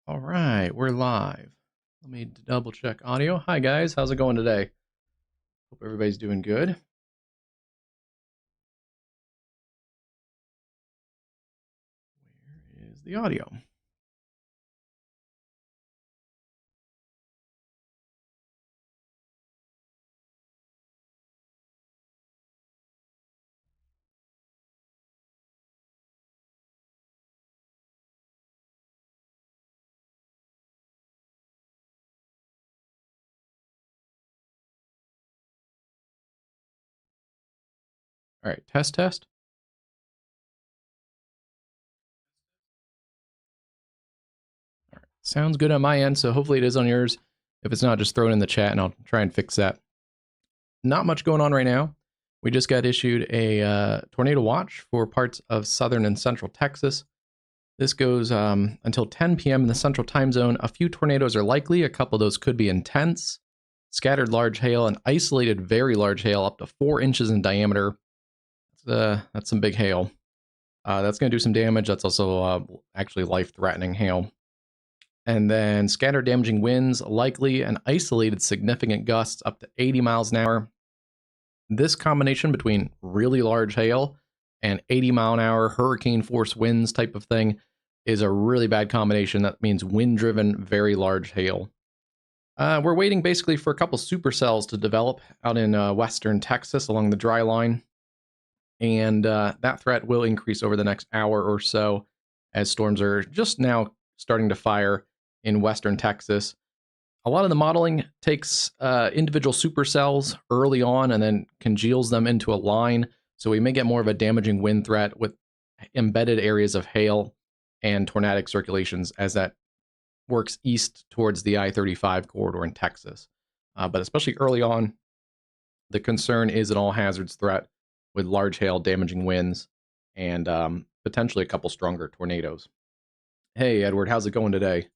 All right, we're live. Let me double check audio. Hi, guys. How's it going today? Hope everybody's doing good. Where is the audio? All right, test, test. All right, sounds good on my end, so hopefully it is on yours. If it's not, just throw it in the chat and I'll try and fix that. Not much going on right now. We just got issued a tornado watch for parts of southern and central Texas. This goes until 10 p.m. in the central time zone. A few tornadoes are likely. A couple of those could be intense. Scattered large hail and isolated very large hail up to 4 inches in diameter. That's some big hail. That's going to do some damage. That's also actually life-threatening hail. And then scattered damaging winds, likely and isolated significant gusts up to 80 miles an hour. This combination between really large hail and 80-mile-an-hour hurricane force winds type of thing is a really bad combination. That means wind-driven, very large hail. We're waiting basically for a couple supercells to develop out in western Texas along the dry line. And that threat will increase over the next hour or so as storms are just now starting to fire in western Texas. A lot of the modeling takes individual supercells early on and then congeals them into a line. So we may get more of a damaging wind threat with embedded areas of hail and tornadic circulations as that works east towards the I-35 corridor in Texas. But especially early on, the concern is an all hazards threat with large hail, damaging winds, and potentially a couple stronger tornadoes. Hey, Edward, how's it going today?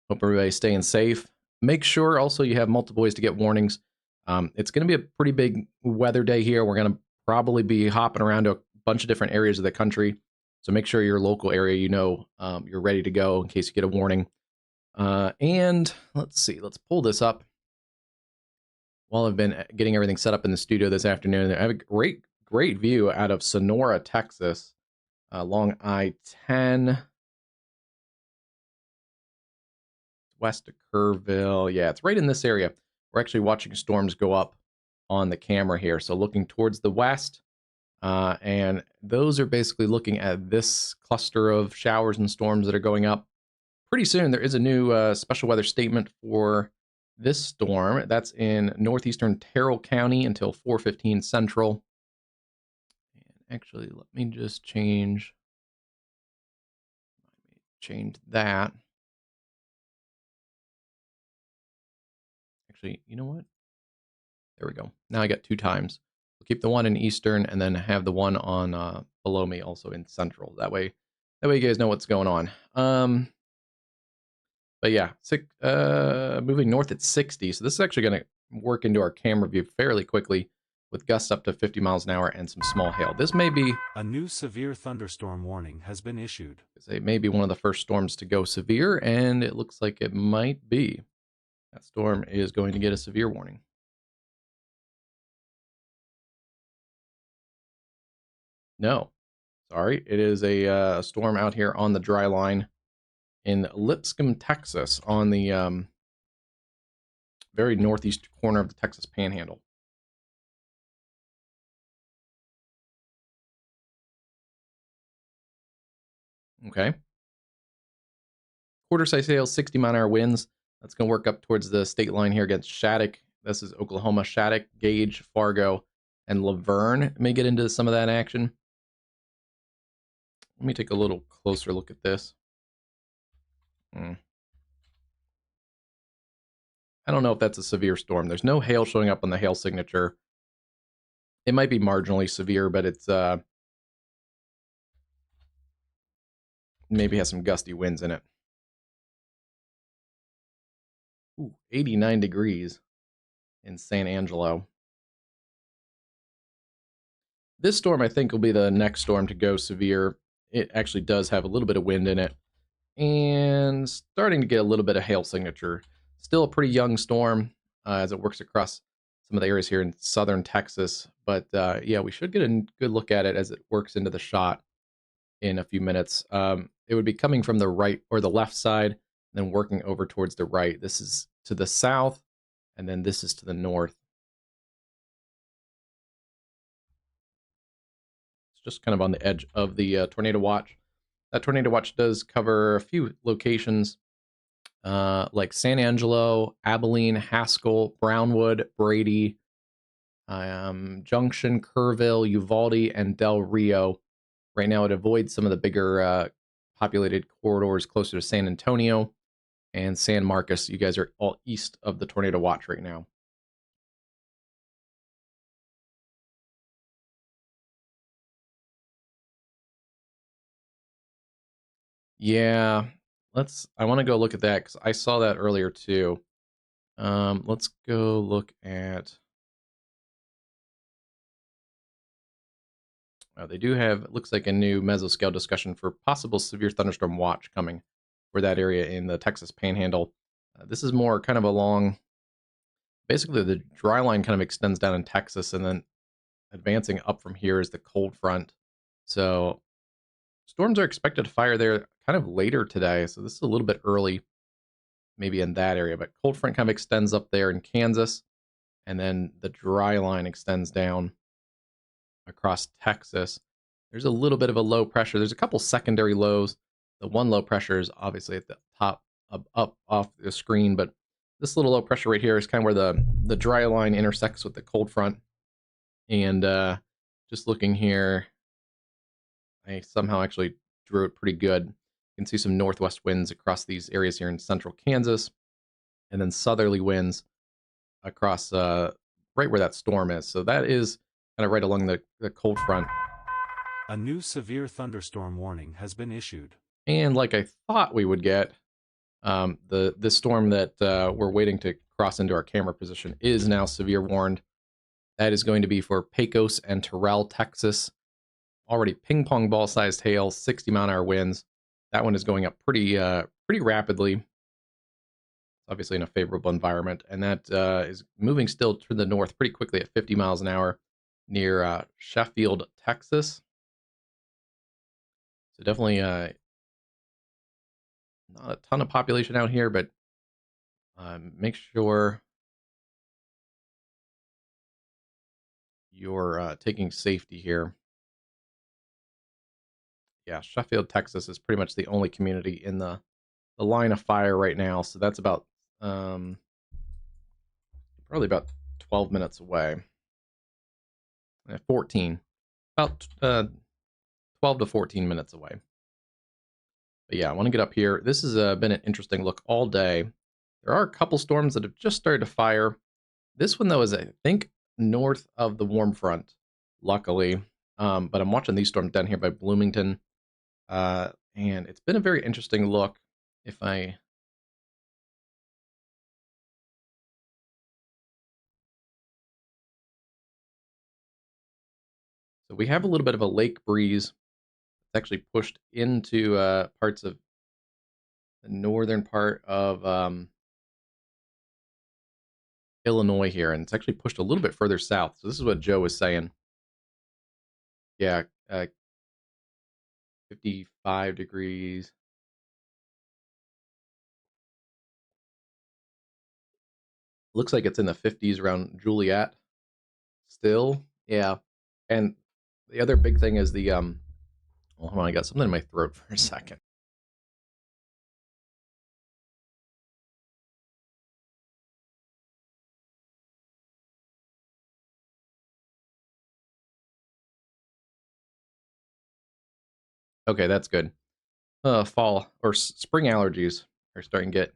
Hope everybody's staying safe. Make sure also you have multiple ways to get warnings. It's going to be a pretty big weather day here. We're going to probably be hopping around to a bunch of different areas of the country. So make sure your local area, you're ready to go in case you get a warning. And let's see, let's pull this up. While I've been getting everything set up in the studio this afternoon, I have a great view out of Sonora, Texas, along I-10. West of Kerrville. Yeah, it's right in this area. We're actually watching storms go up on the camera here. So looking towards the west, and those are basically looking at this cluster of showers and storms that are going up. Pretty soon, there is a new special weather statement for this storm. That's in northeastern Terrell County until 4:15 Central. And actually, let me just change that. Actually, you know what? There we go. Now I got 2 times. We'll keep the one in Eastern and then have the one on below me also in Central. That way you guys know what's going on. But yeah, moving north at 60. So this is actually going to work into our camera view fairly quickly with gusts up to 50 miles an hour and some small hail. This may be a new severe thunderstorm warning has been issued. It may be one of the first storms to go severe, and it looks like it might be. That storm is going to get a severe warning. No, sorry. It is a storm out here on the dry line in Lipscomb, Texas, on the very northeast corner of the Texas Panhandle. Okay. Quarter-size hail, 60-mile-an-hour winds. That's going to work up towards the state line here against Shattuck. This is Oklahoma. Shattuck, Gage, Fargo, and Laverne may get into some of that action. Let me take a little closer look at this. I don't know if that's a severe storm. There's no hail showing up on the hail signature. It might be marginally severe, but it's maybe has some gusty winds in it. Ooh, 89 degrees in San Angelo. This storm, I think, will be the next storm to go severe. It actually does have a little bit of wind in it. and starting to get a little bit of hail signature. Still a pretty young storm as it works across some of the areas here in southern Texas. But yeah, we should get a good look at it as it works into the shot in a few minutes. It would be coming from the right or the left side, then working over towards the right. This is to the south, and then this is to the north. It's just kind of on the edge of the tornado watch. That tornado watch does cover a few locations like San Angelo, Abilene, Haskell, Brownwood, Brady, Junction, Kerrville, Uvalde, and Del Rio. Right now, it avoids some of the bigger populated corridors closer to San Antonio and San Marcos. You guys are all east of the tornado watch right now. Yeah, I want to go look at that because I saw that earlier too. Let's go look at. They do have, it looks like, a new mesoscale discussion for possible severe thunderstorm watch coming for that area in the Texas Panhandle. This is more kind of along, basically the dry line kind of extends down in Texas, and then advancing up from here is the cold front. So storms are expected to fire there kind of later today. So this is a little bit early, maybe in that area, but cold front kind of extends up there in Kansas, and then the dry line extends down across Texas. There's a little bit of a low pressure. There's a couple secondary lows. The one low pressure is obviously at the top, up off the screen, but this little low pressure right here is kind of where the dry line intersects with the cold front. And just looking here, I somehow actually drew it pretty good. You can see some northwest winds across these areas here in central Kansas, and then southerly winds across right where that storm is. So that is kind of right along the cold front. A new severe thunderstorm warning has been issued. And like I thought we would get, this storm that we're waiting to cross into our camera position is now severe warned. That is going to be for Pecos and Terrell, Texas. Already ping pong ball sized hail, 60-mile-an-hour winds. That one is going up pretty rapidly. Obviously in a favorable environment, and that is moving still to the north pretty quickly at 50 miles an hour near Sheffield, Texas. So definitely not a ton of population out here, but make sure you're taking safety here. Yeah, Sheffield, Texas is pretty much the only community in the line of fire right now. So that's about probably about 12 minutes away. 14, about 12 to 14 minutes away. But yeah, I want to get up here. This has been an interesting look all day. There are a couple storms that have just started to fire. This one, though, is, I think, north of the warm front, luckily. But I'm watching these storms down here by Bloomington. And it's been a very interesting look. So we have a little bit of a lake breeze. It's actually pushed into parts of the northern part of Illinois here, and it's actually pushed a little bit further south. So this is what Joe was saying. Yeah, 55 degrees. Looks like it's in the 50s around Juliet still. Yeah. And the other big thing is well, hold on, I got something in my throat for a second. Okay, that's good. Fall or spring allergies are starting to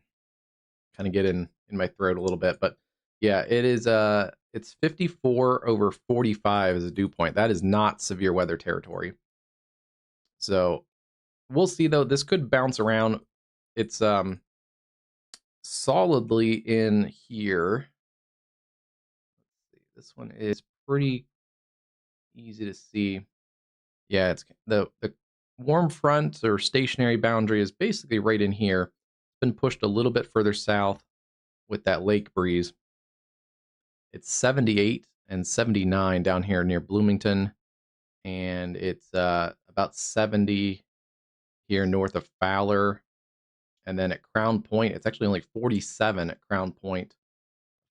get in my throat a little bit, but yeah, it's 54 over 45 as a dew point. That is not severe weather territory. So we'll see, though. This could bounce around. It's solidly in here. Let's see. This one is pretty easy to see. Yeah, it's the warm front or stationary boundary is basically right in here. It's been pushed a little bit further south with that lake breeze. It's 78 and 79 down here near Bloomington, and it's about 70 here north of Fowler. And then at Crown Point, it's actually only 47 at Crown Point,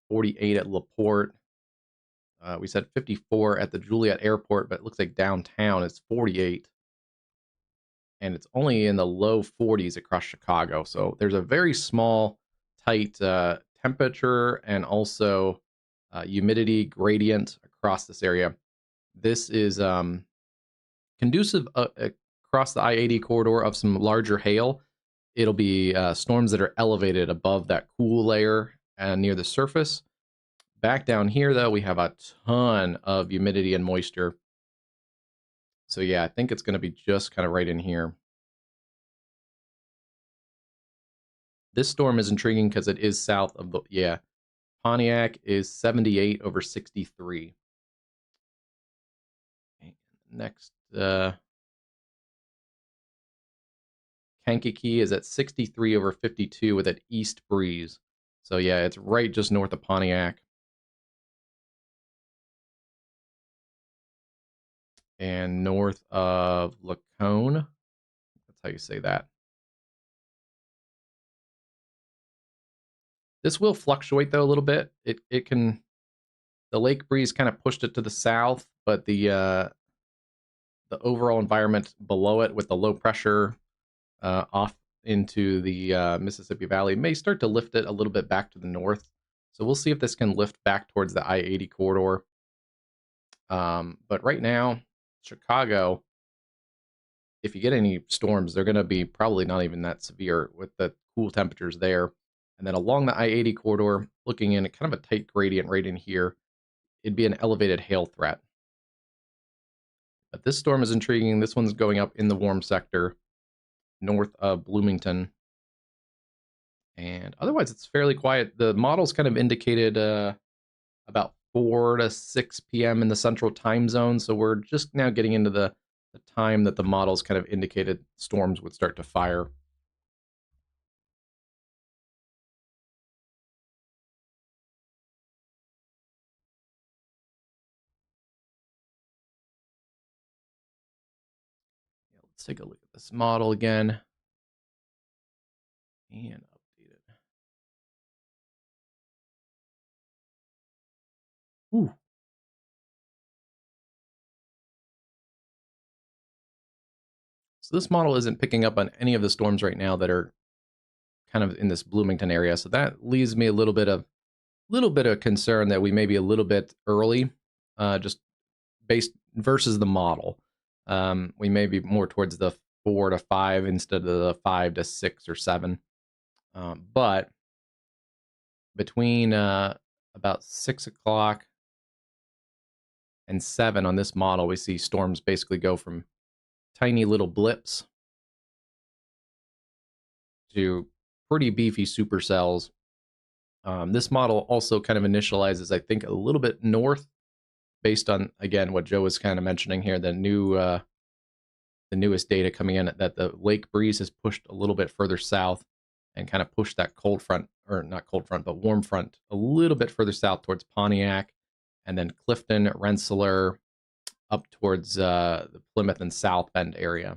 48 at LaPorte. We said 54 at the Juliet Airport, but it looks like downtown it's 48. And it's only in the low 40s across Chicago. So there's a very small, tight temperature and also humidity gradient across this area. This is conducive across the I-80 corridor of some larger hail. It'll be storms that are elevated above that cool layer near the surface. Back down here, though, we have a ton of humidity and moisture. So yeah, I think it's going to be just kind of right in here. This storm is intriguing because it is south of the, yeah, Pontiac is 78 over 63. Next, Kankakee is at 63 over 52 with an east breeze. So yeah, it's right just north of Pontiac. And north of Lacone. That's how you say that. This will fluctuate though a little bit. It can, the lake breeze kind of pushed it to the south, but the overall environment below it with the low pressure off into the Mississippi Valley may start to lift it a little bit back to the north. So we'll see if this can lift back towards the I-80 corridor. But right now, Chicago, if you get any storms, they're going to be probably not even that severe with the cool temperatures there. And then along the I-80 corridor, looking in at kind of a tight gradient right in here, it'd be an elevated hail threat. But this storm is intriguing. This one's going up in the warm sector, north of Bloomington. And otherwise, it's fairly quiet. The models kind of indicated about 4 to 6 p.m. in the central time zone. So we're just now getting into the time that the models kind of indicated storms would start to fire. Yeah, let's take a look at this model again and update it. Ooh. So this model isn't picking up on any of the storms right now that are kind of in this Bloomington area. So that leaves me a little bit of concern that we may be a little bit early, just based versus the model. We may be more towards the 4 to 5 instead of the 5 to 6 or 7. But between about 6 o'clock and 7 on this model, we see storms basically go from tiny little blips to pretty beefy supercells. This model also kind of initializes, I think, a little bit north based on, again, what Joe was kind of mentioning here, the newest data coming in that the lake breeze has pushed a little bit further south and kind of pushed that cold front, or not cold front, but warm front a little bit further south towards Pontiac, and then Clifton, Rensselaer, up towards the Plymouth and South Bend area.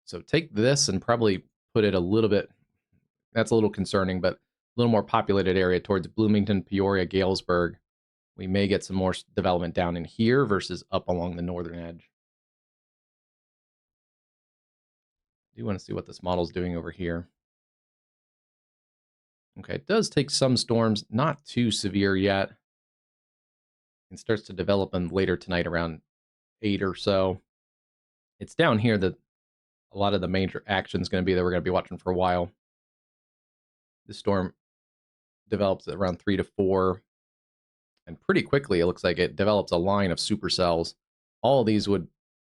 So take this and probably put it a little bit, that's a little concerning, but a little more populated area towards Bloomington, Peoria, Galesburg. We may get some more development down in here versus up along the northern edge. I do want to see what this model's doing over here. Okay, it does take some storms, not too severe yet. It starts to develop them later tonight around 8 or so. It's down here that a lot of the major action is going to be that we're going to be watching for a while. This storm develops at around 3 to 4. And pretty quickly, it looks like it develops a line of supercells. All of these would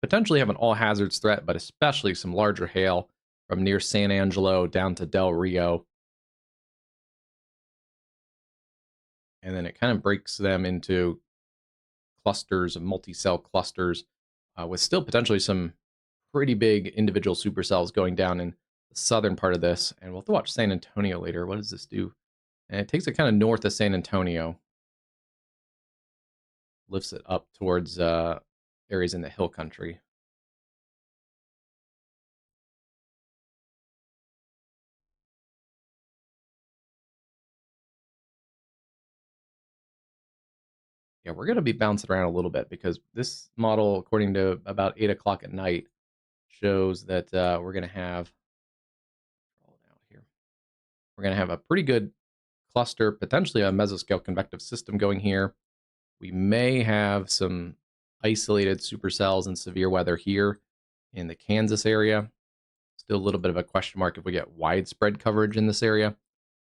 potentially have an all hazards threat, but especially some larger hail from near San Angelo down to Del Rio. And then it kind of breaks them into clusters of multi-cell clusters with still potentially some pretty big individual supercells going down in the southern part of this. And we'll have to watch San Antonio later. What does this do? And it takes it kind of north of San Antonio, lifts it up towards areas in the hill country. Yeah, we're going to be bouncing around a little bit because this model, according to about 8 o'clock at night, shows that we're going to have we're going to have a pretty good cluster, potentially a mesoscale convective system going here. We may have some isolated supercells and severe weather here in the Kansas area. Still a little bit of a question mark if we get widespread coverage in this area.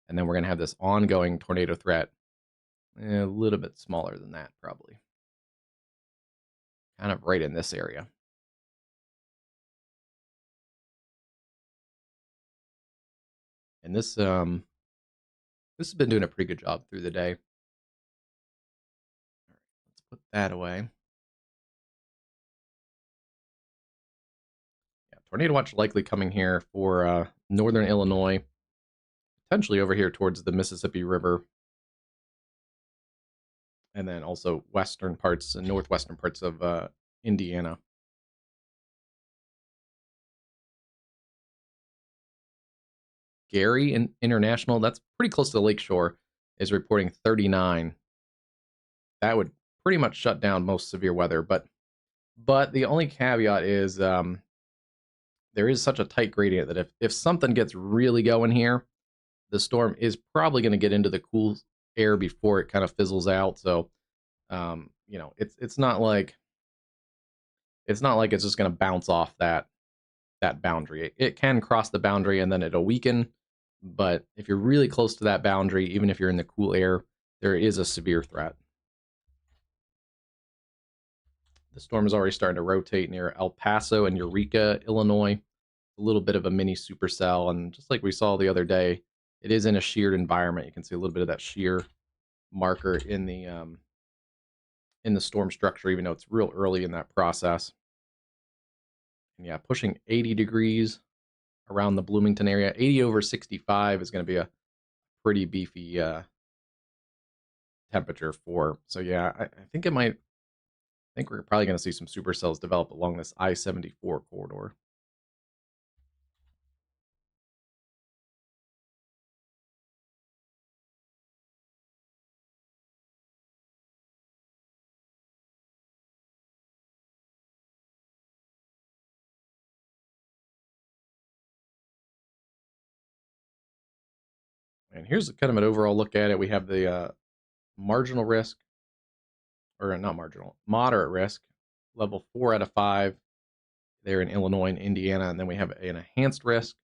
And then we're going to have this ongoing tornado threat. A little bit smaller than that, probably. Kind of right in this area. And this has been doing a pretty good job through the day. All right, let's put that away. Yeah, tornado watch likely coming here for northern Illinois, potentially over here towards the Mississippi River, and then also western parts and northwestern parts of Indiana. Gary International, that's pretty close to the lakeshore, is reporting 39. That would pretty much shut down most severe weather, but the only caveat is there is such a tight gradient that if something gets really going here, the storm is probably going to get into the cool air before it kind of fizzles out. So you know, it's not like it's just going to bounce off that boundary. It can cross the boundary and then it'll weaken, but if you're really close to that boundary, even if you're in the cool air, there is a severe threat. The storm is already starting to rotate near El Paso and Eureka, Illinois. A little bit of a mini supercell, and just like we saw the other day, it is in a sheared environment. You can see a little bit of that shear marker in the storm structure, even though it's real early in that process. And yeah, pushing 80 degrees around the Bloomington area. 80 over 65 is going to be a pretty beefy temperature for. So yeah, I think I think we're probably going to see some supercells develop along this I-74 corridor. And here's kind of an overall look at it. We have the marginal risk, or not marginal, moderate risk, level 4 out of 5 there in Illinois and Indiana, and then we have an enhanced risk.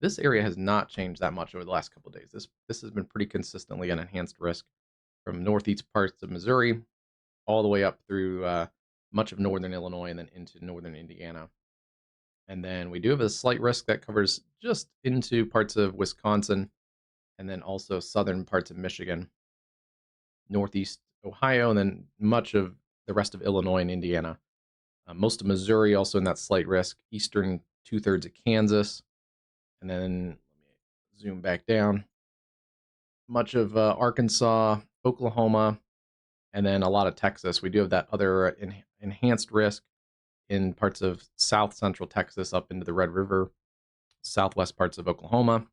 This area has not changed that much over the last couple of days. This has been pretty consistently an enhanced risk from northeast parts of Missouri all the way up through much of northern Illinois and then into northern Indiana. And then we do have a slight risk that covers just into parts of Wisconsin and then also southern parts of Michigan, northeast Ohio, and then much of the rest of Illinois and Indiana. Most of Missouri also in that slight risk, eastern 2/3 of Kansas, and then let me zoom back down. Much of Arkansas, Oklahoma, and then a lot of Texas. We do have that other enhanced risk in parts of south central Texas up into the Red River, southwest parts of Oklahoma.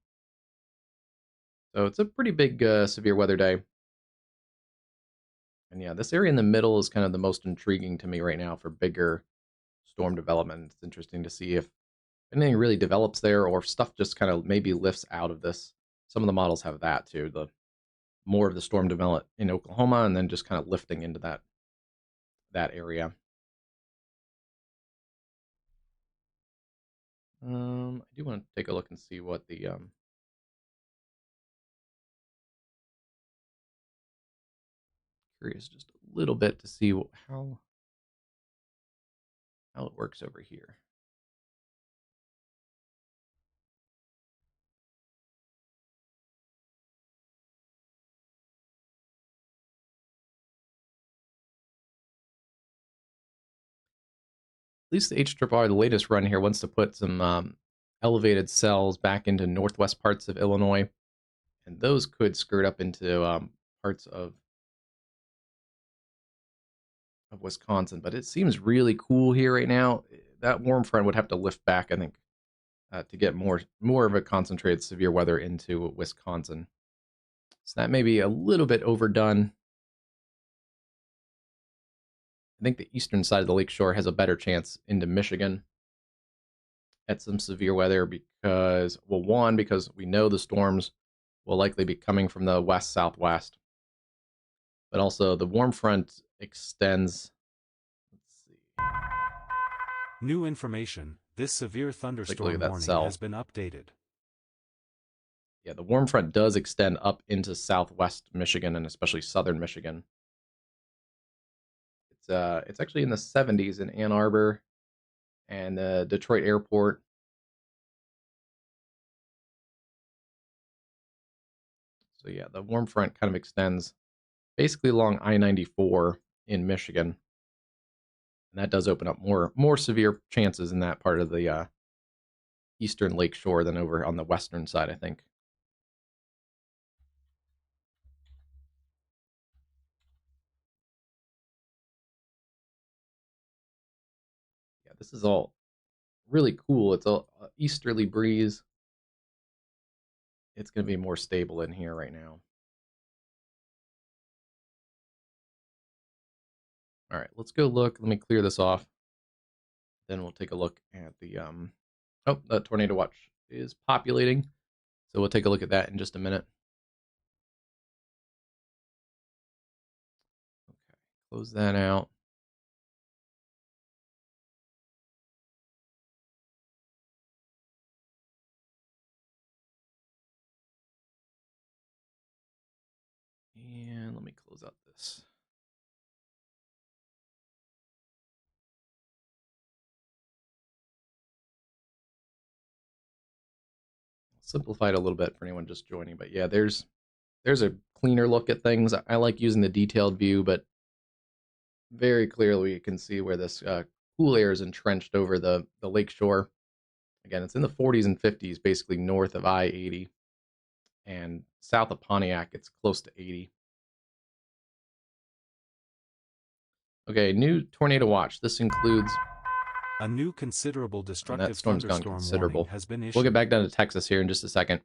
So it's a pretty big severe weather day. And yeah, this area in the middle is kind of the most intriguing to me right now for bigger storm development. It's interesting to see if anything really develops there or if stuff just kind of maybe lifts out of this. Some of the models have that too. The more of the storm develop in Oklahoma and then just kind of lifting into that area. I do want to take a look and see what the curious just a little bit to see how it works over here. least the HRRR, the latest run here, wants to put some elevated cells back into northwest parts of Illinois, and those could skirt up into parts of Wisconsin. But it seems really cool here right now. That warm front would have to lift back, I think, to get more of a concentrated severe weather into Wisconsin. So that may be a little bit overdone. I think the eastern side of the lakeshore has a better chance into Michigan at some severe weather because, well, one, because we know the storms will likely be coming from the west-southwest, but also the warm front extends. Let's see. New information. This severe thunderstorm warning has been updated. Yeah, the warm front does extend up into southwest Michigan and especially southern Michigan. It's actually in the 70s in Ann Arbor and the Detroit airport. So yeah, the warm front kind of extends basically along I-94 in Michigan. And that does open up more severe chances in that part of the eastern lake shore than over on the western side, I think. Yeah, this is all really cool. It's a easterly breeze. It's going to be more stable in here right now. All right, let's go look. Let me clear this off. Then we'll take a look at the oh, the tornado watch is populating. So we'll take a look at that in just a minute. Okay, close that out. And let me close out this. Simplify it a little bit for anyone just joining, but yeah, there's a cleaner look at things. I like using the detailed view, but very clearly you can see where this cool air is entrenched over the lake shore. Again, it's in the 40s and 50s, basically north of I-80, and south of Pontiac, it's close to 80. Okay, new tornado watch. This includes a new considerable destructive that storm's gone thunderstorm considerable. Warning has been issued. We'll get back down to Texas here in just a second.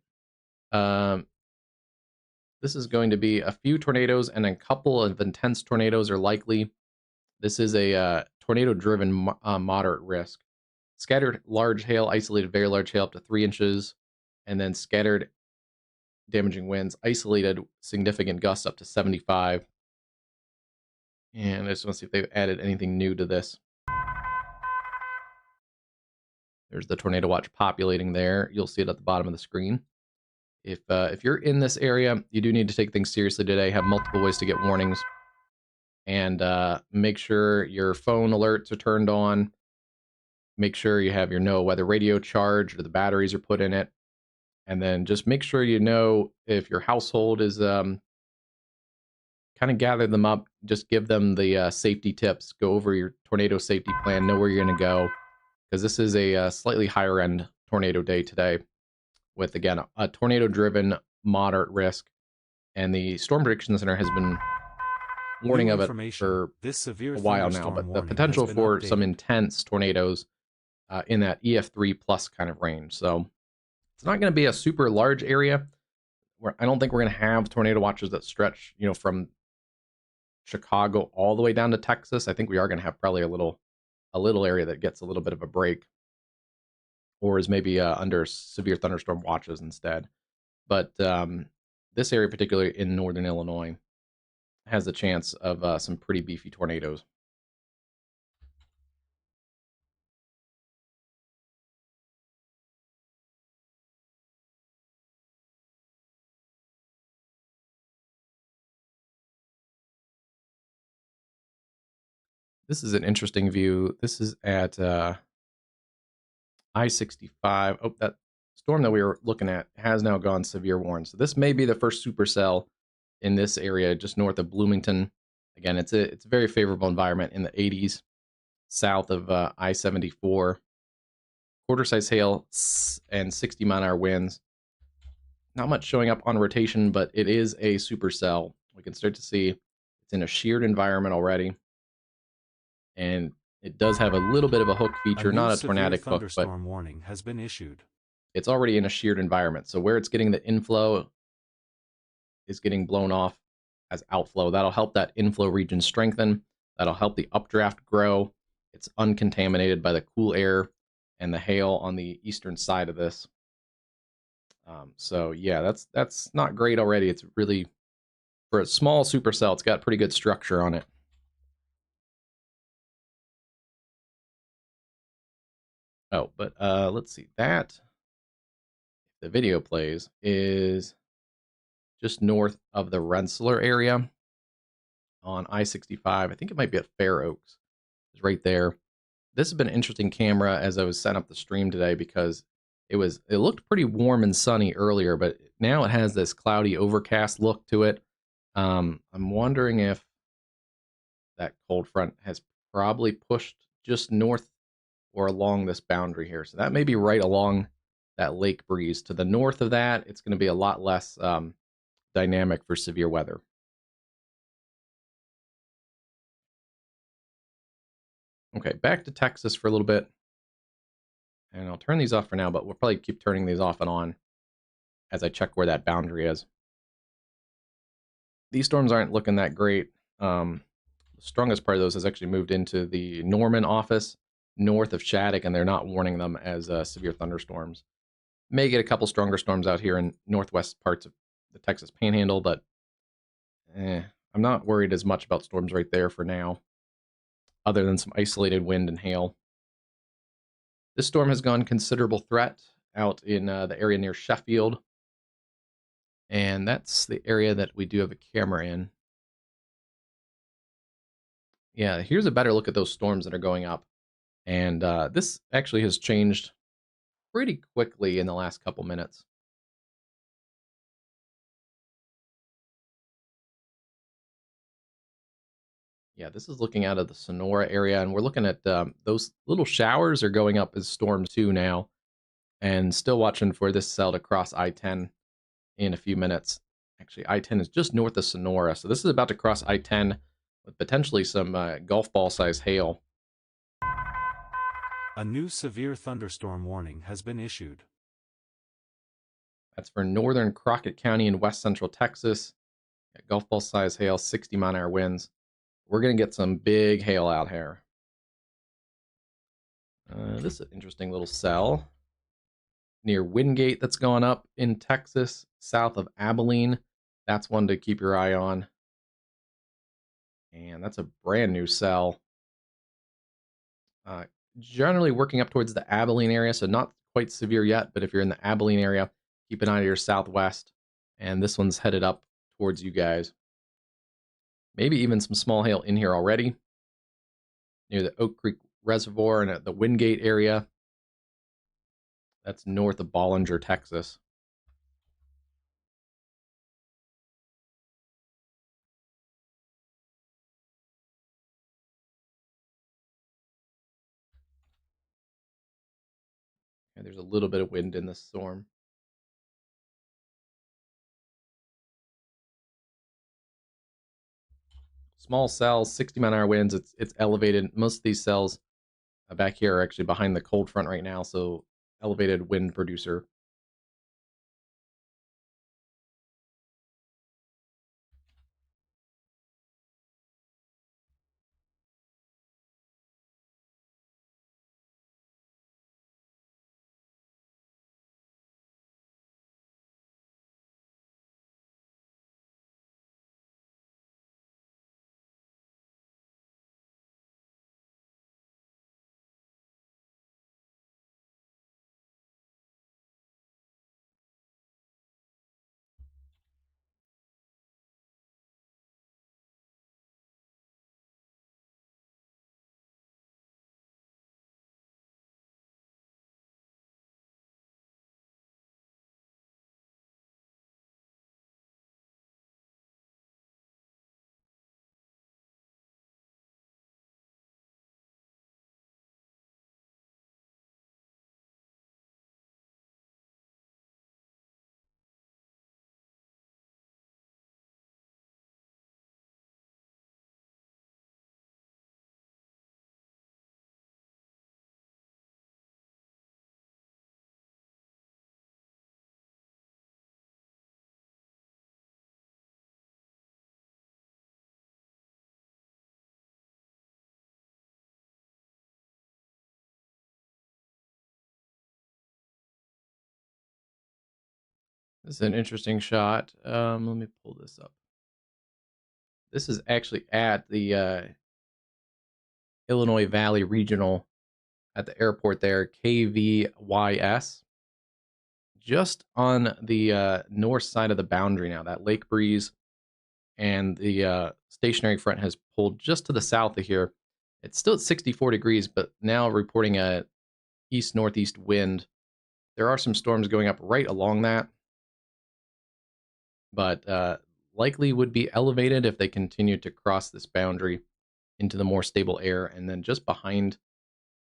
This is going to be a few tornadoes and a couple of intense tornadoes are likely. This is a tornado-driven moderate risk. Scattered large hail, isolated very large hail up to 3 inches, and then scattered damaging winds, isolated significant gusts up to 75. And I just want to see if they've added anything new to this. There's the tornado watch populating there. You'll see it at the bottom of the screen. If you're in this area, you do need to take things seriously today. Have multiple ways to get warnings. And make sure your phone alerts are turned on. Make sure you have your NOAA weather radio charged or the batteries are put in it. And then just make sure you know if your household is kind of gather them up. Just give them the safety tips. Go over your tornado safety plan. Know where you're going to go. Because this is a slightly higher end tornado day today. With, again, a tornado-driven moderate risk. And the Storm Prediction Center has been warning of it for a while now, but the potential for some intense tornadoes in that EF3 plus kind of range. So it's not going to be a super large area. I don't think we're going to have tornado watches that stretch, from Chicago all the way down to Texas. I think we are going to have probably a little area that gets a little bit of a break, or is maybe under severe thunderstorm watches instead. But this area, particularly in northern Illinois, has the chance of some pretty beefy tornadoes. This is an interesting view. This is at I-65. Oh, that storm that we were looking at has now gone severe warn. So this may be the first supercell in this area just north of Bloomington. Again, it's a very favorable environment in the 80s. south of I-74. Quarter-size hail and 60-mile-an-hour winds. Not much showing up on rotation, but it is a supercell. We can start to see it's in a sheared environment already. And it does have a little bit of a hook feature, not a tornadic hook, but thunderstorm warning has been issued. It's already in a sheared environment. So where it's getting the inflow is getting blown off as outflow. That'll help that inflow region strengthen. That'll help the updraft grow. It's uncontaminated by the cool air and the hail on the eastern side of this. So yeah, that's not great already. It's really, for a small supercell, it's got pretty good structure on it. Oh, but let's see. That, if the video plays, is just north of the Rensselaer area on I-65. I think it might be at Fair Oaks. It's right there. This has been an interesting camera as I was setting up the stream today because it looked pretty warm and sunny earlier, but now it has this cloudy overcast look to it. I'm wondering if that cold front has probably pushed just north or along this boundary here. So that may be right along that lake breeze. To the north of that, it's going to be a lot less dynamic for severe weather. Okay, back to Texas for a little bit. And I'll turn these off for now, but we'll probably keep turning these off and on as I check where that boundary is. These storms aren't looking that great. The strongest part of those has actually moved into the Norman office north of Shattuck, and they're not warning them as severe thunderstorms. May get a couple stronger storms out here in northwest parts of the Texas Panhandle, but I'm not worried as much about storms right there for now, other than some isolated wind and hail. This storm has gone considerable threat out in the area near Sheffield, and that's the area that we do have a camera in. Yeah, here's a better look at those storms that are going up. And this actually has changed pretty quickly in the last couple minutes. Yeah, this is looking out of the Sonora area, and we're looking at those little showers are going up as storm 2 now, and still watching for this cell to cross I-10 in a few minutes. Actually, I-10 is just north of Sonora, so this is about to cross I-10 with potentially some golf ball size hail. A new severe thunderstorm warning has been issued. That's for northern Crockett County in west central Texas. Golf ball size hail, 60-mile-an-hour winds. We're going to get some big hail out here. This is an interesting little cell near Wingate that's gone up in Texas, south of Abilene. That's one to keep your eye on. And that's a brand new cell. Generally working up towards the Abilene area, so not quite severe yet, but if you're in the Abilene area, keep an eye to your southwest. And this one's headed up towards you guys. Maybe even some small hail in here already, near the Oak Creek Reservoir and at the Wingate area. That's north of Bollinger, Texas. And there's a little bit of wind in this storm. Small cells, 60-mile-an-hour winds. It's elevated. Most of these cells back here are actually behind the cold front right now, so elevated wind producer. This is an interesting shot. Let me pull this up. This is actually at the Illinois Valley Regional at the airport there, KVYS. Just on the north side of the boundary now, that lake breeze and the stationary front has pulled just to the south of here. It's still at 64 degrees, but now reporting a east-northeast wind. There are some storms going up right along that, but likely would be elevated if they continue to cross this boundary into the more stable air. And then just behind,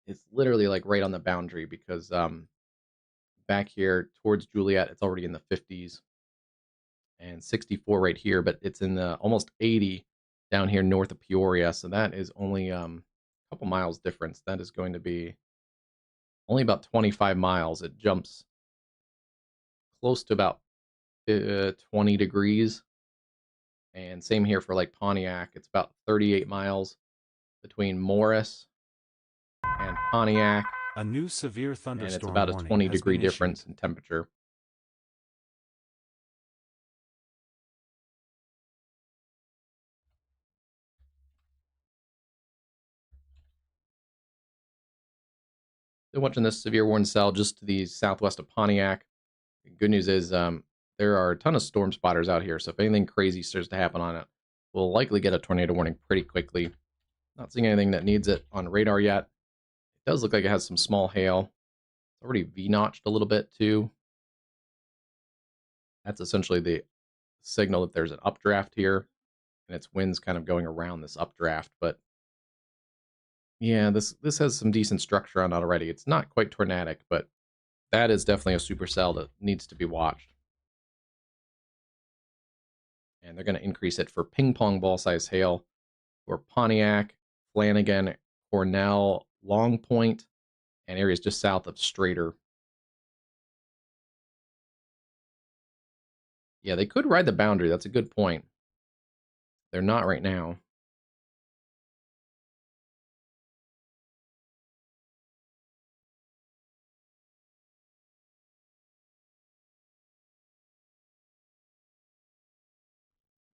it's literally like right on the boundary because back here towards Juliet, it's already in the 50s and 64 right here, but it's in the almost 80 down here north of Peoria. So that is only a couple miles difference. That is going to be only about 25 miles. It jumps close to about 20 degrees. And same here for like Pontiac. It's about 38 miles between Morris and Pontiac. A new severe thunderstorm and it's about a 20-degree difference in temperature. Still watching this severe warning cell just to the southwest of Pontiac. The good news is there are a ton of storm spotters out here, so if anything crazy starts to happen on it, we'll likely get a tornado warning pretty quickly. Not seeing anything that needs it on radar yet. It does look like it has some small hail. It's already V-notched a little bit too. That's essentially the signal that there's an updraft here, and its wind's kind of going around this updraft. But yeah, this has some decent structure on it already. It's not quite tornadic, but that is definitely a supercell that needs to be watched. And they're going to increase it for ping pong ball size hail for Pontiac, Flanagan, Cornell, Long Point, and areas just south of Strader. Yeah, they could ride the boundary. That's a good point. They're not right now.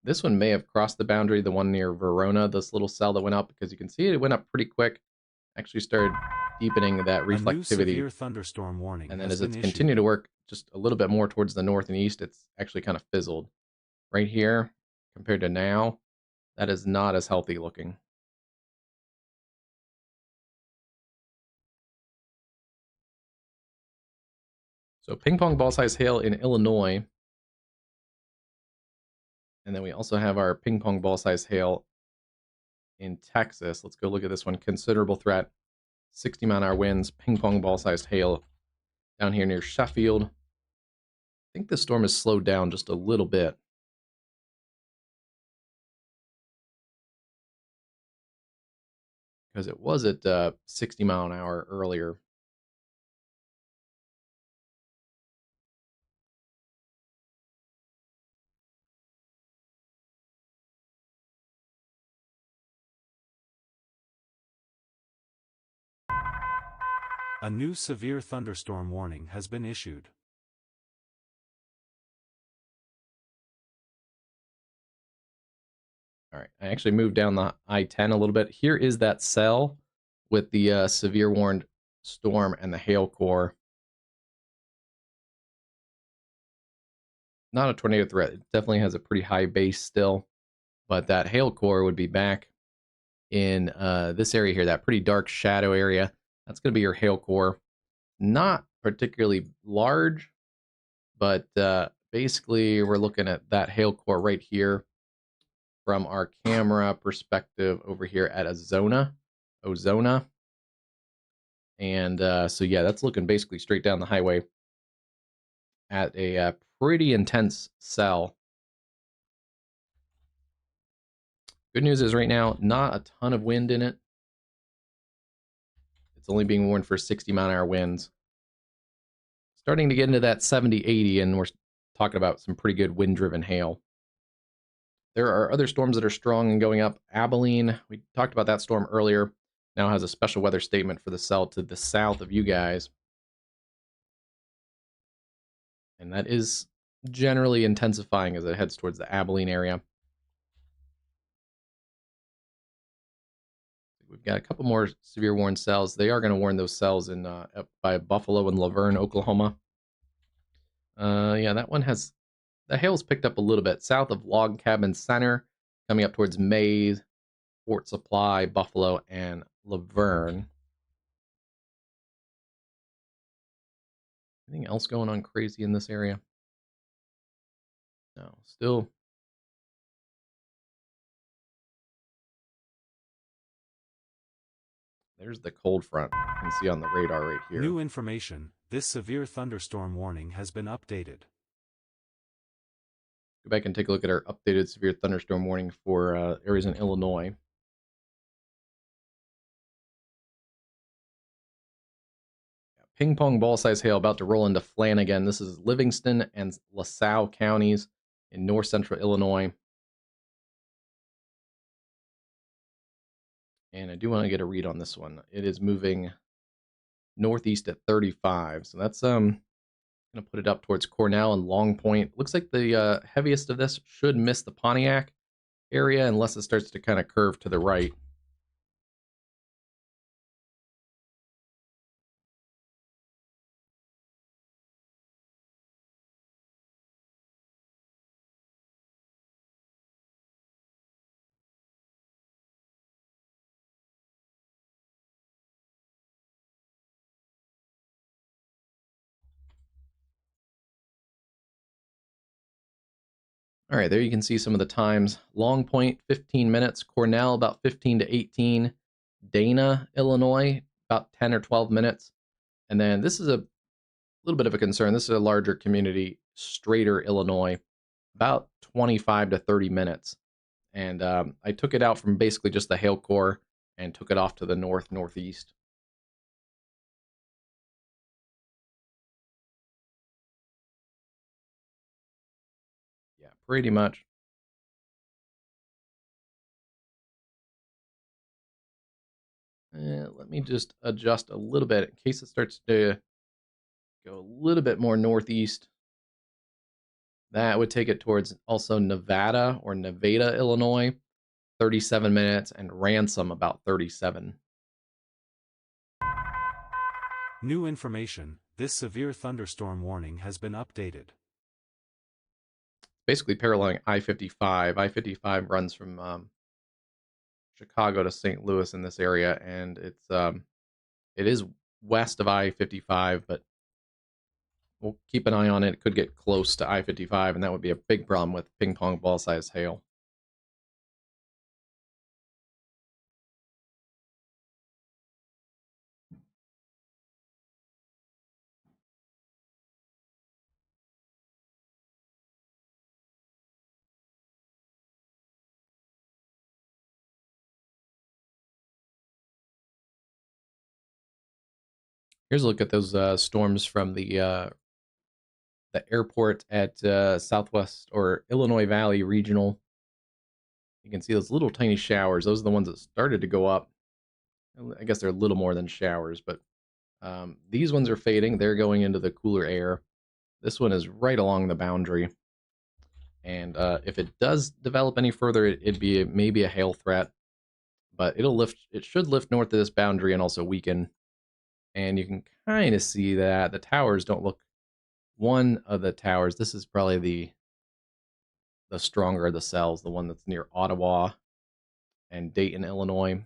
This one may have crossed the boundary, the one near Verona, this little cell that went up, because you can see it went up pretty quick. Actually started deepening that reflectivity. A new severe thunderstorm warning and then as it's continued to work just a little bit more towards the north and east, it's actually kind of fizzled. Right here, compared to now, that is not as healthy looking. So ping pong ball size hail in Illinois. And then we also have our ping pong ball size hail in Texas. Let's go look at this one. Considerable threat. 60-mile-an-hour winds, ping pong ball sized hail down here near Sheffield. I think the storm has slowed down just a little bit. Because it was at 60 mile an hour earlier. A new severe thunderstorm warning has been issued. All right, I actually moved down the I-10 a little bit. Here is that cell with the severe warned storm and the hail core. Not a tornado threat. It definitely has a pretty high base still, but that hail core would be back in this area here, that pretty dark shadow area. That's going to be your hail core. Not particularly large, but basically we're looking at that hail core right here from our camera perspective over here at Ozona. And so yeah, that's looking basically straight down the highway at a pretty intense cell. Good news is right now, not a ton of wind in it. It's only being warned for 60-mile-an-hour winds. Starting to get into that 70, 80, and we're talking about some pretty good wind-driven hail. There are other storms that are strong and going up. Abilene, we talked about that storm earlier, now has a special weather statement for the cell to the south of you guys. And that is generally intensifying as it heads towards the Abilene area. We've got a couple more severe warning cells. They are going to warn those cells in up by Buffalo and Laverne, Oklahoma. Yeah, that one has the hail's picked up a little bit south of Log Cabin Center, coming up towards Mays, Fort Supply, Buffalo, and Laverne. Anything else going on crazy in this area? No, still. There's the cold front. You can see on the radar right here. New information. This severe thunderstorm warning has been updated. Go back and take a look at our updated severe thunderstorm warning for areas in Illinois. Ping pong ball size hail about to roll into Flanagan. This is Livingston and LaSalle counties in north central Illinois. And I do want to get a read on this one. It is moving northeast at 35. So that's going to put it up towards Cornell and Long Point. Looks like the heaviest of this should miss the Pontiac area unless it starts to kind of curve to the right. All right, there you can see some of the times. Long Point, 15 minutes. Cornell, about 15 to 18. Dana, Illinois, about 10 or 12 minutes. And then this is a little bit of a concern. This is a larger community, Strader, Illinois, about 25 to 30 minutes. And I took it out from basically just the hail core and took it off to the northeast. Yeah, pretty much. Let me just adjust a little bit in case it starts to go a little bit more northeast. That would take it towards also Nevada or Nevada, Illinois, 37 minutes, and Ransom, about 37. New information. This severe thunderstorm warning has been updated. Basically paralleling I-55. I-55 runs from Chicago to St. Louis in this area, and it is west of I-55, but we'll keep an eye on it. It could get close to I-55, and that would be a big problem with ping pong ball size hail. Here's a look at those storms from the airport at Southwest or Illinois Valley Regional. You can see those little tiny showers. Those are the ones that started to go up. I guess they're a little more than showers, but these ones are fading. They're going into the cooler air. This one is right along the boundary. And if it does develop any further, it'd be maybe a hail threat. But it'll lift. It should lift north of this boundary and also weaken. And you can kind of see that the towers don't look. One of the towers. This is probably the stronger of the cells, the one that's near Ottawa and Dayton, Illinois.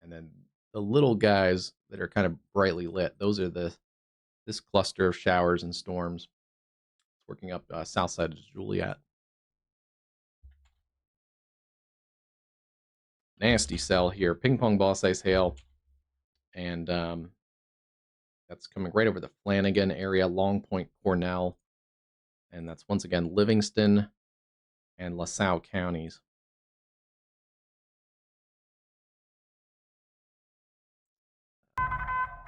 And then the little guys that are kind of brightly lit, those are this cluster of showers and storms. It's working up south side of Juliet. Nasty cell here, ping pong ball size hail. And that's coming right over the Flanagan area, Long Point, Cornell. And that's once again Livingston and LaSalle counties.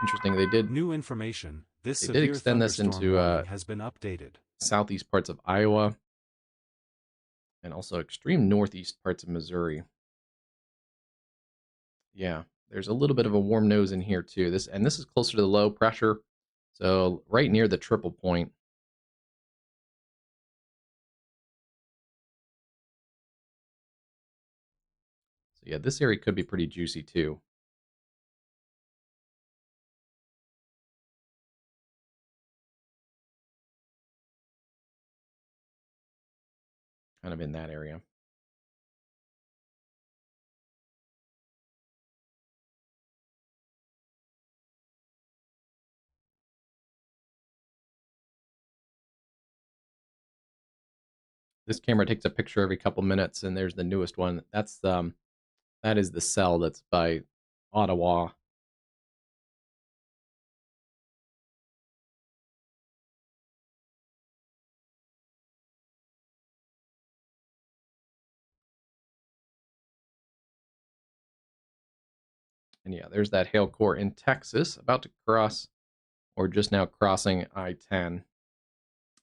Interesting. They did new information. This they did extend this into has been updated. Southeast parts of Iowa and also extreme northeast parts of Missouri. Yeah, there's a little bit of a warm nose in here too. This is closer to the low pressure, so right near the triple point. Yeah, this area could be pretty juicy too. Kind of in that area. This camera takes a picture every couple minutes, and there's the newest one. That is the cell that's by Ottawa. And yeah, there's that hail core in Texas about to cross, or just now crossing I-10.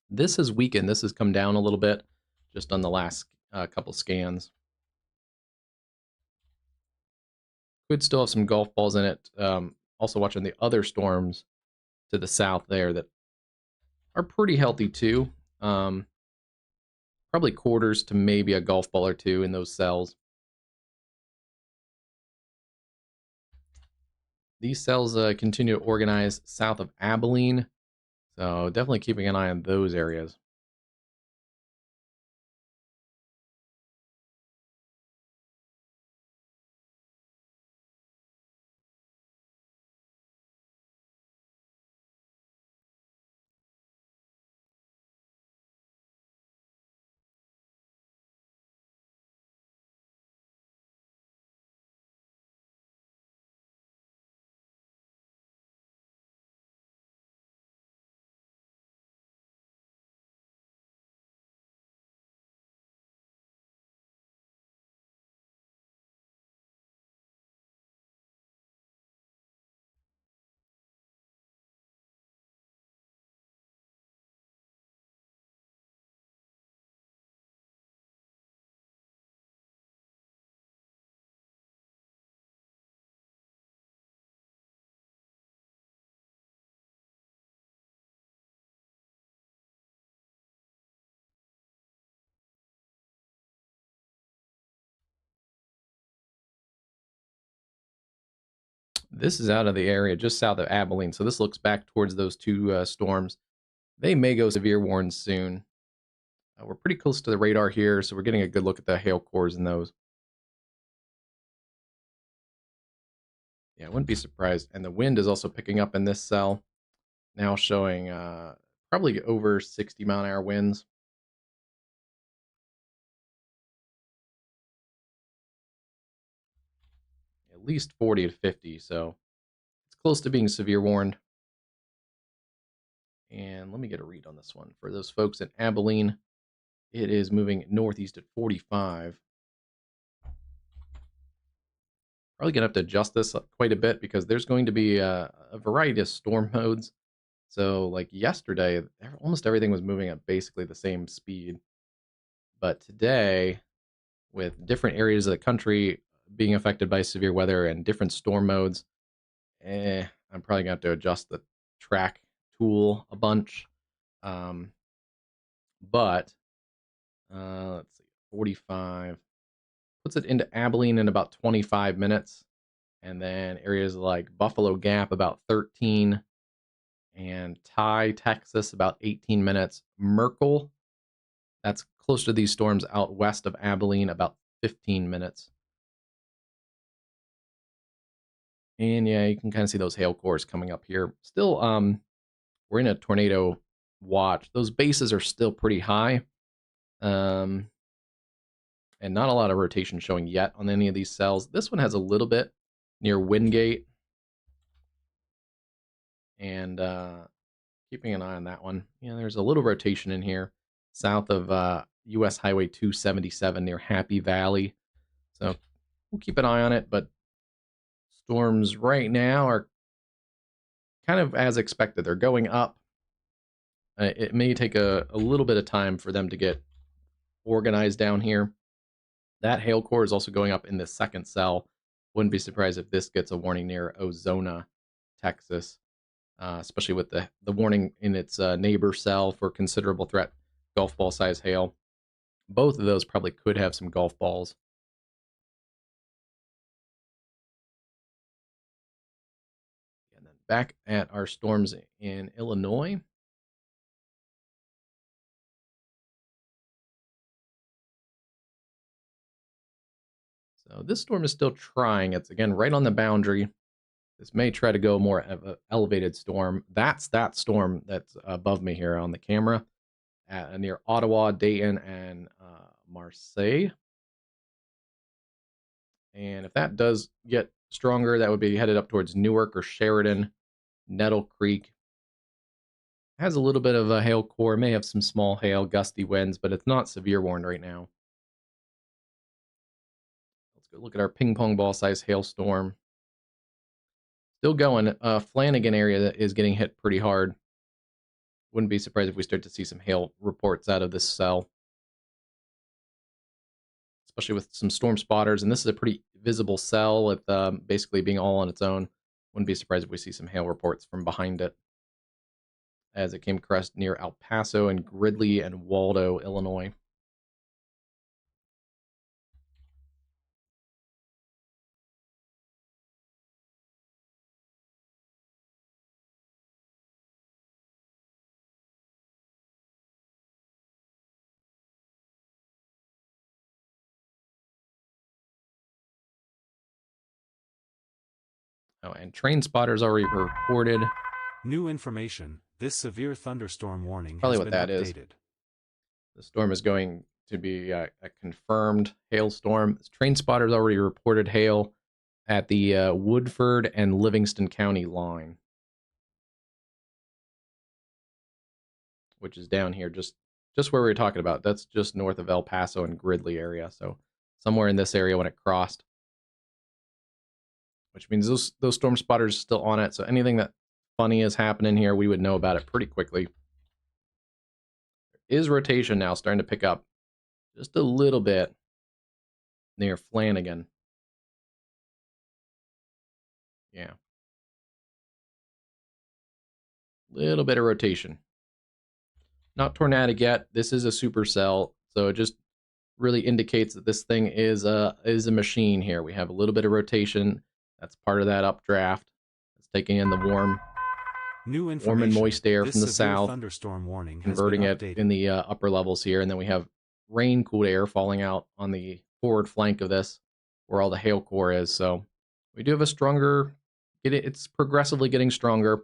This has weakened. This has come down a little bit just on the last couple scans. Could still have some golf balls in it. Also watching the other storms to the south there that are pretty healthy too. Probably quarters to maybe a golf ball or two in those cells. These cells continue to organize south of Abilene, so definitely keeping an eye on those areas. This is out of the area just south of Abilene, so this looks back towards those two storms. They may go severe warns soon. We're pretty close to the radar here, so we're getting a good look at the hail cores in those. Yeah, I wouldn't be surprised. And the wind is also picking up in this cell, now showing probably over 60-mile-an-hour winds. At least 40 to 50, so it's close to being severe warned. And let me get a read on this one. For those folks in Abilene, it is moving northeast at 45. Probably going to have to adjust this quite a bit because there's going to be a variety of storm modes. So like yesterday, almost everything was moving at basically the same speed. But today, with different areas of the country being affected by severe weather and different storm modes, I'm probably going to have to adjust the track tool a bunch. But let's see, 45 puts it into Abilene in about 25 minutes. And then areas like Buffalo Gap, about 13. And Ty, Texas, about 18 minutes. Merkel, that's close to these storms out west of Abilene, about 15 minutes. And yeah, you can kind of see those hail cores coming up here. Still, we're in a tornado watch. Those bases are still pretty high. And not a lot of rotation showing yet on any of these cells. This one has a little bit near Wingate. And keeping an eye on that one. Yeah, there's a little rotation in here south of US Highway 277 near Happy Valley. So we'll keep an eye on it, but storms right now are kind of as expected. They're going up. It may take a little bit of time for them to get organized down here. That hail core is also going up in the second cell. Wouldn't be surprised if this gets a warning near Ozona, Texas, especially with the warning in its neighbor cell for considerable threat, golf ball size hail. Both of those probably could have some golf balls. back at our storms in Illinois. So this storm is still trying. It's, again, right on the boundary. This may try to go more of an elevated storm. That's that storm that's above me here on the camera near Ottawa, Dayton, and Marseille. And if that does get stronger, that would be headed up towards Newark or Sheridan, Nettle Creek. Has a little bit of a hail core, may have some small hail, gusty winds, but it's not severe warned right now. Let's go look at our ping pong ball size hailstorm. Still going. Flanagan area that is getting hit pretty hard. Wouldn't be surprised if we start to see some hail reports out of this cell, especially with some storm spotters. And this is a pretty visible cell with basically being all on its own. Wouldn't be surprised if we see some hail reports from behind it as it came across near El Paso and Gridley and Waldo, Illinois. Oh, and train spotters already reported. New information. This severe thunderstorm warning Probably has what been that updated. is. The storm is going to be a confirmed hailstorm. Train spotters already reported hail at the Woodford and Livingston County line, which is down here, just where we were talking about. That's just north of El Paso and Gridley area, so somewhere in this area when it crossed, which means those storm spotters are still on it. So anything that funny is happening here, we would know about it pretty quickly. There is rotation now starting to pick up just a little bit near Flanagan. Yeah. Little bit of rotation. Not tornadic yet. This is a supercell, so it just really indicates that this thing is a machine here. We have a little bit of rotation. That's part of that updraft. It's taking in the warm and moist air from the south, thunderstorm warning converting it in the upper levels here, and then we have rain-cooled air falling out on the forward flank of this, where all the hail core is. So we do have a stronger. It's progressively getting stronger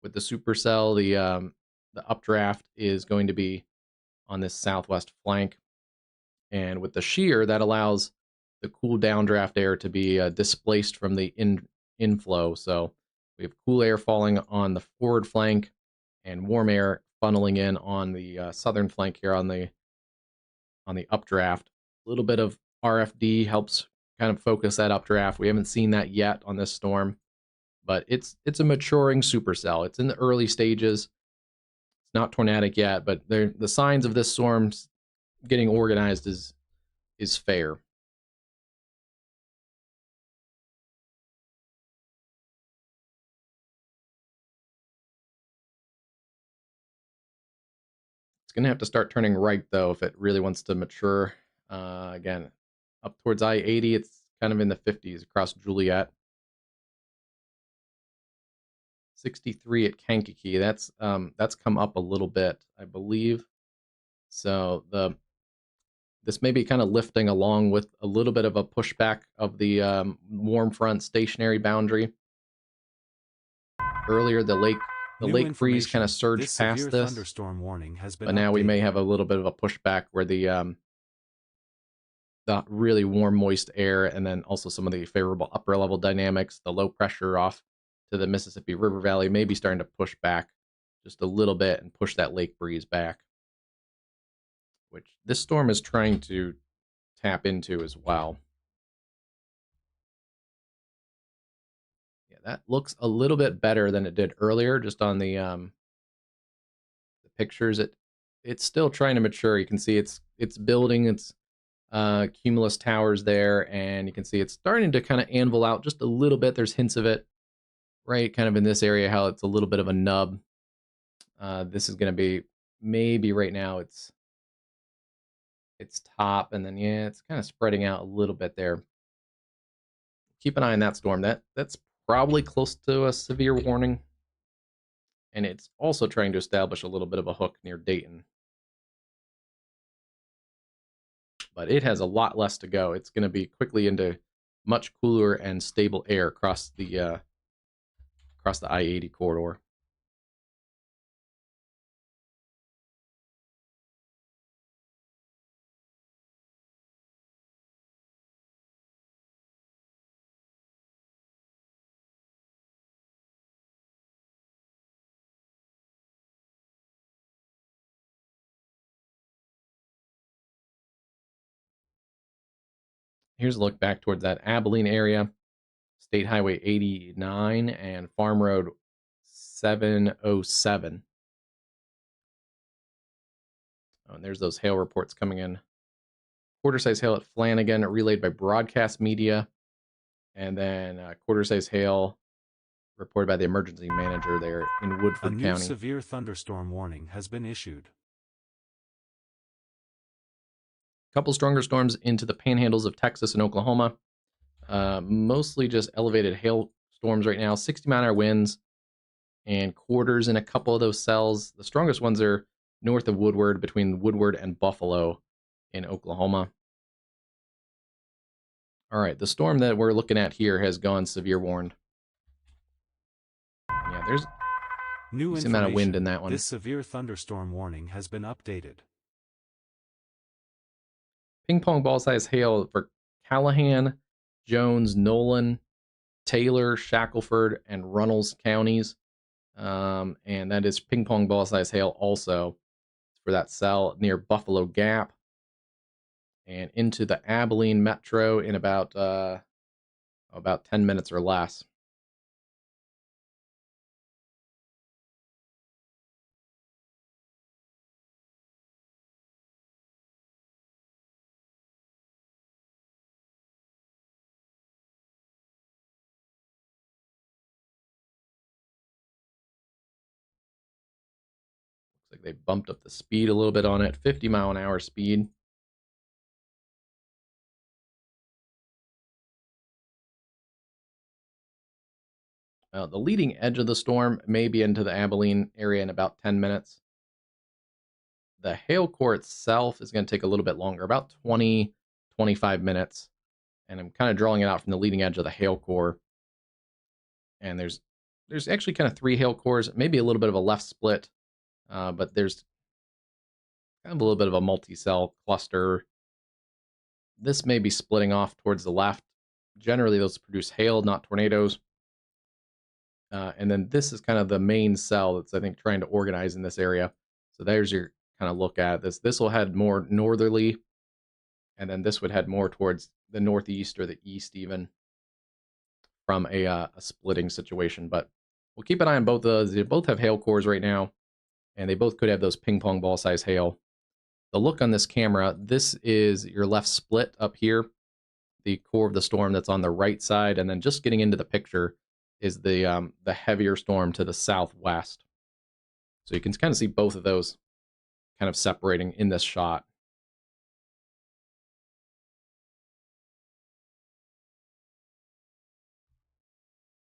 with the supercell. The updraft is going to be on this southwest flank, and with the shear, that allows the cool downdraft air to be displaced from the inflow. So we have cool air falling on the forward flank and warm air funneling in on the southern flank here on the updraft. A little bit of RFD helps kind of focus that updraft. We haven't seen that yet on this storm, but it's a maturing supercell. It's in the early stages. It's not tornadic yet, but the signs of this storm's getting organized is fair. It's going to have to start turning right, though, if it really wants to mature. Again, up towards I-80, it's kind of in the 50s across Juliet. 63 at Kankakee. That's come up a little bit, I believe. So this may be kind of lifting along with a little bit of a pushback of the warm front stationary boundary. Earlier, the lake breeze kind of surged past this, thunderstorm warning has been but now updated. we may have a little bit of a pushback where the really warm, moist air, and then also some of the favorable upper level dynamics, the low pressure off to the Mississippi River Valley may be starting to push back just a little bit and push that lake breeze back, which this storm is trying to tap into as well. Yeah, that looks a little bit better than it did earlier, just on the pictures. It's still trying to mature. You can see it's building its cumulus towers there, and you can see it's starting to kind of anvil out just a little bit. There's hints of it right kind of in this area, how it's a little bit of a nub. This is going to be maybe right now it's top, and then yeah, it's kind of spreading out a little bit there. Keep an eye on that storm. That's probably close to a severe warning. And it's also trying to establish a little bit of a hook near Dayton. But it has a lot less to go. It's going to be quickly into much cooler and stable air across the I-80 corridor. Here's a look back towards that Abilene area, State Highway 89 and Farm Road 707. Oh, and there's those hail reports coming in. Quarter-size hail at Flanagan, relayed by broadcast media. And then quarter-size hail reported by the emergency manager there in Woodford County. A new severe thunderstorm warning has been issued. A couple stronger storms into the panhandles of Texas and Oklahoma. Mostly just elevated hail storms right now, 60-mile-an-hour winds and quarters in a couple of those cells. The strongest ones are north of Woodward, between Woodward and Buffalo in Oklahoma. All right, the storm that we're looking at here has gone severe warned. Yeah, there's new decent amount of wind in that one. This severe thunderstorm warning has been updated. Ping pong ball size hail for Callahan, Jones, Nolan, Taylor, Shackelford, and Runnels counties. And that is ping pong ball size hail also for that cell near Buffalo Gap and into the Abilene metro in about 10 minutes or less. Looks like they bumped up the speed a little bit on it, 50-mile-an-hour speed. The leading edge of the storm may be into the Abilene area in about 10 minutes. The hail core itself is going to take a little bit longer, about 20, 25 minutes. And I'm kind of drawing it out from the leading edge of the hail core. And there's actually kind of 3 hail cores, maybe a little bit of a left split, but there's kind of a little bit of a multi-cell cluster. This may be splitting off towards the left. Generally, those produce hail, not tornadoes. And then this is kind of the main cell that's, I think, trying to organize in this area. So there's your kind of look at this. This will head more northerly, and then this would head more towards the northeast or the east even from a splitting situation. But we'll keep an eye on both of those. They both have hail cores right now, and they both could have those ping pong ball size hail. The look on this camera, this is your left split up here, the core of the storm that's on the right side, and then just getting into the picture is the heavier storm to the southwest. So you can kind of see both of those kind of separating in this shot.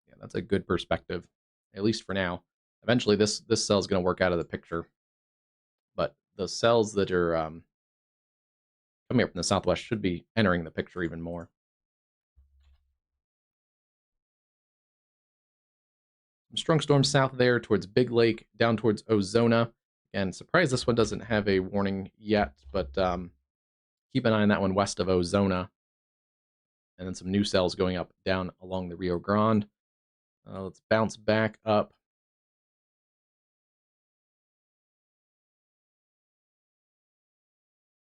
Yeah, that's a good perspective, at least for now. Eventually, this cell is going to work out of the picture. But the cells that are coming up from the southwest should be entering the picture even more. Some strong storms south there towards Big Lake, down towards Ozona. Again, surprised this one doesn't have a warning yet, but keep an eye on that one west of Ozona. And then some new cells going up down along the Rio Grande. Let's bounce back up.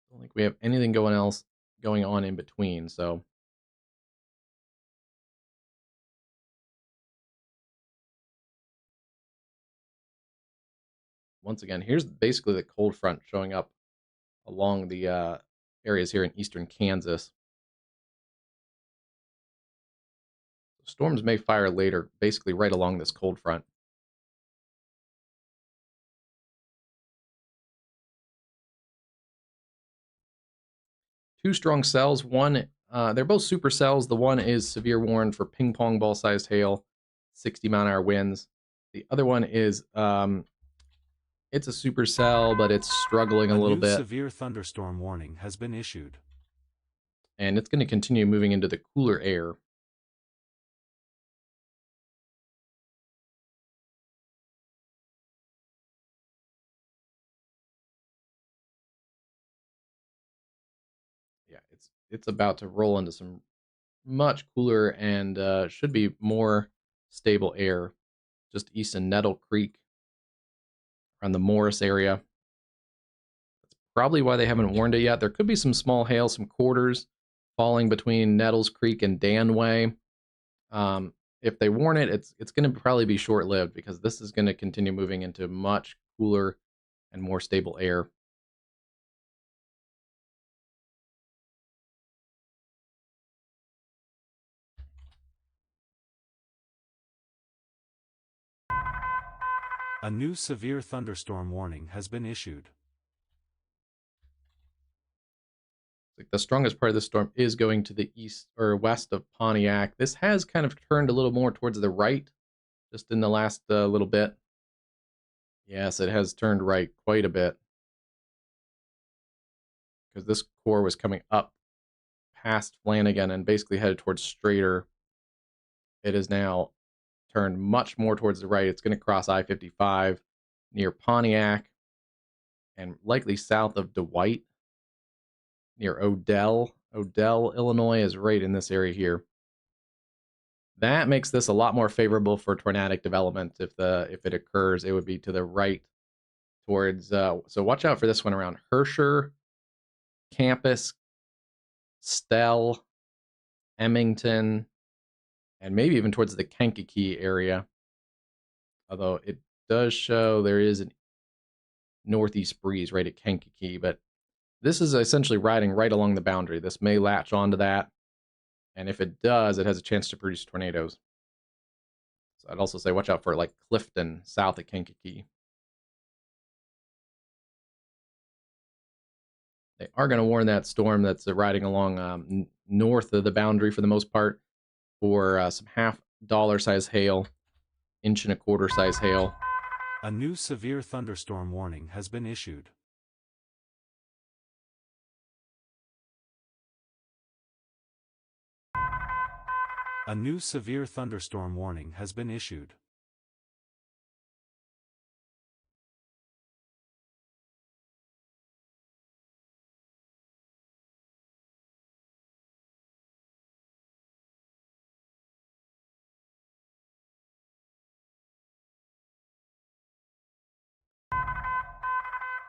I don't think we have anything going on in between, so once again, here's basically the cold front showing up along the areas here in eastern Kansas. Storms may fire later, basically right along this cold front. Two strong cells. One, they're both supercells. The one is severe warned for ping pong ball sized hail. 60-mile-an-hour winds. The other one is it's a supercell, but it's struggling a little bit. A new severe thunderstorm warning has been issued. And it's going to continue moving into the cooler air. Yeah, it's about to roll into some much cooler and should be more stable air just east of Nettle Creek around the Morris area. That's probably why they haven't warned it yet. There could be some small hail, some quarters falling between Nettles Creek and Danway. If they warn it, it's going to probably be short-lived because this is going to continue moving into much cooler and more stable air. A new severe thunderstorm warning has been issued. The strongest part of the storm is going to the east or west of Pontiac. This has kind of turned a little more towards the right just in the last little bit. Yes, it has turned right quite a bit because this core was coming up past Flanagan and basically headed towards Strader. It is now turned much more towards the right. It's going to cross I-55 near Pontiac and likely south of Dwight near Odell. Odell, Illinois is right in this area here. That makes this a lot more favorable for tornadic development. If it occurs, it would be to the right towards, so watch out for this one around Herscher, Campus, Stell, Emmington, and maybe even towards the Kankakee area. Although it does show there is a northeast breeze right at Kankakee, but this is essentially riding right along the boundary. This may latch onto that, and if it does, it has a chance to produce tornadoes. So I'd also say watch out for like Clifton, south of Kankakee. They are going to warn that storm that's riding along north of the boundary for the most part for some half-dollar size hail, inch and a quarter size hail. A new severe thunderstorm warning has been issued. A new severe thunderstorm warning has been issued.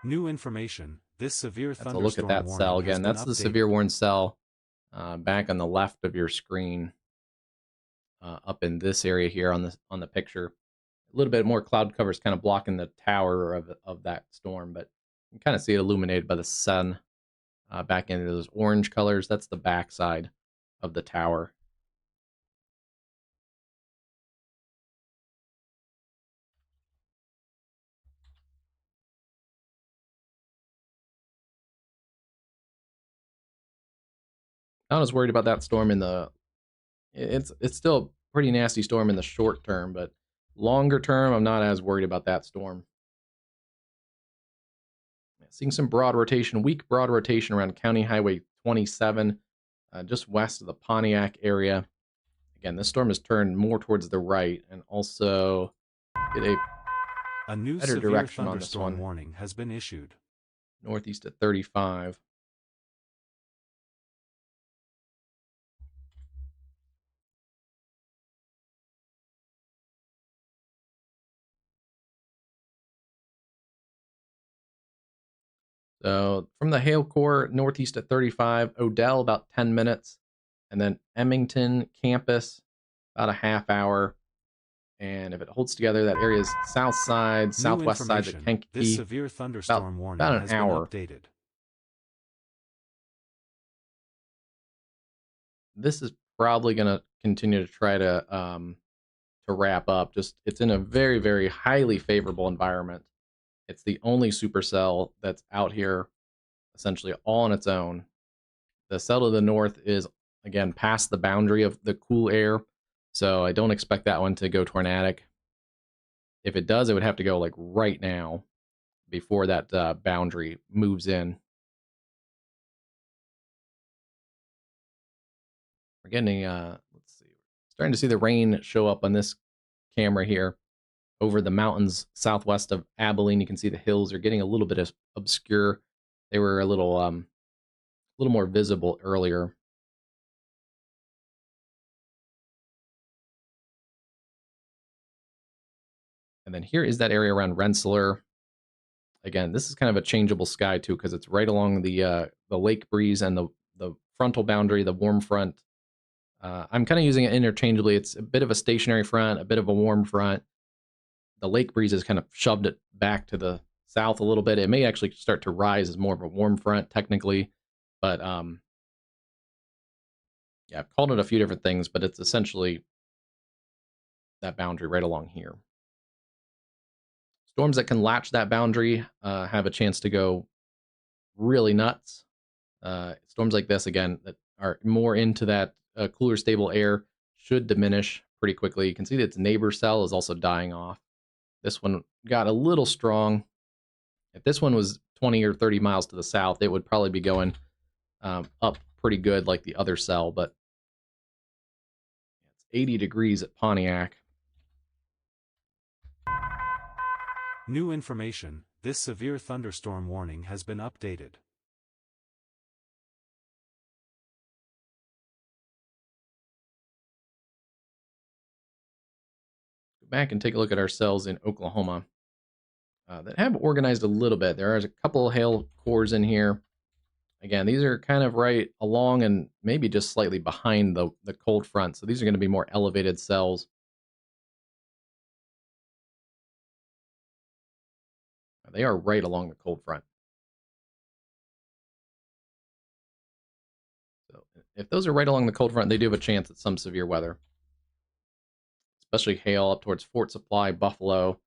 New information. This severe thunderstorm warning. Let's look at that cell again. That's the severe warn cell back on the left of your screen. Up in this area here on the picture. A little bit more cloud cover is kind of blocking the tower of that storm, but you can kind of see it illuminated by the sun back into those orange colors. That's the backside of the tower. Not as worried about that storm in the. It's still a pretty nasty storm in the short term, but longer term, I'm not as worried about that storm. Seeing some broad rotation, weak broad rotation around County Highway 27, just west of the Pontiac area. Again, this storm has turned more towards the right, and also get a new better severe direction on this one. Warning has been issued. Northeast at 35. So from the hail core, northeast at 35, Odell about 10 minutes, and then Emmington campus about a half hour. And if it holds together, that area is south side, southwest side of Kankakee. This severe thunderstorm warning about an hour. Been updated. This is probably going to continue to try to wrap up. Just it's in a very, very highly favorable environment. It's the only supercell that's out here essentially all on its own. The cell to the north is, again, past the boundary of the cool air. So I don't expect that one to go tornadic. If it does, it would have to go like right now before that boundary moves in. We're getting, let's see, starting to see the rain show up on this camera here over the mountains southwest of Abilene. You can see the hills are getting a little bit obscure. They were a little more visible earlier. And then here is that area around Rensselaer. Again, this is kind of a changeable sky too, because it's right along the lake breeze and the frontal boundary, the warm front. I'm kind of using it interchangeably. It's a bit of a stationary front, a bit of a warm front. The lake breeze has kind of shoved it back to the south a little bit. It may actually start to rise as more of a warm front technically, but yeah, I've called it a few different things, but it's essentially that boundary right along here. Storms that can latch that boundary have a chance to go really nuts. Storms like this, again, that are more into that cooler, stable air should diminish pretty quickly. You can see that its neighbor cell is also dying off. This one got a little strong. If this one was 20 or 30 miles to the south, it would probably be going up pretty good like the other cell, but it's 80 degrees at Pontiac. New information, this severe thunderstorm warning has been updated. Go back and take a look at our cells in Oklahoma that have organized a little bit. There are a couple of hail cores in here. Again, these are kind of right along and maybe just slightly behind the cold front. So these are going to be more elevated cells. They are right along the cold front. So if those are right along the cold front, they do have a chance at some severe weather, especially hail up towards Fort Supply, Buffalo,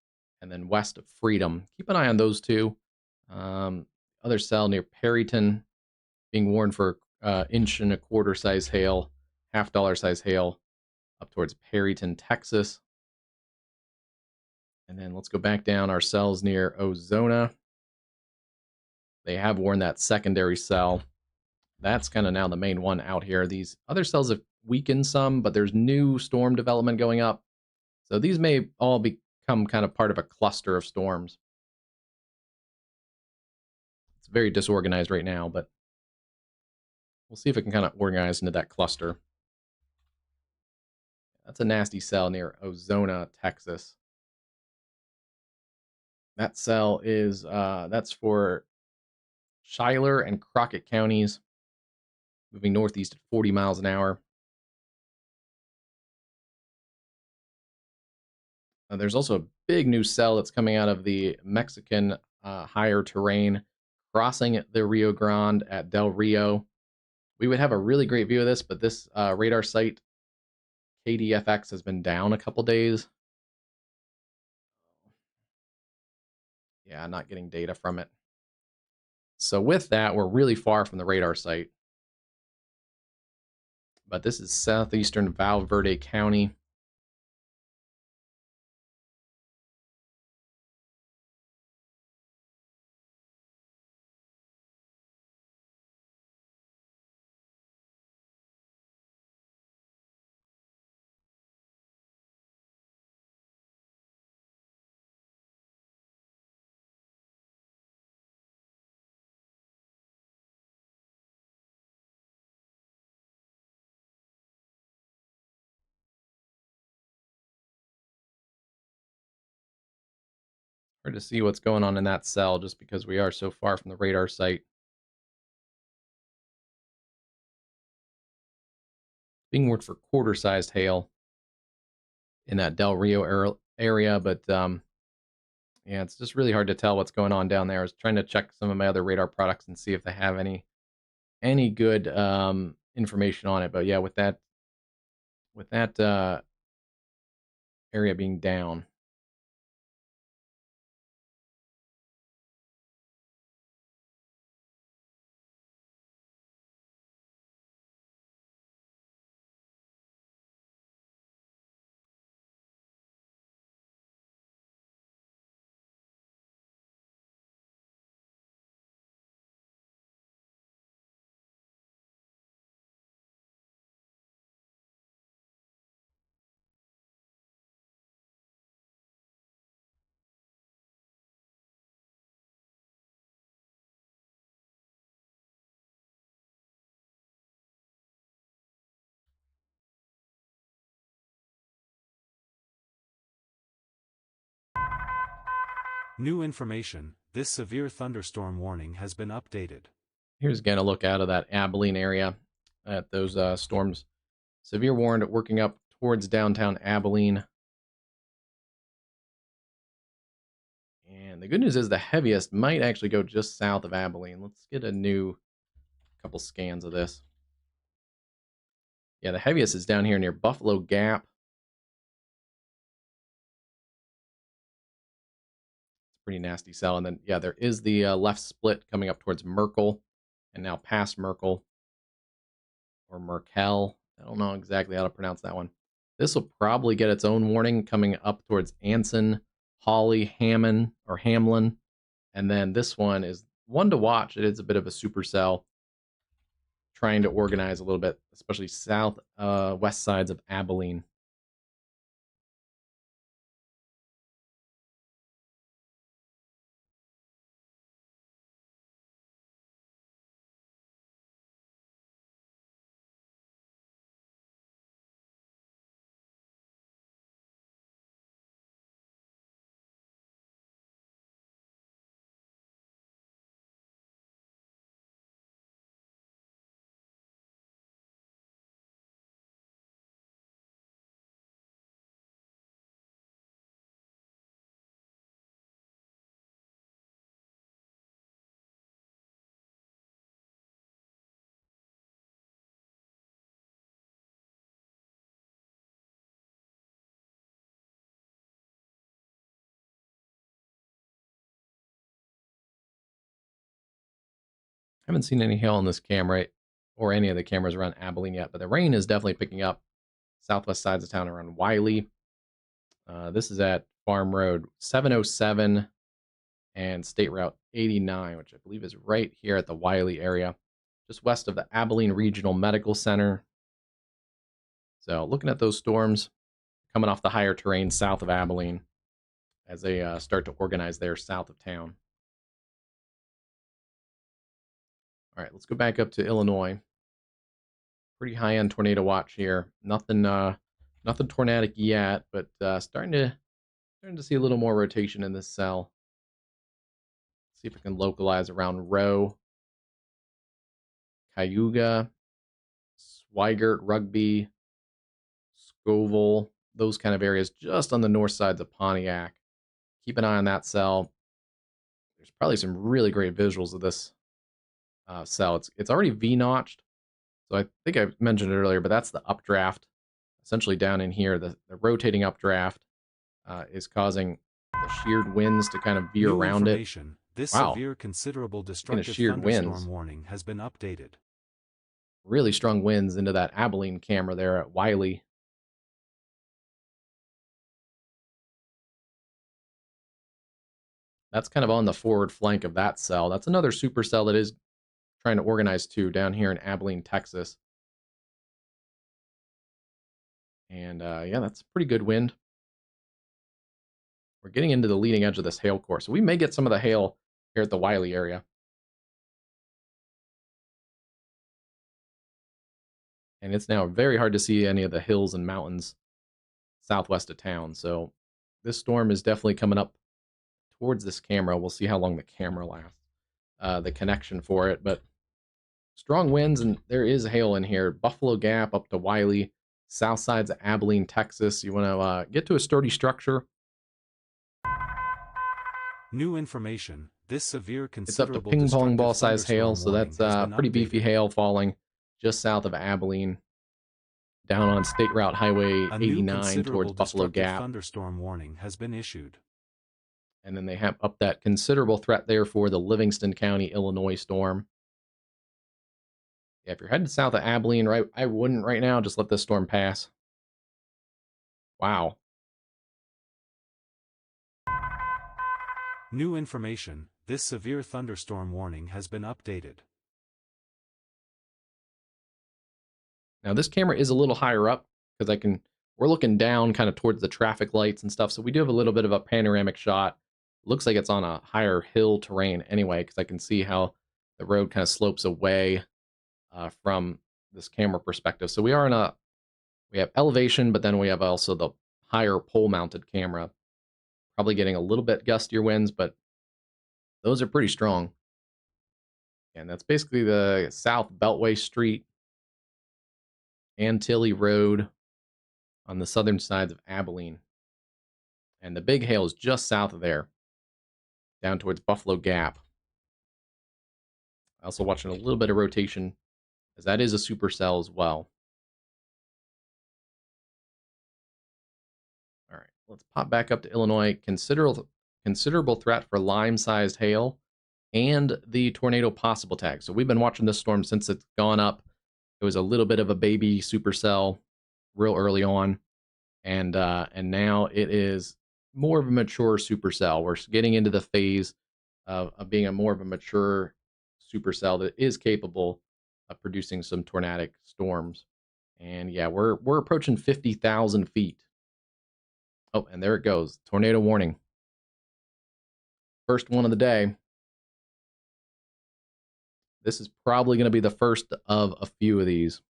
and then west of Freedom. Keep an eye on those two. Other cell near Perryton being warned for inch and a quarter size hail, $half size hail up towards Perryton, Texas. And then let's go back down our cells near Ozona. They have warned that secondary cell. That's kind of now the main one out here. These other cells have weakened some, but there's new storm development going up. So these may all become kind of part of a cluster of storms. It's very disorganized right now, but we'll see if it can kind of organize into that cluster. That's a nasty cell near Ozona, Texas. That cell is, that's for Schuyler and Crockett counties, moving northeast at 40 miles an hour. There's also a big new cell that's coming out of the Mexican higher terrain, crossing the Rio Grande at Del Rio. We would have a really great view of this, but this radar site, KDFX, has been down a couple days. Yeah, not getting data from it. So with that, we're really far from the radar site. But this is southeastern Val Verde County. Hard to see what's going on in that cell just because we are so far from the radar site. Being worked for quarter-sized hail in that Del Rio area, but yeah, it's just really hard to tell what's going on down there. I was trying to check some of my other radar products and see if they have any good information on it. But yeah, with that area being down, New information, this severe thunderstorm warning has been updated. Here's again a look out of that Abilene area at those storms. Severe warned working up towards downtown Abilene. And the good news is the heaviest might actually go just south of Abilene. Let's get a new couple scans of this. Yeah, the heaviest is down here near Buffalo Gap. It's a pretty nasty cell. And then, yeah, there is the left split coming up towards Merkel and now past Merkel or Merkel. I don't know exactly how to pronounce that one. This will probably get its own warning coming up towards Anson, Hawley, Hamlin. And then this one is one to watch. It is a bit of a supercell, trying to organize a little bit, especially south west sides of Abilene. I haven't seen any hail on this camera or any of the cameras around Abilene yet, but the rain is definitely picking up southwest sides of town around Wiley. This is at Farm Road 707 and State Route 89, which I believe is right here at the Wiley area, just west of the Abilene Regional Medical Center. So looking at those storms coming off the higher terrain south of Abilene as they start to organize there south of town. All right, let's go back up to Illinois. Pretty high-end tornado watch here. Nothing tornadic yet, but starting to see a little more rotation in this cell. See if we can localize around Rowe, Cayuga, Swigert, Rugby, Scoville, those kind of areas just on the north sides of Pontiac. Keep an eye on that cell. There's probably some really great visuals of this cell. It's already V-notched, so I think I mentioned it earlier, but that's the updraft. Essentially down in here, the rotating updraft is causing the sheared winds to kind of veer around it. This severe considerable destructive thunderstorm warning has been updated. Really strong winds into that Abilene camera there at Wiley. That's kind of on the forward flank of that cell. That's another supercell that is trying to organize too down here in Abilene, Texas. And yeah, that's a pretty good wind. We're getting into the leading edge of this hail core, so we may get some of the hail here at the Wiley area. And it's now very hard to see any of the hills and mountains southwest of town. So this storm is definitely coming up towards this camera. We'll see how long the camera lasts, the connection for it. But strong winds, and there is hail in here. Buffalo Gap up to Wiley, south sides of Abilene, Texas. You want to get to a sturdy structure. New information. This severe it's up to ping pong ball size hail, so that's pretty beefy hail falling just south of Abilene, down on State Route Highway 89 towards Buffalo Gap. Thunderstorm warning has been issued. And then they have up that considerable threat there for the Livingston County, Illinois storm. Yeah, if you're headed south of Abilene, right, I wouldn't right now. Just let this storm pass. Wow. New information. This severe thunderstorm warning has been updated. Now this camera is a little higher up because we're looking down kind of towards the traffic lights and stuff. So we do have a little bit of a panoramic shot. Looks like it's on a higher hill terrain anyway, because I can see how the road kind of slopes away from this camera perspective. So we have elevation, but then we have also the higher pole mounted camera Probably getting a little bit gustier winds, but those are pretty strong. And that's basically the South Beltway Street, Antilles Road on the southern sides of Abilene. And the big hail is just south of there, down towards Buffalo Gap. Also watching a little bit of rotation, as that is a supercell as well. All right, let's pop back up to Illinois. Considerable threat for lime-sized hail and the tornado possible tag. So we've been watching this storm since it's gone up. It was a little bit of a baby supercell real early on, and now it is more of a mature supercell. We're getting into the phase of being a more of a mature supercell that is capable of producing some tornadic storms. And yeah, we're approaching 50,000 feet. Oh, and there it goes. Tornado warning. First one of the day. This is probably going to be the first of a few of these.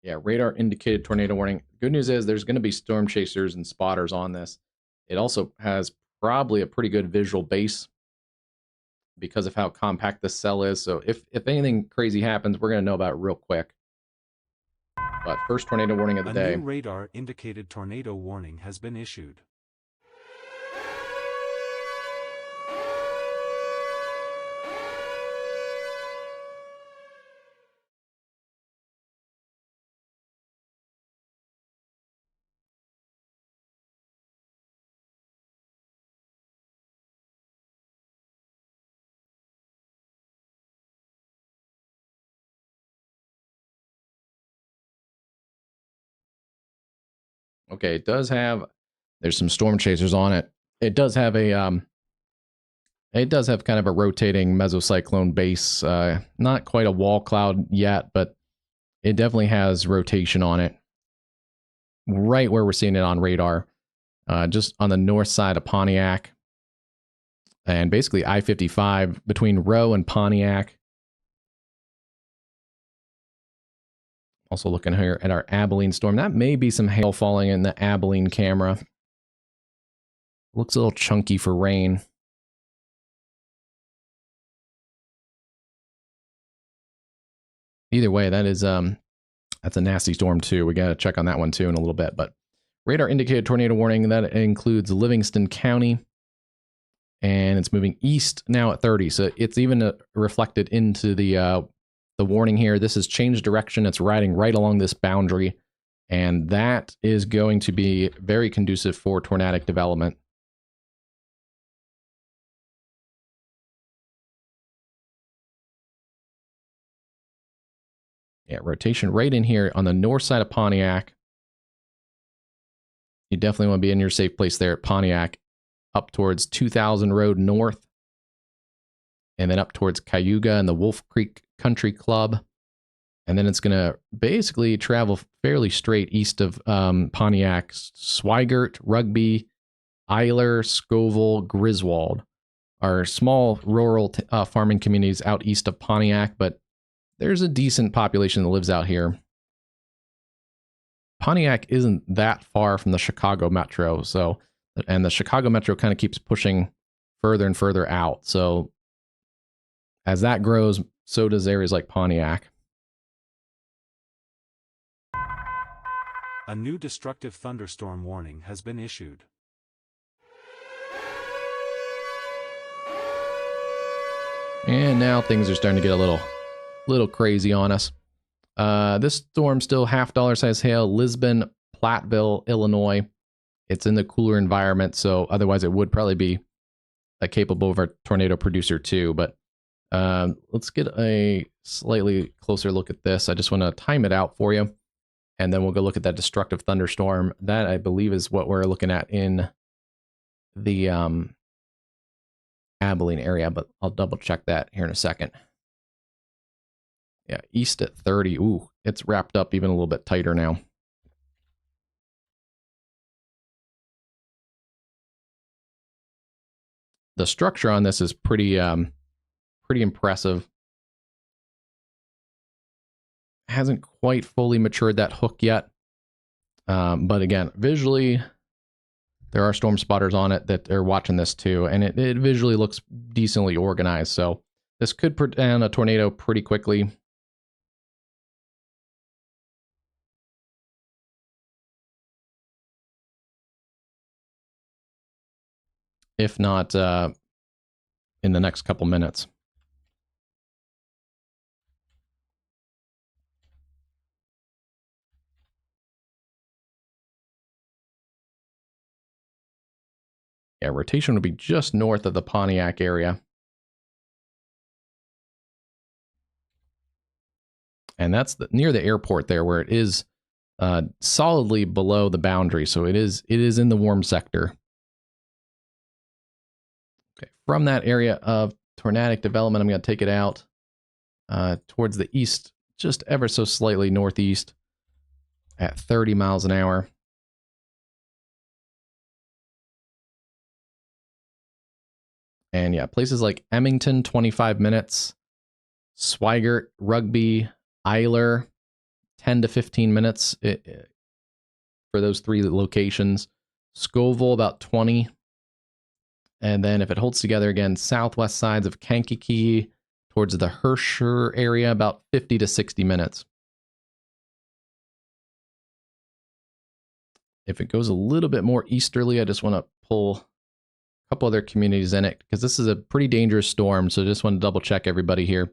Yeah, radar indicated tornado warning. Good news is there's going to be storm chasers and spotters on this. It also has probably a pretty good visual base because of how compact this cell is. So if anything crazy happens, we're going to know about it real quick. But first tornado warning of the day. A new radar indicated tornado warning has been issued. Okay, it does have, there's some storm chasers on it. It does have a it does have kind of a rotating mesocyclone base. Not quite a wall cloud yet, but it definitely has rotation on it. Right where we're seeing it on radar. Just on the north side of Pontiac. And basically I-55 between Rowe and Pontiac. Also looking here at our Abilene storm. That may be some hail falling in the Abilene camera. Looks a little chunky for rain. Either way, that is that's a nasty storm too. We got to check on that one too in a little bit. But radar indicated tornado warning. That includes Livingston County. And it's moving east now at 30. So it's even reflected into the warning here. This has changed direction. It's riding right along this boundary. And that is going to be very conducive for tornadic development. Yeah, rotation right in here on the north side of Pontiac. You definitely want to be in your safe place there at Pontiac. Up towards 2000 Road North. And then up towards Cayuga and the Wolf Creek Country Club. And then it's going to basically travel fairly straight east of Pontiac, Swigert, Rugby, Eiler, Scoville, Griswold are small rural farming communities out east of Pontiac, but there's a decent population that lives out here. Pontiac isn't that far from the Chicago Metro, so, and the Chicago Metro kind of keeps pushing further and further out. So as that grows, so does areas like Pontiac. A new destructive thunderstorm warning has been issued. And now things are starting to get a little crazy on us. This storm still $half size hail, Lisbon, Platteville, Illinois. It's in the cooler environment, so otherwise it would probably be capable of a tornado producer too. But let's get a slightly closer look at this. I just want to time it out for you. And then we'll go look at that destructive thunderstorm. That, I believe, is what we're looking at in the Abilene area, but I'll double check that here in a second. Yeah, east at 30. Ooh, it's wrapped up even a little bit tighter now. The structure on this is pretty impressive. Hasn't quite fully matured that hook yet. But again, visually, there are storm spotters on it that are watching this too, and it visually looks decently organized. So this could put down a tornado pretty quickly. If not in the next couple minutes. Yeah, rotation would be just north of the Pontiac area. And that's near the airport there, where it is solidly below the boundary. So it is in the warm sector. Okay, from that area of tornadic development, I'm going to take it out towards the east, just ever so slightly northeast at 30 miles an hour. And yeah, places like Emmington, 25 minutes, Swigert, Rugby, Eiler, 10 to 15 minutes for those 3 locations. Scoville, about 20. And then if it holds together again, southwest sides of Kankakee towards the Herscher area, about 50 to 60 minutes. If it goes a little bit more easterly, I just want to pull a couple other communities in it, because this is a pretty dangerous storm. So just want to double check everybody here.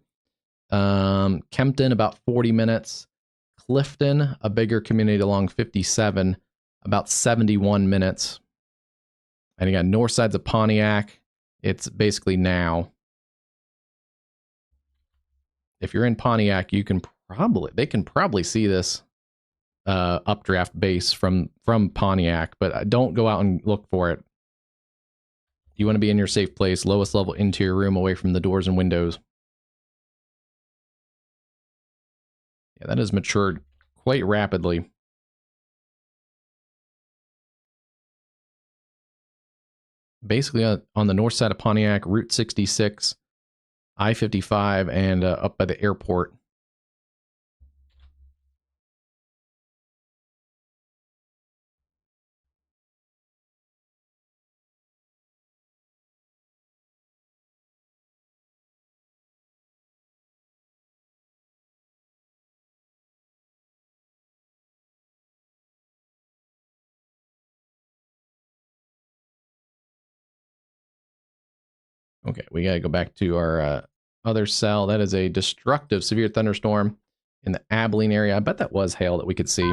Kempton, about 40 minutes. Clifton, a bigger community along 57, about 71 minutes. And you got north sides of Pontiac. It's basically now. If you're in Pontiac, they can probably see this updraft base from Pontiac, but don't go out and look for it. You want to be in your safe place, lowest level interior room, away from the doors and windows. Yeah, that has matured quite rapidly. Basically on the north side of Pontiac, Route 66, I-55, and up by the airport. Okay, we got to go back to our other cell. That is a destructive severe thunderstorm in the Abilene area. I bet that was hail that we could see.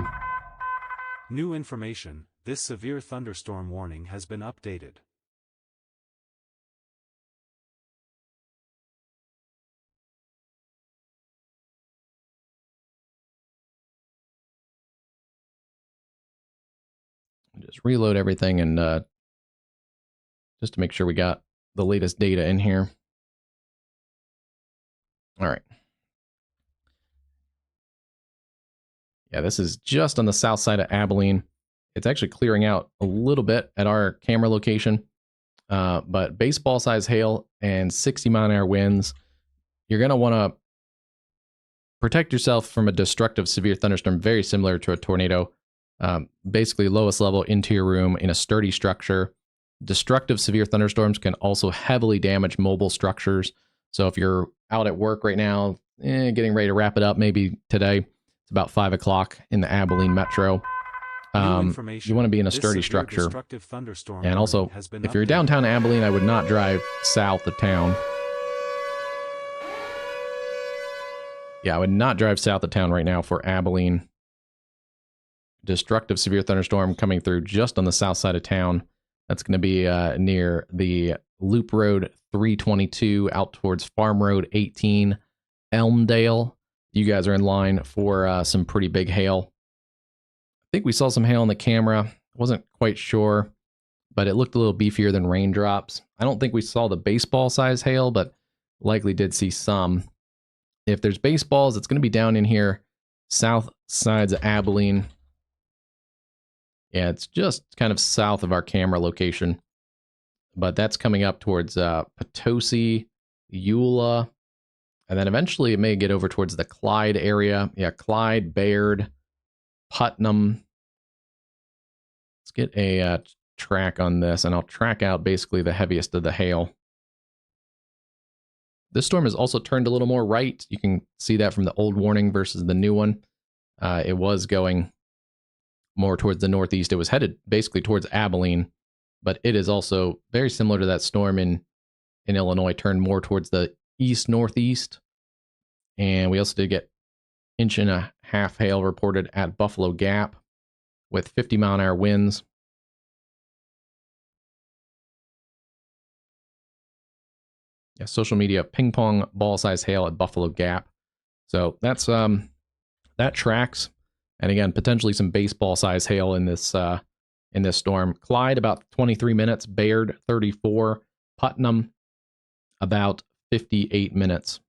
New information. This severe thunderstorm warning has been updated. Just reload everything and just to make sure we got the latest data in here. All right. Yeah, this is just on the south side of Abilene. It's actually clearing out a little bit at our camera location. But baseball size hail and 60 mile an hour winds. You're going to want to protect yourself from a destructive severe thunderstorm, very similar to a tornado. Basically, lowest level interior room in a sturdy structure. Destructive severe thunderstorms can also heavily damage mobile structures. So if you're out at work right now, getting ready to wrap it up, maybe today, it's about 5 o'clock in the Abilene metro. You want to be in a sturdy structure. And also, if you're downtown Abilene, I would not drive south of town. Yeah, I would not drive south of town right now for Abilene. Destructive severe thunderstorm coming through just on the south side of town. That's going to be near the Loop Road 322 out towards Farm Road 18, Elmdale. You guys are in line for some pretty big hail. I think we saw some hail on the camera. Wasn't quite sure, but it looked a little beefier than raindrops. I don't think we saw the baseball size hail, but likely did see some. If there's baseballs, it's going to be down in here, south sides of Abilene. Yeah, it's just kind of south of our camera location. But that's coming up towards Potosi, Eula, And then eventually it may get over towards the Clyde area. Yeah, Clyde, Bayard, Putnam. Let's get a track on this, and I'll track out basically the heaviest of the hail. This storm has also turned a little more right. You can see that from the old warning versus the new one. It was going more towards the northeast. It was headed basically towards Abilene, but it is also very similar to that storm in Illinois, turned more towards the east-northeast. And we also did get 1.5 inch hail reported at Buffalo Gap with 50-mile-an-hour winds. Yeah, social media ping pong ball size hail at Buffalo Gap. So that's that tracks. And again, potentially some baseball size hail in this storm. Clyde about 23 minutes, Bayard 34, Putnam about 58 minutes.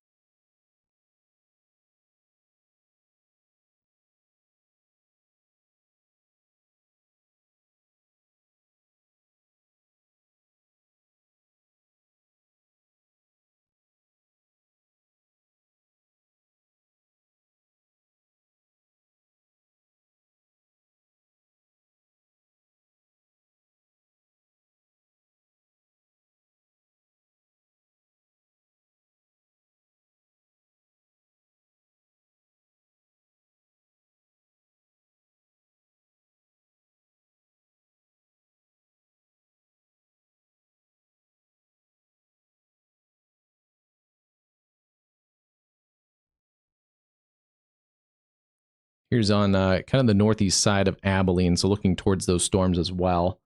Here's on kind of the northeast side of Abilene, so looking towards those storms as well.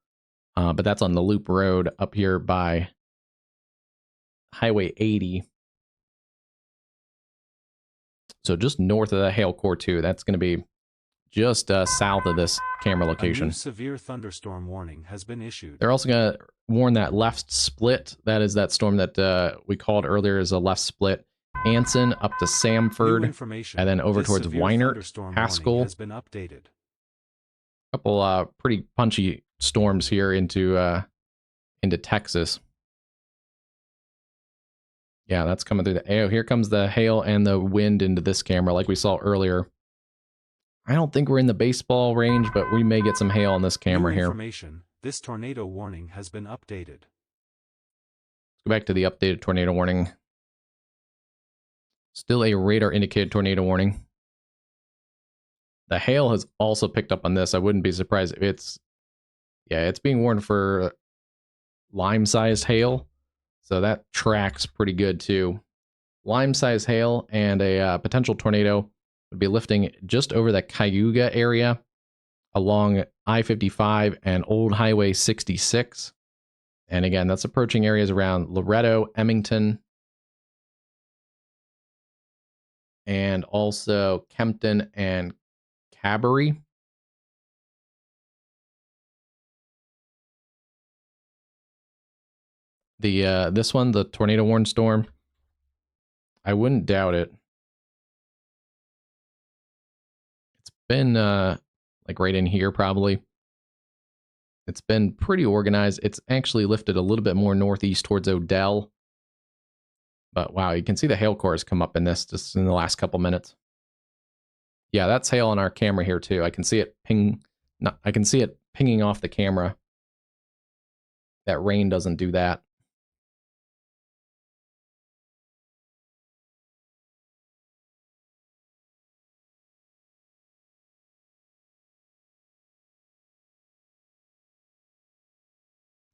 But that's on the Loop Road up here by Highway 80. So just north of the hail core 2. That's going to be just south of this camera location. A new severe thunderstorm warning has been issued. They're also going to warn that left split. That is that storm that we called earlier as a left split. Anson up to Samford, and then over towards Weinert, Haskell. Has been updated. A couple pretty punchy storms here into Texas. Yeah, that's coming through the AO. Here comes the hail and the wind into this camera, like we saw earlier. I don't think we're in the baseball range, but we may get some hail on this camera here. This tornado warning has been updated. Let's go back to the updated tornado warning. Still a radar indicated tornado warning. The hail has also picked up on this. I wouldn't be surprised if it's being warned for lime-sized hail. So that tracks pretty good too. Lime-sized hail and a potential tornado would be lifting just over the Cayuga area along I-55 and Old Highway 66. And again, that's approaching areas around Loretto, Emmington, and also Kempton and Cabarrus. This one, the tornado warned storm, I wouldn't doubt it. It's been like right in here probably. It's been pretty organized. It's actually lifted a little bit more northeast towards Odell. But wow, you can see the hail cores come up in this just in the last couple minutes. Yeah, that's hail on our camera here too. I can see it I can see it pinging off the camera. That rain doesn't do that.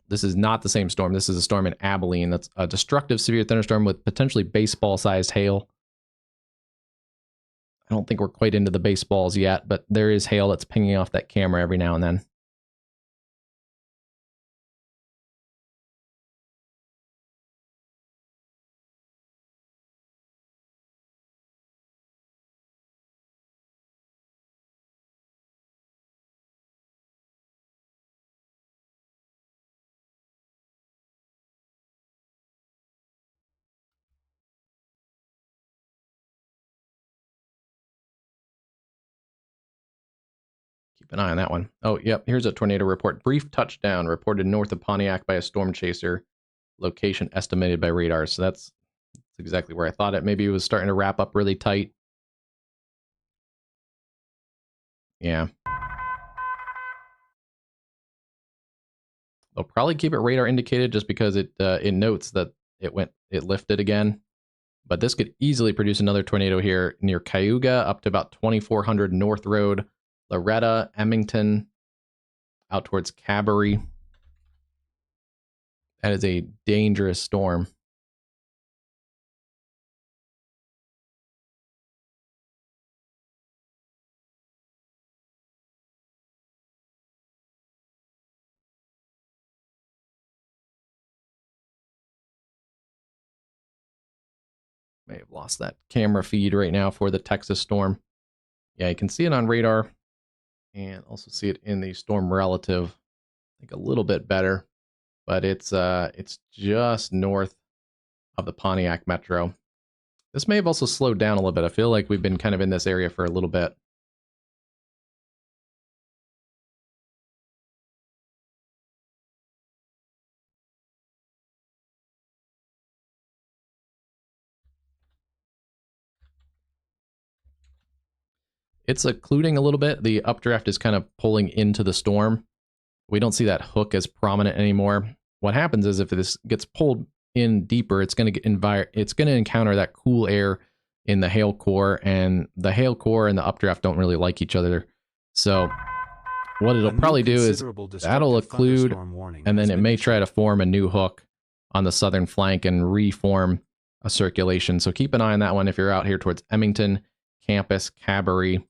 This is not the same storm. This is a storm in Abilene. That's a destructive severe thunderstorm with potentially baseball-sized hail. I don't think we're quite into the baseballs yet, but there is hail that's pinging off that camera every now and then. Keep an eye on that one. Oh, yep, here's a tornado report. Brief touchdown reported north of Pontiac by a storm chaser. Location estimated by radar. So that's exactly where I thought it. Maybe it was starting to wrap up really tight. Yeah. They'll probably keep it radar indicated just because it notes that it lifted again. But this could easily produce another tornado here near Cayuga, up to about 2400 North Road, Loretta, Emmington, out towards Cabarrus. That is a dangerous storm. May have lost that camera feed right now for the Texas storm. Yeah, you can see it on radar and also see it in the storm relative. I think a little bit better, but it's just north of the Pontiac Metro. This may have also slowed down a little bit. I feel like we've been kind of in this area for a little bit. It's occluding a little bit. The updraft is kind of pulling into the storm. We don't see that hook as prominent anymore. What happens is if this gets pulled in deeper, it's going to encounter that cool air in the hail core, and the hail core and the updraft don't really like each other. So what it'll probably do is that'll occlude, and then it may try to form a new hook on the southern flank and reform a circulation. So keep an eye on that one if you're out here towards Emmington, Campus, Cabarrus.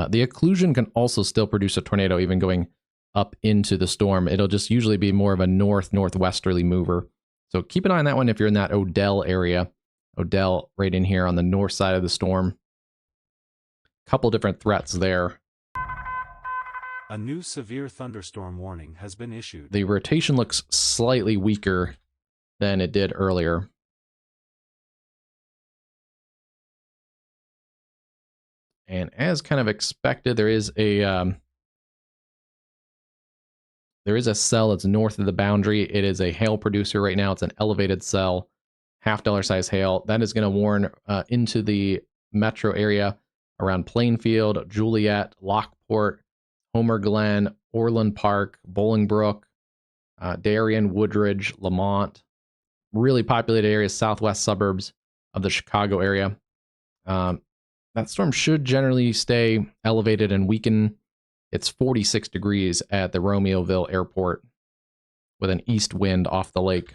The occlusion can also still produce a tornado even going up into the storm. It'll just usually be more of a northwesterly mover. So keep an eye on that one if you're in that Odell area. Odell right in here on the north side of the storm. Couple different threats there. A new severe thunderstorm warning has been issued. The rotation looks slightly weaker than it did earlier. And as kind of expected, there is a cell that's north of the boundary. It is a hail producer right now. It's an elevated cell, $half size hail. That is going to warn into the metro area around Plainfield, Juliet, Lockport, Homer Glen, Orland Park, Bolingbrook, Darien, Woodridge, Lamont. Really populated areas, southwest suburbs of the Chicago area. That storm should generally stay elevated and weaken. It's 46 degrees at the Romeoville Airport with an east wind off the lake.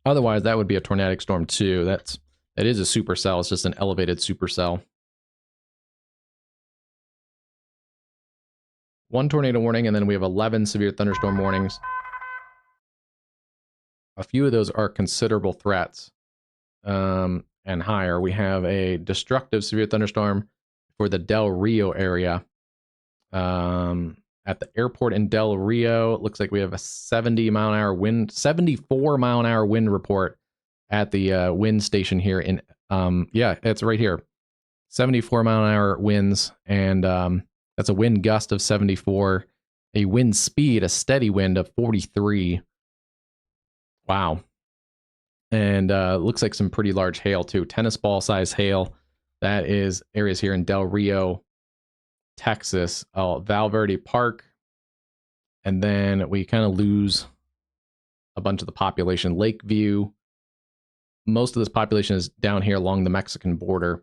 Otherwise, that would be a tornadic storm too. That is a supercell. It's just an elevated supercell. One tornado warning, and then we have 11 severe thunderstorm warnings. A few of those are considerable threats. And higher. We have a destructive severe thunderstorm for the Del Rio area. At the airport in Del Rio, it looks like we have a 74 mile an hour wind report at the wind station here in, yeah, it's right here. 74 mile an hour winds, and that's a wind gust of 74, a wind speed, a steady wind of 43. Wow. And looks like some pretty large hail too. Tennis ball size hail. That is areas here in Del Rio, Texas, Valverde Park. And then we kind of lose a bunch of the population. Lakeview. Most of this population is down here along the Mexican border.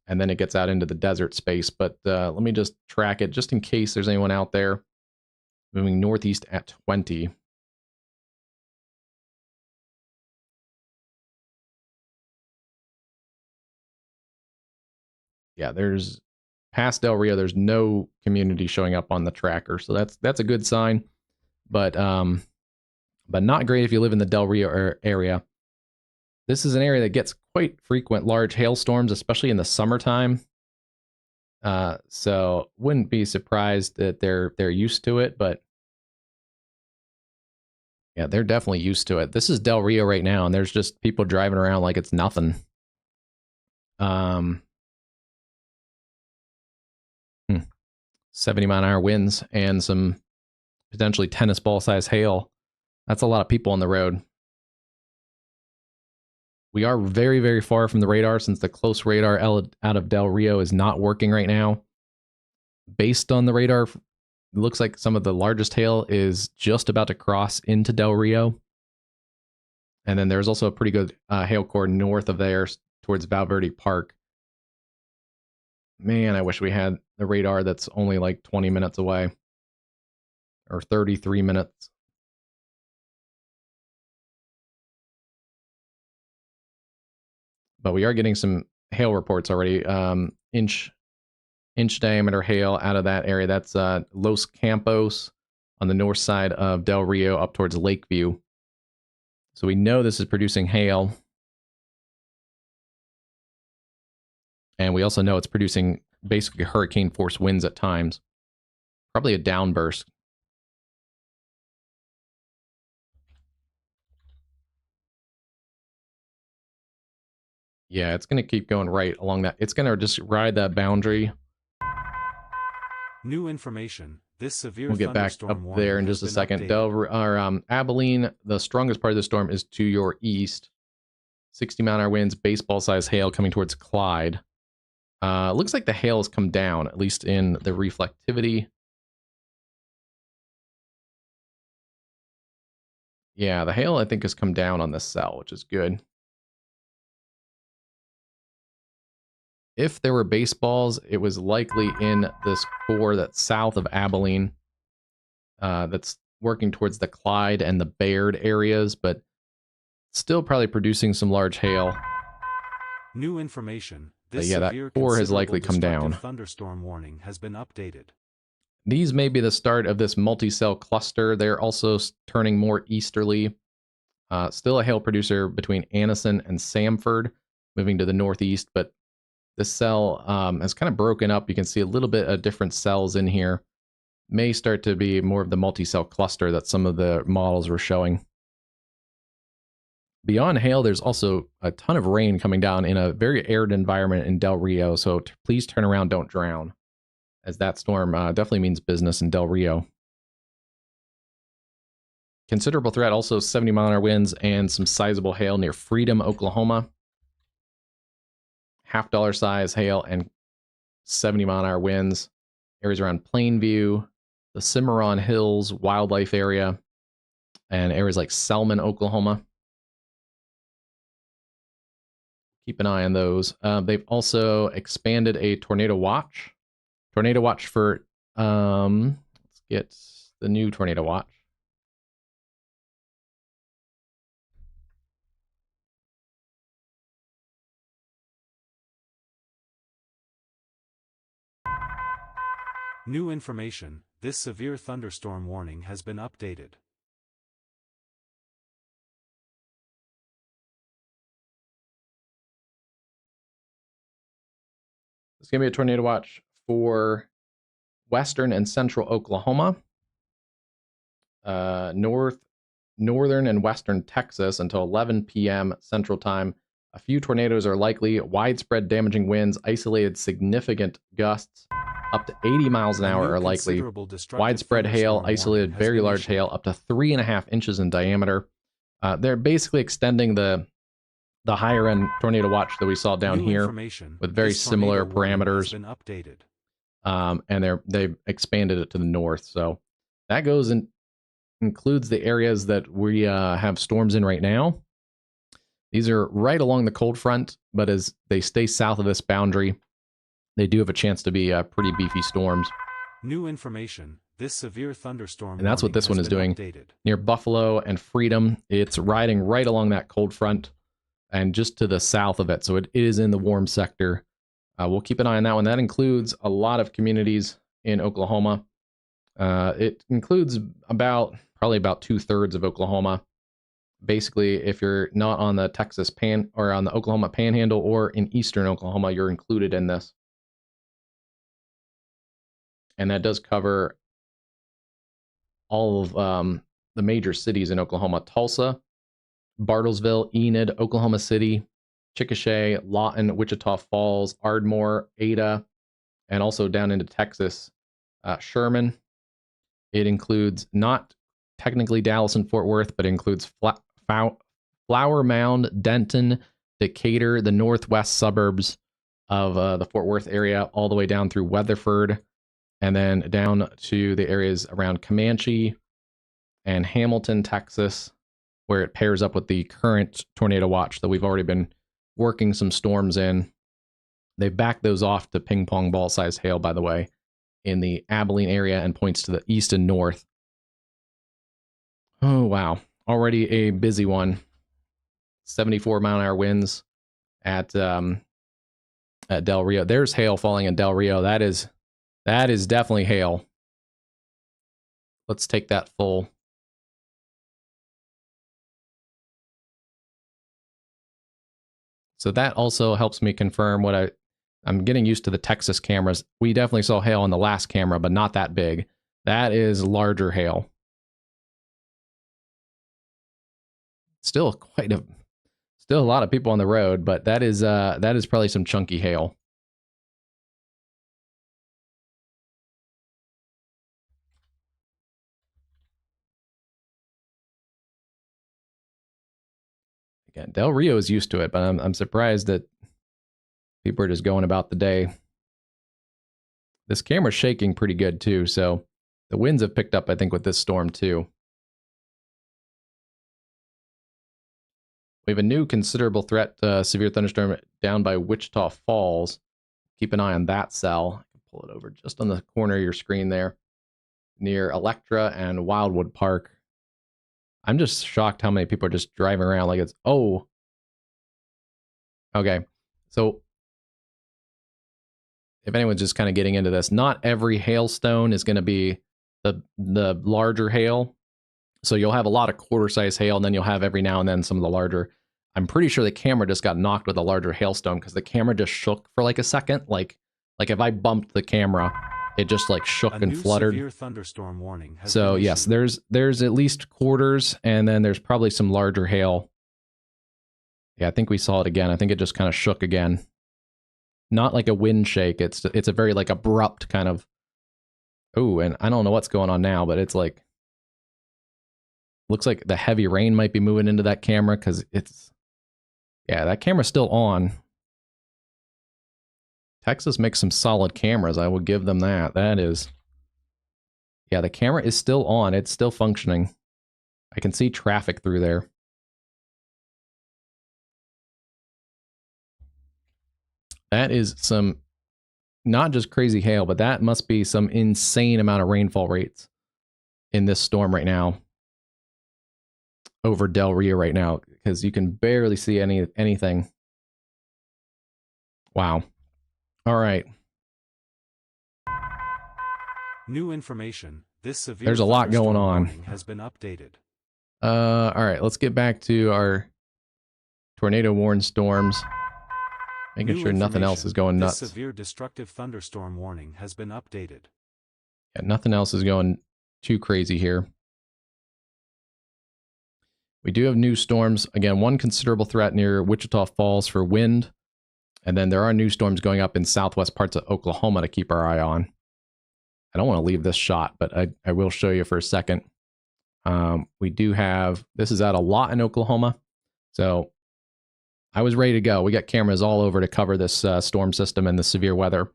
And then it gets out into the desert space. But let me just track it just in case there's anyone out there. Moving northeast at 20. Yeah, there's past Del Rio, there's no community showing up on the tracker, so that's a good sign. But not great if you live in the Del Rio area. This is an area that gets quite frequent large hailstorms, especially in the summertime. So wouldn't be surprised that they're used to it, but yeah, they're definitely used to it. This is Del Rio right now, and there's just people driving around like it's nothing. 70 mile an hour winds and some potentially tennis ball size hail. That's a lot of people on the road. We are very, very far from the radar since the close radar out of Del Rio is not working right now. Based on the radar, it looks like some of the largest hail is just about to cross into Del Rio. And then there's also a pretty good hail core north of there towards Valverde Park. Man, I wish we had the radar that's only like 20 minutes away. Or 33 minutes. But we are getting some hail reports already. Inch diameter hail out of that area. That's Los Campos on the north side of Del Rio up towards Lakeview. So we know this is producing hail. And we also know it's producing basically hurricane force winds at times. Probably a downburst. Yeah, it's going to keep going right along that. It's going to just ride that boundary. New information. This severe we'll get back up there in just a second. Abilene, the strongest part of the storm is to your east. 60-mile-an-hour winds, baseball-sized hail coming towards Clyde. Looks like the hail has come down, at least in the reflectivity. Yeah, the hail, I think, has come down on this cell, which is good. If there were baseballs, it was likely in this core that's south of Abilene. That's working towards the Clyde and the Baird areas, but still probably producing some large hail. New information. This yeah, that core has likely come down. Thunderstorm warning has been updated. These may be the start of this multi-cell cluster. They're also turning more easterly. Still a hail producer between Anniston and Samford, moving to the northeast, but this cell has kind of broken up. You can see a little bit of different cells in here. May start to be more of the multi-cell cluster that some of the models were showing. Beyond hail, there's also a ton of rain coming down in a very arid environment in Del Rio, so please turn around, don't drown, as that storm definitely means business in Del Rio. Considerable threat, also 70-mile-an-hour winds and some sizable hail near Freedom, Oklahoma. $half size hail and 70-mile-an-hour winds. Areas around Plainview, the Cimarron Hills wildlife area, and areas like Selman, Oklahoma. Keep an eye on those. They've also expanded a tornado watch. Tornado watch for, let's get the new tornado watch. New information. This severe thunderstorm warning has been updated. It's going to be a tornado watch for western and central Oklahoma, northern and western Texas until 11 p.m. Central Time. A few tornadoes are likely, widespread damaging winds, isolated significant gusts, up to 80 miles an hour are likely, widespread hail, isolated very large hail, up to 3.5 inches in diameter. They're basically extending the higher end tornado watch that we saw down here with very similar parameters. And they've expanded it to the north. So that goes and includes the areas that we have storms in right now. These are right along the cold front, but as they stay south of this boundary, they do have a chance to be pretty beefy storms. New information. This severe thunderstorm and that's what this one is doing. Updated. Near Buffalo and Freedom, it's riding right along that cold front and just to the south of it. So it is in the warm sector. We'll keep an eye on that one. That includes a lot of communities in Oklahoma. It includes probably about 2/3 of Oklahoma. Basically, if you're not on the Texas or on the Oklahoma Panhandle or in eastern Oklahoma, you're included in this. And that does cover all of the major cities in Oklahoma: Tulsa, Bartlesville, Enid, Oklahoma City, Chickasha, Lawton, Wichita Falls, Ardmore, Ada, and also down into Texas, Sherman. It includes not technically Dallas and Fort Worth, but includes Flower Mound, Denton, Decatur, the northwest suburbs of the Fort Worth area, all the way down through Weatherford, and then down to the areas around Comanche and Hamilton, Texas, where it pairs up with the current tornado watch that we've already been working some storms in. They backed those off to ping pong ball size hail, by the way, in the Abilene area and points to the east and north. Oh, wow. Already a busy one. 74-mile-an-hour winds at Del Rio. There's hail falling in Del Rio. That is definitely hail. Let's take that full. So that also helps me confirm what I'm getting used to the Texas cameras. We definitely saw hail on the last camera, but not that big. That is larger hail. Still a lot of people on the road, but that is probably some chunky hail. Again, Del Rio is used to it, but I'm surprised that people are just going about the day. This camera's shaking pretty good too, so the winds have picked up, I think, with this storm too. We have a new considerable threat, severe thunderstorm down by Wichita Falls. Keep an eye on that cell. I can pull it over just on the corner of your screen there, near Electra and Wildwood Park. I'm just shocked how many people are just driving around like it's, oh. Okay, so if anyone's just kind of getting into this, not every hailstone is going to be the larger hail. So you'll have a lot of quarter-size hail, and then you'll have every now and then some of the larger. I'm pretty sure the camera just got knocked with a larger hailstone because the camera just shook for like a second. Like if I bumped the camera, it just like shook and fluttered. Severe thunderstorm warning has so been yes, issued. there's at least quarters, and then there's probably some larger hail. Yeah, I think we saw it again. I think it just kind of shook again. Not like a wind shake. It's a very like abrupt kind of. Oh, and I don't know what's going on now, but it's like. Looks like the heavy rain might be moving into that camera because yeah, that camera's still on. Texas makes some solid cameras. I will give them that. Yeah, the camera is still on. It's still functioning. I can see traffic through there. That is some, not just crazy hail, but that must be some insane amount of rainfall rates in this storm right now. Over Del Rio right now, because you can barely see anything. Wow. All right. New information. This severe There's a lot going on. Has been updated. All right, let's get back to our tornado warned storms. Making sure nothing else is going nuts. This severe destructive thunderstorm warning has been updated. Yeah, nothing else is going too crazy here. We do have new storms. Again, one considerable threat near Wichita Falls for wind. And then there are new storms going up in southwest parts of Oklahoma to keep our eye on. I don't want to leave this shot, but I will show you for a second. We do have, this is out a lot in Oklahoma. So I was ready to go. We got cameras all over to cover this storm system and the severe weather.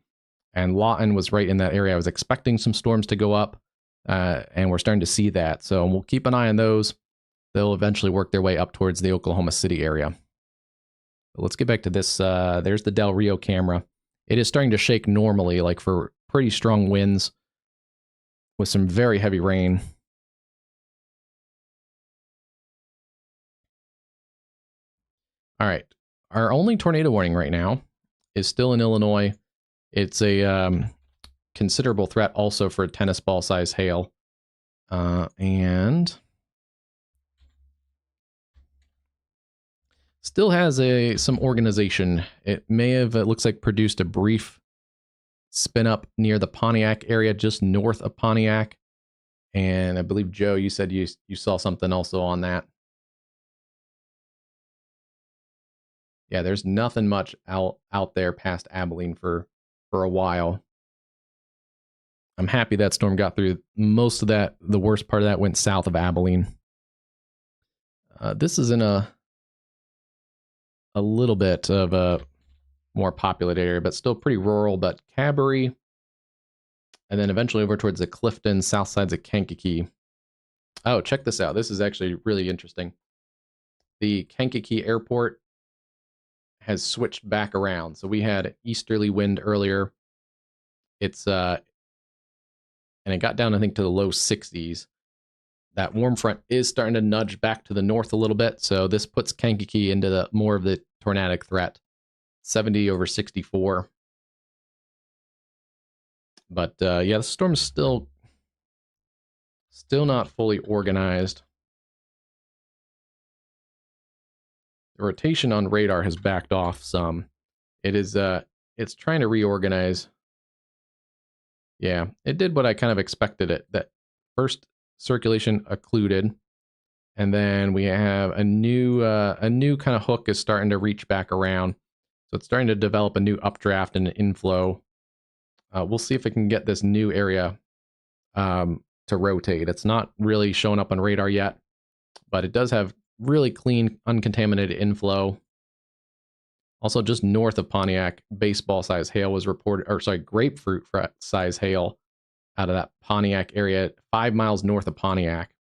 And Lawton was right in that area. I was expecting some storms to go up, and we're starting to see that. So we'll keep an eye on those. They'll eventually work their way up towards the Oklahoma City area. But let's get back to this. There's the Del Rio camera. It is starting to shake normally, like for pretty strong winds with some very heavy rain. All right. Our only tornado warning right now is still in Illinois. It's a considerable threat also for tennis ball size hail. And still has some organization. It may have, it looks like, produced a brief spin up near the Pontiac area, just north of Pontiac. And I believe, Joe, you said you saw something also on that. Yeah, there's nothing much out there past Abilene for a while. I'm happy that storm got through. Most of that, the worst part of that, went south of Abilene. This is in a a little bit of a more populated area, but still pretty rural. But Cabaret, and then eventually over towards the Clifton, south sides of Kankakee. Oh, check this out. This is actually really interesting. The Kankakee Airport has switched back around. So we had easterly wind earlier. It's and it got down, I think, to the low 60s. That warm front is starting to nudge back to the north a little bit, so this puts Kankakee into the more of the tornadic threat. 70 over 64. But yeah, the storm's still not fully organized. The rotation on radar has backed off some. It's trying to reorganize. Yeah, it did what I kind of expected it. That first circulation occluded, and then we have a new kind of hook is starting to reach back around. So it's starting to develop a new updraft and an inflow. We'll see if it can get this new area to rotate. It's not really showing up on radar yet, but it does have really clean, uncontaminated inflow. Also, just north of Pontiac, baseball-sized hail was reported, or sorry, grapefruit-sized hail out of that Pontiac area, 5 miles north of Pontiac.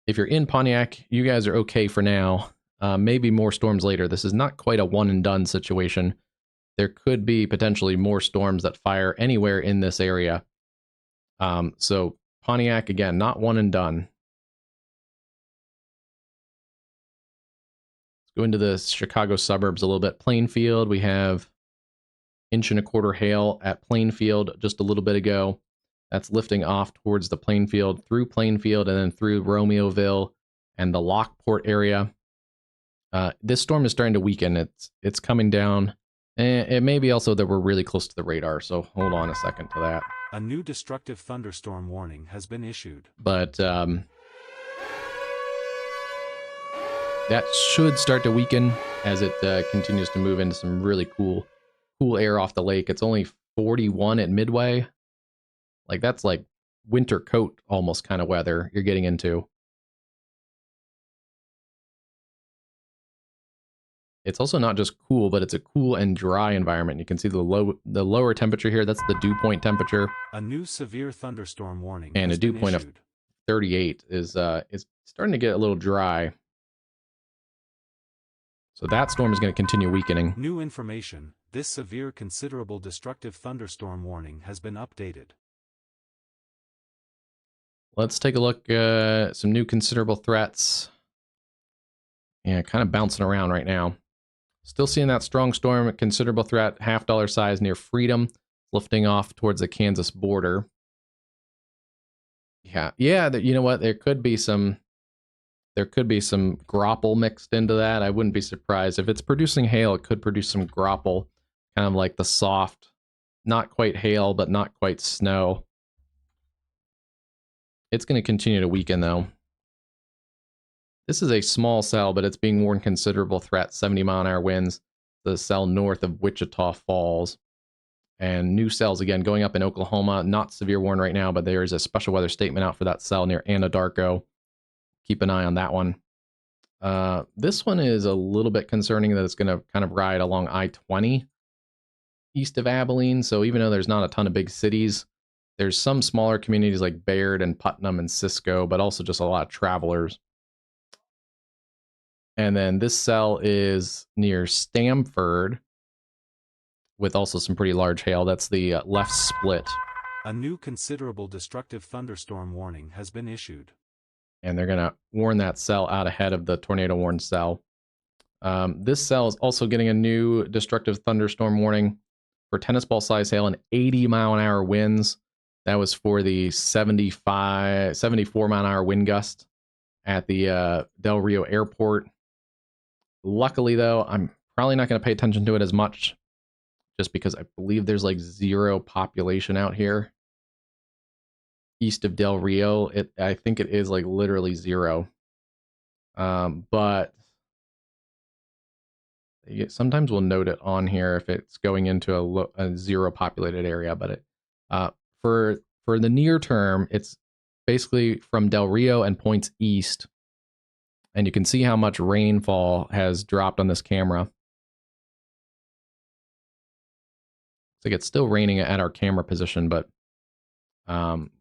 If you're in Pontiac, you guys are okay for now. Maybe more storms later. This is not quite a one-and-done situation. There could be potentially more storms that fire anywhere in this area. So Pontiac, again, not one and done. Let's go into the Chicago suburbs a little bit. Plainfield, we have 1.25 inch hail at Plainfield just a little bit ago. That's lifting off towards the Plainfield, through Plainfield, and then through Romeoville and the Lockport area. This storm is starting to weaken. It's coming down. It may be also that we're really close to the radar, so hold on a second to that. A new destructive thunderstorm warning has been issued. But that should start to weaken as it continues to move into some really cool air off the lake. It's only 41 at Midway. Like, that's like winter coat almost kind of weather you're getting into. It's also not just cool, but it's a cool and dry environment. You can see the lower temperature here. That's the dew point temperature. A new severe thunderstorm warning and a dew point of 38 is starting to get a little dry. So that storm is going to continue weakening. New information. This severe considerable destructive thunderstorm warning has been updated. Let's take a look at some new considerable threats. Yeah, kind of bouncing around right now. Still seeing that strong storm, considerable threat, $half size near Freedom, lifting off towards the Kansas border. Yeah, you know what? There could be some grapple mixed into that. I wouldn't be surprised. If it's producing hail, it could produce some grapple, kind of like the soft, not quite hail, but not quite snow. It's going to continue to weaken, though. This is a small cell, but it's being warned considerable threat, 70-mile-an-hour winds. The cell north of Wichita Falls. And new cells, again, going up in Oklahoma. Not severe warn right now, but there is a special weather statement out for that cell near Anadarko. Keep an eye on that one. This one is a little bit concerning that it's going to kind of ride along I-20 east of Abilene. So even though there's not a ton of big cities, there's some smaller communities like Bayard and Putnam and Cisco, but also just a lot of travelers. And then this cell is near Stamford with also some pretty large hail. That's the left split. A new considerable destructive thunderstorm warning has been issued. And they're going to warn that cell out ahead of the tornado warn cell. This cell is also getting a new destructive thunderstorm warning for tennis ball size hail and 80-mile-an-hour winds. That was for the 74-mile-an-hour wind gust at the Del Rio Airport. Luckily, though, I'm probably not going to pay attention to it as much just because I believe there's like zero population out here. East of Del Rio, I think it is like literally zero. But sometimes we'll note it on here if it's going into a zero populated area. But for the near term, it's basically from Del Rio and points east And you can see how much rainfall has dropped on this camera. Looks like it's still raining at our camera position, but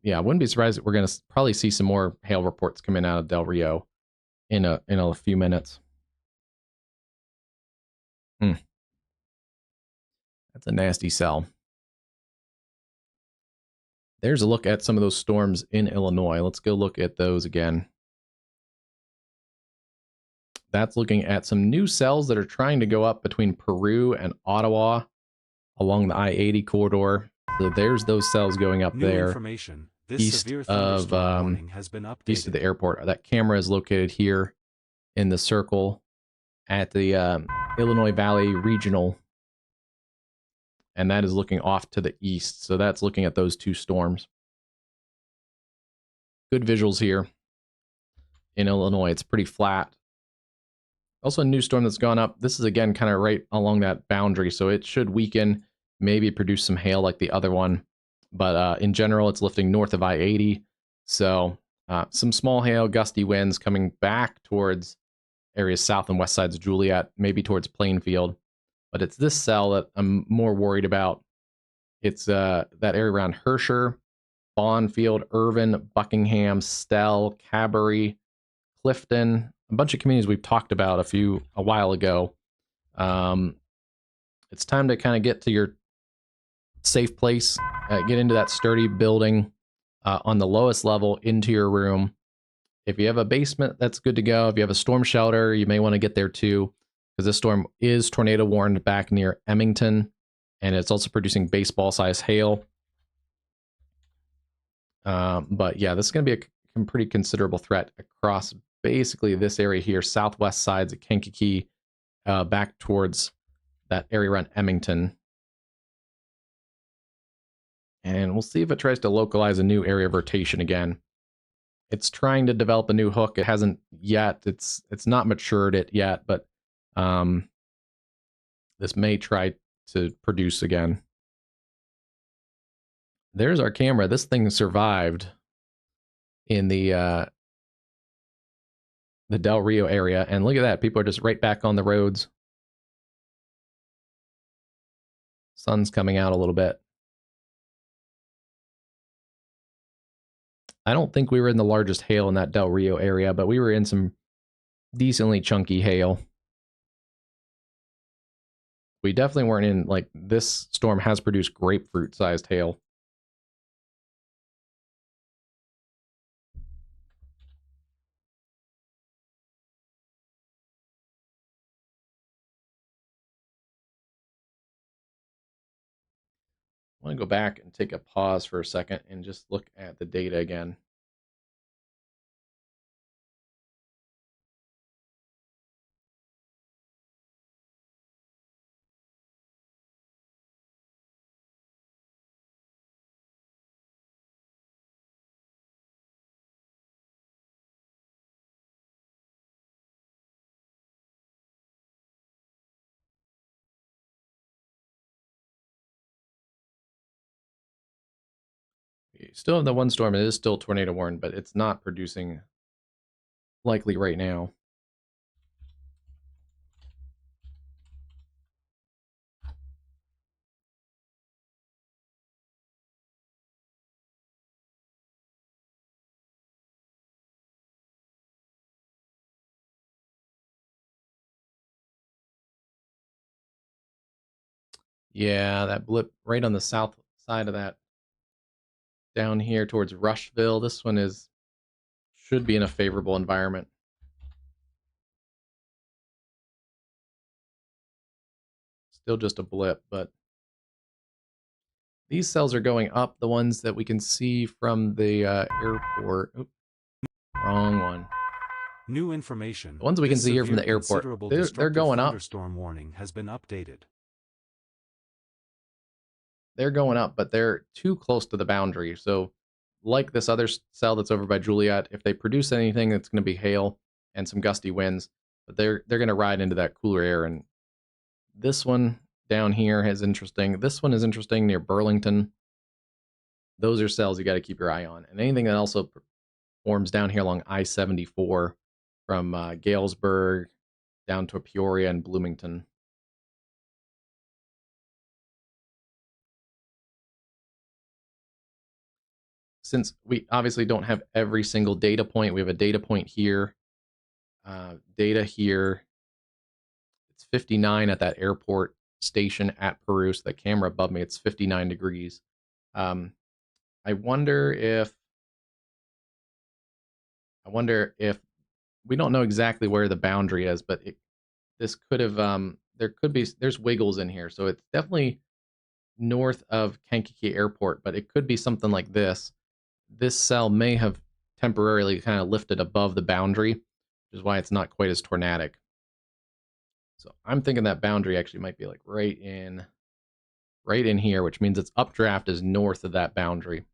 yeah, I wouldn't be surprised if we're going to probably see some more hail reports coming out of Del Rio in a few minutes. That's a nasty cell. There's a look at some of those storms in Illinois. Let's go look at those again. That's looking at some new cells that are trying to go up between Peru and Ottawa along the I-80 corridor. So there's those cells going up there east of the airport. That camera is located here in the circle at the Illinois Valley Regional, and that is looking off to the east. So that's looking at those two storms. Good visuals here in Illinois. It's pretty flat. Also a new storm that's gone up. This is again kind of right along that boundary, so it should weaken, maybe produce some hail like the other one. But in general, it's lifting north of I-80. So some small hail, gusty winds coming back towards areas south and west sides of Juliet, maybe towards Plainfield. But it's this cell that I'm more worried about. It's that area around Herscher, Bonfield, Irvin, Buckingham, Stell, Cabaret, Clifton, a bunch of communities we've talked about a while ago. It's time to kind of get to your safe place, get into that sturdy building on the lowest level into your room. If you have a basement, that's good to go. If you have a storm shelter, you may want to get there too, because this storm is tornado warned back near Emmington, and it's also producing baseball-sized hail. But yeah, this is going to be a pretty considerable threat across basically this area here, southwest sides of Kankakee, back towards that area around Emmington. And we'll see if it tries to localize a new area of rotation again. It's trying to develop a new hook. It hasn't yet. It's not matured it yet, but this may try to produce again. There's our camera. This thing survived in the Del Rio area, and look at that. People are just right back on the roads. Sun's coming out a little bit. I don't think we were in the largest hail in that Del Rio area, but we were in some decently chunky hail. We definitely weren't in, like, this storm has produced grapefruit-sized hail. I want to go back and take a pause for a second and just look at the data again. We still have the one storm. It is still tornado warned, but it's not producing likely right now. Yeah, that blip right on the south side of that down here towards Rushville. This one should be in a favorable environment. Still just a blip, but these cells are going up, the ones that we can see from the airport. Oops, wrong one. New information. The ones we can see here from the airport, they're going up. Thunderstorm warning has been updated. They're going up, but they're too close to the boundary. So like this other cell that's over by Juliet, if they produce anything, it's going to be hail and some gusty winds, but they're going to ride into that cooler air. And this one down here is interesting. This one is interesting near Burlington. Those are cells you got to keep your eye on. And anything that also forms down here along I-74 from Galesburg down to Peoria and Bloomington. Since we obviously don't have every single data point, we have a data point here, data here. It's 59 at that airport station at Peru. So the camera above me, it's 59 degrees. I wonder if we don't know exactly where the boundary is, but this could have there's wiggles in here, so it's definitely north of Kankakee Airport, but it could be something like this. This cell may have temporarily kind of lifted above the boundary, which is why it's not quite as tornadic. So I'm thinking that boundary actually might be like right in here, which means its updraft is north of that boundary.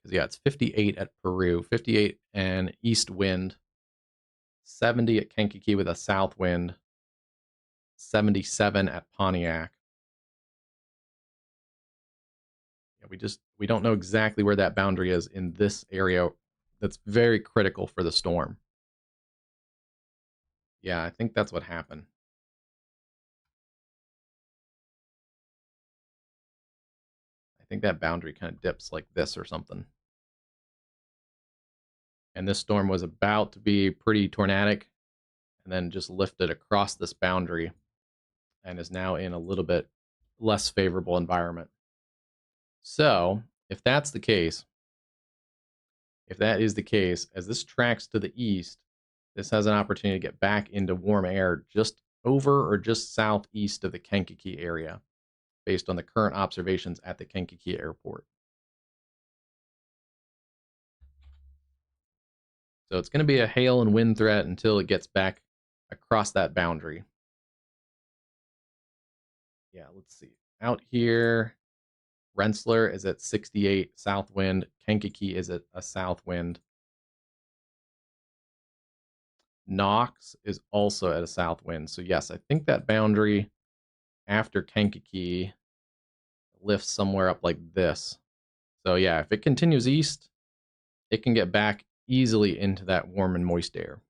Because yeah, it's 58 at Peru, 58 and east wind, 70 at Kankakee with a south wind, 77 at Pontiac. Yeah, we don't know exactly where that boundary is in this area. That's very critical for the storm. Yeah, I think that's what happened. I think that boundary kind of dips like this or something. And this storm was about to be pretty tornadic and then just lifted across this boundary and is now in a little bit less favorable environment. So, if that's the case, if that is the case, as this tracks to the east, this has an opportunity to get back into warm air just over or just southeast of the Kankakee area, based on the current observations at the Kankakee airport. So it's going to be a hail and wind threat until it gets back across that boundary. Yeah, let's see. Out here, Rensselaer is at 68 south wind. Kankakee is at a south wind. Knox is also at a south wind. So yes, I think that boundary after Kankakee lifts somewhere up like this. So yeah, if it continues east, it can get back easily into that warm and moist air.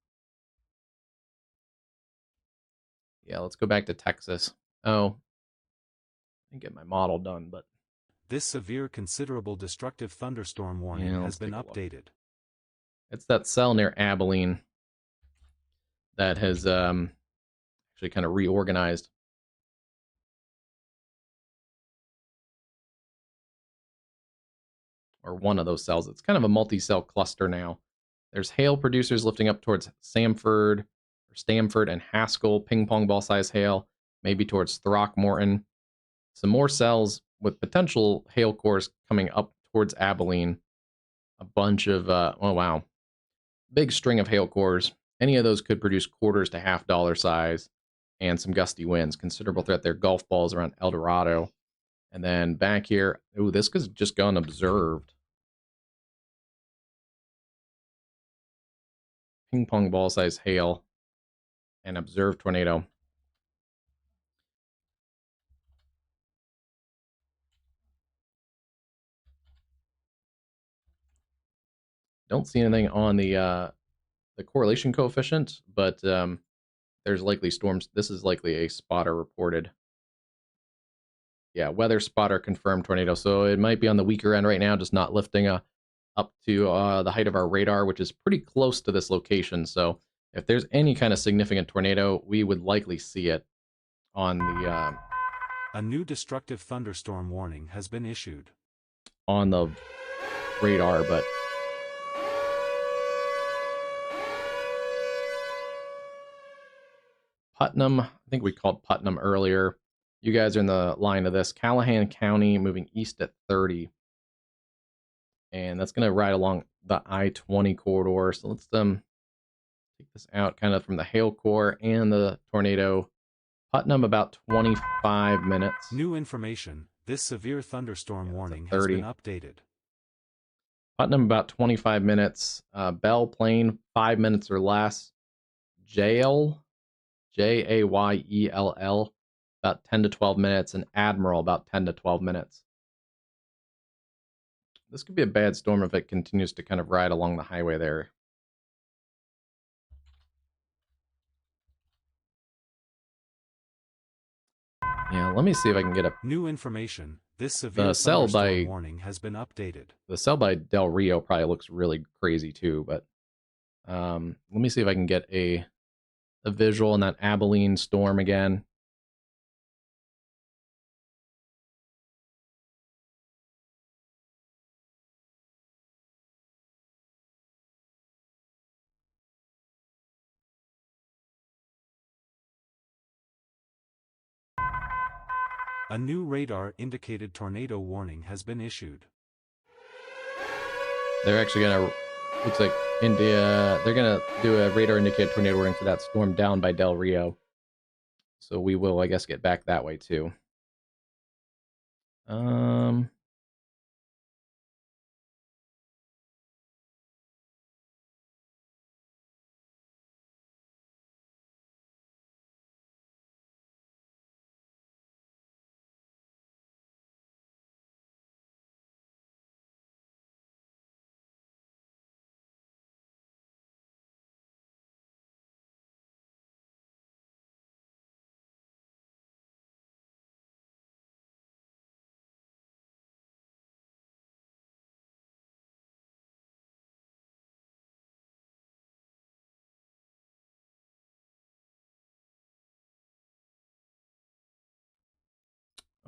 Yeah, let's go back to Texas. Oh, I didn't get my model done, but this severe considerable destructive thunderstorm warning has been updated. It's that cell near Abilene that has actually kind of reorganized. Or one of those cells. It's kind of a multi-cell cluster now. There's hail producers lifting up towards Stamford and Haskell, ping pong ball size hail, maybe towards Throckmorton. Some more cells with potential hail cores coming up towards Abilene. A bunch of, oh wow, big string of hail cores. Any of those could produce quarters to $half size and some gusty winds. Considerable threat there. Golf balls around El Dorado. And then back here, ooh, this has just gone observed. Ping pong ball size hail and observed tornado. Don't see anything on the correlation coefficient, but there's likely storms. This is likely a spotter reported. Yeah, weather spotter confirmed tornado. So it might be on the weaker end right now, just not lifting up to the height of our radar, which is pretty close to this location. So if there's any kind of significant tornado, we would likely see it on the... a new destructive thunderstorm warning has been issued. On the radar, but... Putnam, I think we called Putnam earlier. You guys are in the line of this. Callahan County moving east at 30. And that's going to ride along the I-20 corridor. So let's take this out kind of from the hail core and the tornado. Putnam about 25 minutes. New information. This severe thunderstorm warning has been updated. Putnam about 25 minutes. Belle Plaine 5 minutes or less. Jail, Jayell, about 10 to 12 minutes. And Admiral about 10 to 12 minutes. This could be a bad storm if it continues to kind of ride along the highway there. Yeah, let me see if I can get a new information. This severe thunderstorm warning has been updated. The cell by Del Rio probably looks really crazy too, but let me see if I can get a visual on that Abilene storm again. A new radar-indicated tornado warning has been issued. They're actually gonna, looks like India, they're gonna do a radar-indicated tornado warning for that storm down by Del Rio. So we will, I guess, get back that way too.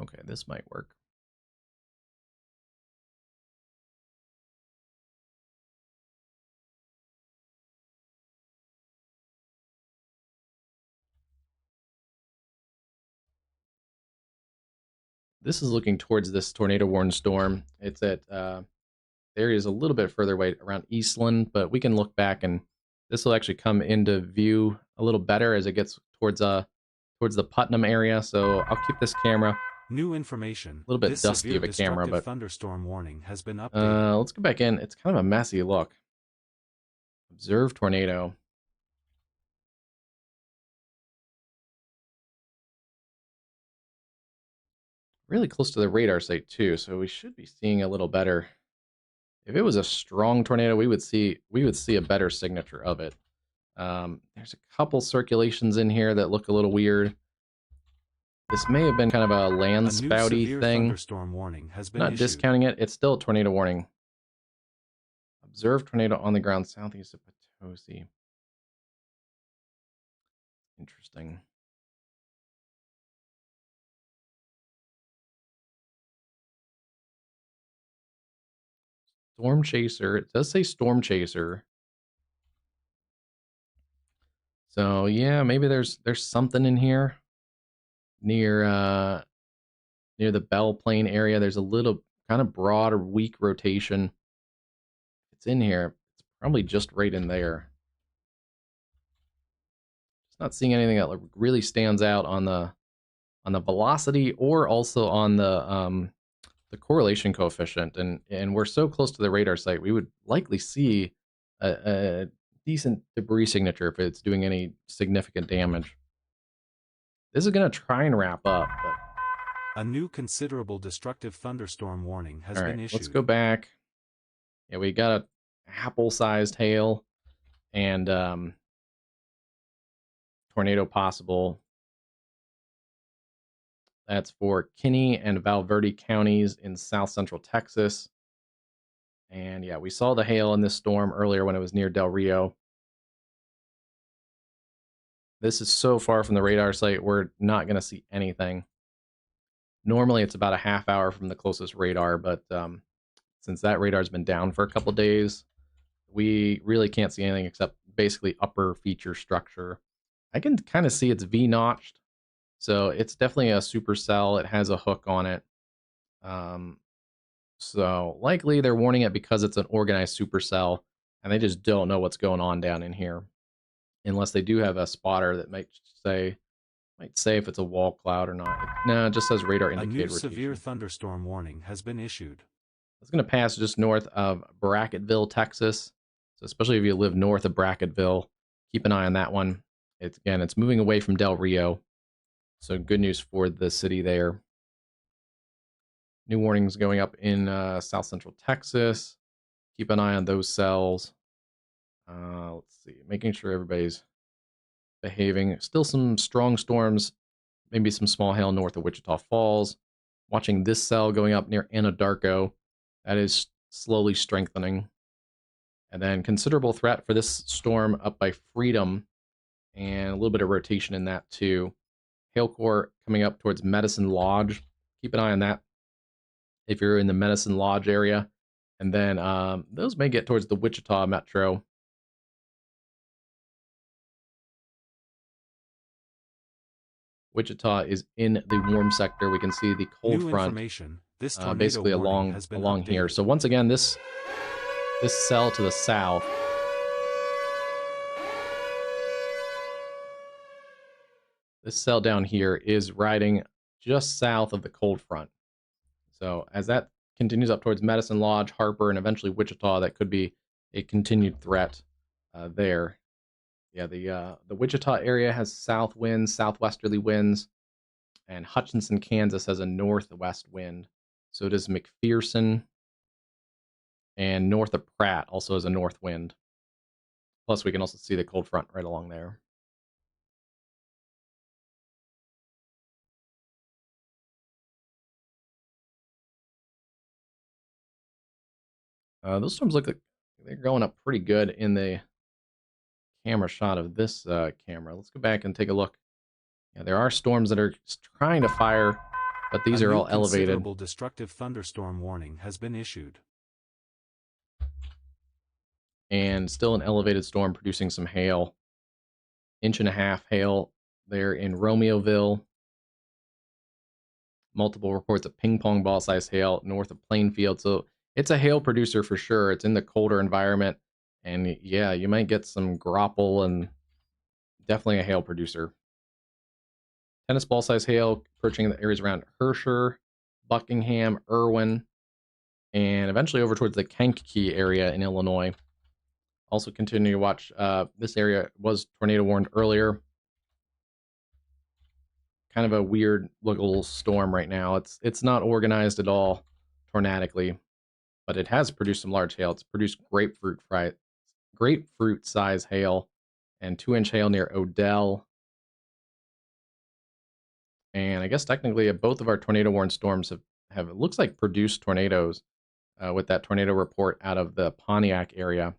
Okay, this might work. This is looking towards this tornado warning storm. It's at areas a little bit further away around Eastland, but we can look back and this will actually come into view a little better as it gets towards the Putnam area. So I'll keep this camera. New information. A little bit dusty of a camera, but thunderstorm warning has been updated. Let's go back in. It's kind of a messy look. Observe tornado. Really close to the radar site too, so we should be seeing a little better. If it was a strong tornado, we would see a better signature of it. There's a couple circulations in here that look a little weird. This may have been kind of a land spouty thing. Thunderstorm warning has been Not discounting it. It's still a tornado warning. Observed tornado on the ground southeast of Potosi. Interesting. Storm chaser. It does say storm chaser. So yeah, maybe there's something in here near the Belle Plaine area. There's a little kind of broad or weak rotation. It's in here. It's probably just right in there. Just not seeing anything that really stands out on the velocity or also on the correlation coefficient. And we're so close to the radar site, we would likely see a decent debris signature if it's doing any significant damage. This is going to try and wrap up. But... A new considerable destructive thunderstorm warning has been issued. Let's go back. Yeah, we got a apple-sized hail and tornado possible. That's for Kinney and Valverde counties in south central Texas. And yeah, we saw the hail in this storm earlier when it was near Del Rio. This is so far from the radar site, we're not going to see anything. Normally, it's about a half hour from the closest radar, but since that radar's been down for a couple days, we really can't see anything except basically upper feature structure. I can kind of see it's V-notched, so it's definitely a supercell. It has a hook on it. So likely they're warning it because it's an organized supercell, and they just don't know what's going on down in here. Unless they do have a spotter that might say if it's a wall cloud or not. No, it just says radar indicated rotation. A new severe thunderstorm warning has been issued. It's going to pass just north of Brackettville, Texas. So especially if you live north of Brackettville, keep an eye on that one. It's moving away from Del Rio. So good news for the city there. New warnings going up in south central Texas. Keep an eye on those cells. Let's see, making sure everybody's behaving. Still some strong storms, maybe some small hail north of Wichita Falls. Watching this cell going up near Anadarko. That is slowly strengthening. And then considerable threat for this storm up by Freedom, and a little bit of rotation in that too. Hail core coming up towards Medicine Lodge. Keep an eye on that if you're in the Medicine Lodge area. And then those may get towards the Wichita metro. Wichita is in the warm sector. We can see the cold front this basically along here. So once again, this cell to the south, this cell down here is riding just south of the cold front. So as that continues up towards Medicine Lodge, Harper, and eventually Wichita, that could be a continued threat there. Yeah, the Wichita area has south winds, southwesterly winds, and Hutchinson, Kansas has a northwest wind. So does McPherson, and north of Pratt also has a north wind. Plus, we can also see the cold front right along there. Those storms look like they're going up pretty good in the camera shot of this camera. Let's go back and take a look. Yeah, there are storms that are trying to fire, but these are all elevated. A considerable destructive thunderstorm warning has been issued. And still an elevated storm producing some hail. 1.5 inch hail there in Romeoville. Multiple reports of ping pong ball size hail north of Plainfield. So it's a hail producer for sure. It's in the colder environment. And yeah, you might get some grapple, and definitely a hail producer. Tennis ball size hail approaching the areas around Herscher, Buckingham, Irwin, and eventually over towards the Kankakee area in Illinois. Also continue to watch. This area was tornado warned earlier. Kind of a weird little storm right now. It's not organized at all tornadically, but it has produced some large hail. It's produced grapefruit size hail and 2-inch hail near Odell. And I guess technically both of our tornado warned storms have it looks like produced tornadoes with that tornado report out of the Pontiac area.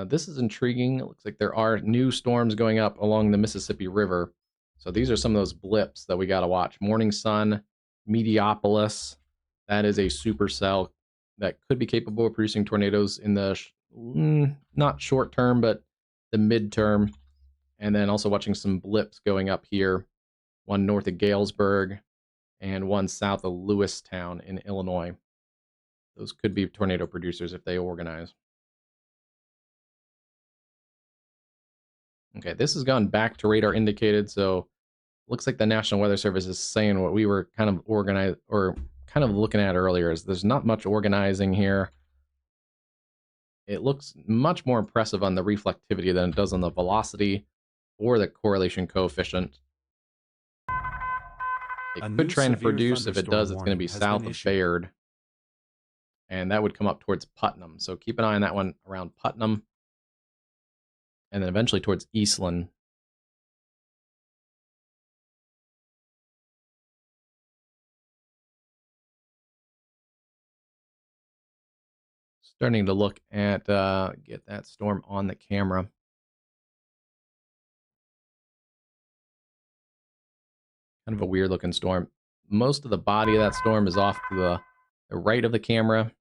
This is intriguing. It looks like there are new storms going up along the Mississippi River. So these are some of those blips that we got to watch. Morning Sun, Mediopolis. That is a supercell that could be capable of producing tornadoes in the not short term, but the midterm. And then also watching some blips going up here. One north of Galesburg and one south of Lewistown in Illinois. Those could be tornado producers if they organize. Okay, this has gone back to radar indicated, so looks like the National Weather Service is saying what we were kind of organized or kind of looking at earlier is there's not much organizing here. It looks much more impressive on the reflectivity than it does on the velocity or the correlation coefficient. It could try and produce. If it does, it's going to be south of Bayard. And that would come up towards Putnam. So keep an eye on that one around Putnam. And then eventually towards Eastland. Starting to look at, get that storm on the camera. Kind of a weird looking storm. Most of the body of that storm is off to the right of the camera.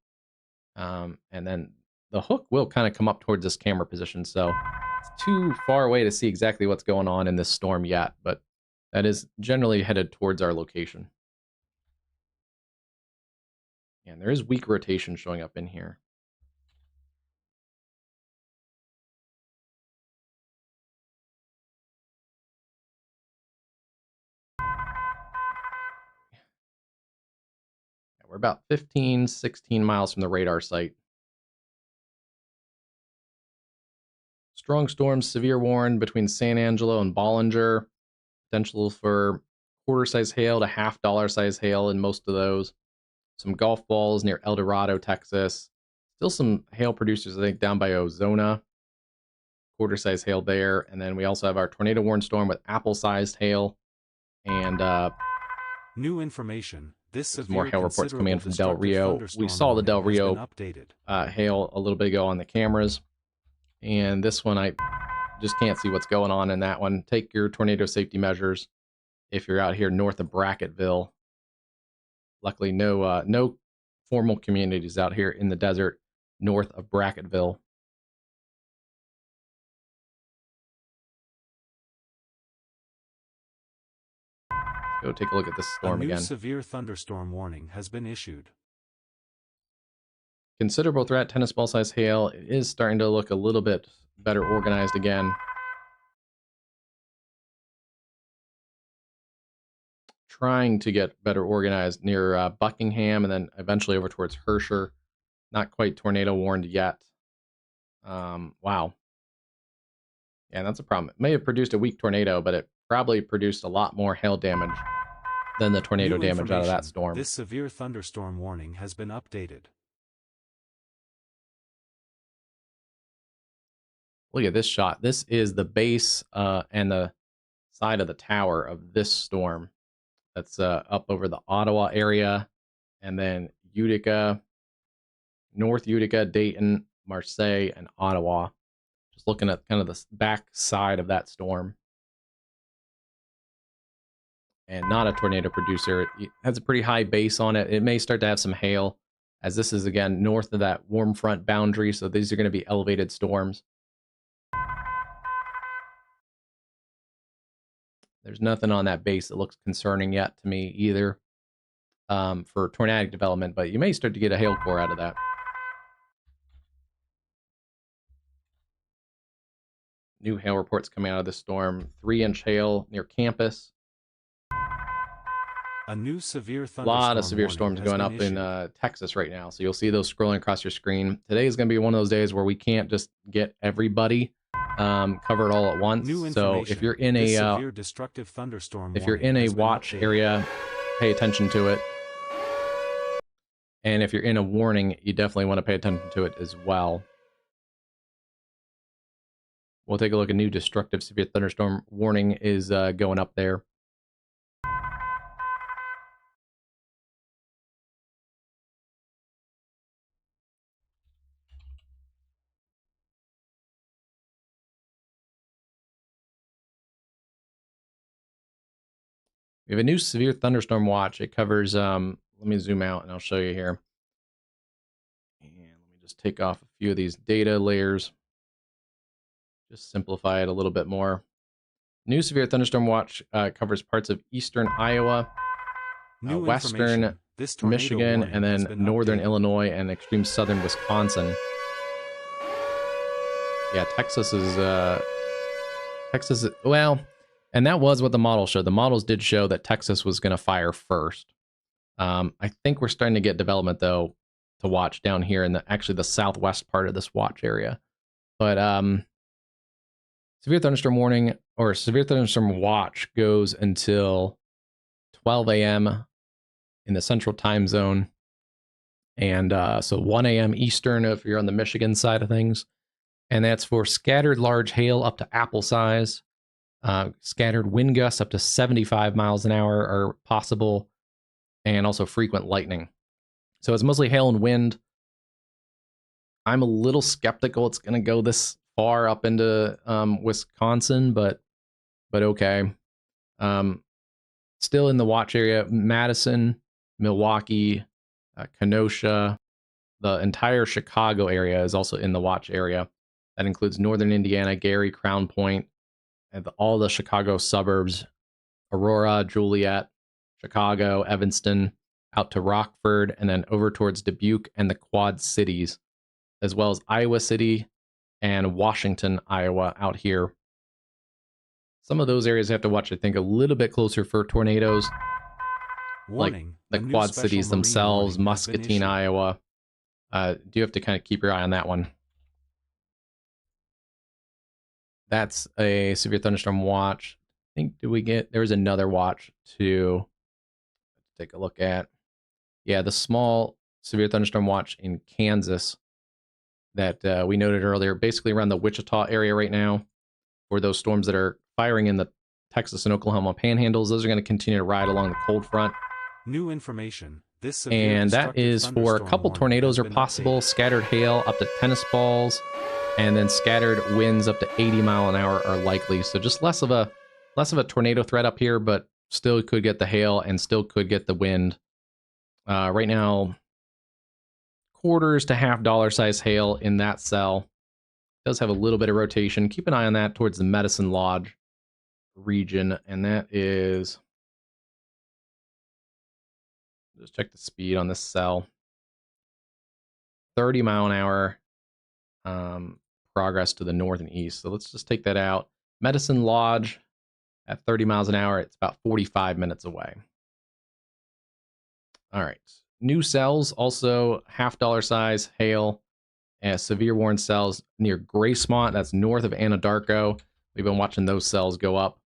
And then the hook will kind of come up towards this camera position. So it's too far away to see exactly what's going on in this storm yet, but that is generally headed towards our location. And there is weak rotation showing up in here. We're about 15, 16 miles from the radar site. Strong storms, severe warned between San Angelo and Bollinger. Potential for quarter-size hail to half-dollar size hail in most of those. Some golf balls near El Dorado, Texas. Still some hail producers, I think, down by Ozona. Quarter-size hail there. And then we also have our tornado warned storm with apple-sized hail. And new information. This more hail reports coming in from Del Rio. We saw the Del Rio hail a little bit ago on the cameras. And this one, I just can't see what's going on in that one. Take your tornado safety measures if you're out here north of Brackettville. Luckily, no formal communities out here in the desert north of Brackettville. Let's go take a look at this storm again. A new severe thunderstorm warning has been issued. Considerable threat, tennis ball size hail. It is starting to look a little bit better organized again. Trying to get better organized near Buckingham and then eventually over towards Herscher. Not quite tornado warned yet. Wow. Yeah, that's a problem. It may have produced a weak tornado, but it probably produced a lot more hail damage than the tornado damage out of that storm. This severe thunderstorm warning has been updated. Look at this shot. This is the base and the side of the tower of this storm. That's up over the Ottawa area, and then Utica, North Utica, Dayton, Marseille, and Ottawa. Just looking at kind of the back side of that storm. And not a tornado producer. It has a pretty high base on it. It may start to have some hail, as this is, again, north of that warm front boundary, so these are going to be elevated storms. There's nothing on that base that looks concerning yet to me either for tornadic development, but you may start to get a hail core out of that. New hail reports coming out of this storm. 3-inch hail near campus. A new severe thunderstorm. A lot of severe storms going up in Texas right now, so you'll see those scrolling across your screen. Today is going to be one of those days where we can't just get everybody covered all at once. So if you're in a severe destructive thunderstorm, if you're in a watch area, pay attention to it. And if you're in a warning, you definitely want to pay attention to it as well. We'll take a look. A new destructive severe thunderstorm warning is going up there. We have a new severe thunderstorm watch. It covers, let me zoom out and I'll show you here. And let me just take off a few of these data layers. Just simplify it a little bit more. New severe thunderstorm watch covers parts of eastern Iowa, western Michigan, and then northern Illinois and extreme southern Wisconsin. Yeah, Texas is, well, and that was what the model showed. The models did show that Texas was going to fire first. I think we're starting to get development, though, to watch down here in actually the southwest part of this watch area. But severe thunderstorm warning or severe thunderstorm watch goes until 12 a.m. in the central time zone. And so 1 a.m. Eastern if you're on the Michigan side of things. And that's for scattered large hail up to apple size. Scattered wind gusts up to 75 miles an hour are possible, and also frequent lightning. So it's mostly hail and wind. I'm a little skeptical it's going to go this far up into Wisconsin, but okay. Still in the watch area, Madison, Milwaukee, Kenosha, the entire Chicago area is also in the watch area. That includes northern Indiana, Gary, Crown Point, and all the Chicago suburbs, Aurora, Joliet, Chicago, Evanston, out to Rockford, and then over towards Dubuque and the Quad Cities, as well as Iowa City and Washington, Iowa, out here. Some of those areas have to watch, I think, a little bit closer for tornadoes. Warning, like the Quad Cities themselves, Muscatine, Iowa. Do have to kind of keep your eye on that one. That's a severe thunderstorm watch. think, there's another watch to take a look at. Yeah, the small severe thunderstorm watch in Kansas that we noted earlier, basically around the Wichita area right now, for those storms that are firing in the Texas and Oklahoma panhandles. Those are going to continue to ride along the cold front. New information. And that is for a couple tornadoes are possible, scattered hail up to tennis balls, and then scattered winds up to 80 mile an hour are likely. So just less of a tornado threat up here, but still could get the hail and still could get the wind. Right now, quarters to $half size hail in that cell. Does have a little bit of rotation. Keep an eye on that towards the Medicine Lodge region, and that is, just check the speed on this cell. 30 mile an hour progress to the north and east. So let's just take that out. Medicine Lodge at 30 miles an hour, it's about 45 minutes away. All right. New cells, also $half size hail, and severe warning cells near Gracemont. That's north of Anadarko. We've been watching those cells go up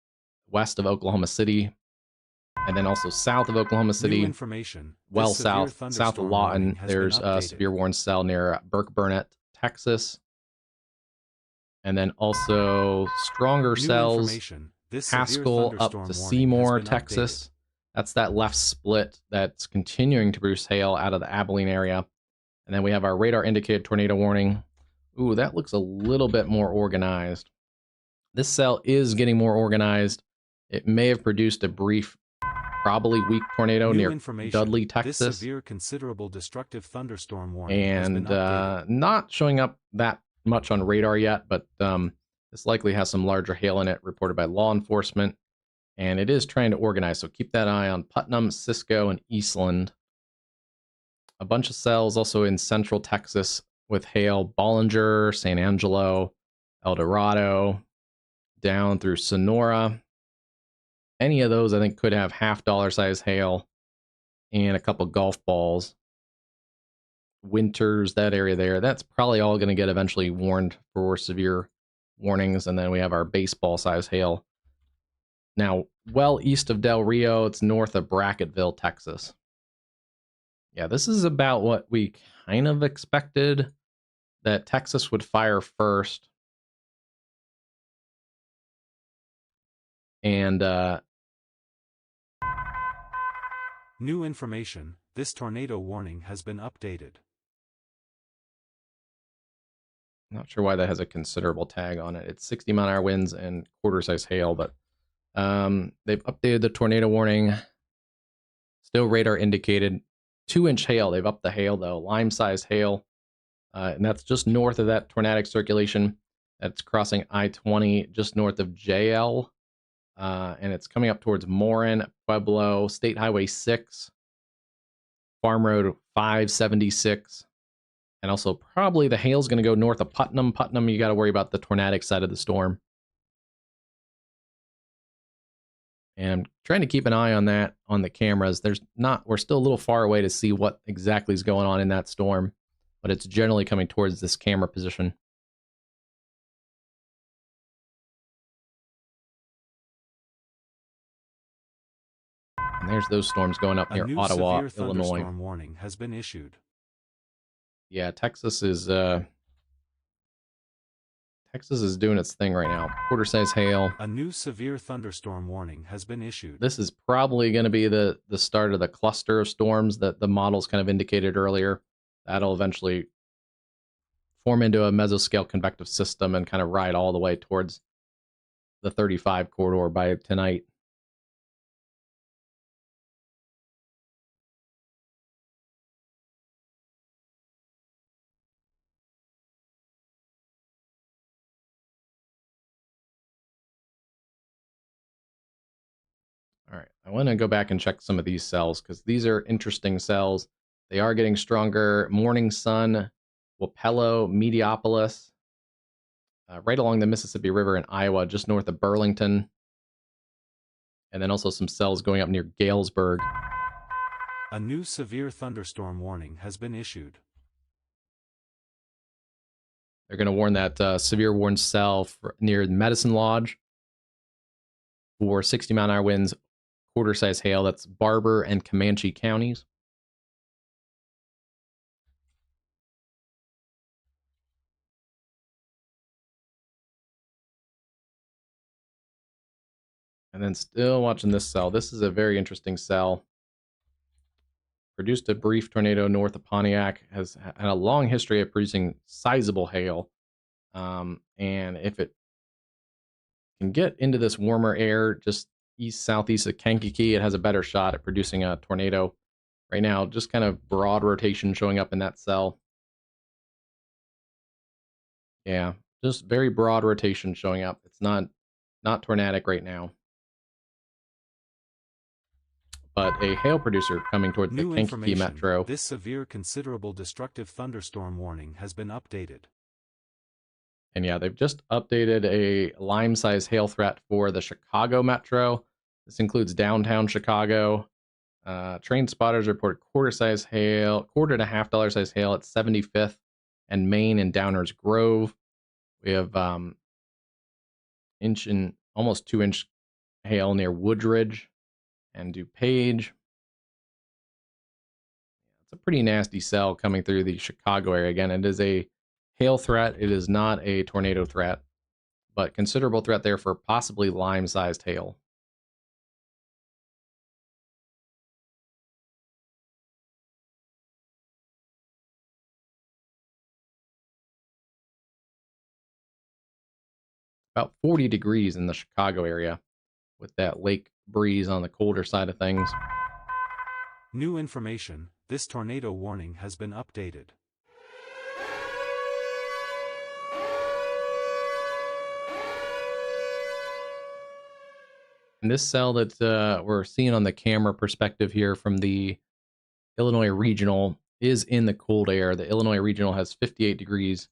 west of Oklahoma City, and then also south of Oklahoma City. New information. Well south of Lawton, there's a severe warning cell near Burke Burnett, Texas. And then also stronger cells, Haskell up to Seymour, Texas. That's that left split that's continuing to produce hail out of the Abilene area. And then we have our radar indicated tornado warning. Ooh, that looks a little bit more organized. This cell is getting more organized. It may have produced a brief, probably weak tornado near Dudley, Texas. This severe, considerable destructive thunderstorm warning and not showing up that much on radar yet, but this likely has some larger hail in it reported by law enforcement. And it is trying to organize, so keep that eye on Putnam, Cisco, and Eastland. A bunch of cells also in central Texas with hail, Bollinger, San Angelo, El Dorado, down through Sonora. Any of those, I think, could have $half size hail and a couple golf balls. Winters, that area there, that's probably all going to get eventually warned for severe warnings. And then we have our baseball size hail. Now, well east of Del Rio, it's north of Brackettville, Texas. Yeah, this is about what we kind of expected, that Texas would fire first. And new information. This tornado warning has been updated. Not sure why that has a considerable tag on it. It's 60 mile an hour winds and quarter size hail, but they've updated the tornado warning. Still radar indicated 2-inch hail. They've upped the hail though, lime size hail. And that's just north of that tornadic circulation. That's crossing I-20 just north of JL. And it's coming up towards Morin, Pueblo, State Highway 6, Farm Road 576. And also probably the hail's going to go north of Putnam. Putnam, you got to worry about the tornadic side of the storm. And I'm trying to keep an eye on that on the cameras. We're still a little far away to see what exactly is going on in that storm, but it's generally coming towards this camera position. And there's those storms going up near Ottawa, Illinois. Thunderstorm warning has been issued. Yeah, Texas is doing its thing right now. Quarter size hail. A new severe thunderstorm warning has been issued. This is probably going to be the start of the cluster of storms that the models kind of indicated earlier. That'll eventually form into a mesoscale convective system and kind of ride all the way towards the 35 corridor by tonight. All right, I want to go back and check some of these cells because these are interesting cells. They are getting stronger. Morning Sun, Wapello, Mediopolis, right along the Mississippi River in Iowa, just north of Burlington. And then also some cells going up near Galesburg. A new severe thunderstorm warning has been issued. They're going to warn that severe warning cell near Medicine Lodge. for 60-mile-an-hour winds, quarter-size hail. That's Barber and Comanche counties. And then still watching this cell. This is a very interesting cell. Produced a brief tornado north of Pontiac. Has had a long history of producing sizable hail. And if it can get into this warmer air just east-southeast of Kankakee, it has a better shot at producing a tornado. Right now, just kind of broad rotation showing up in that cell. Yeah, just very broad rotation showing up. It's not tornadic right now. But a hail producer coming towards the Kankakee Metro. This severe considerable destructive thunderstorm warning has been updated. And yeah, they've just updated a Lime-size hail threat for the Chicago Metro. This includes downtown Chicago. Train spotters report quarter-size hail, $1.25 size hail at 75th and Main and Downers Grove. We have inch and almost 2-inch hail near Woodridge and DuPage. It's a pretty nasty cell coming through the Chicago area. Again, it is a hail threat. It is not a tornado threat, but considerable threat there for possibly Lime-sized hail. About 40 degrees in the Chicago area with that lake breeze on the colder side of things. New information, this tornado warning has been updated. And this cell that we're seeing on the camera perspective here from the Illinois Regional is in the cold air. The Illinois Regional has 58 degrees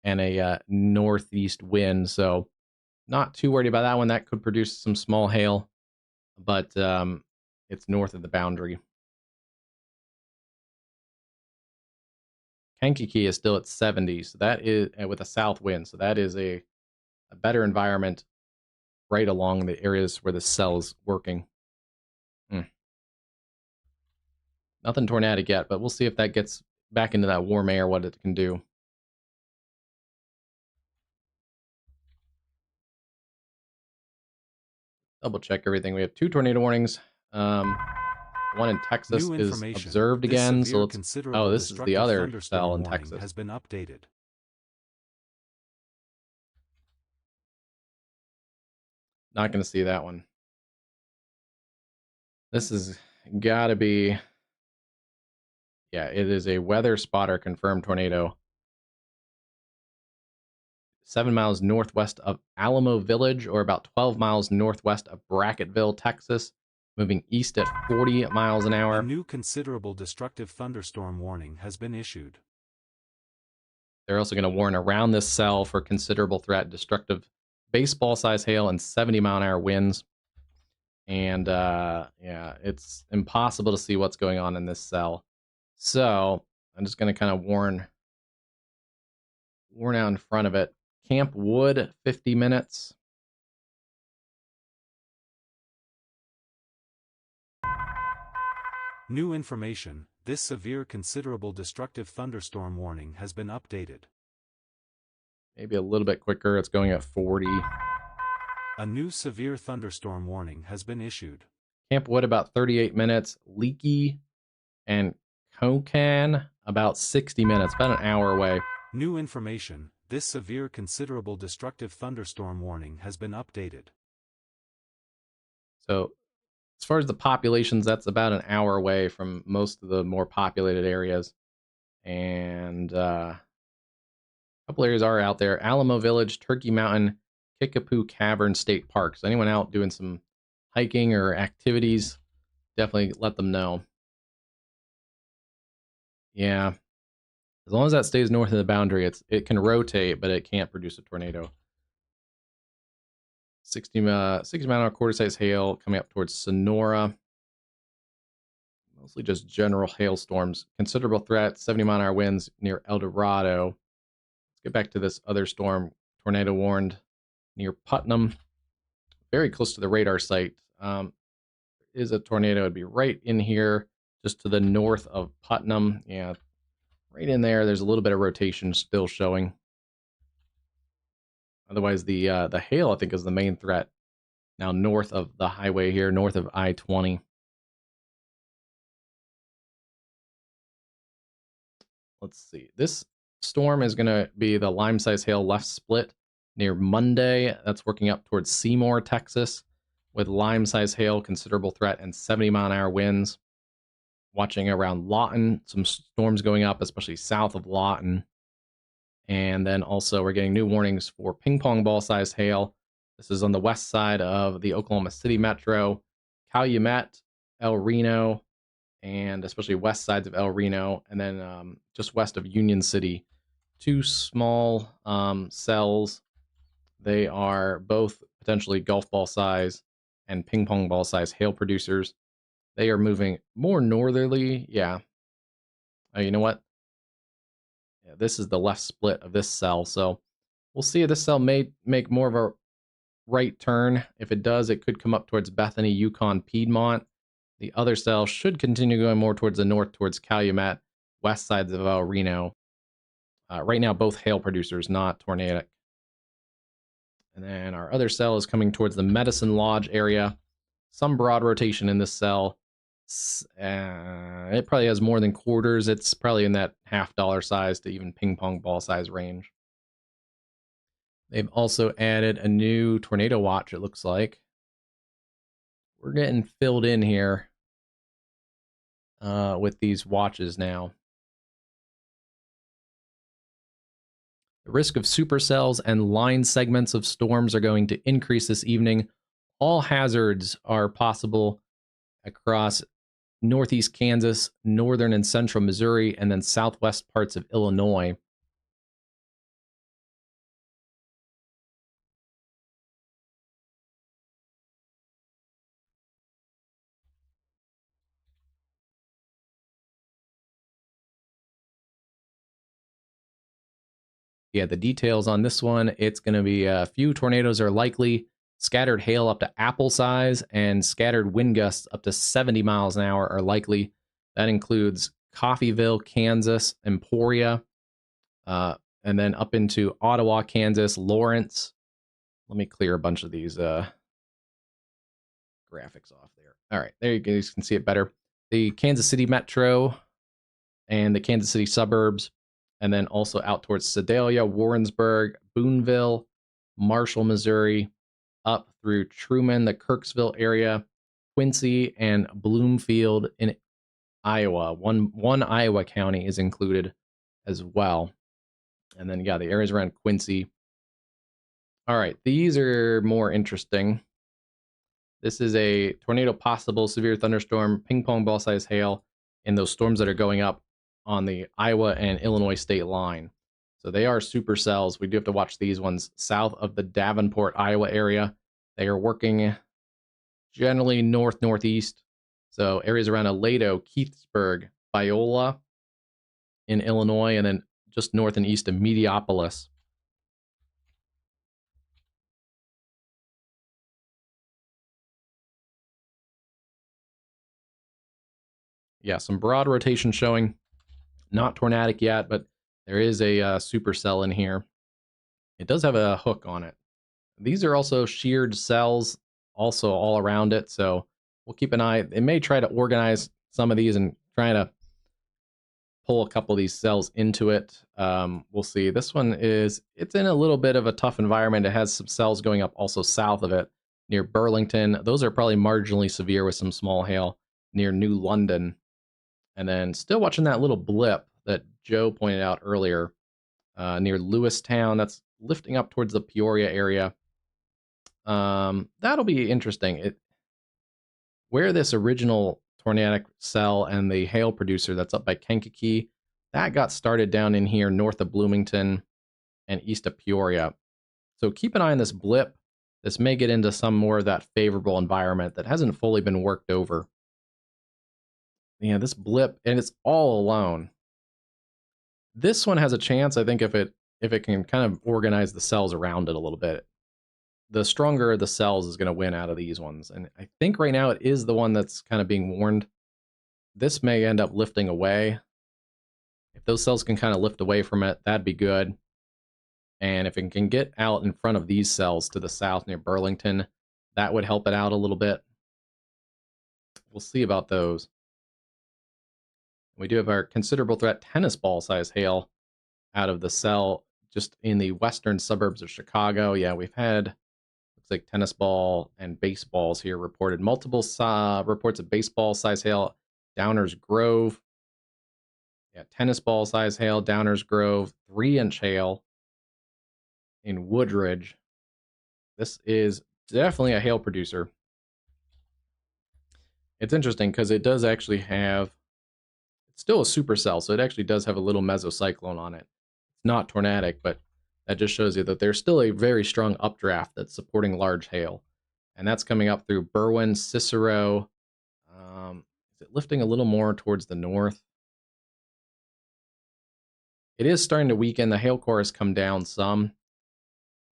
and a northeast wind, so not too worried about that one. That could produce some small hail, but it's north of the boundary. Kankakee is still at 70, so that is with a south wind, so that is a better environment right along the areas where the cell is working. Nothing tornadic yet, but we'll see if that gets back into that warm air, what it can do. Double check everything. We have 2 tornado warnings. One in Texas is observed again. So let's. Oh, this is the other cell in Texas. Has been updated. Not going to see that one. This has got to be. Yeah, it is a weather spotter confirmed tornado. 7 miles northwest of Alamo Village, or about 12 miles northwest of Brackettville, Texas, moving east at 40 miles an hour. A new considerable destructive thunderstorm warning has been issued. They're also going to warn around this cell for considerable threat, destructive baseball-sized hail and 70-mile-an-hour winds. And yeah, it's impossible to see what's going on in this cell. So I'm just going to kind of warn out in front of it. Camp Wood, 50 minutes. New information, this severe considerable destructive thunderstorm warning has been updated. Maybe a little bit quicker, it's going at 40. A new severe thunderstorm warning has been issued. Camp Wood about 38 minutes. Leakey and Konkan about 60 minutes, about an hour away. New information, this severe considerable destructive thunderstorm warning has been updated. So as far as the populations, that's about an hour away from most of the more populated areas. And a couple areas are out there. Alamo Village, Turkey Mountain, Kickapoo Cavern State Park. So anyone out doing some hiking or activities, definitely let them know. Yeah. As long as that stays north of the boundary, it can rotate, but it can't produce a tornado. 60 mile-an-hour quarter-size hail coming up towards Sonora. Mostly just general hailstorms. Considerable threat, 70-mile-an-hour winds near El Dorado. Let's get back to this other storm. Tornado warned near Putnam. very close to the radar site. Is a tornado. It'd be right in here, just to the north of Putnam. Yeah, right in there. There's a little bit of rotation still showing. Otherwise, the hail, I think, is the main threat. Now north of the highway here, north of I-20. Let's see. This storm is going to be the lime-size hail left split near Monday. That's working up towards Seymour, Texas, with lime-size hail, considerable threat, and 70-mile-an-hour winds. Watching around Lawton, some storms going up, especially south of Lawton. And then also we're getting new warnings for ping-pong ball-sized hail. This is on the west side of the Oklahoma City metro, Calumet, El Reno, and especially west sides of El Reno, and then just west of Union City. Two small cells. They are both potentially golf ball size and ping pong ball size hail producers. They are moving more northerly. Yeah. Oh, you know what? Yeah, this is the left split of this cell. So we'll see if this cell may make more of a right turn. If it does, it could come up towards Bethany, Yukon, Piedmont. The other cell should continue going more towards the north, towards Calumet, west sides of El Reno. Right now, both hail producers, not tornadic. And then our other cell is coming towards the Medicine Lodge area. Some broad rotation in this cell. It probably has more than quarters. It's probably in that $half size to even ping pong ball size range. They've also added a new tornado watch, it looks like. We're getting filled in here with these watches now. The risk of supercells and line segments of storms are going to increase this evening. All hazards are possible across northeast Kansas, northern and central Missouri, and then southwest parts of Illinois. Yeah, the details on this one, it's going to be a few tornadoes are likely, scattered hail up to apple size, and scattered wind gusts up to 70 miles an hour are likely. That includes Coffeyville, Kansas, Emporia, and then up into Ottawa, Kansas, Lawrence. Let me clear a bunch of these graphics off there. All right, there you go. You can see it better. The Kansas City metro and the Kansas City suburbs, and then also out towards Sedalia, Warrensburg, Boonville, Marshall, Missouri, up through Truman, the Kirksville area, Quincy, and Bloomfield in Iowa. One Iowa county is included as well. And then, yeah, the areas around Quincy. All right, these are more interesting. This is a tornado possible, severe thunderstorm, ping pong ball size hail in those storms that are going up on the Iowa and Illinois state line. So they are supercells. We do have to watch these ones south of the Davenport, Iowa area. They are working generally north-northeast. So areas around Aledo, Keithsburg, Biola in Illinois, and then just north and east of Mediopolis. Yeah, some broad rotation showing. Not tornadic yet, but there is a supercell in here. It does have a hook on it. These are also sheared cells also all around it, so we'll keep an eye. It may try to organize some of these and try to pull a couple of these cells into it. We'll see. This one it's in a little bit of a tough environment. It has some cells going up also south of it near Burlington. Those are probably marginally severe with some small hail near New London. And then still watching that little blip that Joe pointed out earlier near Lewistown. That's lifting up towards the Peoria area. That'll be interesting. Where this original tornadic cell and the hail producer that's up by Kankakee, that got started down in here north of Bloomington and east of Peoria. So keep an eye on this blip. This may get into some more of that favorable environment that hasn't fully been worked over. Yeah, this blip, and it's all alone. This one has a chance, I think, if it can kind of organize the cells around it a little bit. the stronger the cells is going to win out of these ones. And I think right now it is the one that's kind of being warned. This may end up lifting away. If those cells can kind of lift away from it, that'd be good. And if it can get out in front of these cells to the south near Burlington, that would help it out a little bit. We'll see about those. We do have our considerable threat tennis ball size hail out of the cell just in the western suburbs of Chicago. Yeah, we've had, looks like tennis ball and baseballs here reported. Multiple reports of baseball size hail, Downers Grove. Yeah, tennis ball size hail, Downers Grove, 3-inch hail in Woodridge. This is definitely a hail producer. It's interesting because it does actually have, it's still a supercell, so it actually does have a little mesocyclone on it. It's not tornadic, but that just shows you that there's still a very strong updraft that's supporting large hail. And that's coming up through Berwyn, Cicero. Is it lifting a little more towards the north? It is starting to weaken. The hail core has come down some.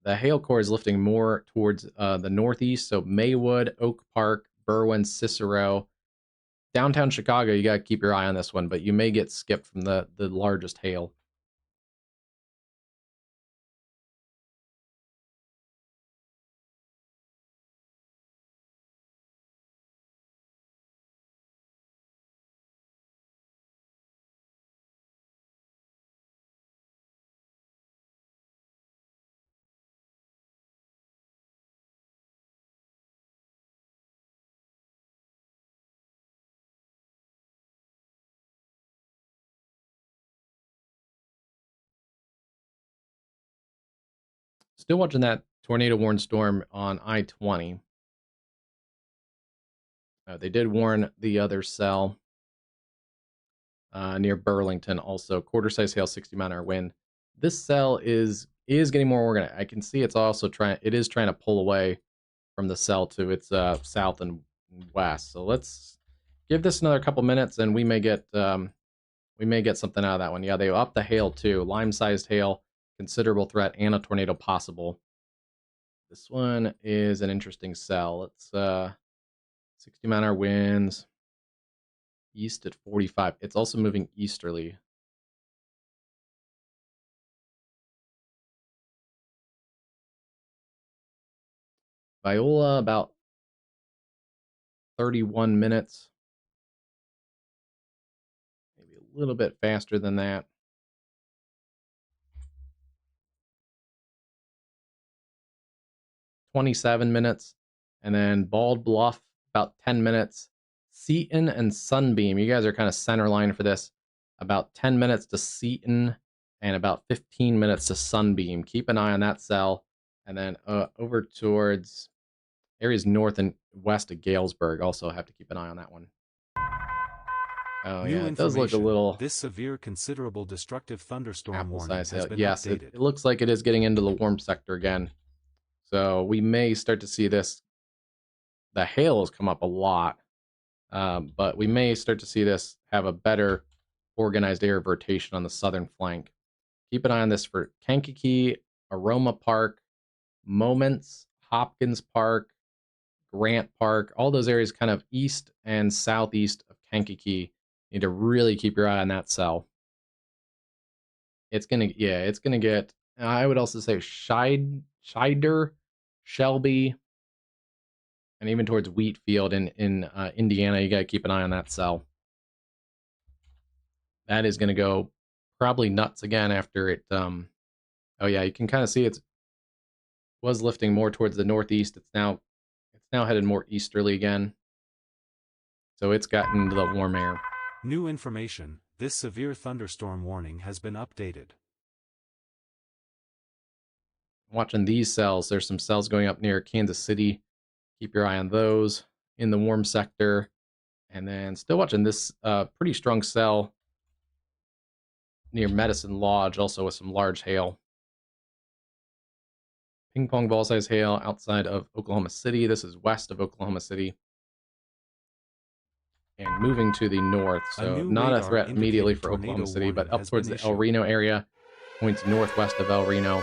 The hail core is lifting more towards the northeast, so Maywood, Oak Park, Berwyn, Cicero. Downtown Chicago, you got to keep your eye on this one, but you may get skipped from the largest hail. Still watching that tornado warn storm on I-20. They did warn the other cell near Burlington also. Quarter size hail, 60-mile-an-hour wind. This cell is getting more organized. I can see it's also trying to pull away from the cell to its south and west. So let's give this another couple minutes, and we may get something out of that one. Yeah, they upped the hail too. Lime-sized hail, considerable threat, and a tornado possible. This one is an interesting cell. It's 60-mile-an-hour winds. East at 45. It's also moving easterly. Viola, about 31 minutes. Maybe a little bit faster than that. $27 minutes. And then Bald Bluff, about 10 minutes. Seaton and Sunbeam. You guys are kind of center line for this. About 10 minutes to Seaton and about 15 minutes to Sunbeam. Keep an eye on that cell. And then over towards areas north and west of Galesburg. Also have to keep an eye on that one. Oh yeah, it does look a little. This severe, considerable, destructive thunderstorm warning has been yes, updated. It looks like it is getting into the warm sector again. So we may start to see this. The hail has come up a lot, but we may start to see this have a better organized area of rotation on the southern flank. Keep an eye on this for Kankakee, Aroma Park, Moments, Hopkins Park, Grant Park, all those areas kind of east and southeast of Kankakee. You need to really keep your eye on that cell. It's gonna get, I would also say Scheider, Shelby, and even towards Wheatfield in Indiana. You gotta keep an eye on that cell. That is gonna go probably nuts again after it. Oh yeah, you can kind of see it was lifting more towards the northeast. It's now headed more easterly again. So it's gotten into the warm air. New information. This severe thunderstorm warning has been updated. Watching these cells, there's some cells going up near Kansas City. Keep your eye on those in the warm sector. And then still watching this pretty strong cell near Medicine Lodge, also with some large hail. Ping pong ball size hail outside of Oklahoma City. This is west of Oklahoma City. And moving to the north, so not a threat immediately for Oklahoma City, but up towards the El Reno area, points northwest of El Reno.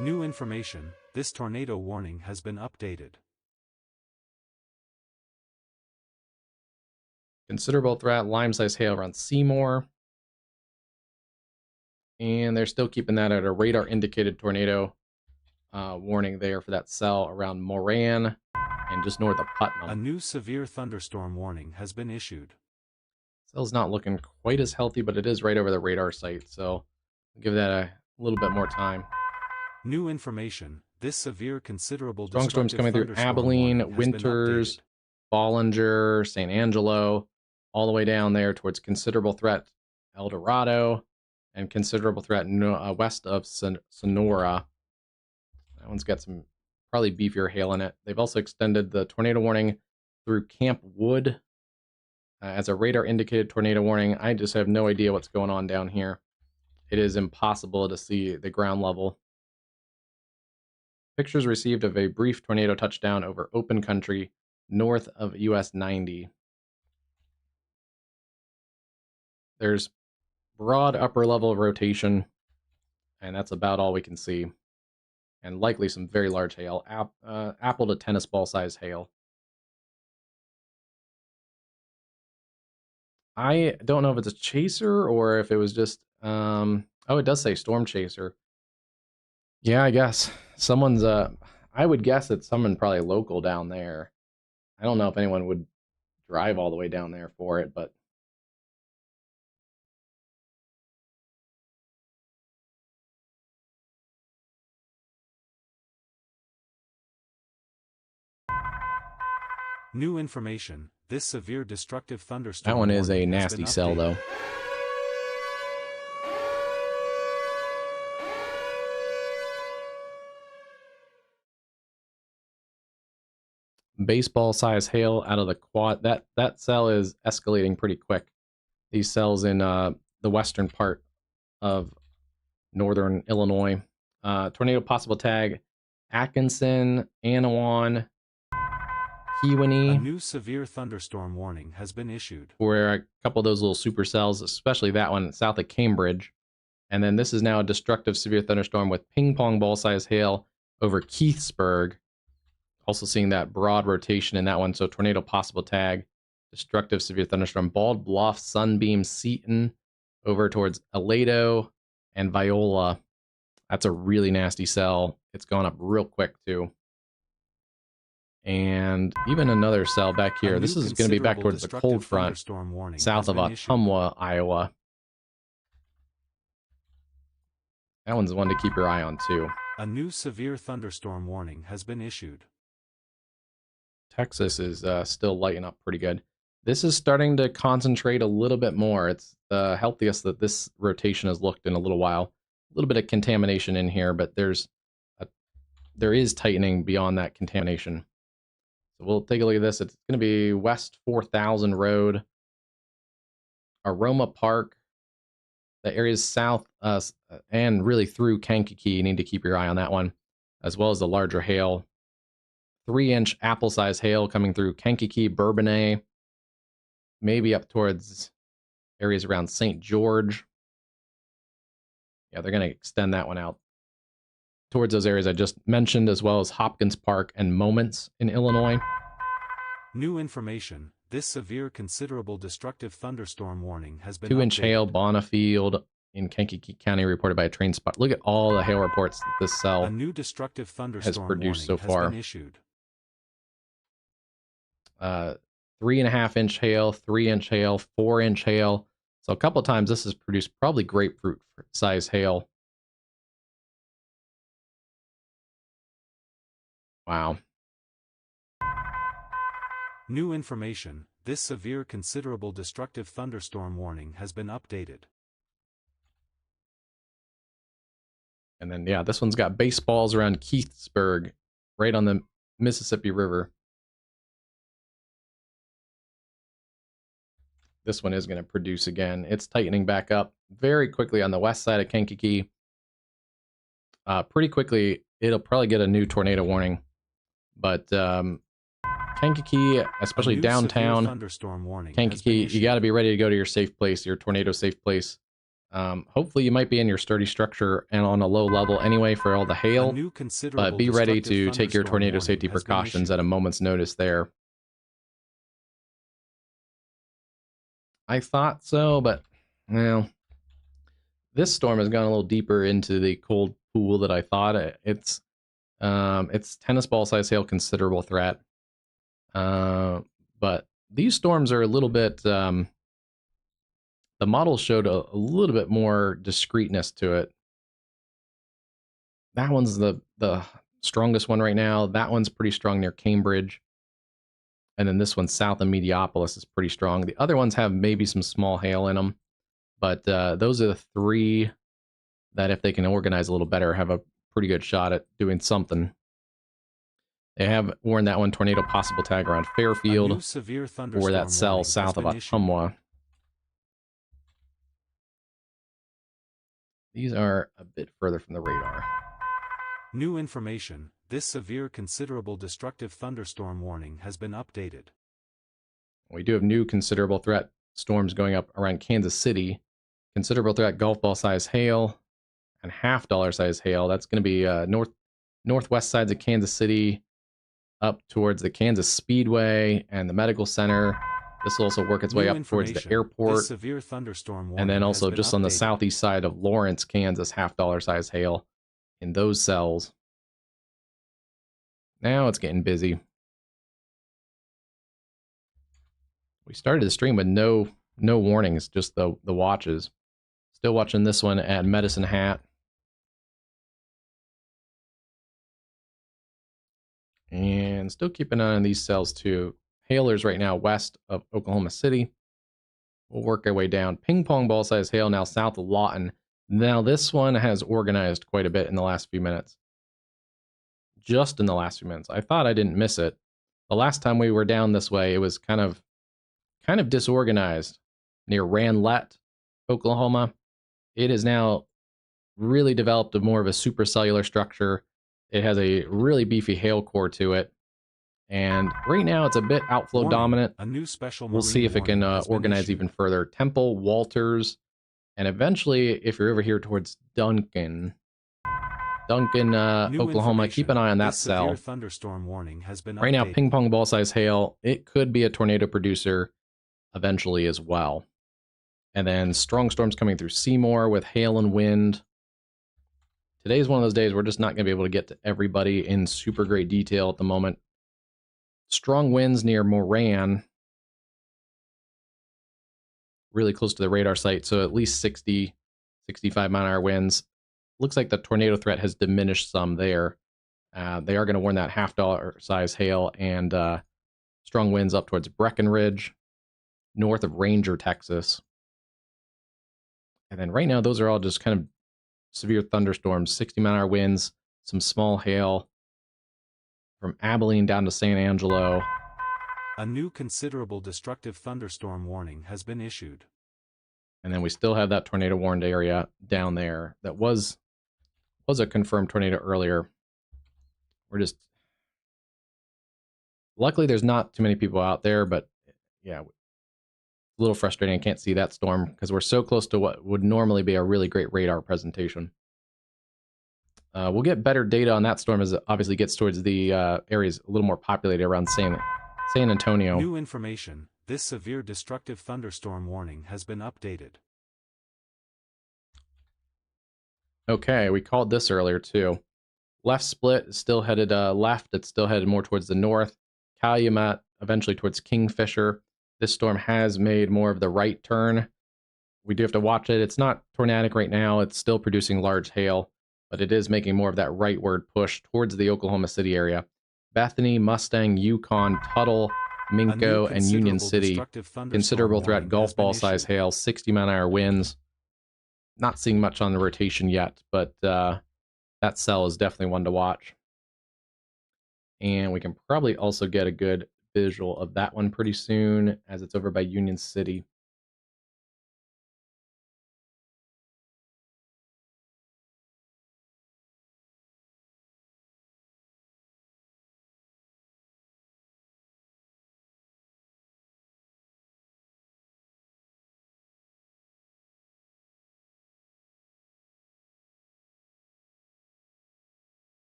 New information, this tornado warning has been updated. Considerable threat, lime-sized hail around Seymour. And they're still keeping that at a radar-indicated tornado warning there for that cell around Moran and just north of Putnam. A new severe thunderstorm warning has been issued. Cell's not looking quite as healthy, but it is right over the radar site, so I'll give that a little bit more time. New information, this severe considerable strong storms coming through Abilene, Winters, Bollinger, San Angelo, all the way down there towards considerable threat El Dorado, and considerable threat west of Sonora. That one's got some probably beefier hail in it. They've also extended the tornado warning through Camp Wood as a radar indicated tornado warning. I just have no idea what's going on down here. It is impossible to see the ground level. Pictures received of a brief tornado touchdown over open country north of US 90. There's broad upper level rotation, and that's about all we can see. And likely some very large hail, apple to tennis ball size hail. I don't know if it's a chaser or if it was just, oh, it does say storm chaser. Yeah, I guess someone's, I would guess it's someone probably local down there. I don't know if anyone would drive all the way down there for it, but. New information, this severe destructive thunderstorm. That one is a nasty cell, though. Baseball size hail out of the quad. That cell is escalating pretty quick. These cells in the western part of northern Illinois. Tornado possible tag Atkinson, Anawan, Kewanee. A new severe thunderstorm warning has been issued. Where a couple of those little supercells, especially that one south of Cambridge. And then this is now a destructive severe thunderstorm with ping pong ball size hail over Keithsburg. Also seeing that broad rotation in that one. So tornado possible tag, destructive severe thunderstorm, Bald Bluff, Sunbeam, Seton, over towards Aledo and Viola. That's a really nasty cell. It's gone up real quick too. And even another cell back here. This is going to be back towards the cold front, south of Ottumwa, Iowa. That one's the one to keep your eye on too. A new severe thunderstorm warning has been issued. Texas is still lighting up pretty good. This is starting to concentrate a little bit more. It's the healthiest that this rotation has looked in a little while. A little bit of contamination in here, but there is tightening beyond that contamination. So we'll take a look at this. It's going to be West 4000 Road, Aroma Park, the areas south and really through Kankakee. You need to keep your eye on that one, as well as the larger hail. 3-inch apple-sized hail coming through Kankakee, Bourbonnais, maybe up towards areas around St. George. Yeah, they're going to extend that one out towards those areas I just mentioned, as well as Hopkins Park and Moments in Illinois. New information, this severe considerable destructive thunderstorm warning has been 2-inch hail, Bonneville in Kankakee County reported by a train spot. Look at all the hail reports that this cell a new destructive thunderstorm has produced so far. Has been issued. 3.5-inch hail, 3-inch hail, 4-inch hail. So a couple of times this has produced probably grapefruit size hail. Wow. New information, this severe considerable destructive thunderstorm warning has been updated. And then, yeah, this one's got baseballs around Keithsburg, right on the Mississippi River. This one is going to produce again. It's tightening back up very quickly on the west side of Kankakee. Pretty quickly, it'll probably get a new tornado warning. But Kankakee, especially downtown Kankakee, you got to be ready to go to your safe place, your tornado safe place. Hopefully you might be in your sturdy structure and on a low level anyway for all the hail, but be ready to take your tornado safety precautions at a moment's notice there. I thought so, but, well, this storm has gone a little deeper into the cold pool that I thought. It's tennis ball size hail, considerable threat. But these storms are a little bit, the model showed a little bit more discreteness to it. That one's the strongest one right now. That one's pretty strong near Cambridge. And then this one south of Mediopolis is pretty strong. The other ones have maybe some small hail in them. But those are the three that, if they can organize a little better, have a pretty good shot at doing something. They have worn that one tornado possible tag around Fairfield or that cell south of Ottumwa. These are a bit further from the radar. New information. This severe considerable destructive thunderstorm warning has been updated. We do have new considerable threat storms going up around Kansas City. Considerable threat golf ball size hail and $half size hail. That's going to be northwest sides of Kansas City up towards the Kansas Speedway and the medical center. This will also work its way up towards the airport. This severe thunderstorm warning and then also just on the updated. southeast side of Lawrence, Kansas, $half size hail in those cells. Now it's getting busy. We started the stream with no warnings, just the watches. Still watching this one at Medicine Hat. And still keeping an eye on these cells too. Hailers right now west of Oklahoma City. We'll work our way down. Ping pong ball size hail now south of Lawton. Now this one has organized quite a bit in the last few minutes. Just in the last few minutes. I thought I didn't miss it. The last time we were down this way, it was kind of disorganized near Ranlette, Oklahoma. It is now really developed a more of a supercellular structure. It has a really beefy hail core to it. And right now it's a bit outflow dominant. A new special we'll see if it can organize even further. Temple, Walters, and eventually, if you're over here towards Duncan, Oklahoma, keep an eye on that cell. Thunderstorm warning has been right now, ping pong ball size hail. It could be a tornado producer eventually as well. And then strong storms coming through Seymour with hail and wind. Today's one of those days we're just not going to be able to get to everybody in super great detail at the moment. Strong winds near Moran. Really close to the radar site, so at least 60, 65 mile-an-hour winds. Looks like the tornado threat has diminished some there. They are going to warn that $half size hail and strong winds up towards Breckenridge, north of Ranger, Texas. And then right now, those are all just kind of severe thunderstorms, 60 mile-an-hour winds, some small hail from Abilene down to San Angelo. A new considerable destructive thunderstorm warning has been issued. And then we still have that tornado warned area down there that was a confirmed tornado earlier. We're just... Luckily, there's not too many people out there, but yeah, a little frustrating. I can't see that storm because we're so close to what would normally be a really great radar presentation. We'll get better data on that storm as it obviously gets towards the areas a little more populated around San Antonio. New information. This severe destructive thunderstorm warning has been updated. Okay, we called this earlier too. Left split is still headed left. It's still headed more towards the north. Calumet, eventually towards Kingfisher. This storm has made more of the right turn. We do have to watch it. It's not tornadic right now. It's still producing large hail, but it is making more of that rightward push towards the Oklahoma City area. Bethany, Mustang, Yukon, Tuttle, Minco, and Union City. Considerable threat, golf ball size hail, 60 mile-an-hour winds. Not seeing much on the rotation yet, but that cell is definitely one to watch. And we can probably also get a good visual of that one pretty soon as it's over by Union City.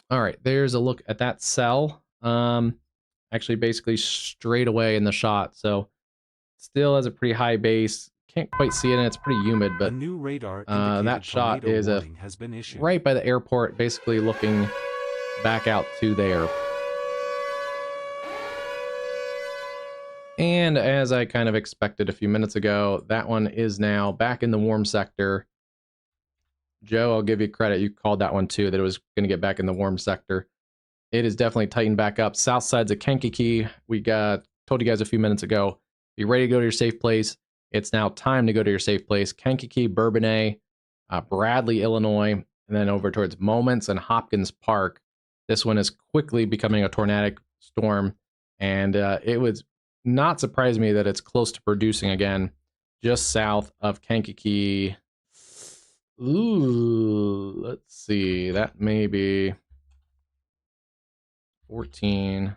All right, there's a look at that cell. Actually, basically straight away in the shot. So still has a pretty high base. Can't quite see it, and it's pretty humid. A But new radar that indicated shot tornado is warning has been issued. right by the airport, basically looking back out to there. And as I kind of expected a few minutes ago, that one is now back in the warm sector. Joe, I'll give you credit. You called that one too, that it was going to get back in the warm sector. It is definitely tightened back up. South sides of Kankakee, told you guys a few minutes ago, be ready to go to your safe place. It's now time to go to your safe place. Kankakee, Bourbonnais, Bradley, Illinois, and then over towards Moments and Hopkins Park. This one is quickly becoming a tornadic storm, and it would not surprise me that it's close to producing again, just south of Kankakee. Ooh, let's see. That may be 14,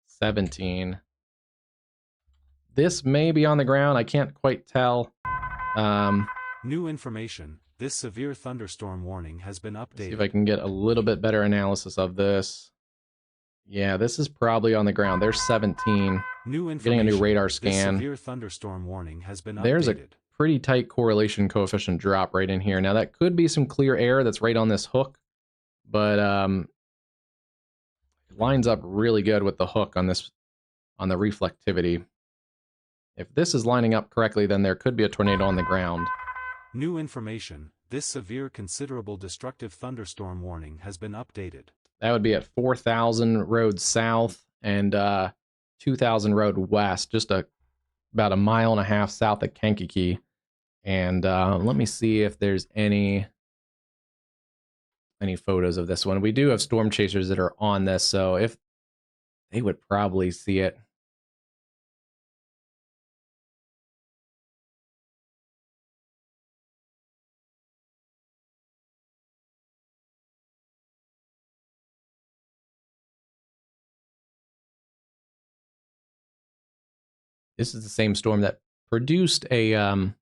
17. This may be on the ground. I can't quite tell. New information. This severe thunderstorm warning has been updated. See if I can get a little bit better analysis of this. Yeah, this is probably on the ground. There's 17. New information. Getting a new radar scan. This severe thunderstorm warning has been There's updated. A pretty tight correlation coefficient drop right in here. Now that could be some clear air that's right on this hook, but it lines up really good with the hook on the reflectivity. If this is lining up correctly, then there could be a tornado on the ground. New information. This severe considerable destructive thunderstorm warning has been updated. That would be at 4,000 road south and 2,000 road west, just about a mile and a half south of Kankakee. And let me see if there's any photos of this one. We do have storm chasers that are on this, so if they would probably see it. This is the same storm that produced a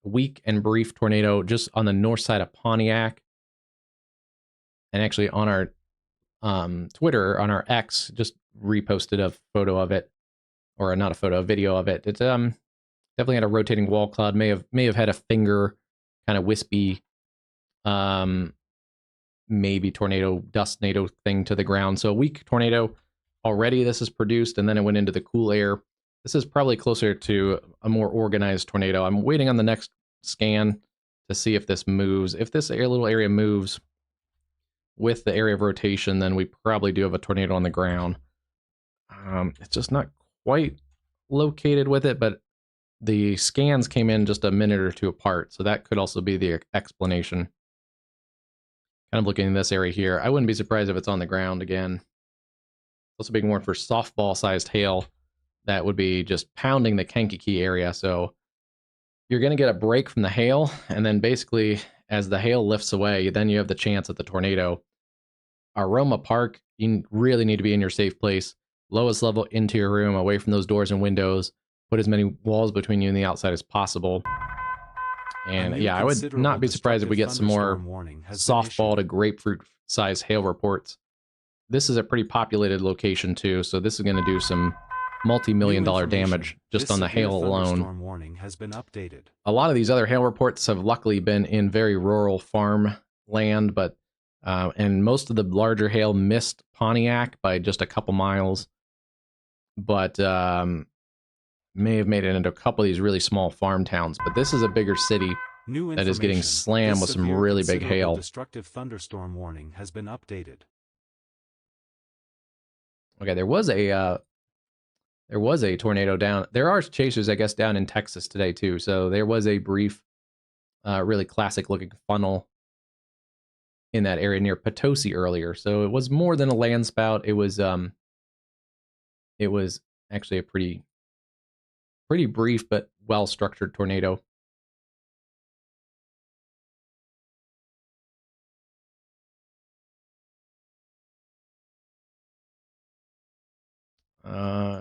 weak and brief tornado just on the north side of Pontiac. And actually on our Twitter, on our X, just reposted a photo of it, or not a photo, a video of it. It's definitely had a rotating wall cloud. May have had a finger, kind of wispy, maybe tornado, dust tornado thing to the ground. So a weak tornado already. This is produced, and then it went into the cool air. This is probably closer to a more organized tornado. I'm waiting on the next scan to see if this moves. If this little area moves with the area of rotation, then we probably do have a tornado on the ground. It's just not quite located with it, but the scans came in just a minute or two apart, so that could also be the explanation. Kind of looking in this area here. I wouldn't be surprised if it's on the ground again. Also being warned for softball-sized hail that would be just pounding the Kankakee area. So you're going to get a break from the hail, and then basically as the hail lifts away, then you have the chance at the tornado. Aroma Park, you really need to be in your safe place. Lowest level into your room, away from those doors and windows. Put as many walls between you and the outside as possible. And yeah, I would not be surprised if we get some more softball to grapefruit-sized hail reports. This is a pretty populated location too, so this is going to do some multi-million-dollar damage just on the hail alone. Warning has been updated. A lot of these other hail reports have luckily been in very rural farm land, but and most of the larger hail missed Pontiac by just a couple miles, but may have made it into a couple of these really small farm towns. But this is a bigger city that is getting slammed with some really big hail. Destructive thunderstorm warning has been updated. Okay, there was a tornado down. There are chasers, I guess, down in Texas today too. So there was a brief, really classic-looking funnel in that area near Potosi earlier. So it was more than a land spout. It was actually a pretty brief but well-structured tornado.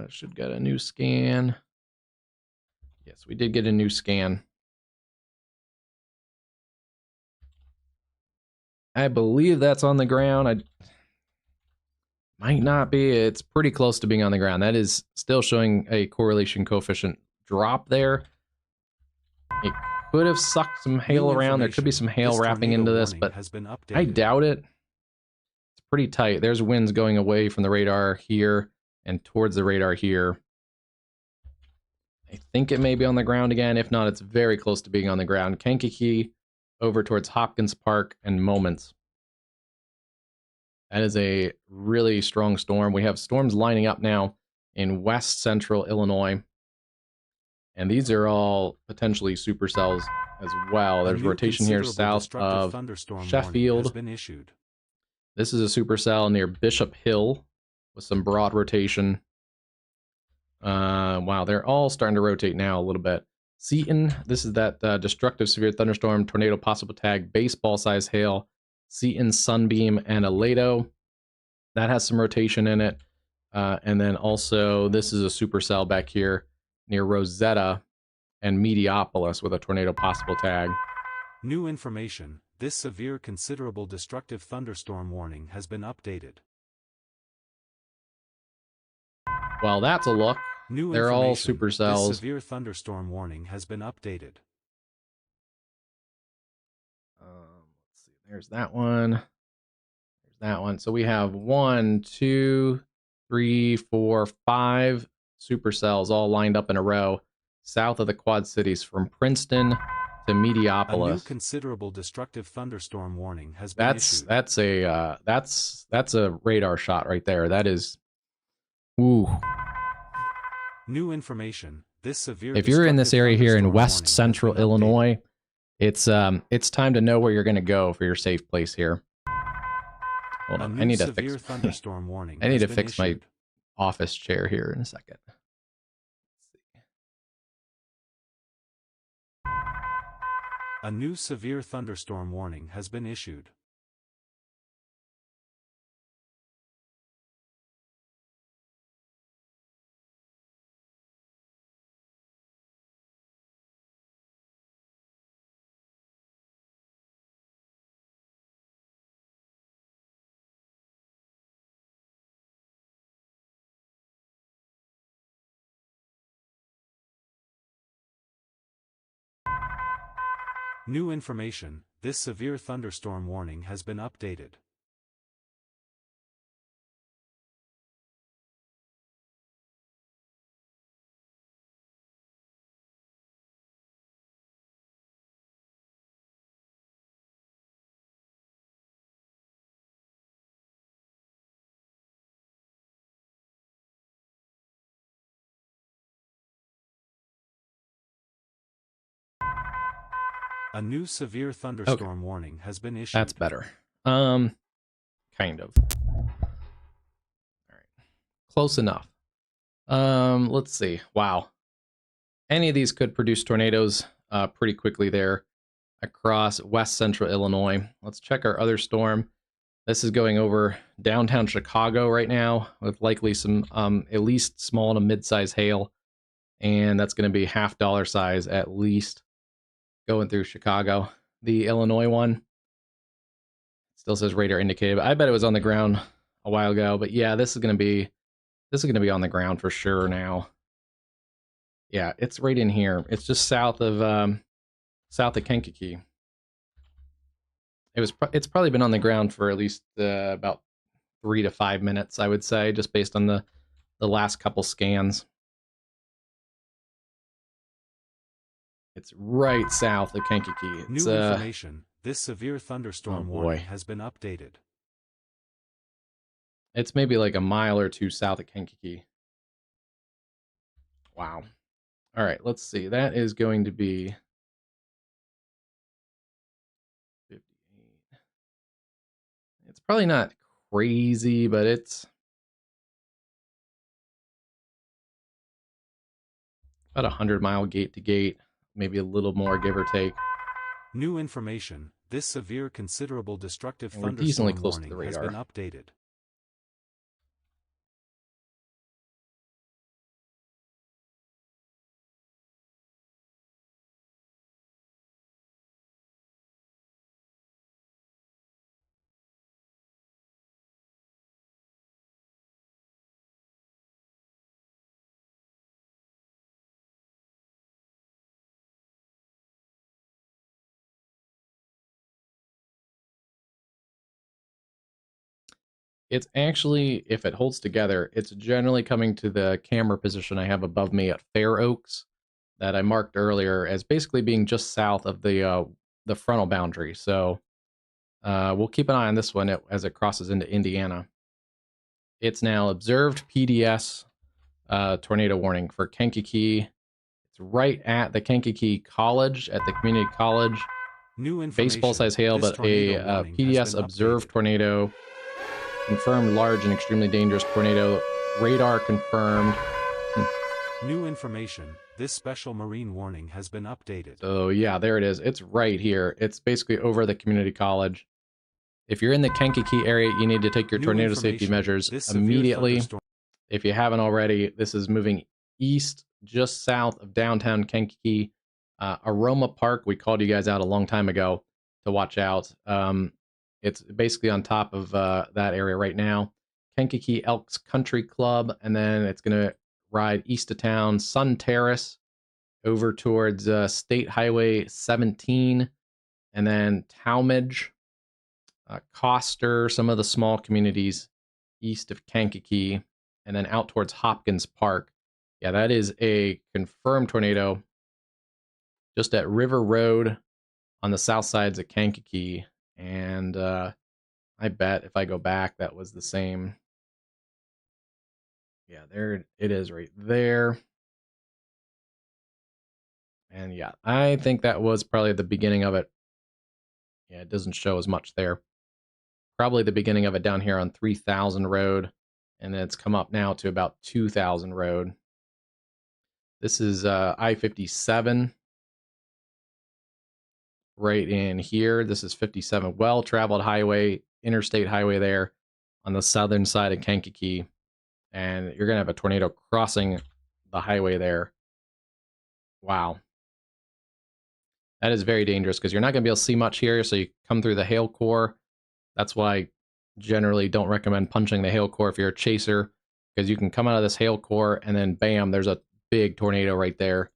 Should get a new scan. Yes, we did get a new scan. I believe that's on the ground. Might not be. It's pretty close to being on the ground. That is still showing a correlation coefficient drop there. It could have sucked some hail around. There could be some hail wrapping into this, but I doubt it. It's pretty tight. There's winds going away from the radar here and towards the radar here. I think it may be on the ground again. If not, it's very close to being on the ground. Kankakee over towards Hopkins Park and Moments. That is a really strong storm. We have storms lining up now in west central Illinois. And these are all potentially supercells as well. There's rotation here south of Sheffield. This is a supercell near Bishop Hill with some broad rotation. Wow, they're all starting to rotate now a little bit. Seaton, this is that destructive severe thunderstorm, tornado possible tag, baseball size hail, Seaton, Sunbeam, and Aledo. That has some rotation in it. And then also, this is a supercell back here near Rosetta and Mediopolis with a tornado possible tag. New information. This severe considerable destructive thunderstorm warning has been updated. Well, that's a look. They're all supercells. This severe thunderstorm warning has been updated. Let's see. There's that one. There's that one. So we have 1, 2, 3, 4, 5 supercells all lined up in a row south of the Quad Cities from Princeton to Mediopolis. A new considerable destructive thunderstorm warning has been issued. That's a radar shot right there. That is, ooh. New information. This severe. If you're in this area here in west central Illinois, it's time to know where you're going to go for your safe place here. Hold on, I need to fix. Thunderstorm warning. I need to fix my office chair here in a second. A new severe thunderstorm warning has been issued. New information. This severe thunderstorm warning has been updated. A new severe thunderstorm warning has been issued. That's better. Kind of. All right. Close enough. Let's see. Wow. Any of these could produce tornadoes pretty quickly there across west central Illinois. Let's check our other storm. This is going over downtown Chicago right now with likely some at least small to mid-size hail. And that's going to be $half size at least going through Chicago. The Illinois one still says radar indicated, but I bet it was on the ground a while ago. But yeah, this is going to be on the ground for sure now. Yeah, it's right in here. It's just south of Kankakee. It's probably been on the ground for at least about 3 to 5 minutes, I would say, just based on the last couple scans. It's right south of Kankakee. It's, New information. This severe thunderstorm warning has been updated. It's maybe like a mile or two south of Kankakee. Wow. All right, let's see. That is going to be 58. It's probably not crazy, but it's about 100-mile gate to gate, maybe a little more, give or take. New information. This severe considerable destructive thunderstorm warning has been updated. It's actually, if it holds together, it's generally coming to the camera position I have above me at Fair Oaks that I marked earlier as basically being just south of the frontal boundary. So we'll keep an eye on this one as it crosses into Indiana. It's now observed PDS tornado warning for Kankakee. It's right at the Kankakee College, at the community college. New information. Baseball size hail, This but a tornado warning has PDS been observed updated. tornado. Confirmed large and extremely dangerous tornado. Radar confirmed. New information. This special marine warning has been updated. So yeah, there it is. It's right here. It's basically over the community college. If you're in the Kankakee area, you need to take your New tornado safety information. measures This severe immediately. thunderstorm. If you haven't already, this is moving east, just south of downtown Kankakee. Aroma Park, we called you guys out a long time ago to watch out. It's basically on top of that area right now. Kankakee Elks Country Club, and then it's going to ride east of town, Sun Terrace, over towards State Highway 17, and then Talmadge, Coster, some of the small communities east of Kankakee, and then out towards Hopkins Park. Yeah, that is a confirmed tornado just at River Road on the south sides of Kankakee. And I bet if I go back, that was the same. Yeah, there it is right there. And yeah, I think that was probably the beginning of it. Yeah, it doesn't show as much there. Probably the beginning of it down here on 3000 Road. And then it's come up now to about 2000 Road. This is I-57 right in here. This is 57, well-traveled highway, interstate highway there on the southern side of Kankakee. And you're going to have a tornado crossing the highway there. Wow. That is very dangerous because you're not going to be able to see much here. So you come through the hail core. That's why I generally don't recommend punching the hail core if you're a chaser, because you can come out of this hail core and then bam, there's a big tornado right there.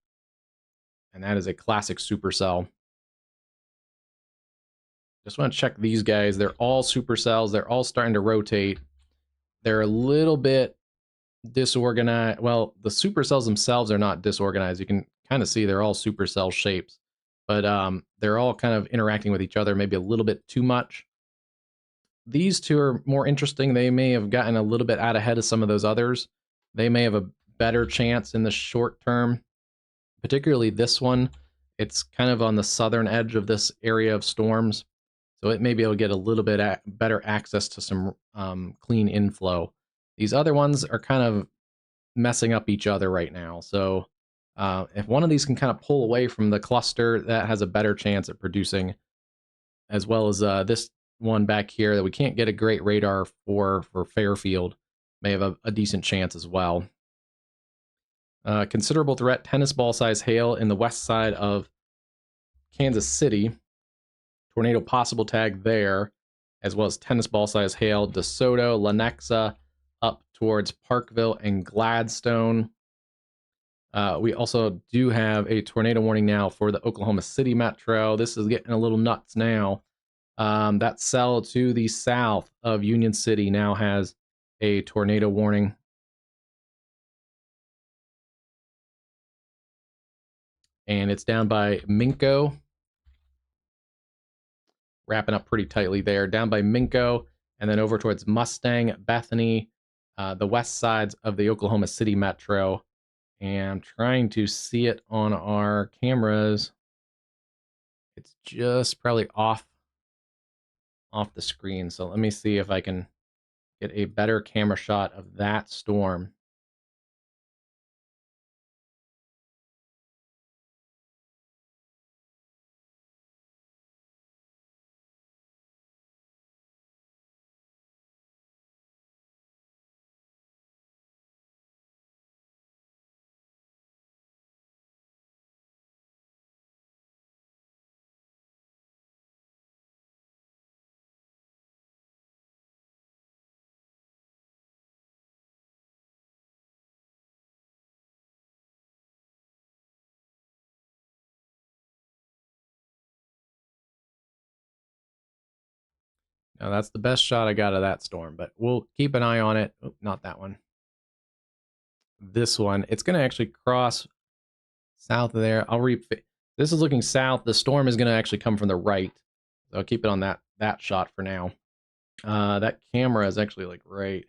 And that is a classic supercell. Just want to check these guys. They're all supercells. They're all starting to rotate. They're a little bit disorganized. Well, the supercells themselves are not disorganized. You can kind of see they're all supercell shapes, but they're all kind of interacting with each other maybe a little bit too much. These two are more interesting. They may have gotten a little bit out ahead of some of those others. They may have a better chance in the short term, particularly this one. It's kind of on the southern edge of this area of storms, so it may be able to get a little bit better access to some clean inflow. These other ones are kind of messing up each other right now. So if one of these can kind of pull away from the cluster, that has a better chance at producing, as well as this one back here that we can't get a great radar for Fairfield, may have a decent chance as well. Considerable threat, tennis ball size hail in the west side of Kansas City. Tornado possible tag there, as well as tennis ball size hail, DeSoto, Lenexa, up towards Parkville and Gladstone. We also do have a tornado warning now for the Oklahoma City metro. This is getting a little nuts now. That cell to the south of Union City now has a tornado warning. And it's down by Minco. Wrapping up pretty tightly there. Down by Minco, and then over towards Mustang, Bethany, the west sides of the Oklahoma City metro. And I'm trying to see it on our cameras. It's just probably off the screen. So let me see if I can get a better camera shot of that storm. Now that's the best shot I got of that storm, but we'll keep an eye on it. Oh, not that one. This one. It's going to actually cross south of there. This is looking south. The storm is going to actually come from the right. So I'll keep it on that shot for now. That camera is actually like right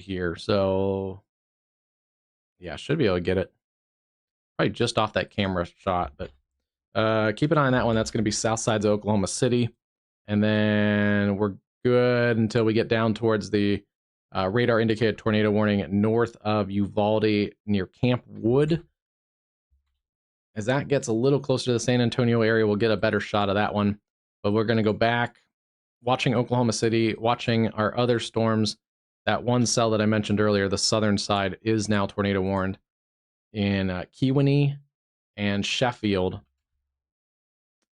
here. So yeah, should be able to get it. Probably just off that camera shot, but keep an eye on that one. That's going to be south sides of Oklahoma City. And then we're good until we get down towards the radar indicated tornado warning north of Uvalde near Camp Wood. As that gets a little closer to the San Antonio area, we'll get a better shot of that one. But we're going to go back, watching Oklahoma City, watching our other storms. That one cell that I mentioned earlier, the southern side, is now tornado warned in Kewanee and Sheffield.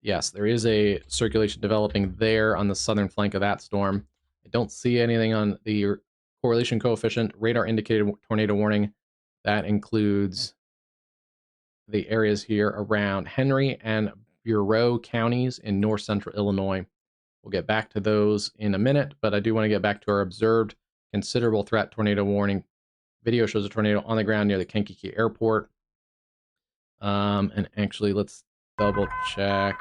Yes, there is a circulation developing there on the southern flank of that storm. I don't see anything on the correlation coefficient radar indicated tornado warning. That includes the areas here around Henry and Bureau counties in north central Illinois. We'll get back to those in a minute, but I do want to get back to our observed considerable threat tornado warning. Video shows a tornado on the ground near the Kankakee airport. And actually, let's double check.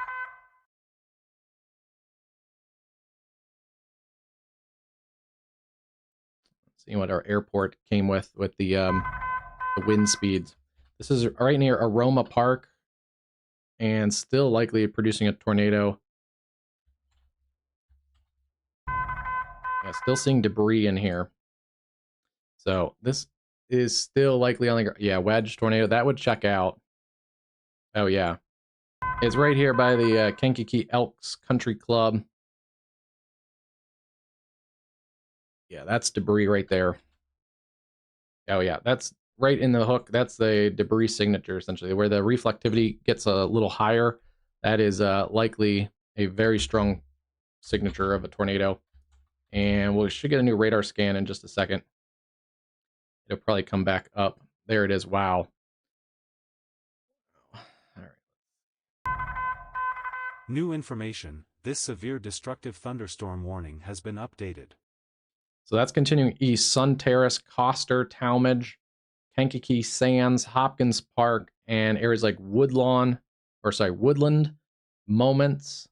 See what our airport came with the wind speeds. This is right near Aroma Park and still likely producing a tornado. Yeah, still seeing debris in here. So this is still likely on the, yeah, wedge tornado. That would check out. Oh, yeah. It's right here by the Kankakee Elks Country Club. Yeah, that's debris right there. Oh, yeah, that's right in the hook. That's the debris signature, essentially, where the reflectivity gets a little higher. That is likely a very strong signature of a tornado. And we should get a new radar scan in just a second. It'll probably come back up. There it is. Wow. All right. New information. This severe destructive thunderstorm warning has been updated. So that's continuing east. Sun Terrace, Coster, Talmadge, Kankakee Sands, Hopkins Park, and areas like Woodland, Moments.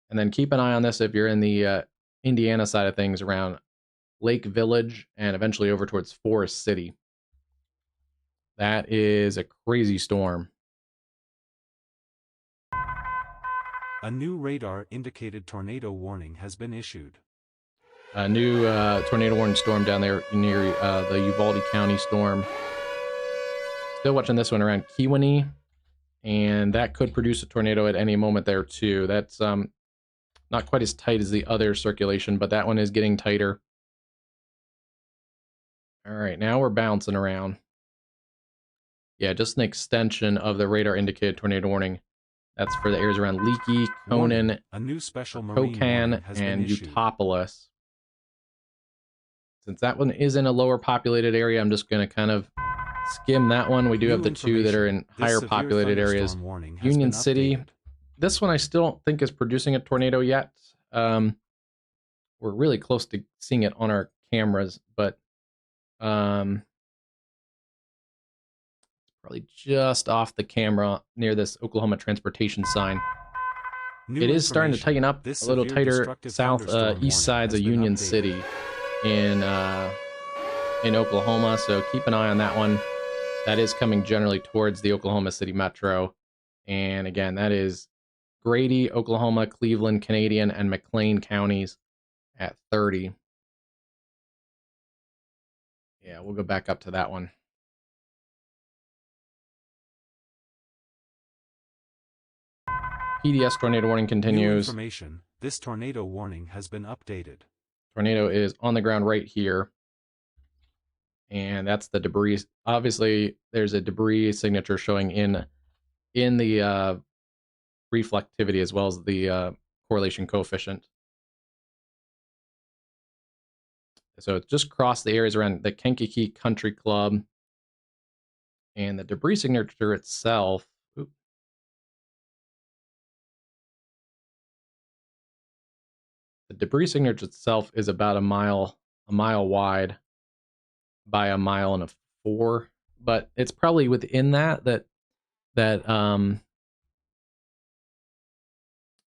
And then keep an eye on this if you're in the Indiana side of things around Lake Village and eventually over towards Forest City. That is a crazy storm. A new radar indicated tornado warning has been issued. A new tornado warning storm down there near the Uvalde County storm. Still watching this one around Kewanee, and that could produce a tornado at any moment there too. That's not quite as tight as the other circulation, but that one is getting tighter. All right, now we're bouncing around. Yeah, just an extension of the radar indicated tornado warning. That's for the areas around Leakey, Conan, A new special marine Kokan, and Utopolis. Since that one is in a lower populated area, I'm just going to kind of skim that one. We do have the two that are in higher populated areas. Union City. This one I still don't think is producing a tornado yet. We're really close to seeing it on our cameras, but probably just off the camera near this Oklahoma transportation sign. It is starting to tighten up a little tighter south east sides of Union City in Oklahoma, so keep an eye on that one. That is coming generally towards the Oklahoma City metro, and again, that is Grady, Oklahoma, Cleveland, Canadian, and McLean counties at 30. Yeah, we'll go back up to that one. PDS tornado warning continues. New information. This tornado warning has been updated. Tornado is on the ground right here. And that's the debris. Obviously, there's a debris signature showing in the reflectivity as well as the correlation coefficient. So it's just crossed the areas around the Kankakee Country Club. And the debris signature itself, the debris signature itself is about a mile wide by a mile and a 4, but it's probably within that that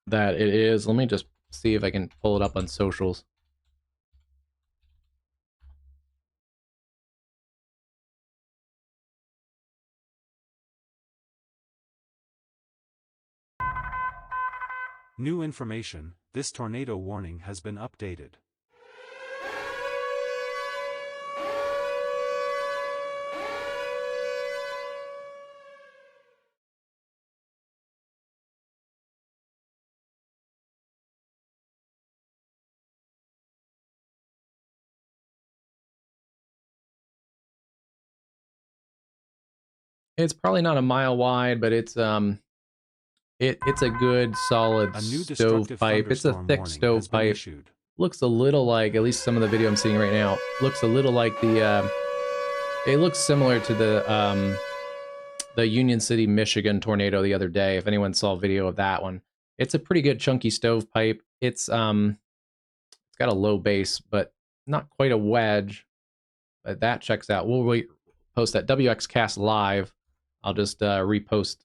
it is. Let me just see if I can pull it up on socials. New information, this tornado warning has been updated. It's probably not a mile wide, but it's it's a good solid A new destructive stovepipe. It's a thunderstorm thick warning has been stovepipe. issued. Looks a little like, at least some of the video I'm seeing right now, looks a little like the it looks similar to the Union City, Michigan tornado the other day. If anyone saw a video of that one, it's a pretty good chunky stovepipe. It's got a low base, but not quite a wedge. But that checks out. We'll post that WxCast live. I'll just repost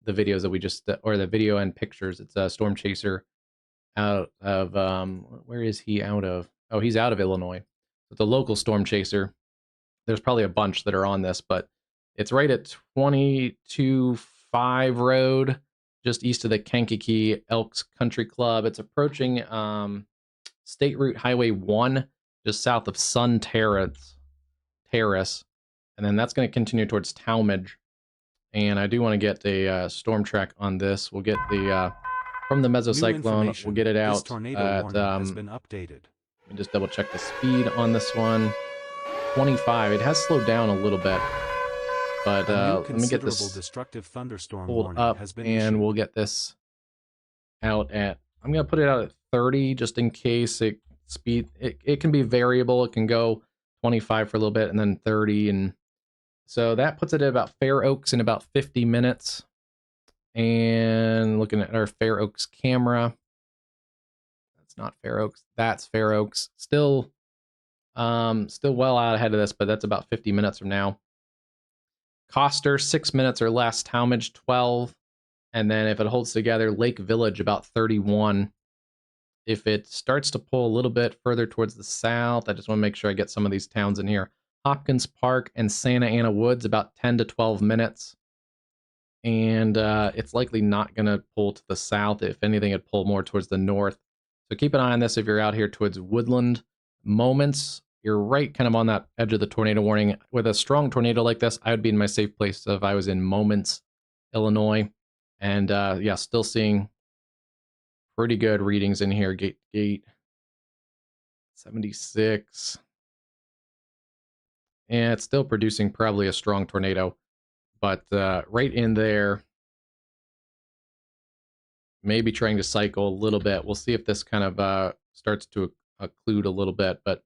the videos that we just, or the video and pictures. It's a storm chaser out of, where is he out of? Oh, he's out of Illinois. It's a local storm chaser. There's probably a bunch that are on this, but it's right at 22.5 Road, just east of the Kankakee Elks Country Club. It's approaching State Route Highway 1, just south of Sun Terrace. And then that's going to continue towards Talmadge. And I do want to get a storm track on this. We'll get the from the mesocyclone. We'll get it out. This tornado warning has been updated. Let me just double check the speed on this one. 25. It has slowed down a little bit, but let me get this destructive thunderstorm pulled up, and we'll get this out at. I'm gonna put it out at 30 just in case it speed. It can be variable. It can go 25 for a little bit and then 30, and so that puts it at about Fair Oaks in about 50 minutes. And looking at our Fair Oaks camera, that's not Fair Oaks. That's Fair Oaks. Still well out ahead of this, but that's about 50 minutes from now. Coster, 6 minutes or less. Talmadge, 12. And then if it holds together, Lake Village, about 31. If it starts to pull a little bit further towards the south, I just want to make sure I get some of these towns in here. Hopkins Park and Santa Ana Woods, about 10 to 12 minutes. And it's likely not going to pull to the south. If anything, it'd pull more towards the north. So keep an eye on this if you're out here towards Woodland. Moments, you're right kind of on that edge of the tornado warning. With a strong tornado like this, I would be in my safe place if I was in Moments, Illinois. And yeah, still seeing pretty good readings in here. Gate 76. And it's still producing probably a strong tornado. But right in there, maybe trying to cycle a little bit. We'll see if this kind of starts to occlude a little bit. But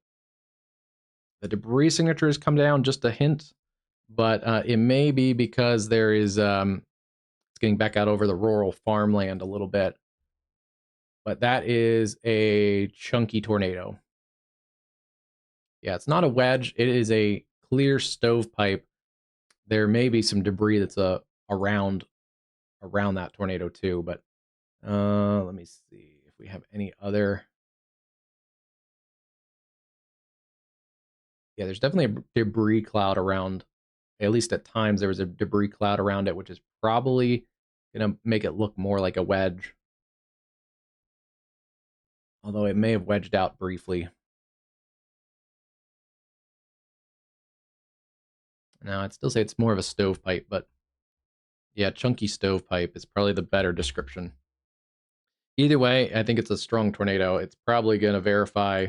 the debris signatures come down just a hint. But it may be because there is, it's getting back out over the rural farmland a little bit. But that is a chunky tornado. Yeah, it's not a wedge. It is a clear stovepipe. There may be some debris that's around that tornado too, but let me see if we have any other. Yeah, there's definitely a debris cloud around. At least at times there was a debris cloud around it, which is probably going to make it look more like a wedge. Although it may have wedged out briefly. Now, I'd still say it's more of a stovepipe, but yeah, chunky stovepipe is probably the better description. Either way, I think it's a strong tornado. It's probably going to verify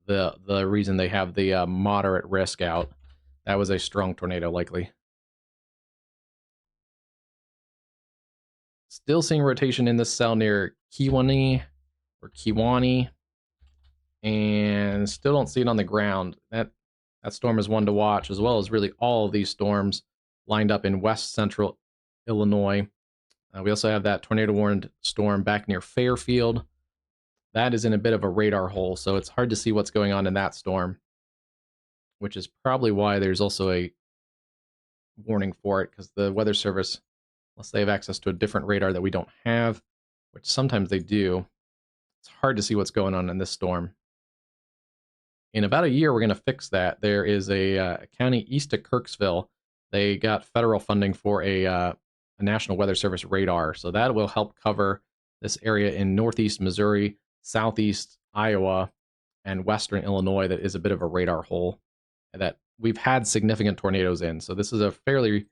the reason they have the moderate risk out. That was a strong tornado, likely. Still seeing rotation in this cell near Kewanee or Kewanee, and still don't see it on the ground. That storm is one to watch, as well as really all of these storms lined up in west central Illinois. We also have that tornado warned storm back near Fairfield. That is in a bit of a radar hole, so it's hard to see what's going on in that storm, which is probably why there's also a warning for it, because the Weather Service, unless they have access to a different radar that we don't have, which sometimes they do, it's hard to see what's going on in this storm. In about a year, we're going to fix that. There is a county east of Kirksville. They got federal funding for a National Weather Service radar, so that will help cover this area in northeast Missouri, southeast Iowa, and western Illinois that is a bit of a radar hole that we've had significant tornadoes in. So this is a fairly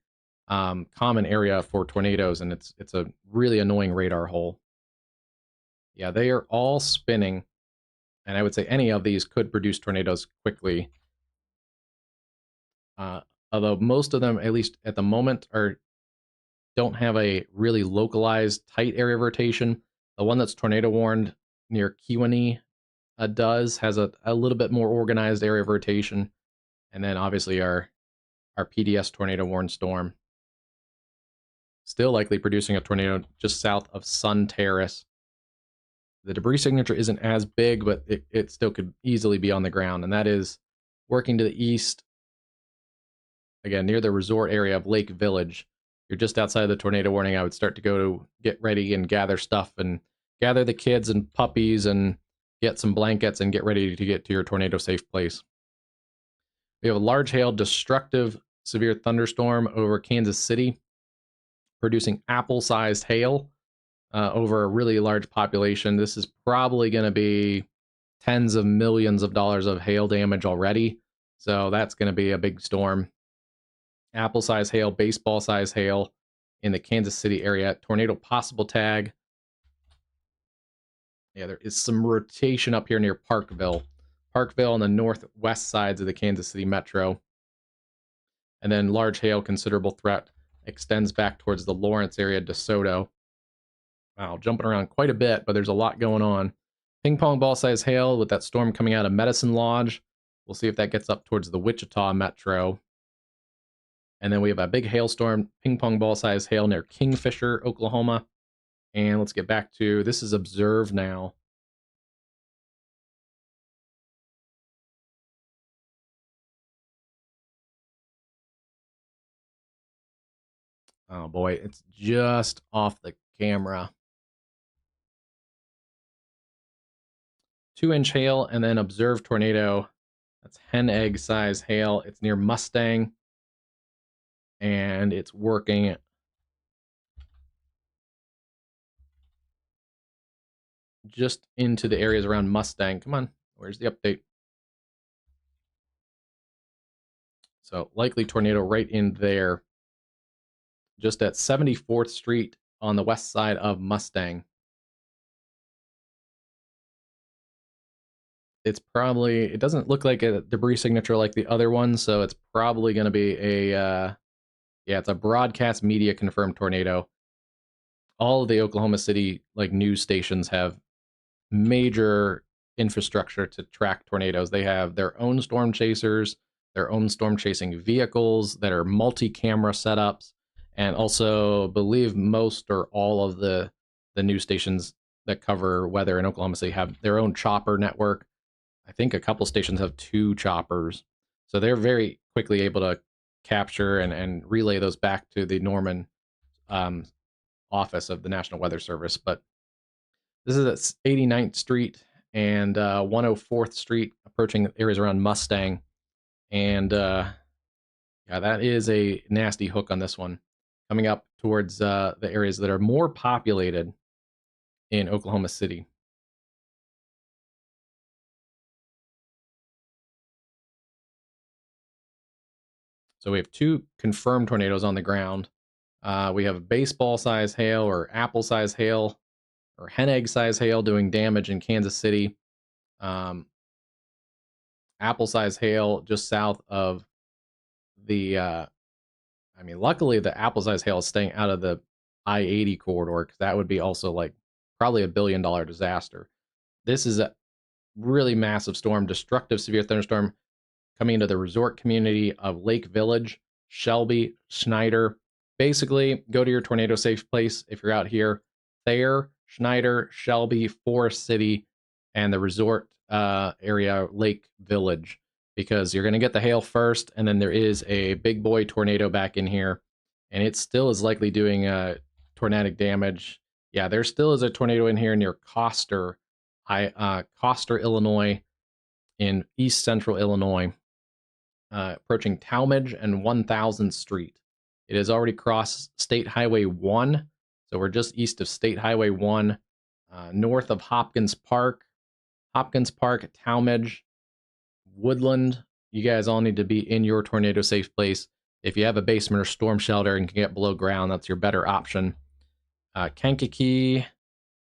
common area for tornadoes, and it's a really annoying radar hole. Yeah, they are all spinning, and I would say any of these could produce tornadoes quickly. Although most of them, at least at the moment, don't have a really localized tight area of rotation. The one that's tornado warned near Kewanee has a little bit more organized area of rotation. And then obviously our PDS tornado warned storm. Still likely producing a tornado just south of Sun Terrace. The debris signature isn't as big, but it still could easily be on the ground. And that is working to the east, again, near the resort area of Lake Village. You're just outside of the tornado warning. I would start to go to get ready and gather stuff and gather the kids and puppies and get some blankets and get ready to get to your tornado safe place. We have a large hail, destructive, severe thunderstorm over Kansas City, producing apple-sized hail over a really large population. This is probably going to be tens of millions of dollars of hail damage already. So that's going to be a big storm. Apple-sized hail, baseball-sized hail in the Kansas City area. Tornado possible tag. Yeah, there is some rotation up here near Parkville. Parkville on the northwest sides of the Kansas City metro. And then large hail, considerable threat, extends back towards the Lawrence area, DeSoto. Wow, jumping around quite a bit, but there's a lot going on. Ping pong ball size hail with that storm coming out of Medicine Lodge. We'll see if that gets up towards the Wichita metro. And then we have a big hailstorm, ping pong ball size hail near Kingfisher, Oklahoma. And let's get back to, this is observed now. Oh boy, it's just off the camera. 2-inch hail and then observed tornado. That's hen egg size hail. It's near Mustang. And it's working just into the areas around Mustang. Come on, where's the update? So likely tornado right in there. Just at 74th Street on the west side of Mustang. It's probably, it doesn't look like a debris signature like the other one, so it's probably going to be a, yeah, it's a broadcast media confirmed tornado. All of the Oklahoma City like news stations have major infrastructure to track tornadoes. They have their own storm chasers, their own storm chasing vehicles that are multi-camera setups, and also believe most or all of the news stations that cover weather in Oklahoma City have their own chopper network. I think a couple stations have 2 choppers. So they're very quickly able to capture and relay those back to the Norman office of the National Weather Service. But this is at 89th Street and 104th Street, approaching areas around Mustang. And yeah, that is a nasty hook on this one, coming up towards the areas that are more populated in Oklahoma City. So we have 2 confirmed tornadoes on the ground. We have baseball-sized hail or apple-sized hail or hen egg-sized hail doing damage in Kansas City. Apple-sized hail just south of the, I mean, luckily the apple-sized hail is staying out of the I-80 corridor, because that would be also like probably $1 billion disaster. This is a really massive storm, destructive severe thunderstorm coming into the resort community of Lake Village, Shelby, Schneider. Basically, go to your tornado safe place if you're out here. Thayer, Schneider, Shelby, Forest City. and the resort area, Lake Village, because you're going to get the hail first, and then there is a big boy tornado back in here, and it still is likely doing tornadic damage. Yeah, there still is a tornado in here near Coster, Illinois, in east central Illinois, approaching Talmadge and 1000th Street. It has already crossed State Highway 1, so we're just east of State Highway 1, north of Hopkins Park, Talmadge, Woodland. You guys all need to be in your tornado safe place. If you have a basement or storm shelter and can get below ground, that's your better option. Kankakee,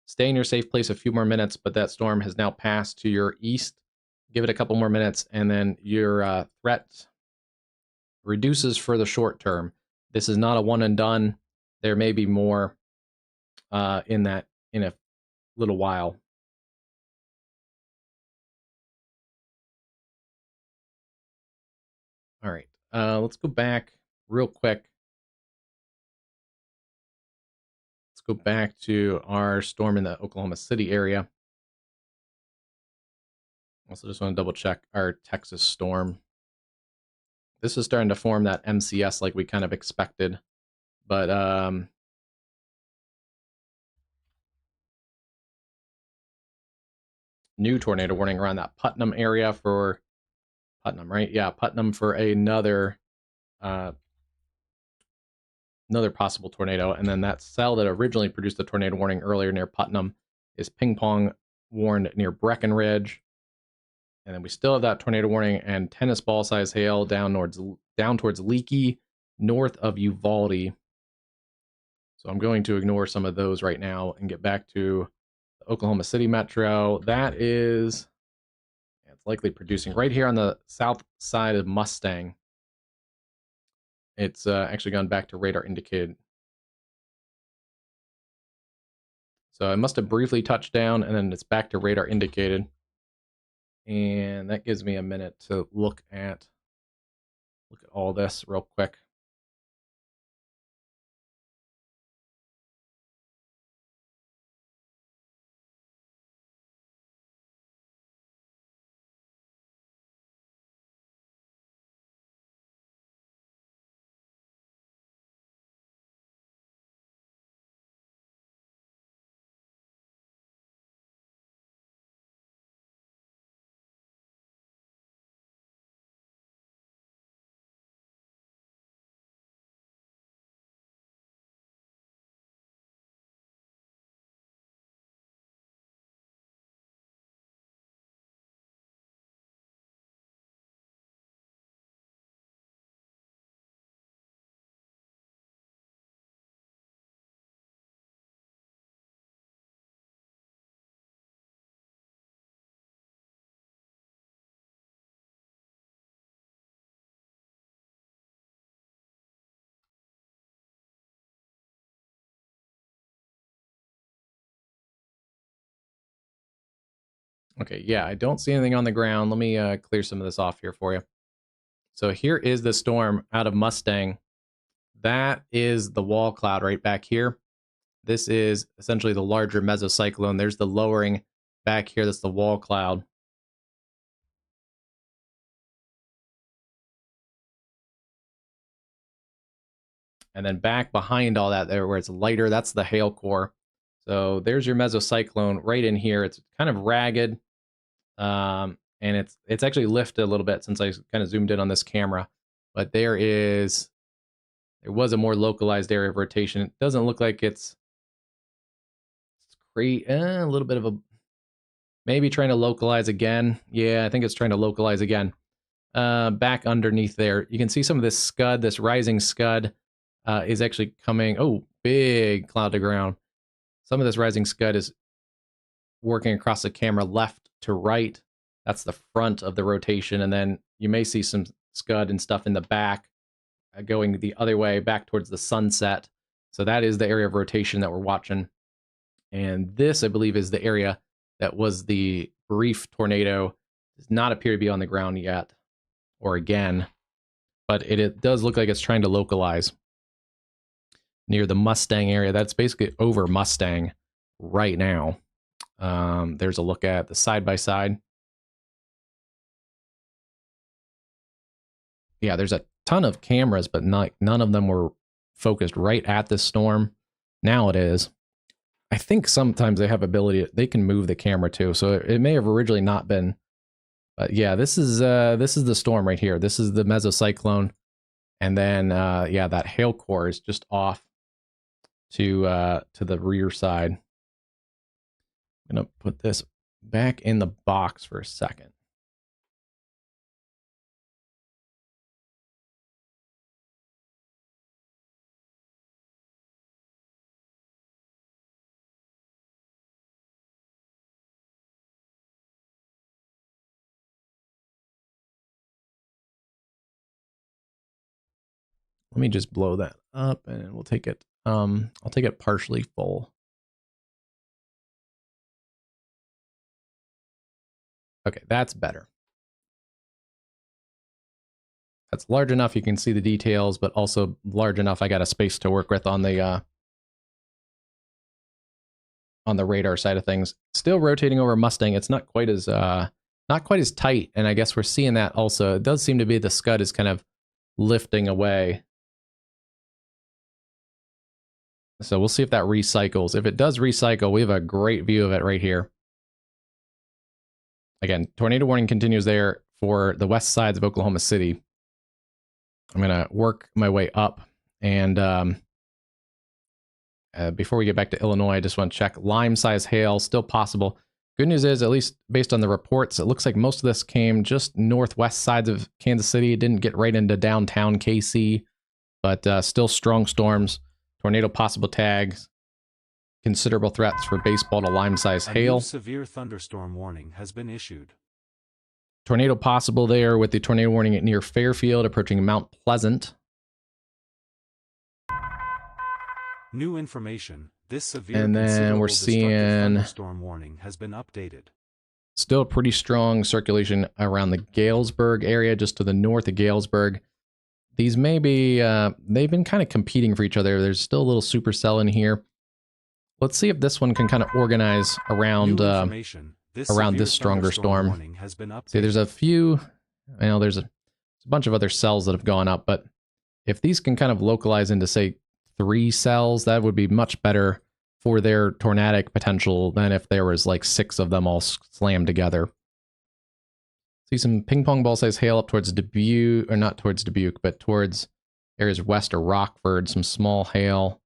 stay in your safe place a few more minutes, but that storm has now passed to your east. Give it a couple more minutes, and then your threat reduces for the short term. This is not a one and done. There may be more in a little while. All right, let's go back real quick. Let's go back to our storm in the Oklahoma City area. Also, just want to double check our Texas storm. This is starting to form that MCS like we kind of expected, but new tornado warning around that Putnam area for Putnam, right? Yeah, Putnam for another possible tornado, and then that cell that originally produced the tornado warning earlier near Putnam is ping pong warned near Breckenridge. And then we still have that tornado warning and tennis ball size hail down towards Leakey, north of Uvalde. So I'm going to ignore some of those right now and get back to the Oklahoma City metro. That is, it's likely producing right here on the south side of Mustang. It's actually gone back to radar indicated. So I must have briefly touched down, and then it's back to radar indicated. And that gives me a minute to look at all this real quick. Okay, yeah, I don't see anything on the ground. Let me clear some of this off here for you. So here is the storm out of Mustang. That is the wall cloud right back here. This is essentially the larger mesocyclone. There's the lowering back here. That's the wall cloud. And then back behind all that there where it's lighter, that's the hail core. So there's your mesocyclone right in here. It's kind of ragged. And it's actually lifted a little bit since I kind of zoomed in on this camera. But there was a more localized area of rotation. It doesn't look like it's great. A little bit of a, maybe trying to localize again. Yeah, I think it's trying to localize again. Back underneath there, you can see some of this scud, this rising scud is actually coming. Oh, big cloud to ground. Some of this rising scud is working across the camera left to right. That's the front of the rotation. And then you may see some scud and stuff in the back going the other way back towards the sunset. So that is the area of rotation that we're watching. And this, I believe, is the area that was the brief tornado. Does not appear to be on the ground yet or again, but it does look like it's trying to localize near the Mustang area. That's basically over Mustang right now. There's a look at the side-by-side. Yeah, there's a ton of cameras, but none of them were focused right at this storm. Now it is. I think sometimes they have ability, they can move the camera too, so it may have originally not been. But yeah, this is the storm right here. This is the mesocyclone. And then yeah, that hail core is just off to the rear side. I'm gonna put this back in the box for a second. Let me just blow that up and we'll take it. I'll take it partially full. Okay, that's better. That's large enough you can see the details, but also large enough I got a space to work with on the radar side of things. Still rotating over Mustang. It's not quite as tight, and I guess we're seeing that also. It does seem to be the Scud is kind of lifting away. So we'll see if that recycles. If it does recycle, we have a great view of it right here. Again, tornado warning continues there for the west sides of Oklahoma City. I'm going to work my way up. And before we get back to Illinois, I just want to check lime-size hail, still possible. Good news is, at least based on the reports, it looks like most of this came just northwest sides of Kansas City. It didn't get right into downtown KC, but still strong storms. Tornado possible tags. Considerable threats for baseball to lime-size hail. A new severe thunderstorm warning has been issued. Tornado possible there with the tornado warning near Fairfield, approaching Mount Pleasant. New information. This severe and then we're seeing thunderstorm warning has been updated. Still pretty strong circulation around the Galesburg area, just to the north of Galesburg. These may be, they've been kind of competing for each other. There's still a little supercell in here. Let's see if this one can kind of organize around this stronger storm. See, there's a few, there's a bunch of other cells that have gone up, but if these can kind of localize into, say, 3 cells, that would be much better for their tornadic potential than if there was like 6 of them all slammed together. See some ping pong ball size hail up towards Dubuque, or not towards Dubuque, but towards areas west of Rockford, some small hail.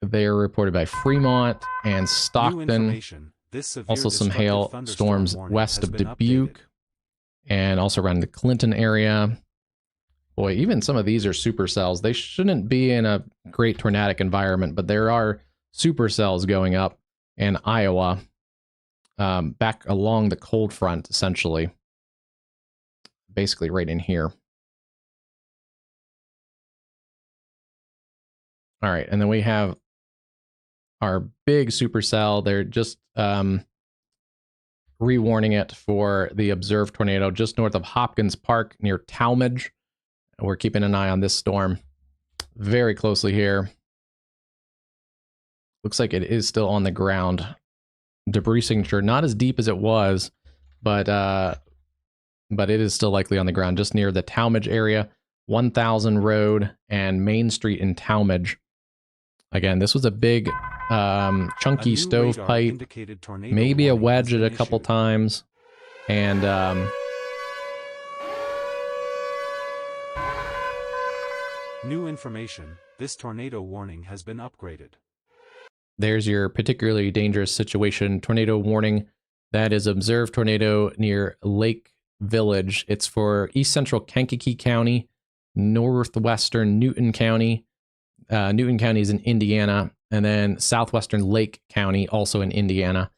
They are reported by Fremont and Stockton. Also some hail storms west of Dubuque and also around the Clinton area. Boy, even some of these are supercells. They shouldn't be in a great tornadic environment, but there are supercells going up in Iowa, back along the cold front, essentially. Basically right in here. All right, and then we have our big supercell. They're just re-warning it for the observed tornado just north of Hopkins Park near Talmadge. We're keeping an eye on this storm very closely here. Looks like it is still on the ground. Debris signature not as deep as it was, but it is still likely on the ground just near the Talmadge area, 1000 Road and Main Street in Talmadge. Again, this was a big chunky stovepipe, maybe a wedge at a couple times, and new information. This tornado warning has been upgraded. There's your particularly dangerous situation tornado warning. That is observed tornado near Lake Village. It's for east central Kankakee County, northwestern Newton County. Newton County is in Indiana, and then southwestern Lake County, also in Indiana.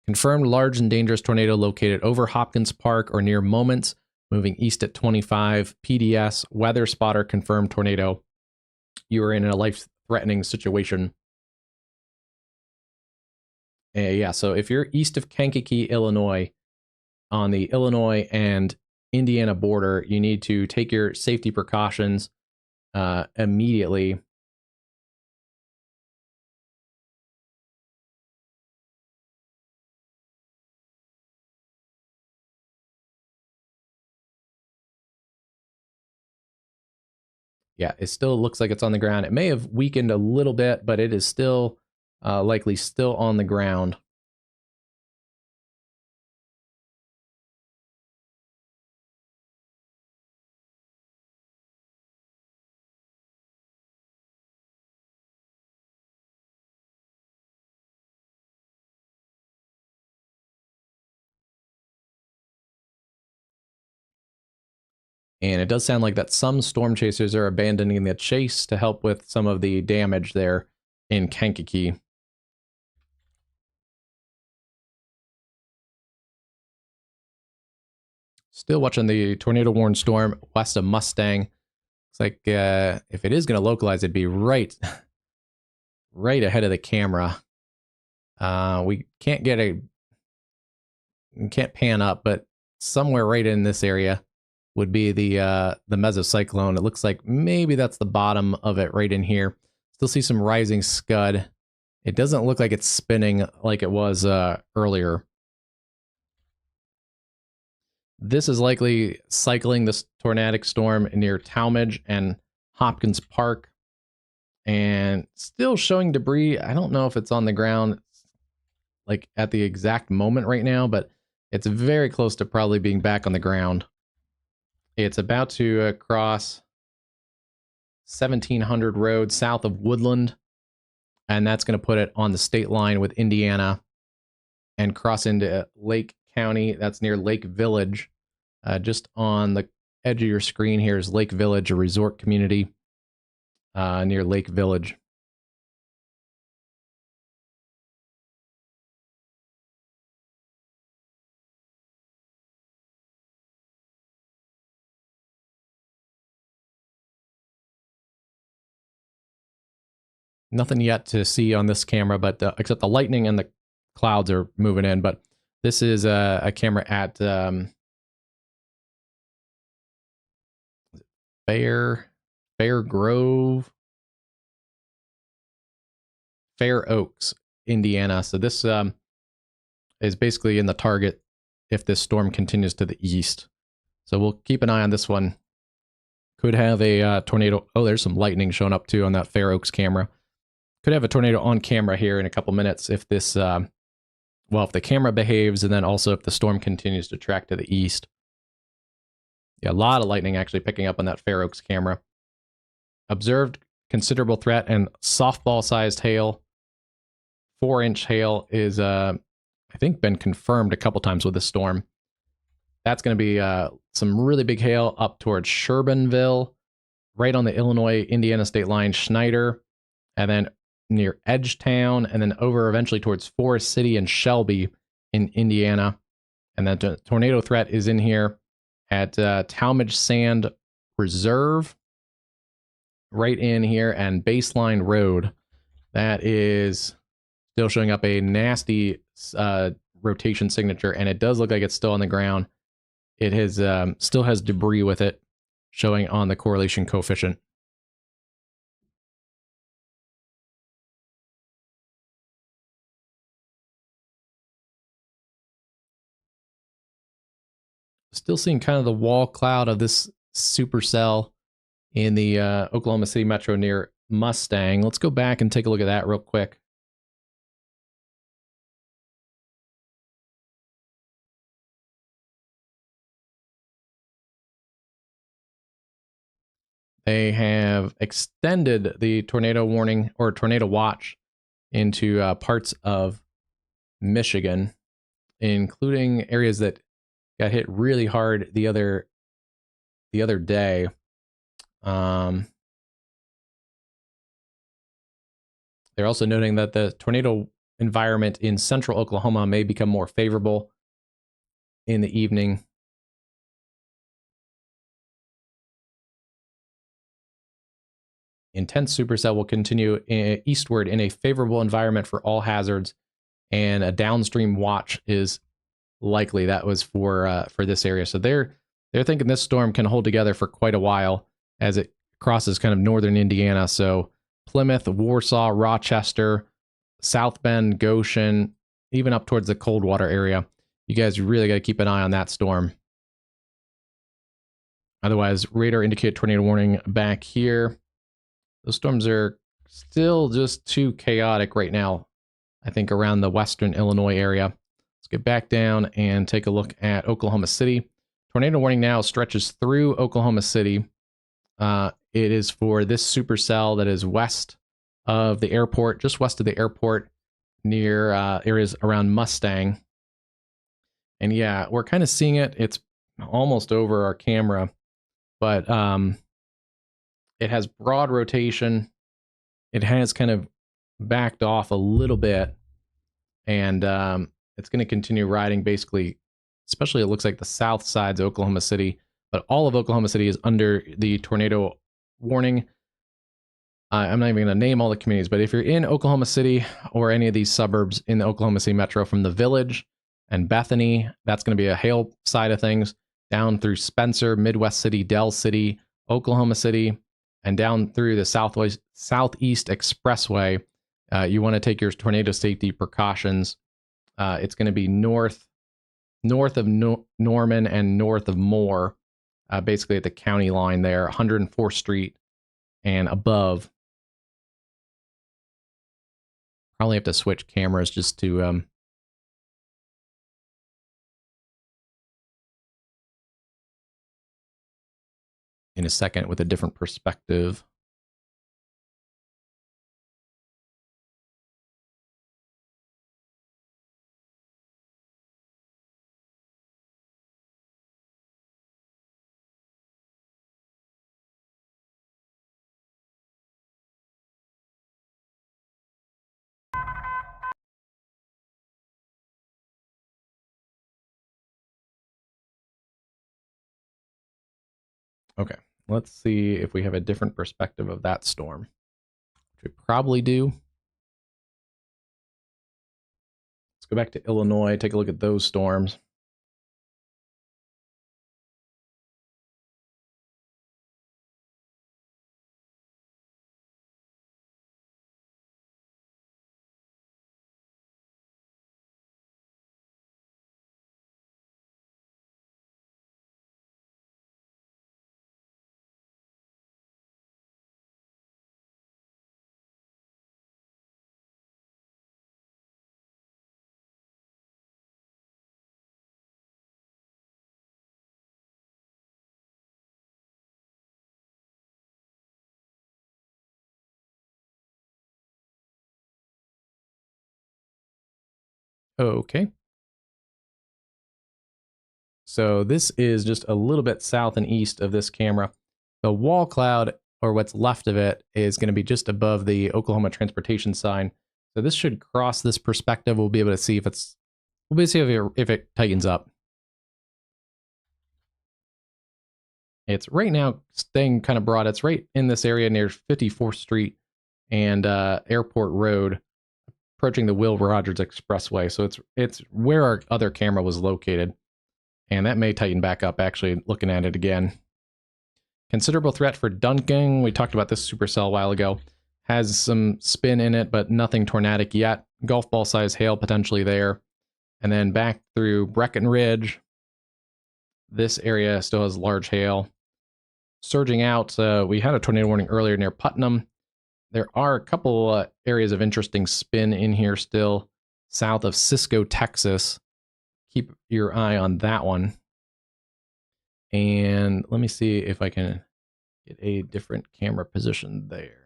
Confirmed large and dangerous tornado located over Hopkins Park or near Moments, moving east at 25. PDS, weather spotter, confirmed tornado. You are in a life-threatening situation. Yeah, so if you're east of Kankakee, Illinois, on the Illinois and Indiana border, you need to take your safety precautions immediately. Yeah, it still looks like it's on the ground. It may have weakened a little bit, but it is still likely still on the ground. And it does sound like that some storm chasers are abandoning the chase to help with some of the damage there in Kankakee. Still watching the tornado warned storm west of Mustang. Looks like if it is going to localize, it'd be right ahead of the camera. We can't pan up, but somewhere right in this area would be the mesocyclone. It looks like maybe that's the bottom of it right in here. Still see some rising scud. It doesn't look like it's spinning like it was earlier. This is likely cycling this tornadic storm near Talmadge and Hopkins Park, and still showing debris. I don't know if it's on the ground like at the exact moment right now, but it's very close to probably being back on the ground. It's about to cross 1700 Road south of Woodland, and that's going to put it on the state line with Indiana and cross into Lake County. That's near Lake Village. Just on the edge of your screen here is Lake Village, a resort community near Lake Village. Nothing yet to see on this camera, but except the lightning and the clouds are moving in. But this is a camera at Fair Oaks, Indiana. So this is basically in the target if this storm continues to the east. So we'll keep an eye on this one. Could have a tornado. Oh, there's some lightning showing up too on that Fair Oaks camera. Could have a tornado on camera here in a couple minutes if this, well, if the camera behaves, and then also if the storm continues to track to the east. Yeah, a lot of lightning actually picking up on that Fair Oaks camera. Observed considerable threat and softball-sized hail. 4-inch hail is, I think, been confirmed a couple times with this storm. That's going to be some really big hail up towards Shermanville, right on the Illinois-Indiana state line, Schneider, and then near Edgetown, and then over eventually towards Forest City and Shelby in Indiana. And then the tornado threat is in here at Talmadge Sand Reserve, right in here, and Baseline Road. That is still showing up a nasty rotation signature, and it does look like it's still on the ground. It has still has debris with it, showing on the correlation coefficient. Still seeing kind of the wall cloud of this supercell in the Oklahoma City metro near Mustang. Let's go back and take a look at that real quick. They have extended the tornado warning or tornado watch into parts of Michigan, including areas that got hit really hard the other day. They're also noting that the tornado environment in central Oklahoma may become more favorable in the evening. Intense supercell will continue eastward in a favorable environment for all hazards, and a downstream watch is likely. That was for this area. So they're thinking this storm can hold together for quite a while as it crosses kind of northern Indiana. So Plymouth, Warsaw, Rochester, South Bend, Goshen, even up towards the Coldwater area. You guys really got to keep an eye on that storm. Otherwise, radar indicated tornado warning back here. Those storms are still just too chaotic right now, I think, around the western Illinois area. Let's get back down and take a look at Oklahoma City. Tornado warning now stretches through Oklahoma City. It is for this supercell that is west of the airport, just west of the airport, near areas around Mustang. And yeah, we're kind of seeing it. It's almost over our camera, but it has broad rotation. It has kind of backed off a little bit, and it's going to continue riding basically, especially it looks like the south side's Oklahoma City, but all of Oklahoma City is under the tornado warning. I'm not even going to name all the communities, but if you're in Oklahoma City or any of these suburbs in the Oklahoma City metro from the Village and Bethany, that's going to be a hail side of things, down through Spencer, Midwest City, Dell City, Oklahoma City, and down through the Southeast Expressway. You want to take your tornado safety precautions. It's going to be north of Norman and north of Moore, basically at the county line there, 104th Street and above. Probably have to switch cameras just to in a second with a different perspective. Okay, let's see if we have a different perspective of that storm, which we probably do. Let's go back to Illinois, take a look at those storms. Okay. So this is just a little bit south and east of this camera. The wall cloud, or what's left of it, is going to be just above the Oklahoma transportation sign. So this should cross this perspective. We'll be able to see if it's, we'll be able to see if it tightens up. It's right now staying kind of broad. It's right in this area near 54th Street and Airport Road, approaching the Will Rogers Expressway. So it's where our other camera was located. And that may tighten back up, actually, looking at it again. Considerable threat for Duncan. We talked about this supercell a while ago. Has some spin in it, but nothing tornadic yet. Golf ball size hail potentially there. And then back through Breckenridge. This area still has large hail. Surging out, we had a tornado warning earlier near Putnam. There are a couple areas of interesting spin in here still, south of Cisco, Texas. Keep your eye on that one. And let me see if I can get a different camera position there.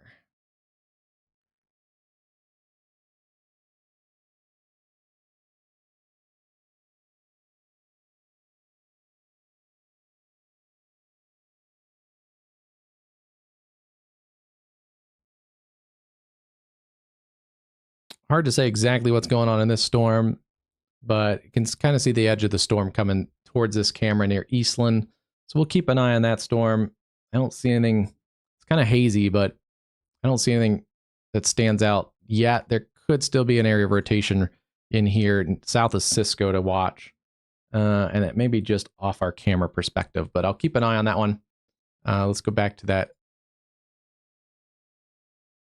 Hard to say exactly what's going on in this storm, but you can kind of see the edge of the storm coming towards this camera near Eastland. So we'll keep an eye on that storm. I don't see anything. It's kind of hazy, but I don't see anything that stands out yet. There could still be an area of rotation in here south of Cisco to watch. And it may be just off our camera perspective, but I'll keep an eye on that one. Let's go back to that.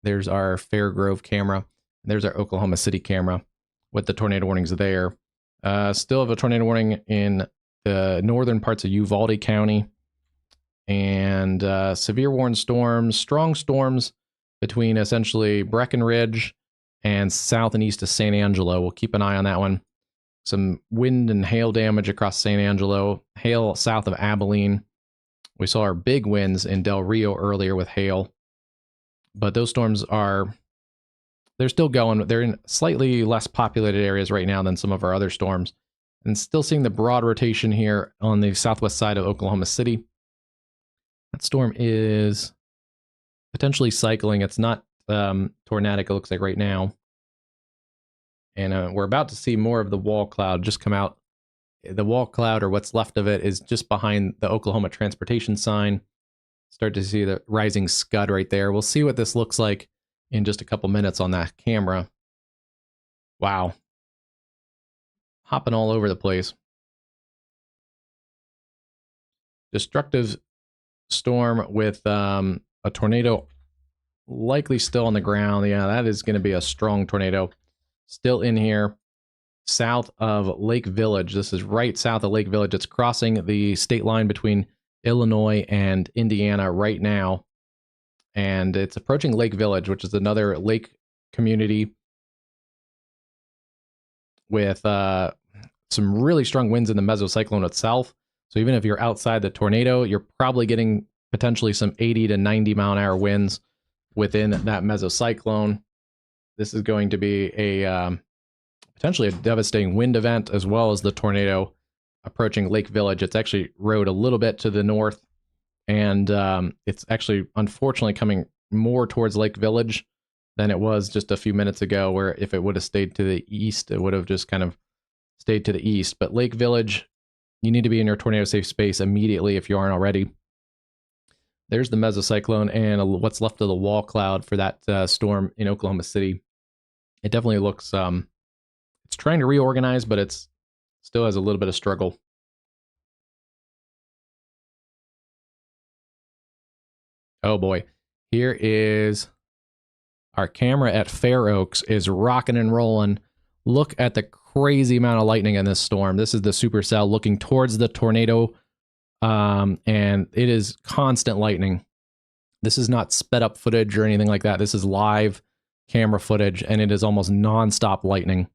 There's our Fairgrove camera. There's our Oklahoma City camera with the tornado warnings there. Still have a tornado warning in the northern parts of Uvalde County and severe warning storms, strong storms between essentially Breckenridge and south and east of San Angelo. We'll keep an eye on that one. Some wind and hail damage across San Angelo, hail south of Abilene. We saw our big winds in Del Rio earlier with hail, but those storms they're still going. They're in slightly less populated areas right now than some of our other storms, and still seeing the broad rotation here on the southwest side of Oklahoma City. That storm is potentially cycling. It's not tornadic, it looks like right now. And we're about to see more of the wall cloud just come out. The wall cloud, or what's left of it, is just behind the Oklahoma transportation sign. Start to see the rising scud right there. We'll see what this looks like in just a couple minutes on that camera. Wow. Hopping all over the place. Destructive storm with a tornado likely still on the ground. Yeah, that is going to be a strong tornado. Still in here, south of Lake Village. This is right south of Lake Village. It's crossing the state line between Illinois and Indiana right now. And it's approaching Lake Village, which is another lake community with some really strong winds in the mesocyclone itself. So even if you're outside the tornado, you're probably getting potentially some 80 to 90 mile an hour winds within that mesocyclone. This is going to be a potentially a devastating wind event, as well as the tornado approaching Lake Village. It's actually rode a little bit to the north, and it's actually unfortunately coming more towards Lake Village than it was just a few minutes ago, where if it would have stayed to the east, it would have just kind of stayed to the east. But Lake Village, you need to be in your tornado safe space immediately if you aren't already. There's the mesocyclone and what's left of the wall cloud for that storm in Oklahoma City. It definitely looks, it's trying to reorganize, but it's still has a little bit of struggle. Oh boy. Here is our camera at Fair Oaks is rocking and rolling. Look at the crazy amount of lightning in this storm. This is the supercell looking towards the tornado, and it is constant lightning. This is not sped up footage or anything like that. This is live camera footage, and it is almost nonstop lightning.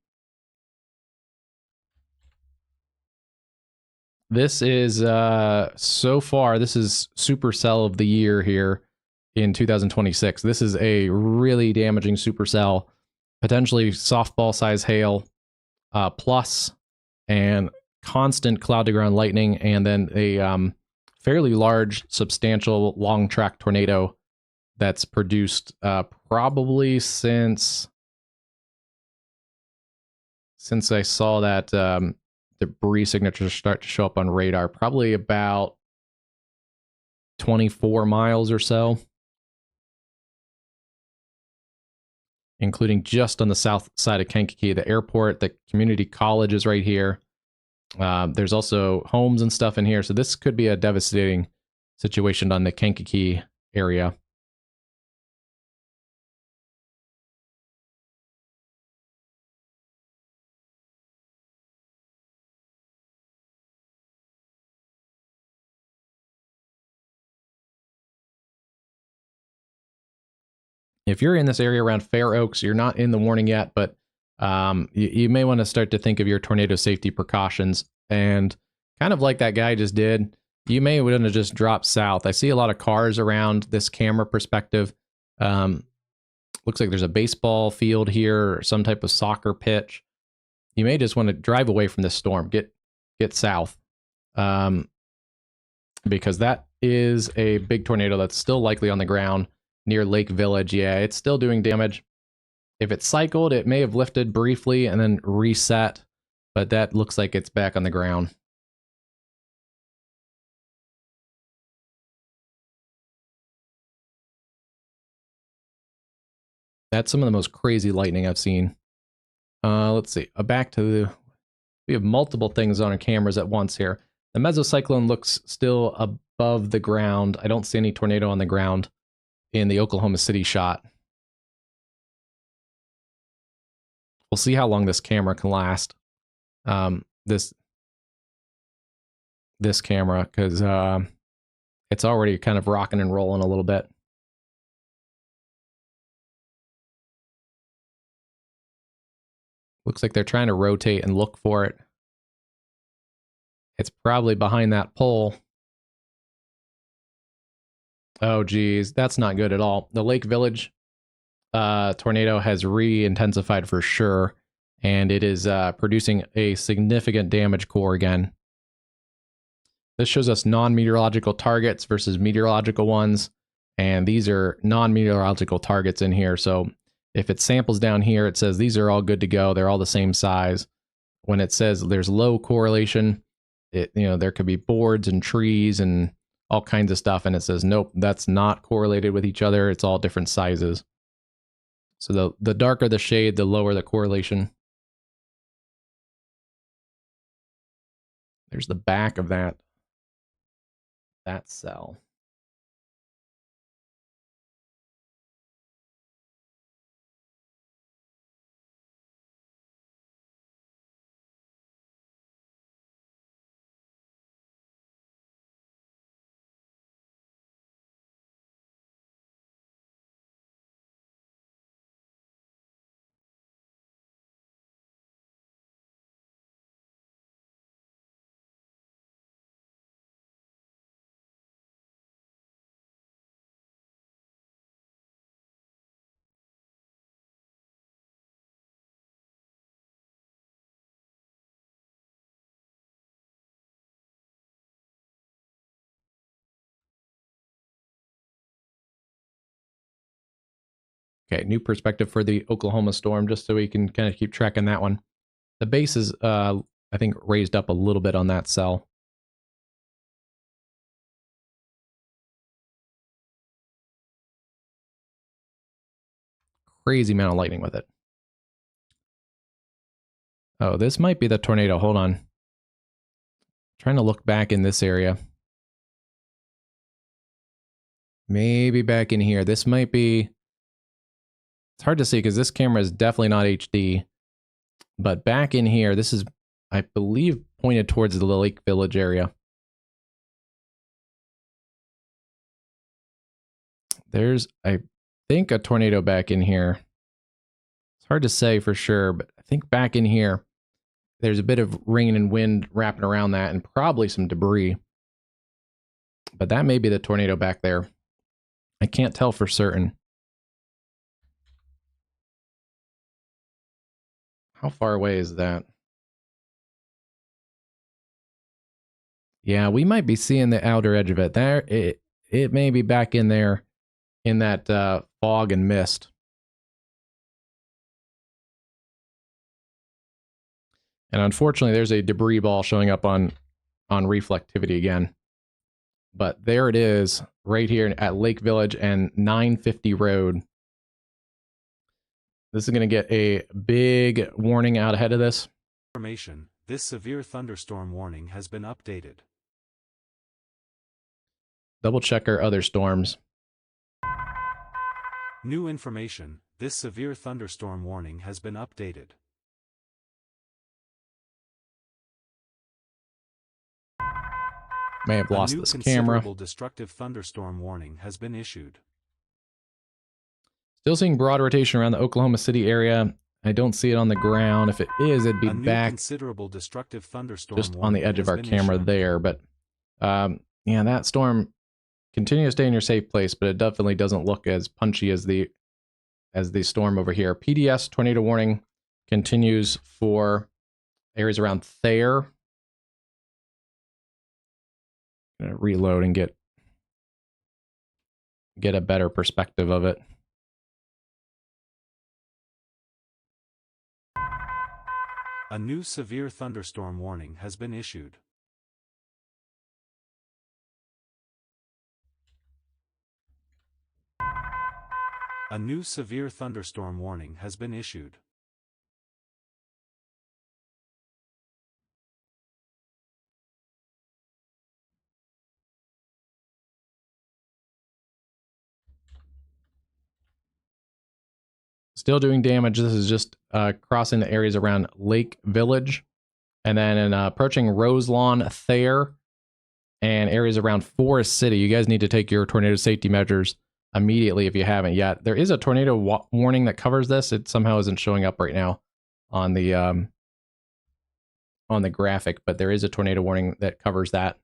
This is, so far, this is supercell of the year here in 2026. This is a really damaging supercell, potentially softball size hail, plus, and constant cloud to ground lightning, and then a fairly large, substantial, long track tornado that's produced probably since I saw that debris signatures start to show up on radar, probably about 24 miles or so, including just on the south side of Kankakee. The airport, the community college is right here. There's also homes and stuff in here, so this could be a devastating situation on the Kankakee area. If you're in this area around Fair Oaks, you're not in the warning yet, but you may want to start to think of your tornado safety precautions. And kind of like that guy just did, you may want to just drop south. I see a lot of cars around this camera perspective. Looks like there's a baseball field here, or some type of soccer pitch. You may just want to drive away from this storm. Get south, because that is a big tornado that's still likely on the ground near Lake Village. Yeah, it's still doing damage. If it cycled, it may have lifted briefly and then reset, but that looks like it's back on the ground. That's some of the most crazy lightning I've seen. Let's see. Back to we have multiple things on our cameras at once here. The mesocyclone looks still above the ground. I don't see any tornado on the ground in the Oklahoma City shot. We'll see how long this camera can last. This camera, because It's already kind of rocking and rolling a little bit. Looks like they're trying to rotate and look for it. It's probably behind that pole. Oh, geez. That's not good at all. The Lake Village tornado has re-intensified for sure, and it is producing a significant damage core again. This shows us non-meteorological targets versus meteorological ones, and these are non-meteorological targets in here. So if it samples down here, it says these are all good to go. They're all the same size. When it says there's low correlation, there could be boards and trees and all kinds of stuff, and it says nope, that's not correlated with each other. It's all different sizes. So the darker the shade, the lower the correlation. There's the back of that cell. Okay, new perspective for the Oklahoma storm, just so we can kind of keep tracking that one. The base is, I think, raised up a little bit on that cell. Crazy amount of lightning with it. Oh, this might be the tornado. Hold on. Trying to look back in this area. Maybe back in here. This might be... It's hard to see because this camera is definitely not HD. But back in here, this is, I believe, pointed towards the Lake Village area. There's, I think, a tornado back in here. It's hard to say for sure, but I think back in here, there's a bit of rain and wind wrapping around that and probably some debris. But that may be the tornado back there. I can't tell for certain. How far away is that? Yeah, we might be seeing the outer edge of it. There, it may be back in there in that fog and mist. And unfortunately, there's a debris ball showing up on reflectivity again. But there it is, right here at Lake Village and 950 Road. This is going to get a big warning out ahead of this. Information: this severe thunderstorm warning has been updated. Double check our other storms. New information: this severe thunderstorm warning has been updated. May have lost this camera. Considerable destructive thunderstorm warning has been issued. Still seeing broad rotation around the Oklahoma City area. I don't see it on the ground. If it is, it'd be back considerable destructive thunderstorm just on the edge of our camera there. But yeah, that storm continue to stay in your safe place, but it definitely doesn't look as punchy as the storm over here. PDS tornado warning continues for areas around Thayer. I'm gonna reload and get a better perspective of it. A new severe thunderstorm warning has been issued. A new severe thunderstorm warning has been issued. Still doing damage. This is just crossing the areas around Lake Village. And then approaching Roselawn, Thayer, and areas around Forest City. You guys need to take your tornado safety measures immediately if you haven't yet. There is a tornado warning that covers this. It somehow isn't showing up right now on the graphic, but there is a tornado warning that covers that.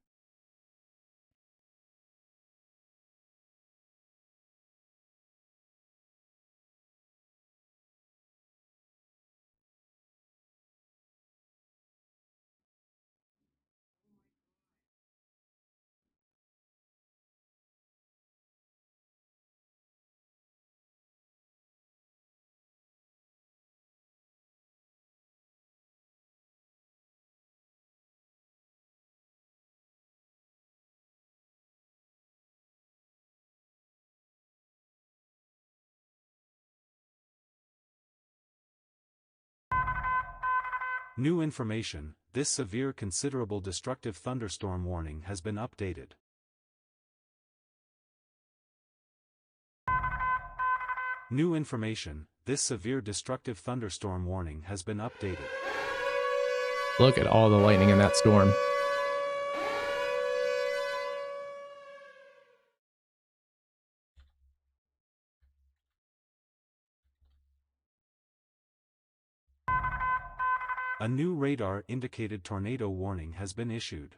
New information, this severe considerable destructive thunderstorm warning has been updated. New information, this severe destructive thunderstorm warning has been updated. Look at all the lightning in that storm. A new radar-indicated tornado warning has been issued.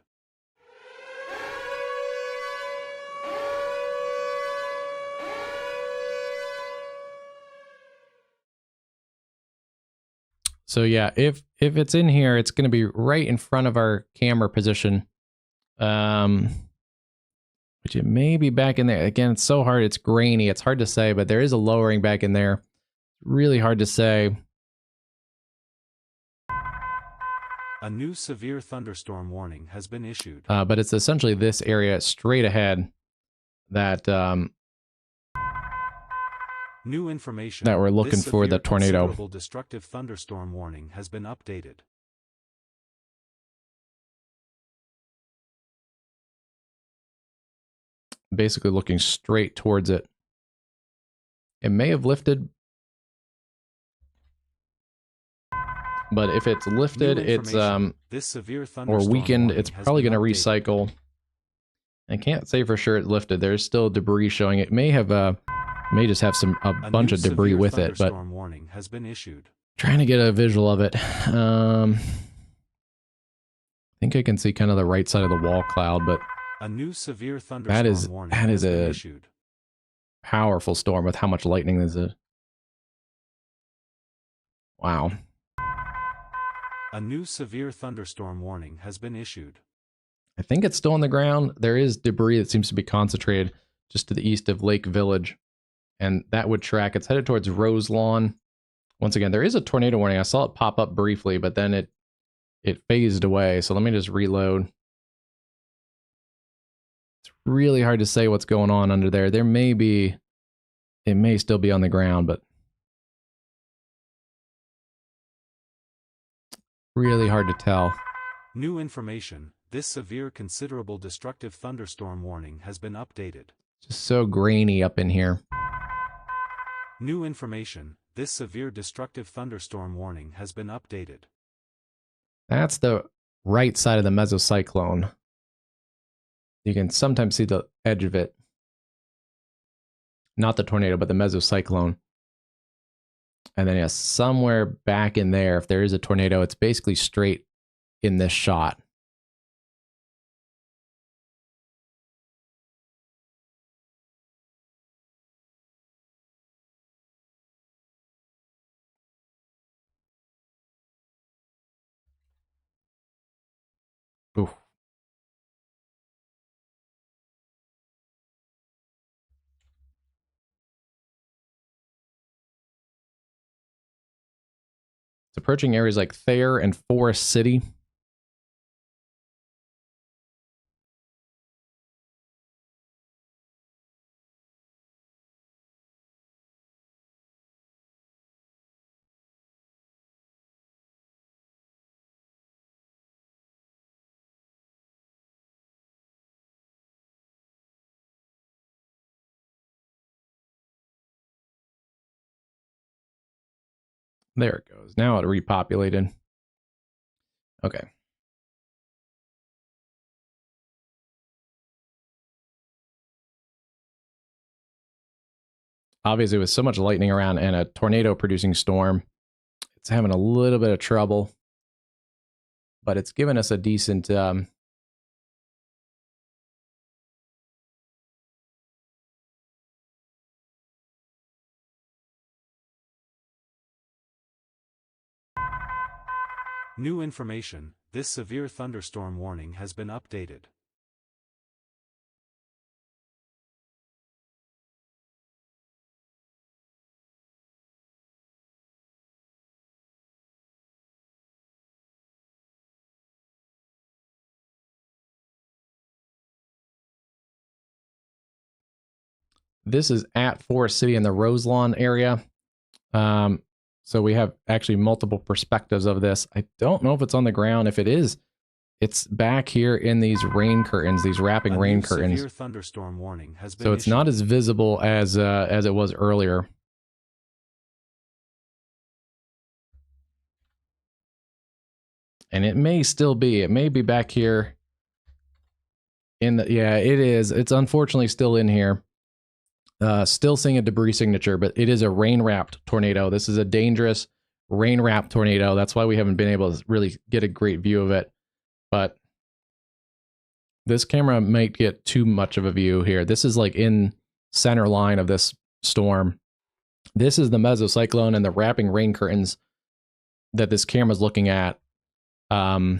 So yeah, if it's in here, it's going to be right in front of our camera position. Which it may be back in there. Again, it's so hard. It's grainy. It's hard to say, but there is a lowering back in there. Really hard to say. A new severe thunderstorm warning has been issued. But it's essentially this area straight ahead that new information that we're looking for the tornado. Considerable destructive thunderstorm warning has been updated. Basically looking straight towards it. It may have lifted, but if it's lifted, it's this severe or weakened, it's probably going to recycle. I can't say for sure it's lifted. There's still debris showing. It may have may just have a bunch of debris with it, but warning has been issued. Trying to get a visual of it. I think I can see kind of the right side of the wall cloud, but a new severe thunderstorm warning has been issued. Powerful storm with how much lightning this is. Wow. A new severe thunderstorm warning has been issued. I think it's still on the ground. There is debris that seems to be concentrated just to the east of Lake Village, and that would track. It's headed towards Rose Lawn. Once again, there is a tornado warning. I saw it pop up briefly, but then it phased away. So let me just reload. It's really hard to say what's going on under there. It may still be on the ground, but really hard to tell. New information. This severe considerable destructive thunderstorm warning has been updated. Just so grainy up in here. New information. This severe destructive thunderstorm warning has been updated. That's the right side of the mesocyclone. You can sometimes see the edge of it. Not the tornado, but the mesocyclone. And then, yeah, somewhere back in there, if there is a tornado, it's basically straight in this shot. Oof. It's approaching areas like Thayer and Forest City. There it goes. Now it repopulated. Okay. Obviously, with so much lightning around and a tornado producing storm, it's having a little bit of trouble. But it's given us a decent... New information, this severe thunderstorm warning has been updated. This is at Forest City in the Roselawn area. So we have actually multiple perspectives of this. I don't know if it's on the ground. If it is, it's back here in these rain curtains, these wrapping rain curtains. Severe thunderstorm warning has been so it's not as visible as it was earlier. And it may still be. It may be back here. Yeah, it is. It's unfortunately still in here. Still seeing a debris signature, but it is a rain-wrapped tornado. This is a dangerous rain-wrapped tornado. That's why we haven't been able to really get a great view of it. But this camera might get too much of a view here. This is like in center line of this storm. This is the mesocyclone and the wrapping rain curtains that this camera's looking at. There's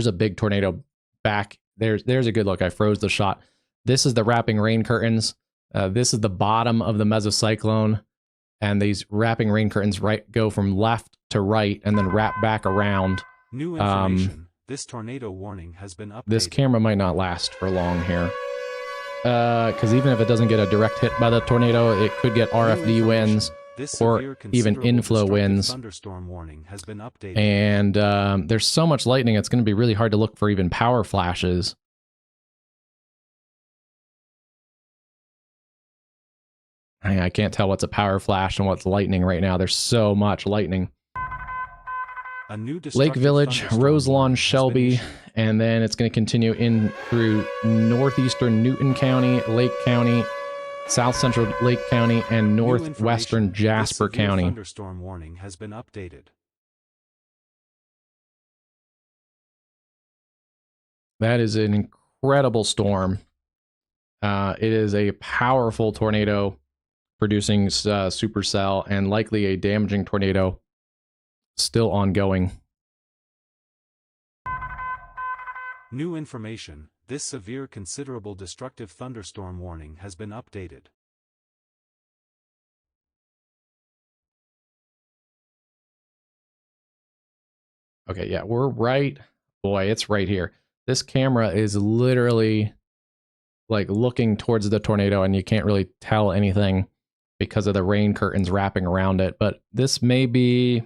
a big tornado back. There's a good look. I froze the shot. This is the wrapping rain curtains. This is the bottom of the mesocyclone. And these wrapping rain curtains go from left to right and then wrap back around. New information. This tornado warning has been updated. This camera might not last for long here. Because even if it doesn't get a direct hit by the tornado, it could get RFD winds or even inflow winds. Thunderstorm warning has been updated. And there's so much lightning, it's going to be really hard to look for even power flashes. I can't tell what's a power flash and what's lightning right now. There's so much lightning. A new Lake Village, Roselawn, Shelby, and then it's going to continue in through northeastern Newton County, Lake County, south central Lake County, and northwestern Jasper County. Thunderstorm warning has been updated. That is an incredible storm. It is a powerful tornado producing supercell and likely a damaging tornado still ongoing. New information. This severe considerable destructive thunderstorm warning has been updated. Okay, yeah, we're right. Boy, it's right here. This camera is literally like looking towards the tornado and you can't really tell anything because of the rain curtains wrapping around it. But this may be...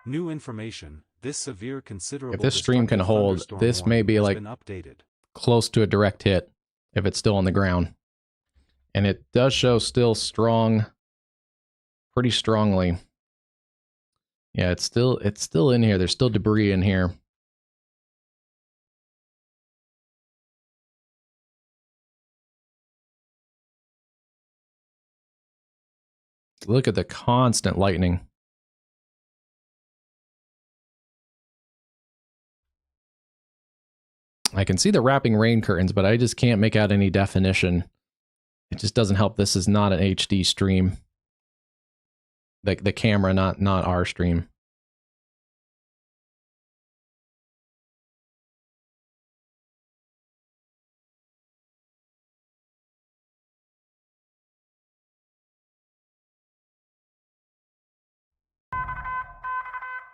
New information. This severe considerable... If this stream can hold, this may be like close to a direct hit if it's still on the ground. And it does show still strong, pretty strongly. Yeah, it's still in here. There's still debris in here. Look at the constant lightning. I can see the wrapping rain curtains, but I just can't make out any definition. It just doesn't help. This is not an HD stream. The camera, not our stream.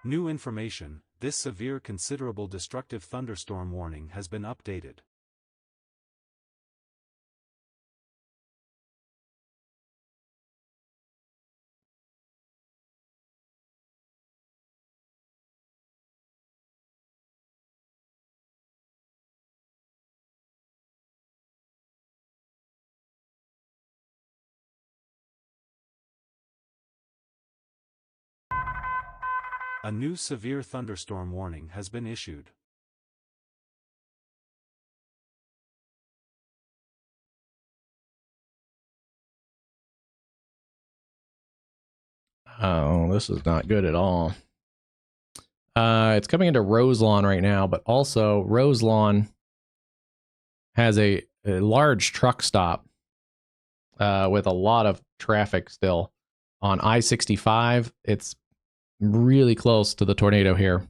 New information. This severe considerable destructive thunderstorm warning has been updated. A new severe thunderstorm warning has been issued. Oh, this is not good at all. It's coming into Roselawn right now, but also Roselawn has a large truck stop with a lot of traffic still. On I-65, it's really close to the tornado here.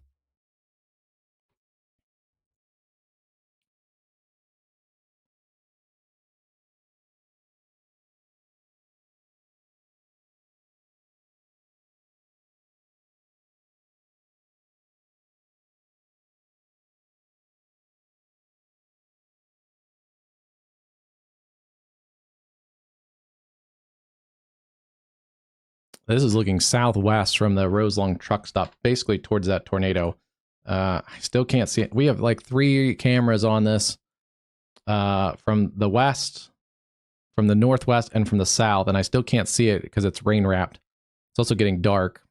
This is looking southwest from the Roselawn truck stop, basically towards that tornado. I still can't see it. We have like 3 cameras on this from the west, from the northwest, and from the south, and I still can't see it because it's rain wrapped. It's also getting dark.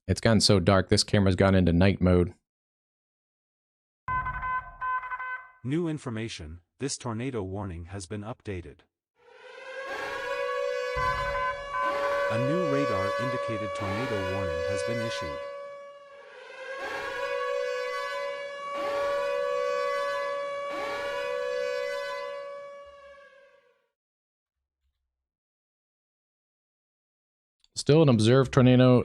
It's gotten so dark, this camera's gone into night mode. New information, this tornado warning has been updated. A new radar-indicated tornado warning has been issued. Still an observed tornado.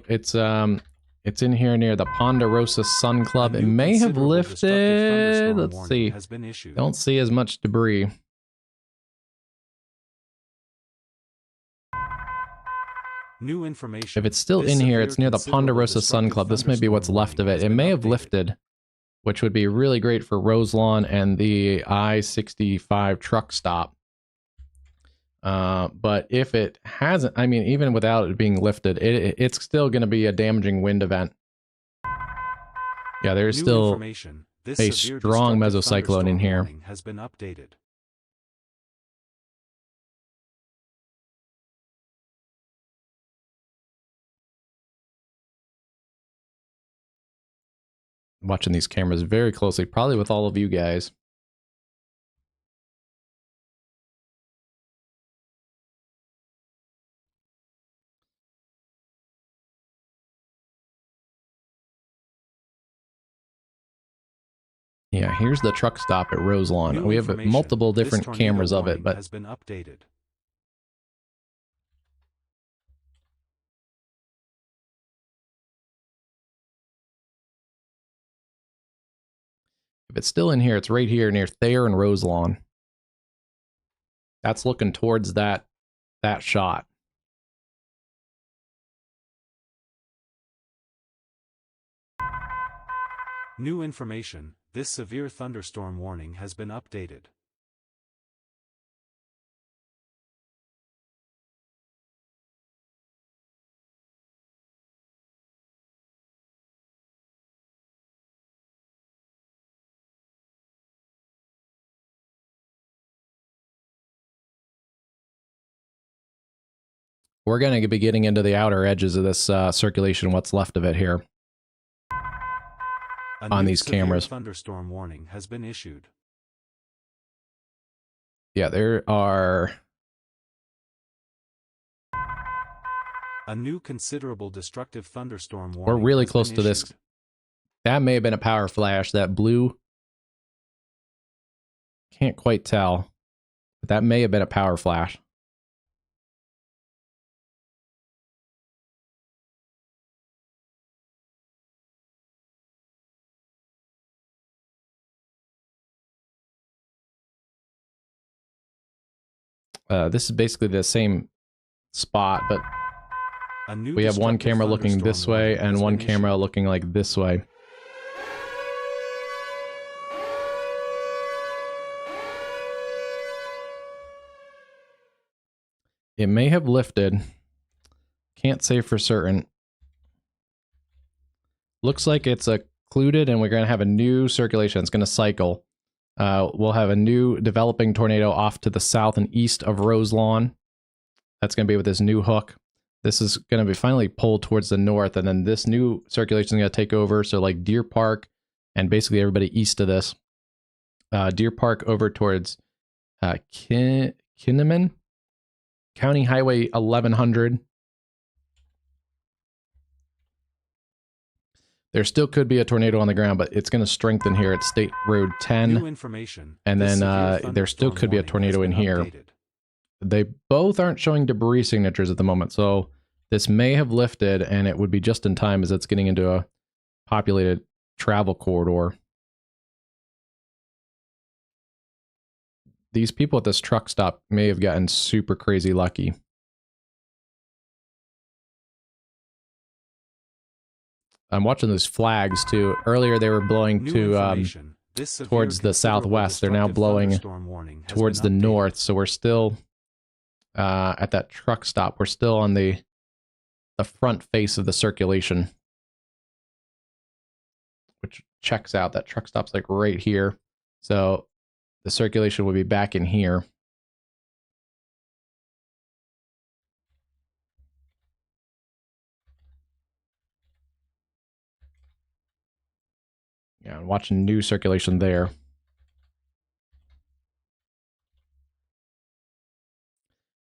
It's in here near the Ponderosa Sun Club. It may have lifted. Let's see. Don't see as much debris. New information. If it's still in here, it's near the Ponderosa Sun Club. This may be what's left of it. It may have lifted, which would be really great for Roselawn and the I-65 truck stop. But if it hasn't, I mean, even without it being lifted, it's still going to be a damaging wind event. Yeah, there's still a strong mesocyclone in here. Has been updated. Watching these cameras very closely, probably with all of you guys. Yeah, here's the truck stop at Roselawn. We have multiple different cameras of it, but has been updated. if it's still in here, it's right here near Thayer and Roselawn. That's looking towards that shot. New information, this severe thunderstorm warning has been updated. We're going to be getting into the outer edges of this circulation, what's left of it here. On these cameras. Thunderstorm warning has been issued. Yeah, there are. A new considerable destructive thunderstorm warning. We're really close to this. That may have been a power flash. That blue. Can't quite tell. But that may have been a power flash. This is basically the same spot, but we have one camera looking this way and one camera looking like this way. It may have lifted. Can't say for certain. Looks like it's occluded and we're going to have a new circulation. It's going to cycle. We'll have a new developing tornado off to the south and east of Roselawn. That's going to be with this new hook. This is going to be finally pulled towards the north, and then this new circulation is going to take over. So like Deer Park and basically everybody east of this. Deer Park over towards Kinnaman, County Highway 1100. There still could be a tornado on the ground, but it's going to strengthen here at State Road 10. New information. And then there still could be a tornado in here. Updated. They both aren't showing debris signatures at the moment, so this may have lifted, and it would be just in time as it's getting into a populated travel corridor. These people at this truck stop may have gotten super crazy lucky. I'm watching those flags too. Earlier they were blowing to towards the southwest. They're now blowing towards the north. So we're still at that truck stop. We're still on the front face of the circulation, which checks out. That truck stop's like right here. So the circulation will be back in here. Yeah, I'm watching new circulation there.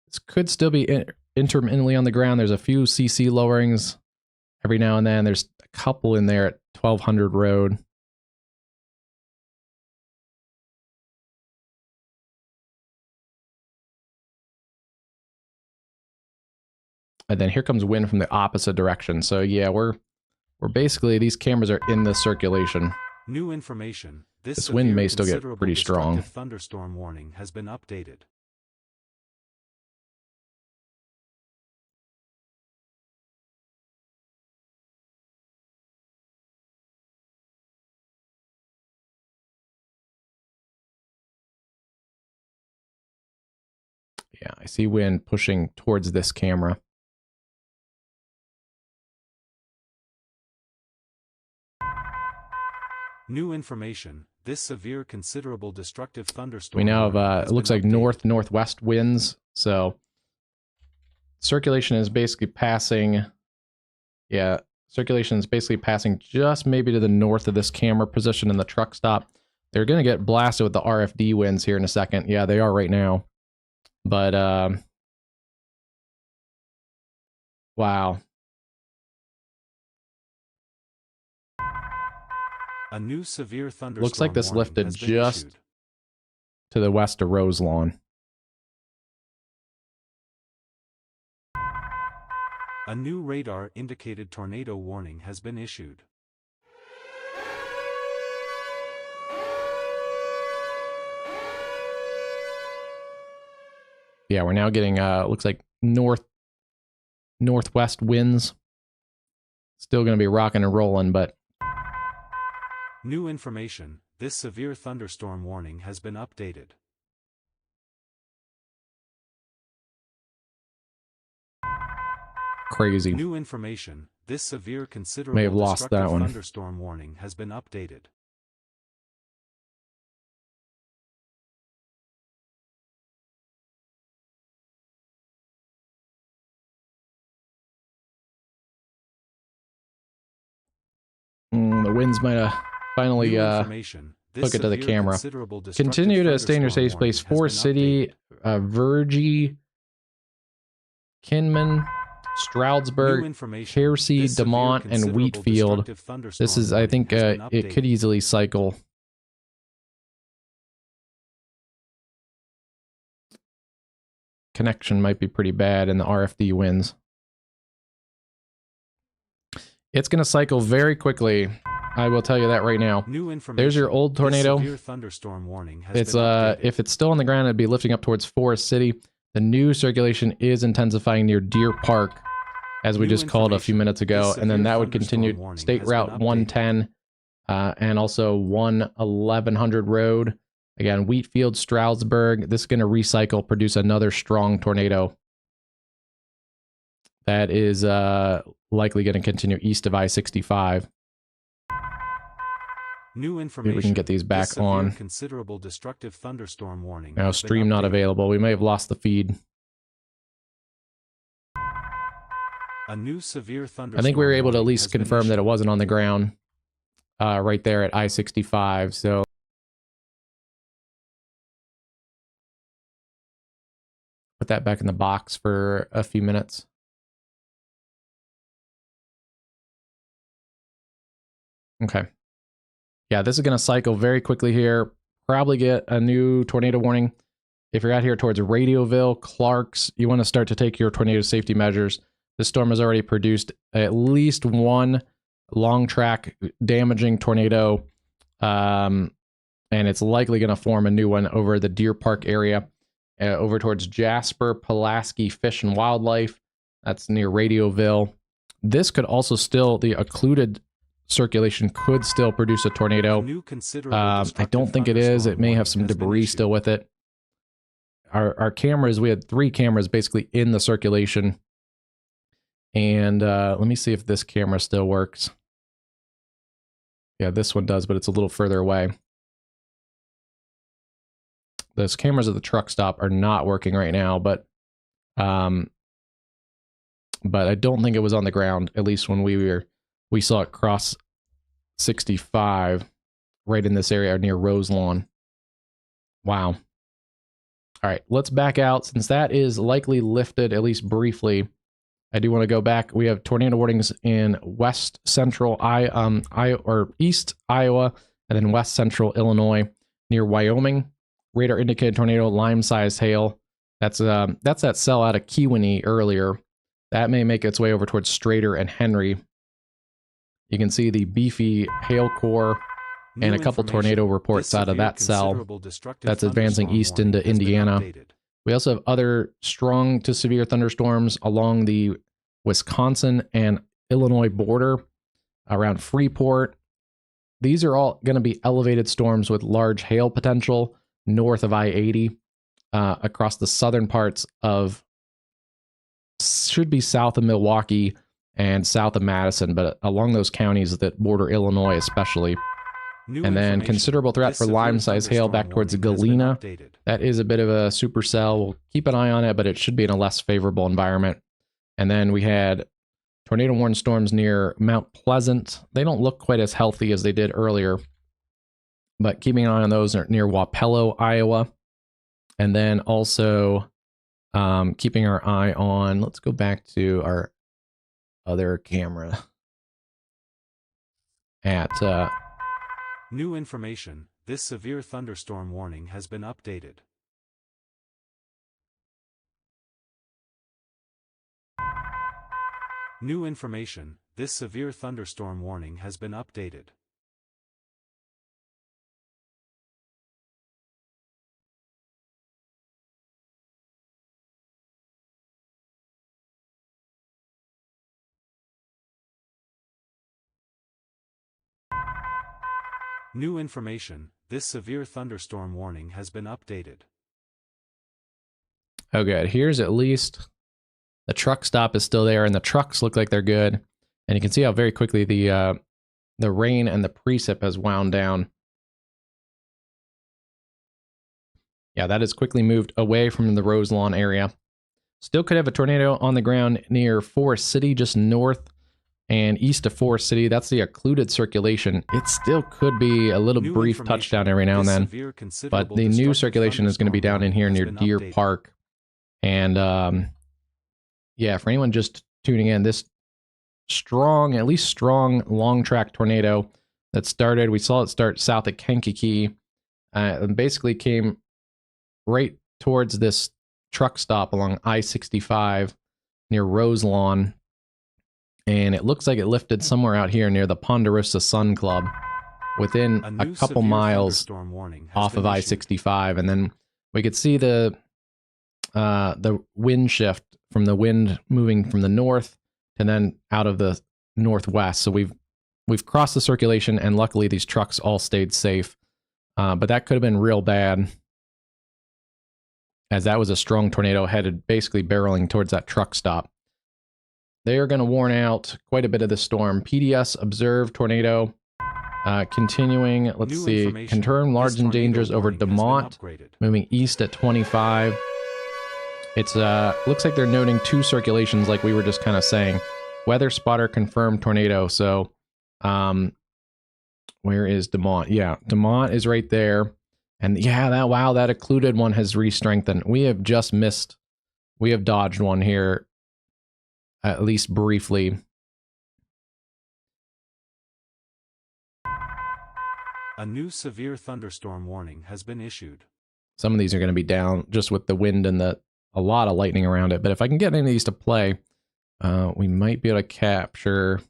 This could still be intermittently on the ground. There's a few CC lowerings every now and then. There's a couple in there at 1200 Road. And then here comes wind from the opposite direction. So yeah, we're basically, these cameras are in the circulation. New information. This wind may still get pretty strong. Thunderstorm warning has been updated. Yeah, I see wind pushing towards this camera. New information. This severe, considerable, destructive thunderstorm. We now have, it looks like northwest winds. So circulation is basically passing. Yeah, circulation is basically passing just maybe to the north of this camera position in the truck stop. They're going to get blasted with the RFD winds here in a second. Yeah, they are right now. But, wow. A new severe thunderstorm. Looks like this lifted just to the west of Roselawn. A new radar indicated tornado warning has been issued. Yeah, we're now getting looks like northwest winds. Still going to be rocking and rolling, but new information. This severe thunderstorm warning has been updated. Crazy. New information. This severe, considerable, may have lost that one. Thunderstorm warning has been updated. The winds might have finally hook it to the camera. Continue to stay in your safe place. Forest City, Virgie, Kinman, Stroudsburg, Kersey, Demont, and Wheatfield. This is, I think, it could easily cycle. Connection might be pretty bad in the RFD winds. It's going to cycle very quickly. I will tell you that right now. There's your old tornado. It's if it's still on the ground, it'd be lifting up towards Forest City. The new circulation is intensifying near Deer Park, as we just called a few minutes ago, and then that would continue State Route 110 and also 1100 Road. Again, Wheatfield, Stroudsburg. This is going to recycle, produce another strong tornado. That is likely going to continue east of I-65. New information. Maybe we can get these back on. Considerable destructive thunderstorm warning. Now stream not available. We may have lost the feed. A new severe thunderstorm I think we were able to at warning least has been confirm that it issued. wasn't on the ground right there at I-65. So put that back in the box for a few minutes. Okay. Yeah, this is going to cycle very quickly here. Probably get a new tornado warning. If you're out here towards Radioville, Clarks, you want to start to take your tornado safety measures. This storm has already produced at least one long track damaging tornado, and it's likely going to form a new one over the Deer Park area, over towards Jasper, Pulaski Fish and Wildlife. That's near Radioville. This could also still, the occluded circulation could still produce a tornado. I don't think it is. It may have some debris still with it. Our cameras, we had 3 cameras basically in the circulation. And let me see if this camera still works. Yeah, this one does, but it's a little further away. Those cameras at the truck stop are not working right now, but I don't think it was on the ground, at least when we saw it cross 65 right in this area near Roselawn. Wow. All right, let's back out. Since that is likely lifted, at least briefly, I do want to go back. We have tornado warnings in west central east Iowa, and then west central Illinois near Wyoming. Radar indicated tornado, lime-sized hail. That's that cell out of Kewanee earlier. That may make its way over towards Strader and Henry. You can see the beefy hail core and a couple tornado reports out of that cell that's advancing east into Indiana. We also have other strong to severe thunderstorms along the Wisconsin and Illinois border around Freeport. These are all going to be elevated storms with large hail potential north of I-80 across the southern parts of, should be south of Milwaukee and south of Madison, but along those counties that border Illinois especially. And then considerable threat for lime-sized hail back towards Galena. That is a bit of a supercell. We'll keep an eye on it, but it should be in a less favorable environment. And then we had tornado warned storms near Mount Pleasant. They don't look quite as healthy as they did earlier, but keeping an eye on those are near Wapello, Iowa. And then also keeping our eye on, let's go back to our other camera at... New information, this severe thunderstorm warning has been updated. New information, this severe thunderstorm warning has been updated. New information, this severe thunderstorm warning has been updated. Oh, good. Here's at least the truck stop is still there, and the trucks look like they're good. And you can see how very quickly the rain and the precip has wound down. Yeah, that has quickly moved away from the Roselawn area. Still could have a tornado on the ground near Forest City, just north and east of Forest City. That's the occluded circulation. It still could be a little brief touchdown every now and then, but the new circulation is going to be down in here near Deer Park. And yeah, for anyone just tuning in, this strong, at least strong, long track tornado that started, we saw it start south at Kankakee, and basically came right towards this truck stop along I-65 near Roselawn. And it looks like it lifted somewhere out here near the Ponderosa Sun Club, within a couple miles off of I-65. And then we could see the wind shift from the wind moving from the north and then out of the northwest. So we've crossed the circulation, and luckily these trucks all stayed safe. But that could have been real bad, as that was a strong tornado headed basically barreling towards that truck stop. They are going to warn out quite a bit of the storm. PDS observed tornado continuing. Let's see. Confirm large dangers over DeMont, moving east at 25. It's looks like they're noting 2 circulations, like we were just kind of saying. Weather spotter confirmed tornado. So, where is Demont? Yeah, Demont is right there. And yeah, that occluded one has re-strengthened. We have just missed. We have dodged one here, at least briefly. A new severe thunderstorm warning has been issued. Some of these are going to be down just with the wind and a lot of lightning around it. But if I can get any of these to play, we might be able to capture.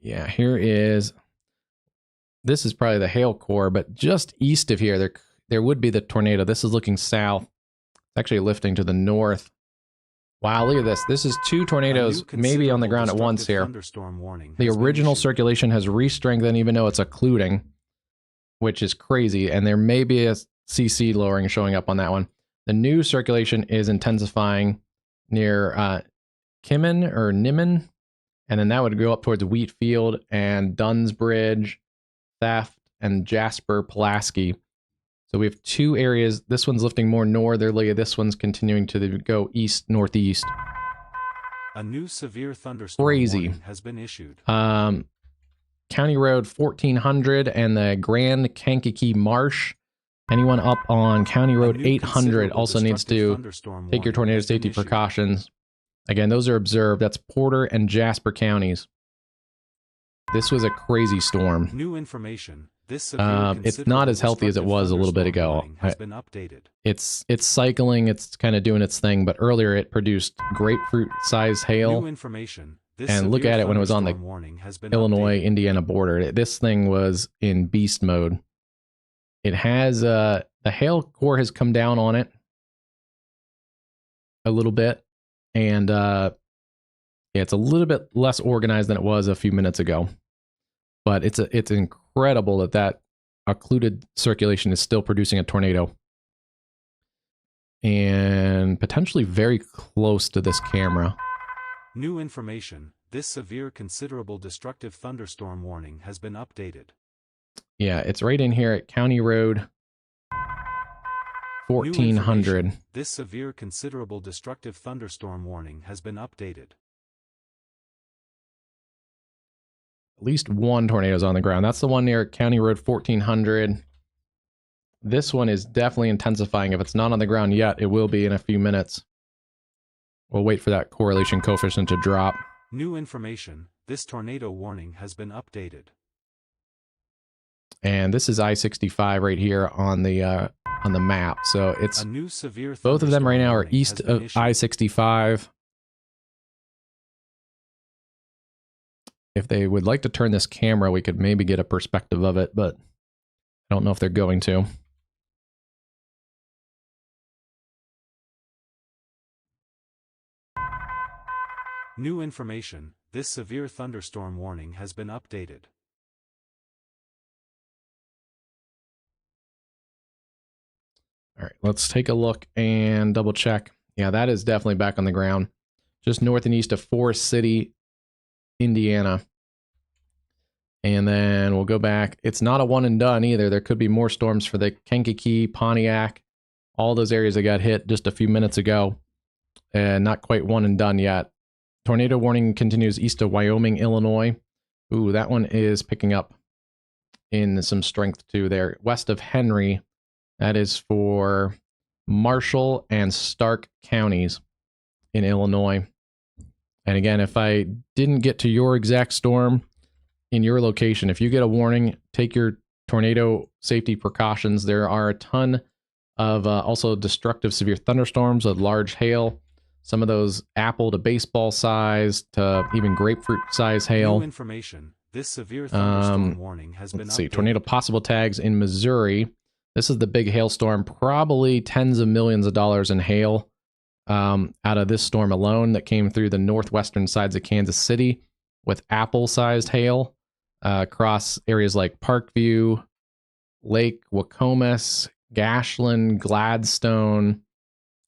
Yeah, this is probably the hail core, but just east of here, there would be the tornado. This is looking south. It's actually lifting to the north. Wow, look at this. This is 2 tornadoes maybe on the ground at once here. The original circulation has re-strengthened even though it's occluding, which is crazy. And there may be a CC lowering showing up on that one. The new circulation is intensifying near Kimmen or Nimmen. And then that would go up towards Wheatfield and Dunsbridge, Theft, and Jasper, Pulaski. So we have 2 areas. This one's lifting more northerly. This one's continuing to go east, northeast. A new severe thunderstorm warning has been issued. County Road 1400 and the Grand Kankakee Marsh. Anyone up on County Road 800 also needs to take your tornado safety precautions. Again, those are observed. That's Porter and Jasper counties. This was a crazy storm. New information. This it's not as healthy as it was a little bit ago. Has been updated. It's cycling. It's kind of doing its thing. But earlier it produced grapefruit-sized hail. New information. And look at it when it was on the Illinois-Indiana border. This thing was in beast mode. It has the hail core has come down on it a little bit. And yeah, it's a little bit less organized than it was a few minutes ago. But it's incredible that occluded circulation is still producing a tornado. And potentially very close to this camera. New information. This severe considerable destructive thunderstorm warning has been updated. Yeah, it's right in here at County Road 1400. This severe considerable destructive thunderstorm warning has been updated. At least 1 tornado is on the ground. That's the one near County Road 1400. This one is definitely intensifying. If it's not on the ground yet, it will be in a few minutes. We'll wait for that correlation coefficient to drop. New information. This tornado warning has been updated. And this is I-65 right here on the map. So it's a new severe both of them right now are east of I-65. If they would like to turn this camera, we could maybe get a perspective of it, but I don't know if they're going to. New information. This severe thunderstorm warning has been updated. All right, let's take a look and double check. Yeah, that is definitely back on the ground. Just north and east of Forest City, Indiana. And then we'll go back. It's not a one and done either. There could be more storms for the Kankakee, Pontiac, all those areas that got hit just a few minutes ago. And not quite one and done yet. Tornado warning continues east of Wyoming, Illinois. Ooh, that one is picking up in some strength too there. West of Henry, that is for Marshall and Stark counties in Illinois. And again, if I didn't get to your exact storm in your location, if you get a warning, take your tornado safety precautions. There are a ton of also destructive severe thunderstorms with large hail. Some of those apple to baseball size to even grapefruit size hail. New information. This severe thunderstorm warning has been updated. Tornado possible tags in Missouri. This is the big hailstorm. Probably tens of millions of dollars in hail out of this storm alone that came through the northwestern sides of Kansas City with apple-sized hail across areas like Parkview, Lake Wacomas, Gashland, Gladstone.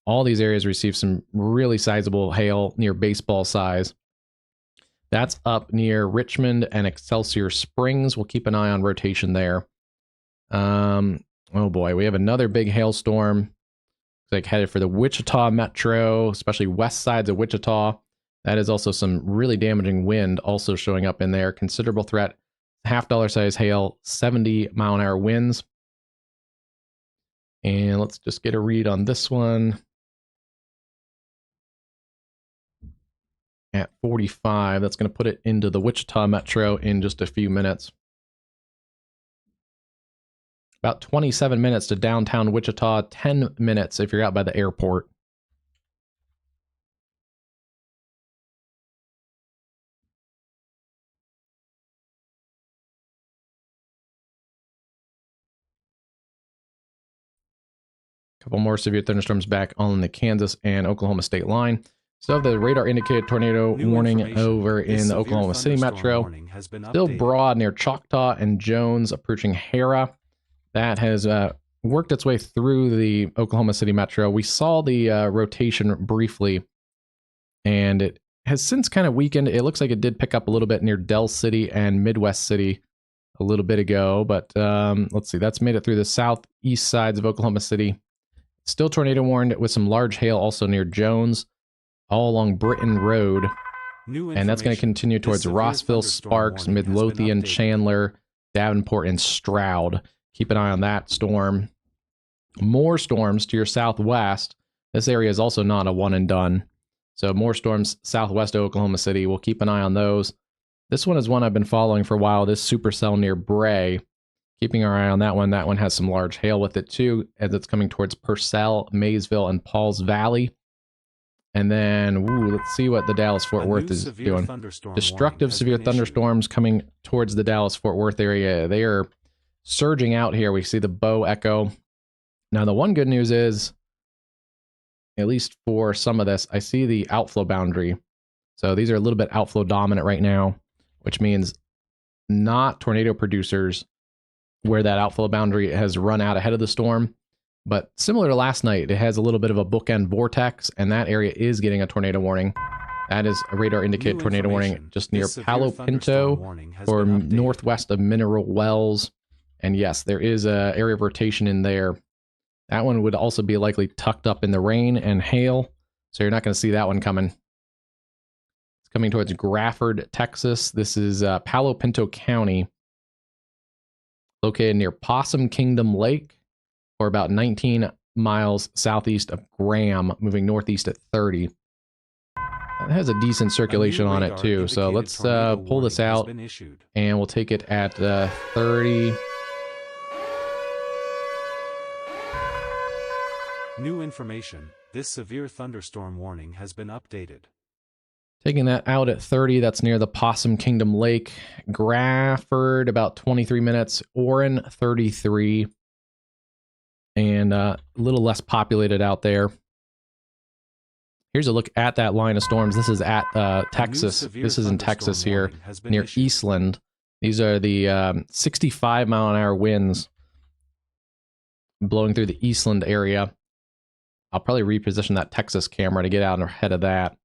All these areas received some really sizable hail near baseball size. That's up near Richmond and Excelsior Springs. We'll keep an eye on rotation there. Oh boy, we have another big hailstorm. Looks like headed for the Wichita metro, especially west sides of Wichita. That is also some really damaging wind also showing up in there. Considerable threat. $half size hail, 70-mile-an-hour winds. And let's just get a read on this one. At 45, that's going to put it into the Wichita metro in just a few minutes. About 27 minutes to downtown Wichita, 10 minutes if you're out by the airport. Couple more severe thunderstorms back on the Kansas and Oklahoma state line. Still have the radar indicated tornado warning over in the Oklahoma City metro. Still broad near Choctaw and Jones, approaching Hara. That has worked its way through the Oklahoma City metro. We saw the rotation briefly, and it has since kind of weakened. It looks like it did pick up a little bit near Del City and Midwest City a little bit ago, but let's see. That's made it through the southeast sides of Oklahoma City. Still tornado warned with some large hail also near Jones, all along Britton Road. And that's going to continue towards Rossville, Sparks, Midlothian, Chandler, Davenport, and Stroud. Keep an eye on that storm. More storms to your southwest. This area is also not a one and done. So more storms southwest of Oklahoma City. We'll keep an eye on those. This one is one I've been following for a while. This supercell near Bray. Keeping our eye on that one. That one has some large hail with it too, as it's coming towards Purcell, Maysville, and Pauls Valley. And then, let's see what the Dallas-Fort Worth is doing. Destructive severe thunderstorms coming towards the Dallas-Fort Worth area. They are surging out here. We see the Bow Echo. Now, the one good news is, at least for some of this, I see the outflow boundary. So these are a little bit outflow dominant right now, which means not tornado producers where that outflow boundary has run out ahead of the storm. But similar to last night, it has a little bit of a bookend vortex, and that area is getting a tornado warning. That is a radar indicated tornado warning just near Palo Pinto or northwest of Mineral Wells. And yes, there is an area of rotation in there. That one would also be likely tucked up in the rain and hail, so you're not going to see that one coming. It's coming towards Grafford, Texas. This is Palo Pinto County, located near Possum Kingdom Lake, or about 19 miles southeast of Graham, moving northeast at 30. It has a decent circulation on it too, so let's pull this out, and we'll take it at 30. New information. This severe thunderstorm warning has been updated. Taking that out at 30, that's near the Possum Kingdom Lake. Grafford, about 23 minutes. Orrin, 33. And a little less populated out there. Here's a look at that line of storms. This is at Texas. This is in Texas here, near Eastland. These are the 65-mile-an-hour winds blowing through the Eastland area. I'll probably reposition that Texas camera to get out ahead of that.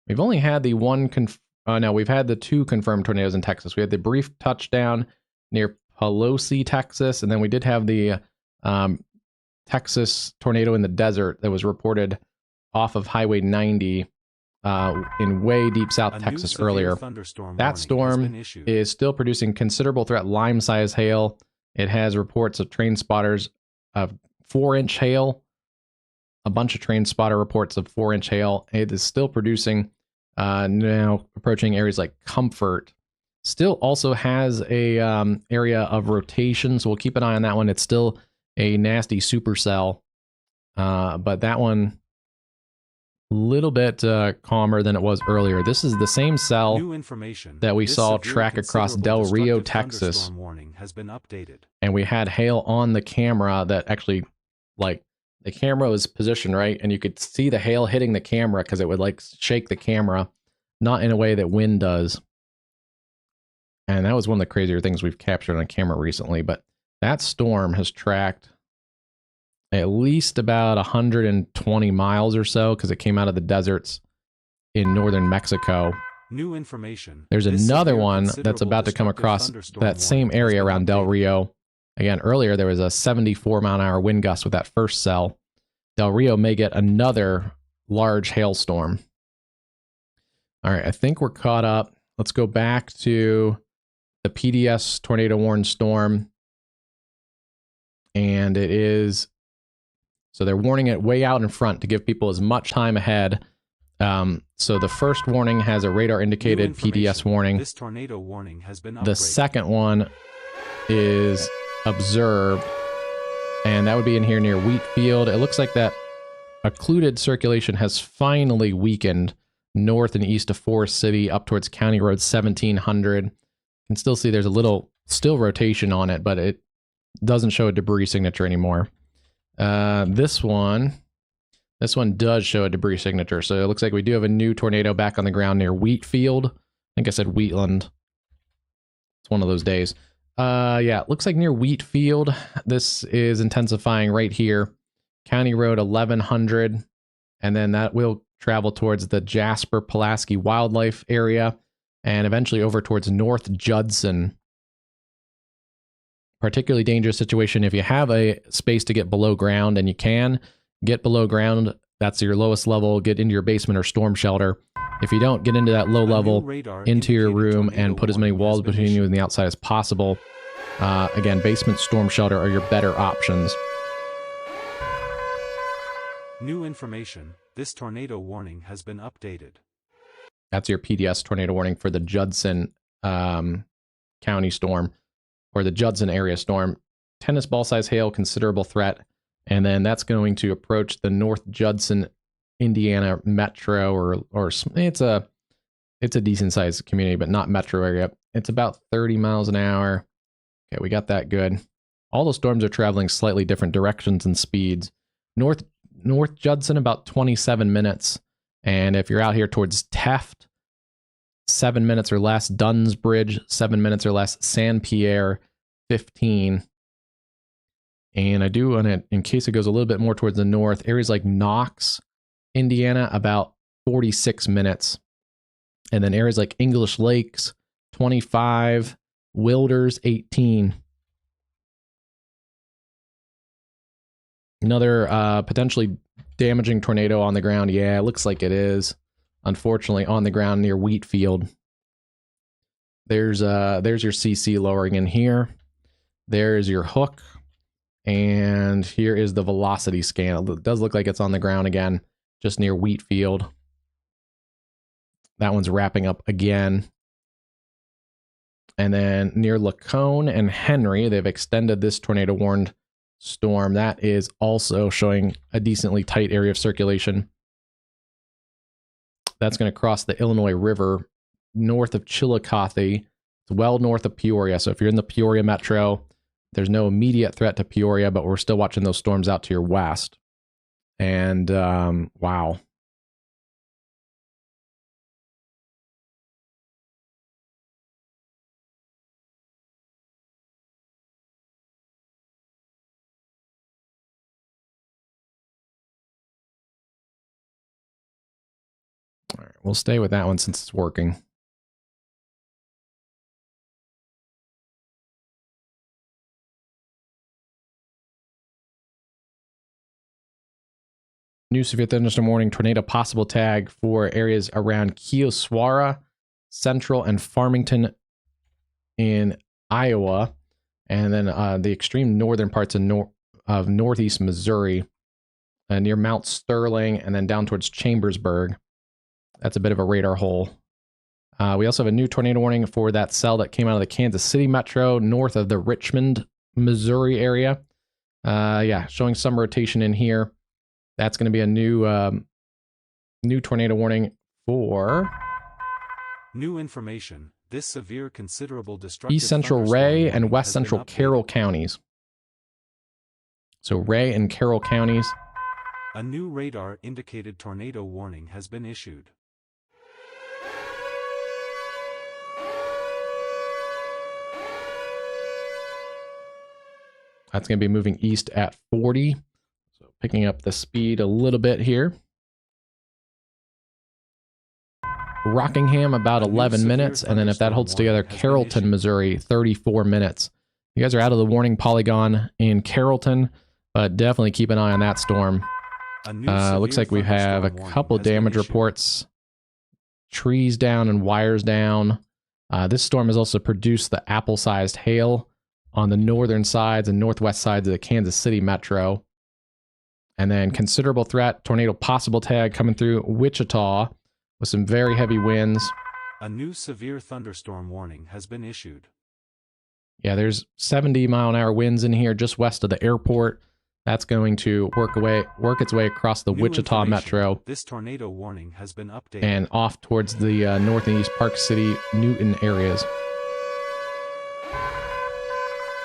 We've only had the we've had the two confirmed tornadoes in Texas. We had the brief touchdown near Pelosi, Texas, and then we did have the Texas tornado in the desert that was reported off of Highway 90 in way deep south Texas earlier. That storm is still producing considerable threat, lime-sized hail. It has reports of train spotters of 4-inch hail. A bunch of train spotter reports of 4-inch hail. It is still producing, now approaching areas like Comfort. Still also has a area of rotation, so we'll keep an eye on that one. It's still a nasty supercell, but that one a little bit calmer than it was earlier. This is the same cell that we saw track across Del Rio, Texas, and we had hail on the camera that actually, like, the camera was positioned right, and you could see the hail hitting the camera because it would like shake the camera, not in a way that wind does. And that was one of the crazier things we've captured on camera recently. But that storm has tracked at least about 120 miles or so because it came out of the deserts in northern Mexico. New information. There's another one that's about to come across that same area around Del Rio. Again, earlier there was a 74-mile-an-hour wind gust with that first cell. Del Rio may get another large hailstorm. All right, I think we're caught up. Let's go back to the PDS tornado warned storm. And it is, so they're warning it way out in front to give people as much time ahead. So the first warning has a radar indicated PDS warning. This tornado warning has been upgraded. The second one is observed, and that would be in here near Wheatfield. It looks like that occluded circulation has finally weakened north and east of Forest City up towards County Road 1700. You can still see there's a little still rotation on it, but it doesn't show a debris signature anymore. This one does show a debris signature, so it looks like we do have a new tornado back on the ground near Wheatfield. I think I said Wheatland. It's one of those days. Yeah, it looks like near Wheatfield. This is intensifying right here. County Road 1100, and then that will travel towards the Jasper-Pulaski Wildlife area, and eventually over towards North Judson. Particularly dangerous situation if you have a space to get below ground, and you can get below ground. That's your lowest level. Get into your basement or storm shelter. If you don't, get into that low level, into your room, and put as many walls between you and the outside as possible. Again, basement, storm shelter are your better options. New information. This tornado warning has been updated. That's your PDS tornado warning for the Judson County storm, or the Judson area storm. Tennis ball size hail, considerable threat. And then that's going to approach the North Judson, Indiana metro, or it's a decent sized community, but not metro area. It's about 30 miles an hour. Okay, we got that good. All the storms are traveling slightly different directions and speeds. North Judson, about 27 minutes. And if you're out here towards Taft, 7 minutes or less. Dunsbridge, 7 minutes or less. Saint Pierre, 15. And I do want to, in case it goes a little bit more towards the north, areas like Knox, Indiana, about 46 minutes. And then areas like English Lakes, 25. Wilders, 18. Another potentially damaging tornado on the ground. Yeah, it looks like it is. Unfortunately, on the ground near Wheatfield. There's your CC lowering in here. There's your hook. And here is the velocity scan. It does look like it's on the ground again, just near Wheatfield. That one's wrapping up again. And then near Lacone and Henry, they've extended this tornado warned storm. That is also showing a decently tight area of circulation. That's going to cross the Illinois River north of Chillicothe. It's well north of Peoria. So if you're in the Peoria metro, there's no immediate threat to Peoria, but we're still watching those storms out to your west. And wow. All right, we'll stay with that one since it's working. New severe thunderstorm warning, tornado possible tag for areas around Keoswara, Central, and Farmington in Iowa, and then the extreme northern parts of northeast Missouri, near Mount Sterling, and then down towards Chambersburg. That's a bit of a radar hole. We also have a new tornado warning for that cell that came out of the Kansas City metro, north of the Richmond, Missouri area. Yeah, showing some rotation in here. That's going to be a new tornado warning for new information. This severe, considerable destructive East Central Ray and West Central Carroll counties. So Ray and Carroll counties. A new radar indicated tornado warning has been issued. That's going to be moving east at 40. So picking up the speed a little bit here. Rockingham, about 11 minutes. And then if that holds together, Carrollton, Missouri, 34 minutes. You guys are out of the warning polygon in Carrollton, but definitely keep an eye on that storm. Looks like we have a couple damage reports. Trees down and wires down. This storm has also produced the apple-sized hail on the northern sides and northwest sides of the Kansas City metro. And then considerable threat, tornado possible tag coming through Wichita with some very heavy winds. A new severe thunderstorm warning has been issued. Yeah, there's 70-mile-an-hour winds in here just west of the airport. That's going to work its way across the Wichita metro. This tornado warning has been updated. And off towards the north and east Park City, Newton areas.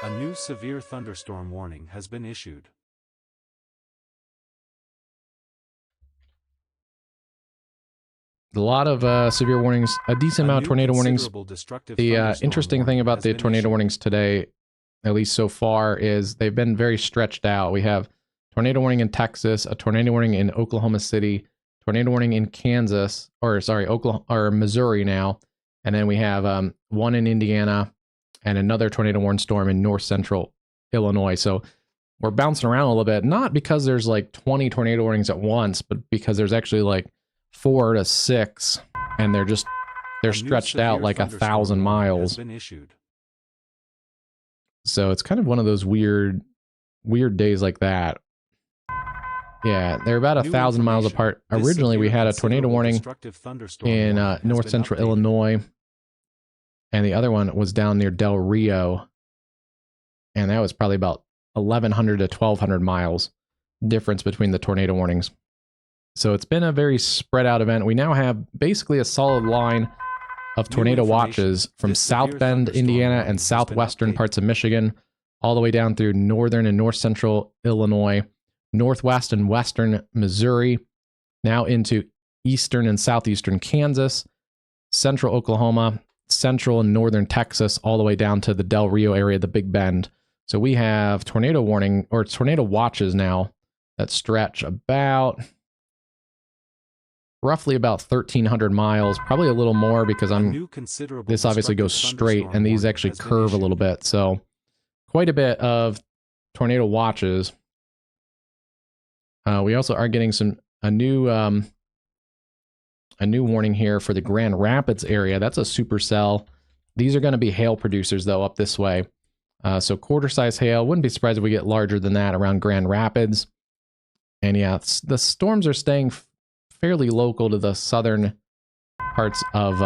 A new severe thunderstorm warning has been issued. A lot of severe warnings, a decent amount of tornado warnings. The interesting thing about the tornado warnings today, at least so far, is they've been very stretched out. We have tornado warning in Texas, a tornado warning in Oklahoma City, tornado warning in Kansas, or sorry, Oklahoma or Missouri now, and then we have one in Indiana and another tornado warning storm in north central Illinois. So we're bouncing around a little bit, not because there's like 20 tornado warnings at once, but because there's actually like 4 to 6, and they're stretched out like 1,000 miles. So it's kind of one of those weird days like that. Yeah, they're about 1,000 miles apart. Originally, we had a tornado warning in north central Illinois, and the other one was down near Del Rio, and that was probably about 1,100 to 1,200 miles difference between the tornado warnings. So it's been a very spread out event. We now have basically a solid line of tornado watches from South Bend, Indiana, and southwestern parts of Michigan, all the way down through northern and north central Illinois, northwest and western Missouri, now into eastern and southeastern Kansas, central Oklahoma, central and northern Texas, all the way down to the Del Rio area, the Big Bend. So we have tornado warning or tornado watches now that stretch about roughly about 1,300 miles, probably a little more because this obviously goes straight and these actually curve a little bit. So quite a bit of tornado watches. We also are getting a new warning here for the Grand Rapids area. That's a supercell. These are going to be hail producers though up this way. So quarter size hail. Wouldn't be surprised if we get larger than that around Grand Rapids. And yeah, the storms are staying fairly local to the southern parts of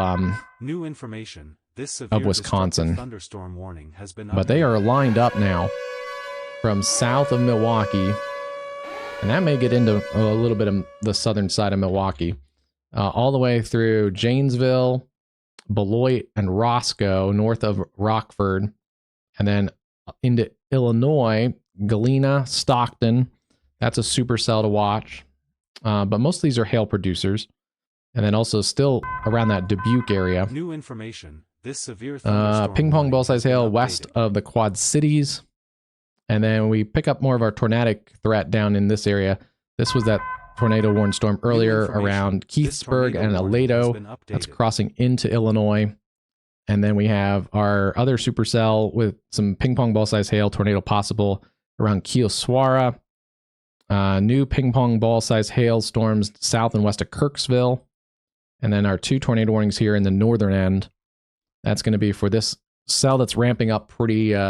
new information. This severe of Wisconsin. Thunderstorm warning has been but they are lined up now from south of Milwaukee, and that may get into a little bit of the southern side of Milwaukee, all the way through Janesville, Beloit, and Roscoe, north of Rockford, and then into Illinois, Galena, Stockton. That's a supercell to watch. But most of these are hail producers. And then also still around that Dubuque area. New information. This severe ping pong ball size hail west of the Quad Cities. And then we pick up more of our tornadic threat down in this area. This was that tornado warning storm earlier around Keithsburg and Aledo. That's crossing into Illinois. And then we have our other supercell with some ping pong ball size hail tornado possible around Keoswara. New ping pong ball size hail storms south and west of Kirksville. And then our 2 tornado warnings here in the northern end. That's going to be for this cell that's ramping up pretty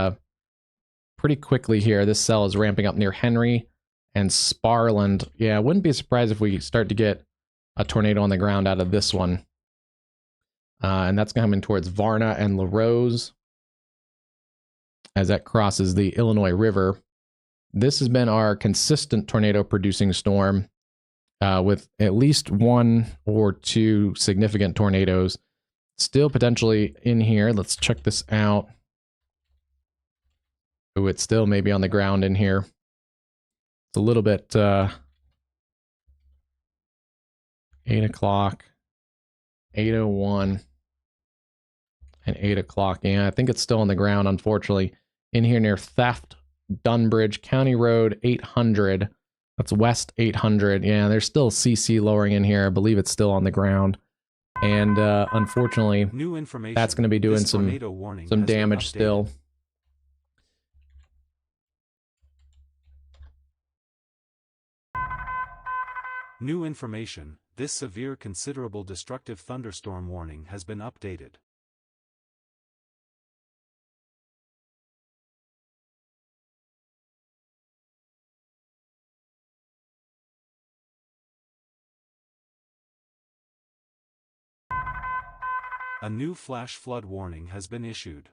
quickly here. This cell is ramping up near Henry and Sparland. Yeah, I wouldn't be surprised if we start to get a tornado on the ground out of this one. And that's coming towards Varna and LaRose as that crosses the Illinois River. This has been our consistent tornado producing storm with at least 1 or 2 significant tornadoes still potentially in here. Let's check this out. Oh, it's still maybe on the ground in here. It's a little bit 8 o'clock, 8:01, and 8 o'clock. Yeah, I think it's still on the ground, unfortunately. In here near Theft, Dunbridge, County Road 800. That's West 800. Yeah, there's still CC lowering in here. I believe it's still on the ground. And unfortunately, that's going to be doing some damage still. New information, this severe considerable destructive thunderstorm warning has been updated. A new flash flood warning has been issued.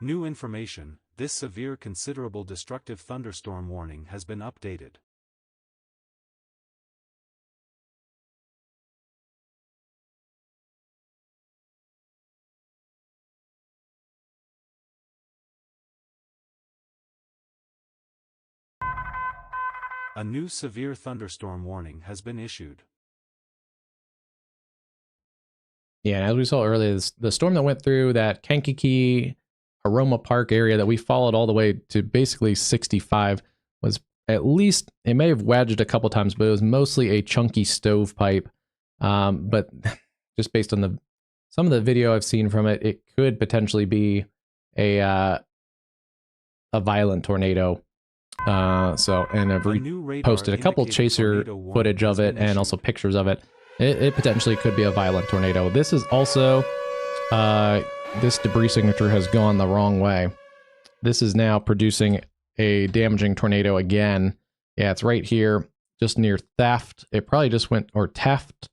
New information, this severe considerable destructive thunderstorm warning has been updated. A new severe thunderstorm warning has been issued. Yeah, and as we saw earlier, the storm that went through that Kankakee Aroma Park area that we followed all the way to basically 65 was at least, it may have wedged a couple times, but it was mostly a chunky stovepipe. But just based on some of the video I've seen from it, it could potentially be a violent tornado. And I've posted a couple chaser footage of it and also pictures of it. It potentially could be a violent tornado. This is also, this debris signature has gone the wrong way. This is now producing a damaging tornado again. Yeah, it's right here, just near Theft. It probably just went, or Teft,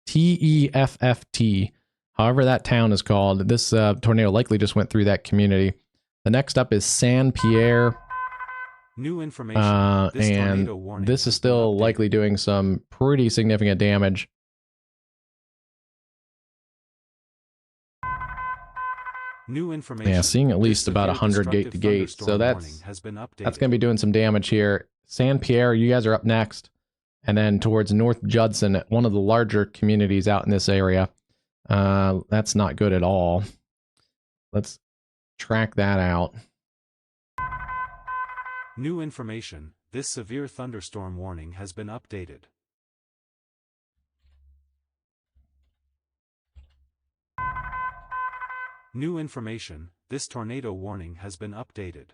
T-E-F-F-T. However that town is called. This tornado likely just went through that community. The next up is San Pierre. New information. This is still likely doing some pretty significant damage. New information. Yeah, seeing at least about 100 gate to gate. So that's going to be doing some damage here. San Pierre, you guys are up next. And then towards North Judson, one of the larger communities out in this area. That's not good at all. Let's track that out. New information. This severe thunderstorm warning has been updated. New information. This tornado warning has been updated.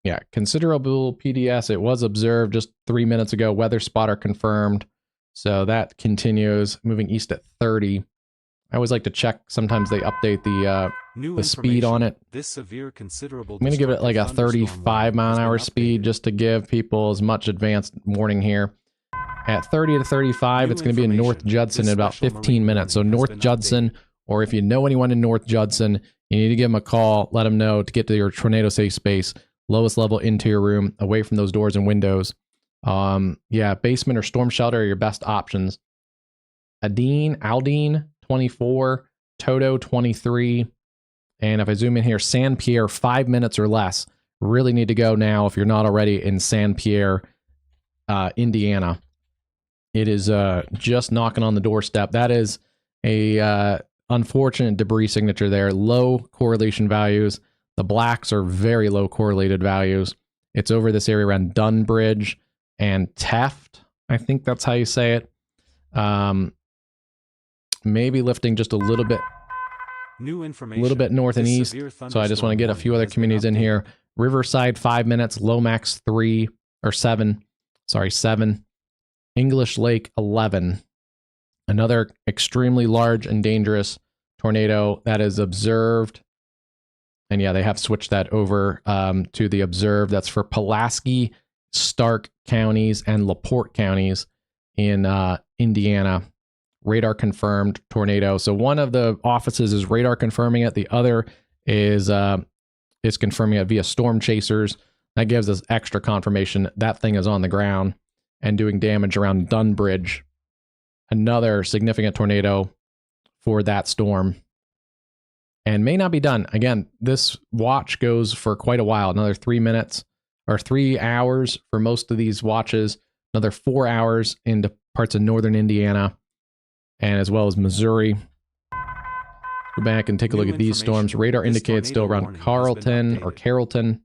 Yeah, considerable PDS. It was observed just 3 minutes ago. Weather spotter confirmed. So that continues, moving east at 30. I always like to check. Sometimes they update the speed on it. This severe considerable. I'm going to give it like a 35 mile an hour speed just to give people as much advanced warning here. At 30 to 35, it's going to be in North Judson in about 15 minutes. So North Judson, or if you know anyone in North Judson, you need to give them a call. Let them know to get to your tornado safe space. Lowest level interior room, away from those doors and windows. Yeah, basement or storm shelter are your best options. Aldine 24, Toto 23, and if I zoom in here, San Pierre 5 minutes or less. Really need to go now if you're not already in San Pierre, Indiana. It is just knocking on the doorstep. That is a unfortunate debris signature there. Low correlation values. The blacks are very low correlated values. It's over this area around Dunbridge and Teft. I think that's how you say it. Maybe lifting just a little bit. New information. A little bit north and east. So I just want to get a few other communities in here. Riverside 5 minutes. Lomax 3 or 7. Sorry, 7. English Lake 11. Another extremely large and dangerous tornado that is observed. And yeah, they have switched that over to the observed. That's for Pulaski, Stark counties, and LaPorte counties in Indiana. Radar confirmed tornado. So one of the offices is radar confirming it. The other is confirming it via storm chasers. That gives us extra confirmation that thing is on the ground and doing damage around Dunbridge. Another significant tornado for that storm. And may not be done. Again, this watch goes for quite a while. Another 3 minutes or 3 hours for most of these watches. Another 4 hours into parts of northern Indiana and as well as Missouri. Go back and take a look at these storms. Radar indicates still around Carrollton or Carrollton.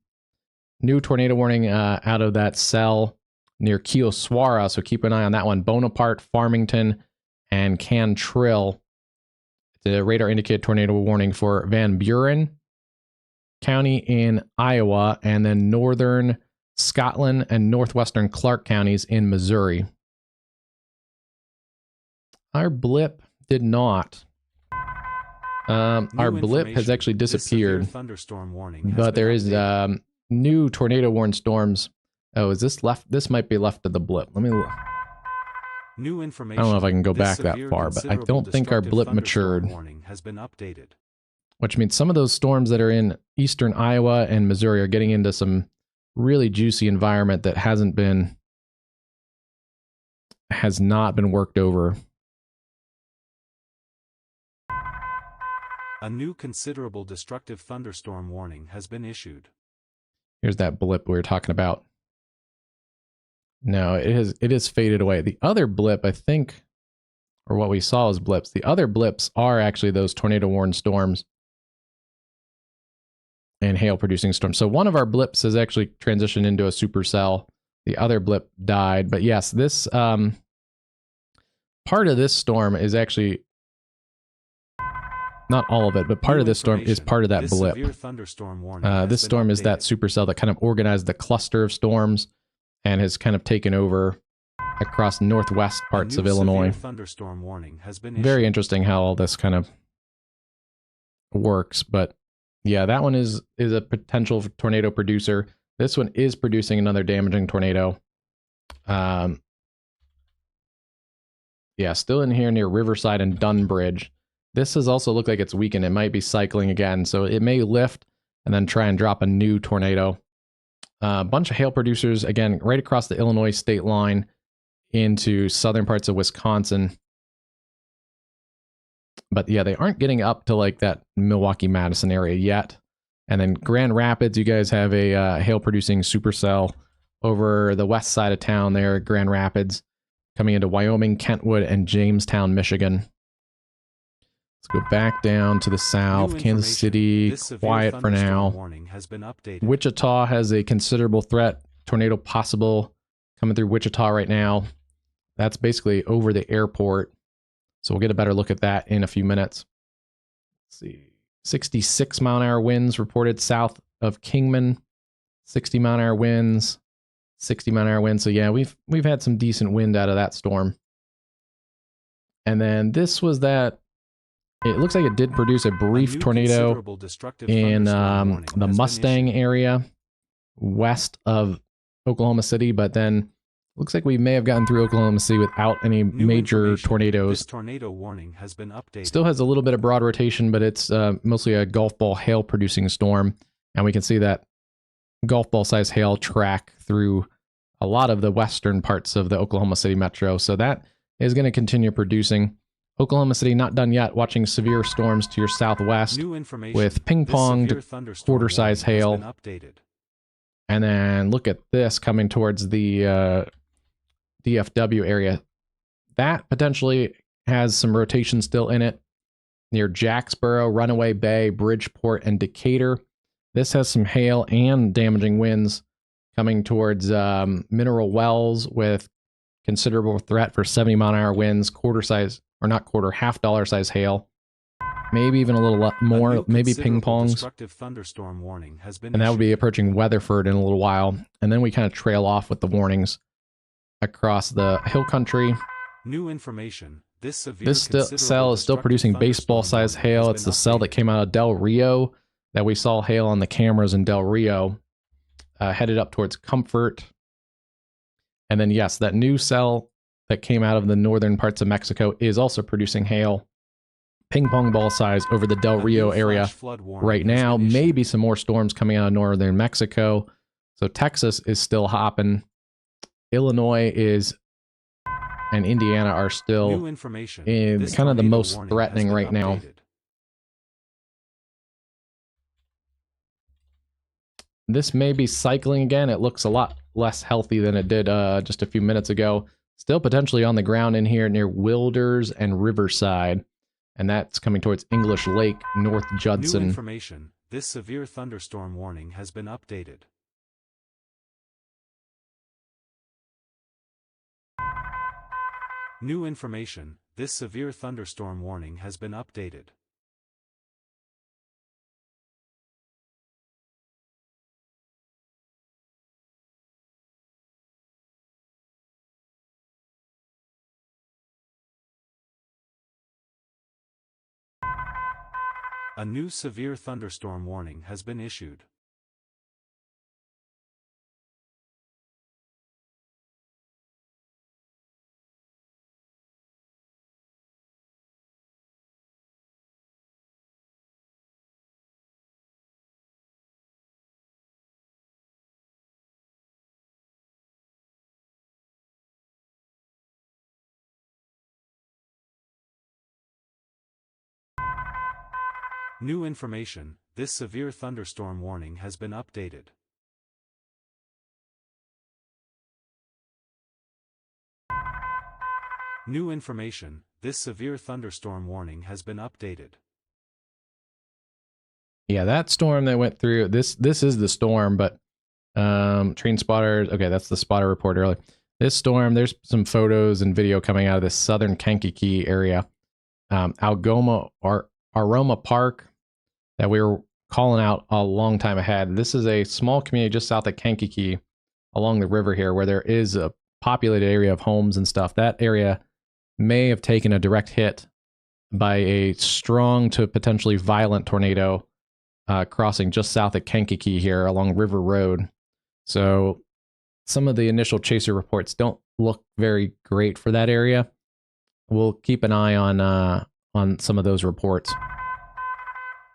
New tornado warning out of that cell near Keoswara, so keep an eye on that one. Bonaparte, Farmington, and Cantrill. The radar indicated tornado warning for Van Buren County in Iowa, and then northern Scotland and northwestern Clark counties in Missouri. Our blip did not. Our blip has actually disappeared, but there is new tornado warned storms. Oh, is this left? This might be left of the blip. Let me look. New information. I don't know if I can go back that far, but I don't think our blip matured. Has been updated. Which means some of those storms that are in eastern Iowa and Missouri are getting into some really juicy environment that has not been worked over. A new considerable destructive thunderstorm warning has been issued. Here's that blip we were talking about. No, it is faded away. The other blip, I think, or what we saw as blips, the other blips are actually those tornado warned storms and hail producing storms. So one of our blips has actually transitioned into a supercell. The other blip died. But yes, this part of this storm is actually not all of it, but part of this storm is part of that blip. This storm is that supercell that kind of organized the cluster of storms and has kind of taken over across northwest parts of Illinois. Very interesting how all this kind of works, but yeah, that one is a potential tornado producer. This one is producing another damaging tornado. Yeah, still in here near Riverside and Dunbridge. This has also looked like it's weakened. It might be cycling again, so it may lift and then try and drop a new tornado. A bunch of hail producers, again, right across the Illinois state line into southern parts of Wisconsin. But yeah, they aren't getting up to like that Milwaukee-Madison area yet. And then Grand Rapids, you guys have a hail-producing supercell over the west side of town there, Grand Rapids, coming into Wyoming, Kentwood, and Jamestown, Michigan. Let's go back down to the south. Kansas City, quiet for now. Wichita has a considerable threat. Tornado possible coming through Wichita right now. That's basically over the airport. So we'll get a better look at that in a few minutes. Let's see. 66 mile an hour winds reported south of Kingman. 60 mile an hour winds. 60 mile an hour winds. So yeah, we've had some decent wind out of that storm. And then this was that. It looks like it did produce a brief tornado in the Mustang area west of Oklahoma City, but then looks like we may have gotten through Oklahoma City without any major tornadoes. This tornado warning has been updated. Still has a little bit of broad rotation, but it's mostly a golf ball hail producing storm, and we can see that golf ball size hail track through a lot of the western parts of the Oklahoma City metro. So that is going to continue producing. Oklahoma City not done yet, watching severe storms to your southwest with ping-ponged quarter-size hail. And then look at this coming towards the DFW area. That potentially has some rotation still in it near Jacksboro, Runaway Bay, Bridgeport, and Decatur. This has some hail and damaging winds coming towards Mineral Wells with considerable threat for 70 mile an hour winds, quarter-size, or not quarter, half dollar size hail. Maybe even a little more, maybe ping-pongs. And that would be approaching Weatherford in a little while. And then we kind of trail off with the warnings across the hill country. New information. This cell is still producing baseball-sized hail. It's the cell that came out of Del Rio that we saw hail on the cameras in Del Rio, headed up towards Comfort. And then, yes, that new cell that came out of the northern parts of Mexico is also producing hail. Ping pong ball size over the Del Rio area right now. Maybe some more storms coming out of northern Mexico. So Texas is still hopping. Illinois is and Indiana are still in kind of the most threatening right now. This may be cycling again. It looks a lot less healthy than it did just a few minutes ago. Still potentially on the ground in here near Wilders and Riverside. And that's coming towards English Lake, North Judson. New information. This severe thunderstorm warning has been updated. New information, this severe thunderstorm warning has been updated. A new severe thunderstorm warning has been issued. New information, this severe thunderstorm warning has been updated. New information, this severe thunderstorm warning has been updated. Yeah, that storm that went through, this is the storm, but train spotters, okay, that's the spotter report earlier. This storm, there's some photos and video coming out of the southern Kankakee area. Aroma Park, that we were calling out a long time ahead. This is a small community just south of Kankakee along the river here where there is a populated area of homes and stuff. That area may have taken a direct hit by a strong to potentially violent tornado crossing just south of Kankakee here along River Road. So some of the initial chaser reports don't look very great for that area. We'll keep an eye on some of those reports.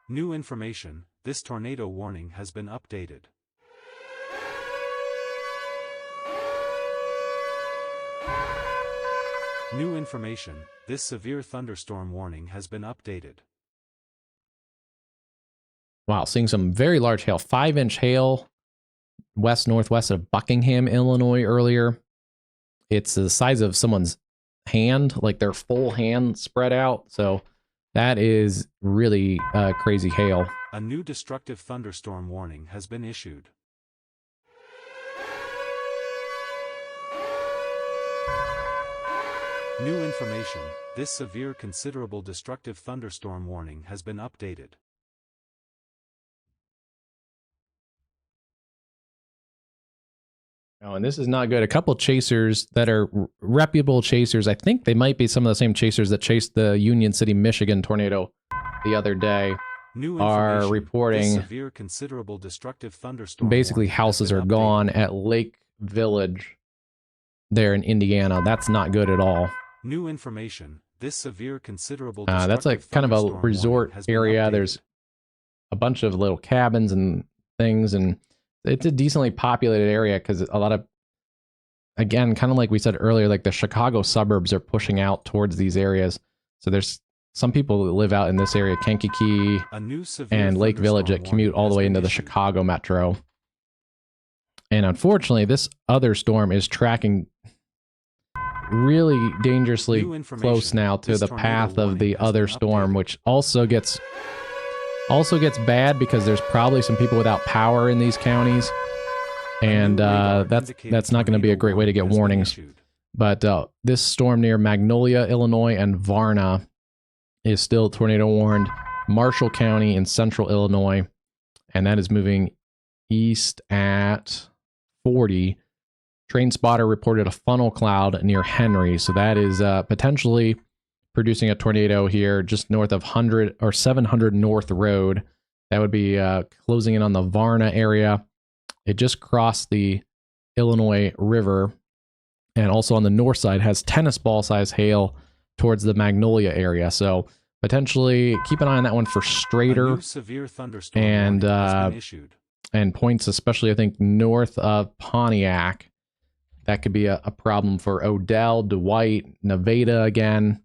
New information, this tornado warning has been updated. New information, this severe thunderstorm warning has been updated. Wow, seeing some very large hail, 5-inch hail west-northwest of Buckingham, Illinois earlier. It's the size of someone's hand, like their full hand spread out. So that is really crazy hail. A new destructive thunderstorm warning has been issued. New information, this severe considerable destructive thunderstorm warning has been updated. Oh, and this is not good. A couple chasers that are reputable chasers, I think they might be some of the same chasers that chased the Union City, Michigan tornado the other day, are reporting severe considerable destructive thunderstorm basically houses are gone at Lake Village there in Indiana. That's not good at all. New information, this severe considerable that's like kind of a resort area. There's a bunch of little cabins and things, and it's a decently populated area because a lot of, again, kind of like we said earlier, like the Chicago suburbs are pushing out towards these areas. So there's some people that live out in this area, Kankakee and Lake Village, that commute all the way into the Chicago metro. And unfortunately, this other storm is tracking really dangerously close now to the path of the other storm, which also gets bad because there's probably some people without power in these counties, and that's not going to be a great way to get warnings. But this storm near Magnolia, Illinois, and Varna is still tornado warned. Marshall County in central Illinois, and that is moving east at 40. Train spotter reported a funnel cloud near Henry, so that is potentially producing a tornado here just north of 100 or 700 North Road. That would be closing in on the Varna area. It just crossed the Illinois River, and also on the north side has tennis ball size hail towards the Magnolia area. So potentially keep an eye on that one for straighter and points, especially I think north of Pontiac. That could be a problem for Odell, Dwight, Nevada again.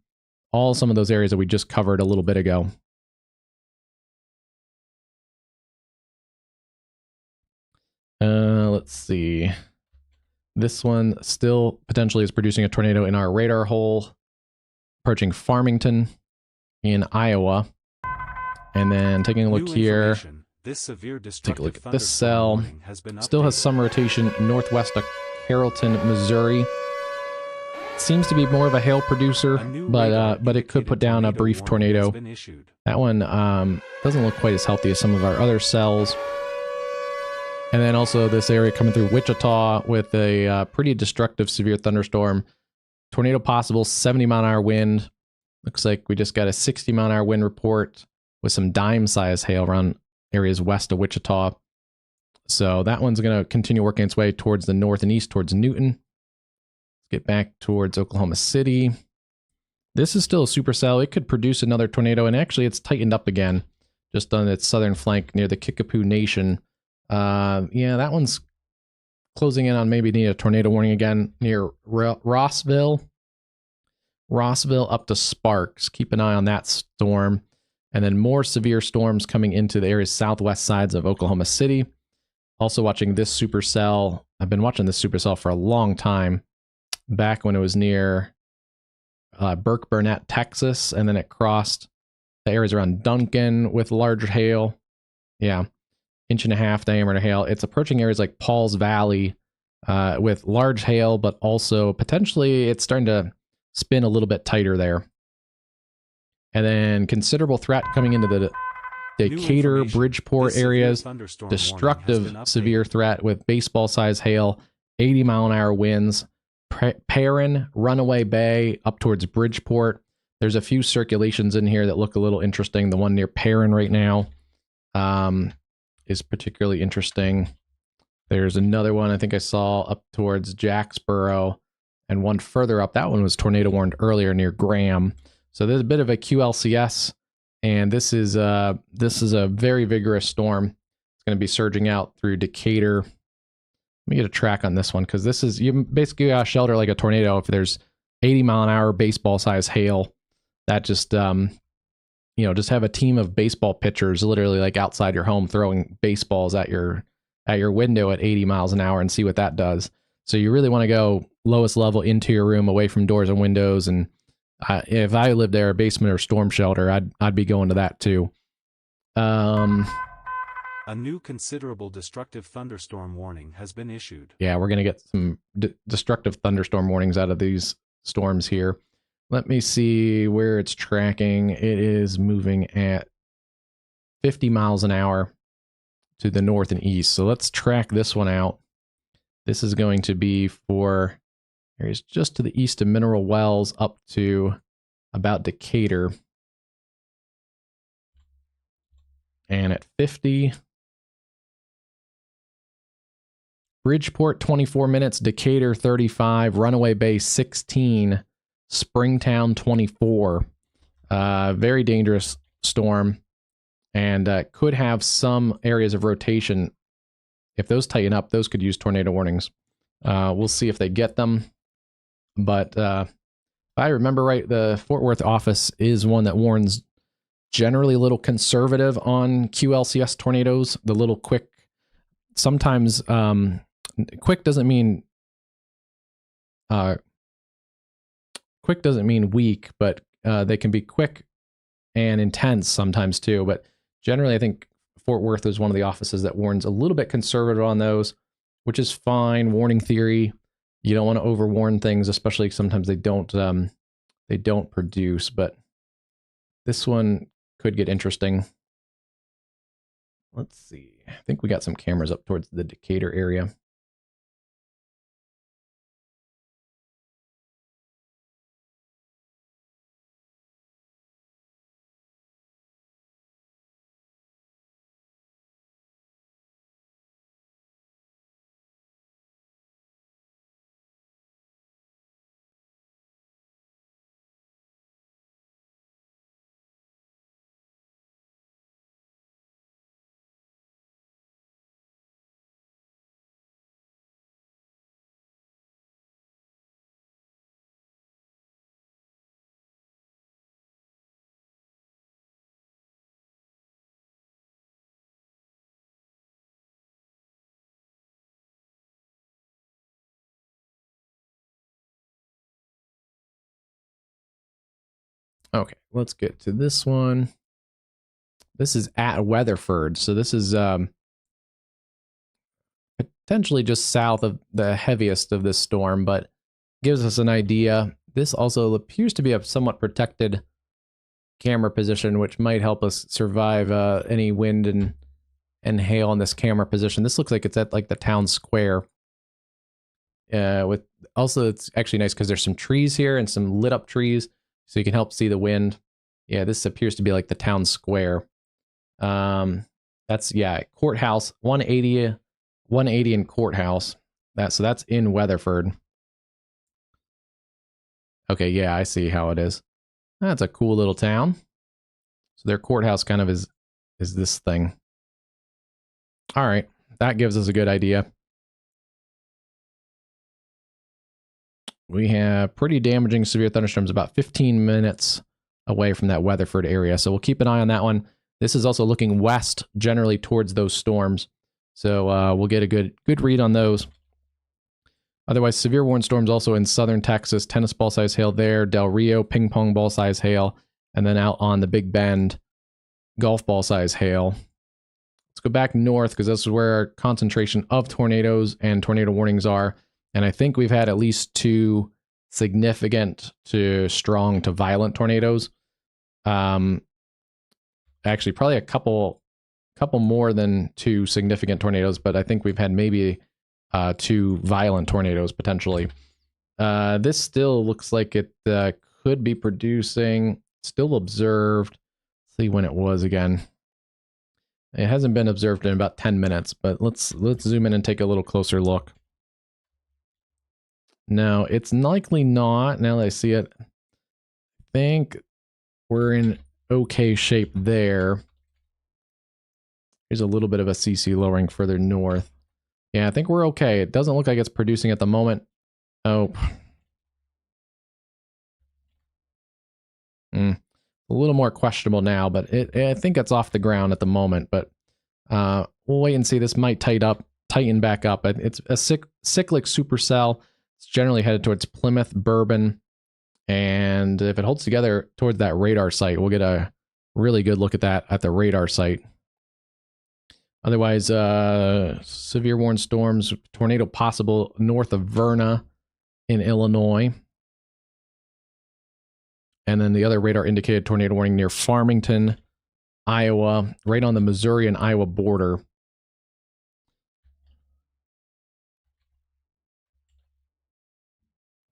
All some of those areas that we just covered a little bit ago. Let's see. This one still potentially is producing a tornado in our radar hole, approaching Farmington in Iowa. And then taking a look here. Take a look at this cell. Still has some rotation northwest of Carrollton, Missouri. seems to be more of a hail producer, but it could put down a brief tornado. That one doesn't look quite as healthy as some of our other cells. And then also this area coming through Wichita with a pretty destructive severe thunderstorm. Tornado possible, 70-mile-an-hour wind. Looks like we just got a 60-mile-an-hour wind report with some dime-sized hail around areas west of Wichita. So that one's going to continue working its way towards the north and east, towards Newton. Let's get back towards Oklahoma City. This is still a supercell. It could produce another tornado, and actually it's tightened up again, just on its southern flank near the Kickapoo Nation. Yeah, that one's closing in on maybe need a tornado warning again near Rossville. Rossville up to Sparks. Keep an eye on that storm. And then more severe storms coming into the area's southwest sides of Oklahoma City. Also watching this supercell. I've been watching this supercell for a long time. Back when it was near Burke Burnett, Texas. And then it crossed the areas around Duncan with large hail. Yeah. 1.5-inch diameter hail. It's approaching areas like Paul's Valley with large hail, but also potentially it's starting to spin a little bit tighter there. And then considerable threat coming into the Decatur, Bridgeport areas. Destructive severe threat with baseball-sized hail, 80-mile-an-hour winds. Perrin, Runaway Bay, up towards Bridgeport. There's a few circulations in here that look a little interesting. The one near Perrin right now is particularly interesting. There's another one I think I saw up towards Jacksboro, and one further up. That one was tornado warned earlier near Graham. So there's a bit of a QLCS, and this is a very vigorous storm. It's going to be surging out through Decatur. Let me get a track on this one, because this is, you basically got to shelter like a tornado if there's 80-mile-an-hour baseball-sized hail. That just just have a team of baseball pitchers literally like outside your home throwing baseballs at your window at 80 miles an hour and see what that does. So you really want to go lowest level into your room, away from doors and windows. And if I lived there, a basement or storm shelter, I'd be going to that too. A new considerable destructive thunderstorm warning has been issued. Yeah, we're going to get some destructive thunderstorm warnings out of these storms here. Let me see where it's tracking. It is moving at 50 miles an hour to the north and east. So let's track this one out. This is going to be for areas just to the east of Mineral Wells up to about Decatur. And at 50, Bridgeport 24 minutes, Decatur 35, Runaway Bay 16, Springtown 24. Very dangerous storm, and could have some areas of rotation. If those tighten up, those could use tornado warnings. We'll see if they get them. But if I remember right, the Fort Worth office is one that warns generally a little conservative on QLCS tornadoes. The little quick, sometimes quick doesn't mean weak, but they can be quick and intense sometimes too. But generally, I think Fort Worth is one of the offices that warns a little bit conservative on those, which is fine. Warning theory. You don't want to overwarn things, especially sometimes they don't produce. But this one could get interesting. Let's see. I think we got some cameras up towards the Decatur area. Okay, let's get to this one. This is at Weatherford. So this is potentially just south of the heaviest of this storm, but gives us an idea. This also appears to be a somewhat protected camera position, which might help us survive any wind and hail in this camera position. This looks like it's at like the town square. With also, it's actually nice because there's some trees here and some lit up trees, so you can help see the wind. Yeah, this appears to be like the town square. That's courthouse 180 in courthouse. So that's in Weatherford. Okay, yeah, I see how it is. That's a cool little town. So their courthouse kind of is this thing. All right, that gives us a good idea. We have pretty damaging severe thunderstorms about 15 minutes away from that Weatherford area. So we'll keep an eye on that one. This is also looking west, generally towards those storms. So we'll get a good read on those. Otherwise, severe warning storms also in southern Texas, tennis ball size hail there, Del Rio, ping pong ball size hail, and then out on the Big Bend, golf ball size hail. Let's go back north because this is where our concentration of tornadoes and tornado warnings are. And I think we've had at least 2 significant to strong to violent tornadoes. Actually, probably a couple more than 2 significant tornadoes, but I think we've had maybe 2 violent tornadoes potentially. This still looks like it could be producing. Still observed. Let's see when it was again. It hasn't been observed in about 10 minutes, but let's zoom in and take a little closer look. No, it's likely not. Now that I see it, I think we're in okay shape there. Here's a little bit of a CC lowering further north. Yeah, I think we're okay. It doesn't look like it's producing at the moment. Oh. A little more questionable now, but I think it's off the ground at the moment. But we'll wait and see. This might tighten back up. It's a cyclic supercell. It's generally headed towards Plymouth, Bourbon, and if it holds together towards that radar site, we'll get a really good look at that at the radar site. Otherwise, severe warning storms, tornado possible north of Verna in Illinois. And then the other radar indicated tornado warning near Farmington, Iowa, right on the Missouri and Iowa border.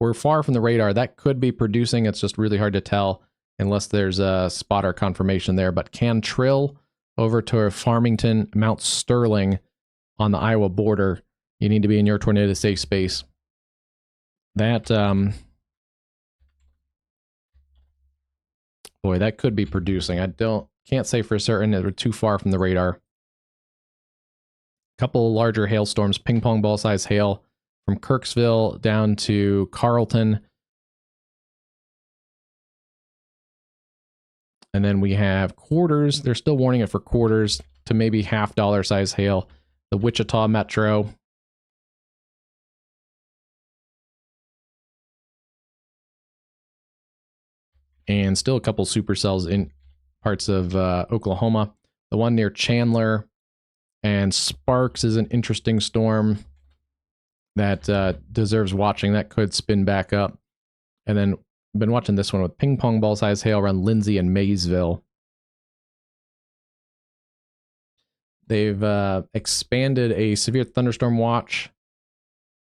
We're far from the radar. That could be producing. It's just really hard to tell unless there's a spotter confirmation there. But Cantrill over to Farmington, Mount Sterling on the Iowa border. You need to be in your tornado safe space. That, boy, that could be producing. Can't say for certain. They're too far from the radar. Couple larger hailstorms, ping pong ball size hail from Kirksville down to Carlton. And then we have quarters. They're still warning it for quarters to maybe $50 size hail. The Wichita Metro. And still a couple supercells in parts of Oklahoma. The one near Chandler and Sparks is an interesting storm that deserves watching. That could spin back up. And then I've been watching this one with ping pong ball size hail around Lindsay and Maysville. They've expanded a severe thunderstorm watch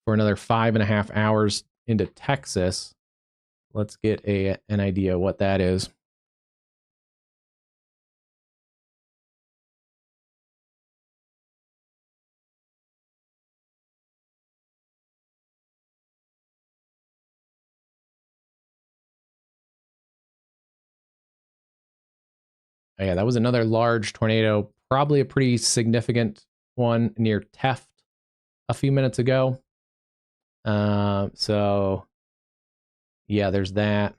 for another 5.5 hours into Texas. Let's get an idea what that is. Oh, yeah, that was another large tornado, probably a pretty significant one near Teft a few minutes ago. So, yeah, there's that.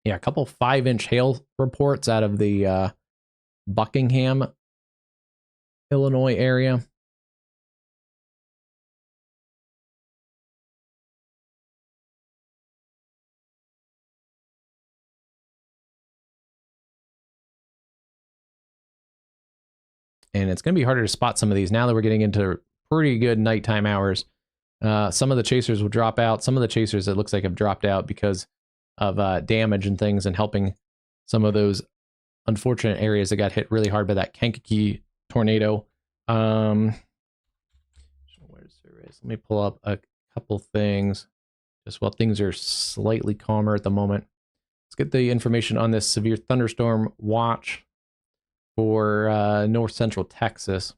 Yeah, a couple 5-inch hail reports out of the Buckingham, Illinois area. And it's going to be harder to spot some of these now that we're getting into pretty good nighttime hours. Some of the chasers will drop out. Some of the chasers, it looks like, have dropped out because of damage and things, and helping some of those unfortunate areas that got hit really hard by that Kankakee tornado. Where's there is? Let me pull up a couple things just while things are slightly calmer at the moment. Let's get the information on this severe thunderstorm watch for north central Texas.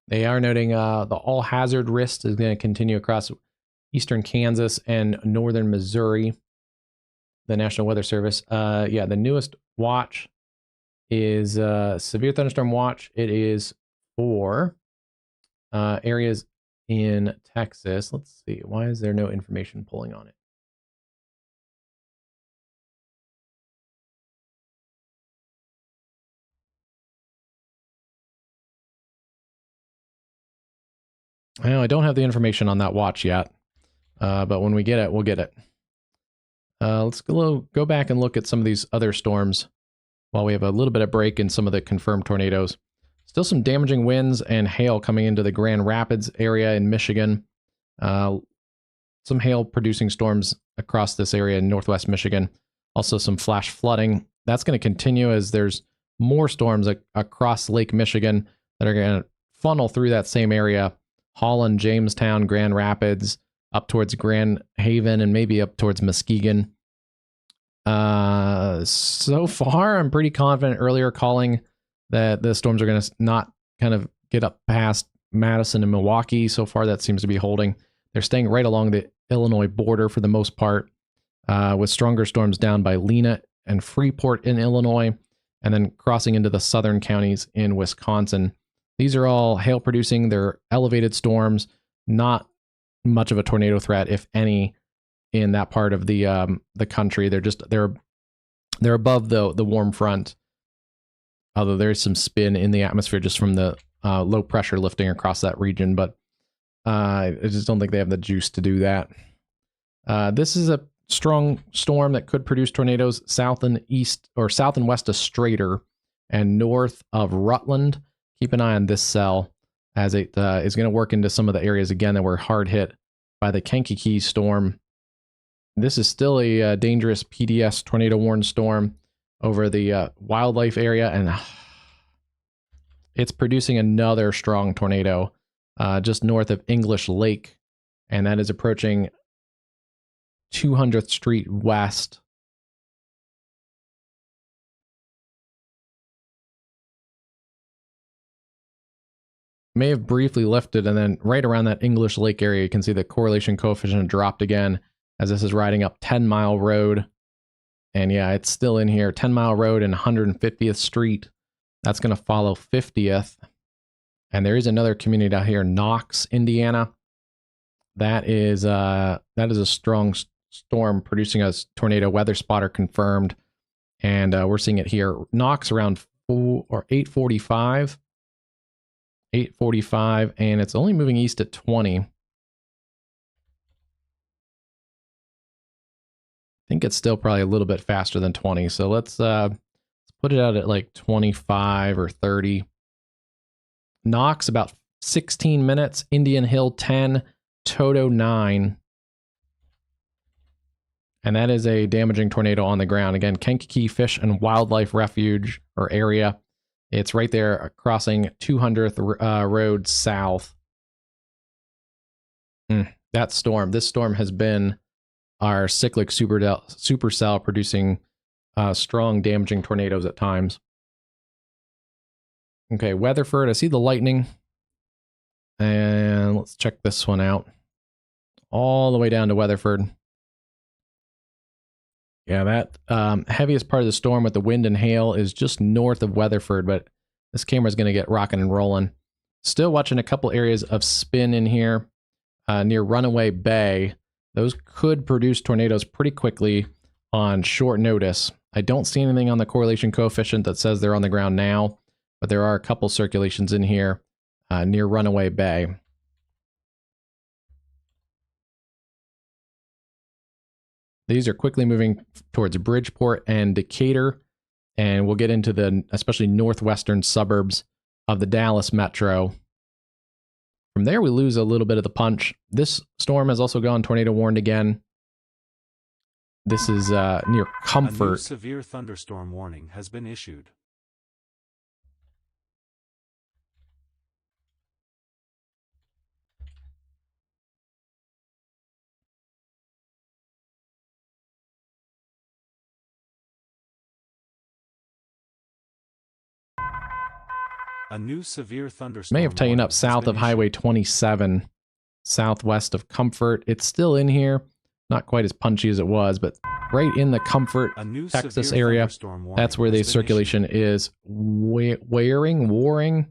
They are noting the all hazard risk is going to continue across eastern Kansas and northern Missouri. The National Weather Service. Yeah, the newest watch is severe thunderstorm watch. It is for areas in Texas. Let's see. Why is there no information pulling on it? Well, I don't have the information on that watch yet, but when we get it, we'll get it. Let's go back and look at some of these other storms while we have a little bit of break in some of the confirmed tornadoes. Still some damaging winds and hail coming into the Grand Rapids area in Michigan. Some hail-producing storms across this area in northwest Michigan. Also some flash flooding. That's going to continue as there's more storms across Lake Michigan that are going to funnel through that same area. Holland, Jamestown, Grand Rapids, up towards Grand Haven, and maybe up towards Muskegon. So far, I'm pretty confident earlier calling that the storms are going to not kind of get up past Madison and Milwaukee. So far, that seems to be holding. They're staying right along the Illinois border for the most part, with stronger storms down by Lena and Freeport in Illinois, and then crossing into the southern counties in Wisconsin. These are all hail producing. They're elevated storms, not much of a tornado threat, if any, in that part of the country. They're above the warm front, although there's some spin in the atmosphere just from the low pressure lifting across that region. But I just don't think they have the juice to do that. This is a strong storm that could produce tornadoes south and west of Strader and north of Rutland. Keep an eye on this cell as it is going to work into some of the areas again that were hard hit by the Kankakee storm. This is still a dangerous PDS tornado warned storm over the wildlife area, and it's producing another strong tornado just north of English Lake, and that is approaching 200th Street West. May have briefly lifted, and then right around that English Lake area, you can see the correlation coefficient dropped again as this is riding up 10 Mile Road. And yeah, it's still in here. 10 Mile Road and 150th Street. That's going to follow 50th. And there is another community out here, Knox, Indiana. That is a strong storm producing a tornado. Weather spotter confirmed. And we're seeing it here. Knox around 8:45. 8:45, and it's only moving east at 20. I think it's still probably a little bit faster than 20. So let's put it out at like 25 or 30. Knox about 16 minutes. Indian Hill 10. Toto 9. And that is a damaging tornado on the ground. Again, Kankakee Fish and Wildlife Refuge or area. It's right there crossing 200th Road south. That storm. This storm has been our cyclic supercell producing strong damaging tornadoes at times. Okay, Weatherford. I see the lightning. And let's check this one out. all the way down to Weatherford. Yeah, that heaviest part of the storm with the wind and hail is just north of Weatherford, but this camera's going to get rocking and rolling. Still watching a couple areas of spin in here near Runaway Bay. Those could produce tornadoes pretty quickly on short notice. I don't see anything on the correlation coefficient that says they're on the ground now, but there are a couple circulations in here near Runaway Bay. These are quickly moving towards Bridgeport and Decatur, and we'll get into the especially northwestern suburbs of the Dallas metro. From there, we lose a little bit of the punch. This storm has also gone tornado warned again. This is near Comfort. A new severe thunderstorm warning has been issued. A new severe thunderstorm May have tightened up south of Highway 27, southwest of Comfort. It's still in here. Not quite as punchy as it was, but right in the Comfort, Texas area, that's where the circulation is. Waring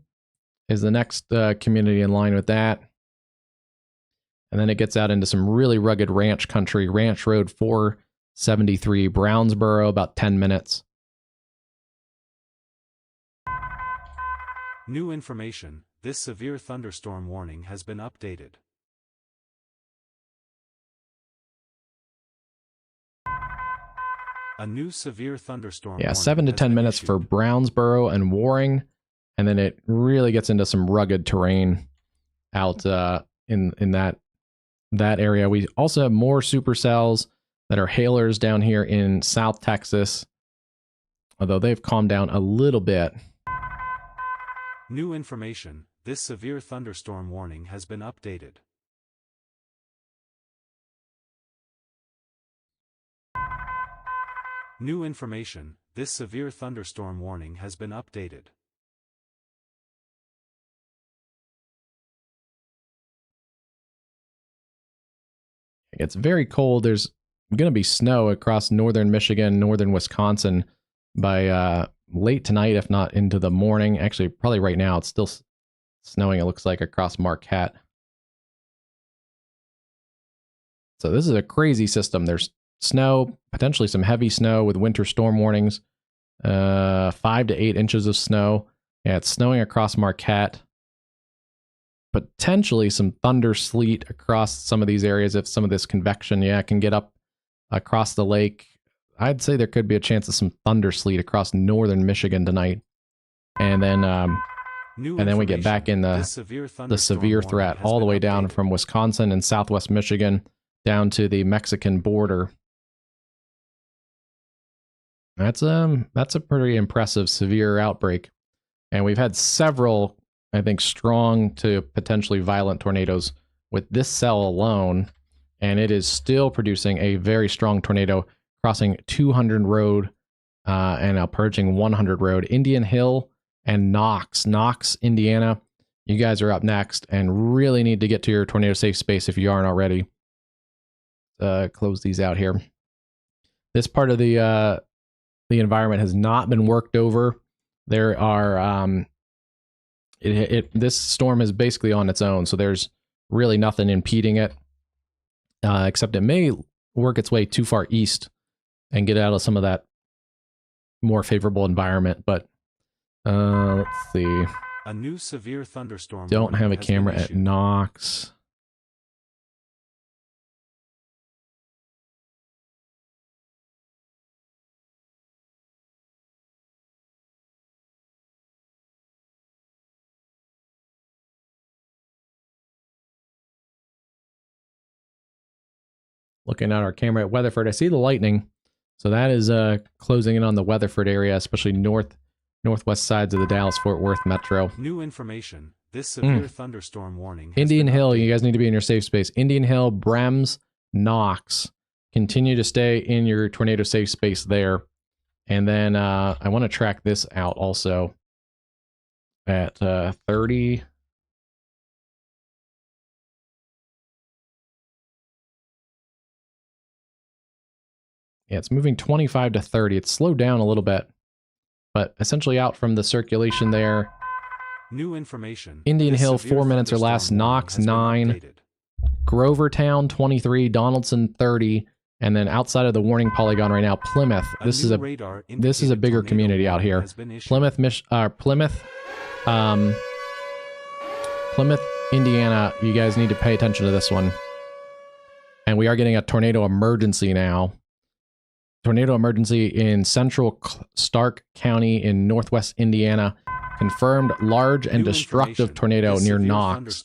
is the next community in line with that. And then it gets out into some really rugged ranch country. Ranch Road 473, Brownsboro, about 10 minutes. New information, this severe thunderstorm warning has been updated. A new severe thunderstorm warning 7 to 10 minutes for Brownsboro and Waring, and then it really gets into some rugged terrain out in that area. We also have more supercells that are hailers down here in South Texas, although they've calmed down a little bit. New information, this severe thunderstorm warning has been updated. New information, this severe thunderstorm warning has been updated. It gets very cold. There's going to be snow across northern Michigan, northern Wisconsin by late tonight, if not into the morning. Actually, probably right now. It's still snowing, it looks like, across Marquette. So this is a crazy system. There's snow, potentially some heavy snow with winter storm warnings. 5 to 8 inches of snow. Yeah, it's snowing across Marquette. Potentially some thunder sleet across some of these areas if some of this convection, can get up across the lake. I'd say there could be a chance of some thunder sleet across northern Michigan tonight. And then we get back in the severe threat all the way down from Wisconsin and southwest Michigan down to the Mexican border. That's a pretty impressive severe outbreak. And we've had several, I think, strong to potentially violent tornadoes with this cell alone, and it is still producing a very strong tornado crossing 200 road and now purging 100 road. Indian Hill and Knox, Indiana. You guys are up next and really need to get to your tornado safe space if you aren't already. Close these out here. This part of the environment has not been worked over. There are this storm is basically on its own, so there's really nothing impeding it, except it may work its way too far east and get out of some of that more favorable environment. But let's see. A new severe thunderstorm. Don't have a camera at Knox. Looking at our camera at Weatherford, I see the lightning. So that is closing in on the Weatherford area, especially northwest sides of the Dallas-Fort Worth metro. New information. This severe thunderstorm warning. Indian Hill, you guys need to be in your safe space. Indian Hill, Brems, Knox. Continue to stay in your tornado safe space there. And then I want to track this out also at 30. Yeah, it's moving 25 to 30. It's slowed down a little bit, but essentially out from the circulation there. New information. Indian Hill, 4 minutes or less. Knox, 9. Grovertown, 23. Donaldson, 30. And then outside of the warning polygon right now, Plymouth. This is a bigger community out here. Plymouth, Plymouth, Indiana. You guys need to pay attention to this one. And we are getting a tornado emergency now. Tornado emergency in central Stark County in northwest Indiana. Confirmed large and destructive tornado near Knox.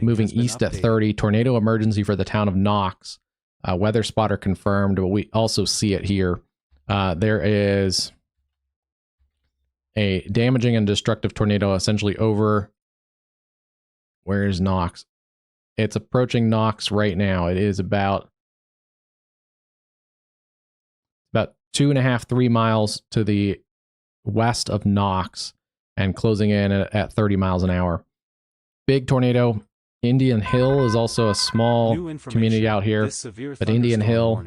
Moving east at 30. Tornado emergency for the town of Knox. Weather spotter confirmed, but we also see it here. There is a damaging and destructive tornado essentially over... Where is Knox? It's approaching Knox right now. It is about 2.5, 3 miles to the west of Knox and closing in at 30 miles an hour. Big tornado. Indian Hill is also a small community out here, but Indian Hill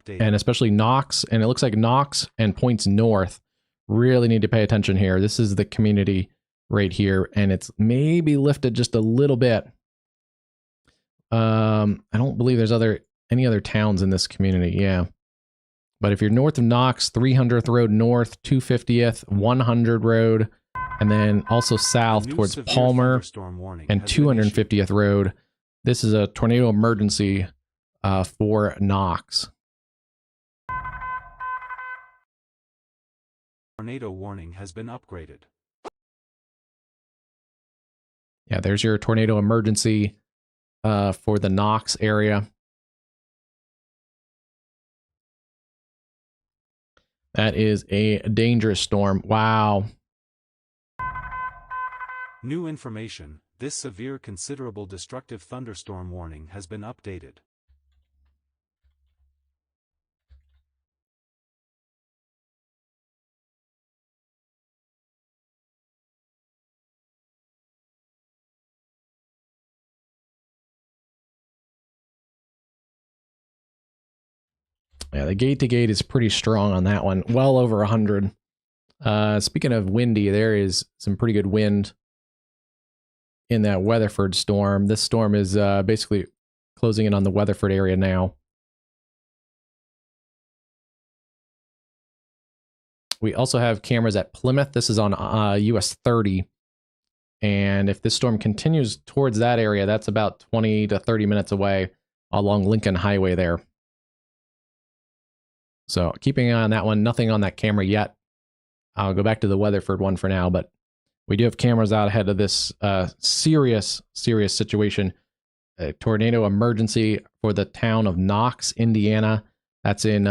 and especially Knox, and it looks like Knox and points north really need to pay attention here. This is the community right here, and it's maybe lifted just a little bit. I don't believe there's any other towns in this community. Yeah. But if you're north of Knox, 300th Road North, 250th, 100 Road, and then also south towards Palmer and 250th Road, this is a tornado emergency for Knox. Tornado warning has been upgraded. Yeah, there's your tornado emergency for the Knox area. That is a dangerous storm. Wow. New information. This severe considerable destructive thunderstorm warning has been updated. Yeah, the gate to gate is pretty strong on that one. Well over 100. Speaking of windy, there is some pretty good wind in that Weatherford storm. This storm is basically closing in on the Weatherford area now. We also have cameras at Plymouth. This is on US 30. And if this storm continues towards that area, that's about 20 to 30 minutes away along Lincoln Highway there. So keeping an eye on that one. Nothing on that camera yet. I'll go back to the Weatherford one for now, but we do have cameras out ahead of this serious situation. A tornado emergency for the town of Knox, Indiana. That's in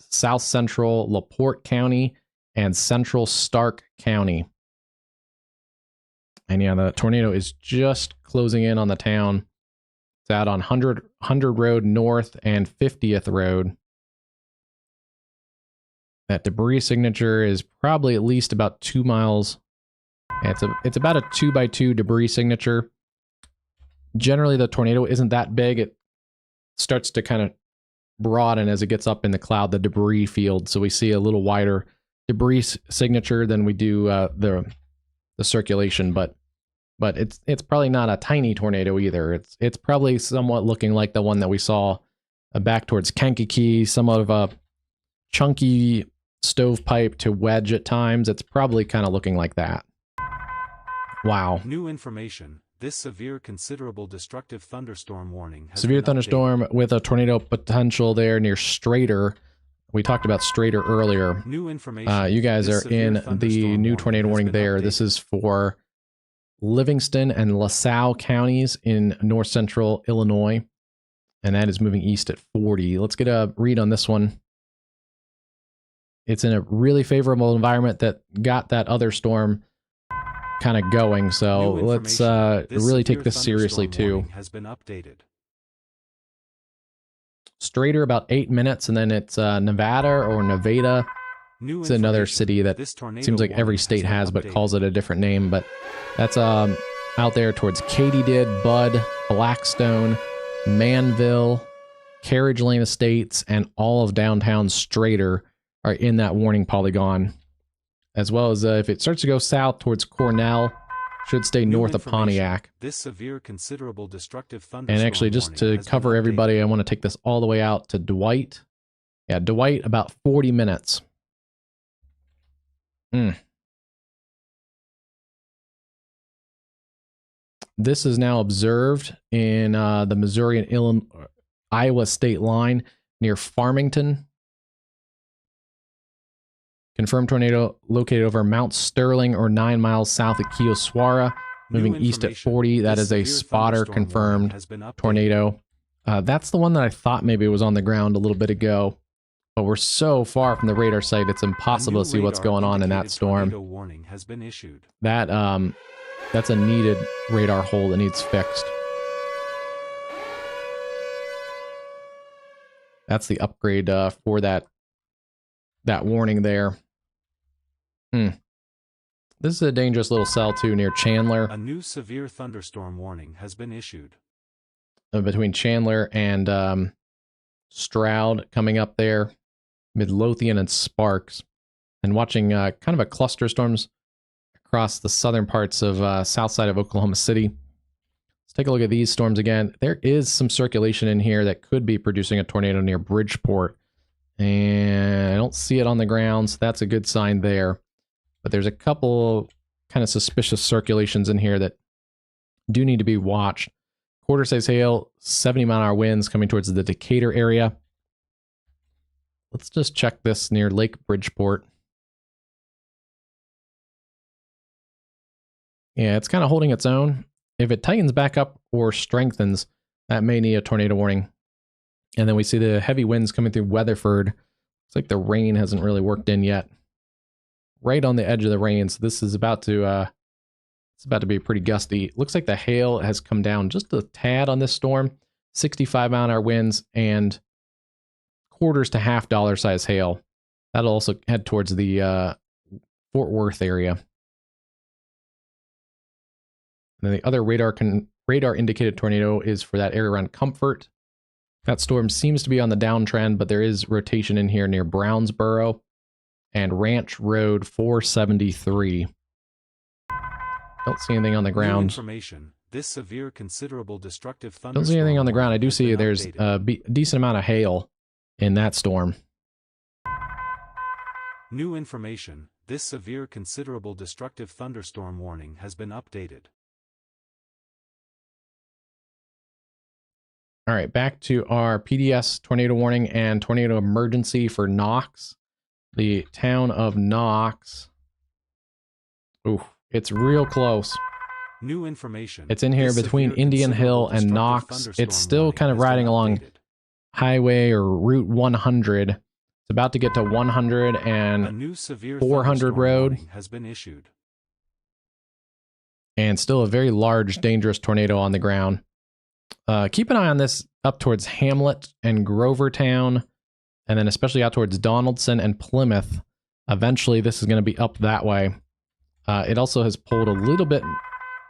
south central LaPorte County and central Stark County. And yeah, the tornado is just closing in on the town. It's out on 100 Road North and 50th Road. That debris signature is probably at least about 2 miles. It's about a 2x2 debris signature. Generally, the tornado isn't that big. It starts to kind of broaden as it gets up in the cloud, the debris field. So we see a little wider debris signature than we do the circulation. But it's probably not a tiny tornado either. It's probably somewhat looking like the one that we saw back towards Kankakee, somewhat of a chunky stovepipe to wedge at times. It's probably kind of looking like that. Wow. New information. This severe considerable destructive thunderstorm warning has severe been thunderstorm updated. with a tornado potential there near Strader. We talked about Strader earlier. New information. You guys This are in severe the thunderstorm new tornado has warning been there. updated. This is for Livingston and LaSalle counties in north central Illinois. And that is moving east at 40. Let's get a read on this one. It's in a really favorable environment that got that other storm kind of going. So let's really take this seriously too. Has been updated. Strader about 8 minutes, and then it's Nevada or Nevada. It's another city that seems like every state has, but calls it a different name. But that's out there towards Katydid, Budd, Blackstone, Manville, Carriage Lane Estates and all of downtown Strader are in that warning polygon. As well as if it starts to go south towards Cornell, should stay north of Pontiac. This severe, considerable destructive thunderstorm. And actually, just to cover everybody, I want to take this all the way out to Dwight. Yeah, Dwight, about 40 minutes. This is now observed in the Missouri and Iowa state line near Farmington. Confirmed tornado located over Mount Sterling or 9 miles south of Keoswara, moving east at 40. That is a spotter confirmed tornado. That's the one that I thought maybe was on the ground a little bit ago, but we're so far from the radar site, it's impossible to see what's going on in that storm. That's a needed radar hole that needs fixed. That's the upgrade for that warning there. This is a dangerous little cell too near Chandler. A new severe thunderstorm warning has been issued. Between Chandler and Stroud coming up there, Midlothian and Sparks, and watching kind of a cluster storms across the southern parts of south side of Oklahoma City. Let's take a look at these storms again. There is some circulation in here that could be producing a tornado near Bridgeport, and I don't see it on the ground, so that's a good sign there. But there's a couple kind of suspicious circulations in here that do need to be watched. Quarter size hail, 70-mile-an-hour winds coming towards the Decatur area. Let's just check this near Lake Bridgeport. Yeah, it's kind of holding its own. If it tightens back up or strengthens, that may need a tornado warning. And then we see the heavy winds coming through Weatherford. Looks like the rain hasn't really worked in yet. Right on the edge of the rain, so this is about to be pretty gusty. Looks like the hail has come down just a tad on this storm. 65-mile-an-hour winds and quarters to half dollar size hail. That'll also head towards the Fort Worth area. And then the other radar indicated tornado is for that area around Comfort. That storm seems to be on the downtrend, but there is rotation in here near Brownsboro and Ranch Road 473. Don't see anything on the ground. This severe, considerable, destructive Don't see anything on the ground. I do see there's a decent amount of hail in that storm. New information. This severe, considerable, destructive thunderstorm warning has been updated. All right, back to our PDS tornado warning and tornado emergency for Knox. The town of Knox. Ooh, it's real close. New information. It's in here between Indian Hill and Knox. It's still kind of riding along highway or Route 100. It's about to get to 100 and 400 road. Has been issued. And still a very large, dangerous tornado on the ground. Keep an eye on this up towards Hamlet and Grovertown, and then especially out towards Donaldson and Plymouth. Eventually, this is going to be up that way. It also has pulled a little bit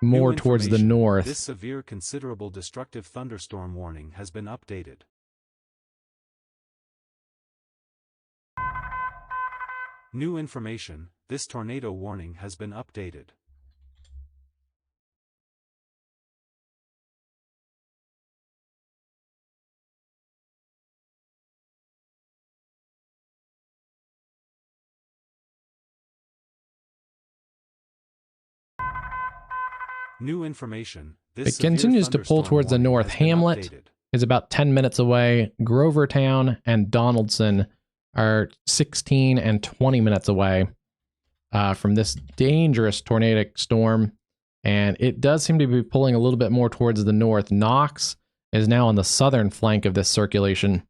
more towards the north. This severe, considerable, destructive thunderstorm warning has been updated. New information. This tornado warning has been updated. New information. It continues to pull towards the north. Hamlet is about 10 minutes away. Grovertown and Donaldson are 16 and 20 minutes away from this dangerous tornadic storm. And it does seem to be pulling a little bit more towards the north. Knox is now on the southern flank of this circulation.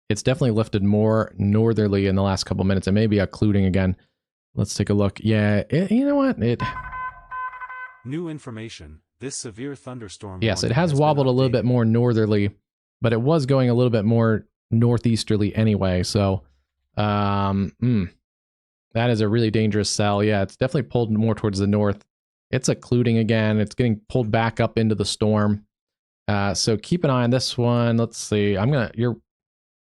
It's definitely lifted more northerly in the last couple minutes. It may be occluding again. Let's take a look. Yeah, you know what? New information. This severe thunderstorm. Yes, it has wobbled a little bit more northerly, but it was going a little bit more northeasterly anyway. So, that is a really dangerous cell. Yeah, it's definitely pulled more towards the north. It's occluding again. It's getting pulled back up into the storm. So keep an eye on this one. Let's see. You're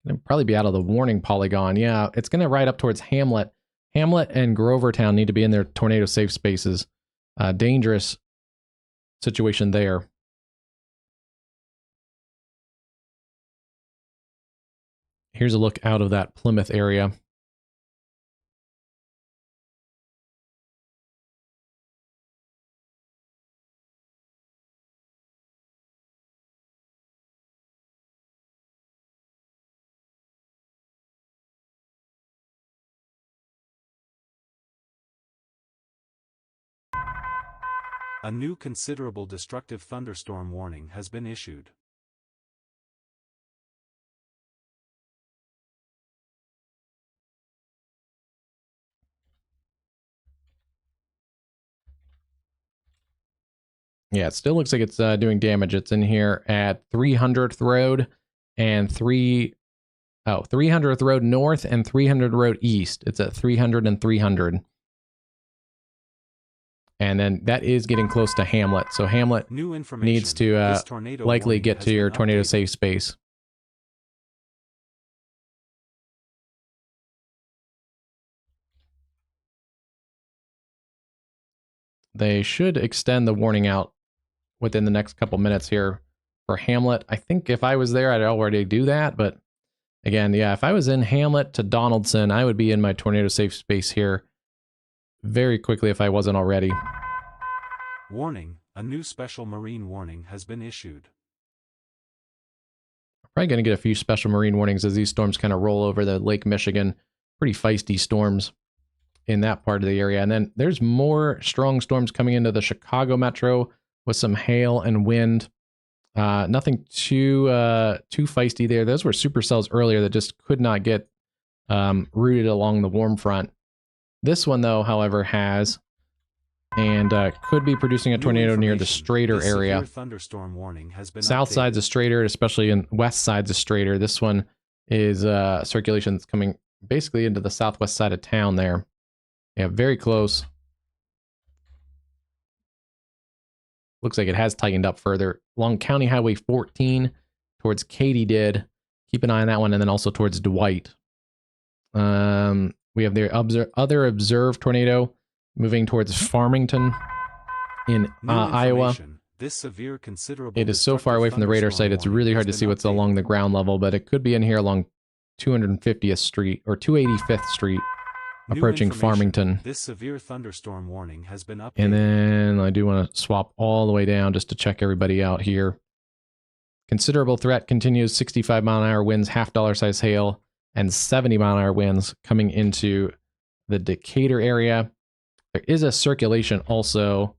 gonna probably be out of the warning polygon. Yeah, it's gonna ride up towards Hamlet. Hamlet and Grovertown need to be in their tornado safe spaces. Dangerous situation there. Here's a look out of that Plymouth area. A new considerable destructive thunderstorm warning has been issued. Yeah, it still looks like it's doing damage. It's in here at 300th Road and 300th Road North and 300 Road East. It's at 300 and 300. And then that is getting close to Hamlet. So Hamlet needs to likely get to your tornado safe space. They should extend the warning out within the next couple minutes here for Hamlet. I think if I was there, I'd already do that. But again, yeah, if I was in Hamlet to Donaldson, I would be in my tornado safe space here very quickly if I wasn't already. Warning, a new special marine warning has been issued. I'm probably going to get a few special marine warnings as these storms kind of roll over the Lake Michigan. Pretty feisty storms in that part of the area. And then there's more strong storms coming into the Chicago metro with some hail and wind. Nothing too feisty there. Those were supercells earlier that just could not get rooted along the warm front. This one, though, however, has and could be producing a tornado near the Strader area. Thunderstorm warning has been South side's a Strader, especially in west side's a Strader. This one is circulation that's coming basically into the southwest side of town there. Yeah, very close. Looks like it has tightened up further. Along County Highway 14 towards Katydid. Keep an eye on that one, and then also towards Dwight. We have the other observed tornado moving towards Farmington in Iowa. This severe, considerable it is so far away from the radar site, it's really hard to see what's along the ground level, but it could be in here along 250th Street or 285th Street, approaching Farmington. This severe thunderstorm warning has been updated. And then I do want to swap all the way down just to check everybody out here. Considerable threat continues, 65-mile-an-hour winds, half-dollar size hail, and 70-mile-an-hour winds coming into the Decatur area. There is a circulation also.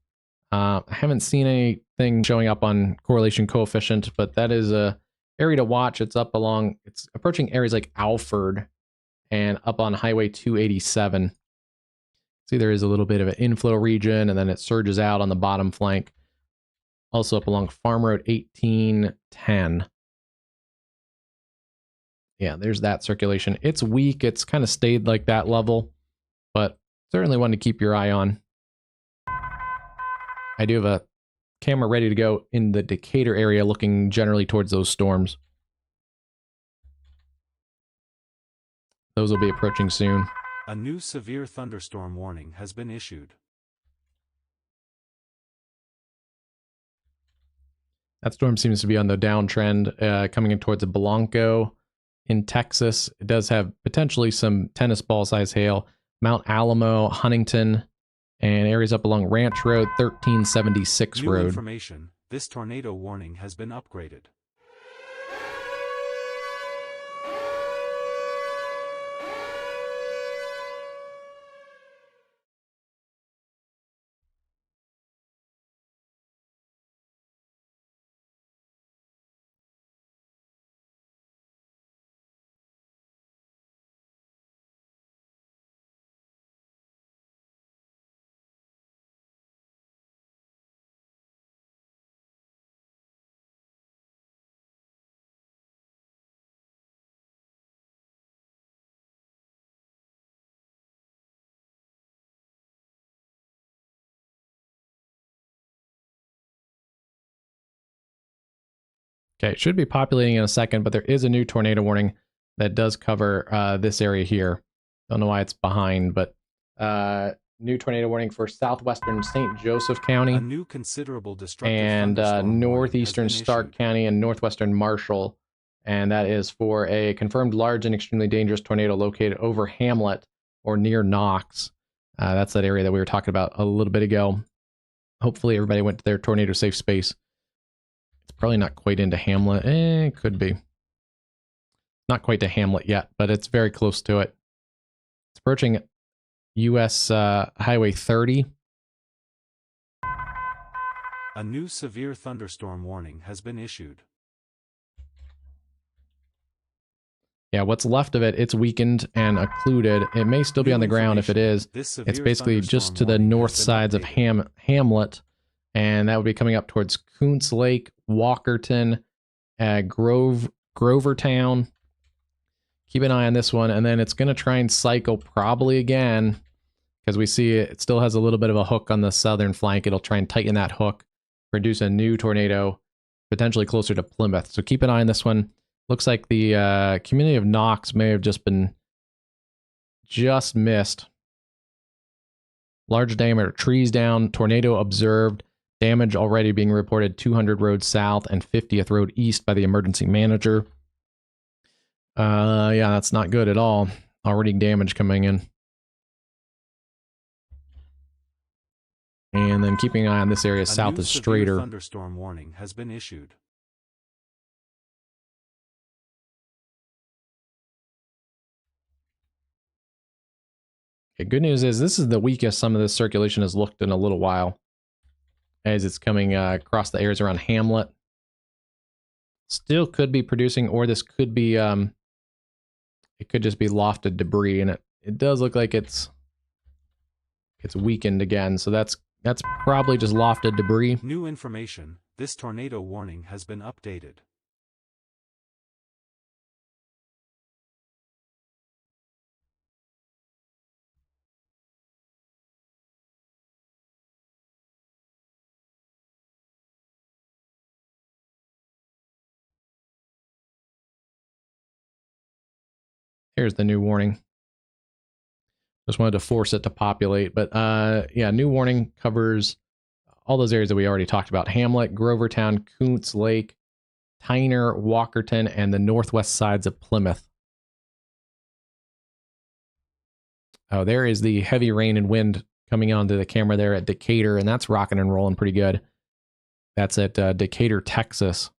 I haven't seen anything showing up on correlation coefficient, but that is a area to watch. It's approaching areas like Alford and up on Highway 287. See, there is a little bit of an inflow region, and then it surges out on the bottom flank. Also up along Farm Road 1810. Yeah, there's that circulation. It's weak. It's kind of stayed like that level, but certainly one to keep your eye on. I do have a camera ready to go in the Decatur area, looking generally towards those storms. Those will be approaching soon. A new severe thunderstorm warning has been issued. That storm seems to be on the downtrend, coming in towards Blanco in Texas. It does have potentially some tennis ball size hail. Mount Alamo, Huntington, and areas up along Ranch Road, 1376 New Road. Information, this tornado warning has been upgraded. Okay, it should be populating in a second, but there is a new tornado warning that does cover this area here. Don't know why it's behind, but new tornado warning for southwestern St. Joseph County. A new considerable destructive and thunderstorm northeastern Stark issued. County and northwestern Marshall. And that is for a confirmed large and extremely dangerous tornado located over Hamlet or near Knox. That's that area that we were talking about a little bit ago. Hopefully everybody went to their tornado safe space. It's probably not quite into Hamlet. It could be. Not quite to Hamlet yet, but it's very close to it. It's approaching US Highway 30. A new severe thunderstorm warning has been issued. Yeah, what's left of it, it's weakened and occluded. It may still be on the ground if it is. It's basically just to the north sides of Hamlet, and that would be coming up towards Kuntz Lake, Walkerton, Grovertown. Keep an eye on this one, and then it's going to try and cycle probably again, because we see it still has a little bit of a hook on the southern flank. It'll try and tighten that hook, produce a new tornado, potentially closer to Plymouth. So keep an eye on this one. Looks like the community of Knox may have just missed. Large diameter trees down, tornado observed, damage already being reported 200 road south and 50th road east by the emergency manager. Yeah, that's not good at all. Already damage coming in. And then keeping an eye on this area south of Strader. A thunderstorm warning has been issued. Okay, good news is this is the weakest some of this circulation has looked in a little while, as it's coming across the areas around Hamlet. Still could be producing, or this could be, it could just be lofted debris, and it does look like it's weakened again, so that's probably just lofted debris. New information, this tornado warning has been updated. Here's the new warning. Just wanted to force it to populate, but yeah, new warning covers all those areas that we already talked about: Hamlet, Grovertown, Kuntz Lake, Tyner, Walkerton, and the northwest sides of Plymouth. Oh, there is the heavy rain and wind coming onto the camera there at Decatur, and that's rocking and rolling pretty good. That's at Decatur, Texas.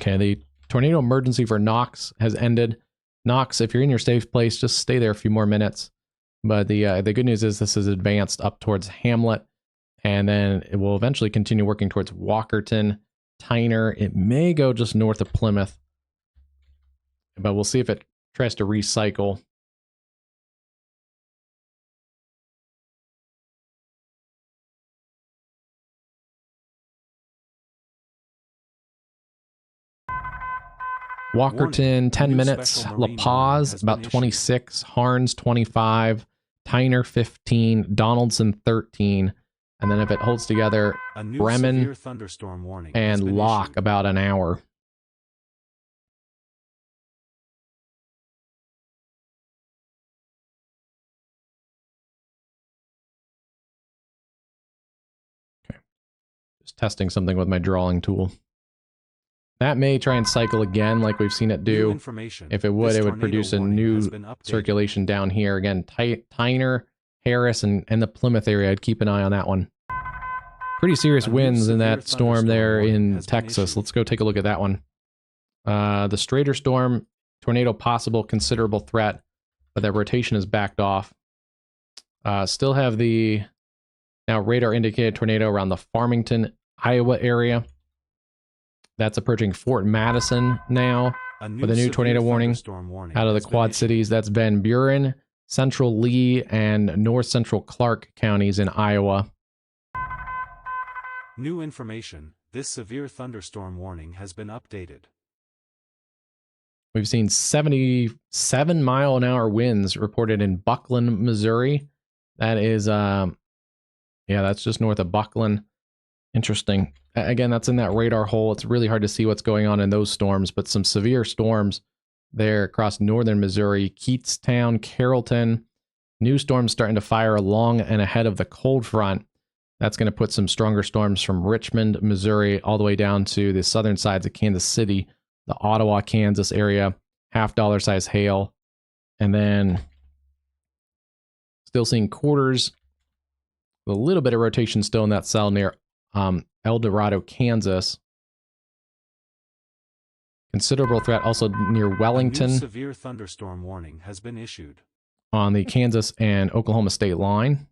Okay, the tornado emergency for Knox has ended. Knox, if you're in your safe place, just stay there a few more minutes. But the good news is this is advanced up towards Hamlet, and then it will eventually continue working towards Walkerton, Tyner. It may go just north of Plymouth, but we'll see if it tries to recycle. Walkerton, 10 minutes. La Paz, about 26. Harnes, 25. Tyner, 15. Donaldson, 13. And then if it holds together, Bremen and Locke, about an hour. Okay. Just testing something with my drawing tool. That may try and cycle again like we've seen it do. If it would produce a new circulation down here. Again, Tyner, Harris, and the Plymouth area. I'd keep an eye on that one. Pretty serious winds in that storm there in Texas. Let's go take a look at that one. The Strader storm, tornado possible, considerable threat, but that rotation is backed off. Still have the now radar indicated tornado around the Farmington, Iowa area. That's approaching Fort Madison now with a new tornado warning out of the Quad Cities. That's Van Buren, Central Lee, and North Central Clark counties in Iowa. New information, this severe thunderstorm warning has been updated. We've seen 77-mile-an-hour winds reported in Buckland, Missouri. That is, yeah, that's just north of Buckland. Interesting. Again, that's in that radar hole. It's really hard to see what's going on in those storms, but some severe storms there across northern Missouri, Keatstown, Carrollton. New storms starting to fire along and ahead of the cold front. That's going to put some stronger storms from Richmond, Missouri, all the way down to the southern sides of Kansas City, the Ottawa, Kansas area, $half size hail. And then still seeing quarters, a little bit of rotation still in that cell near El Dorado, Kansas. Considerable threat also near Wellington. A new severe thunderstorm warning has been issued On the Kansas and Oklahoma state line.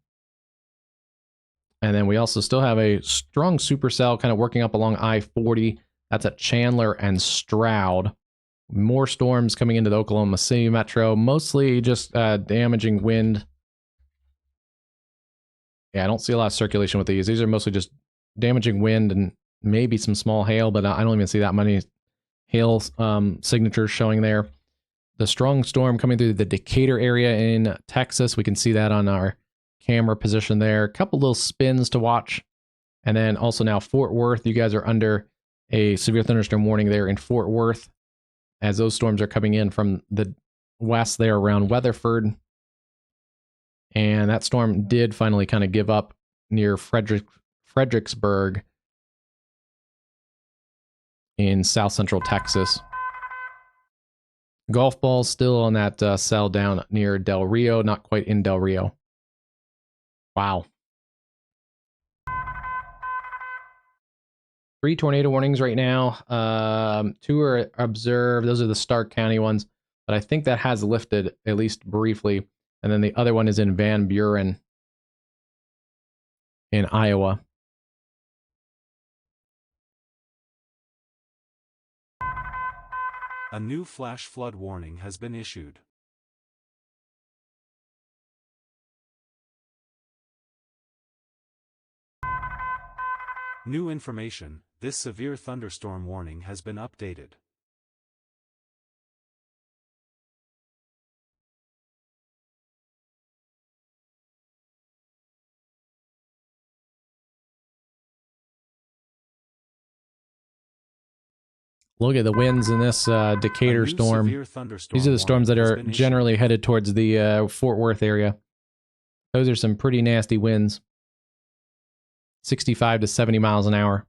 And then we also still have a strong supercell kind of working up along I-40. That's at Chandler and Stroud. More storms coming into the Oklahoma City metro, mostly just damaging wind. Yeah, I don't see a lot of circulation with these. These are mostly just damaging wind and maybe some small hail, but I don't even see that many hail signatures showing there. The strong storm coming through the Decatur area in Texas. We can see that on our camera position there. A couple little spins to watch. And then also now Fort Worth. You guys are under a severe thunderstorm warning there in Fort Worth as those storms are coming in from the west there around Weatherford. And that storm did finally kind of give up near Fredericksburg in south central Texas. Golf balls still on that cell down near Del Rio, not quite in Del Rio. Wow. 3 tornado warnings right now. 2 are observed. Those are the Stark County ones. But I think that has lifted, at least briefly. And then the other one is in Van Buren in Iowa. A new flash flood warning has been issued. New information, this severe thunderstorm warning has been updated. Look at the winds in this Decatur storm. These are the storms that are generally headed towards the Fort Worth area. Those are some pretty nasty winds. 65 to 70 miles an hour.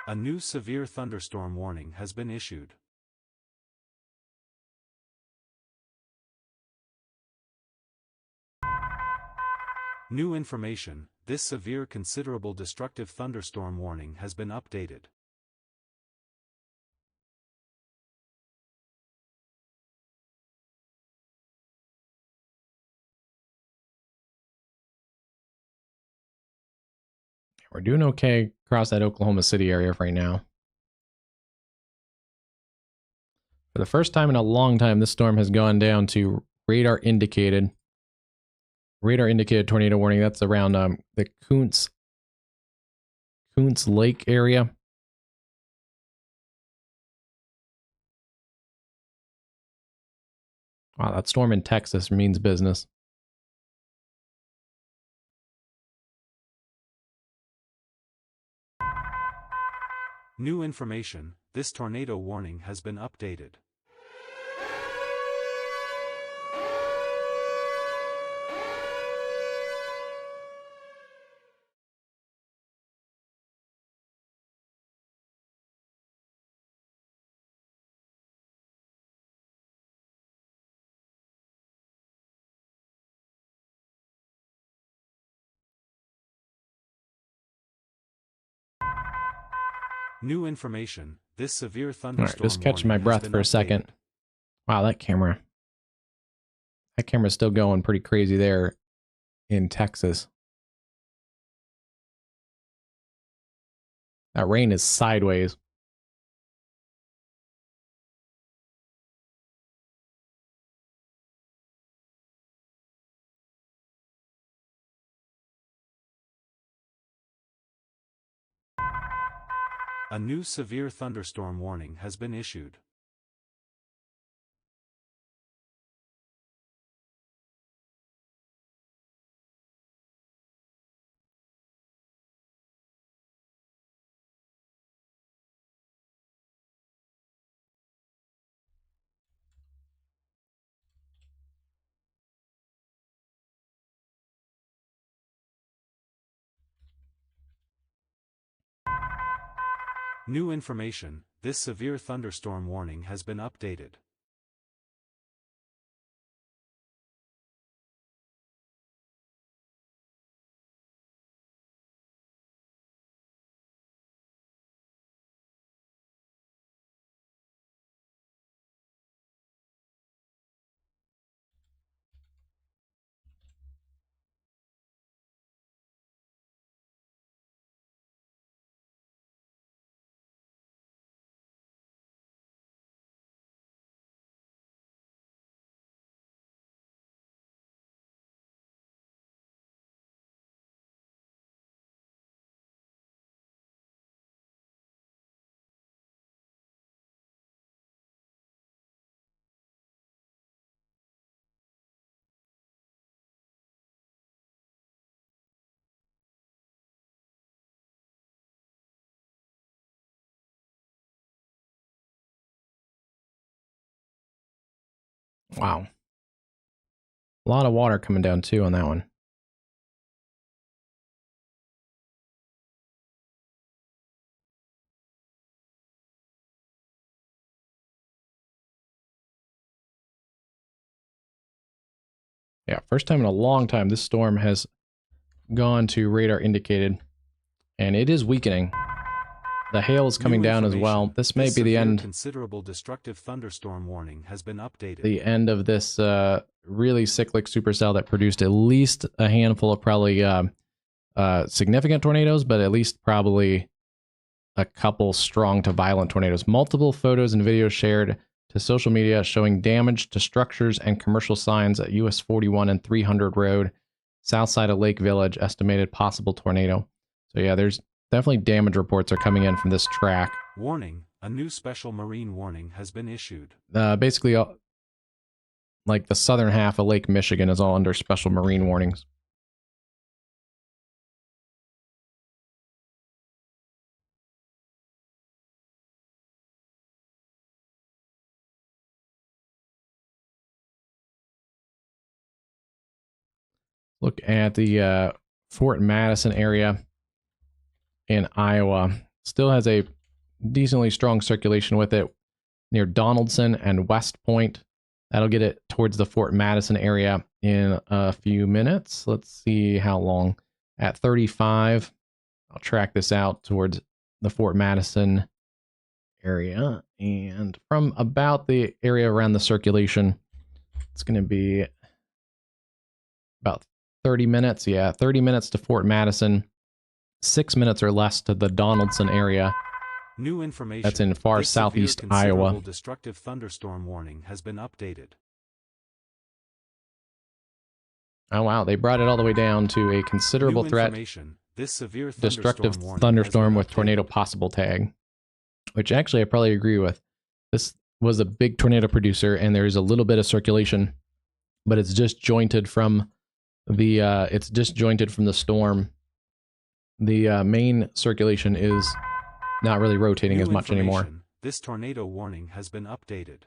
A new severe thunderstorm warning has been issued. New information, this severe considerable destructive thunderstorm warning has been updated. We're doing okay across that Oklahoma City area right now. For the first time in a long time, this storm has gone down to radar indicated tornado warning. That's around the Kuntz Lake area. Wow, that storm in Texas means business. New information, this tornado warning has been updated. New information, this severe thunderstorm. All right, just catch my breath for a second. Wow, that camera's still going pretty crazy there in Texas. That rain is sideways. A new severe thunderstorm warning has been issued. New information, this severe thunderstorm warning has been updated. Wow. A lot of water coming down too on that one. Yeah, first time in a long time this storm has gone to radar indicated, and it is weakening. The hail is coming down as well. This may be the end. Considerable destructive thunderstorm warning has been updated. The end of this really cyclic supercell that produced at least a handful of probably significant tornadoes, but at least probably a couple strong to violent tornadoes. Multiple photos and videos shared to social media showing damage to structures and commercial signs at US 41 and 300 Road, south side of Lake Village. Estimated possible tornado. So yeah, there's definitely damage reports are coming in from this track. Warning, a new special marine warning has been issued. Basically, like the southern half of Lake Michigan is all under special marine warnings. Look at the Fort Madison area in Iowa. Still has a decently strong circulation with it near Donaldson and West Point. That'll get it towards the Fort Madison area in a few minutes. Let's see how long. At 35, I'll track this out towards the Fort Madison area. And from about the area around the circulation, it's going to be about 30 minutes. Yeah, 30 minutes to Fort Madison, 6 minutes or less to the Donaldson area. New information. That's in far southeast Iowa. Destructive thunderstorm warning has been updated. Oh wow, they brought it all the way down to a considerable threat. This severe destructive thunderstorm with tornado possible tag, which actually I probably agree with. This was a big tornado producer, and there's a little bit of circulation, but it's disjointed from the storm. The main circulation is not really rotating as much anymore. This tornado warning has been updated.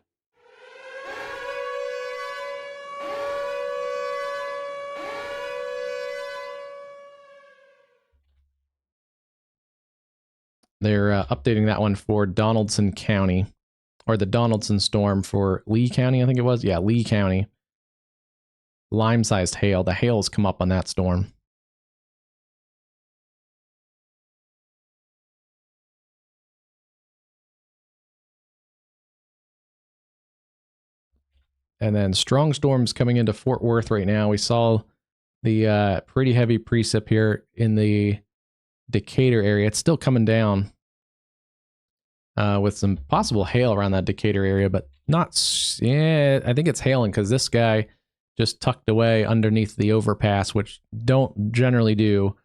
They're updating that one for Donaldson County, or the Donaldson storm for Lee County, I think it was. Yeah, Lee County. Lime-sized hail. The hail's come up on that storm. And then strong storms coming into Fort Worth right now. We saw the pretty heavy precip here in the Decatur area. It's still coming down with some possible hail around that Decatur area, but not. Yeah, I think it's hailing because this guy just tucked away underneath the overpass, which don't generally do.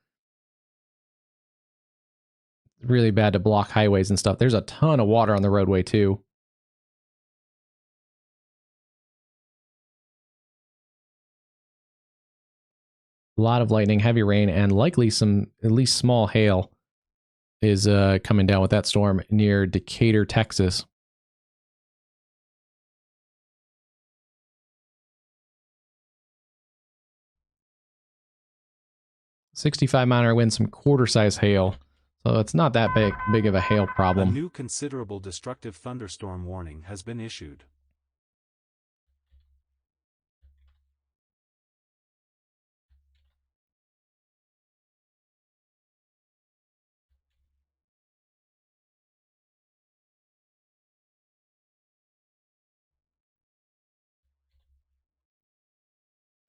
Really bad to block highways and stuff. There's a ton of water on the roadway too. A lot of lightning, heavy rain, and likely some at least small hail is coming down with that storm near Decatur, Texas. .65-mile-an-hour wind, some quarter-size hail. So it's not that big of a hail problem. A new considerable destructive thunderstorm warning has been issued.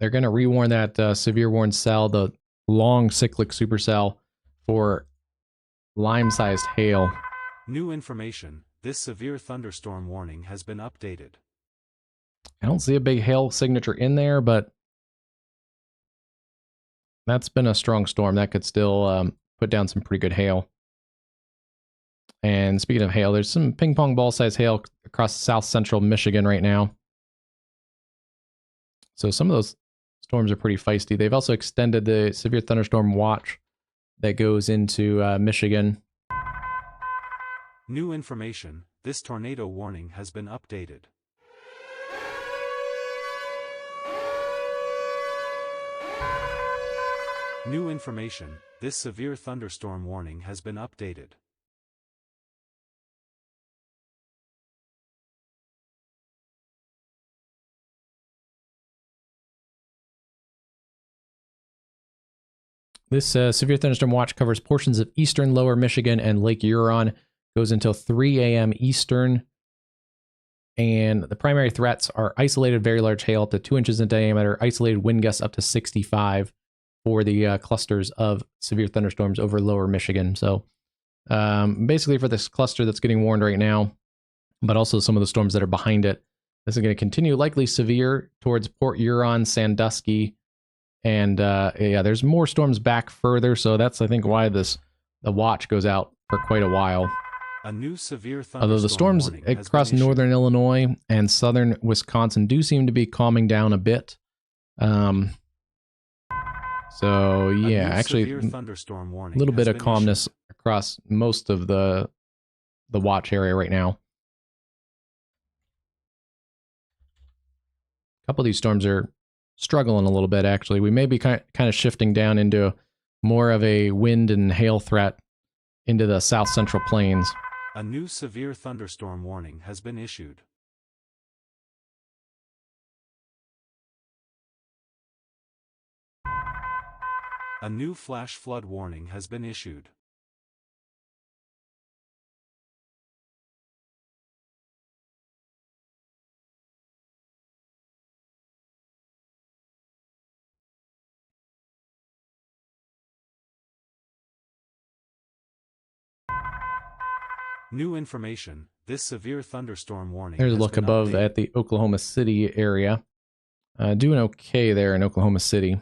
They're going to rewarn that severe warn cell, the long cyclic supercell, for lime-sized hail. New information. This severe thunderstorm warning has been updated. I don't see a big hail signature in there, but that's been a strong storm. That could still put down some pretty good hail. And speaking of hail, there's some ping pong ball size hail across south central Michigan right now. So some of those storms are pretty feisty. They've also extended the severe thunderstorm watch that goes into Michigan. New information. This tornado warning has been updated. New information. This severe thunderstorm warning has been updated. This severe thunderstorm watch covers portions of eastern lower Michigan and Lake Huron. Goes until 3 a.m. Eastern. And the primary threats are isolated very large hail up to 2 inches in diameter, isolated wind gusts up to 65 for the clusters of severe thunderstorms over lower Michigan. So basically for this cluster that's getting warned right now, but also some of the storms that are behind it, this is going to continue likely severe towards Port Huron, Sandusky, and yeah, there's more storms back further. So that's, I think, why the watch goes out for quite a while. A new severe thunderstorm Although the storms across northern Illinois and southern Wisconsin do seem to be calming down a bit. So yeah, actually a little bit of calmness across most of the watch area right now. A couple of these storms are struggling a little bit, actually. We may be kind of shifting down into more of a wind and hail threat into the south central plains. A new severe thunderstorm warning has been issued. A new flash flood warning has been issued. New information. This severe thunderstorm warning There's a has look been above updated. at the Oklahoma City area. Doing okay there in Oklahoma City.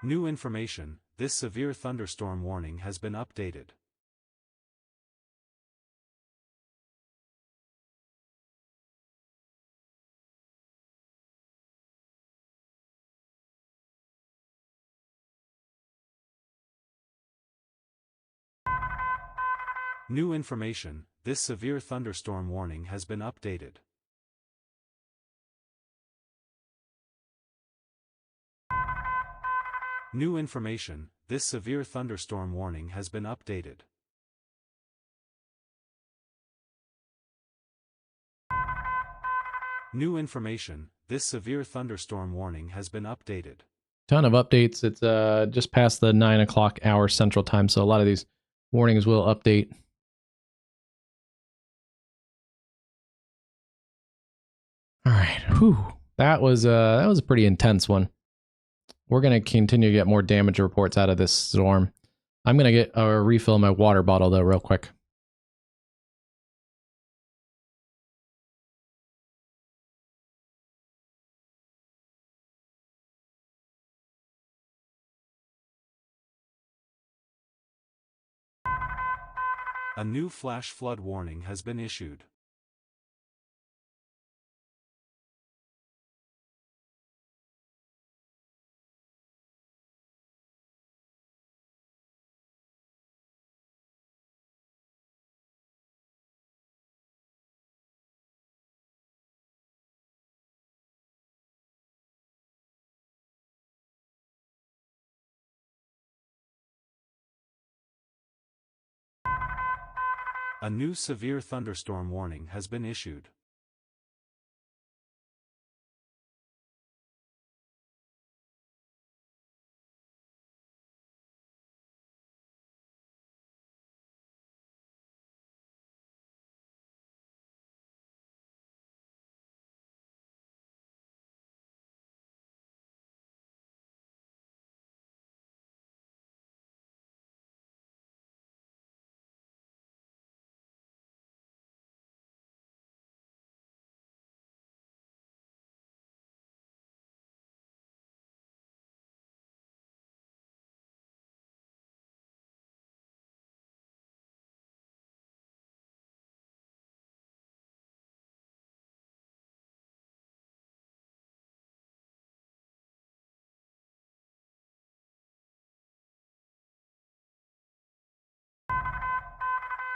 New information. This severe thunderstorm warning has been updated. New information. This severe thunderstorm warning has been updated. New information. This severe thunderstorm warning has been updated. New information. This severe thunderstorm warning has been updated. Ton of updates. It's just past the 9 o'clock hour Central Time, so a lot of these warnings will update. All right, whew. That was a pretty intense one. We're going to continue to get more damage reports out of this storm. I'm going to get a refill my water bottle, though, real quick. A new flash flood warning has been issued. A new severe thunderstorm warning has been issued.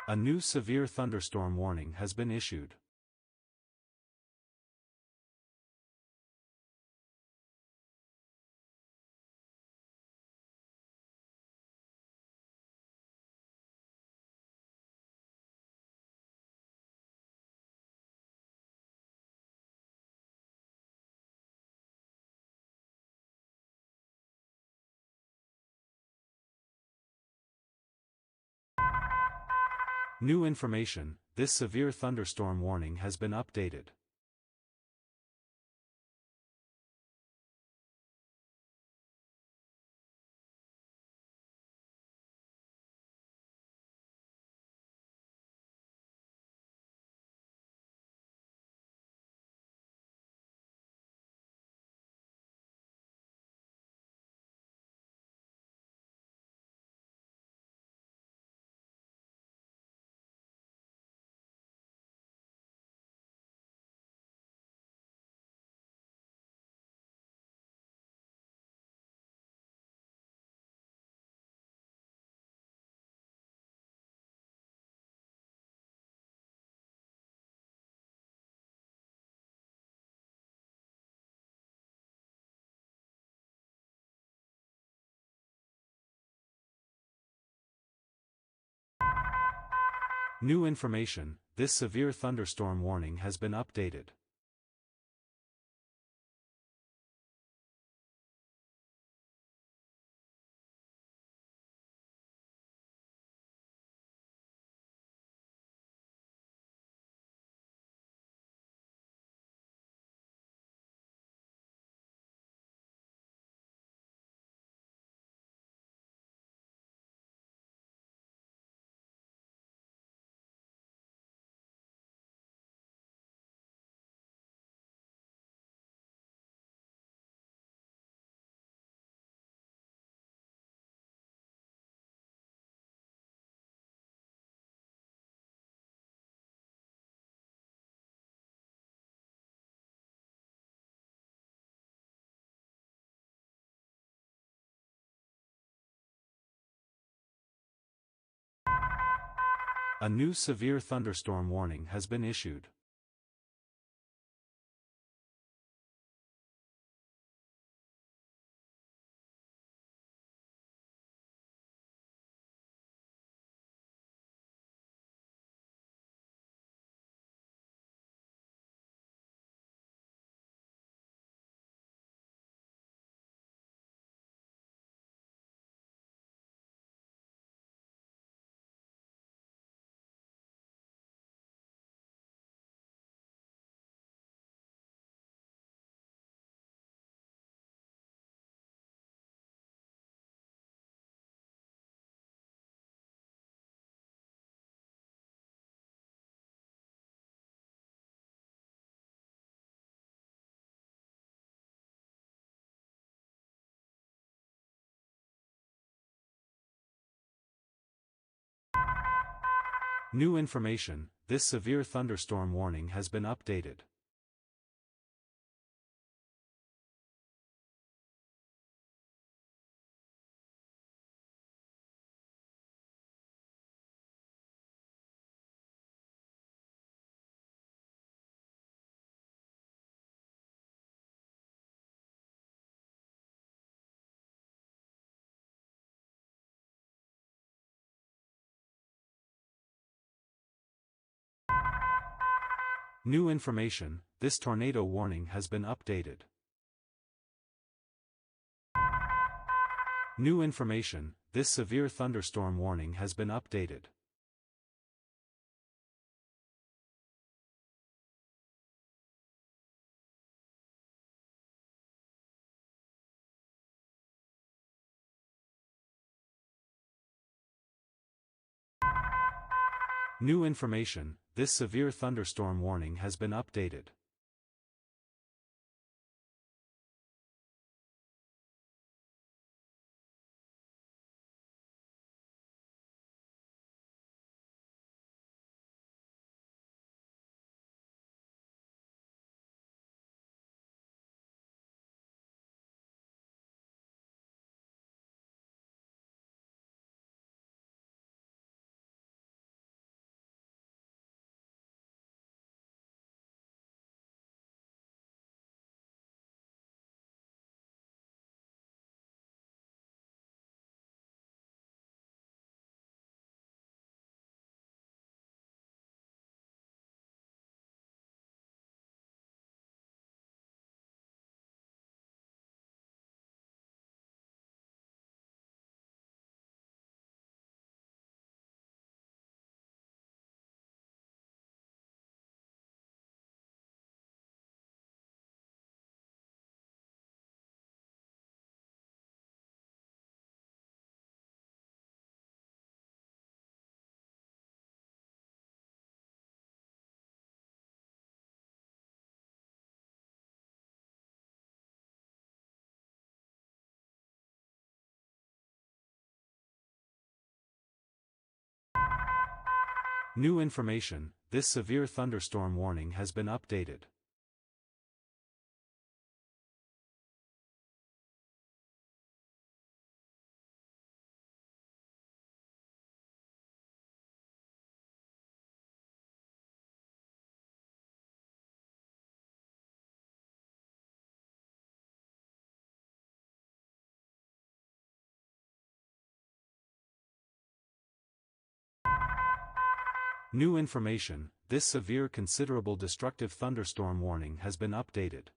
A new severe thunderstorm warning has been issued. New information, this severe thunderstorm warning has been updated. New information, this severe thunderstorm warning has been updated. A new severe thunderstorm warning has been issued. New information, this severe thunderstorm warning has been updated. New information, this tornado warning has been updated. New information, this severe thunderstorm warning has been updated. New information, this severe thunderstorm warning has been updated. New information, this severe thunderstorm warning has been updated. New information, this severe considerable destructive thunderstorm warning has been updated.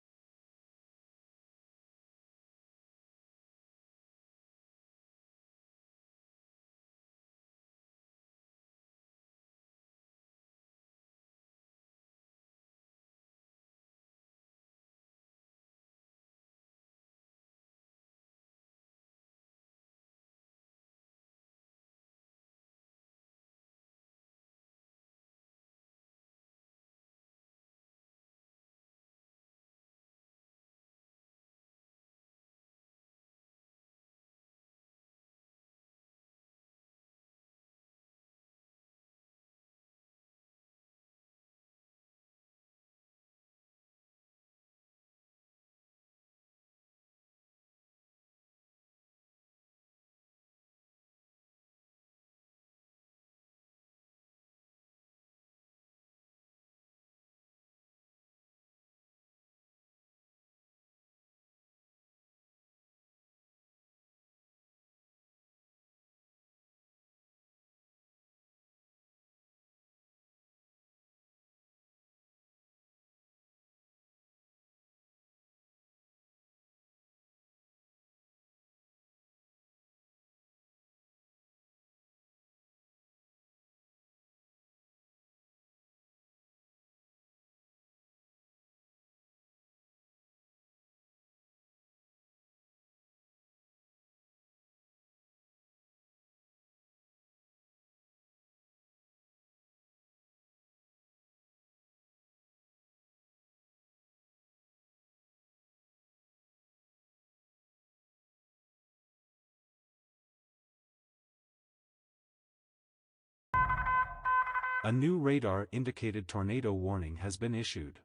A new radar-indicated tornado warning has been issued.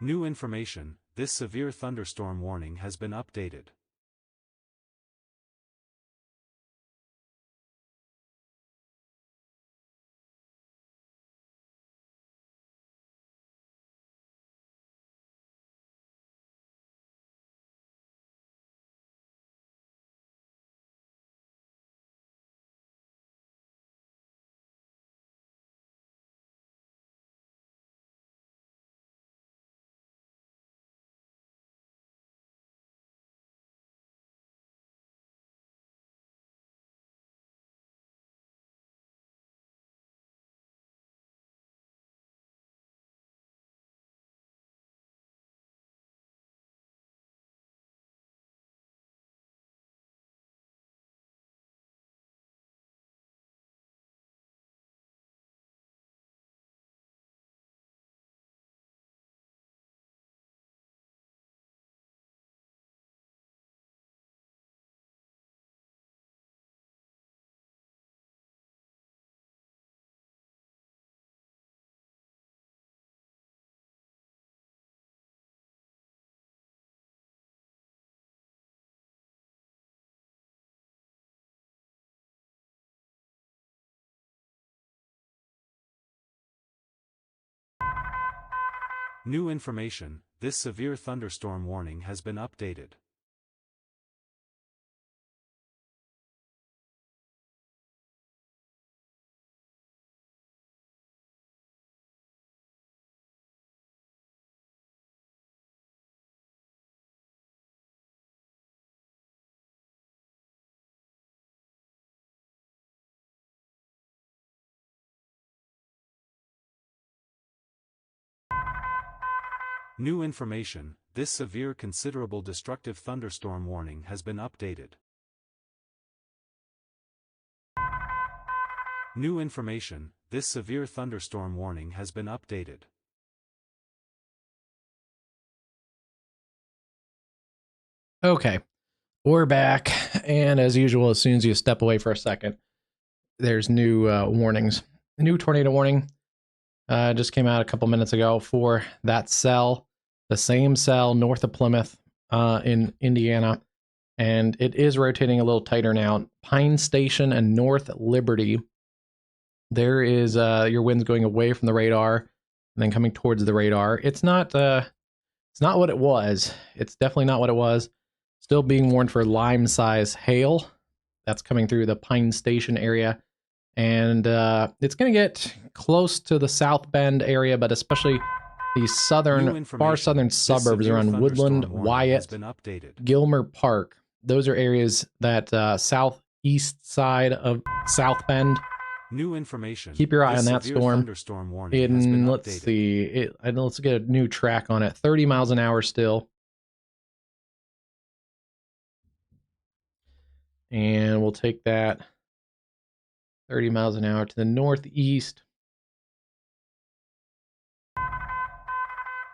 New information, this severe thunderstorm warning has been updated. New information, this severe thunderstorm warning has been updated. New information, this severe considerable destructive thunderstorm warning has been updated. New information, this severe thunderstorm warning has been updated. Okay, we're back, and as usual, as soon as you step away for a second, there's new warnings. New tornado warning just came out a couple minutes ago for that cell, the same cell north of Plymouth in Indiana, and it is rotating a little tighter now. Pine Station and North Liberty. There is your winds going away from the radar and then coming towards the radar. It's not what it was. It's definitely not what it was. Still being warned for lime-size hail. That's coming through the Pine Station area. And it's going to get close to the South Bend area, but especially the far southern suburbs around Woodland, Wyatt, Gilmer Park. Those are areas that southeast side of South Bend. New information. Keep your eye on that storm. Let's updated. see. Let's get a new track on it. 30 miles an hour still. And we'll take that 30 miles an hour to the northeast.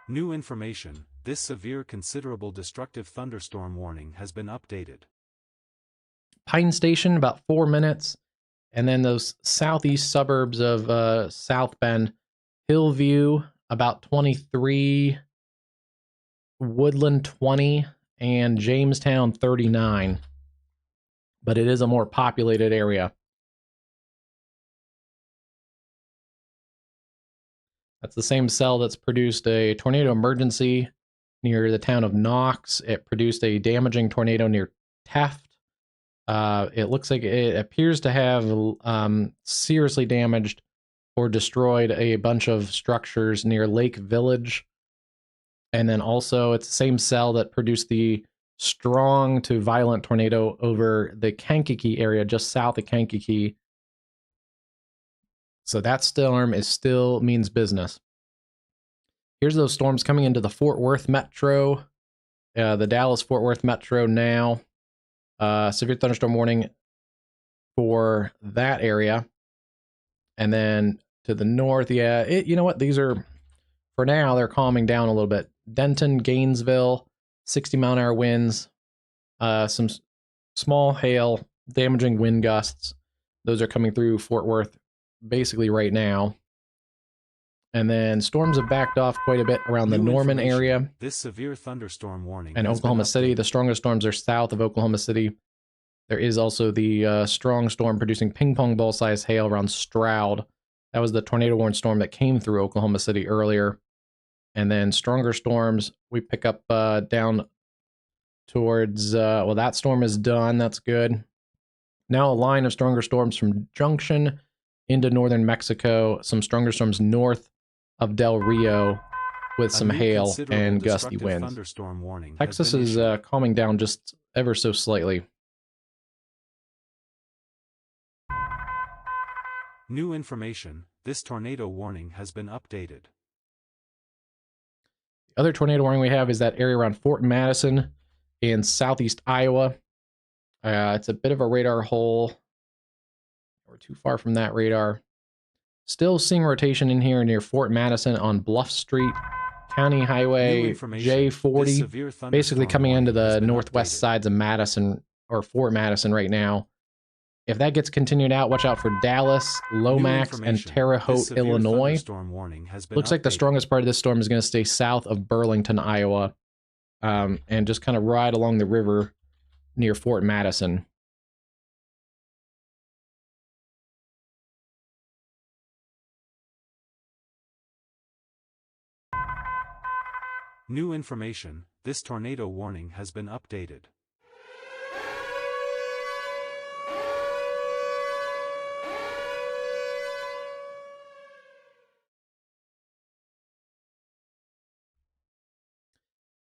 New information, this severe considerable destructive thunderstorm warning has been updated. Pine Station, about 4 minutes. And then those southeast suburbs of South Bend, Hillview, about 23, Woodland, 20, and Jamestown, 39. But it is a more populated area. That's the same cell that's produced a tornado emergency near the town of Knox. It produced a damaging tornado near Taft. It looks like it appears to have seriously damaged or destroyed a bunch of structures near Lake Village. And then also it's the same cell that produced the strong to violent tornado over the Kankakee area just south of Kankakee. So that storm still means business. Here's those storms coming into the Fort Worth metro, the Dallas-Fort Worth metro now. Severe thunderstorm warning for that area. And then to the north, yeah, you know what? These are, for now, they're calming down a little bit. Denton, Gainesville, 60-mile-an-hour winds, some small hail, damaging wind gusts. Those are coming through Fort Worth basically right now. And then storms have backed off quite a bit around the Norman area. This severe thunderstorm warning and Oklahoma City. The strongest storms are south of Oklahoma City. There is also the strong storm producing ping pong ball size hail around Stroud. That was the tornado warning storm that came through Oklahoma City earlier. And then stronger storms, we pick up down towards, well, that storm is done. That's good. Now a line of stronger storms from Junction into northern Mexico. Some stronger storms north of Del Rio with some hail and gusty winds. Texas is calming down just ever so slightly. New information. This tornado warning has been updated. The other tornado warning we have is that area around Fort Madison in southeast Iowa. It's a bit of a radar hole. We're too far from that radar. Still seeing rotation in here near Fort Madison on Bluff Street, County Highway J40, basically coming into the northwest sides of Madison or Fort Madison right now. If that gets continued out, watch out for Dallas, Lomax, and Terre Haute, Illinois. Looks like the strongest part of this storm is going to stay south of Burlington, Iowa, and just kind of ride along the river near Fort Madison. New information. This tornado warning has been updated.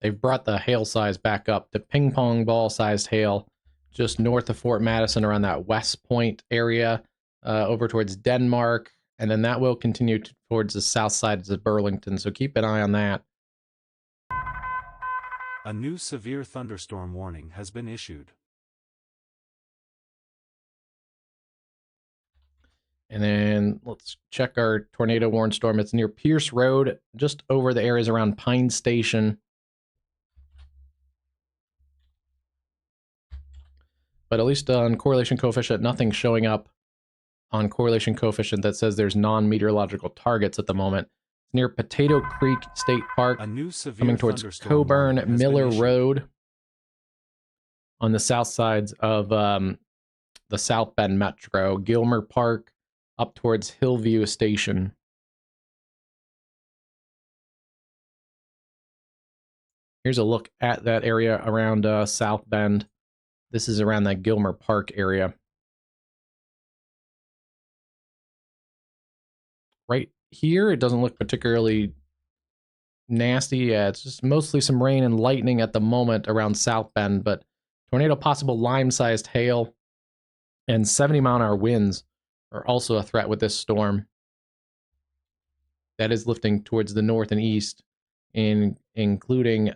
They've brought the hail size back up to ping pong ball sized hail just north of Fort Madison around that West Point area, over towards Denmark, and then that will continue towards the south side of Burlington, so keep an eye on that. A new severe thunderstorm warning has been issued. And then let's check our tornado warning storm. It's near Pierce Road, just over the areas around Pine Station. But at least on correlation coefficient, nothing's showing up on correlation coefficient that says there's non-meteorological targets at the moment. It's near Potato Creek State Park, coming towards Coburn Miller Road on the south sides of the South Bend Metro, Gilmer Park, up towards Hillview Station. Here's a look at that area around South Bend. This is around that Gilmer Park area. Right here, it doesn't look particularly nasty. Yeah, it's just mostly some rain and lightning at the moment around South Bend, but tornado possible lime-sized hail and 70-mile-an-hour winds are also a threat with this storm. That is lifting towards the north and east, including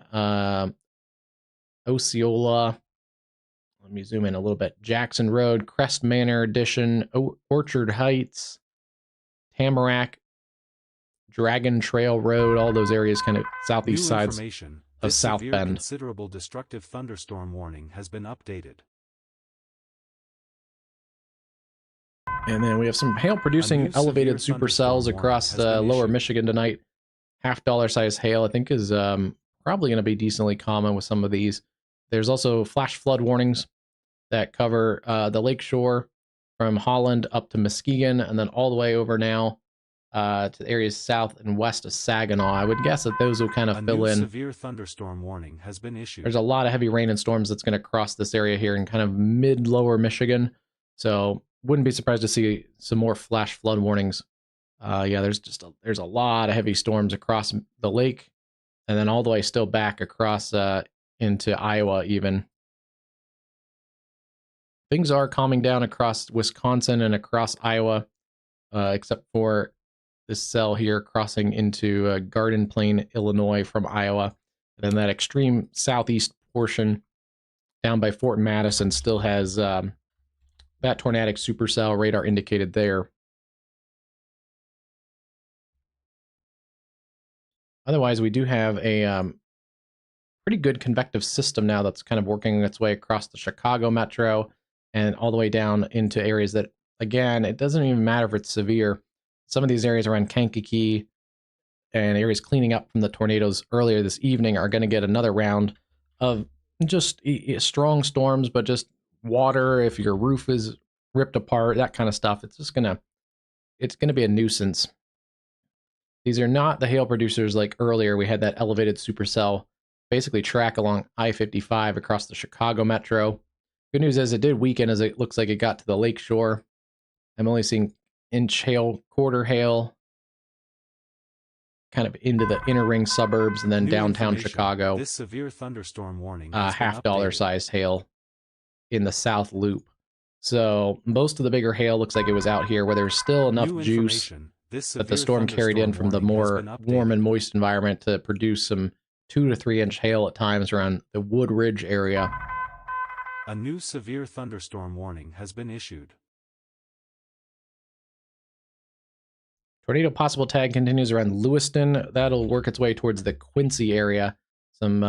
Osceola. Let me zoom in a little bit. Jackson Road, Crest Manor Addition, Orchard Heights, Tamarack, Dragon Trail Road, all those areas kind of southeast sides of South Bend. Considerable destructive thunderstorm warning has been updated. And then we have some hail producing elevated supercells across lower Michigan tonight. $50 size hail, I think, is probably going to be decently common with some of these. There's also flash flood warnings that cover the lakeshore from Holland up to Muskegon, and then all the way over now to the areas south and west of Saginaw. I would guess that those will kind of fill in. Severe thunderstorm warning has been issued. There's a lot of heavy rain and storms that's going to cross this area here in kind of mid-lower Michigan, so wouldn't be surprised to see some more flash flood warnings. Yeah, there's a lot of heavy storms across the lake, and then all the way still back across into Iowa even. Things are calming down across Wisconsin and across Iowa, except for this cell here crossing into Garden Plain, Illinois from Iowa. And then that extreme southeast portion down by Fort Madison still has that tornadic supercell radar indicated there. Otherwise, we do have a pretty good convective system now that's kind of working its way across the Chicago metro and all the way down into areas that, again, it doesn't even matter if it's severe. Some of these areas around Kankakee and areas cleaning up from the tornadoes earlier this evening are going to get another round of just strong storms, but just water if your roof is ripped apart, that kind of stuff. It's just gonna be a nuisance. These are not the hail producers like earlier. We had that elevated supercell basically track along I-55 across the Chicago metro. Good news is it did weaken as it looks like it got to the lake shore. I'm only seeing inch hail, quarter hail, kind of into the inner ring suburbs and then New downtown Chicago. This severe thunderstorm warning has been $half sized hail in the South Loop. So most of the bigger hail looks like it was out here where there's still enough juice that the storm carried in from the more warm and moist environment to produce some 2 to 3 inch hail at times around the Wood Ridge area. A new severe thunderstorm warning has been issued. Tornado possible tag continues around Lewiston. That'll work its way towards the Quincy area. Some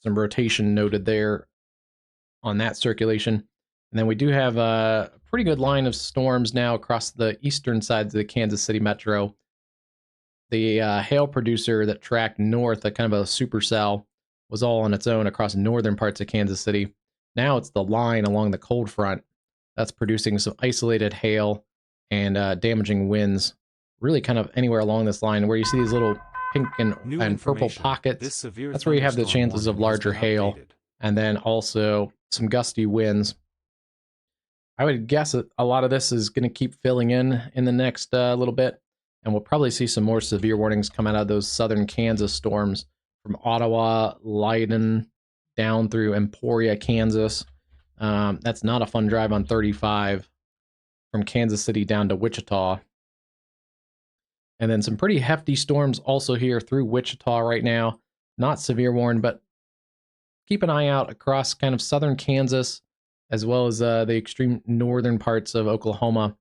rotation noted there on that circulation. And then we do have a pretty good line of storms now across the eastern sides of the Kansas City metro. The hail producer that tracked north, a kind of a supercell, was all on its own across northern parts of Kansas City. Now it's the line along the cold front that's producing some isolated hail and damaging winds, really kind of anywhere along this line where you see these little pink and purple pockets. That's where you have the chances of larger hail, and then also some gusty winds. I would guess that a lot of this is going to keep filling in the next little bit, and we'll probably see some more severe warnings come out of those southern Kansas storms from Ottawa, Leiden, down through Emporia, Kansas. That's not a fun drive on 35 from Kansas City down to Wichita. And then some pretty hefty storms also here through Wichita right now. Not severe warned, but keep an eye out across kind of southern Kansas, as well as the extreme northern parts of Oklahoma.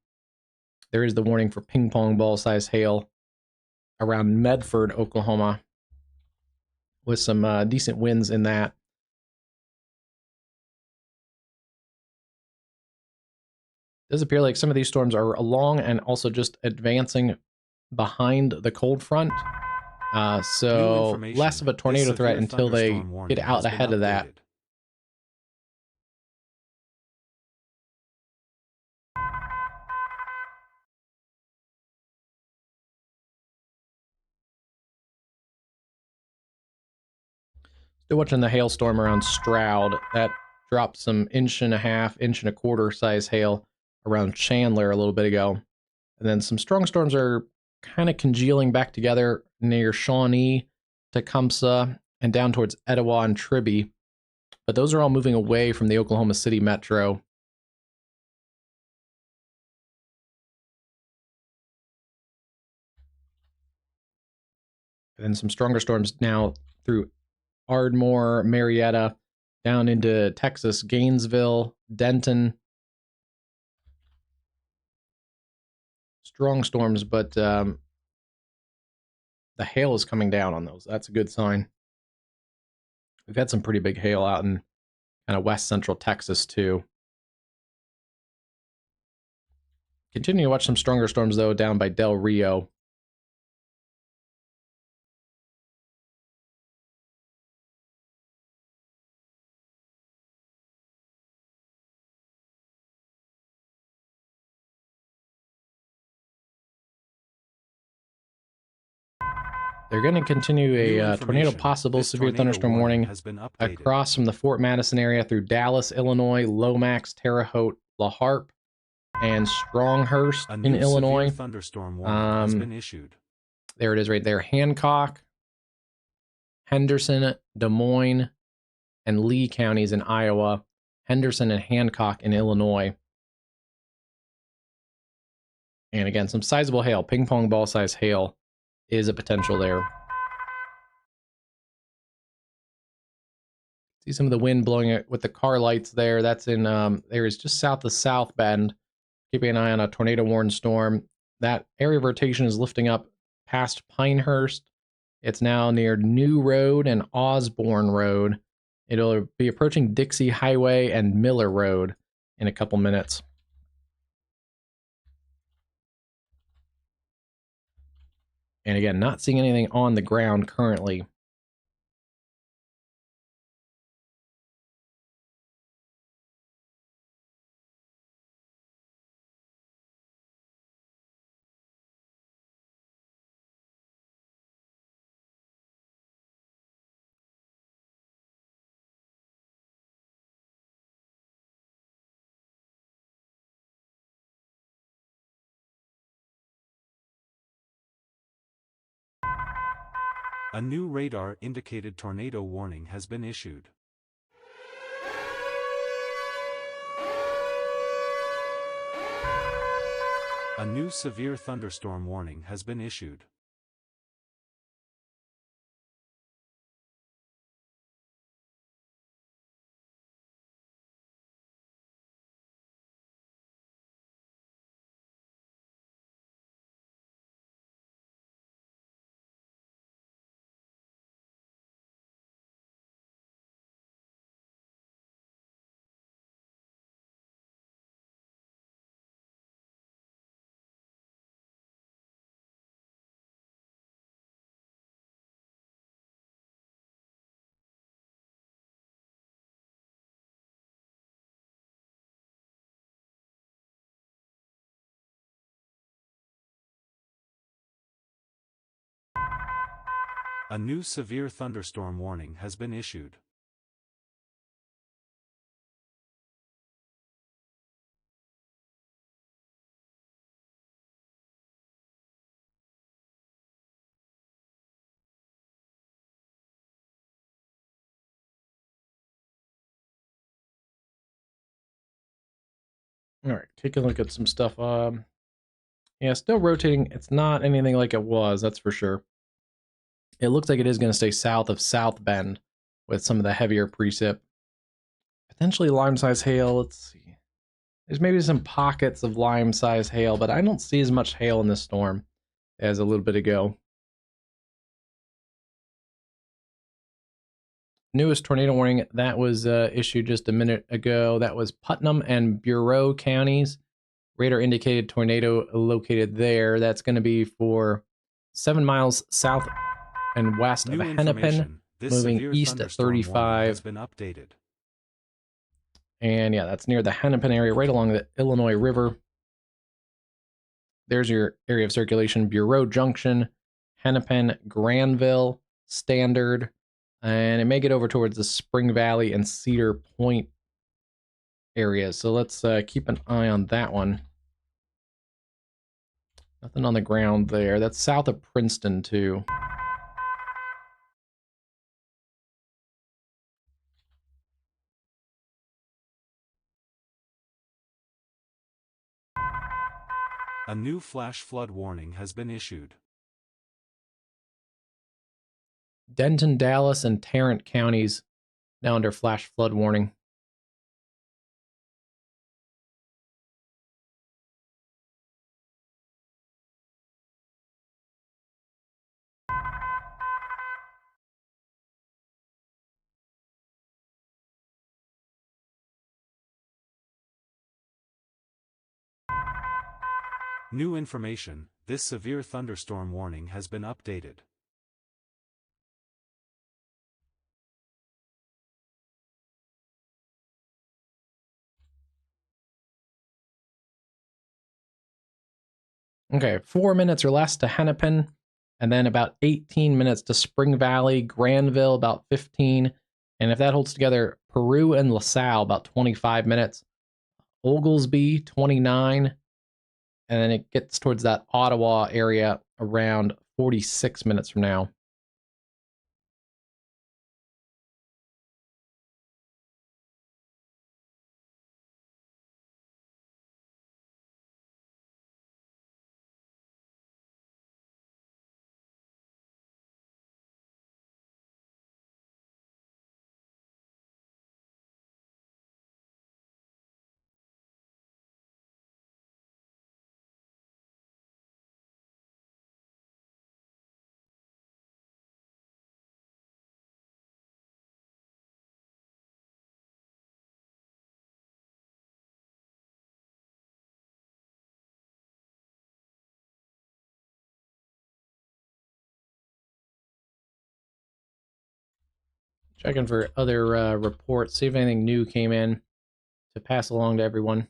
There is the warning for ping pong ball size hail around Medford, Oklahoma, with some decent winds in that. It does appear like some of these storms are along and also just advancing behind the cold front. So less of a tornado threat until they get out ahead of that. Still watching the hailstorm around Stroud. That dropped some 1.5 1.25 inch size hail around Chandler a little bit ago. And then some strong storms are kind of congealing back together near Shawnee, Tecumseh, and down towards Etowah and Tribby. But those are all moving away from the Oklahoma City metro. And then some stronger storms now through Ardmore, Marietta, down into Texas, Gainesville, Denton. Strong storms, but the hail is coming down on those. That's a good sign. We've had some pretty big hail out in kind of west central Texas too. Continue to watch some stronger storms though down by Del Rio. They're going to continue a tornado possible severe thunderstorm warning across from the Fort Madison area through Dallas, Illinois, Lomax, Terre Haute, La Harpe, and Stronghurst in Illinois. Thunderstorm warning has been issued. There it is right there. Hancock, Henderson, Des Moines, and Lee counties in Iowa. Henderson and Hancock in Illinois. And again, some sizable hail, ping pong ball size hail is a potential there. See some of the wind blowing it with the car lights there. That's in areas just south of South Bend. Keeping an eye on a tornado warned storm. That area of rotation is lifting up past Pinehurst. It's now near New Road and Osborne Road. It'll be approaching Dixie Highway and Miller Road in a couple minutes. And again, not seeing anything on the ground currently. A new radar-indicated tornado warning has been issued. A new severe thunderstorm warning has been issued. A new severe thunderstorm warning has been issued. All right, take a look at some stuff. Yeah, still rotating. It's not anything like it was, that's for sure. It looks like it is going to stay south of South Bend with some of the heavier precip. Potentially lime-size hail. Let's see. There's maybe some pockets of lime-size hail, but I don't see as much hail in this storm as a little bit ago. Newest tornado warning that was issued just a minute ago. That was Putnam and Bureau counties. Radar indicated tornado located there. That's going to be for 7 miles south and west of Hennepin, moving east at 35. Has been updated. And yeah, that's near the Hennepin area, right along the Illinois River. There's your area of circulation: Bureau Junction, Hennepin, Granville, Standard, and it may get over towards the Spring Valley and Cedar Point areas. So let's keep an eye on that one. Nothing on the ground there. That's south of Princeton, too. A new flash flood warning has been issued. Denton, Dallas, and Tarrant counties now under flash flood warning. New information: this severe thunderstorm warning has been updated. Okay, 4 minutes or less to Hennepin, and then about 18 minutes to Spring Valley, Granville, about 15. And if that holds together, Peru and LaSalle, about 25 minutes. Oglesby, 29. And then it gets towards that Ottawa area around 46 minutes from now. Checking for other reports, see if anything new came in to pass along to everyone.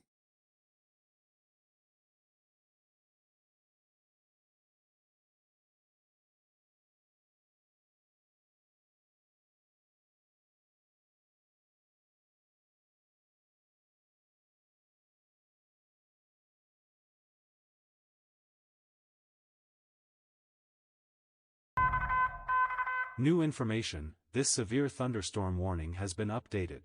New information, this severe thunderstorm warning has been updated.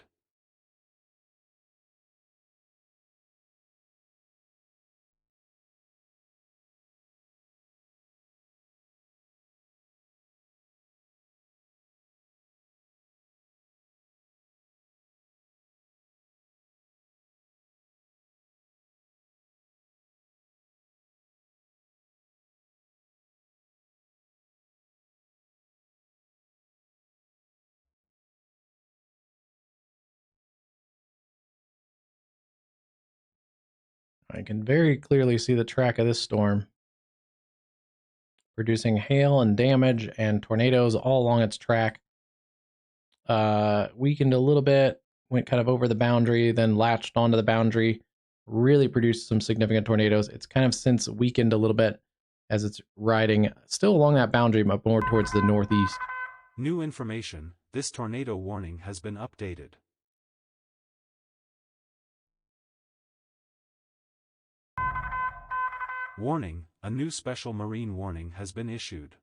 I can very clearly see the track of this storm, producing hail and damage and tornadoes all along its track. Weakened a little bit, went kind of over the boundary, then latched onto the boundary, really produced some significant tornadoes. It's kind of since weakened a little bit as it's riding still along that boundary, but more towards the northeast. New information, this tornado warning has been updated. Warning, a new special marine warning has been issued.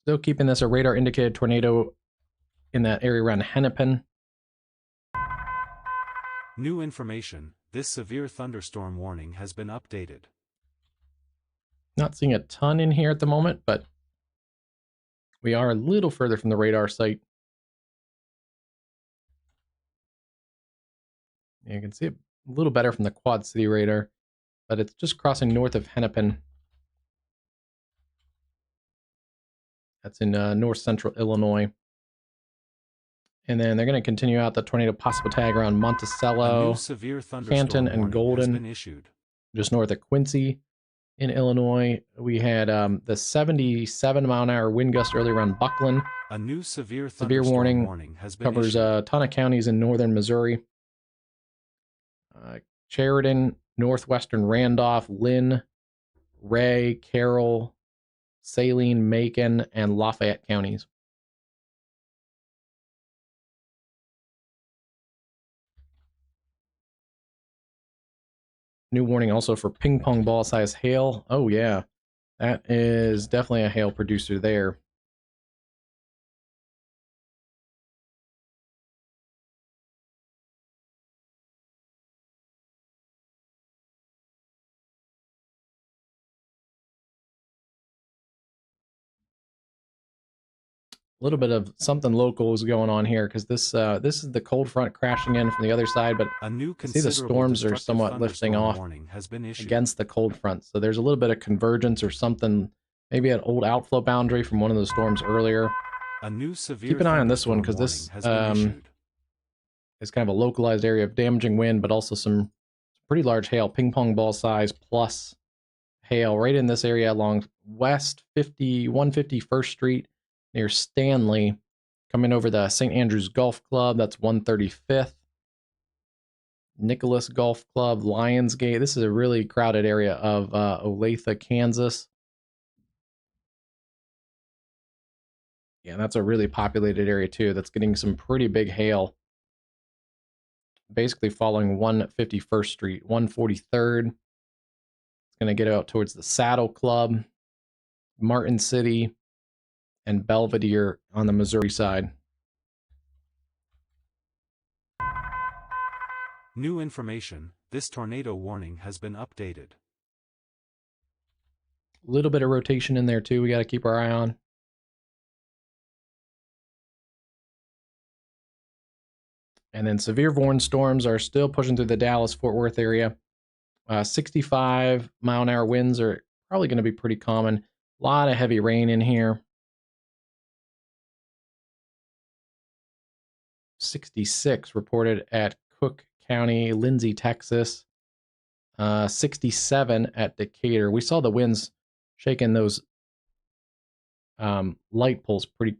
Still keeping this a radar indicated tornado in that area around Hennepin. New information, this severe thunderstorm warning has been updated. Not seeing a ton in here at the moment, but we are a little further from the radar site. You can see it a little better from the Quad City radar, but it's just crossing north of Hennepin. That's in north central Illinois. And then they're going to continue out the tornado possible tag around Monticello, Canton, and Golden, just north of Quincy in Illinois. We had the 77-mile-an-hour wind gust earlier around Buckland. A new severe warning has been covers issued. a ton of counties in northern Missouri. Sheridan, northwestern Randolph, Lynn, Ray, Carroll, Saline, Macon, and Lafayette counties. New warning also for ping pong ball size hail. Oh yeah, that is definitely a hail producer there. A little bit of something local is going on here because this is the cold front crashing in from the other side, but a new see the storms are somewhat lifting off against the cold front. So there's a little bit of convergence or something, maybe an old outflow boundary from one of the storms earlier. A new severe Keep an eye on this one because this is kind of a localized area of damaging wind, but also some pretty large hail, ping pong ball size plus hail right in this area along West 151st Street near Stanley, coming over the St. Andrews Golf Club. That's 135th. Nicholas Golf Club, Lionsgate. This is a really crowded area of Olathe, Kansas. Yeah, that's a really populated area too. That's getting some pretty big hail. Basically following 151st Street, 143rd. It's going to get out towards the Saddle Club, Martin City, and Belvedere on the Missouri side. New information, this tornado warning has been updated. A little bit of rotation in there too, we got to keep our eye on. And then severe Vorn storms are still pushing through the Dallas-Fort Worth area. 65-mile-an-hour winds are probably going to be pretty common. A lot of heavy rain in here. 66 reported at Cook County, Lindsay, Texas. 67 at Decatur. We saw the winds shaking those light poles pretty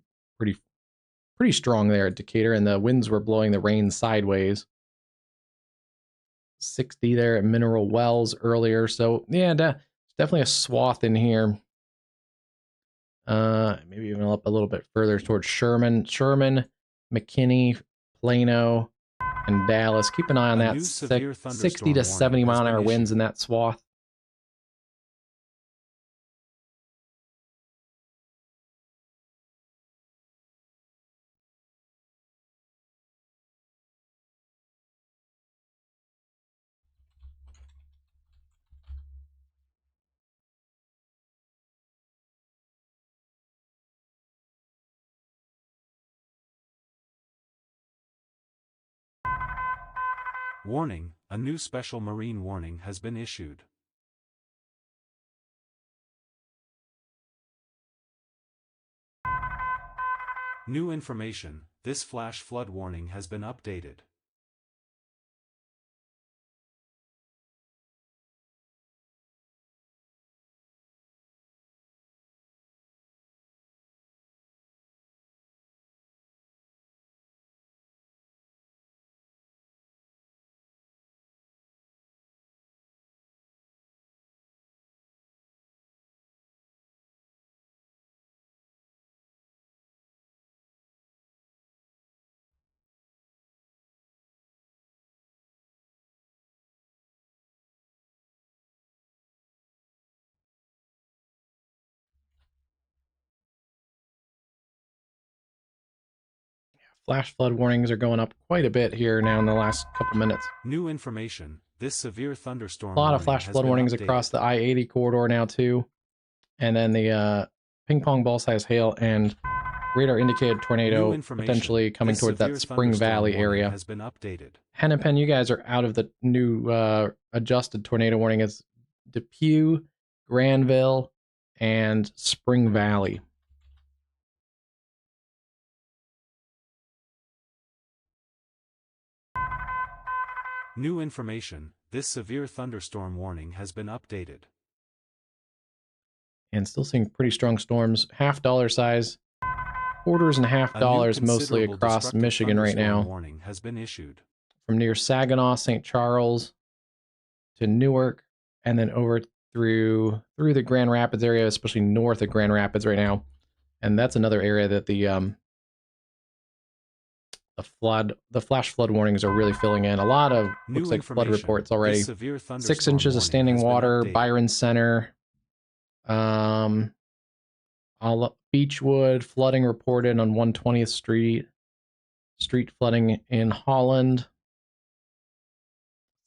strong there at Decatur, and the winds were blowing the rain sideways. 60 there at Mineral Wells earlier. So yeah, definitely a swath in here. Maybe even up a little bit further towards Sherman, McKinney, Plano, and Dallas. Keep an eye on that 60 to 70 mile an hour winds in that swath. Warning, a new special marine warning has been issued. New information, this flash flood warning has been updated. Flash flood warnings are going up quite a bit here now in the last couple minutes. New information, this severe thunderstorm a lot of flash flood warnings across the I-80 corridor now too. And then the ping pong ball size hail and radar indicated tornado potentially coming towards that Spring Valley area. Has been updated. Hennepin, you guys are out of the new adjusted tornado warning. It's Depew, Granville, and Spring Valley. New information, this severe thunderstorm warning has been updated. And still seeing pretty strong storms, $half size, quarters and $half mostly across Michigan right now. Warning has been issued. From near Saginaw, St. Charles, to Newark, and then over through the Grand Rapids area, especially north of Grand Rapids right now. And that's another area that the flash flood warnings are really filling in. A lot of looks like flood reports already. 6 inches of standing water, Byron Center, Beechwood flooding reported on 120th Street, street flooding in Holland.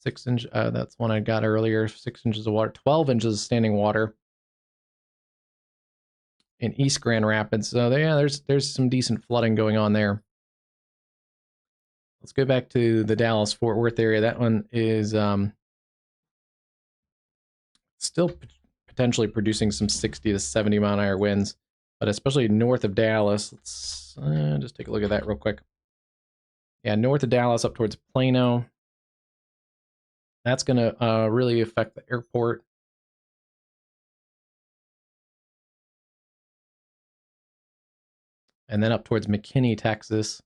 6 inch, that's one I got earlier. 6 inches of water, 12 inches of standing water in East Grand Rapids. So yeah, there's some decent flooding going on there. Let's go back to the Dallas-Fort Worth area. That one is still potentially producing some 60 to 70 mile an hour winds, but especially north of Dallas. Let's just take a look at that real quick. Yeah, north of Dallas up towards Plano. That's going to really affect the airport. And then up towards McKinney, Texas,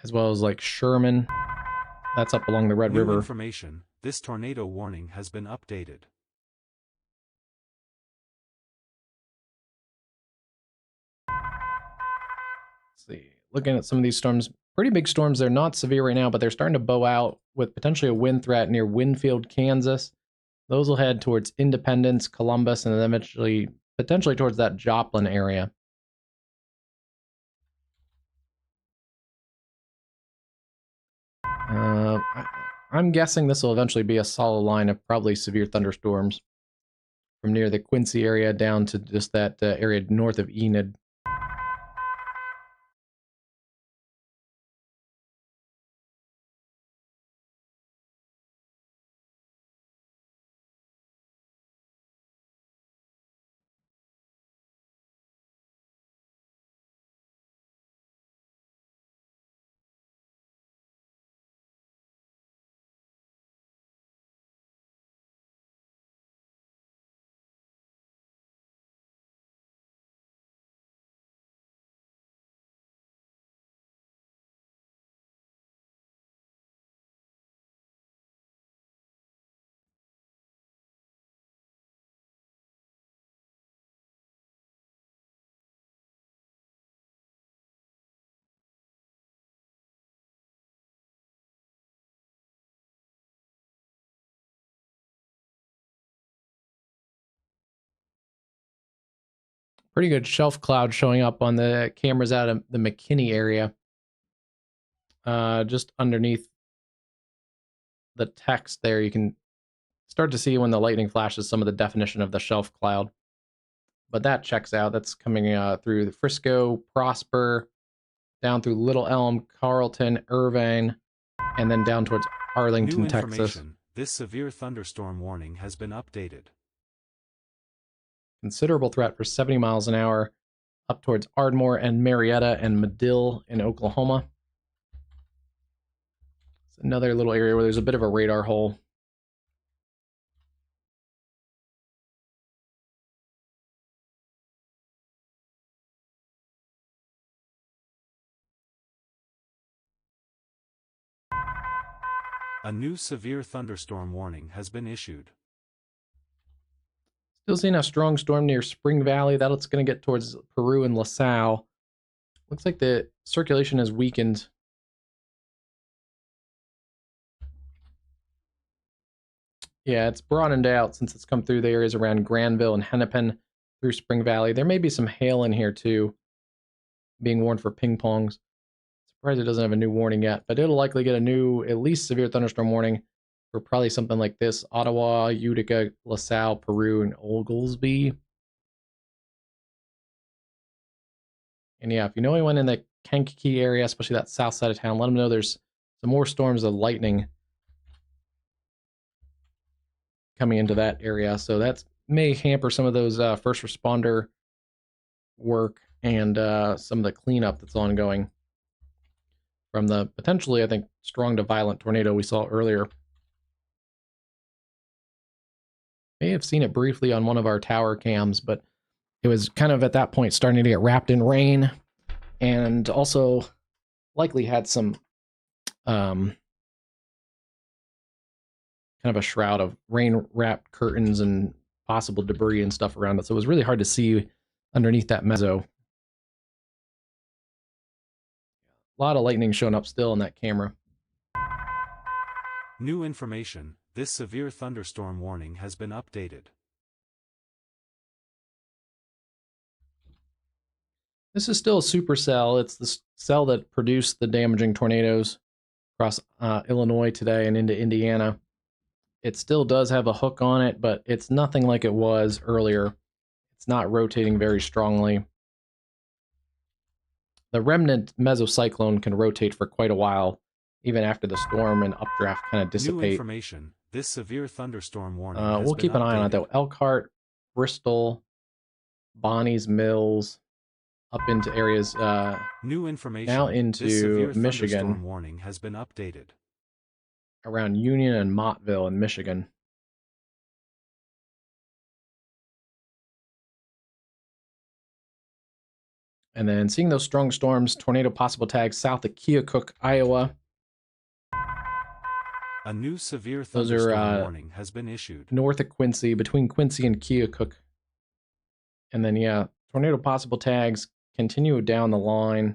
as well as like Sherman. That's up along the Red River. Information, this tornado warning has been updated. Let's see, looking at some of these storms, pretty big storms. They're not severe right now, but they're starting to bow out with potentially a wind threat near Winfield, Kansas. Those will head towards Independence, Columbus, and then eventually potentially towards that Joplin area. I'm guessing this will eventually be a solid line of probably severe thunderstorms from near the Quincy area down to just that area north of Enid. Pretty good shelf cloud showing up on the cameras out of the McKinney area. Just underneath the text there, you can start to see when the lightning flashes some of the definition of the shelf cloud. But that checks out. That's coming through the Frisco, Prosper, down through Little Elm, Carlton, Irvine, and then down towards Arlington, New Texas. information. This severe thunderstorm warning has been updated. Considerable threat for 70 miles an hour up towards Ardmore and Marietta and Medill in Oklahoma. It's another little area where there's a bit of a radar hole. A new severe thunderstorm warning has been issued. Still seeing a strong storm near Spring Valley. That's going to get towards Peru and LaSalle. Looks like the circulation has weakened. Yeah, it's broadened out since it's come through the areas around Granville and Hennepin through Spring Valley. There may be some hail in here too, being warned for ping pongs. Surprised it doesn't have a new warning yet, but it'll likely get a new, at least severe thunderstorm warning for probably something like this: Ottawa, Utica, LaSalle, Peru, and Oglesby. And yeah, if you know anyone in the Kankakee area, especially that south side of town, let them know there's some more storms of lightning coming into that area. So that may hamper some of those first responder work and some of the cleanup that's ongoing from the potentially, I think, strong to violent tornado we saw earlier. May have seen it briefly on one of our tower cams, but it was kind of at that point starting to get wrapped in rain, and also likely had some kind of a shroud of rain-wrapped curtains and possible debris and stuff around it. So it was really hard to see underneath that mezzo. A lot of lightning showing up still in that camera. New information. This severe thunderstorm warning has been updated. This is still a supercell. It's the cell that produced the damaging tornadoes across Illinois today and into Indiana. It still does have a hook on it, but it's nothing like it was earlier. It's not rotating very strongly. The remnant mesocyclone can rotate for quite a while, even after the storm and updraft kind of dissipate. New information. This severe thunderstorm warning has we'll been keep an eye on it, updated. though. Elkhart, Bristol, Bonnie's Mills, up into areas New information. now This into severe Michigan, thunderstorm warning has been updated. around Union and Mottville in Michigan. And then seeing those strong storms, tornado possible tags south of Keokuk, Iowa. A new severe thunderstorm warning has been issued. North of Quincy, between Quincy and Keokuk. And then, yeah, tornado possible tags continue down the line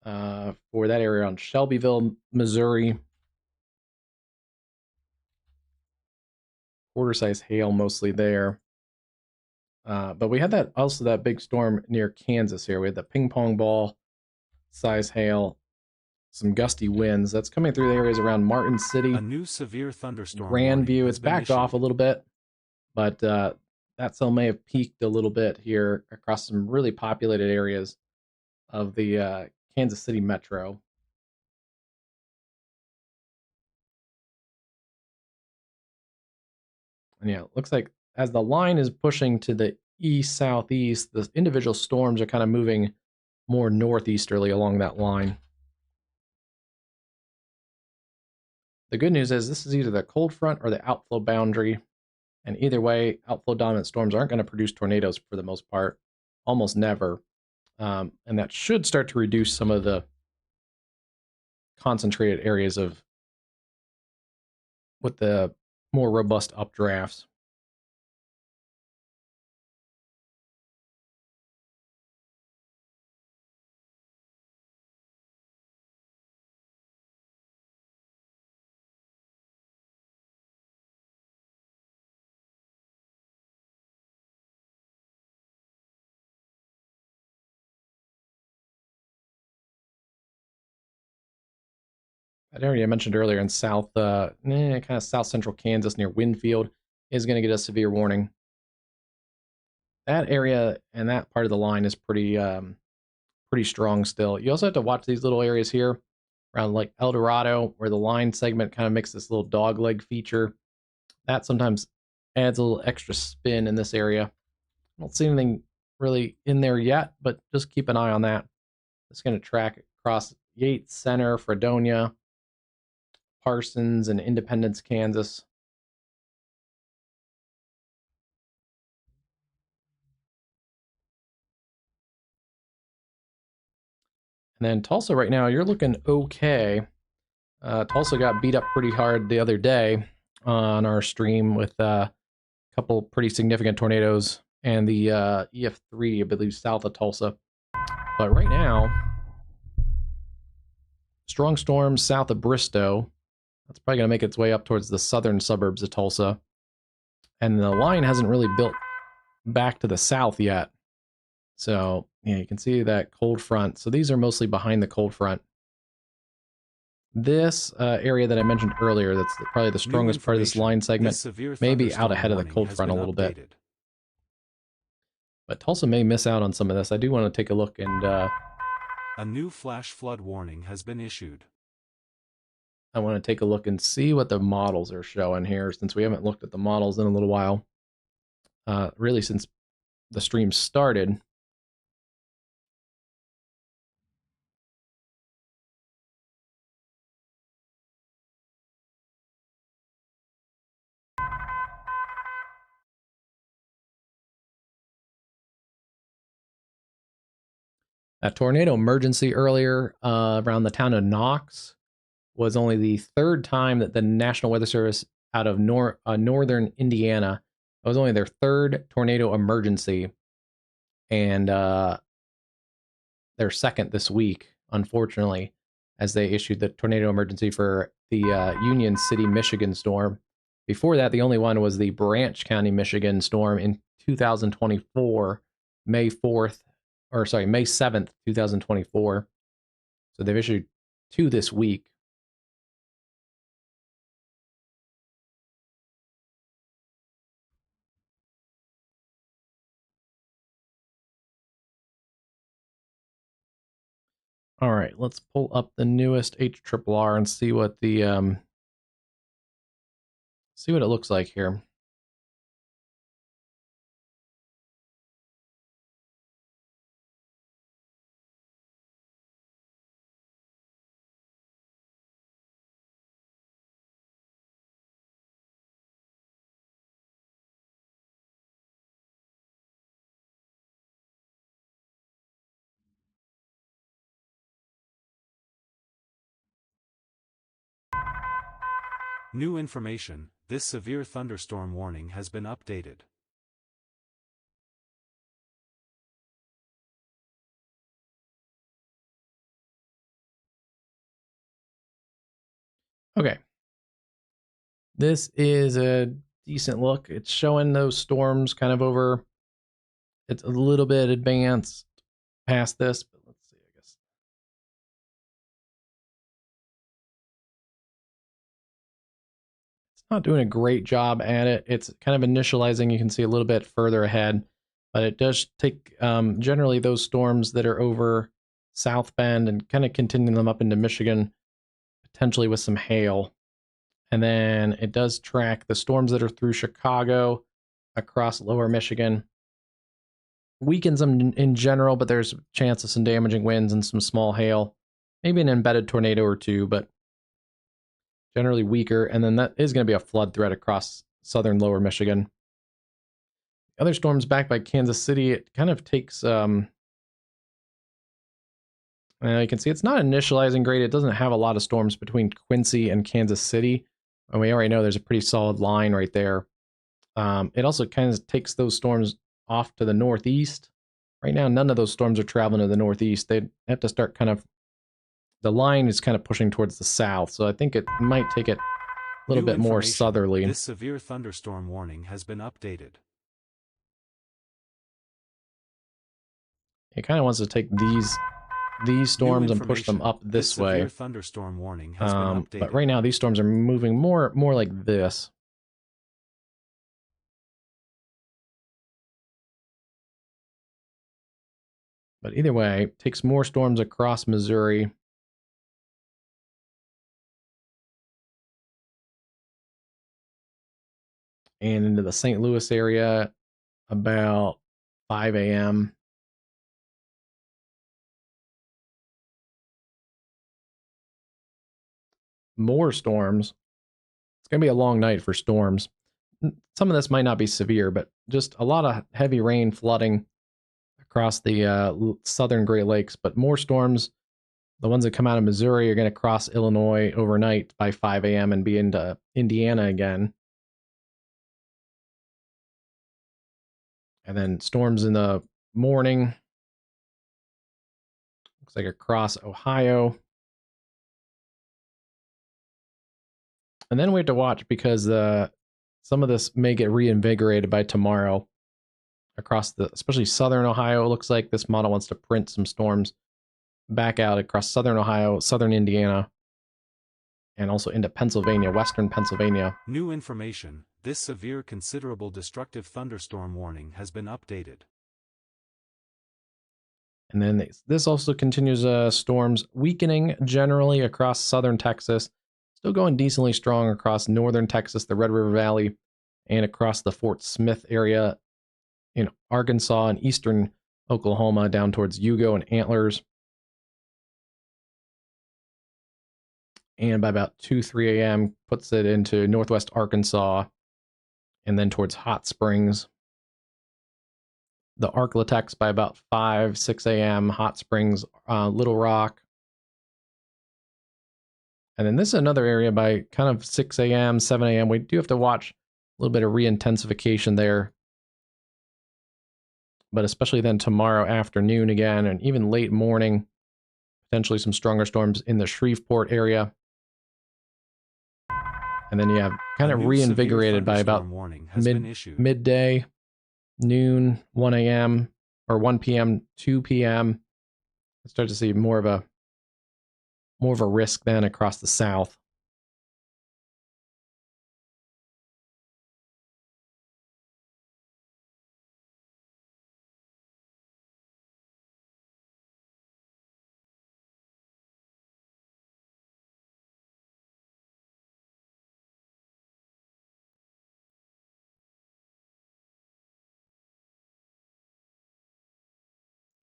for that area on Shelbyville, Missouri. Quarter-size hail mostly there. But we had that big storm near Kansas here. We had the ping pong ball size hail, some gusty winds. That's coming through the areas around Martin City. A new severe thunderstorm Grandview. It's backed off a little bit, but that cell may have peaked a little bit here across some really populated areas of the Kansas City metro. And yeah, it looks like as the line is pushing to the east-southeast, the individual storms are kind of moving more northeasterly along that line. The good news is this is either the cold front or the outflow boundary. And either way, outflow dominant storms aren't going to produce tornadoes for the most part, almost never. And that should start to reduce some of the concentrated areas with the more robust updrafts. that area I mentioned earlier in kind of south central Kansas near Winfield is going to get a severe warning. That area and that part of the line is pretty strong still. You also have to watch these little areas here around like El Dorado, where the line segment kind of makes this little dog leg feature. That sometimes adds a little extra spin in this area. I don't see anything really in there yet, but just keep an eye on that. It's going to track across Yates Center, Fredonia, Parsons, and Independence, Kansas. And then Tulsa right now, you're looking okay. Tulsa got beat up pretty hard the other day on our stream with a couple pretty significant tornadoes and the EF3, I believe, south of Tulsa. But right now, strong storms south of Bristow. That's probably going to make its way up towards the southern suburbs of Tulsa. And the line hasn't really built back to the south yet. So, yeah, you can see that cold front. So these are mostly behind the cold front. This area that I mentioned earlier, that's probably the strongest part of this line segment, may be out ahead of the cold front a little bit. But Tulsa may miss out on some of this. I do want to take a look and... a new flash flood warning has been issued. I want to take a look and see what the models are showing here, since we haven't looked at the models in a little while. Really, since the stream started. That tornado emergency earlier around the town of Knox was only the third time that the National Weather Service out of northern Indiana, it was only their third tornado emergency, and their second this week, unfortunately, as they issued the tornado emergency for the Union City, Michigan storm. Before that, the only one was the Branch County, Michigan storm in 2024, May 7th, 2024. So they've issued two this week. All right, let's pull up the newest HRRR and see what the see what it looks like here. New information, this severe thunderstorm warning has been updated. Okay. This is a decent look. It's showing those storms kind of over. It's a little bit advanced past this, but let's see, I guess. It's not doing a great job at it. It's kind of initializing. You can see a little bit further ahead, but it does take generally those storms that are over South Bend and kind of continuing them up into Michigan, potentially with some hail. And then it does track the storms that are through Chicago, across lower Michigan. Weakens them in general, but there's a chance of some damaging winds and some small hail. Maybe an embedded tornado or two, but generally weaker. And then that is going to be a flood threat across southern lower Michigan. Other storms back by Kansas City, it kind of takes... you can see it's not initializing great. It doesn't have a lot of storms between Quincy and Kansas City. And we already know there's a pretty solid line right there. It also kind of takes those storms off to the northeast. Right now, none of those storms are traveling to the northeast. They have to start the line is kind of pushing towards the south. So I think it might take it a little bit more southerly. This severe thunderstorm warning has been updated. It kind of wants to take these these storms and push them up this way. Severe thunderstorm warning has been updated. But right now, these storms are moving more like this. But either way, it takes more storms across Missouri. And into the St. Louis area about 5 a.m. More storms. It's going to be a long night for storms. Some of this might not be severe, but just a lot of heavy rain flooding across the southern Great Lakes. But more storms, the ones that come out of Missouri, are going to cross Illinois overnight by 5 a.m. and be into Indiana again. And then storms in the morning. Looks like across Ohio. And then we have to watch because some of this may get reinvigorated by tomorrow across especially southern Ohio. It looks like this model wants to print some storms back out across southern Ohio, southern Indiana, and also into Pennsylvania, western Pennsylvania. New information. This severe considerable destructive thunderstorm warning has been updated. And then this also continues storms weakening generally across southern Texas. Still going decently strong across northern Texas, the Red River Valley, and across the Fort Smith area in Arkansas and eastern Oklahoma down towards Yugo and Antlers. And by about 2-3 a.m. puts it into northwest Arkansas and then towards Hot Springs. The Arklatex by about 5-6 a.m. Hot Springs, Little Rock. And then this is another area by kind of 6 a.m., 7 a.m. We do have to watch a little bit of re-intensification there. But especially then tomorrow afternoon again, and even late morning, potentially some stronger storms in the Shreveport area. And then you have kind of reinvigorated by about midday, noon, 1 a.m., or 1 p.m., 2 p.m. I start to see more of a risk then across the south.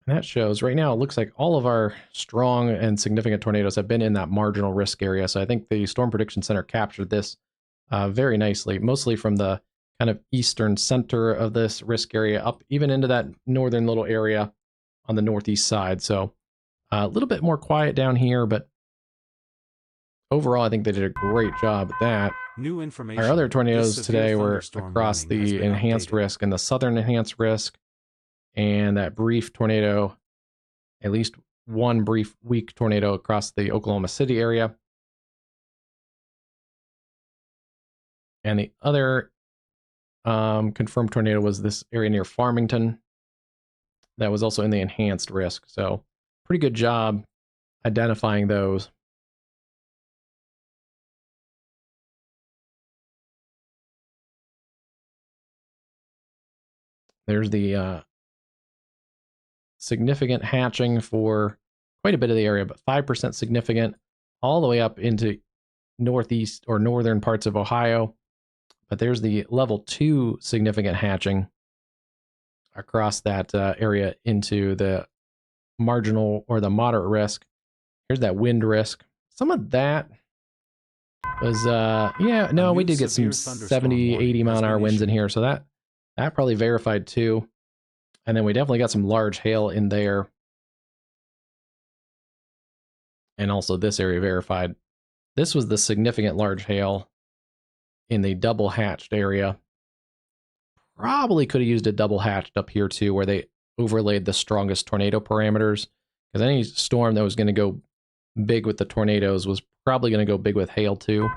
And that shows right now, it looks like all of our strong and significant tornadoes have been in that marginal risk area. So I think the Storm Prediction Center captured this very nicely, mostly from the kind of eastern center of this risk area up even into that northern little area on the northeast side. So a little bit more quiet down here, but overall, I think they did a great job at that. New information. Our other tornadoes today were across the enhanced risk and the southern enhanced risk. And that brief tornado, at least one brief weak tornado across the Oklahoma City area. And the other confirmed tornado was this area near Farmington. That was also in the enhanced risk. So pretty good job identifying those. There's the significant hatching for quite a bit of the area, but 5% significant all the way up into northeast or northern parts of Ohio. But there's the level 2 significant hatching across that area into the marginal or the moderate risk. Here's that wind risk. Some of that was, we did get some 70, 80 mile an hour winds in here. So that probably verified too. And then we definitely got some large hail in there. And also this area verified. This was the significant large hail in the double hatched area. Probably could have used a double hatched up here too, where they overlaid the strongest tornado parameters. Because any storm that was going to go big with the tornadoes was probably going to go big with hail too.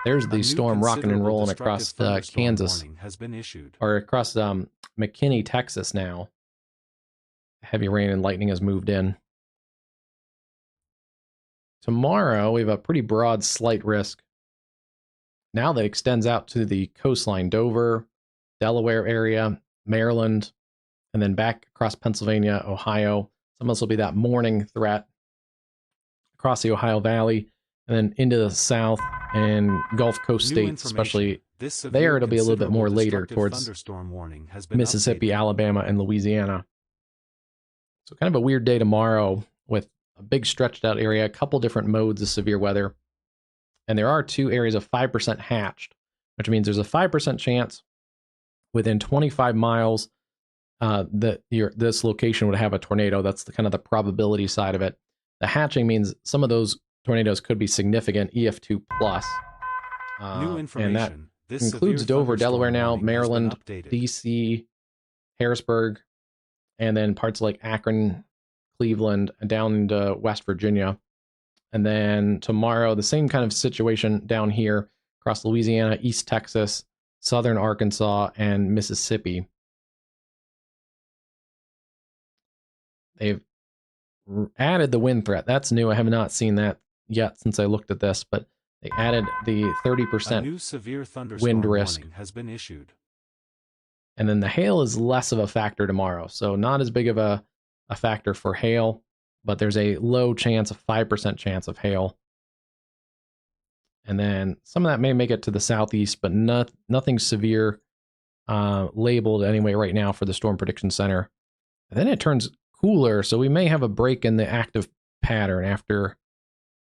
There's the storm rocking and rolling across Kansas, has been issued. or across McKinney, Texas now. Heavy rain and lightning has moved in. tomorrow we have a pretty broad slight risk now that extends out to the coastline, Dover, Delaware area, Maryland, and then back across Pennsylvania, Ohio. Some of this will be that morning threat across the Ohio Valley, and then into the south and Gulf Coast states, especially there. It'll be a little bit more later towards thunderstorm warning has been Mississippi, updated. Alabama, and Louisiana. So kind of a weird day tomorrow with a big stretched out area, a couple different modes of severe weather. And there are 2 areas of 5% hatched, which means there's a 5% chance within 25 miles that this location would have a tornado. That's the kind of the probability side of it. The hatching means some of those tornadoes could be significant, EF2 plus. New information. And that includes Dover, Delaware now, Maryland, DC, Harrisburg, and then parts like Akron, Cleveland, and down into West Virginia. And then tomorrow, the same kind of situation down here across Louisiana, East Texas, southern Arkansas, and Mississippi. They've added the wind threat. That's new. I have not seen that yet since I looked at this, but they added the 30% new severe wind risk has been issued. And then the hail is less of a factor tomorrow, so not as big of a factor for hail, but there's a low chance, a 5% chance of hail. And then some of that may make it to the southeast, but nothing severe labeled anyway right now for the Storm Prediction Center. And then it turns cooler, so we may have a break in the active pattern after,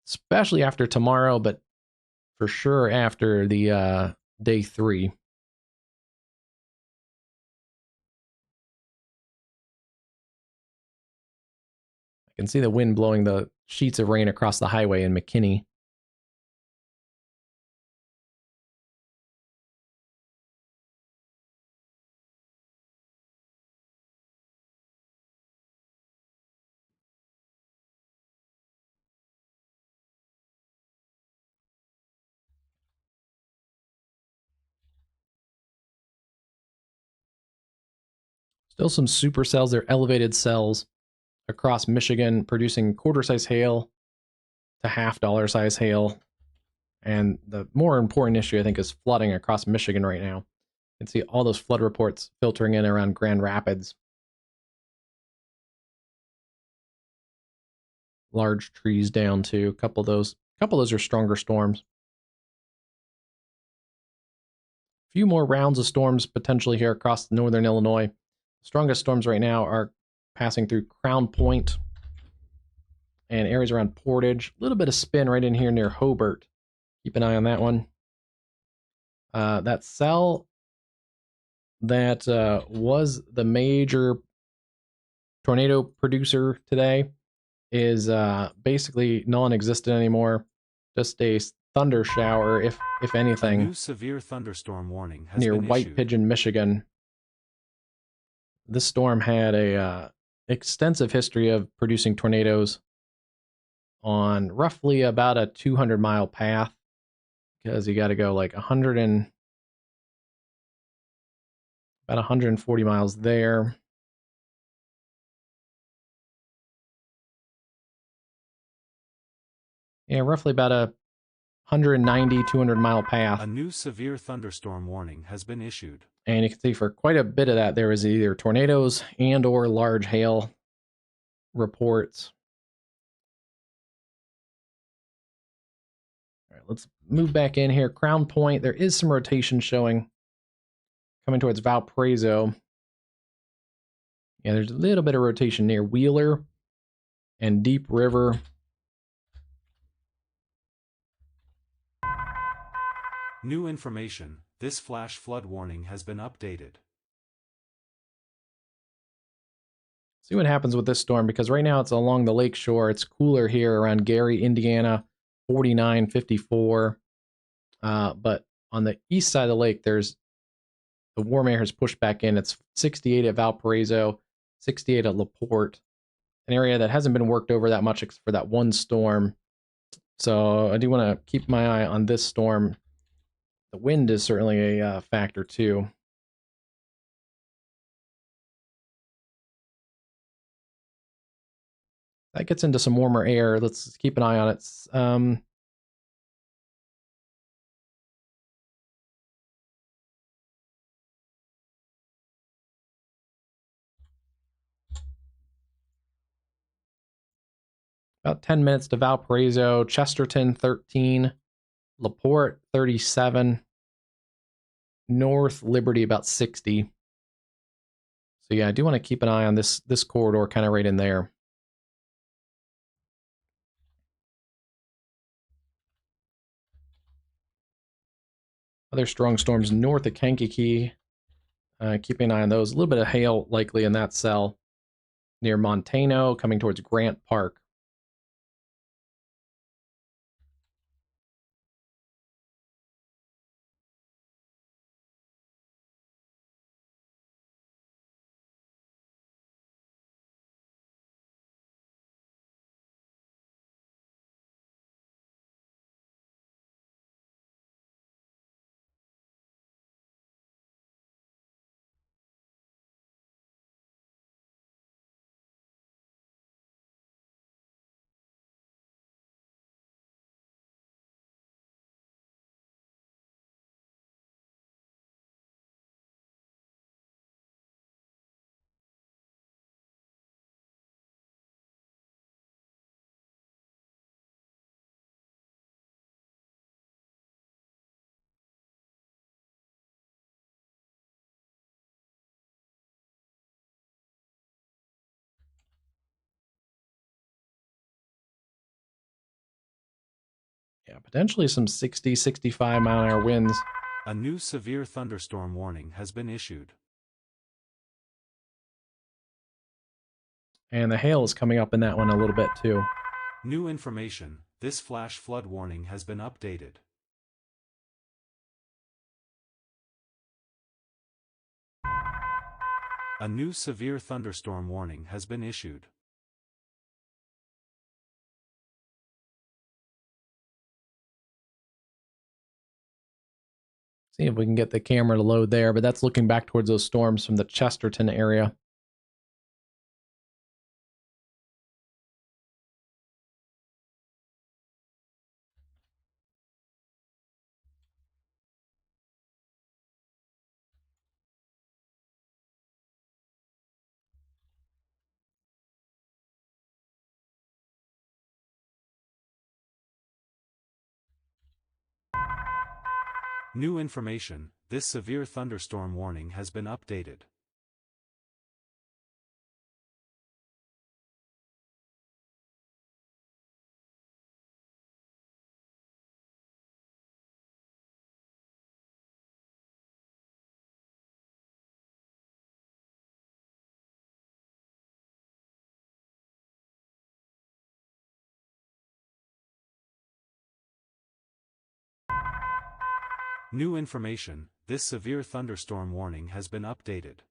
especially after tomorrow, but for sure after the day 3. I can see the wind blowing the sheets of rain across the highway in McKinney. Still some supercells. They're elevated cells across Michigan, producing quarter-size hail to half-dollar size hail. And the more important issue, I think, is flooding across Michigan right now. You can see all those flood reports filtering in around Grand Rapids. Large trees down too. A couple of those are stronger storms. A few more rounds of storms potentially here across northern Illinois. The strongest storms right now are passing through Crown Point and areas around Portage. A little bit of spin right in here near Hobart. Keep an eye on that one. That cell that was the major tornado producer today is basically non-existent anymore. Just a thunder shower, if anything. A new severe thunderstorm warning has near been White issued. Pigeon, Michigan. This storm had a extensive history of producing tornadoes on roughly about a 200-mile path, because you got to go like about 140 miles there. Yeah, roughly about a 190, 200-mile path. A new severe thunderstorm warning has been issued. And you can see for quite a bit of that, there was either tornadoes and or large hail reports. All right, let's move back in here. Crown Point, there is some rotation showing coming towards Valparaiso. Yeah, there's a little bit of rotation near Wheeler and Deep River. New information. This flash flood warning has been updated. See what happens with this storm, because right now it's along the lake shore. It's cooler here around Gary, Indiana, 49, 54. But on the east side of the lake, there's the warm air has pushed back in. It's 68 at Valparaiso, 68 at LaPorte, an area that hasn't been worked over that much except for that one storm. So I do want to keep my eye on this storm. The wind is certainly a factor too. That gets into some warmer air. Let's keep an eye on it. About 10 minutes to Valparaiso, Chesterton 13, LaPorte 37, North Liberty about 60. So yeah, I do want to keep an eye on this corridor kind of right in there. Other strong storms north of Kankakee. Keeping an eye on those. A little bit of hail likely in that cell near Montano, coming towards Grant Park. Yeah, potentially some 60, 65 mile an hour winds. A new severe thunderstorm warning has been issued. And the hail is coming up in that one a little bit too. New information, this flash flood warning has been updated. A new severe thunderstorm warning has been issued. See if we can get the camera to load there, but that's looking back towards those storms from the Chesterton area. New information, this severe thunderstorm warning has been updated. New information, this severe thunderstorm warning has been updated.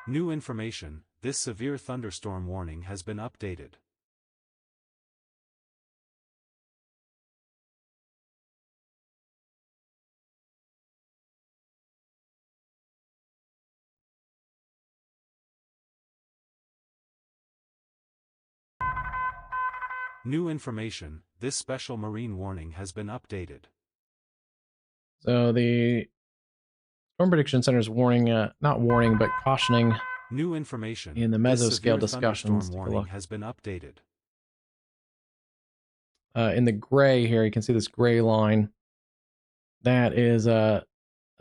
New information, this severe thunderstorm warning has been updated. New information, this special marine warning has been updated. So the Storm Prediction Center is warning, not warning, but cautioning New information, in the this mesoscale severe discussions. thunderstorm Take a warning look. has been updated. In the gray here, you can see this gray line. That is a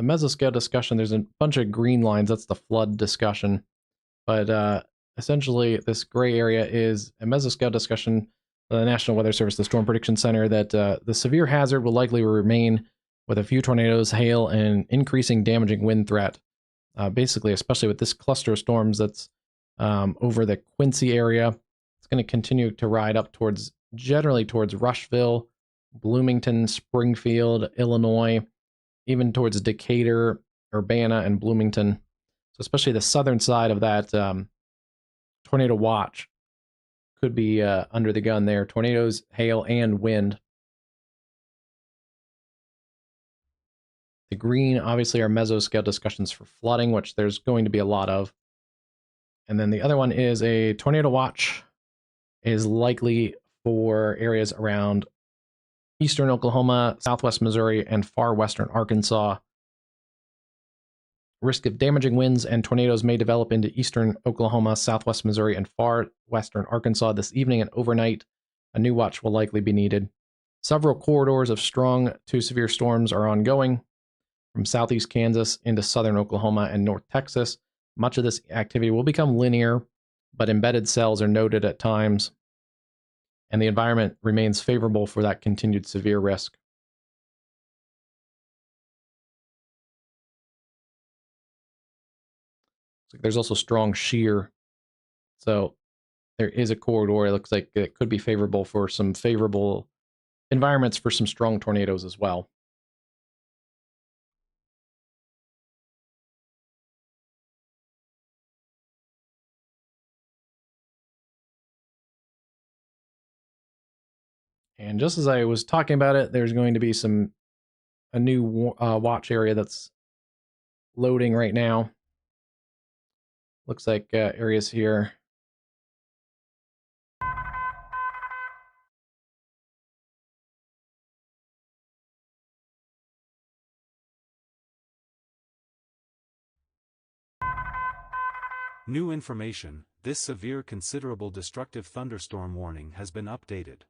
mesoscale discussion. There's a bunch of green lines. That's the flood discussion. But essentially, this gray area is a mesoscale discussion. The National Weather Service, the Storm Prediction Center, that the severe hazard will likely remain with a few tornadoes, hail, and increasing damaging wind threat. Basically, especially with this cluster of storms that's over the Quincy area, it's going to continue to ride up towards, generally towards Rushville, Bloomington, Springfield, Illinois, even towards Decatur, Urbana, and Bloomington. So especially the southern side of that tornado watch could be under the gun there. Tornadoes, hail, and wind. The green, obviously, are mesoscale discussions for flooding, which there's going to be a lot of. And then the other one is a tornado watch is likely for areas around eastern Oklahoma, southwest Missouri, and far western Arkansas. Risk of damaging winds and tornadoes may develop into eastern Oklahoma, southwest Missouri, and far western Arkansas this evening and overnight. A new watch will likely be needed. Several corridors of strong to severe storms are ongoing from southeast Kansas into southern Oklahoma and north Texas. Much of this activity will become linear, but embedded cells are noted at times, and the environment remains favorable for that continued severe risk. There's also strong shear, so there is a corridor. It looks like it could be favorable for some favorable environments for some strong tornadoes as well. And just as I was talking about it, there's going to be a new watch area that's loading right now. Looks like areas here. New information, this severe considerable destructive thunderstorm warning has been updated.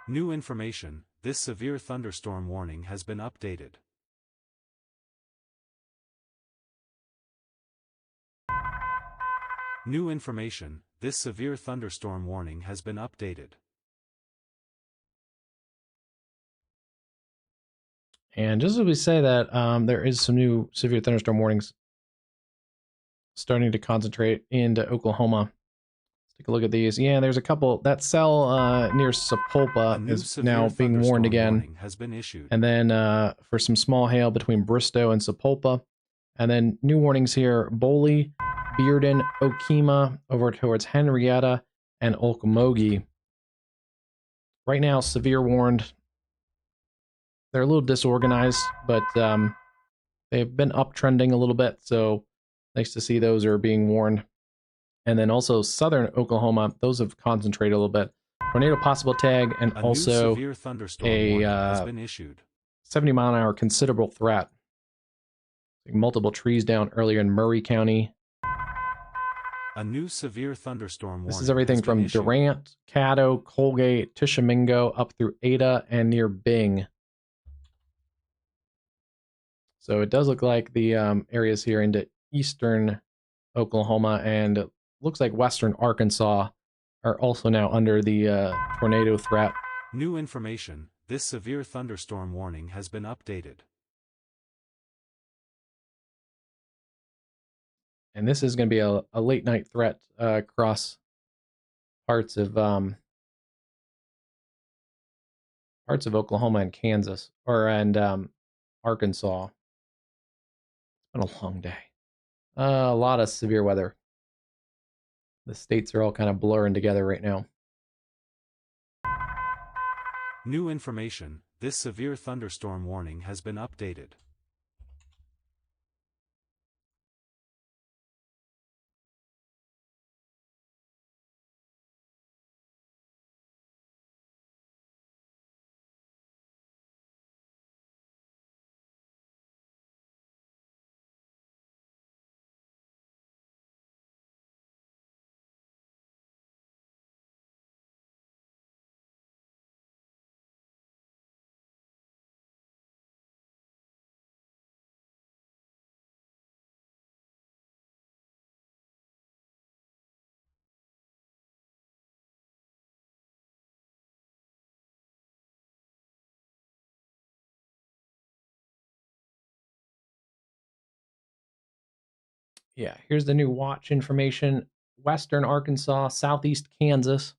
New information, this severe thunderstorm warning has been updated. New information, this severe thunderstorm warning has been updated. And just as we say that, there is some new severe thunderstorm warnings starting to concentrate into Oklahoma. Let's take a look at these. Yeah, there's a couple. That cell near Sapulpa is now being warned again. Has been issued. And then for some small hail between Bristow and Sapulpa. And then new warnings here, Boley, Bearden, Okemah, over towards Henrietta, and Okmulgee. Right now, severe warned. They're a little disorganized, but they've been uptrending a little bit, so nice to see those are being warned. And then also southern Oklahoma, those have concentrated a little bit. Tornado possible tag, and also severe thunderstorm warning has been issued. 70-mile-an-hour considerable threat. Multiple trees down earlier in Murray County. A new severe thunderstorm warning. This is everything from Durant, Caddo, Colgate, Tishomingo, up through Ada and near Bing. So it does look like the areas here into eastern Oklahoma and it looks like western Arkansas are also now under the tornado threat. New information, this severe thunderstorm warning has been updated. And this is going to be a late night threat across parts of Oklahoma and Kansas, and Arkansas. It's been a long day. A lot of severe weather. The states are all kind of blurring together right now. New information, this severe thunderstorm warning has been updated. Yeah, here's the new watch information. Western Arkansas, southeast Kansas.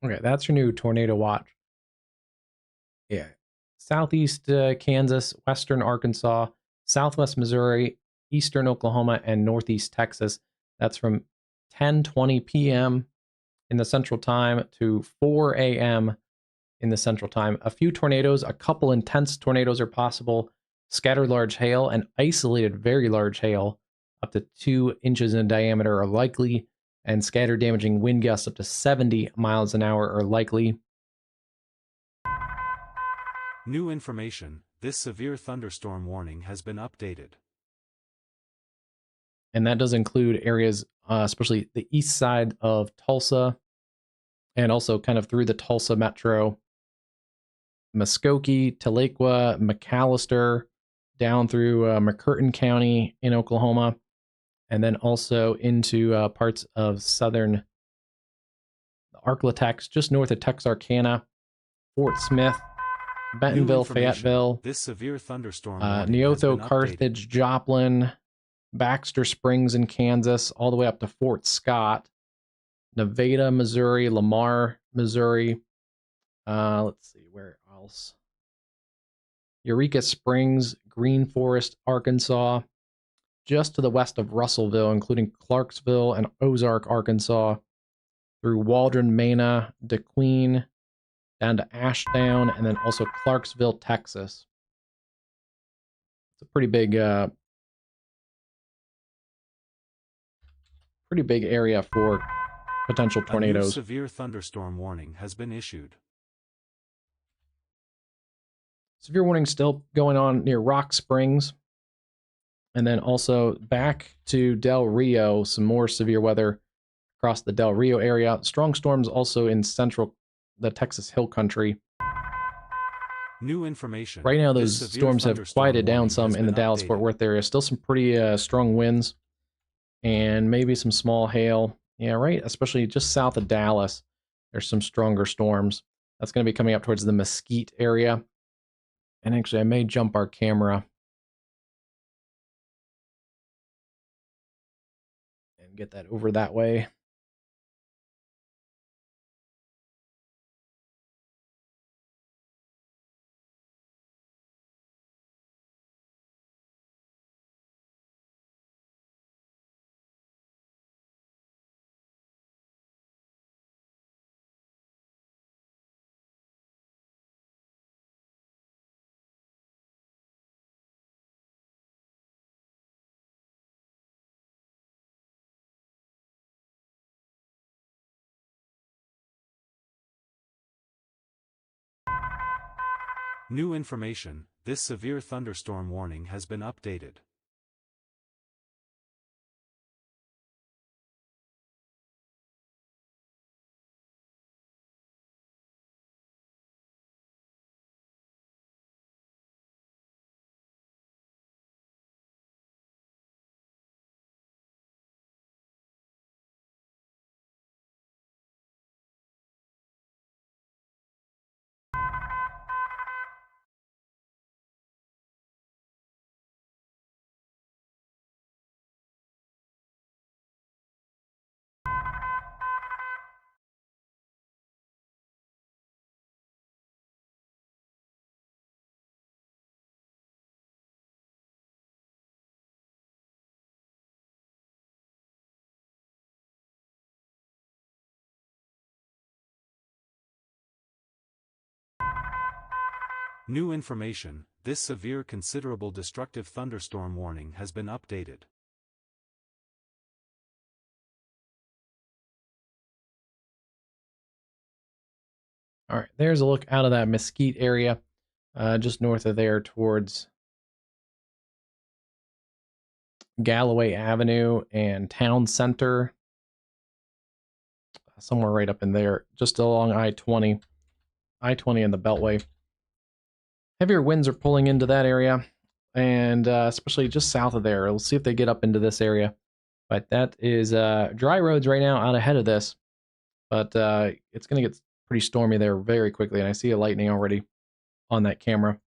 Okay, that's your new tornado watch. Yeah. Southeast Kansas, western Arkansas, southwest Missouri, eastern Oklahoma, and northeast Texas. That's from 10:20 p.m. in the central time to 4 a.m. in the central time. A few tornadoes, a couple intense tornadoes are possible. Scattered large hail and isolated very large hail up to 2 inches in diameter are likely, and scattered damaging wind gusts up to 70 miles an hour are likely. New information, this severe thunderstorm warning has been updated. And that does include areas, especially the east side of Tulsa, and also kind of through the Tulsa metro, Muskogee, Tahlequah, McAllister, down through McCurtain County in Oklahoma, and then also into parts of southern Arklatex, just north of Texarkana, Fort Smith, Bentonville, Fayetteville, this severe thunderstorm warning Neotho, has been Carthage, Joplin, Baxter Springs in Kansas, all the way up to Fort Scott, Nevada, Missouri, Lamar, Missouri. Let's see, where else? Eureka Springs, Green Forest, Arkansas, just to the west of Russellville, including Clarksville and Ozark, Arkansas, through Waldron, Mena, DeQueen, down to Ashdown, and then also Clarksville, Texas. It's a pretty big area for potential tornadoes. A new severe thunderstorm warning has been issued. Severe warning still going on near Rock Springs. And then also back to Del Rio, some more severe weather across the Del Rio area. Strong storms also in central, the Texas Hill Country. New information. Right now, those storms have quieted down some in the Dallas-Fort Worth area. Still some pretty strong winds and maybe some small hail. Yeah, right, especially just south of Dallas. There's some stronger storms. That's going to be coming up towards the Mesquite area. And actually, I may jump our camera and get that over that way. New information, this severe thunderstorm warning has been updated. New information, this severe considerable destructive thunderstorm warning has been updated. All right, there's a look out of that Mesquite area, just north of there towards Galloway Avenue and Town Center. somewhere right up in there, just along I-20 in the Beltway. Heavier winds are pulling into that area, and especially just south of there. We'll see if they get up into this area. But that is dry roads right now out ahead of this. But it's going to get pretty stormy there very quickly, and I see a lightning already on that camera.